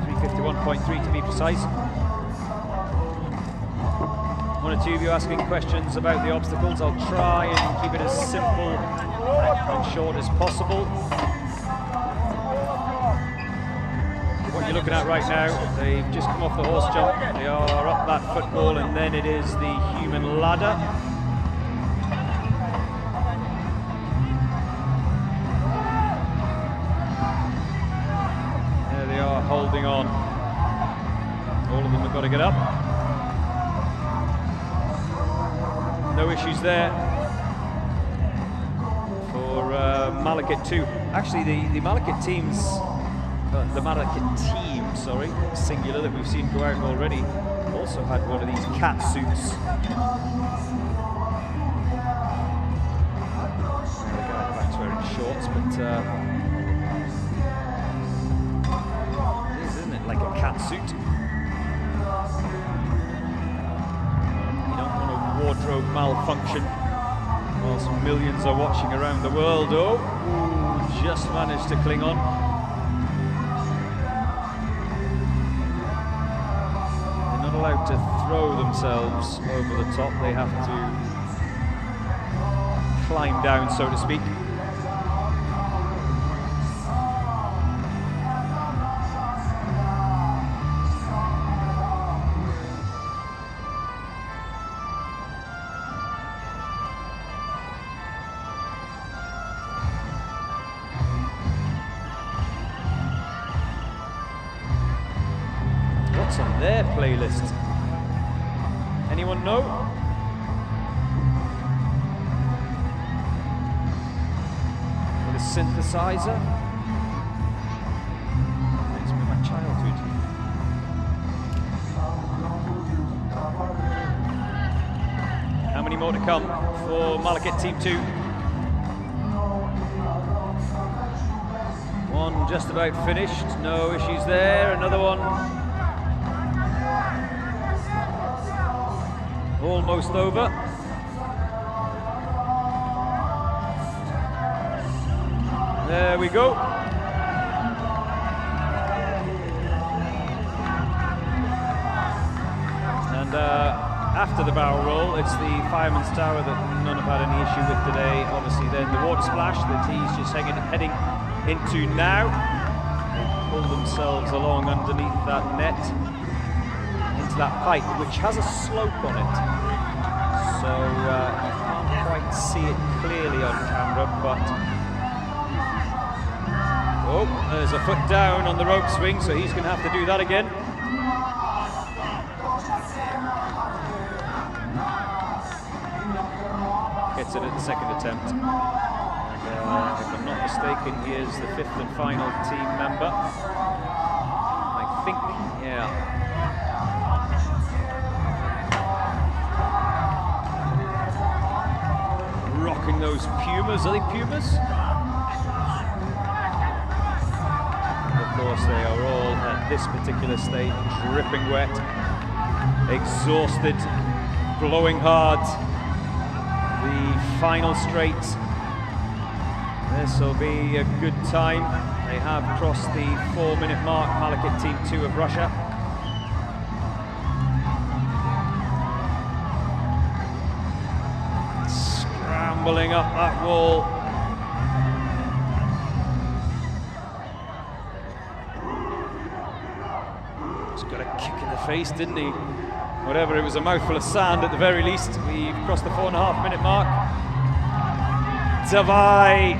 3:51.3 to be precise. One or two of you asking questions about the obstacles. I'll try and keep it as simple and short as possible. What you're looking at right now, they've just come off the horse jump. They are up that football, and then it is the human ladder. There they are, holding on. All of them have got to get up. No issues there for Malakit 2. Actually, the Malakit teams, the Malakit team, sorry, singular, that we've seen go out already, also had one of these cat suits. The guy at the back's wearing shorts, but it is, isn't it, like a cat suit? Wardrobe malfunction whilst millions are watching around the world. Oh, ooh, just managed to cling on. They're not allowed to throw themselves over the top. They have to climb down, so to speak. On their playlist. Anyone know? With a synthesizer? Reminds me of my childhood. How many more to come for Malakit Team 2? One just about finished, no issues there. Another one almost over. There we go. And after the barrel roll, it's the fireman's tower that none have had any issue with today. Obviously then the water splash that he's just heading into now. pull themselves along underneath that net into that pipe, which has a slope on it. So you can't quite see it clearly on camera, but oh, there's a foot down on the rope swing, so he's going to have to do that again. Gets it at the second attempt. And if I'm not mistaken, he is the 5th and final team member. I think, yeah. Rocking those Pumas. Are they Pumas? Of course, they are all at this particular stage dripping wet, exhausted, blowing hard. The final straight. This will be a good time. They have crossed the 4-minute mark, Malakit Team 2 of Russia. Scrambling up that wall. Just got a kick in the face, didn't he? Whatever, it was a mouthful of sand at the very least. We've crossed the 4.5-minute mark. Davai.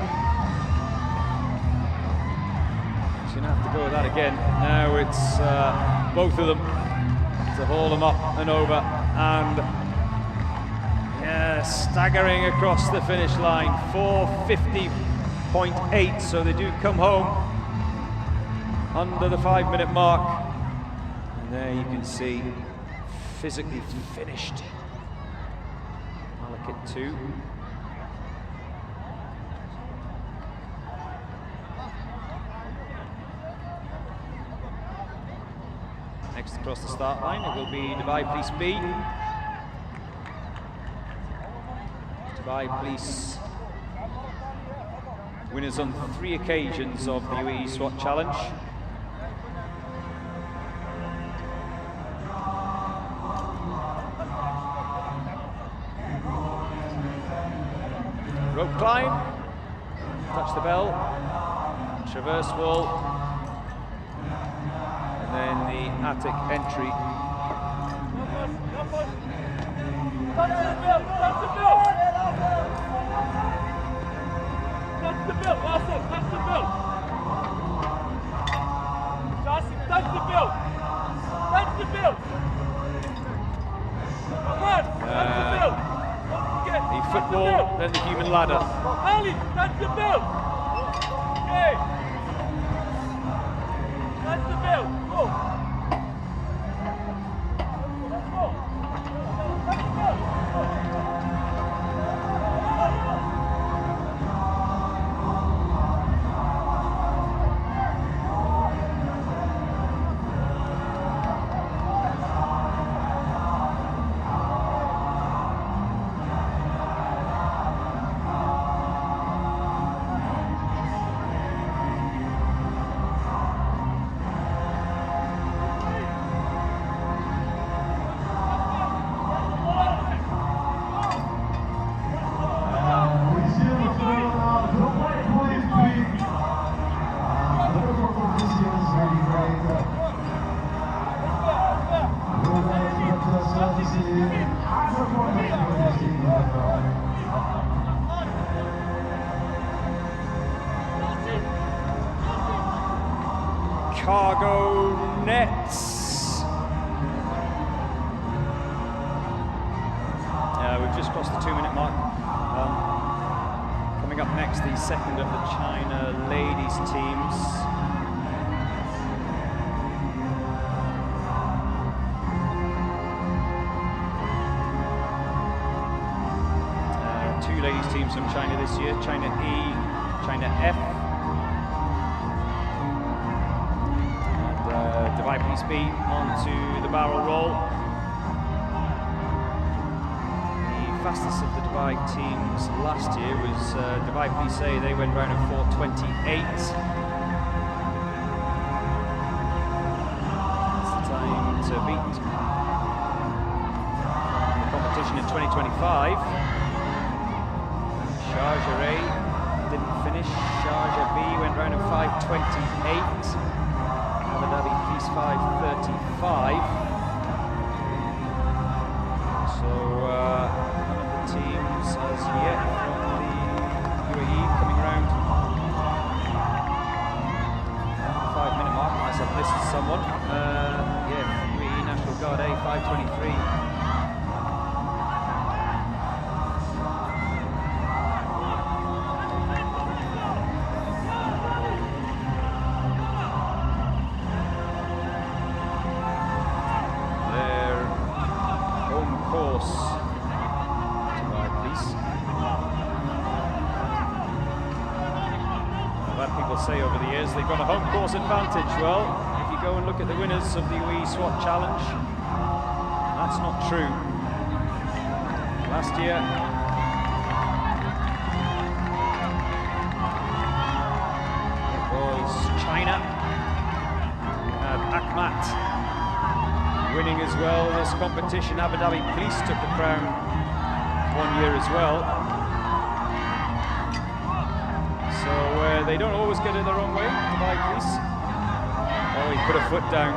She's gonna have to go with that again. Now it's both of them to haul them up and over, and yeah, staggering across the finish line. 4:50.8, so they do come home under the 5-minute mark. And there you can see, physically finished. Malakit 2. Next across the start line, it will be Dubai Police B. Dubai Police, winners on 3 occasions of the UAE SWAT Challenge. Rope climb, touch the bell, traverse wall, and then the attic entry.
Touch the bell, touch the bell! Touch the bell, Wassim, touch the bell! Jassim, touch the bell! Touch the bell! Come on, touch the bell!
The football, then the human ladder.
Ali, touch the bell! Okay! Touch the bell, go!
Cargo nets. We've just crossed the 2-minute mark. Coming up next, the second of the China ladies teams. Two ladies teams from China this year, China E, China F. Dubai Police B onto the barrel roll. The fastest of the Dubai teams last year was Dubai Police A. They went round at 4:28. That's the time to beat the competition in 2025. Sharjah A didn't finish. Sharjah B went round at 5:28. I've had people say over the years they've got a home course advantage. Well, if you go and look at the winners of the UAE SWAT Challenge, that's not true. Last year, it was China. We had Akhmat winning as well this competition. Abu Dhabi Police took the crown one year as well. So they don't always get it their own way, Dubai Police. Oh, he put a foot down.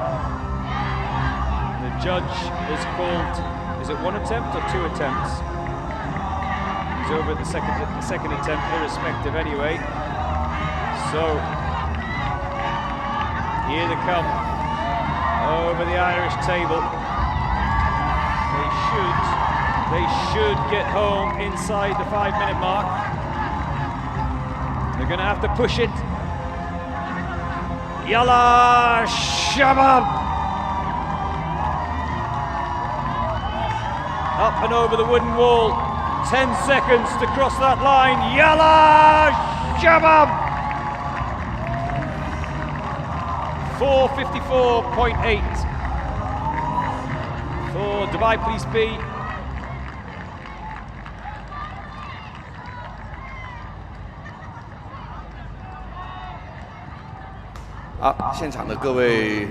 The judge is called, is it 1 attempt or 2 attempts? He's over the second attempt, irrespective anyway. So, here they come, over the Irish table. They should get home inside the 5-minute mark. They're going to have to push it. Yalla Shabab! Up and over the wooden wall. 10 seconds to cross that line. Yalla Shabab! 4:54.8 for Dubai Police B.
好，现场的各位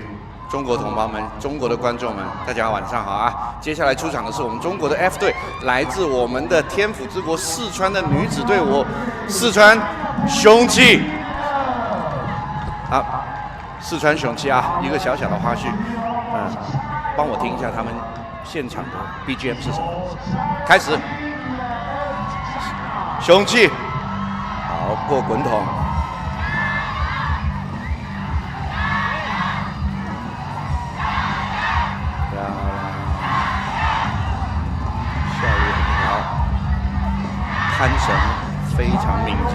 中国同胞们、中国的观众们，大家晚上好啊！接下来出场的是我们中国的 F 队，来自我们的天府之国四川的女子队伍，四川雄气。好，四川雄气啊！一个小小的花絮，帮我听一下他们现场的 BGM 是什么？开始，雄气，好过滚筒。攀绳非常敏捷，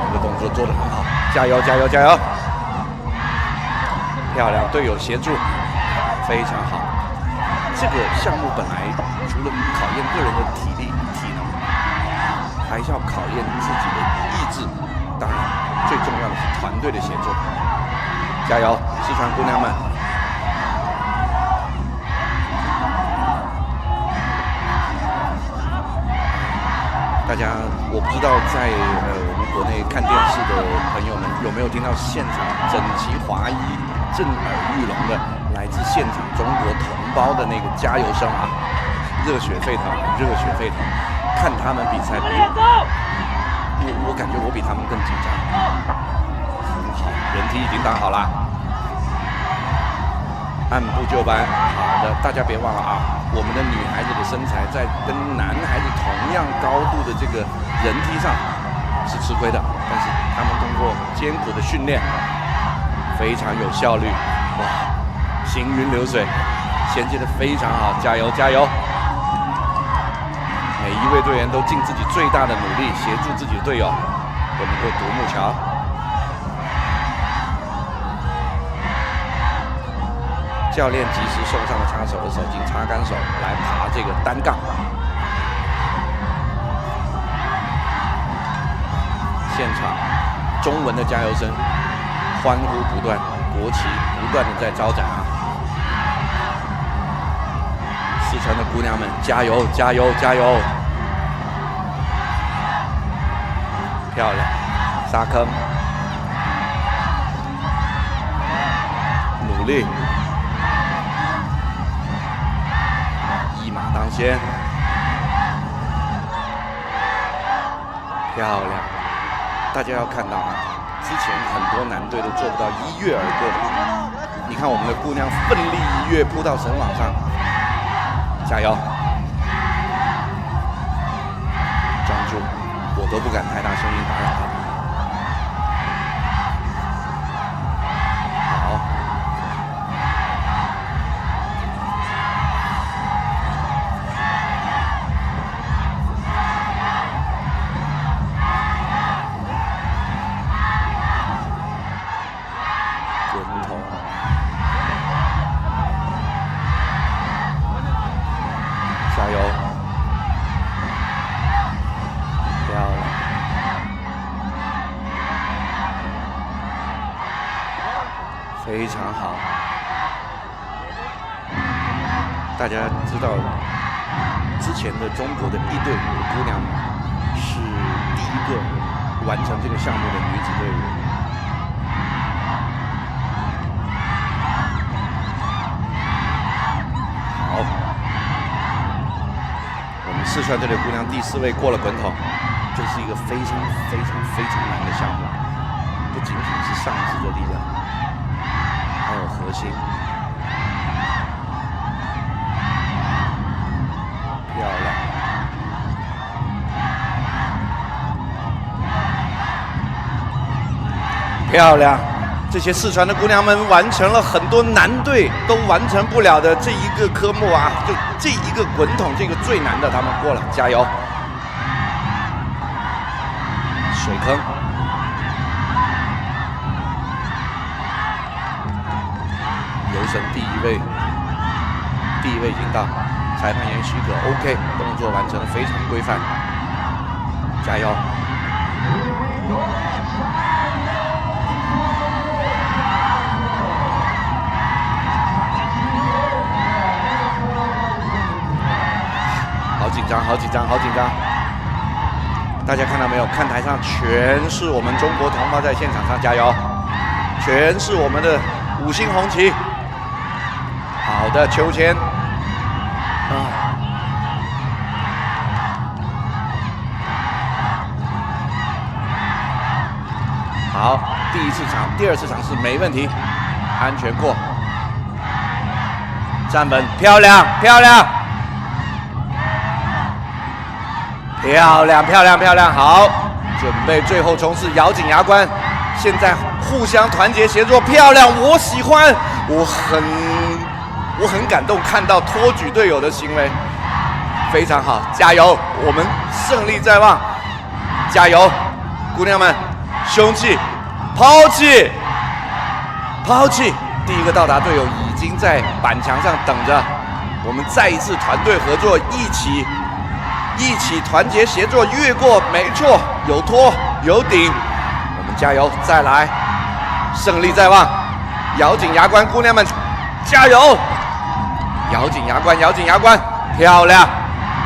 这个动作做得很好，加油加油加油！漂亮，队友协助非常好。这个项目本来除了考验个人的体力、体能，还是要考验自己的意志。当然，最重要的是团队的协作。加油，四川姑娘们！大家，我不知道在我们国内看电视的朋友们有没有听到现场整齐划一、震耳欲聋的来自现场中国同胞的那个加油声啊，热血沸腾，热血沸腾！看他们比赛我感觉我比他们更紧张。很好，人梯已经打好了，按部就班。好的，大家别忘了啊。我们的女孩子的身材在跟男孩子同样高度的这个人梯上是吃亏的，但是他们通过艰苦的训练非常有效率，哇，行云流水，衔接得非常好，加油加油！每一位队员都尽自己最大的努力协助自己的队友，我们过独木桥。教练及时送上了擦手的手巾，擦干手来爬这个单杠。现场中文的加油声，欢呼不断，国旗不断的在招展啊！四川的姑娘们，加油加油加油！漂亮，沙坑，努力。当先，漂亮！大家要看到啊，之前很多男队都做不到一跃而过的，你看我们的姑娘奋力一跃扑到绳网上，加油！专注，我都不敢太大声音打扰她。加油！漂亮！非常好。大家知道，之前的中国的一队的姑娘是第一个完成这个项目的女子队伍。好，我们四川队的姑娘第4位过了滚筒，这是一个非常难的项目，不仅仅是上肢的力量，还有核心。漂亮！漂亮！这些四川的姑娘们完成了很多男队都完成不了的这一个科目啊，就这一个滚筒，这个最难的，他们过了，加油！水坑，游绳第一位已经到，裁判员许可 ，OK， 动作完成的非常规范，加油！好紧张，好紧张，好紧张！大家看到没有？看台上全是我们中国同胞在现场上加油，全是我们的5星红旗。好的，秋千。好，第1次场、第2次尝试没问题，安全过。站稳，漂亮，漂亮。漂亮，漂亮，漂亮！好，准备最后冲刺，咬紧牙关。现在互相团结协作，漂亮！我喜欢，我很感动，看到托举队友的行为，非常好，加油！我们胜利在望，加油，姑娘们，凶器，抛弃，抛弃！第一个到达队友已经在板墙上等着，我们再一次团队合作，一起团结协作，越过，没错，有托有顶，我们加油，再来，胜利在望，咬紧牙关，姑娘们，加油！咬紧牙关，咬紧牙关，漂亮，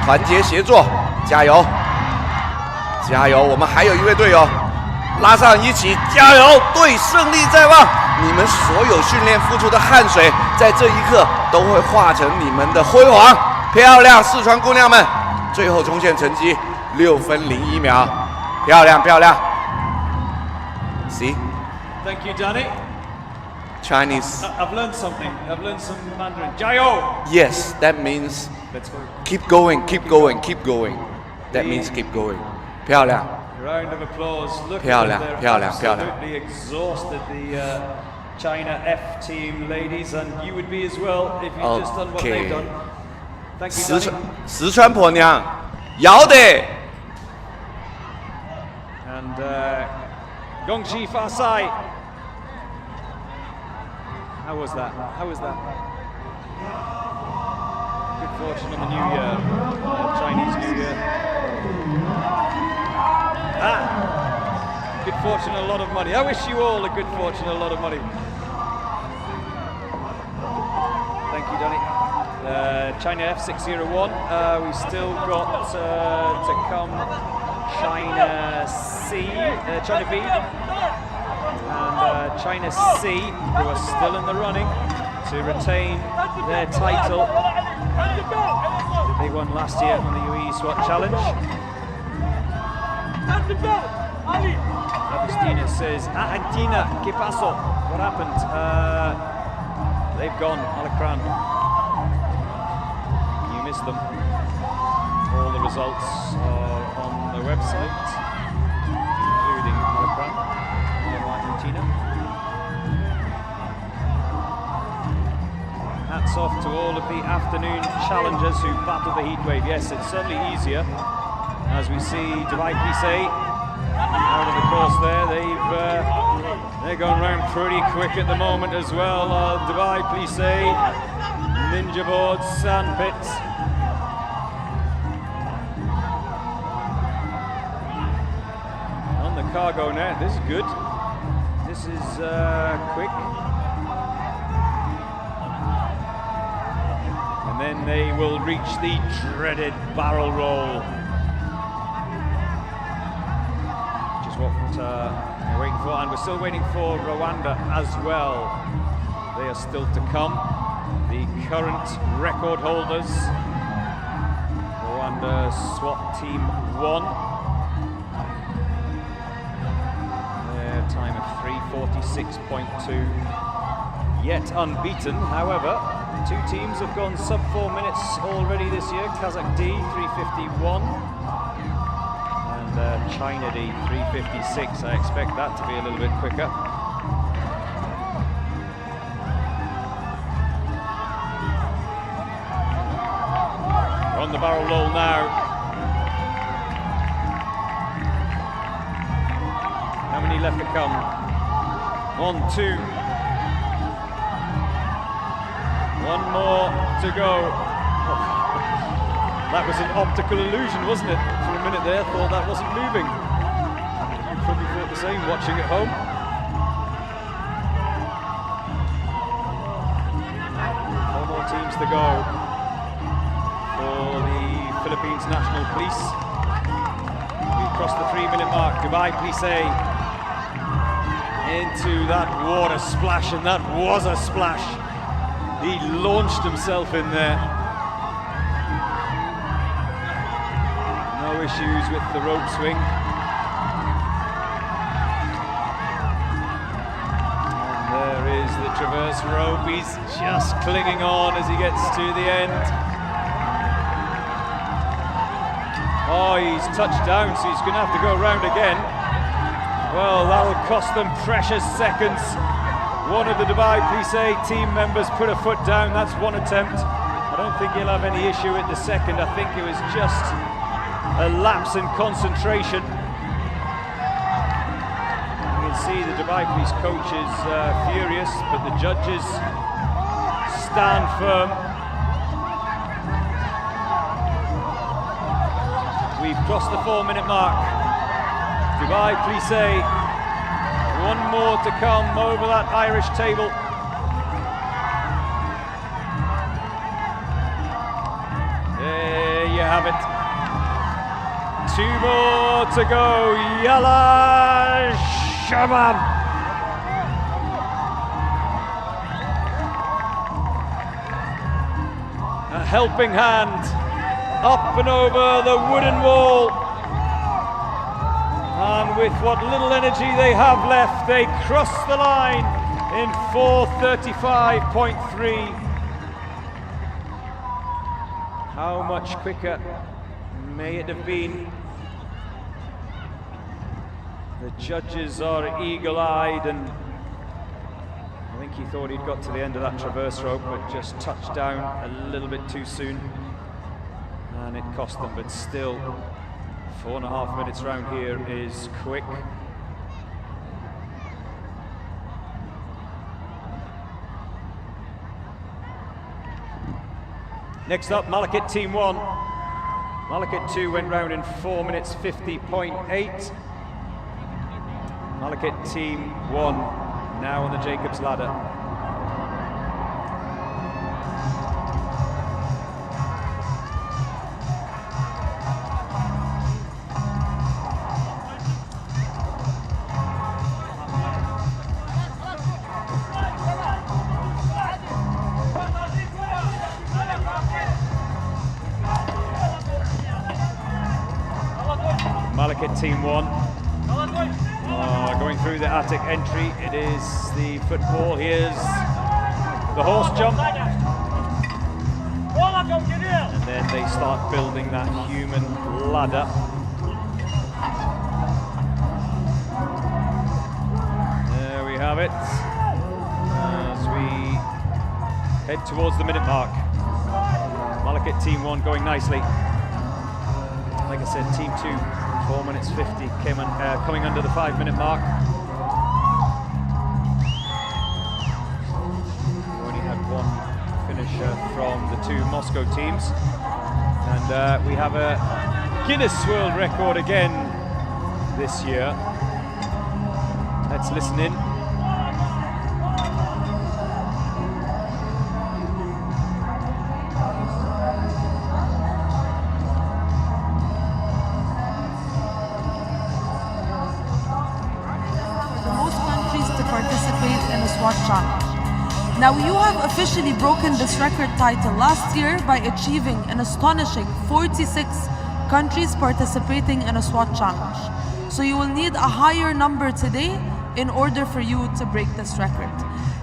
团结协作，加油，加油！我们还有一位队友，拉上一起，加油！对，胜利在望，你们所有训练付出的汗水，在这一刻都会化成你们的辉煌，漂亮，四川姑娘们！最后冲线成绩6分01秒，漂亮漂亮。See?
Thank you, Danny.
Chinese.
I've learned something. I've learned some Mandarin. 加油!
Yes, that means
Let's go.
keep going, keep going, keep going. That means keep going. 漂亮。
Round of applause. Look
漂亮
at them.
漂
They're
亮漂亮。
absolutely exhausted, the China F team ladies, and you would be as well if you'd just done what they've done. Thank you, Danny.
四川婆娘，要得。
And Gongxi Fasai. How was that? How was that? Good fortune on the new year, Chinese New Year. Good fortune and a lot of money. I wish you all a good fortune and a lot of money. Thank you, Danny. China F601. We still got to come China C, China B, and China C, who are still in the running to retain their title that they won last year on the UAE SWAT Challenge. Agustina says, Argentina, ¿qué pasó? What happened? They've gone, Alacran. You missed them. All the results are on the website, including Alacran of Argentina. Hats off to all of the afternoon challengers who battled the heatwave. Yes, it's certainly easier. As we see Dubai Plissé out of the course there, they're going around pretty quick at the moment as well. Dubai Plissé, ninja boards, sand pits. On the cargo net, this is good. This is quick. then they will reach the dreaded barrel roll, which is what we're waiting for, and we're still waiting for Rwanda as well. They are still to come. The current record holders, Rwanda SWAT Team 1. Their time of 3:46.2. Yet unbeaten. However, two teams have gone sub 4 minutes already this year. Kazakh D 3:51 and China D 3:56. I expect that to be a little bit quicker. We're on the barrel roll now. How many left to come? 1, 2. One more to go. Oh, that was an optical illusion, wasn't it? For a minute there, thought that wasn't moving. You probably thought the same watching at home. Four more teams to go for the Philippines National Police. We've crossed the 3-minute mark. Dubai Police into that water splash, and that was a splash. He launched himself in there. No issues with the rope swing. And there is the traverse rope. He's just clinging on as he gets to the end. Oh, he's touched down, so he's going to have to go round again. Well, that'll cost them precious seconds. One of the Dubai Police team members put a foot down. That's one attempt. I don't think he'll have any issue with the second. I think it was just a lapse in concentration. You can see the Dubai Police coach is furious, but the judges stand firm. We've crossed the 4-minute mark. Dubai Police, one more to come over that Irish table. There you have it. 2 more to go. Yalla Shabab. A helping hand up and over the wooden wall. And with what little energy they have left, they cross the line in 4:35.3. How much quicker may it have been? The judges are eagle-eyed, and I think he thought he'd got to the end of that traverse rope, but just touched down a little bit too soon, and it cost them. But still, 4.5 minutes round here is quick. Next up, Malakit Team 1. Malakit 2 went round in 4 minutes 50.8. Malakit Team 1 now on the Jacob's Ladder. Malakit Team 1 going through the attic entry. It is the football. Here's the horse jump, and then they start building that human ladder. There we have it as we head towards the minute mark. Malakit Team 1 going nicely. Like I said, Team 2 4 minutes 50 coming under the 5-minute mark. We only had one finisher from the 2 Moscow teams, and we have a Guinness World Record again this year. Let's listen in.
in a SWAT challenge. Now, you have officially broken this record title last year by achieving an astonishing 46 countries participating in a SWAT challenge. So you will need a higher number today in order for you to break this record.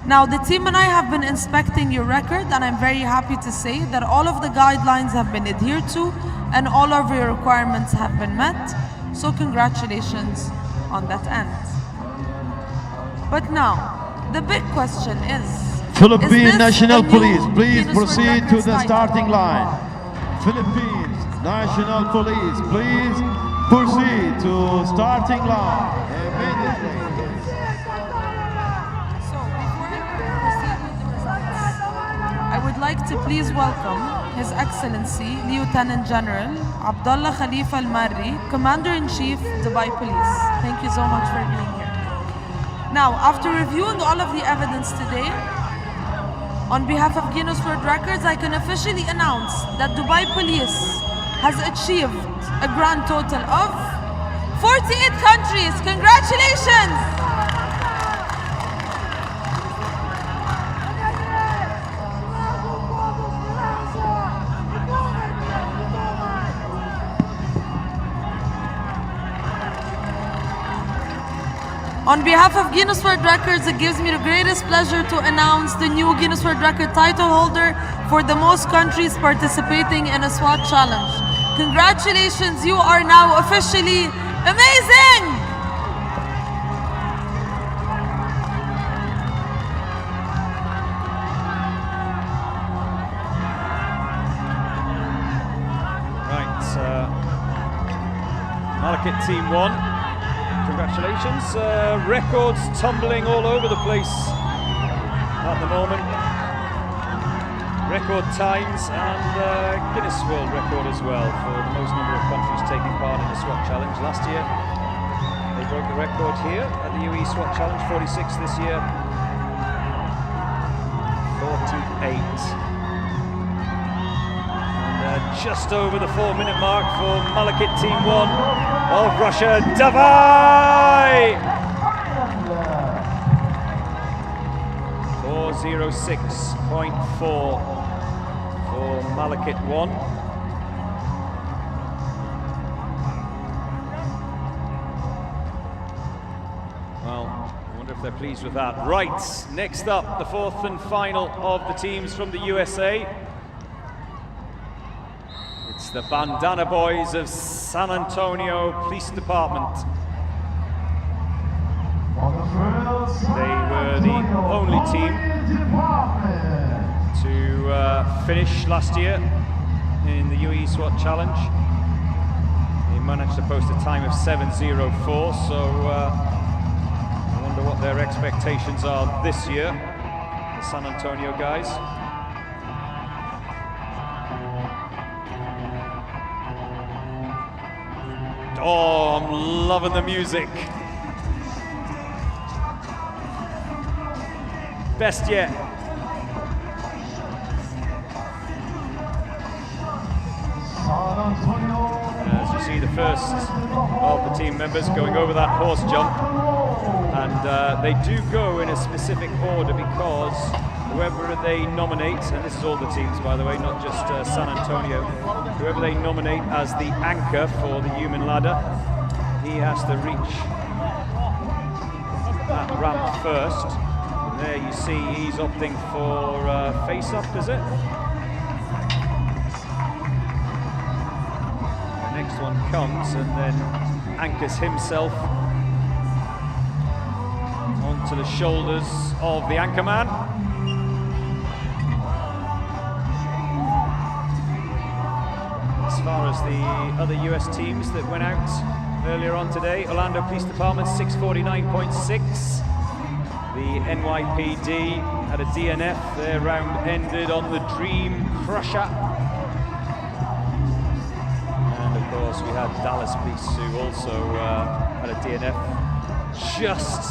Now, the team and I have been inspecting your record, and I'm very happy to say that all of the guidelines have been adhered to and all of your requirements have been met. So congratulations on that end. But now, the big question is,
Philippine National Police, please proceed to the starting line. Philippines National Police, please proceed to starting line immediately.
So, before I proceed with the results, I would like to please welcome His Excellency Lieutenant General Abdullah Khalifa Al-Marri, Commander-in-Chief, Dubai Police. Thank you so much for being here. Now, after reviewing all of the evidence today, on behalf of Guinness World Records, I can officially announce that Dubai Police has achieved a grand total of 48 countries. Congratulations! On behalf of Guinness World Records, it gives me the greatest pleasure to announce the new Guinness World Record title holder for the most countries participating in a SWAT challenge. Congratulations, you are now officially amazing!
Right, Malakit Team 1. Congratulations. Records tumbling all over the place at the moment. Record times and Guinness World Record as well for the most number of countries taking part in the SWAT Challenge. Last year they broke the record here at the UAE SWAT Challenge, 46 this year, 48. Just over the 4-minute mark for Malakit Team 1 of Russia. Davai! 4:06.4 for Malakit 1. Well, I wonder if they're pleased with that. Right, next up, the fourth and final of the teams from the USA. It's the Bandana Boys of San Antonio Police Department. They were the only team to finish last year in the UAE SWAT Challenge. They managed to post a time of 7:04, so I wonder what their expectations are this year, the San Antonio guys. Oh, I'm loving the music. Best yet. As you see, the first of the team members going over that horse jump. And they do go in a specific order because whoever they nominate, and this is all the teams by the way, not just San Antonio, whoever they nominate as the anchor for the human ladder, he has to reach that ramp first. And there you see he's opting for face-up, is it? The next one comes and then anchors himself onto the shoulders of the anchor man. As far as the other US teams that went out earlier on today, Orlando Police Department 649.6. The NYPD had a DNF, their round ended on the Dream Crusher. And of course we had Dallas Police who also had a DNF, just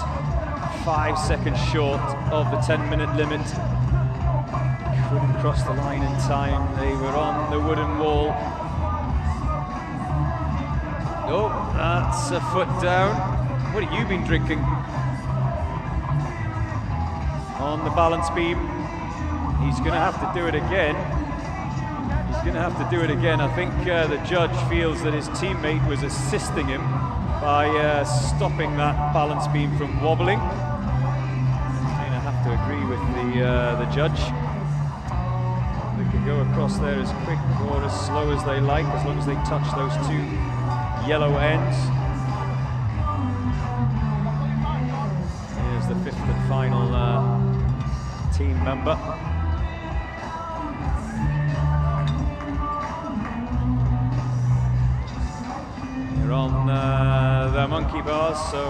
5 seconds short of the 10-minute limit. Couldn't cross the line in time, they were on the wooden wall. Oh, that's a foot down. What have you been drinking? on the balance beam. He's going to have to do it again. He's going to have to do it again. I think the judge feels that his teammate was assisting him by stopping that balance beam from wobbling. He's going to have to agree with the judge. They can go across there as quick or as slow as they like, as long as they touch those two yellow ends. Here's the fifth and final team member. They're on the monkey bars, so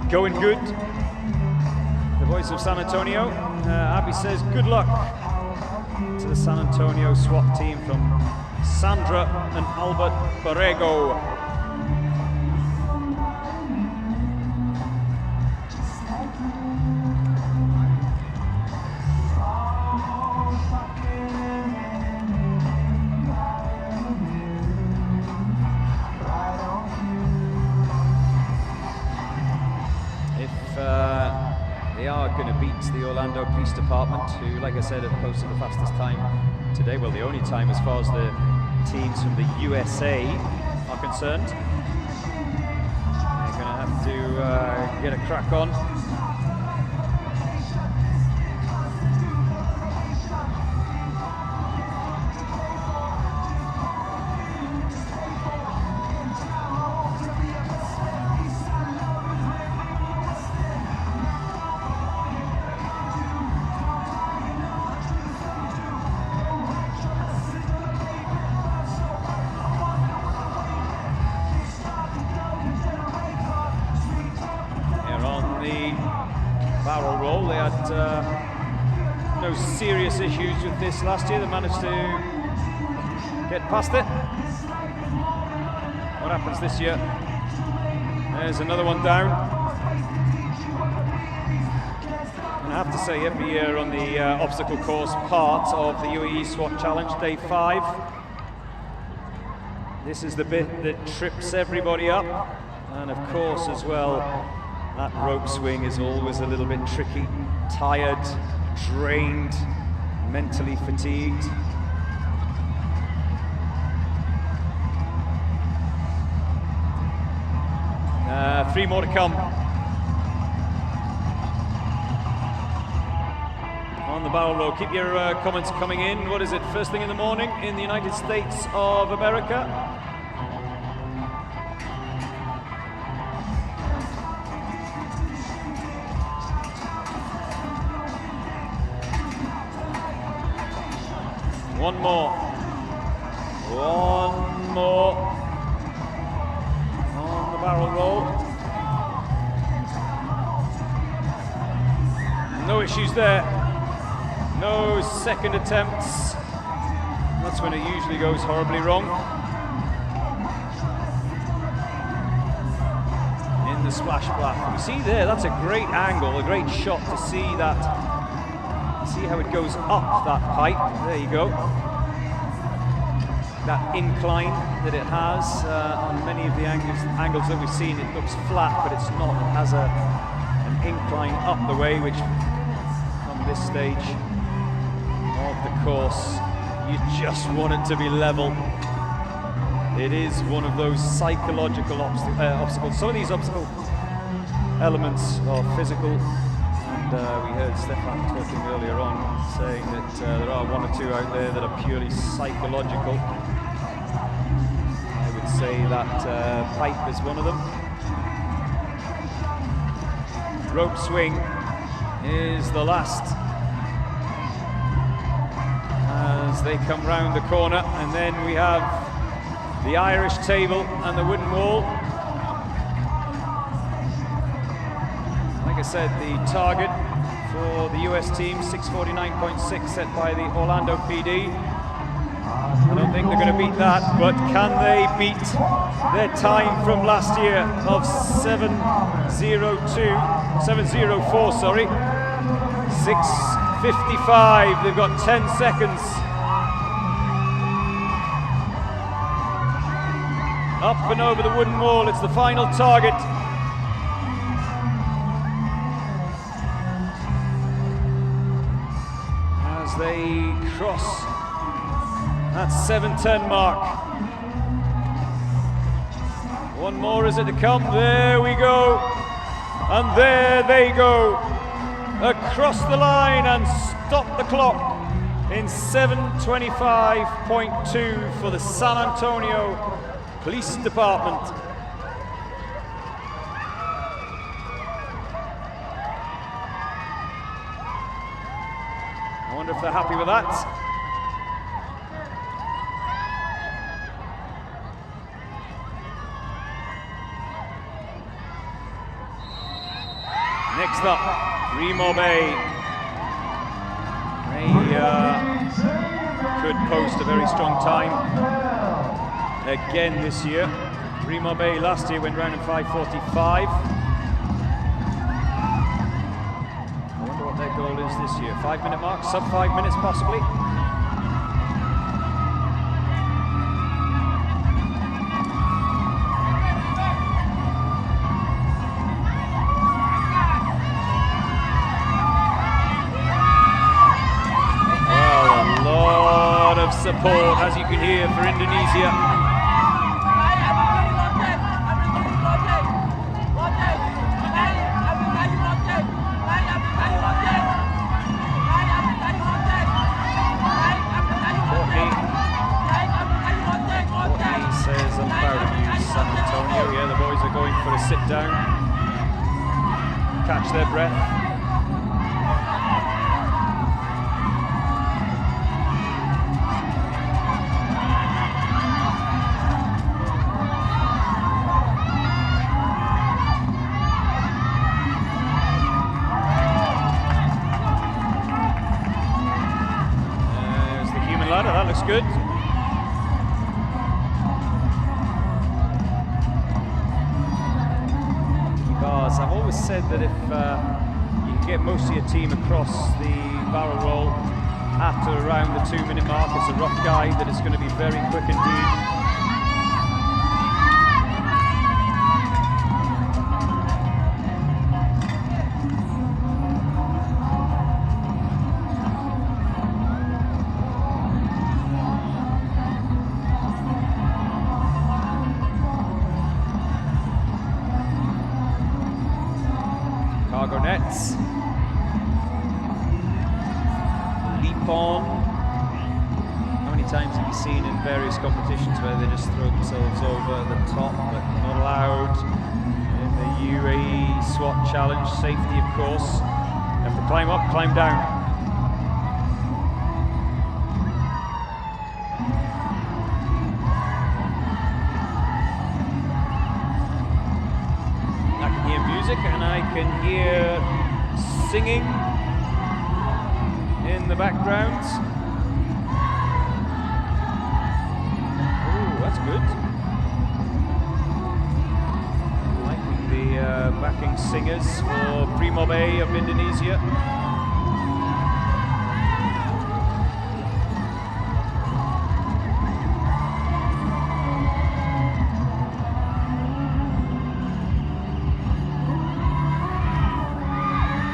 going good. The voice of San Antonio, Abby says good luck to the San Antonio SWAT team from Sandra and Albert Borrego. They are going to beat the Orlando Police Department, who, like I said, have posted the fastest time today. Well, the only time as far as the teams from the USA are concerned. They're going to have to get a crack on. Barrel roll. They had no serious issues with this last year. They managed to get past it. What happens this year? There's another one down. And I have to say, every year on the obstacle course part of the UAE SWAT Challenge, day 5, this is the bit that trips everybody up. And of course, as well, that rope swing is always a little bit tricky. Tired, drained, mentally fatigued. Three more to come. On the barrel roll, keep your comments coming in. What is it, first thing in the morning in the United States of America? One more. One more. On the barrel roll. No issues there. No second attempts. That's when it usually goes horribly wrong. In the splash platform. You see there, that's a great angle, a great shot to see that. See how it goes up that pipe. There you go. That incline that it has on many of the angles that we've seen, it looks flat, but it's not. It has an incline up the way, which on this stage of the course, you just want it to be level. It is one of those psychological obstacles. Some of these obstacle elements are physical. And we heard Stefan talking earlier on, saying that there are one or two out there that are purely psychological. I would say that pipe is one of them. Rope swing is the last. As they come round the corner, and then we have the Irish table and the wooden wall. Like I said, the target for the US team, 649.6, set by the Orlando PD. I don't think they're going to beat that, but can they beat their time from last year of 704, sorry. 6:55, they've got 10 seconds. Up and over the wooden wall, it's the final target. as they cross that 7:10 mark. One more is it to come. There we go. And there they go. Across the line and stop the clock in 7:25.2 for the San Antonio Police Department. I wonder if they're happy with that. Next up, Remo Bay. They could post a very strong time again this year. Remo Bay last year went round in 5:45. I wonder what their goal is this year. 5-minute mark, sub 5 minutes possibly. Support, as you can hear, for Indonesia. Courtney says, "I'm proud of you, San Antonio." Yeah, the boys are going for a sit down, catch their breath. That looks good. Because I've always said that if you can get most of your team across the barrel roll after around the 2-minute mark, it's a rough guide that it's going to be very quick indeed. Cargo nets. Leap on. How many times have you seen in various competitions where they just throw themselves over the top, but not allowed in the UAE SWAT challenge? Safety, of course. You have to climb up, climb down. And I can hear singing in the background. Oh, that's good. Liking the backing singers for Remo Bay of Indonesia.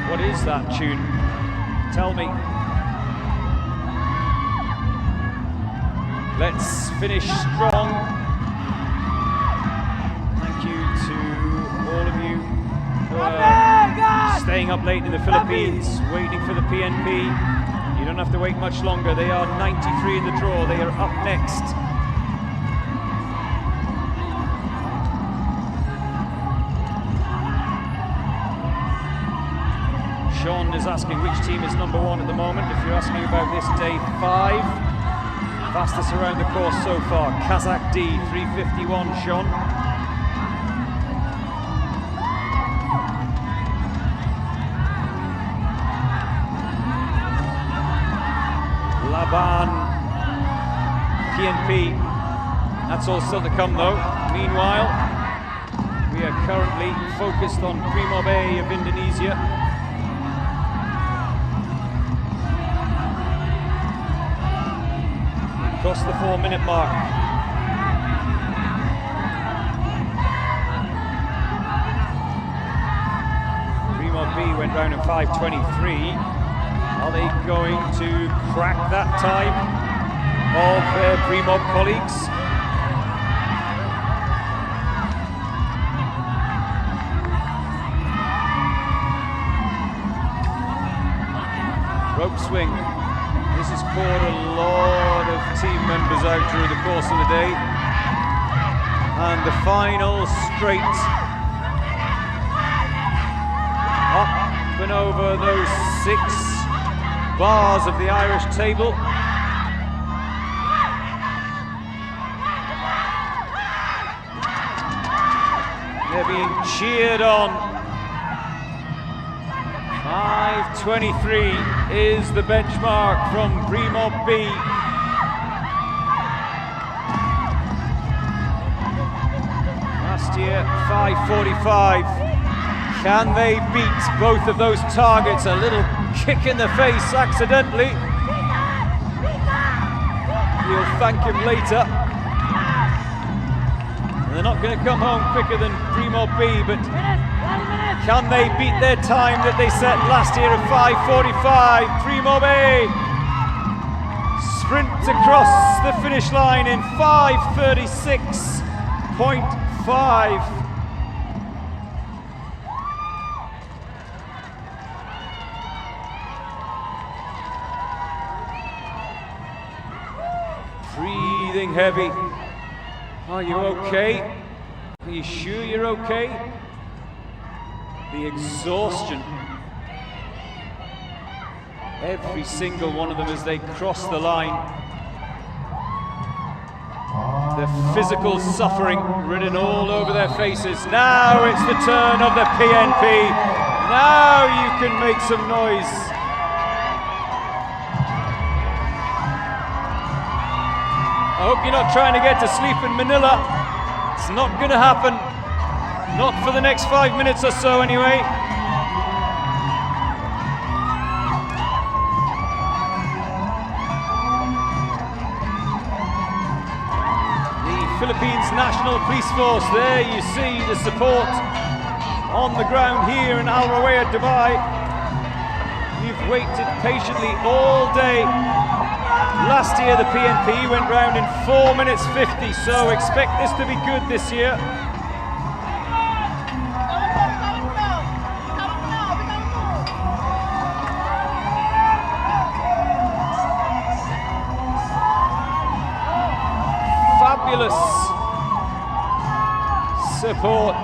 What is that tune? Tell me. Let's finish strong. Thank you to all of you who are staying up late in the Philippines, waiting for the PNP. You don't have to wait much longer. They are 93 in the draw. They are up next. Sean is asking which team is number 1 at the moment. If you're asking about this, day 5. Fastest around the course so far, Kazakh D, 3:51, Sean. Laban, PNP, that's all still to come though. Meanwhile, we are currently focused on Remo Bay of Indonesia. Across the 4-minute mark. Remo B went round in 5:23. Are they going to crack that time of their pre-mob colleagues? Rope swing. This has caught a lot of team members out during the course of the day. And the final straight. Up and over those 6 bars of the Irish table. They're being cheered on. 5:23 is the benchmark from pre-mob B. Last year, 5:45. Can they beat both of those targets? A little kick in the face accidentally. He'll thank him later. And they're not going to come home quicker than pre-mob B, but can they beat their time that they set last year of 5:45? Pre-mob A sprint across the finish line in 5:36.5. Breathing heavy. Are you okay? Are you sure you're okay? The exhaustion. Every single one of them as they cross the line. The physical suffering written all over their faces. Now it's the turn of the PNP. Now you can make some noise. I hope you're not trying to get to sleep in Manila. It's not going to happen. Not for the next 5 minutes or so, anyway. The Philippines National Police Force, there you see the support on the ground here in Al Rawaya, Dubai. You've waited patiently all day. Last year the PNP went round in 4 minutes 50, so expect this to be good this year. Fabulous support.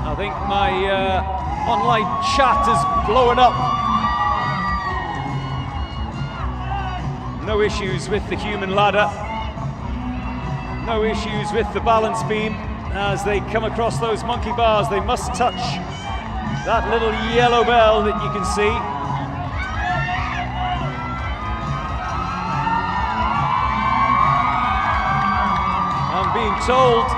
I think my online chat is blowing up. No issues with the human ladder. No issues with the balance beam. As they come across those monkey bars, they must touch that little yellow bell that you can see. I'm being told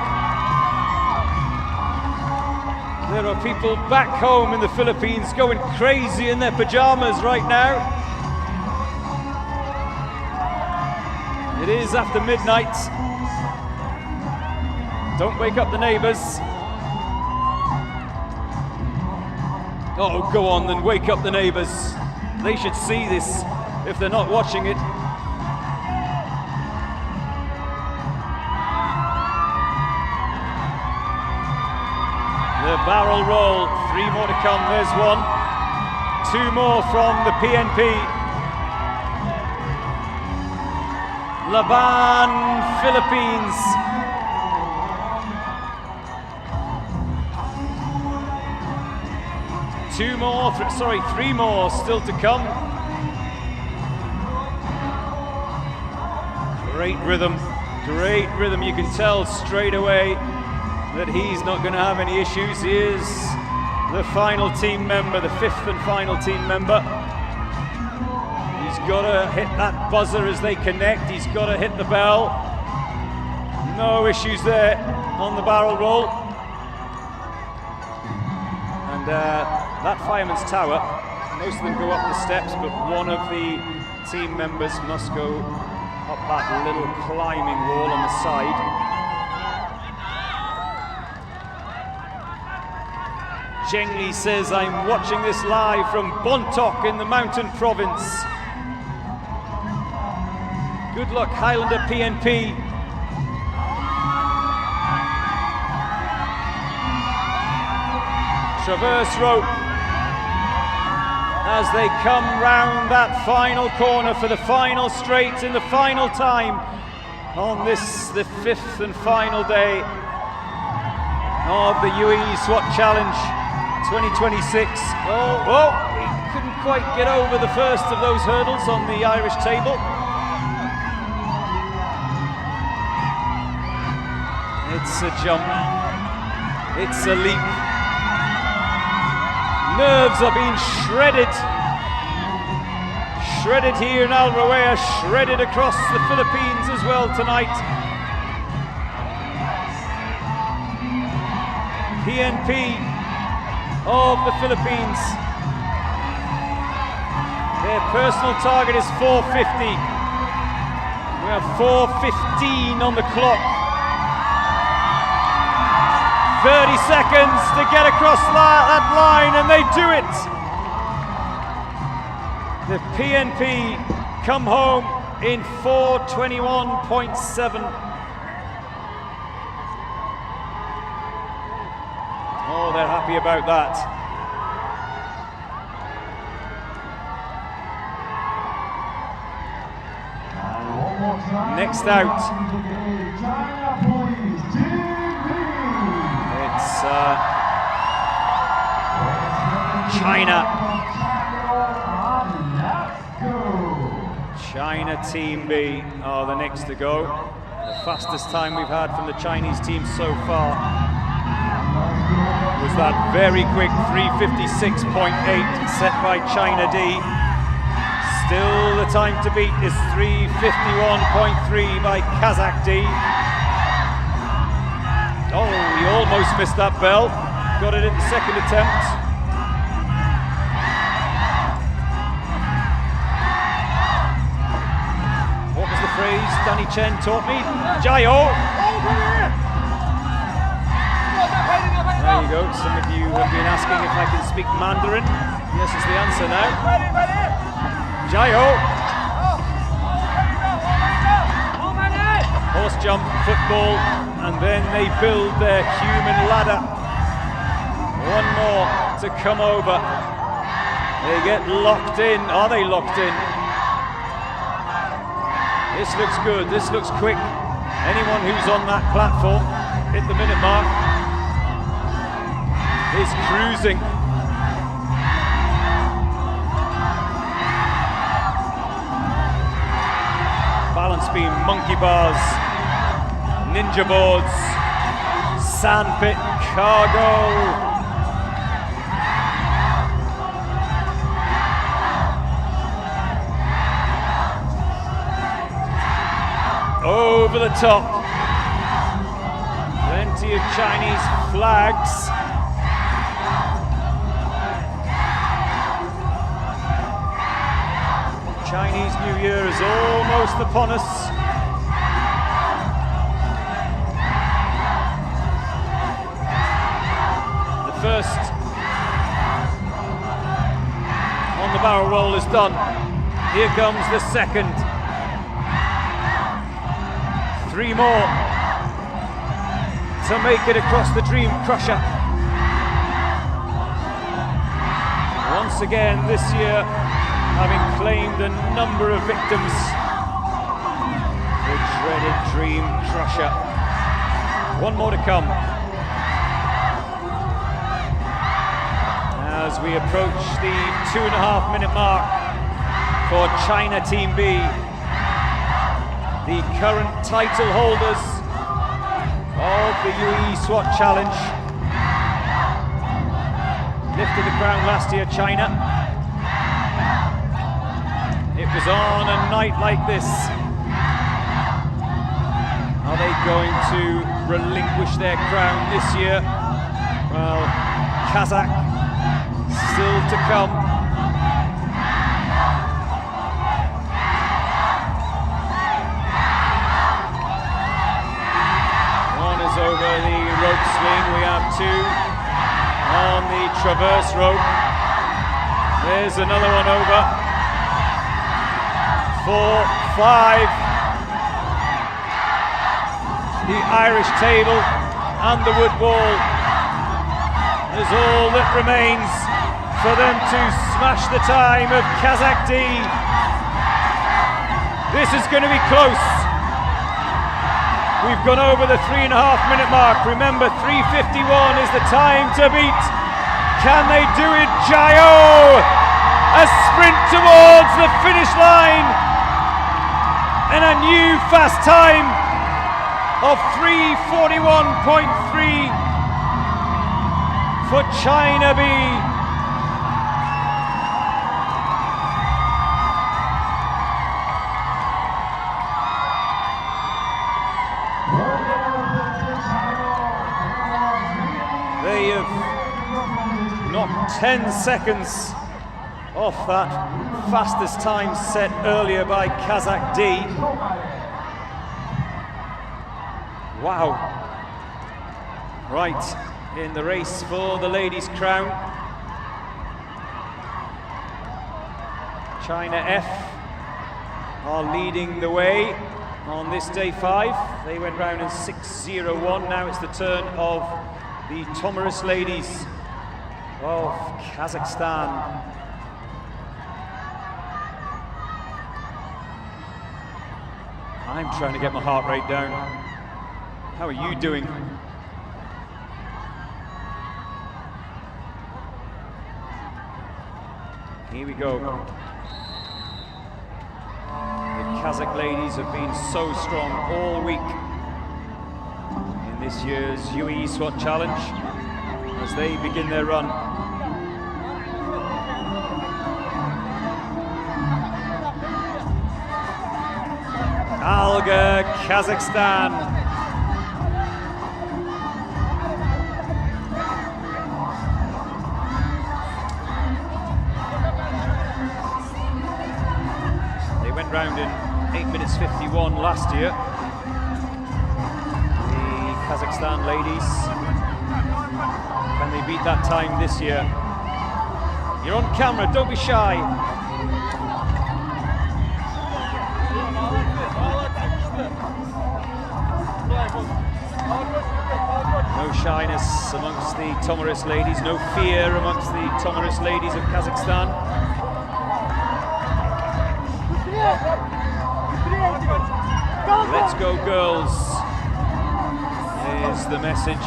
there are people back home in the Philippines going crazy in their pajamas right now. It is after midnight. Don't wake up the neighbors. Oh, go on then, wake up the neighbors. They should see this if they're not watching it. The barrel roll, 3 more to come, there's 1. 2 more from the PNP. Laban, Philippines. Three more still to come. Great rhythm, you can tell straight away that he's not going to have any issues. He is the final team member, the 5th and final team member. He's got to hit that buzzer as they connect. He's got to hit the bell. No issues there on the barrel roll. And that fireman's tower, most of them go up the steps, but one of the team members must go up that little climbing wall on the side. Zhengli says, I'm watching this live from Bontoc in the Mountain Province. Good luck, Highlander PNP. Traverse rope as they come round that final corner for the final straight in the final time on this, the 5th and final day of the UAE SWAT Challenge 2026. Oh, he couldn't quite get over the first of those hurdles on the Irish table. It's a jump, it's a leap. Nerves are being shredded. Shredded here in Al Rawaya, shredded across the Philippines as well tonight. PNP of the Philippines. Their personal target is 450. We have 4:15 on the clock. 30 seconds to get across that line, and they do it. The PNP come home in 4:21.7. Oh, they're happy about that. Next out, it's China Team B are the next to go. The fastest time we've had from the Chinese team so far was that very quick 3:56.8 set by China D. Still the time to beat is 3:51.3 by Kazakh D. Oh, he almost missed that bell. Got it in the second attempt. What was the phrase Danny Chen taught me? Jayo! There you go. Some of you have been asking if I can speak Mandarin. Yes is the answer now. Jayo! Horse jump, football, and then they build their human ladder. One more to come over. They get locked in. Are they locked in? This looks good. This looks quick. Anyone who's on that platform, hit the minute mark, is cruising. Balance beam, monkey bars, ninja boards, sandpit, cargo. Over the top. Plenty of Chinese flags. Chinese New Year is almost upon us. The first on the barrel roll is done. Here comes the second. 3 more to make it across the Dream Crusher. Once again this year, having claimed a number of victims, the dreaded Dream Crusher. 1 more to come. As we approach the 2.5-minute mark for China Team B, the current title holders of the UAE SWAT Challenge. Lifted the crown last year, China. It was on a night like this. Are they going to relinquish their crown this year? Well, Kazakh still to come. One is over the rope swing. We have 2 on the traverse rope. There's another one over. 4, 5. The Irish table and the wood wall is all that remains for them to smash the time of Kazakh D. This is going to be close. We've gone over the 3.5-minute mark. Remember, 3:51 is the time to beat. Can they do it? Jayo! A sprint towards the finish line. And a new fast time of 3:41.3 for China B. They have knocked 10 seconds off that fastest time set earlier by Kazakh D. Wow. Right, in the race for the ladies' crown. China F are leading the way on this day 5. They went round in 6:01. Now it's the turn of the Tomarus ladies of Kazakhstan. I'm trying to get my heart rate down. How are you doing? Here we go. The Kazakh ladies have been so strong all week in this year's UAE SWAT Challenge as they begin their run. Alga, Kazakhstan. They went round in 8:51 last year. The Kazakhstan ladies. Can they beat that time this year? You're on camera, don't be shy. No shyness amongst the Tomarus ladies, no fear amongst the Tomarus ladies of Kazakhstan. Let's go, girls, is the message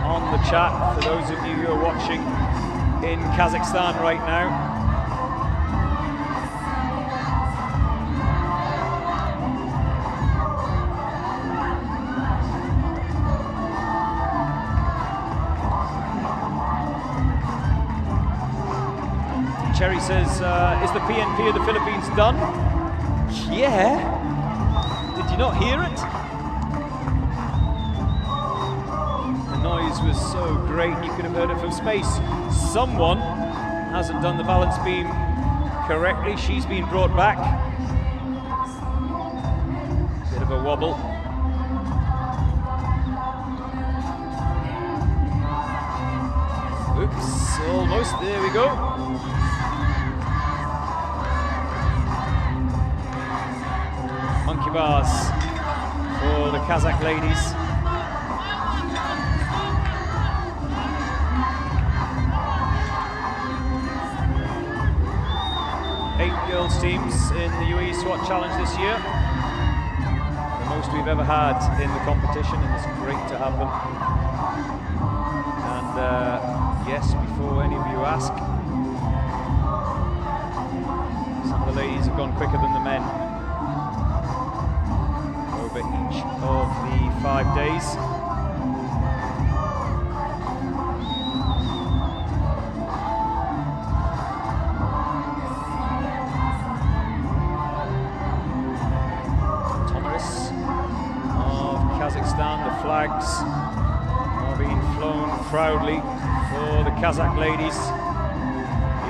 on the chat for those of you who are watching in Kazakhstan right now. Cherry says, is the PNP of the Philippines done? Yeah. Did you not hear it? The noise was so great you could have heard it from space. Someone hasn't done the balance beam correctly. She's been brought back. Bit of a wobble. Oops, almost. There we go. Monkey bars for the Kazakh ladies. Eight girls teams in the UAE SWAT Challenge this year. The most we've ever had in the competition, and it's great to have them. And yes, before any of you ask, some of the ladies have gone quicker than the men over each of the 5 days. Tomarus of Kazakhstan, the flags are being flown proudly for the Kazakh ladies.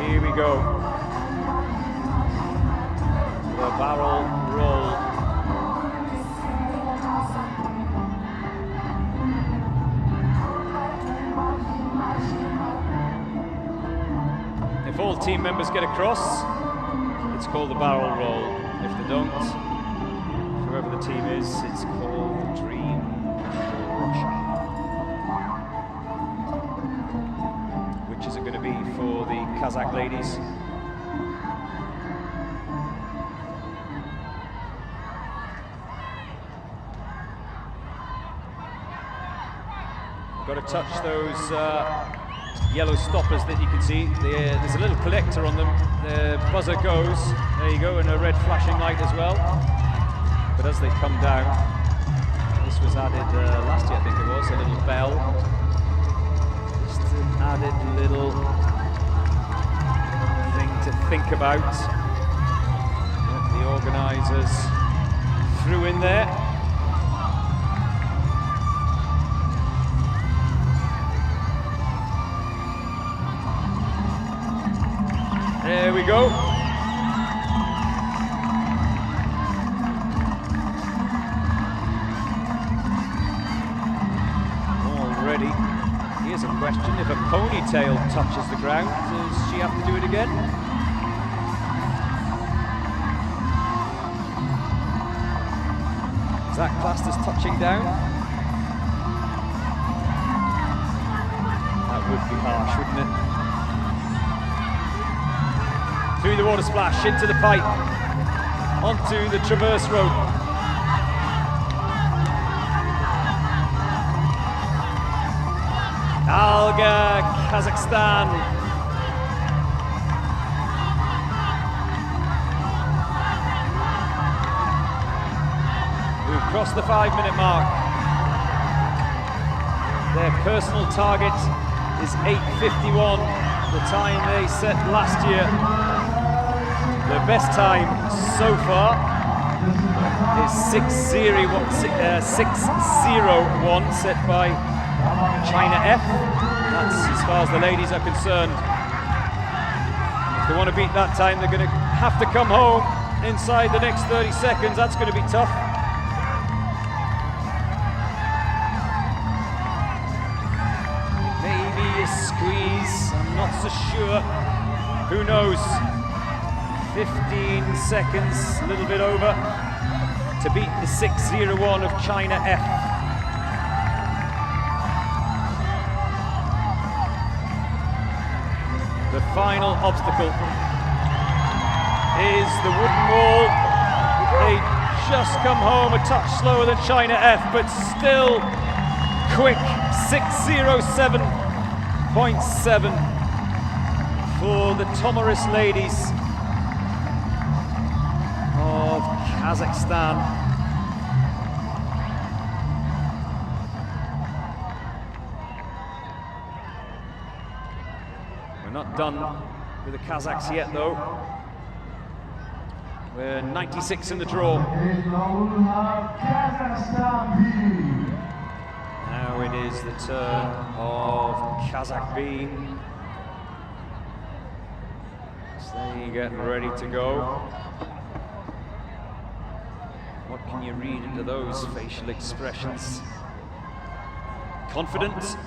Here we go. The barrel roll. team members get across, it's called the barrel roll. If they don't, whoever the team is, it's called the Dream Crusher. Which is it going to be for the Kazakh ladies? Got to touch those yellow stoppers that you can see. There's a little collector on them. The buzzer goes, there you go, and a red flashing light as well. But as they come down, this was added last year, I think it was, a little bell. Just an added little thing to think about that the organisers threw in there. There we go. Already, here's a question. If a ponytail touches the ground, does she have to do it again? Is that classed as touching down? That would be harsh, wouldn't it? Through the water splash, into the pipe, onto the traverse road. Alga, Kazakhstan. We've crossed the 5-minute mark. Their personal target is 8:51, the time they set last year. The best time so far is 6:01 set by China F. That's as far as the ladies are concerned. If they want to beat that time, they're going to have to come home inside the next 30 seconds. That's going to be tough. Maybe a squeeze, I'm not so sure. Who knows? 15 seconds, a little bit over, to beat the 6:01 of China F. The final obstacle is the wooden wall. They just come home a touch slower than China F, but still quick. 6:07.7 for the Tomaris ladies of Kazakhstan. We're not done with the Kazakhs yet, though. We're 96 in the draw. Now it is the turn of Kazakh B. So they get ready to go. What can you read into those facial expressions? Confident.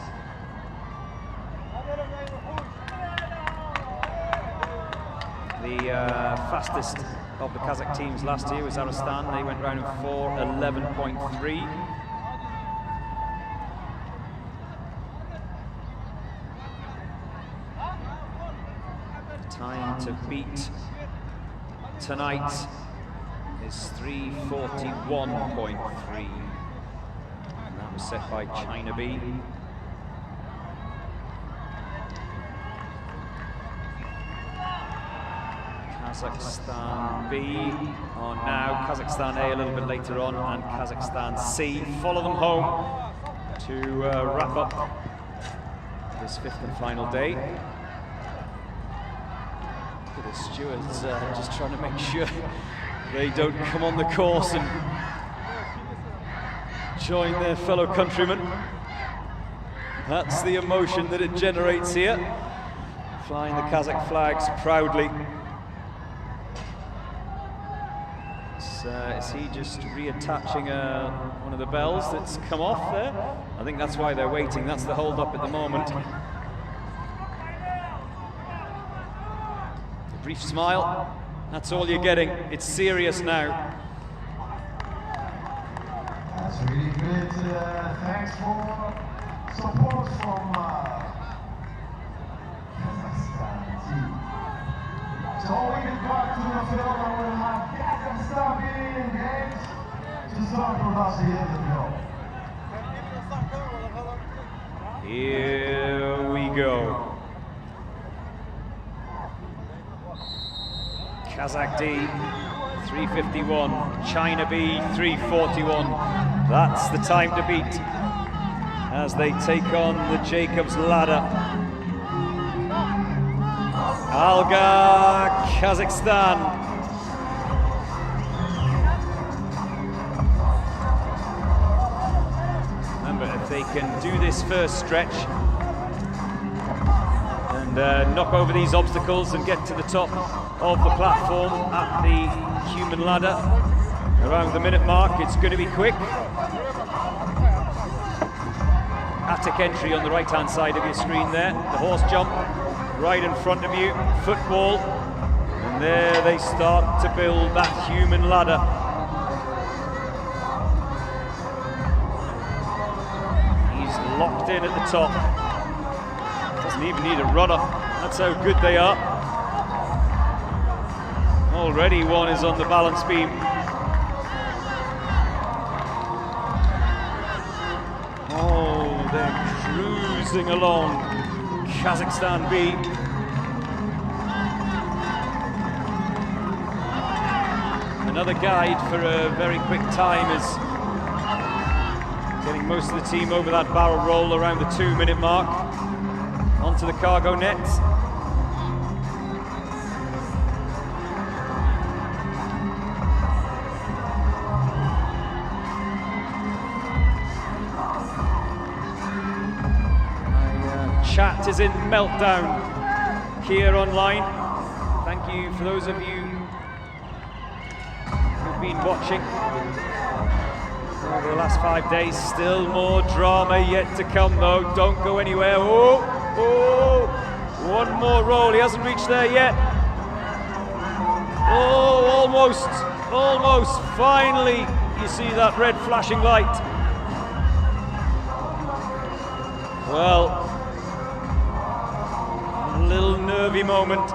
The fastest of the Kazakh teams last year was Aristan. They went round in 4:11.3. Time to beat tonight is 3:41.3. And that was set by China B. Kazakhstan B on now, Kazakhstan A a little bit later on, and Kazakhstan C follow them home to wrap up this 5th and final day. Look at the stewards just trying to make sure they don't come on the course and join their fellow countrymen. That's the emotion that it generates here. Flying the Kazakh flags proudly. Is he just reattaching one of the bells that's come off there? I think that's why they're waiting. That's the hold up at the moment. brief smile. That's all you're getting. It's serious now.
That's really good. Thanks for support from Kazakhstan team. So we get back to the field and we'll have Kazakhstan being engaged to start with us here in the field.
Here we go. Kazakh D, 351. China B, 341. That's the time to beat as they take on the Jacobs ladder. Alga, Kazakhstan. Remember, if they can do this first stretch and knock over these obstacles and get to the top of the platform at the human ladder around the minute mark, it's going to be quick. Attic entry on the right hand side of your screen there, the horse jump right in front of you, football, and there they start to build that human ladder. He's locked in at the top, doesn't even need a runner, that's how good they are. Already one is on the balance beam. Oh, they're cruising along. Kazakhstan B. Another guide for a very quick time is getting most of the team over that barrel roll around the 2-minute mark onto the cargo net. Chat is in meltdown here online. Thank you for those of you who've been watching over the last 5 days. Still more drama yet to come though. Don't go anywhere. Oh, one more roll. He hasn't reached there yet. Oh, almost. Finally, you see that red flashing light. Well, little nervy moment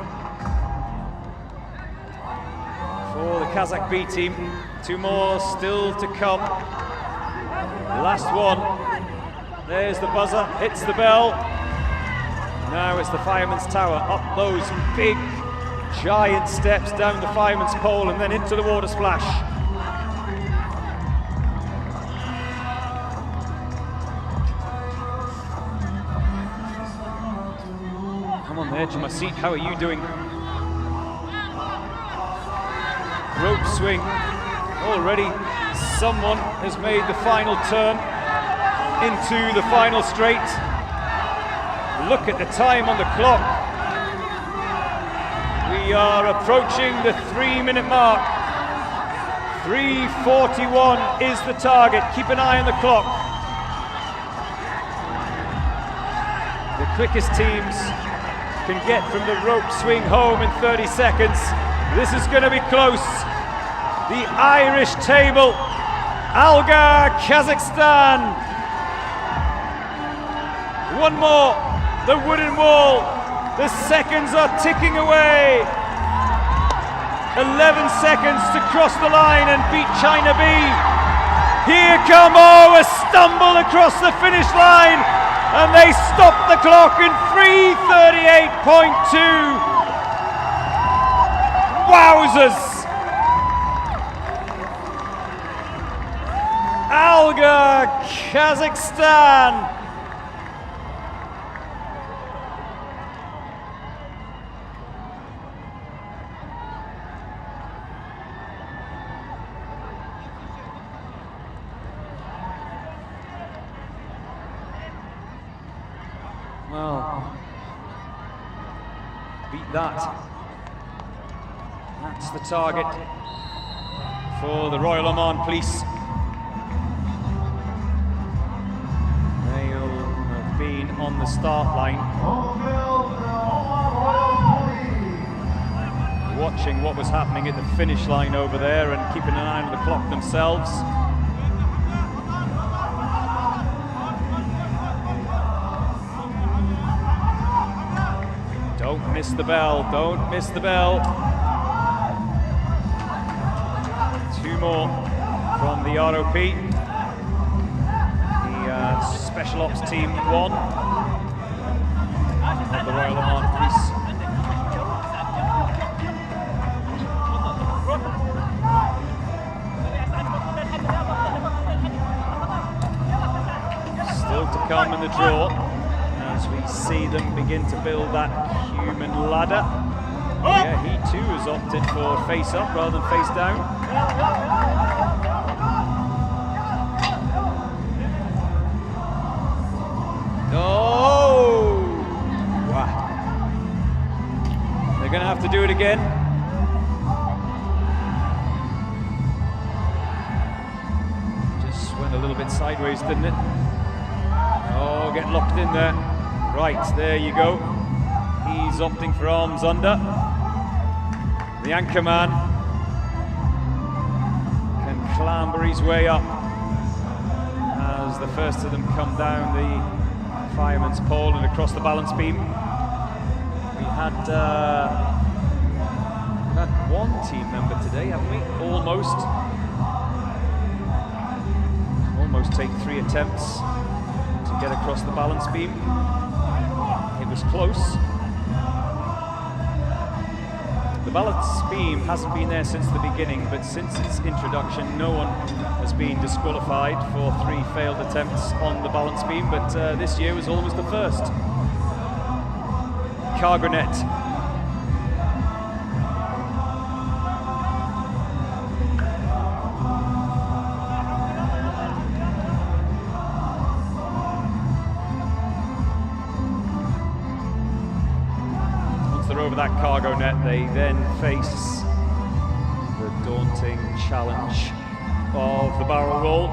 for the Kazakh B team. 2 more still to come. Last one. There's the buzzer, hits the bell. Now it's the fireman's tower. Up those big, giant steps, down the fireman's pole, and then into the water splash. I'm on the edge of my seat. How are you doing? Rope swing. Already someone has made the final turn into the final straight. Look at the time on the clock. We are approaching the 3-minute mark. 3:41 is the target. Keep an eye on the clock. The quickest teams can get from the rope swing home in 30 seconds. This is going to be close. The Irish table, Alga, Kazakhstan. One more, the wooden wall. The seconds are ticking away. 11 seconds to cross the line and beat China B. Here come, a stumble across the finish line. And they stop the clock in 3:38.2. Wowzers! Alga, Kazakhstan. Well, beat that. That's the target for the Royal Oman Police. They'll have been on the start line.
On the field, the Oman Royal Police.
watching what was happening at the finish line over there and keeping an eye on the clock themselves. Don't miss the bell, don't miss the bell. 2 more from the ROP. The Special Ops Team 1 of the Royal Oman Police. Still to come in the draw as we see them begin to build that human ladder. Oh yeah, he too has opted for face up rather than face down. Oh! Wow. They're going to have to do it again. Just went a little bit sideways, didn't it? Oh, get locked in there. Right, there you go. He's opting for arms under. The anchor man can clamber his way up as the first of them come down the fireman's pole and across the balance beam. We had one team member today, haven't we? Almost take 3 attempts to get across the balance beam. It was close. The balance beam hasn't been there since the beginning, but since its introduction, no one has been disqualified for 3 failed attempts on the balance beam, but this year was almost the first. Cargo net. Over that cargo net, they then face the daunting challenge of the barrel roll.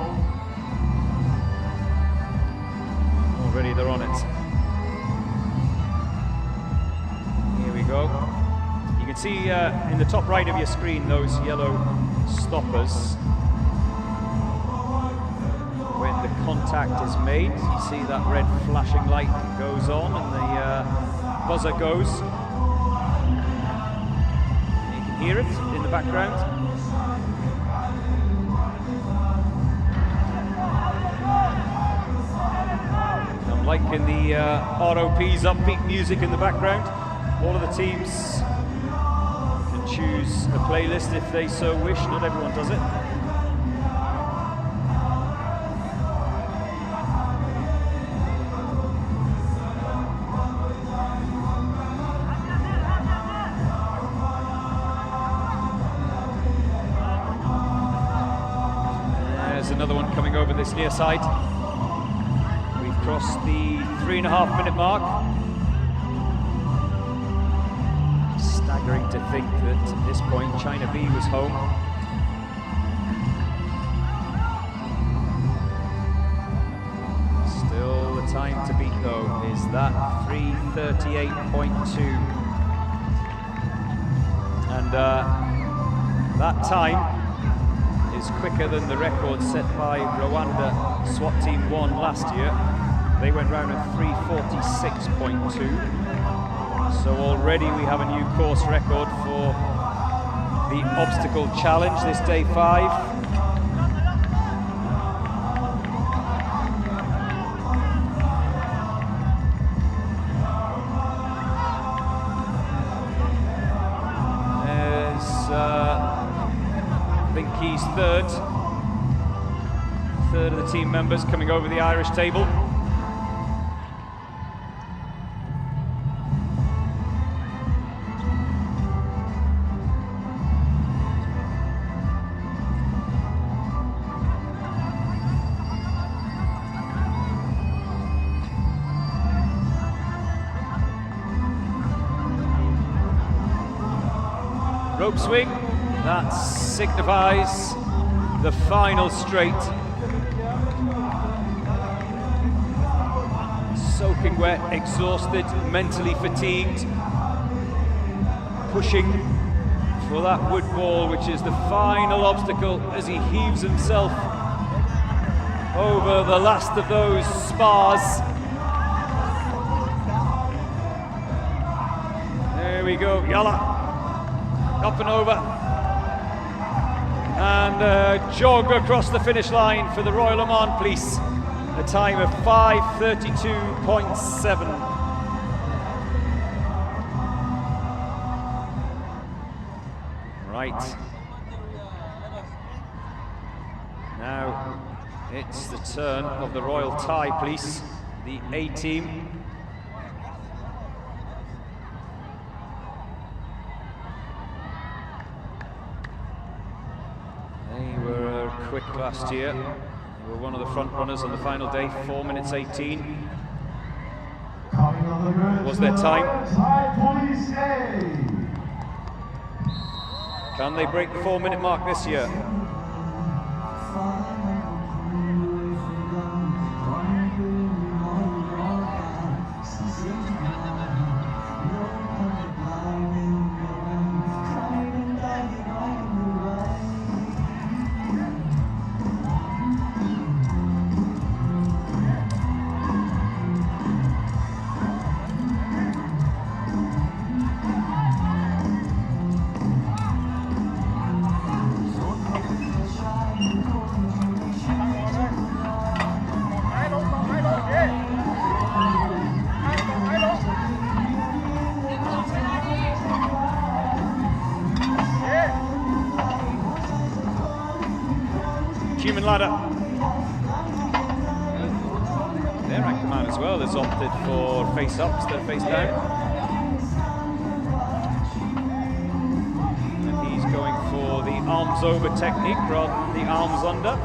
Already they're on it. Here we go. You can see in the top right of your screen those yellow stoppers. When the contact is made, you see that red flashing light goes on and the buzzer goes. Hear it in the background. I'm liking the ROP's upbeat music in the background. All of the teams can choose a playlist if they so wish. Not everyone does it. Another one coming over this near side. We've crossed the 3.5 minute mark. Staggering to think that at this point China B was home. Still the time to beat though is that 3:38.2. And that time is quicker than the record set by Rwanda SWAT Team 1 last year. They went round at 3:46.2. So already we have a new course record for the obstacle challenge this day 5. I think he's third of the team members coming over the Irish table. Rope swing. That signifies the final straight. Soaking wet, exhausted, mentally fatigued, pushing for that wood ball, which is the final obstacle as he heaves himself over the last of those spars. There we go, Yalla, up and over. And jog across the finish line for the Royal Oman Police. A time of 5:32.7. Right. Now it's the turn of the Royal Thai Police, the A team. They were quick last year. They were one of the front runners on the final day, 4 minutes 18. Was their time? Can they break the 4-minute mark this year? Human ladder. Their rank man as well has opted for face up instead of face down. And he's going for the arms over technique rather than the arms under.